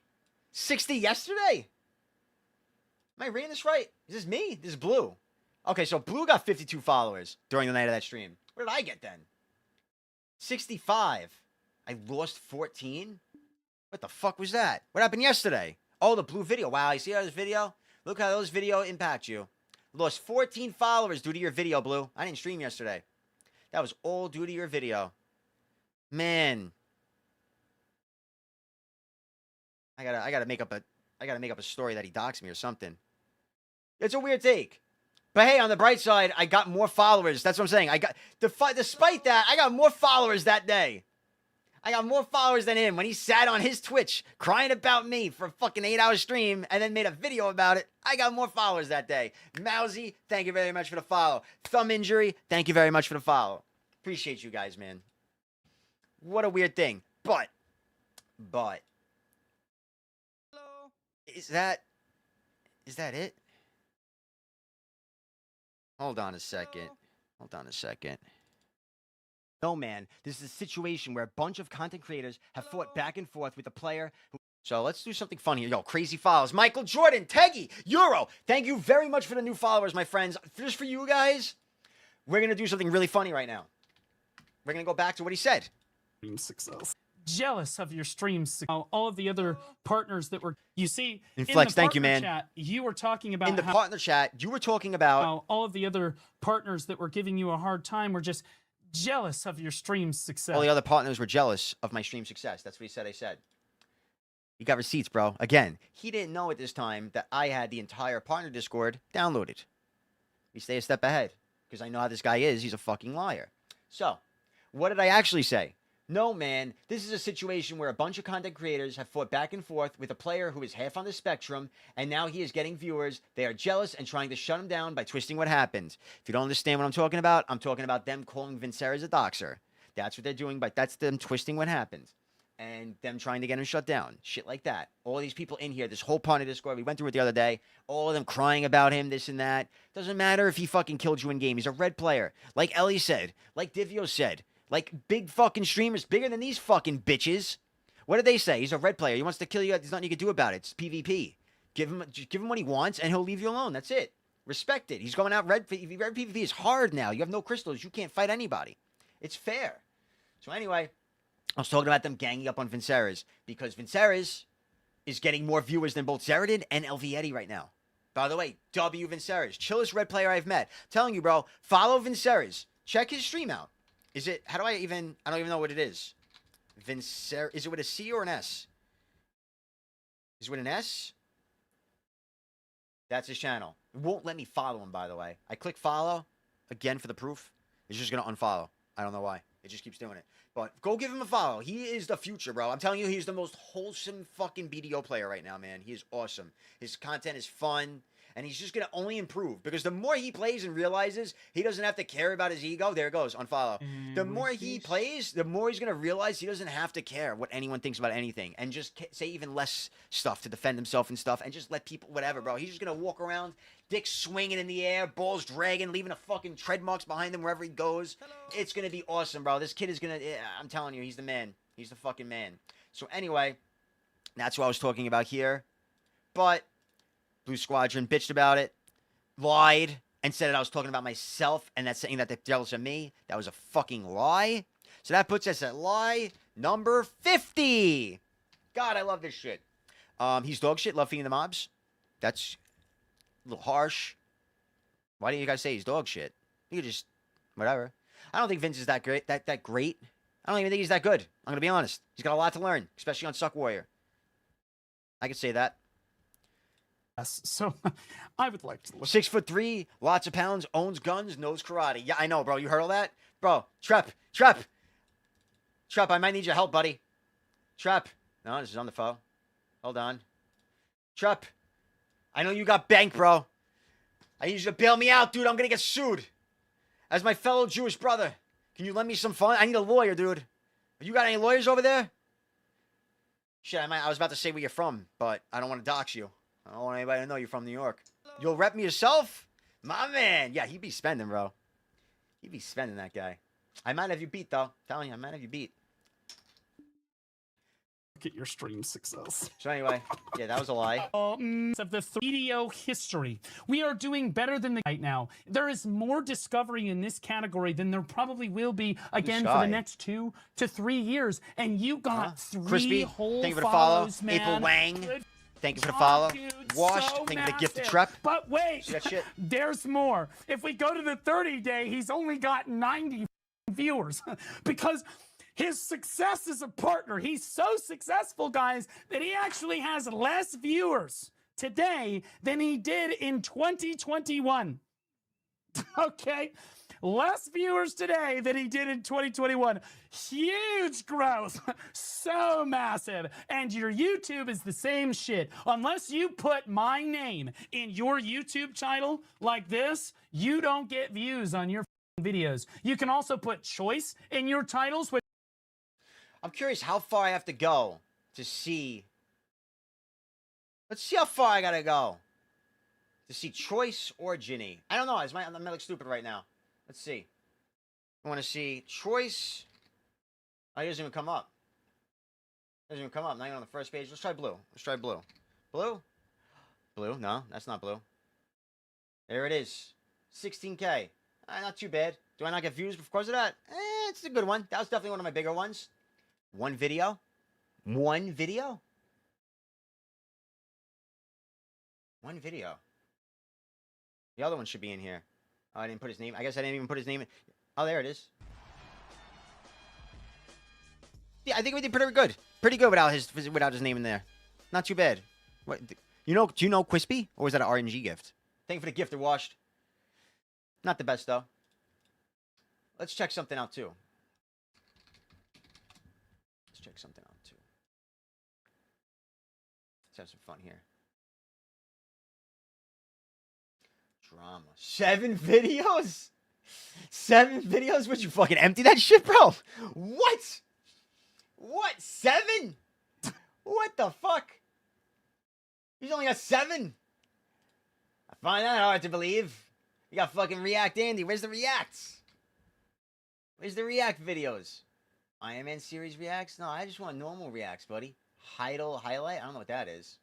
60 yesterday? Am I reading this right? Is this me? This is Blue. Okay, so Blue got 52 followers during the night of that stream. What did I get then? 65. I lost 14? What the fuck was that? What happened yesterday? Oh, the Blue video. Wow, you see how this video? Look how those video impact you. Lost 14 followers due to your video, Blue. I didn't stream yesterday. That was all due to your video. Man. I gotta make up a story that he doxed me or something. It's a weird take. But hey, on the bright side, I got more followers. That's what I'm saying. Despite that, I got more followers that day. I got more followers than him when he sat on his Twitch crying about me for a fucking 8-hour stream and then made a video about it. I got more followers that day. Mousy, thank you very much for the follow. Thumb Injury, thank you very much for the follow. Appreciate you guys, man. What a weird thing. But. Hello? Is that it? Hold on a second. No, man, this is a situation where a bunch of content creators have fought back and forth with a player who So let's do something funny here. Yo, crazy followers. Michael Jordan, Teggy, Euro. Thank you very much for the new followers, my friends. Just for you guys, we're going to do something really funny right now. We're going to go back to what he said. Success. Jealous of your streams. All of the other partners that were, you see, Inflex, thank you, man. Chat, you were talking about in the partner chat, you were talking about how all of the other partners that were giving you a hard time were just jealous of your stream success. all the other partners were jealous of my stream success. That's what he said. I said. You got receipts, bro. Again, he didn't know at this time that I had the entire partner Discord downloaded. We stay a step ahead because I know how this guy is. He's a fucking liar. So, what did I actually say? No, man, this is a situation where a bunch of content creators have fought back and forth with a player who is half on the spectrum, and now he is getting viewers. They are jealous and trying to shut him down by twisting what happened. If you don't understand what I'm talking about them calling Vinceres a doxer. That's what they're doing, but that's them twisting what happened. And them trying to get him shut down. Shit like that. All these people in here, this whole partner Discord, we went through it the other day. All of them crying about him, this and that. Doesn't matter if he fucking killed you in game. He's a red player. Like Ellie said. Like Divio said. Like big fucking streamers, bigger than these fucking bitches. What did they say? He's a red player. He wants to kill you. There's nothing you can do about it. It's PvP. Give him what he wants, and he'll leave you alone. That's it. Respect it. He's going out red. Red PvP is hard now. You have no crystals. You can't fight anybody. It's fair. So anyway, I was talking about them ganging up on Vinceres because Vinceres is getting more viewers than both Zeradin and Elvietti right now. By the way, W Vinceres, chillest red player I've met. Telling you, bro, follow Vinceres. Check his stream out. Is it, I don't even know what it is. Vinceres, is it with a C or an S? Is it with an S? That's his channel. It won't let me follow him, by the way. I click follow, again for the proof. It's just going to unfollow. I don't know why. It just keeps doing it. But go give him a follow. He is the future, bro. I'm telling you, he's the most wholesome fucking BDO player right now, man. He is awesome. His content is fun. And he's just going to only improve. Because the more he plays and realizes he doesn't have to care about his ego. There it goes. Unfollow. The more he plays, the more he's going to realize he doesn't have to care what anyone thinks about anything. And just say even less stuff to defend himself and stuff. And just let people, whatever, bro. He's just going to walk around, dick swinging in the air, balls dragging, leaving a fucking tread marks behind him wherever he goes. It's going to be awesome, bro. This kid is going to, I'm telling you, he's the man. He's the fucking man. So anyway, that's what I was talking about here. But Blue Squadron bitched about it, lied, and said that I was talking about myself and that's saying that they're jealous of me. That was a fucking lie. So that puts us at lie number 50. God, I love this shit. He's dog shit, love feeding the mobs. That's a little harsh. Why didn't you guys say he's dog shit? You could just, whatever. I don't think Vince is that great. That great. I don't even think he's that good. I'm going to be honest. He's got a lot to learn, especially on Suck Warrior. I could say that. So I would like to look. 6'3", lots of pounds, owns guns, knows karate. Yeah, I know, bro. You heard all that? Bro, Trep, I might need your help, buddy. Trep. No, this is on the phone. Hold on. Trep, I know you got bank, bro. I need you to bail me out, dude. I'm going to get sued. As my fellow Jewish brother, can you lend me some funds? I need a lawyer, dude. Have you got any lawyers over there? Shit, I was about to say where you're from, but I don't want to dox you. I don't want anybody to know you're from New York. You'll rep me yourself? My man. Yeah, he'd be spending, bro. He'd be spending, that guy. I might have you beat, though. I'm telling you, I might have you beat. Look at your stream success. So anyway, yeah, that was a lie. Of the video history, we are doing better than the right now. There is more discovery in this category than there probably will be again for the next 2 to 3 years. And you got three Crispy, whole thank you for the follow. follows, man. April Wang. Good Thank you for the follow. dude, Washed. so Thank you for the gift to massive. Trep. But wait, See that shit? there's more. If we go to the 30-day, he's only got 90 viewers because his success as a partner, he's so successful, guys, that he actually has less viewers today than he did in 2021. Okay? Less viewers today than he did in 2021. Huge growth. So massive. And your YouTube is the same shit. Unless you put my name in your YouTube title like this, you don't get views on your videos. You can also put choice in your titles. I'm curious how far I have to go to see. Let's see how far I gotta go to see choice or Ginny. I don't know. I'm like stupid right now. Let's see. I want to see choice. Oh, he doesn't even come up. Doesn't even come up. Not even on the first page. Let's try blue. Let's try blue. Blue? Blue? No, that's not blue. There it is. 16K. Not too bad. Do I not get views because of that? It's a good one. That was definitely one of my bigger ones. One video. One video? One video. The other one should be in here. Oh, I didn't put his name. I guess I didn't even put his name in. Oh, there it is. Yeah, I think we did pretty good. Pretty good without his name in there. Not too bad. What? Do you know Quispy? Or was that an RNG gift? Thank you for the gift, washed. Not the best, though. Let's check something out, too. Let's check something out, too. Let's have some fun here. Drama. 7 videos? 7 videos? Would you fucking empty that shit, bro? What? What? 7? What the fuck? He's only got 7? I find that hard to believe. You got fucking React Andy. Where's the Reacts? Where's the React videos? Iron Man series reacts? No, I just want normal reacts, buddy. Heidel highlight? I don't know what that is.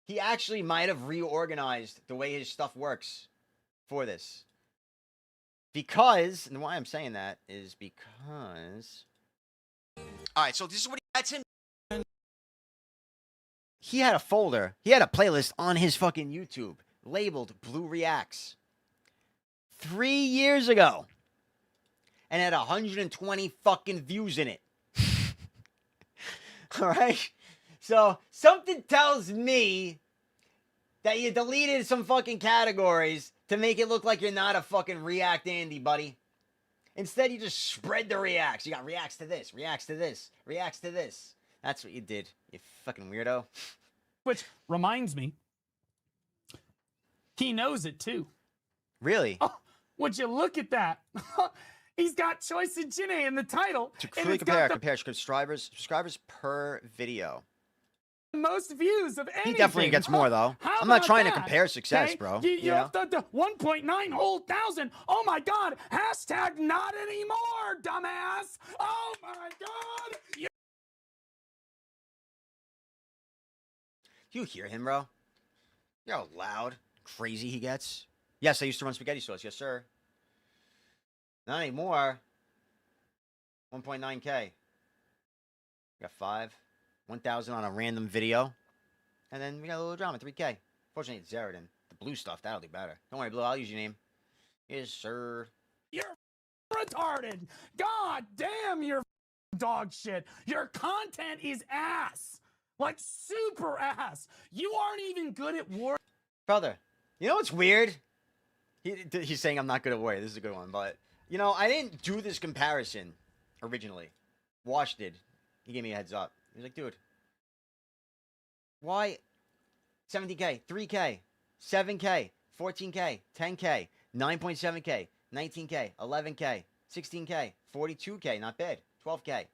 He actually might have reorganized the way his stuff works for this. Because, and why I'm saying that is because... Alright, so this is what that's him. He had a folder. He had a playlist on his fucking YouTube labeled Blue Reacts 3 years ago. And had 120 fucking views in it. Alright? So, something tells me that you deleted some fucking categories to make it look like you're not a fucking React Andy, buddy. Instead, you just spread the reacts. You got reacts to this, reacts to this, reacts to this. That's what you did, you fucking weirdo. Which reminds me, he knows it too. Really? Oh, would you look at that? He's got Choice of Jine in the title. To quickly compare subscribers per video. Most views of anything. He definitely gets more, though. How I'm not about trying to that? compare success, Okay? bro. You have the 1.9 whole thousand. Oh my God. Hashtag not anymore, dumbass. Oh my God. Do you hear him, bro? You know how loud, crazy he gets? Yes, I used to run spaghetti sauce. Yes, sir. Not anymore. 1.9K. Got 5. 1,000 on a random video. And then we got a little drama, 3K. Fortunately, it's Zerodin. The blue stuff, that'll do better. Don't worry, Blue, I'll use your name. Yes, sir. You're retarded. God damn, you're dog shit. Your content is ass. Like super ass. You aren't even good at war. Brother, you know what's weird? He's saying I'm not good at Warrior. This is a good one, but you know, I didn't do this comparison originally. Wash did. He gave me a heads up. He was like, dude, why 70K, 3K, 7K, 14K, 10K, 9.7K, 19K, 11K, 16K, 42K, not bad, 12K.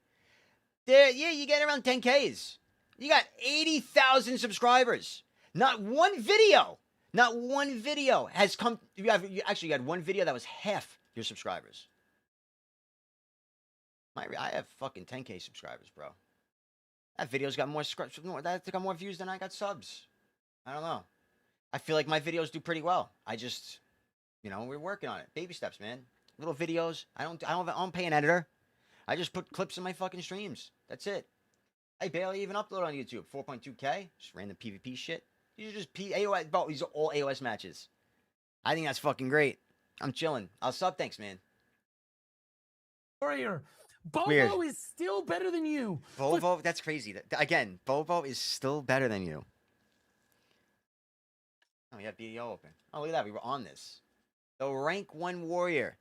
There, yeah, you get around 10Ks. You got 80,000 subscribers. Not one video has come. You actually had one video that was half your subscribers. I have fucking 10K subscribers, bro. That video's got more that's got more views than I got subs. I don't know. I feel like my videos do pretty well. I just, you know, we're working on it. Baby steps, man. Little videos. I don't pay an editor. I just put clips in my fucking streams. That's it. I barely even upload on YouTube. 4.2K. Just random PvP shit. These are just AOS. Bro, these are all AOS matches. I think that's fucking great. I'm chilling. I'll sub. Thanks, man. Warrior. Bobo Weird. is still better than you. Bobo, that's crazy. Again, Bobo is still better than you. Oh, we have BEO open. Oh, look at that. We were on this. The rank 1 warrior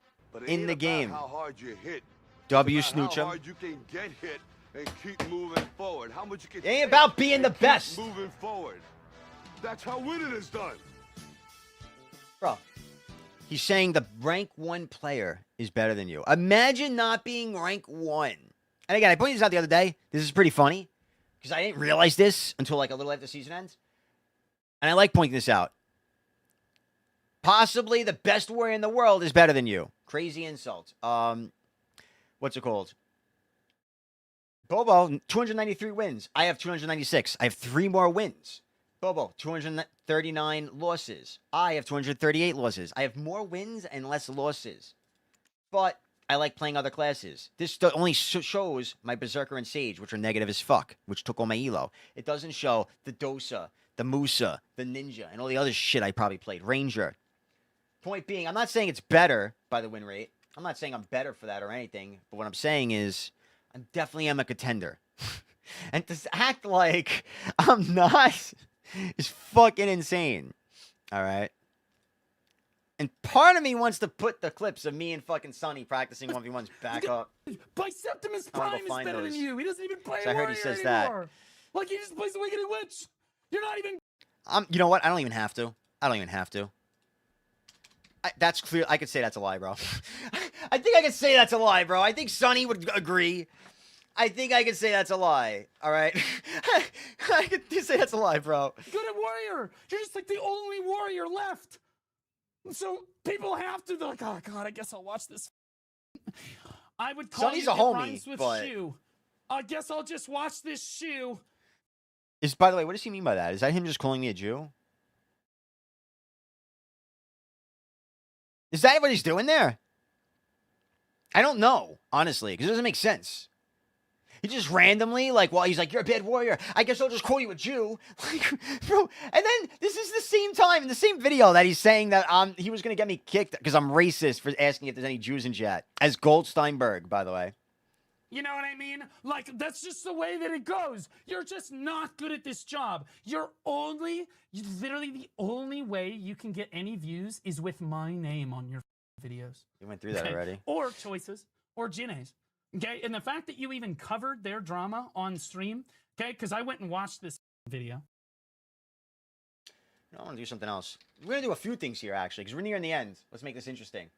in the game. How hard you hit. W It's about Snoochum. How hard you can get hit and keep moving forward. How much you can It ain't take about being the and keep best. Moving forward. That's how winning is done. Bro, he's saying the rank 1 player is better than you. Imagine not being rank 1. And again, I pointed this out the other day. This is pretty funny because I didn't realize this until like a little after the season ends. And I like pointing this out. Possibly the best warrior in the world is better than you. Crazy insult. What's it called? Bobo, 293 wins. I have 296. I have 3 more wins. Bobo, 239 losses. I have 238 losses. I have more wins and less losses. But I like playing other classes. This only shows my Berserker and Sage, which are negative as fuck, which took all my elo. It doesn't show the Dosa, the Musa, the Ninja, and all the other shit I probably played. Ranger. Point being, I'm not saying it's better by the win rate. I'm not saying I'm better for that or anything. But what I'm saying is I definitely am a contender. And to act like I'm not is fucking insane. All right? And part of me wants to put the clips of me and fucking Sonny practicing 1v1s back up. Biseptimus I wanna Prime go is find better those. than you. He doesn't even play So I heard he Warrior says that. anymore. Like, he just plays the Wicked Witch. You're not even... You know what? I don't even have to. I don't even have to. That's clear. I could say that's a lie, bro. I think I could say that's a lie, bro. I think Sonny would agree. I think I could say that's a lie. All right? I could say that's a lie, bro. Good at Warrior. You're just like the only Warrior left. So people have to... They're like, oh, God, I guess I'll watch this. I would call Sonny's you a homie, rhymes with but... shoe. I guess I'll just watch this shoe. By the way, what does he mean by that? Is that him just calling me a Jew? Is that what he's doing there? I don't know, honestly, because it doesn't make sense. He just randomly, like, well, he's like, you're a bad warrior. I guess I'll just call you a Jew. Like, bro, and then this is the same time, in the same video that he's saying that he was going to get me kicked because I'm racist for asking if there's any Jews in chat. As Goldsteinburg, by the way. You know what I mean? Like, that's just the way that it goes. You're just not good at this job. Literally the only way you can get any views is with my name on your videos. You went through that already. Or choices, or Jinae's. Okay, and the fact that you even covered their drama on stream, okay, because I went and watched this video. I want to do something else. We're going to do a few things here, actually, because we're nearing the end. Let's make this interesting.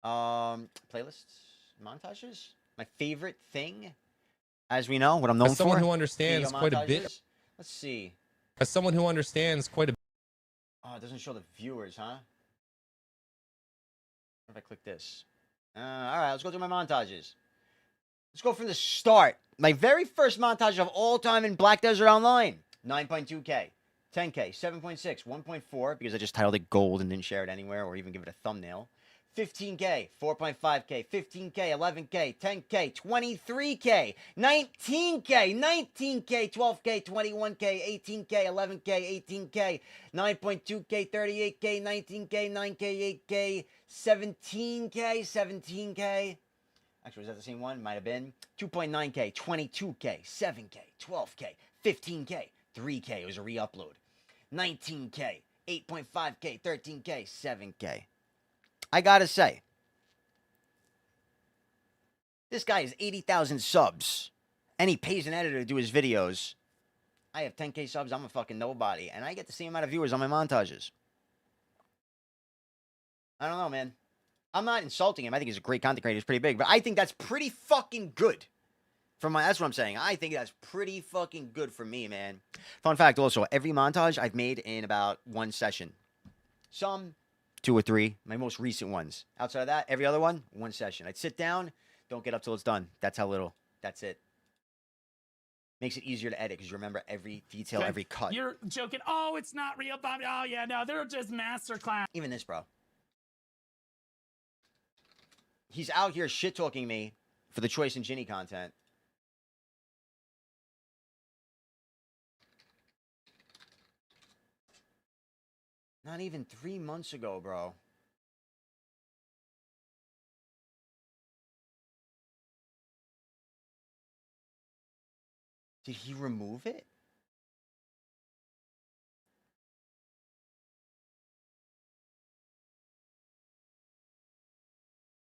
Playlists? Montages? My favorite thing, as we know, what I'm known for. As someone who understands video quite a montages. bit. Let's see. As someone who understands quite a bit. Oh, it doesn't show the viewers, huh? What if I click this? All right, let's go through my montages. Let's go from the start. My very first montage of all time in Black Desert Online. 9.2K, 10K, 7.6, 1.4, because I just titled it gold and didn't share it anywhere or even give it a thumbnail. 15K, 4.5K, 15K, 11K, 10K, 23K, 19K, 19K, 12K, 21K, 18K, 11K, 18K, 9.2K, 38K, 19K, 9K, 8K, 17K, 17K. Actually, was that the same one? Might have been. 2.9K, 22K, 7K, 12K, 15K, 3K. It was a re-upload. 19K, 8.5K, 13K, 7K. I gotta say, this guy has 80,000 subs, and he pays an editor to do his videos. I have 10K subs, I'm a fucking nobody, and I get the same amount of viewers on my montages. I don't know, man. I'm not insulting him. I think he's a great content creator. He's pretty big, but I think that's pretty fucking good. That's what I'm saying. I think that's pretty fucking good for me, man. Fun fact also, every montage I've made in about one session. Some 2 or 3, my most recent ones. Outside of that, every other one, one session. I'd sit down, don't get up till it's done. That's how little. That's it. Makes it easier to edit because you remember every detail, Okay. every cut. You're joking. Oh, it's not real. Oh, yeah, no, they're just masterclass. Even this, bro. He's out here shit-talking me for the Choice and Ginny content. Not even 3 months ago, bro. Did he remove it?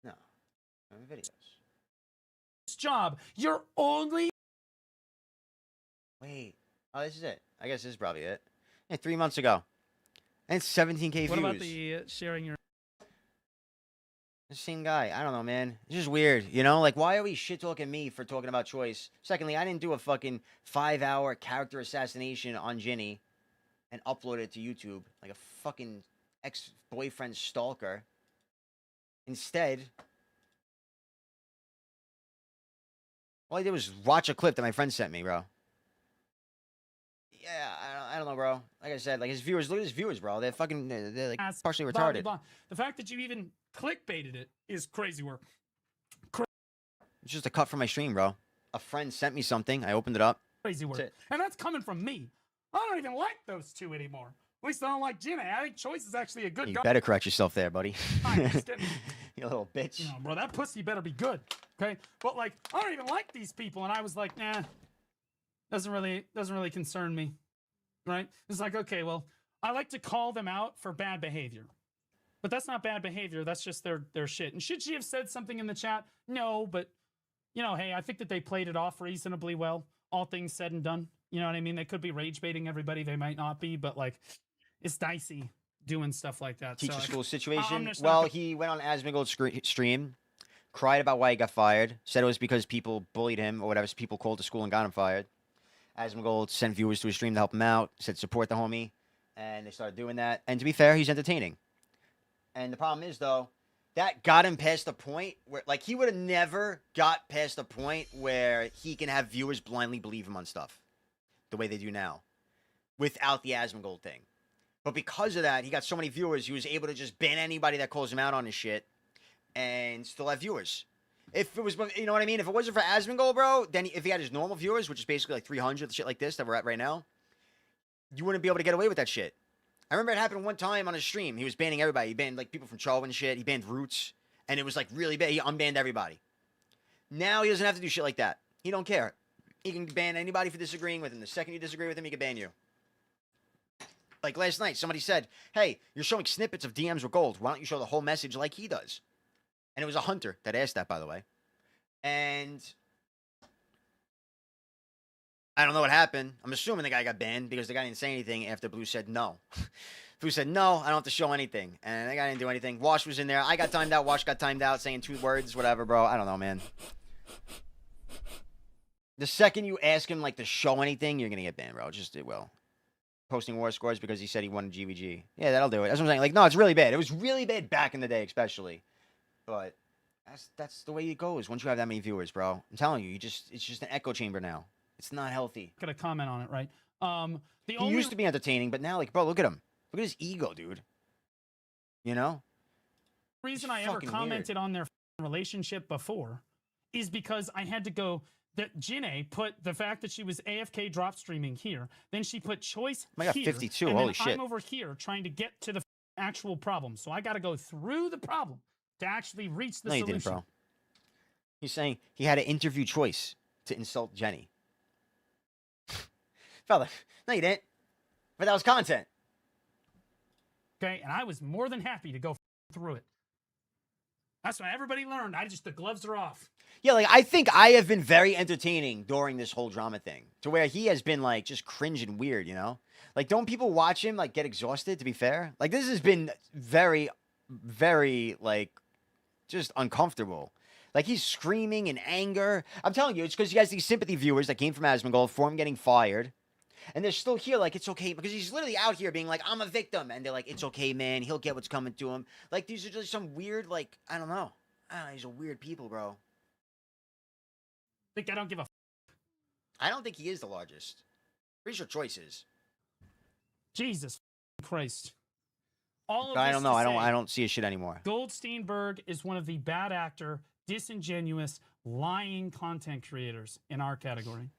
No. No videos. Job. You're only... Wait. Oh, this is it. I guess this is probably it. Yeah, 3 months ago. And it's 17K views. What about the sharing your... The same guy. I don't know, man. It's just weird, you know? Like, why are we shit-talking me for talking about Choice? Secondly, I didn't do a fucking 5-hour character assassination on Ginny and upload it to YouTube like a fucking ex-boyfriend stalker. Instead, All I did was watch a clip that my friend sent me, bro. Yeah, I don't know, bro. Like I said, like his viewers, look at his viewers, bro. They're fucking, they're like partially Blah, retarded. blah, blah. The fact that you even clickbaited it is crazy work. It's just a cut from my stream, bro. A friend sent me something. I opened it up. Crazy work. That's it. And that's coming from me. I don't even like those two anymore. At least I don't like Jenna. I think Choice is actually a good You guy. better correct yourself there, buddy. I'm just kidding. You little bitch. You know, bro, that pussy better be good. Okay? But like, I don't even like these people. And I was like, nah. Doesn't really concern me. Right? It's like, okay, well, I like to call them out for bad behavior. But that's not bad behavior. That's just their shit. And should she have said something in the chat? No, but you know, hey, I think that they played it off reasonably well. All things said and done. You know what I mean? They could be rage baiting everybody. They might not be, but like, it's dicey doing stuff like that. Teacher so, school situation. just Well, not he went on Asmongold's stream, cried about why he got fired, said it was because people bullied him or whatever. So people called the school and got him fired. Asmongold sent viewers to his stream to help him out, said support the homie, and they started doing that. And to be fair, he's entertaining. And the problem is, though, that got him past the point where, like, he would have never got past the point where he can have viewers blindly believe him on stuff the way they do now without the Asmongold thing. But because of that, he got so many viewers, he was able to just ban anybody that calls him out on his shit and still have viewers. If it was, you know what I mean? If it wasn't for Asmongold, bro, then if he had his normal viewers, which is basically like 300, shit like this that we're at right now, you wouldn't be able to get away with that shit. I remember it happened one time on a stream. He was banning everybody. He banned like people from Charl and shit. He banned Roots, and it was like really bad. He unbanned everybody. Now he doesn't have to do shit like that. He don't care. He can ban anybody for disagreeing with him. The second you disagree with him, he can ban you. Like last night, somebody said, hey, you're showing snippets of DMs with Gold. Why don't you show the whole message like he does? And it was a hunter that asked that, by the way. And I don't know what happened. I'm assuming the guy got banned because the guy didn't say anything after Blue said no. Blue said, no, I don't have to show anything. And the guy didn't do anything. Wash was in there. I got timed out. Wash got timed out saying 2 words, whatever, bro. I don't know, man. The second you ask him, like, to show anything, you're going to get banned, bro. Just, it will. Posting war scores because he said he won GVG. Yeah, that'll do it. That's what I'm saying. Like, no, it's really bad. It was really bad back in the day, especially. But that's the way it goes once you have that many viewers, bro. I'm telling you, it's just an echo chamber now. It's not healthy. Gonna comment on it, right? He used to be entertaining, but now, like, bro, look at him. Look at his ego, dude. You know? Reason I ever commented on their relationship before is because I had to go that Jinae put the fact that she was AFK drop streaming here, then she put Choice I got here, 52, and holy then shit. I'm over here trying to get to the actual problem. So I got to go through the problem to actually reach the No, you solution. didn't, bro. He's saying he had to interview Choice to insult Jenny. Fella, no, you didn't. But that was content. Okay, and I was more than happy to go through it. That's when everybody learned. The gloves are off. Yeah, like, I think I have been very entertaining during this whole drama thing. To where he has been, like, just cringe and weird, you know? Like, don't people watch him, like, get exhausted, to be fair? Like, this has been very, very, like, just uncomfortable. Like, he's screaming in anger. I'm telling you, it's because he has these sympathy viewers that came from Asmongold for him getting fired. And they're still here, like, it's okay. Because he's literally out here being like, I'm a victim. And they're like, it's okay, man. He'll get what's coming to him. Like, these are just some weird, like, I don't know. These are weird people, bro. I don't give a I don't think he is the largest. Pretty sure Choice is. Jesus Christ. All of I this don't to know. say, I don't see his shit anymore. Goldsteinburg is one of the bad actor, disingenuous, lying content creators in our category.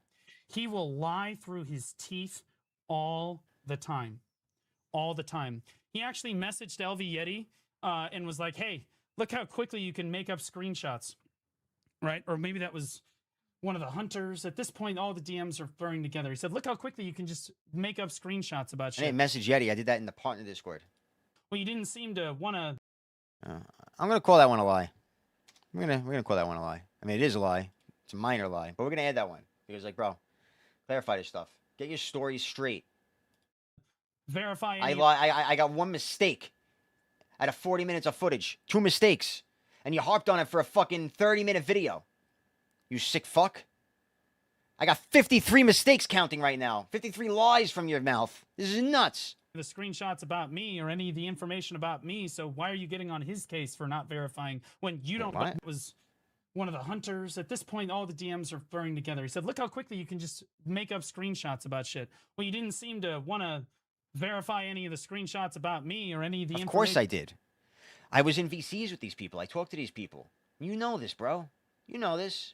He will lie through his teeth all the time. All the time. He actually messaged LV Yeti and was like, hey, look how quickly you can make up screenshots. Right? Or maybe that was one of the hunters. At this point, all the DMs are blurring together. He said, look how quickly you can just make up screenshots about shit. I didn't message Yeti. I did that in the partner Discord. Well, you didn't seem to want to. I'm gonna call that one a lie. We're gonna call that one a lie. I mean, it is a lie. It's a minor lie, but we're gonna add that one because, like, bro, clarify this stuff. Get your stories straight. Verify. I got one mistake out of 40 minutes of footage. 2 mistakes, and you harped on it for a fucking 30-minute video. You sick fuck. I got 53 mistakes counting right now. 53 lies from your mouth. This is nuts. The screenshots about me or any of the information about me. So why are you getting on his case for not verifying when you don't know what was one of the hunters. At this point, all the DMs are blurring together. He said, look how quickly you can just make up screenshots about shit. Well, you didn't seem to want to verify any of the screenshots about me or any of the Of course I information. did. I was in VCs with these people. I talked to these people. You know this, bro. You know this.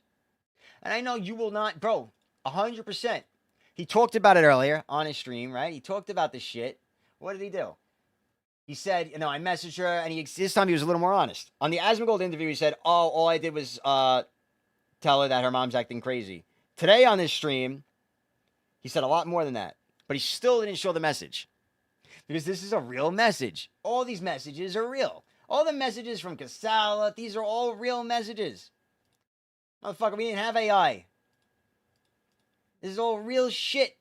And I know you will not, bro, 100%. He talked about it earlier on his stream, right? He talked about this shit. What did he do? He said, you know, I messaged her, and this time he was a little more honest. On the Asmongold interview, he said, oh, all I did was tell her that her mom's acting crazy. Today on this stream, he said a lot more than that. But he still didn't show the message. Because this is a real message. All these messages are real. All the messages from Casala, these are all real messages. Motherfucker, we didn't have AI. This is all real shit.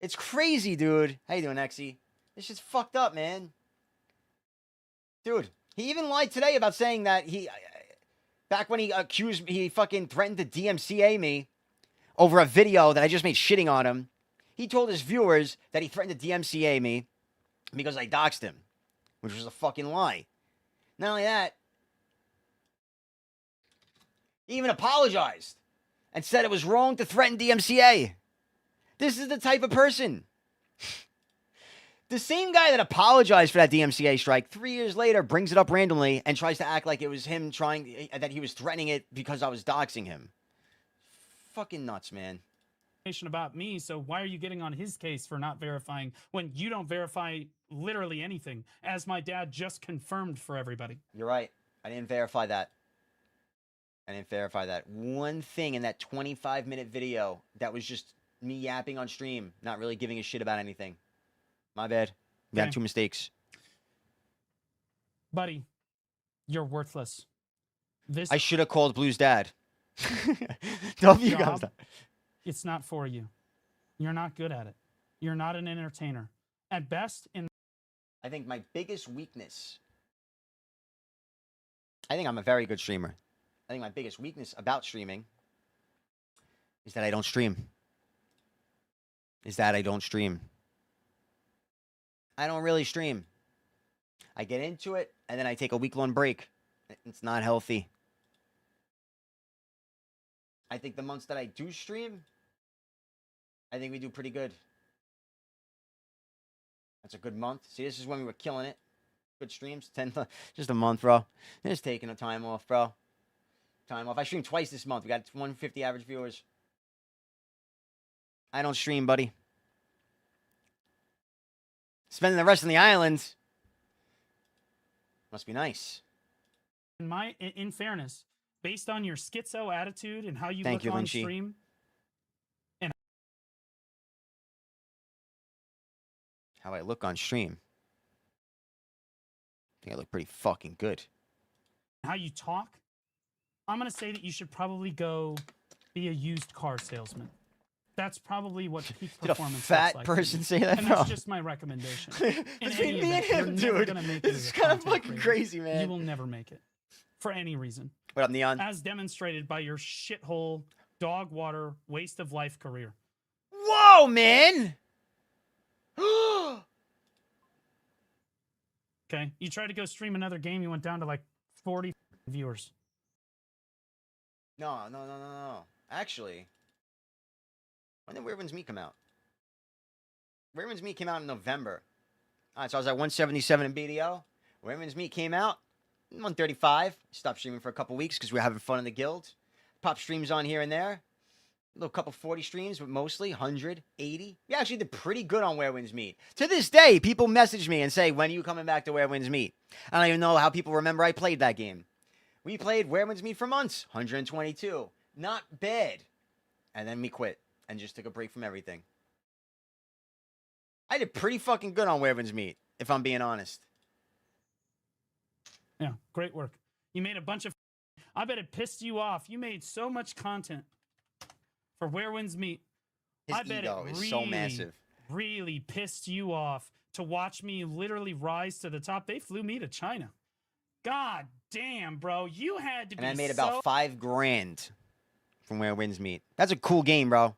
It's crazy, dude. How you doing, Exy? This shit's fucked up, man. Dude, he even lied today about saying that back when he fucking threatened to DMCA me over a video that I just made shitting on him. He told his viewers that he threatened to DMCA me because I doxed him, which was a fucking lie. Not only that, he even apologized and said it was wrong to threaten DMCA. This is the type of person. The same guy that apologized for that DMCA strike 3 years later brings it up randomly and tries to act like it was him that he was threatening it because I was doxing him. Fucking nuts, man. About me, so why are you getting on his case for not verifying when you don't verify literally anything, as my dad just confirmed for everybody? You're right. I didn't verify that. One thing in that 25-minute video that was just me yapping on stream, not really giving a shit about anything. My bad. You got 2 mistakes. Buddy, you're worthless. I should have called Blue's dad. W guys. It's not for you. You're not good at it. You're not an entertainer. At best, I think my biggest weakness, I think I'm a very good streamer. I think my biggest weakness about streaming is that I don't stream. I don't really stream. I get into it, and then I take a week-long break. It's not healthy. I think the months that I do stream, I think we do pretty good. That's a good month. See, this is when we were killing it. Good streams. Just a month, bro. Just taking a time off, bro. Time off. I streamed twice this month. We got 150 average viewers. I don't stream, buddy. Spending the rest on the islands must be nice. In fairness, based on your schizo attitude and how you Thank look you, on Lynchy. stream, and How I look on stream, I think I look pretty fucking good. how you talk, I'm gonna say that you should probably go be a used car salesman. That's probably what peak Did a performance fat looks like. person say that, And bro? that's just my recommendation. In Between any me and event, you're him, never dude, gonna make it this as is a kind of content fucking creator. crazy, man. You will never make it for any reason. What up, Neon? As demonstrated by your shithole, dog water, waste of life career. Whoa, man! Okay, you tried to go stream another game, you went down to like 40 viewers. No. Actually, when did Weird One's Meat come out? Weird One's Meat came out in November. All right, so I was at 177 in BDO. Weird One's Meat came out 135. Stopped streaming for a couple weeks because we were having fun in the guild. Pop streams on here and there. A little couple 40 streams, but mostly 180. We actually did pretty good on Where Winds Meet. To this day, people message me and say, when are you coming back to Where Winds Meet? I don't even know how people remember I played that game. We played Where Winds Meet for months. 122. Not bad. And then we quit and just took a break from everything. I did pretty fucking good on Where Winds Meet, if I'm being honest. Yeah, great work. You made a bunch of... I bet it pissed you off. You made so much content for Where Winds Meet. His I bet ego it is really, so massive. really pissed you off to watch me literally rise to the top. They flew me to China. God damn, bro. You had to be And I made so... about $5,000 from Where Winds Meet. That's a cool game, bro.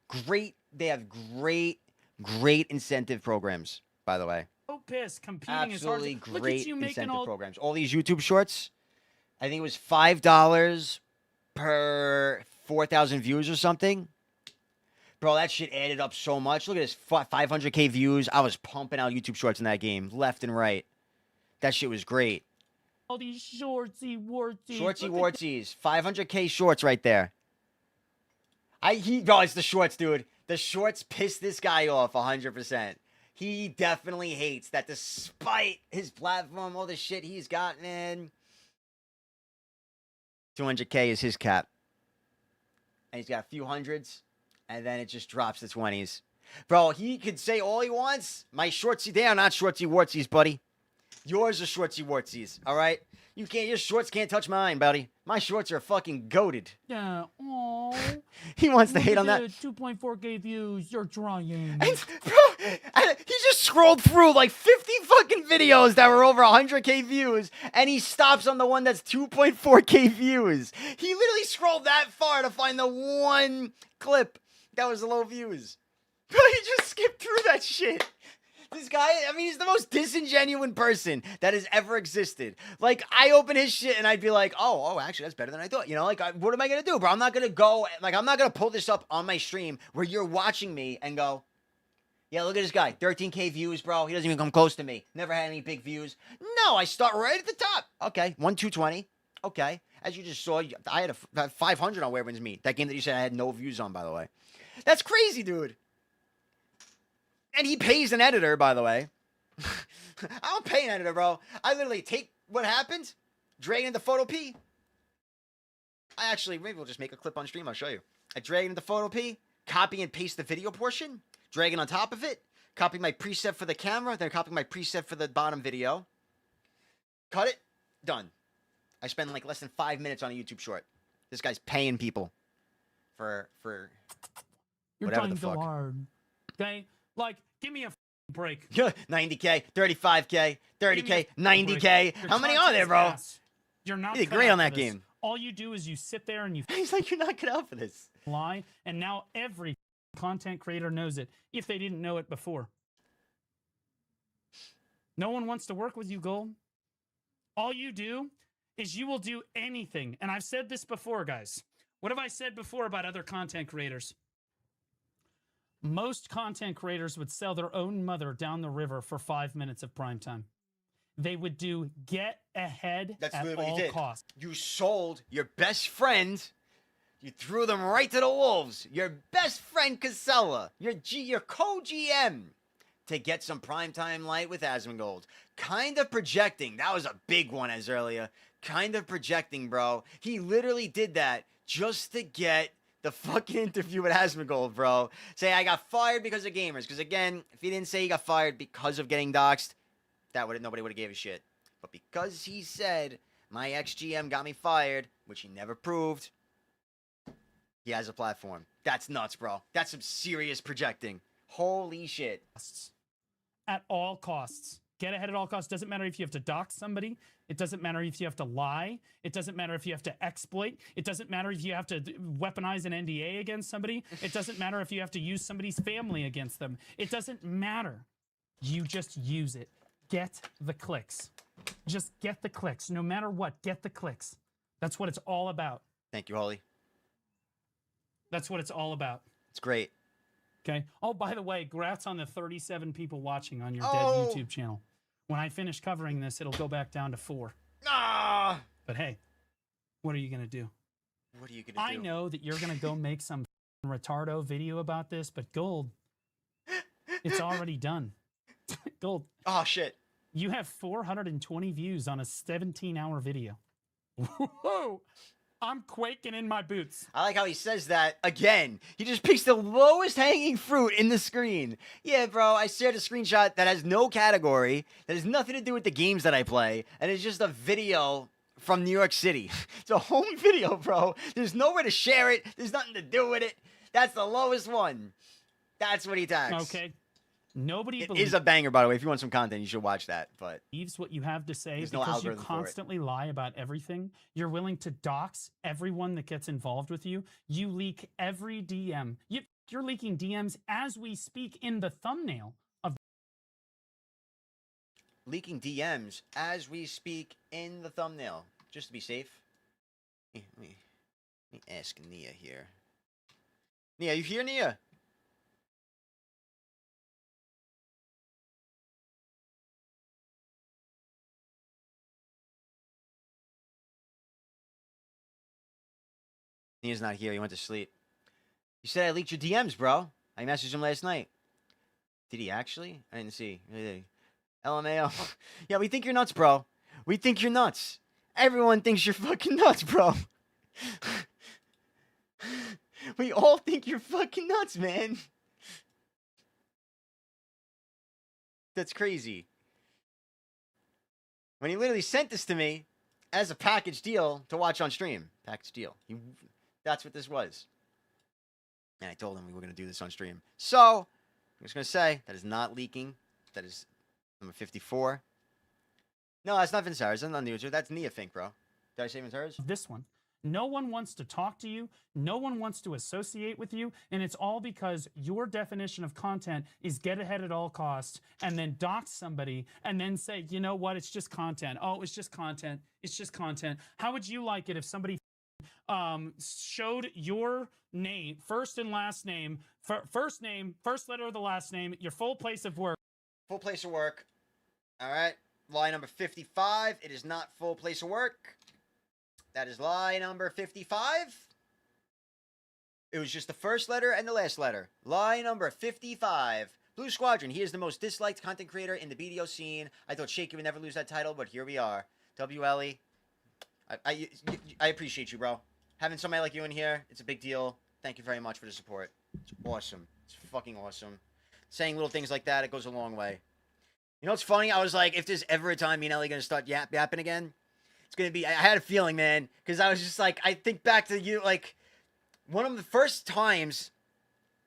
Great. They have great incentive programs, by the way. so pissed competing Absolutely as hard as... Look great at you making incentive all... programs. All these YouTube shorts, I think it was $5 per 4,000 views or something. Bro, that shit added up so much. Look at this, 500K views. I was pumping out YouTube Shorts in that game, left and right. That shit was great. All these shortsy wartsies. Shortsy wartsies. 500K shorts right there. Bro, it's the shorts, dude. The shorts pissed this guy off 100%. He definitely hates that despite his platform, all the shit he's gotten in, 200K is his cap. And he's got a few hundreds, and then it just drops to 20s. Bro, he could say all he wants. My shortsy, they are not shortsy wartsies, buddy. Yours are shortsy wartsies, all right? Your shorts can't touch mine, buddy. My shorts are fucking goated. Yeah, aww. He wants to hate on that. 2.4K views, you're trying. He just scrolled through like 50 fucking videos that were over 100K views, and he stops on the one that's 2.4K views. He literally scrolled that far to find the one clip that was low views. Bro, he just skipped through that shit. This guy, I mean, he's the most disingenuous person that has ever existed. Like, I open his shit and I'd be like, oh, actually, that's better than I thought. You know, like, what am I going to do, bro? I'm not going to go, like, I'm not going to pull this up on my stream where you're watching me and go, yeah, look at this guy, 13K views, bro. He doesn't even come close to me. Never had any big views. No, I start right at the top. Okay, 220. Okay, as you just saw, I had a 500 on Where Wins Meet. That game that you said I had no views on, by the way. That's crazy, dude. And he pays an editor, by the way. I don't pay an editor, bro. I literally take what happened, drag it into Photo P. Maybe we'll just make a clip on stream. I'll show you. I drag it into Photo P, copy and paste the video portion, drag it on top of it, copy my preset for the camera, then copy my preset for the bottom video. Cut it, done. I spend like less than 5 minutes on a YouTube short. This guy's paying people for You're whatever trying the so fuck. hard. Okay? Like, give me a break. 90K, 35K, 30K, 90K. How many are there, bro? You're not You did cut great out on for that this. game. All you do is you sit there and you He's like, you're not cut out for this. lie, and now every content creator knows it if they didn't know it before. No one wants to work with you, Gold. All you do is you will do anything. And I've said this before, guys. What have I said before about other content creators? Most content creators would sell their own mother down the river for 5 minutes of prime time. They would do get ahead That's at literally all what you did. costs. You sold your best friend. You threw them right to the wolves. Your best friend Casella, your co-GM, to get some primetime light with Asmongold. Kind of projecting. That was a big one as earlier. Kind of projecting, bro. He literally did that just to get the fucking interview with Asmongold, bro. Say, I got fired because of gamers. Because again, if he didn't say he got fired because of getting doxxed, nobody would have gave a shit. But because he said, my ex-GM got me fired, which he never proved, he has a platform. That's nuts, bro. That's some serious projecting. Holy shit. At all costs. Get ahead at all costs. Doesn't matter if you have to dox somebody. It doesn't matter if you have to lie. It doesn't matter if you have to exploit. It doesn't matter if you have to weaponize an NDA against somebody. It doesn't matter if you have to use somebody's family against them. It doesn't matter. You just use it. Get the clicks. Just get the clicks. No matter what, get the clicks. That's what it's all about. Thank you, Holly. That's what it's all about. It's great. Okay. Oh, by the way, congrats on the 37 people watching on your dead Oh. YouTube channel. When I finish covering this, it'll go back down to 4. Ah! But hey, what are you going to do? What are you going to do? I know that you're going to go make some retardo video about this, but Gold, it's already done. Gold. Oh, shit. You have 420 views on a 17-hour video. Whoa! I'm quaking in my boots. I like how he says that again. He just picks the lowest hanging fruit in the screen. Yeah, bro, I shared a screenshot that has no category, that has nothing to do with the games that I play, and it's just a video from New York City. It's a home video, bro. There's nowhere to share it. There's nothing to do with it. That's the lowest one. That's what he tags. Okay. Nobody It is a banger, by the way. If you want some content, you should watch that. But believes what you have to say there's no because you algorithm for it. constantly lie about everything. You're willing to dox everyone that gets involved with you. You leak every DM. You're leaking DMs as we speak in the thumbnail of leaking DMs as we speak in the thumbnail. just to be safe. Let me ask Nia here. Nia, you here, Nia? Nia's not here. He went to sleep. You said I leaked your DMs, bro. I messaged him last night. Did he actually? I didn't see. LMAO. Yeah, we think you're nuts, bro. We think you're nuts. Everyone thinks you're fucking nuts, bro. We all think you're fucking nuts, man. That's crazy. When he literally sent this to me as a package deal to watch on stream. Package deal. That's what this was. And I told him we were going to do this on stream. So, I'm just going to say, that is not leaking. That is number 54. No, that's not Vincera's. That's not new. That's Nia Fink, bro. Did I say Vincera's? This one. No one wants to talk to you. No one wants to associate with you. And it's all because your definition of content is get ahead at all costs and then dox somebody and then say, you know what? It's just content. Oh, it's just content. It's just content. How would you like it if somebody showed your name, first and last name, first name, first letter of the last name, your full place of work? Full place of work. All right. Lie number 55. It is not full place of work. That is lie number 55. It was just the first letter and the last letter. Lie number 55. Blue Squadron. He is the most disliked content creator in the BDO scene. I thought Shaky would never lose that title, but here we are. WLE. I appreciate you, bro. Having somebody like you in here, it's a big deal. Thank you very much for the support. It's awesome. It's fucking awesome. Saying little things like that, it goes a long way. You know what's funny? I was like, if there's ever a time me and Ellie going to start yapping again, it's going to be, I had a feeling, man, because I was just like, I think back to you, like, one of the first times,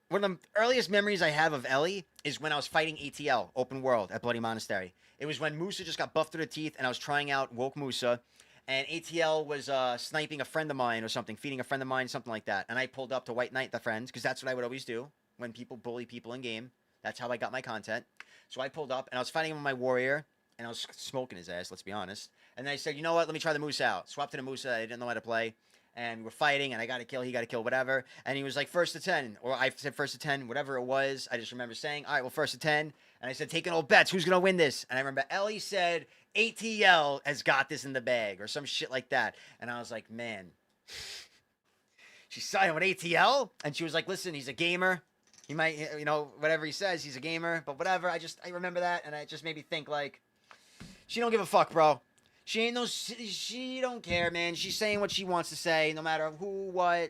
one of the earliest memories I have of Ellie is when I was fighting ATL, Open World, at Bloody Monastery. It was when Musa just got buffed to the teeth, and I was trying out Woke Musa, and ATL was sniping a friend of mine or something, feeding a friend of mine, something like that. And I pulled up to White Knight the friends, because that's what I would always do when people bully people in game. That's how I got my content. So I pulled up, and I was fighting him with my warrior, and I was smoking his ass, let's be honest. And then I said, you know what, let me try the Musa out. Swapped to the Musa, I didn't know how to play. And we're fighting, and I got a kill, he got a kill, whatever. And he was like, first to 10. Or I said first to 10, whatever it was. I just remember saying, all right, well, first to 10. And I said, taking all bets, who's going to win this? And I remember Ellie said, ATL has got this in the bag, or some shit like that. And I was like, man. She's siding with ATL? And she was like, listen, he's a gamer. He might, you know, whatever he says, he's a gamer. But whatever, I remember that, and it just made me think, like, she don't give a fuck, bro. She don't care, man. She's saying what she wants to say, no matter who, what.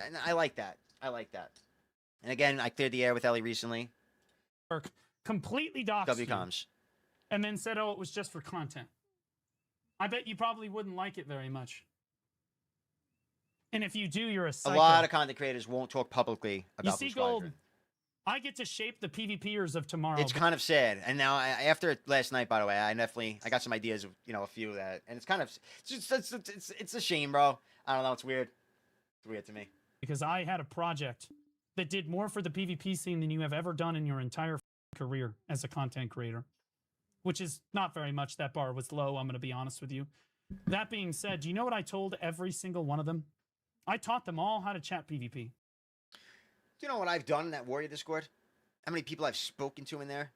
And I like that. I like that. And again, I cleared the air with Ellie recently. Completely doxed WComs. you, and then said, oh, it was just for content. I bet you probably wouldn't like it very much. And if you do, you're a psycho. A lot of content creators won't talk publicly about You Blue see, Gold, Squadron. I get to shape the PvPers of tomorrow. It's kind of sad. And now, after last night, by the way, I got some ideas of, you know, a few that, and it's kind of, it's a shame, bro. I don't know. It's weird. It's weird to me. Because I had a project that did more for the PvP scene than you have ever done in your entire career as a content creator, which is not very much. That bar was low. I'm going to be honest with you. That being said, do you know what I told every single one of them? I taught them all how to chat PvP. Do you know what I've done in that Warrior Discord? How many people I've spoken to in there?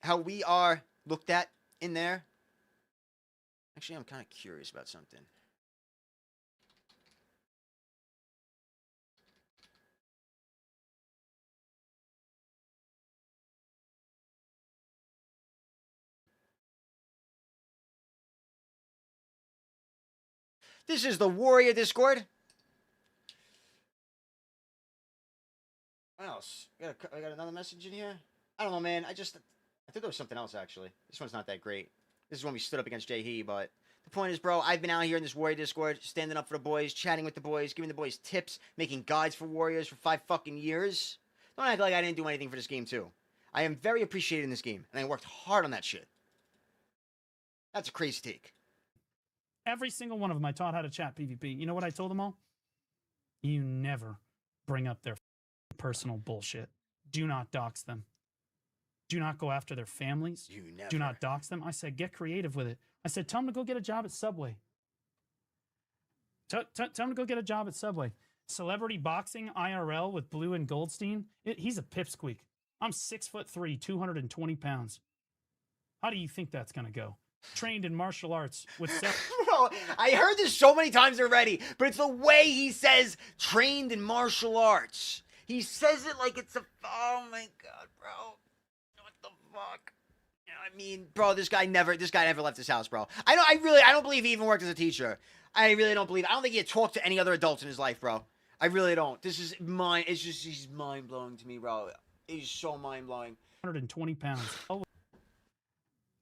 How we are looked at in there? Actually, I'm kind of curious about something. This is the Warrior Discord. What else? I got another message in here? I don't know, man. I think there was something else, actually. This one's not that great. This is when we stood up against Jay He, but the point is, bro, I've been out here in this Warrior Discord, standing up for the boys, chatting with the boys, giving the boys tips, making guides for Warriors for 5 fucking years. Don't act like I didn't do anything for this game, too. I am very appreciated in this game, and I worked hard on that shit. That's a crazy take. Every single one of them I taught how to chat PvP. You know what I told them all? You never bring up their personal bullshit. Do not dox them. Do not go after their families. You never. Do not dox them. I said, get creative with it. I said, tell them to go get a job at Subway. Tell him to go get a job at Subway. Celebrity boxing IRL with Blue and Goldstein. He's a pipsqueak. I'm 6'3", 220 pounds. How do you think that's gonna go? Trained in martial arts with Bro, I heard this so many times already, but it's the way he says trained in martial arts. He says it like it's a, oh my God, bro. What the fuck? I mean, bro, this guy never left his house, bro. I don't believe he even worked as a teacher. I really don't believe, I don't think he had talked to any other adults in his life, bro. I really don't. This is he's mind-blowing to me, bro. He's so mind-blowing. 120 pounds. Oh.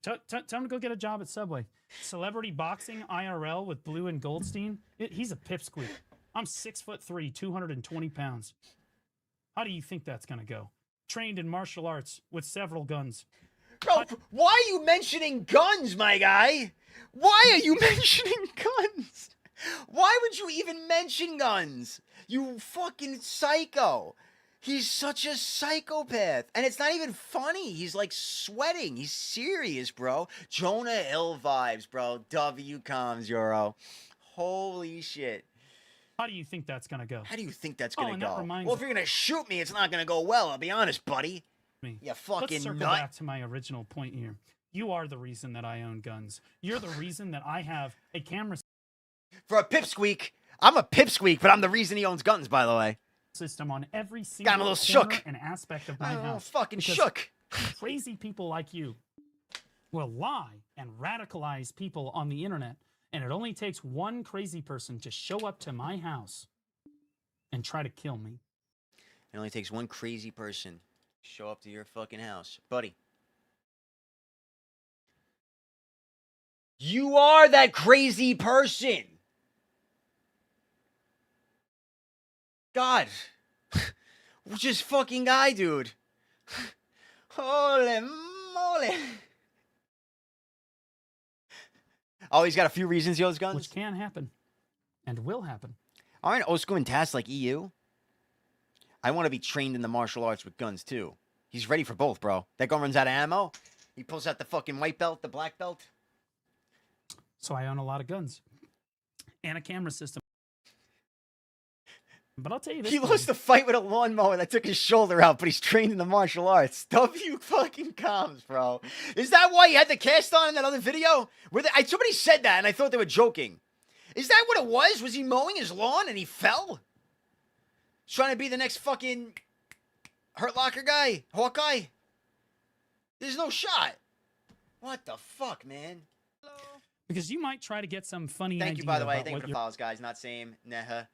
Tell him to go get a job at Subway. Celebrity boxing IRL with Blue and Goldstein. He's a pipsqueak. I'm 6'3", 220 pounds. How do you think that's gonna go? Trained in martial arts with several guns. Bro, why are you mentioning guns, my guy? Why are you mentioning guns? Why would you even mention guns? You fucking psycho. He's such a psychopath. And it's not even funny. He's like sweating. He's serious, bro. Jonah Hill vibes, bro. W comms, Euro. Holy shit. How do you think that's gonna go? How do you think that's gonna and go? that reminds Well, if you're gonna shoot me, it's not gonna go well, I'll be honest, buddy. me. You fucking Let's circle nut. back to my original point here. You are the reason that I own guns. You're the reason that I have a camera For a pipsqueak, I'm a pipsqueak, but I'm the reason he owns guns, by the way. system on every single Got him a little corner shook. and aspect of my I'm a little house. fucking Because shook. Crazy people like you will lie and radicalize people on the internet, and it only takes one crazy person to show up to my house and try to kill me. It only takes one crazy person to show up to your fucking house. Buddy. You are that crazy person. God. Which is fucking guy, dude. Holy moly. Oh, he's got a few reasons he owns guns? Which can happen and will happen. Aren't Oscar and tasks like EU? I want to be trained in the martial arts with guns, too. He's ready for both, bro. That gun runs out of ammo. He pulls out the fucking white belt, the black belt. So I own a lot of guns and a camera system. But I'll tell you this. He lost the fight with a lawnmower that took his shoulder out, but he's trained in the martial arts. W fucking comms, bro. Is that why he had the cast on in that other video? Somebody said that, and I thought they were joking. Is that what it was? Was he mowing his lawn and he fell? Trying to be the next fucking Hurt Locker guy? Hawkeye? There's no shot. What the fuck, man? Because you might try to get some funny Thank idea you, by the way. about Thank you what for the you're- follows, guys. Not same. Nah.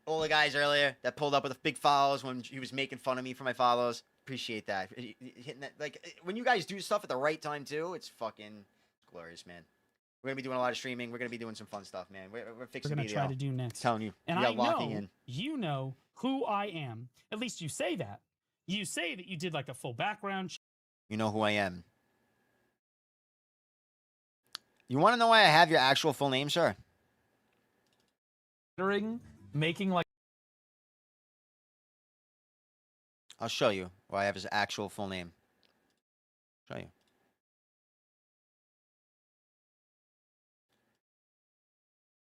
All the guys earlier that pulled up with the big follows when he was making fun of me for my follows. Appreciate that. Hitting that, like, when you guys do stuff at the right time, too, it's fucking glorious, man. We're going to be doing a lot of streaming. We're going to be doing some fun stuff, man. We're fixing We're going to video. try to do next. Telling you. And we I got locking know in. you know who I am. At least you say that. You say that you did like a full background check. You know who I am. You want to know why I have your actual full name, sir? Making like I'll show you why I have his actual full name. Show you.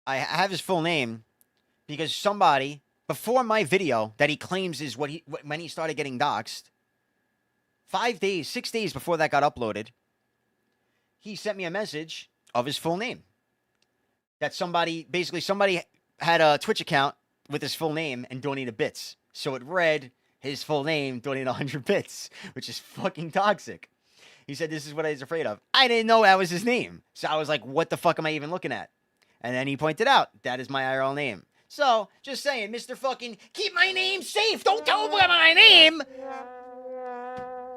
I have his full name because somebody, before my video that he claims is when he started getting doxxed, 6 days before that got uploaded, he sent me a message of his full name. That somebody had a Twitch account with his full name and donated bits. So it read his full name, donated 100 bits, which is fucking toxic. He said, this is what I was afraid of. I didn't know that was his name. So I was like, what the fuck am I even looking at? And then he pointed out, that is my IRL name. So, just saying, Mr. fucking, keep my name safe. Don't tell him my name.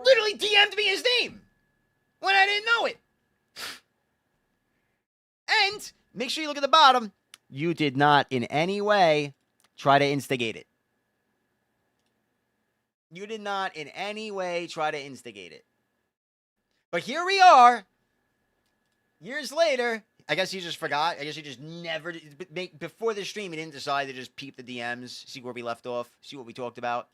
Literally DM'd me his name when I didn't know it. And make sure you look at the bottom. You did not in any way try to instigate it. You did not in any way try to instigate it. But here we are, years later. I guess he just forgot. I guess he just never, before the stream, he didn't decide to just peep the DMs, see where we left off, see what we talked about.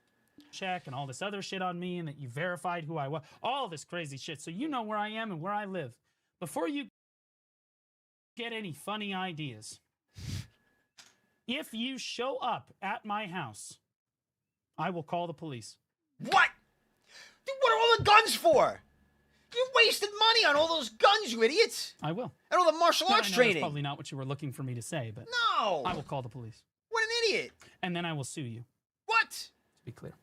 Check and all this other shit on me and that you verified who I was. All this crazy shit. So you know where I am and where I live. Before you get any funny ideas, If you show up at my house, I will call the police. What? Dude, what are all the guns for? You wasted money on all those guns, you idiots. I will. And all the martial Now, I arts know training. That's probably not what you were looking for me to say, but No. I will call the police. What an idiot. And then I will sue you. What? To be clear.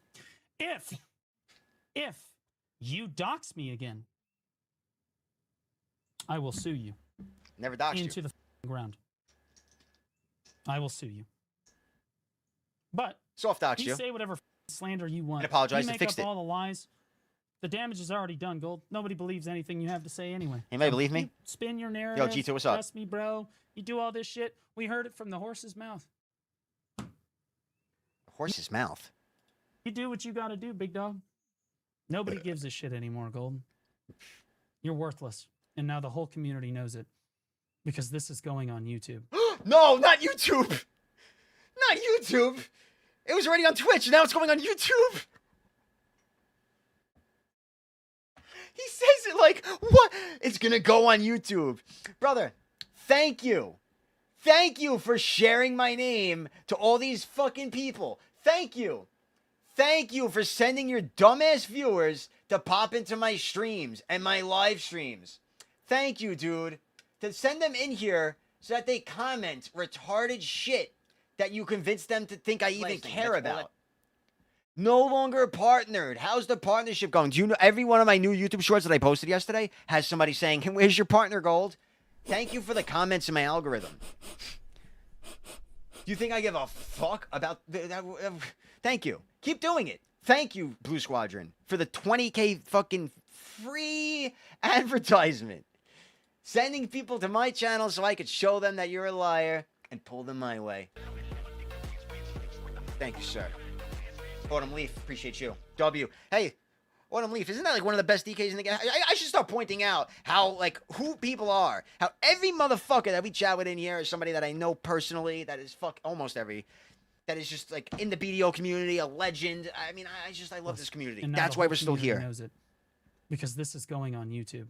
If you dox me again, I will sue you. Never doxed you. Into the ground. I will sue you. But soft dox you you. say whatever slander you want. And apologize you and make fixed up it. all the lies. The damage is already done, Gold. Nobody believes anything you have to say anyway. Anybody believe me? You spin your narrative. G2, what's up? Trust me, bro. You do all this shit. We heard it from the horse's mouth. Horse's mouth. You do what you got to do, big dog. Nobody gives a shit anymore, Gold. You're worthless. And now the whole community knows it. Because this is going on YouTube. No, not YouTube. Not YouTube. It was already on Twitch. Now it's going on YouTube. He says it like, what? It's going to go on YouTube. Brother, thank you. Thank you for sharing my name to all these fucking people. Thank you. Thank you for sending your dumbass viewers to pop into my streams and my live streams. Thank you, dude. To send them in here so that they comment retarded shit that you convince them to think I even care about. No longer partnered. How's the partnership going? Do you know every one of my new YouTube shorts that I posted yesterday has somebody saying, "Where's your partner, Gold?" Thank you for the comments in my algorithm. Do you think I give a fuck about that? Thank you. Keep doing it. Thank you, Blue Squadron, for the 20K fucking free advertisement. Sending people to my channel so I could show them that you're a liar and pull them my way. Thank you, sir. Autumn Leaf, appreciate you. W. Hey, Autumn Leaf, isn't that like one of the best DKs in the game? I should start pointing out how, like, who people are. How every motherfucker that we chat with in here is somebody that I know personally, that is almost every, that is just, like, in the BDO community, a legend. I mean, I love this community. And now That's the why whole we're still community here. knows it. Because this is going on YouTube.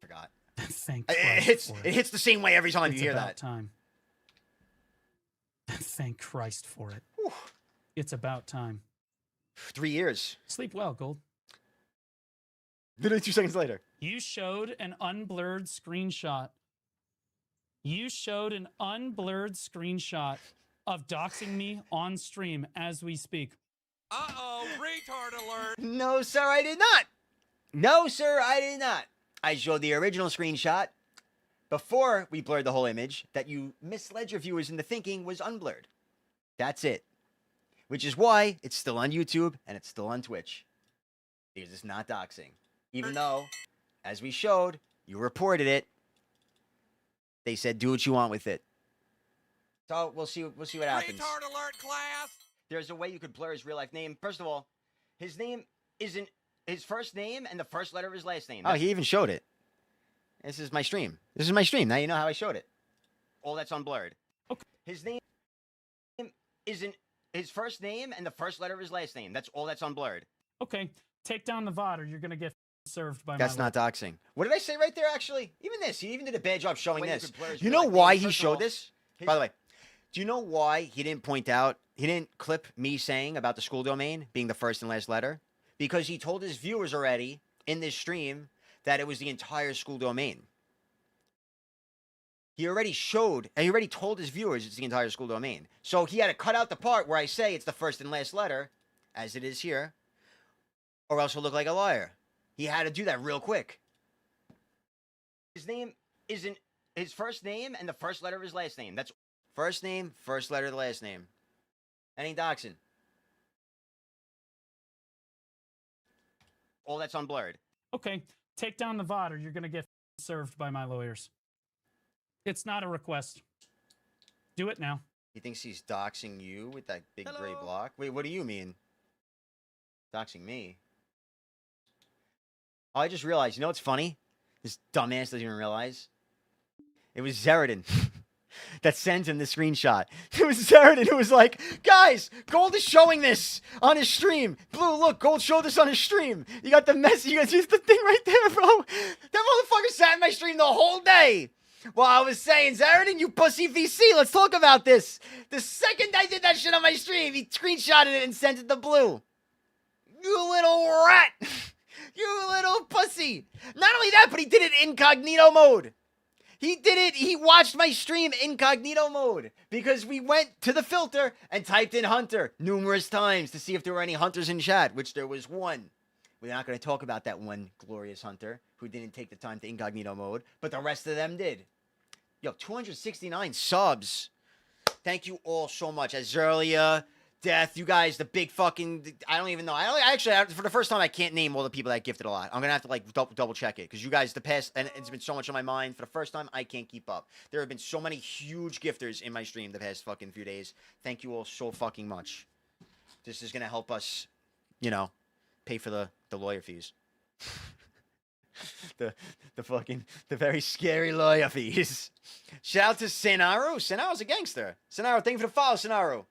Forgot. Thank It Christ hits, for it hits the same way every time It's you hear about that. time. Thank Christ for it. Whew. It's about time. 3 years. Sleep well, Gold. Literally 2 seconds later. You showed an unblurred screenshot. You showed an unblurred screenshot of doxing me on stream as we speak. Uh-oh, retard alert. No, sir, I did not. No, sir, I did not. I showed the original screenshot before we blurred the whole image that you misled your viewers into thinking was unblurred. That's it. Which is why it's still on YouTube and it's still on Twitch. Because it's not doxing. Even though, as we showed, you reported it. They said do what you want with it. So we'll see what happens. Retard alert, class. There's a way you could blur his real life name. First of all, his name isn't his first name and the first letter of his last name. Oh, he even showed it. This is my stream. This is my stream. Now you know how I showed it. All that's unblurred. Okay. His name isn't his first name and the first letter of his last name. That's all that's unblurred. Okay, take down the VOD or you're going to get served by That's my not doxing. What did I say right there, actually? Even this. He even did a bad job showing Wait, you this. could blur his You real know life why name. he First of showed all, this? By the way, do you know why he didn't point out, he didn't clip me saying about the school domain being the first and last letter? Because he told his viewers already in this stream that it was the entire school domain. He already showed, and he already told his viewers it's the entire school domain. So he had to cut out the part where I say it's the first and last letter, as it is here, or else he'll look like a liar. He had to do that real quick. His name isn't his first name and the first letter of his last name. That's first name, first letter of the last name. That ain't doxing. All that's unblurred. Okay, take down the VOD or you're going to get served by my lawyers. It's not a request. Do it now. He thinks he's doxing you with that big gray block? Wait, what do you mean? Doxing me? Oh, I just realized, you know what's funny? This dumbass doesn't even realize. It was Zeridin that sent him the screenshot. It was Zeridin who was like, guys, Gold is showing this on his stream. Blue, look, Gold showed this on his stream. You got the message. You guys see the thing right there, bro. That motherfucker sat in my stream the whole day. Well, I was saying, Zaradin, you pussy VC, let's talk about this. The second I did that shit on my stream, he screenshotted it and sent it to Blue. You little rat. You little pussy. Not only that, but he did it incognito mode. He watched my stream incognito mode because we went to the filter and typed in Hunter numerous times to see if there were any Hunters in chat, which there was one. We're not going to talk about that one glorious Hunter who didn't take the time to incognito mode, but the rest of them did. Yo, 269 subs. Thank you all so much. Azelia, Death, you guys, the big fucking, I don't even know. For the first time, I can't name all the people that gifted a lot. I'm going to have to like double check it because you guys, the past, and it's been so much on my mind. For the first time, I can't keep up. There have been so many huge gifters in my stream the past fucking few days. Thank you all so fucking much. This is going to help us, you know, pay for the lawyer fees. the very scary lawyer fees. Shout out to Sinaru. Sinaru's a gangster. Sinaru, thank you for the follow, Sinaru.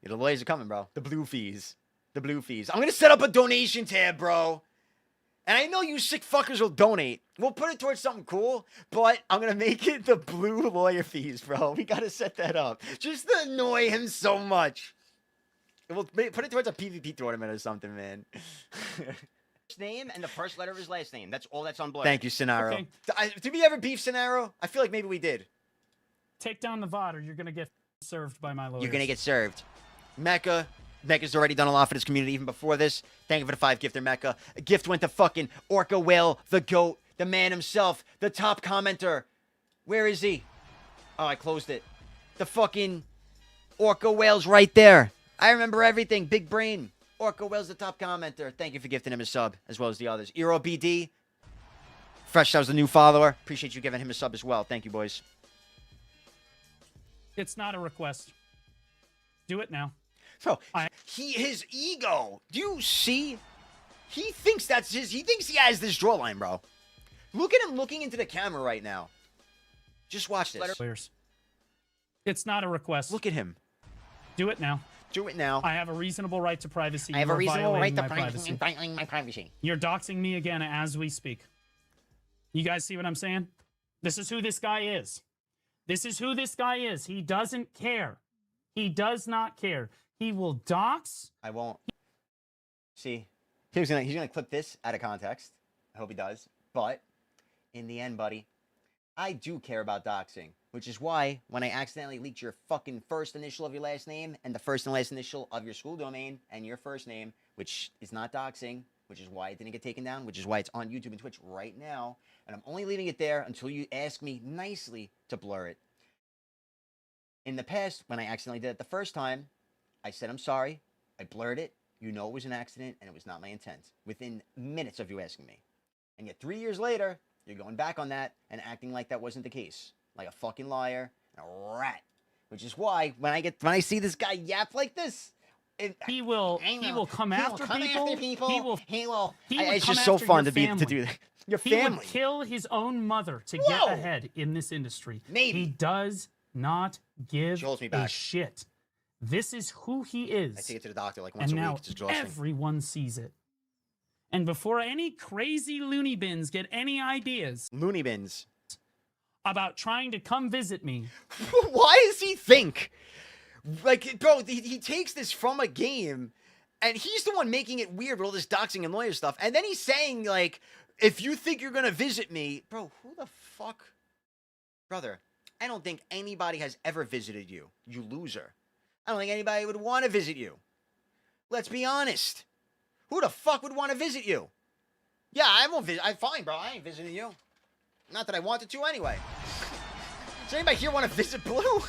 Yeah, the lawyers are coming, bro. The blue fees. The blue fees. I'm going to set up a donation tab, bro. And I know you sick fuckers will donate. We'll put it towards something cool, but I'm going to make it the blue lawyer fees, bro. We got to set that up. Just to annoy him so much. We'll put it towards a PvP tournament or something, man. His name and the first letter of his last name. That's all that's on Blur. Thank you, Scenario. Okay. Did we ever beef Scenario? I feel like maybe we did. Take down the VOD or you're going to get served by my lawyers. You're going to get served. Mecca's already done a lot for this community even before this. Thank you for the 5 gifter, Mecca. A gift went to fucking Orca Whale, the GOAT, the man himself, the top commenter. Where is he? Oh, I closed it. The fucking Orca Whale's right there. I remember everything. Big brain. Orca Whale's the top commenter. Thank you for gifting him a sub, as well as the others. Eero BD. Fresh, that was the new follower. Appreciate you giving him a sub as well. Thank you, boys. It's not a request. Do it now. Bro, his ego. Do you see? He thinks that's his. He thinks he has this jawline, bro. Look at him looking into the camera right now. Just watch this. It's not a request. Look at him. Do it now. Do it now. I have a reasonable right to privacy. I have a reasonable right to privacy. violating my privacy. You're doxing me again as we speak. You guys see what I'm saying? This is who this guy is. This is who this guy is. He doesn't care. He does not care. He will dox. I won't. See, he's gonna clip this out of context. I hope he does. But in the end, buddy, I do care about doxing, which is why when I accidentally leaked your fucking first initial of your last name and the first and last initial of your school domain and your first name, which is not doxing, which is why it didn't get taken down, which is why it's on YouTube and Twitch right now, and I'm only leaving it there until you ask me nicely to blur it. In the past, when I accidentally did it the first time, I said, I'm sorry. I blurred it. You know it was an accident, and it was not my intent. Within minutes of you asking me. And yet 3 years later, you're going back on that and acting like that wasn't the case. Like a fucking liar and a rat. Which is why, when I see this guy yap like this, he will come after people. It's just so fun to do that. Your family. He would kill his own mother to get ahead in this industry. Maybe. He does not give me back. a shit. This is who he is. I take it to the doctor like once a week. It's exhausting. Everyone sees it. And before any crazy loony bins get any ideas about trying to come visit me. Why does he think? Like, bro, he takes this from a game, and he's the one making it weird with all this doxing and lawyer stuff. And then he's saying, like, if you think you're going to visit me, bro, who the fuck? Brother, I don't think anybody has ever visited you, you loser. I don't think anybody would want to visit you. Let's be honest. Who the fuck would want to visit you? Yeah, I won't visit. I'm fine, bro. I ain't visiting you. Not that I wanted to anyway. Does anybody here want to visit Blue?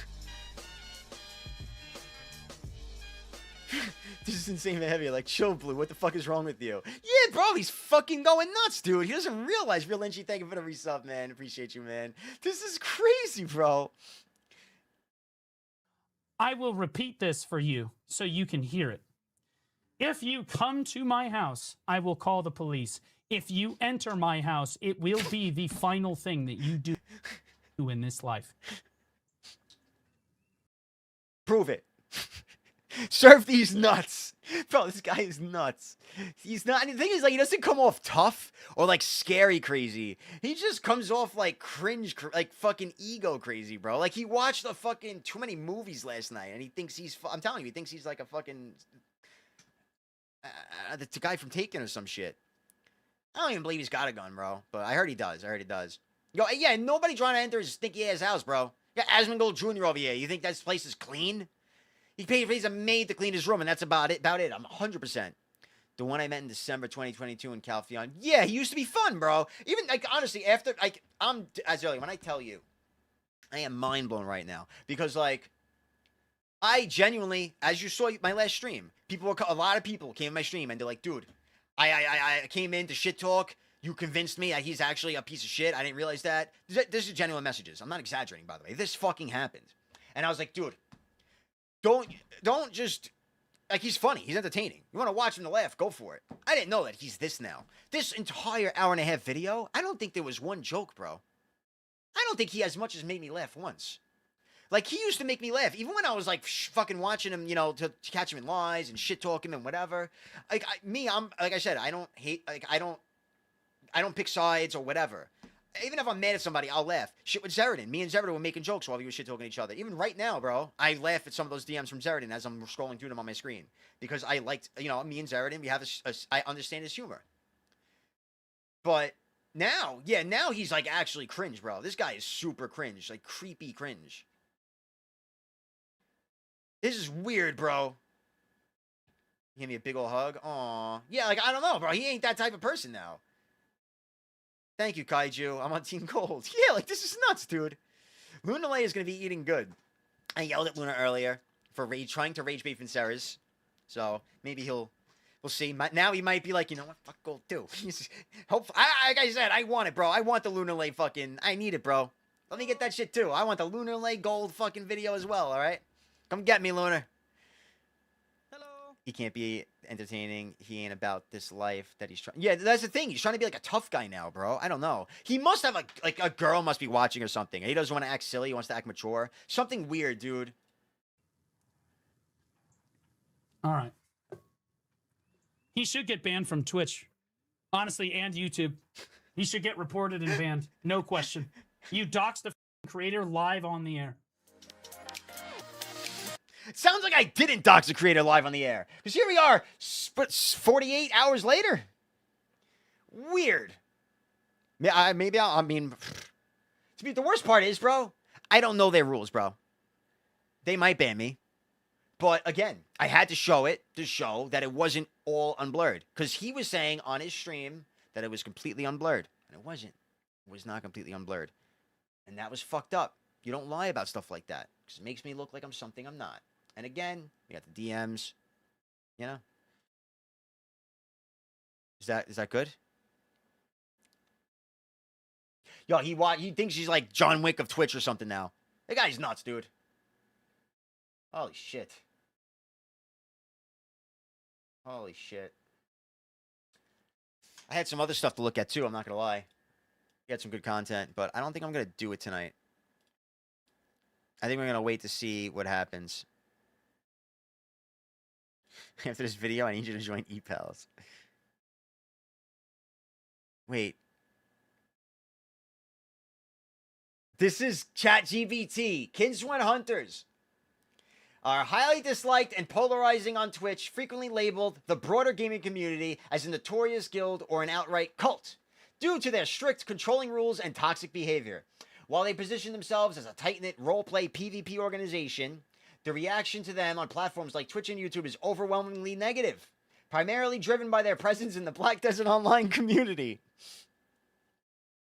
This is insane behavior. Like, chill, Blue. What the fuck is wrong with you? Yeah, bro. He's fucking going nuts, dude. He doesn't realize. Real Lynchy, thank you for the resub, man. Appreciate you, man. This is crazy, bro. I will repeat this for you so you can hear it. If you come to my house, I will call the police. If you enter my house, it will be the final thing that you do in this life. Prove it. Surf these nuts. Bro, this guy is nuts. He's not. And the thing is, like, he doesn't come off tough or like scary crazy. He just comes off like cringe, like fucking ego crazy, bro. Like he watched the fucking too many movies last night, and he thinks he's. I'm telling you, he thinks he's like a fucking the guy from Taken or some shit. I don't even believe he's got a gun, bro. But I heard he does. Yo, yeah, nobody trying to enter his stinky ass house, bro. Yeah, Asmongold Jr. over here. You think this place is clean? He paid for he's a maid to clean his room, and that's about it. I'm 100%. The one I met in December 2022 in California. Yeah, he used to be fun, bro. Even, like, honestly, after, like, I'm, as early, when I tell you, I am mind blown right now. Because, like, I genuinely, as you saw my last stream, a lot of people came in my stream, and they're like, dude, I came in to shit talk. You convinced me that he's actually a piece of shit. I didn't realize that. This is genuine messages. I'm not exaggerating, by the way. This fucking happened. And I was like, dude, don't just, like, he's funny. He's entertaining. You want to watch him to laugh, go for it. I didn't know that he's this now. This entire hour and a half video, I don't think there was one joke, bro. I don't think he as much as made me laugh once. Like, he used to make me laugh. Even when I was, like, fucking watching him, you know, to catch him in lies and shit talk him and whatever. Like, I'm, like I said, I don't hate, like, I don't pick sides or whatever. Even if I'm mad at somebody, I'll laugh. Shit with Zeridan. Me and Zeridan were making jokes while we were shit talking each other. Even right now, bro, I laugh at some of those DMs from Zeridan as I'm scrolling through them on my screen. Because I liked, you know, me and Zeridan, we have I understand his humor. But now, yeah, now he's like actually cringe, bro. This guy is super cringe, like creepy cringe. This is weird, bro. Give me a big ol' hug. Aw. Yeah, like, I don't know, bro. He ain't that type of person now. Thank you, Kaiju. I'm on Team Gold. Yeah, like, this is nuts, dude. Luna Lay is going to be eating good. I yelled at Luna earlier for trying to rage bait Vinceres. So, maybe we'll see. Now he might be like, you know what? Fuck Gold, too. Like I said, I want it, bro. I want the Luna Lay fucking, I need it, bro. Let me get that shit, too. I want the Luna Lay Gold fucking video as well, all right? Come get me, Luna. He can't be entertaining. He ain't about this life that he's trying. Yeah, that's the thing. He's trying to be like a tough guy now, bro. I don't know. He must have a girl must be watching or something. He doesn't want to act silly. He wants to act mature. Something weird, dude. All right. He should get banned from Twitch, honestly, and YouTube. He should get reported and banned. No question. You doxed the creator live on the air. Sounds like I didn't dox a creator live on the air. Because here we are, 48 hours later. Weird. I mean, the worst part is, bro, I don't know their rules, bro. They might ban me. But again, I had to show it to show that it wasn't all unblurred. Because he was saying on his stream that it was completely unblurred. And it wasn't. It was not completely unblurred. And that was fucked up. You don't lie about stuff like that. Because it makes me look like I'm something I'm not. And again, we got the DMs. You know? Is that good? Yo, he thinks he's like John Wick of Twitch or something now. The guy's nuts, dude. Holy shit. Holy shit. I had some other stuff to look at too, I'm not gonna lie. We had some good content, but I don't think I'm gonna do it tonight. I think we're gonna wait to see what happens. After this video, I need you to join ePals. Wait. This is ChatGPT. Kinswan Hunters are highly disliked and polarizing on Twitch, frequently labeled the broader gaming community as a notorious guild or an outright cult, due to their strict controlling rules and toxic behavior. While they position themselves as a tight-knit roleplay PvP organization, the reaction to them on platforms like Twitch and YouTube is overwhelmingly negative, primarily driven by their presence in the Black Desert Online community.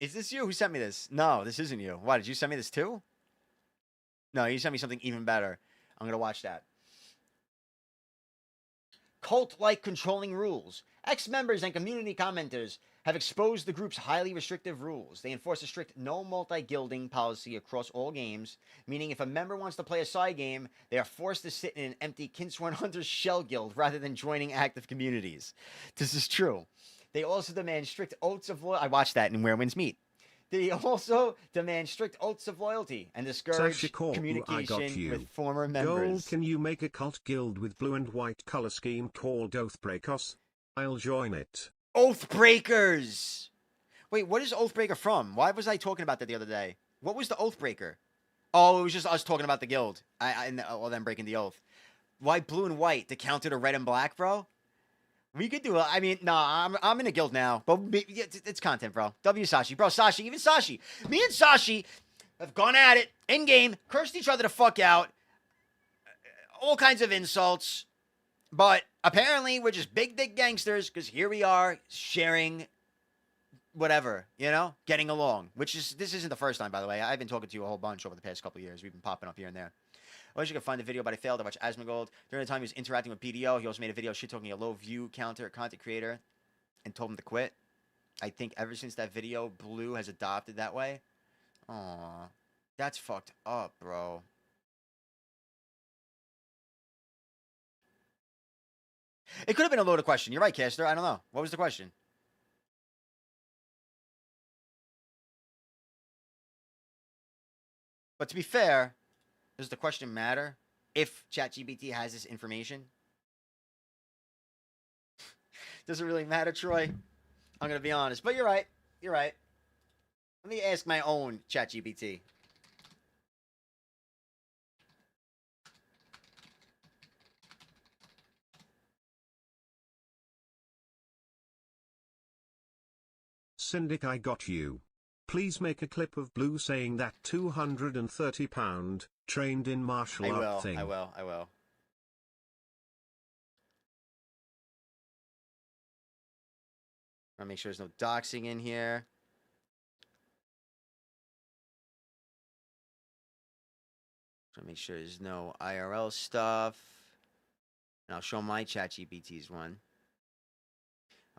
Is this you? Who sent me this? No, this isn't you. Why, did you send me this too? No, you sent me something even better. I'm going to watch that. Cult-like controlling rules. Ex-members and community commenters have exposed the group's highly restrictive rules. They enforce a strict no multi-guilding policy across all games, meaning if a member wants to play a side game, they are forced to sit in an empty Kinswan Hunters shell guild rather than joining active communities. This is true. They also demand strict oaths of loyalty. I watched that in Where Winds Meet. Did he also demand strict oaths of loyalty and discourage Sasha Corbu, I got communication you. with former Gold, members? can you make a cult guild with blue and white color scheme called Oathbreakers? I'll join it. Oathbreakers! Wait, what is Oathbreaker from? Why was I talking about that the other day? What was the Oathbreaker? Oh, it was just us talking about the guild. Well, them breaking the oath. Why blue and white to counter to red and black, bro? We could do it. I mean, nah, I'm in a guild now, but it's content, bro. W Sashi, bro, Sashi, even Sashi. Me and Sashi have gone at it in game, cursed each other the fuck out, all kinds of insults, but apparently we're just big dick gangsters because here we are sharing whatever, you know, getting along. This isn't the first time, by the way. I've been talking to you a whole bunch over the past couple of years. We've been popping up here and there. I wish you could find the video, but I failed to watch Asmongold. During the time he was interacting with BDO, he also made a video shit-talking a low view counter content creator and told him to quit. I think ever since that video, Blue has adopted that way. Aw, that's fucked up, bro. It could have been a loaded question. You're right, Caster. I don't know. What was the question? But to be fair, does the question matter if ChatGPT has this information? Does it really matter, Troy? I'm going to be honest. But you're right. You're right. Let me ask my own ChatGPT. Syndic, I got you. Please make a clip of Blue saying that 230 pound, trained in martial art thing. I will. I'll make sure there's no doxing in here. Trying to make sure there's no IRL stuff. And I'll show my ChatGPT's one.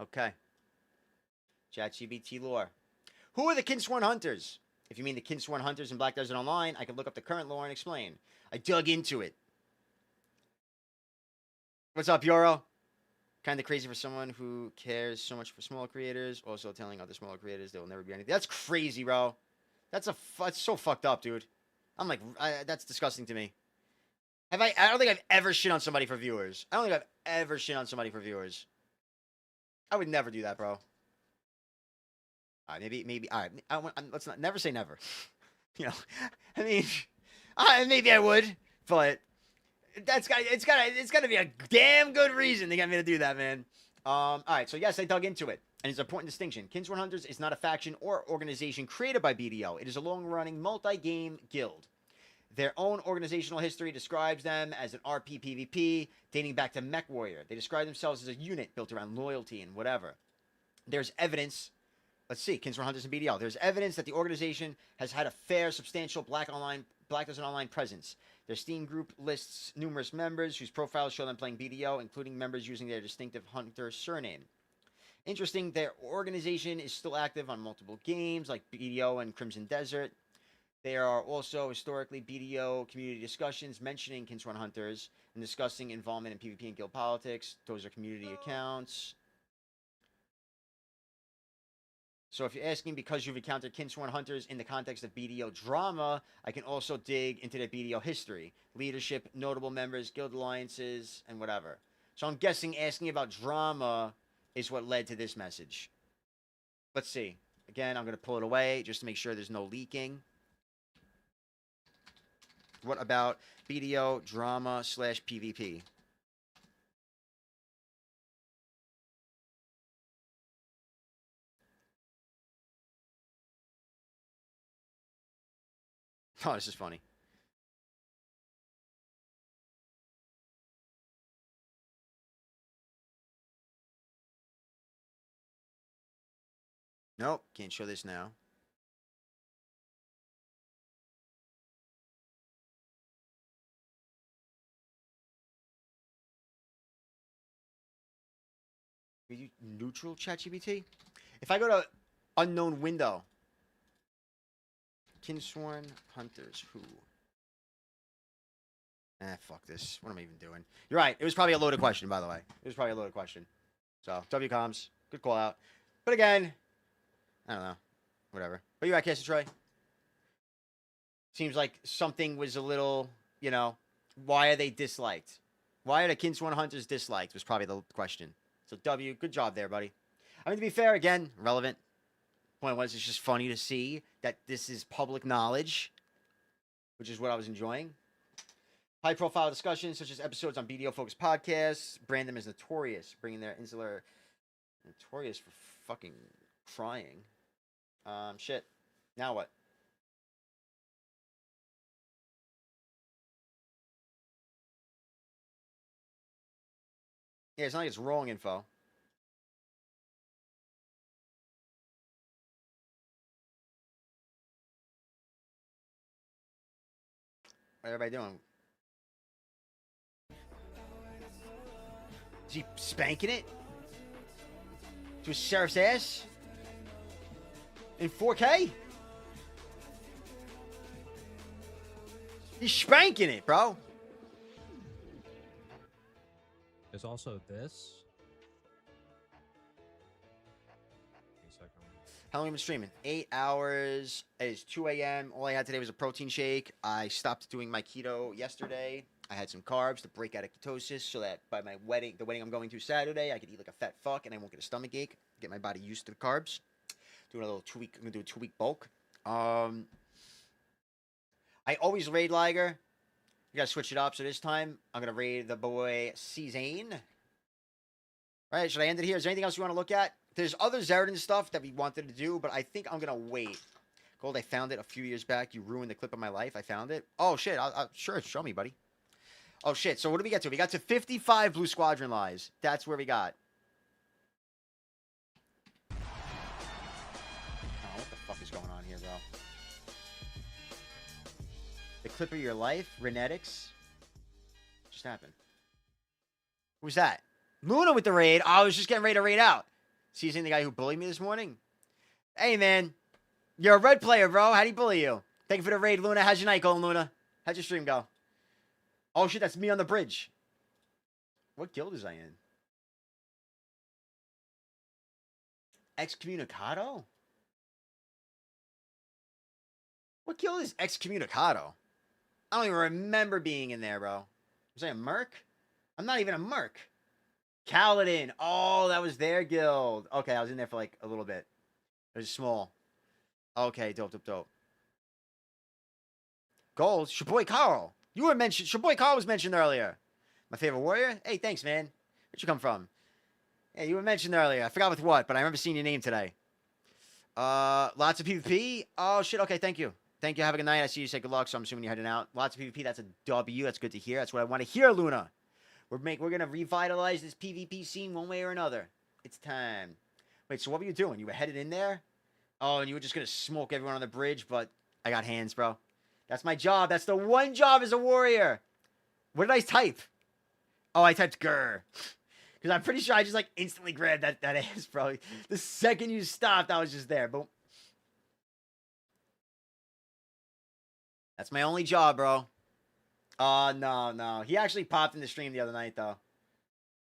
Okay. ChatGPT lore. Who are the Kinsworn Hunters? If you mean the Kinsworn Hunters in Black Desert Online, I can look up the current lore and explain. I dug into it. What's up, Yoro? Kind of crazy for someone who cares so much for small creators, also telling other smaller creators they will never be anything. That's crazy, bro. That's so fucked up, dude. I'm like, that's disgusting to me. I don't think I've ever shit on somebody for viewers. I don't think I've ever shit on somebody for viewers. I would never do that, bro. All right, maybe. All right, let's not never say never. You know, I mean, maybe I would, but it's got to be a damn good reason to get me to do that, man. All right, so yes, I dug into it, and it's an important distinction. Kinsworn Hunters is not a faction or organization created by BDO. It is a long-running multi-game guild. Their own organizational history describes them as an RP PvP dating back to Mech Warrior. They describe themselves as a unit built around loyalty and whatever. There's evidence. Let's see, Kinsworn Hunters and BDL. There's evidence that the organization has had a fair, substantial Black Desert Online presence. Their Steam group lists numerous members whose profiles show them playing BDO, including members using their distinctive Hunter surname. Interesting, their organization is still active on multiple games like BDO and Crimson Desert. There are also historically BDO community discussions mentioning Kinsworn Hunters and discussing involvement in PvP and guild politics. Those are community accounts. So if you're asking because you've encountered Kinsworn Hunters in the context of BDO drama, I can also dig into their BDO history, leadership, notable members, guild alliances, and whatever. So I'm guessing asking about drama is what led to this message. Let's see. Again, I'm going to pull it away just to make sure there's no leaking. What about BDO drama / PvP? Oh, this is funny. Nope, can't show this now. Are you neutral, ChatGPT? If I go to unknown window, Kinsworn Hunters, who? Fuck this. What am I even doing? You're right. It was probably a loaded question, by the way. It was probably a loaded question. So, WComs, good call out. But again, I don't know. Whatever. But But you're right, Cassie Troy. Seems like something was a little, you know, why are they disliked? Why are the Kins 1 Hunters disliked was probably the question. So, W, good job there, buddy. I mean, to be fair, again, relevant. Point was, it's just funny to see that this is public knowledge, which is what I was enjoying. High-profile discussions, such as episodes on BDO-focused podcasts, brand them as notorious, bringing their insular notorious for fucking crying. Shit. Now what? Yeah, it's not like it's wrong info. What everybody doing? Is he spanking it? To his sheriff's ass? In 4K? He's spanking it, bro. There's also this. How long have you been streaming? 8 hours. It is 2 a.m. All I had today was a protein shake. I stopped doing my keto yesterday. I had some carbs to break out of ketosis so that by my wedding, the wedding I'm going to Saturday, I could eat like a fat fuck and I won't get a stomach ache. Get my body used to the carbs. Doing a little 2-week. I'm gonna do a 2-week bulk. I always raid Liger. You gotta switch it up. So this time I'm gonna raid the boy C Zane. All right, should I end it here? Is there anything else you want to look at? There's other Zeratin stuff that we wanted to do, but I think I'm gonna wait. Gold, I found it a few years back. You ruined the clip of my life. I found it. Oh shit! I'll sure, show me, buddy. Oh shit! So what did we get to? We got to 55 Blue Squadron lies. That's where we got. Oh, what the fuck is going on here, bro? The clip of your life, Renetics. What just happened? Who's that? Luna with the raid. Oh, I was just getting ready to raid out. Seizing the guy who bullied me this morning. Hey, man. You're a red player, bro. How'd he bully you? Thank you for the raid, Luna. How's your night going, Luna? How'd your stream go? Oh, shit. That's me on the bridge. What guild is I in? Excommunicado? What guild is Excommunicado? I don't even remember being in there, bro. Was I a merc? I'm not even a merc. Kaladin. Oh, that was their guild. Okay, I was in there for like a little bit. It was small. Okay, dope. Gold. Shaboy Carl. You were mentioned. Shaboy Carl was mentioned earlier. My favorite warrior? Hey, thanks, man. Where'd you come from? Hey, you were mentioned earlier. I forgot with what, but I remember seeing your name today. Lots of PvP. Oh, shit. Okay, thank you. Thank you. Have a good night. I see you say good luck, so I'm assuming you're heading out. Lots of PvP. That's a W. That's good to hear. That's what I want to hear, Luna. We're gonna revitalize this PvP scene one way or another. It's time. Wait, so what were you doing? You were headed in there? Oh, and you were just gonna smoke everyone on the bridge, but I got hands, bro. That's my job. That's the one job as a warrior. What did I type? Oh, I typed grr. Because I'm pretty sure I just like instantly grabbed that ass, bro. The second you stopped, I was just there. Boom. That's my only job, bro. Oh, no. He actually popped in the stream the other night, though.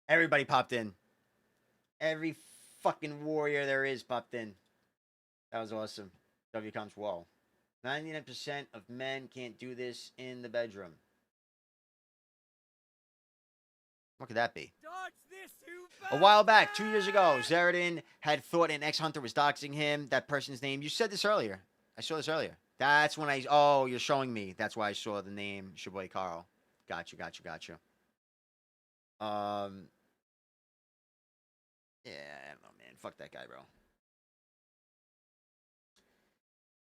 Everybody popped in. Every fucking warrior there is popped in. That was awesome. W comes, whoa. 99% of men can't do this in the bedroom. What could that be? A while back, 2 years ago, Zeratin had thought an ex-hunter was doxing him. That person's name. You said this earlier. I saw this earlier. That's when I... Oh, you're showing me. That's why I saw the name Shaboy Carl. Got you. Yeah, I don't know, man. Fuck that guy, bro.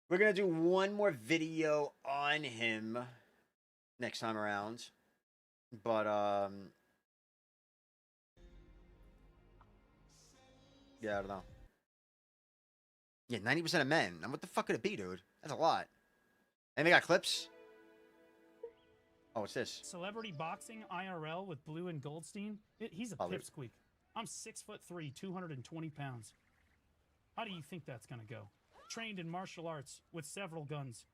We're going to do one more video on him next time around. But, yeah, I don't know. Yeah, 90% of men. Now, what the fuck could it be, dude? That's a lot. And they got clips? Oh, what's this? Celebrity boxing IRL with Blue and Goldstein. He's a pipsqueak. I'm 6'3", 220 pounds. How do you think that's gonna go? Trained in martial arts with several guns.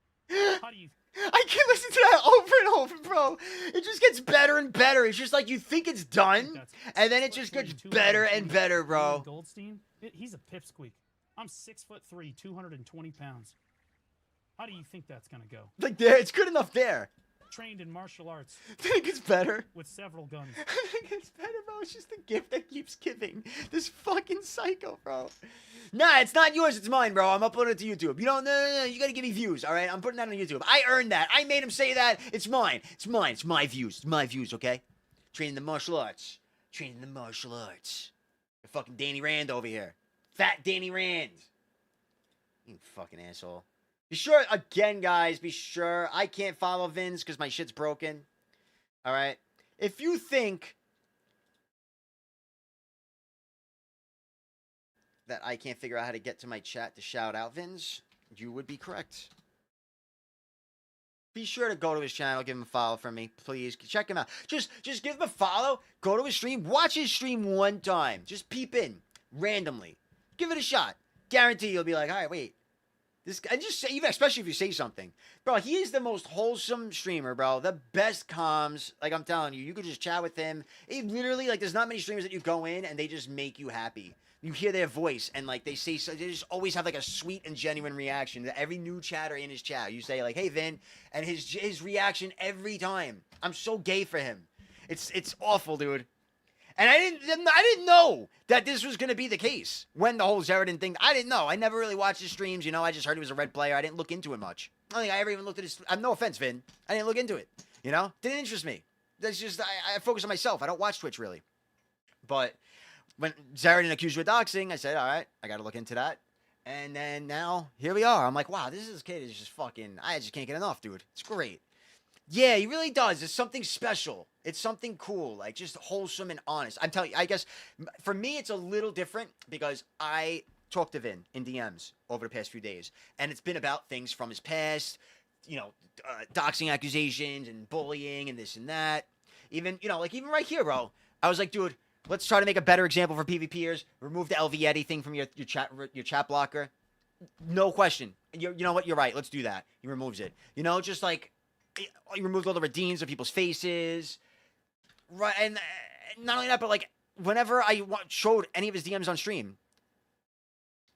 How do you... I can listen to that over and over, bro. It just gets better and better. It's just like you think it's done, and then it just gets better and better, bro. Goldstein. He's a pipsqueak. I'm 6'3", 220 pounds. How do you think that's gonna go? Like there, it's good enough there. Trained in martial arts. Think it's better. With several guns. I think it's better, bro. It's just the gift that keeps giving. This fucking psycho, bro. Nah, it's not yours. It's mine, bro. I'm uploading it to YouTube. You don't. No. You gotta give me views, all right? I'm putting that on YouTube. I earned that. I made him say that. It's mine. It's mine. It's my views. It's my views, okay? Training the martial arts. Training the martial arts. The fucking Danny Rand over here. Fat Danny Rand. You fucking asshole. Be sure, again, guys, be sure. I can't follow Vince because my shit's broken. All right? If you think that I can't figure out how to get to my chat to shout out Vince, you would be correct. Be sure to go to his channel, give him a follow for me, please. Check him out. Just give him a follow, go to his stream, watch his stream one time. Just peep in, randomly. Give it a shot. Guarantee you'll be like, all right, wait. This guy, just say, even especially if you say something. Bro, he is the most wholesome streamer, bro. The best comms. Like, I'm telling you, you could just chat with him. It literally, like, there's not many streamers that you go in and they just make you happy. You hear their voice and, like, they say, so they just always have, like, a sweet and genuine reaction to every new chatter in his chat. You say, like, hey, Vin, and his reaction every time. I'm so gay for him. It's awful, dude. And I didn't know that this was going to be the case when the whole Zeratin thing. I didn't know. I never really watched his streams. You know, I just heard he was a red player. I didn't look into it much. I don't think I ever even looked at his. No offense, Vin. I didn't look into it. You know, didn't interest me. That's just I focus on myself. I don't watch Twitch really. But when Zeratin accused you of doxing, I said, all right, I got to look into that. And then now here we are. I'm like, wow, this kid is just fucking. I just can't get enough, dude. It's great. Yeah, he really does. It's something special. It's something cool, like just wholesome and honest. I'm telling you, I guess for me it's a little different because I talked to Vin in DMs over the past few days, and it's been about things from his past, you know, doxing accusations and bullying and this and that. Even, you know, like even right here, bro. I was like, dude, let's try to make a better example for PvPers. Remove the LV thing from your chat blocker. No question. You know what? You're right. Let's do that. He removes it. You know, just like. He removed all the redeems of people's faces. Right, and not only that, but like whenever I showed any of his DMs on stream,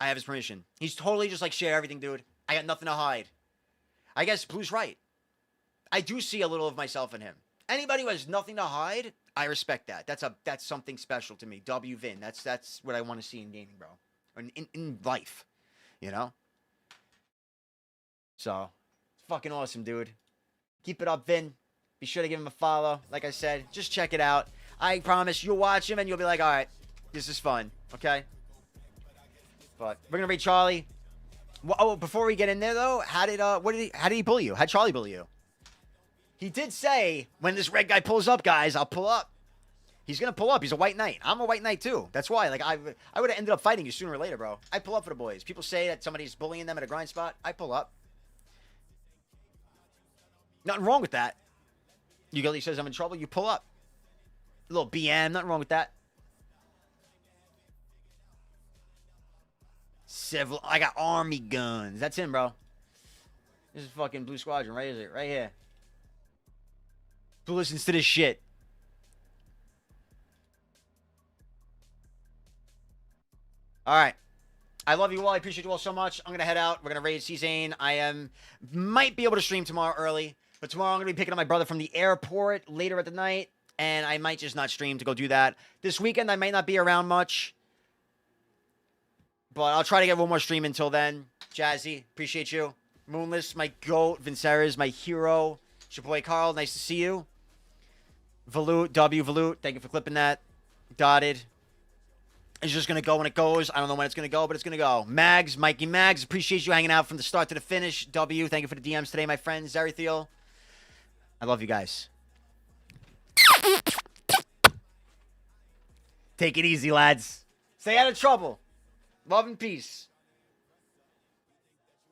I have his permission. He's totally just like, share everything, dude. I got nothing to hide. I guess Blue's right. I do see a little of myself in him. Anybody who has nothing to hide, I respect that. That's something special to me. W Vin. That's what I want to see in gaming, bro. Or in life. You know? So, it's fucking awesome, dude. Keep it up, Vin. Be sure to give him a follow. Like I said, just check it out. I promise you'll watch him and you'll be like, all right, this is fun. Okay? But we're going to rate Charlie. Well, oh, before we get in there, though, how did he bully you? How'd Charlie bully you? He did say, when this red guy pulls up, guys, I'll pull up. He's going to pull up. He's a white knight. I'm a white knight, too. That's why. Like, I would have ended up fighting you sooner or later, bro. I pull up for the boys. People say that somebody's bullying them at a grind spot. I pull up. Nothing wrong with that. He says I'm in trouble. You pull up. A little BM. Nothing wrong with that. Civil. I got army guns. That's him, bro. This is fucking Blue Squadron. Right, is it? Right here. Who listens to this shit? All right. I love you all. I appreciate you all so much. I'm going to head out. We're going to raid C-Zane. Might be able to stream tomorrow early. But tomorrow I'm going to be picking up my brother from the airport later at the night. And I might just not stream to go do that. This weekend I might not be around much. But I'll try to get one more stream until then. Jazzy, appreciate you. Moonless, my goat. Vinceres, my hero. It's your boy Carl. Nice to see you. Volute, Volute. Thank you for clipping that. Dotted. It's just going to go when it goes. I don't know when it's going to go, but it's going to go. Mags, Mikey Mags. Appreciate you hanging out from the start to the finish. W, thank you for the DMs today, my friend. Zerithiel. I love you guys. Take it easy, lads. Stay out of trouble. Love and peace.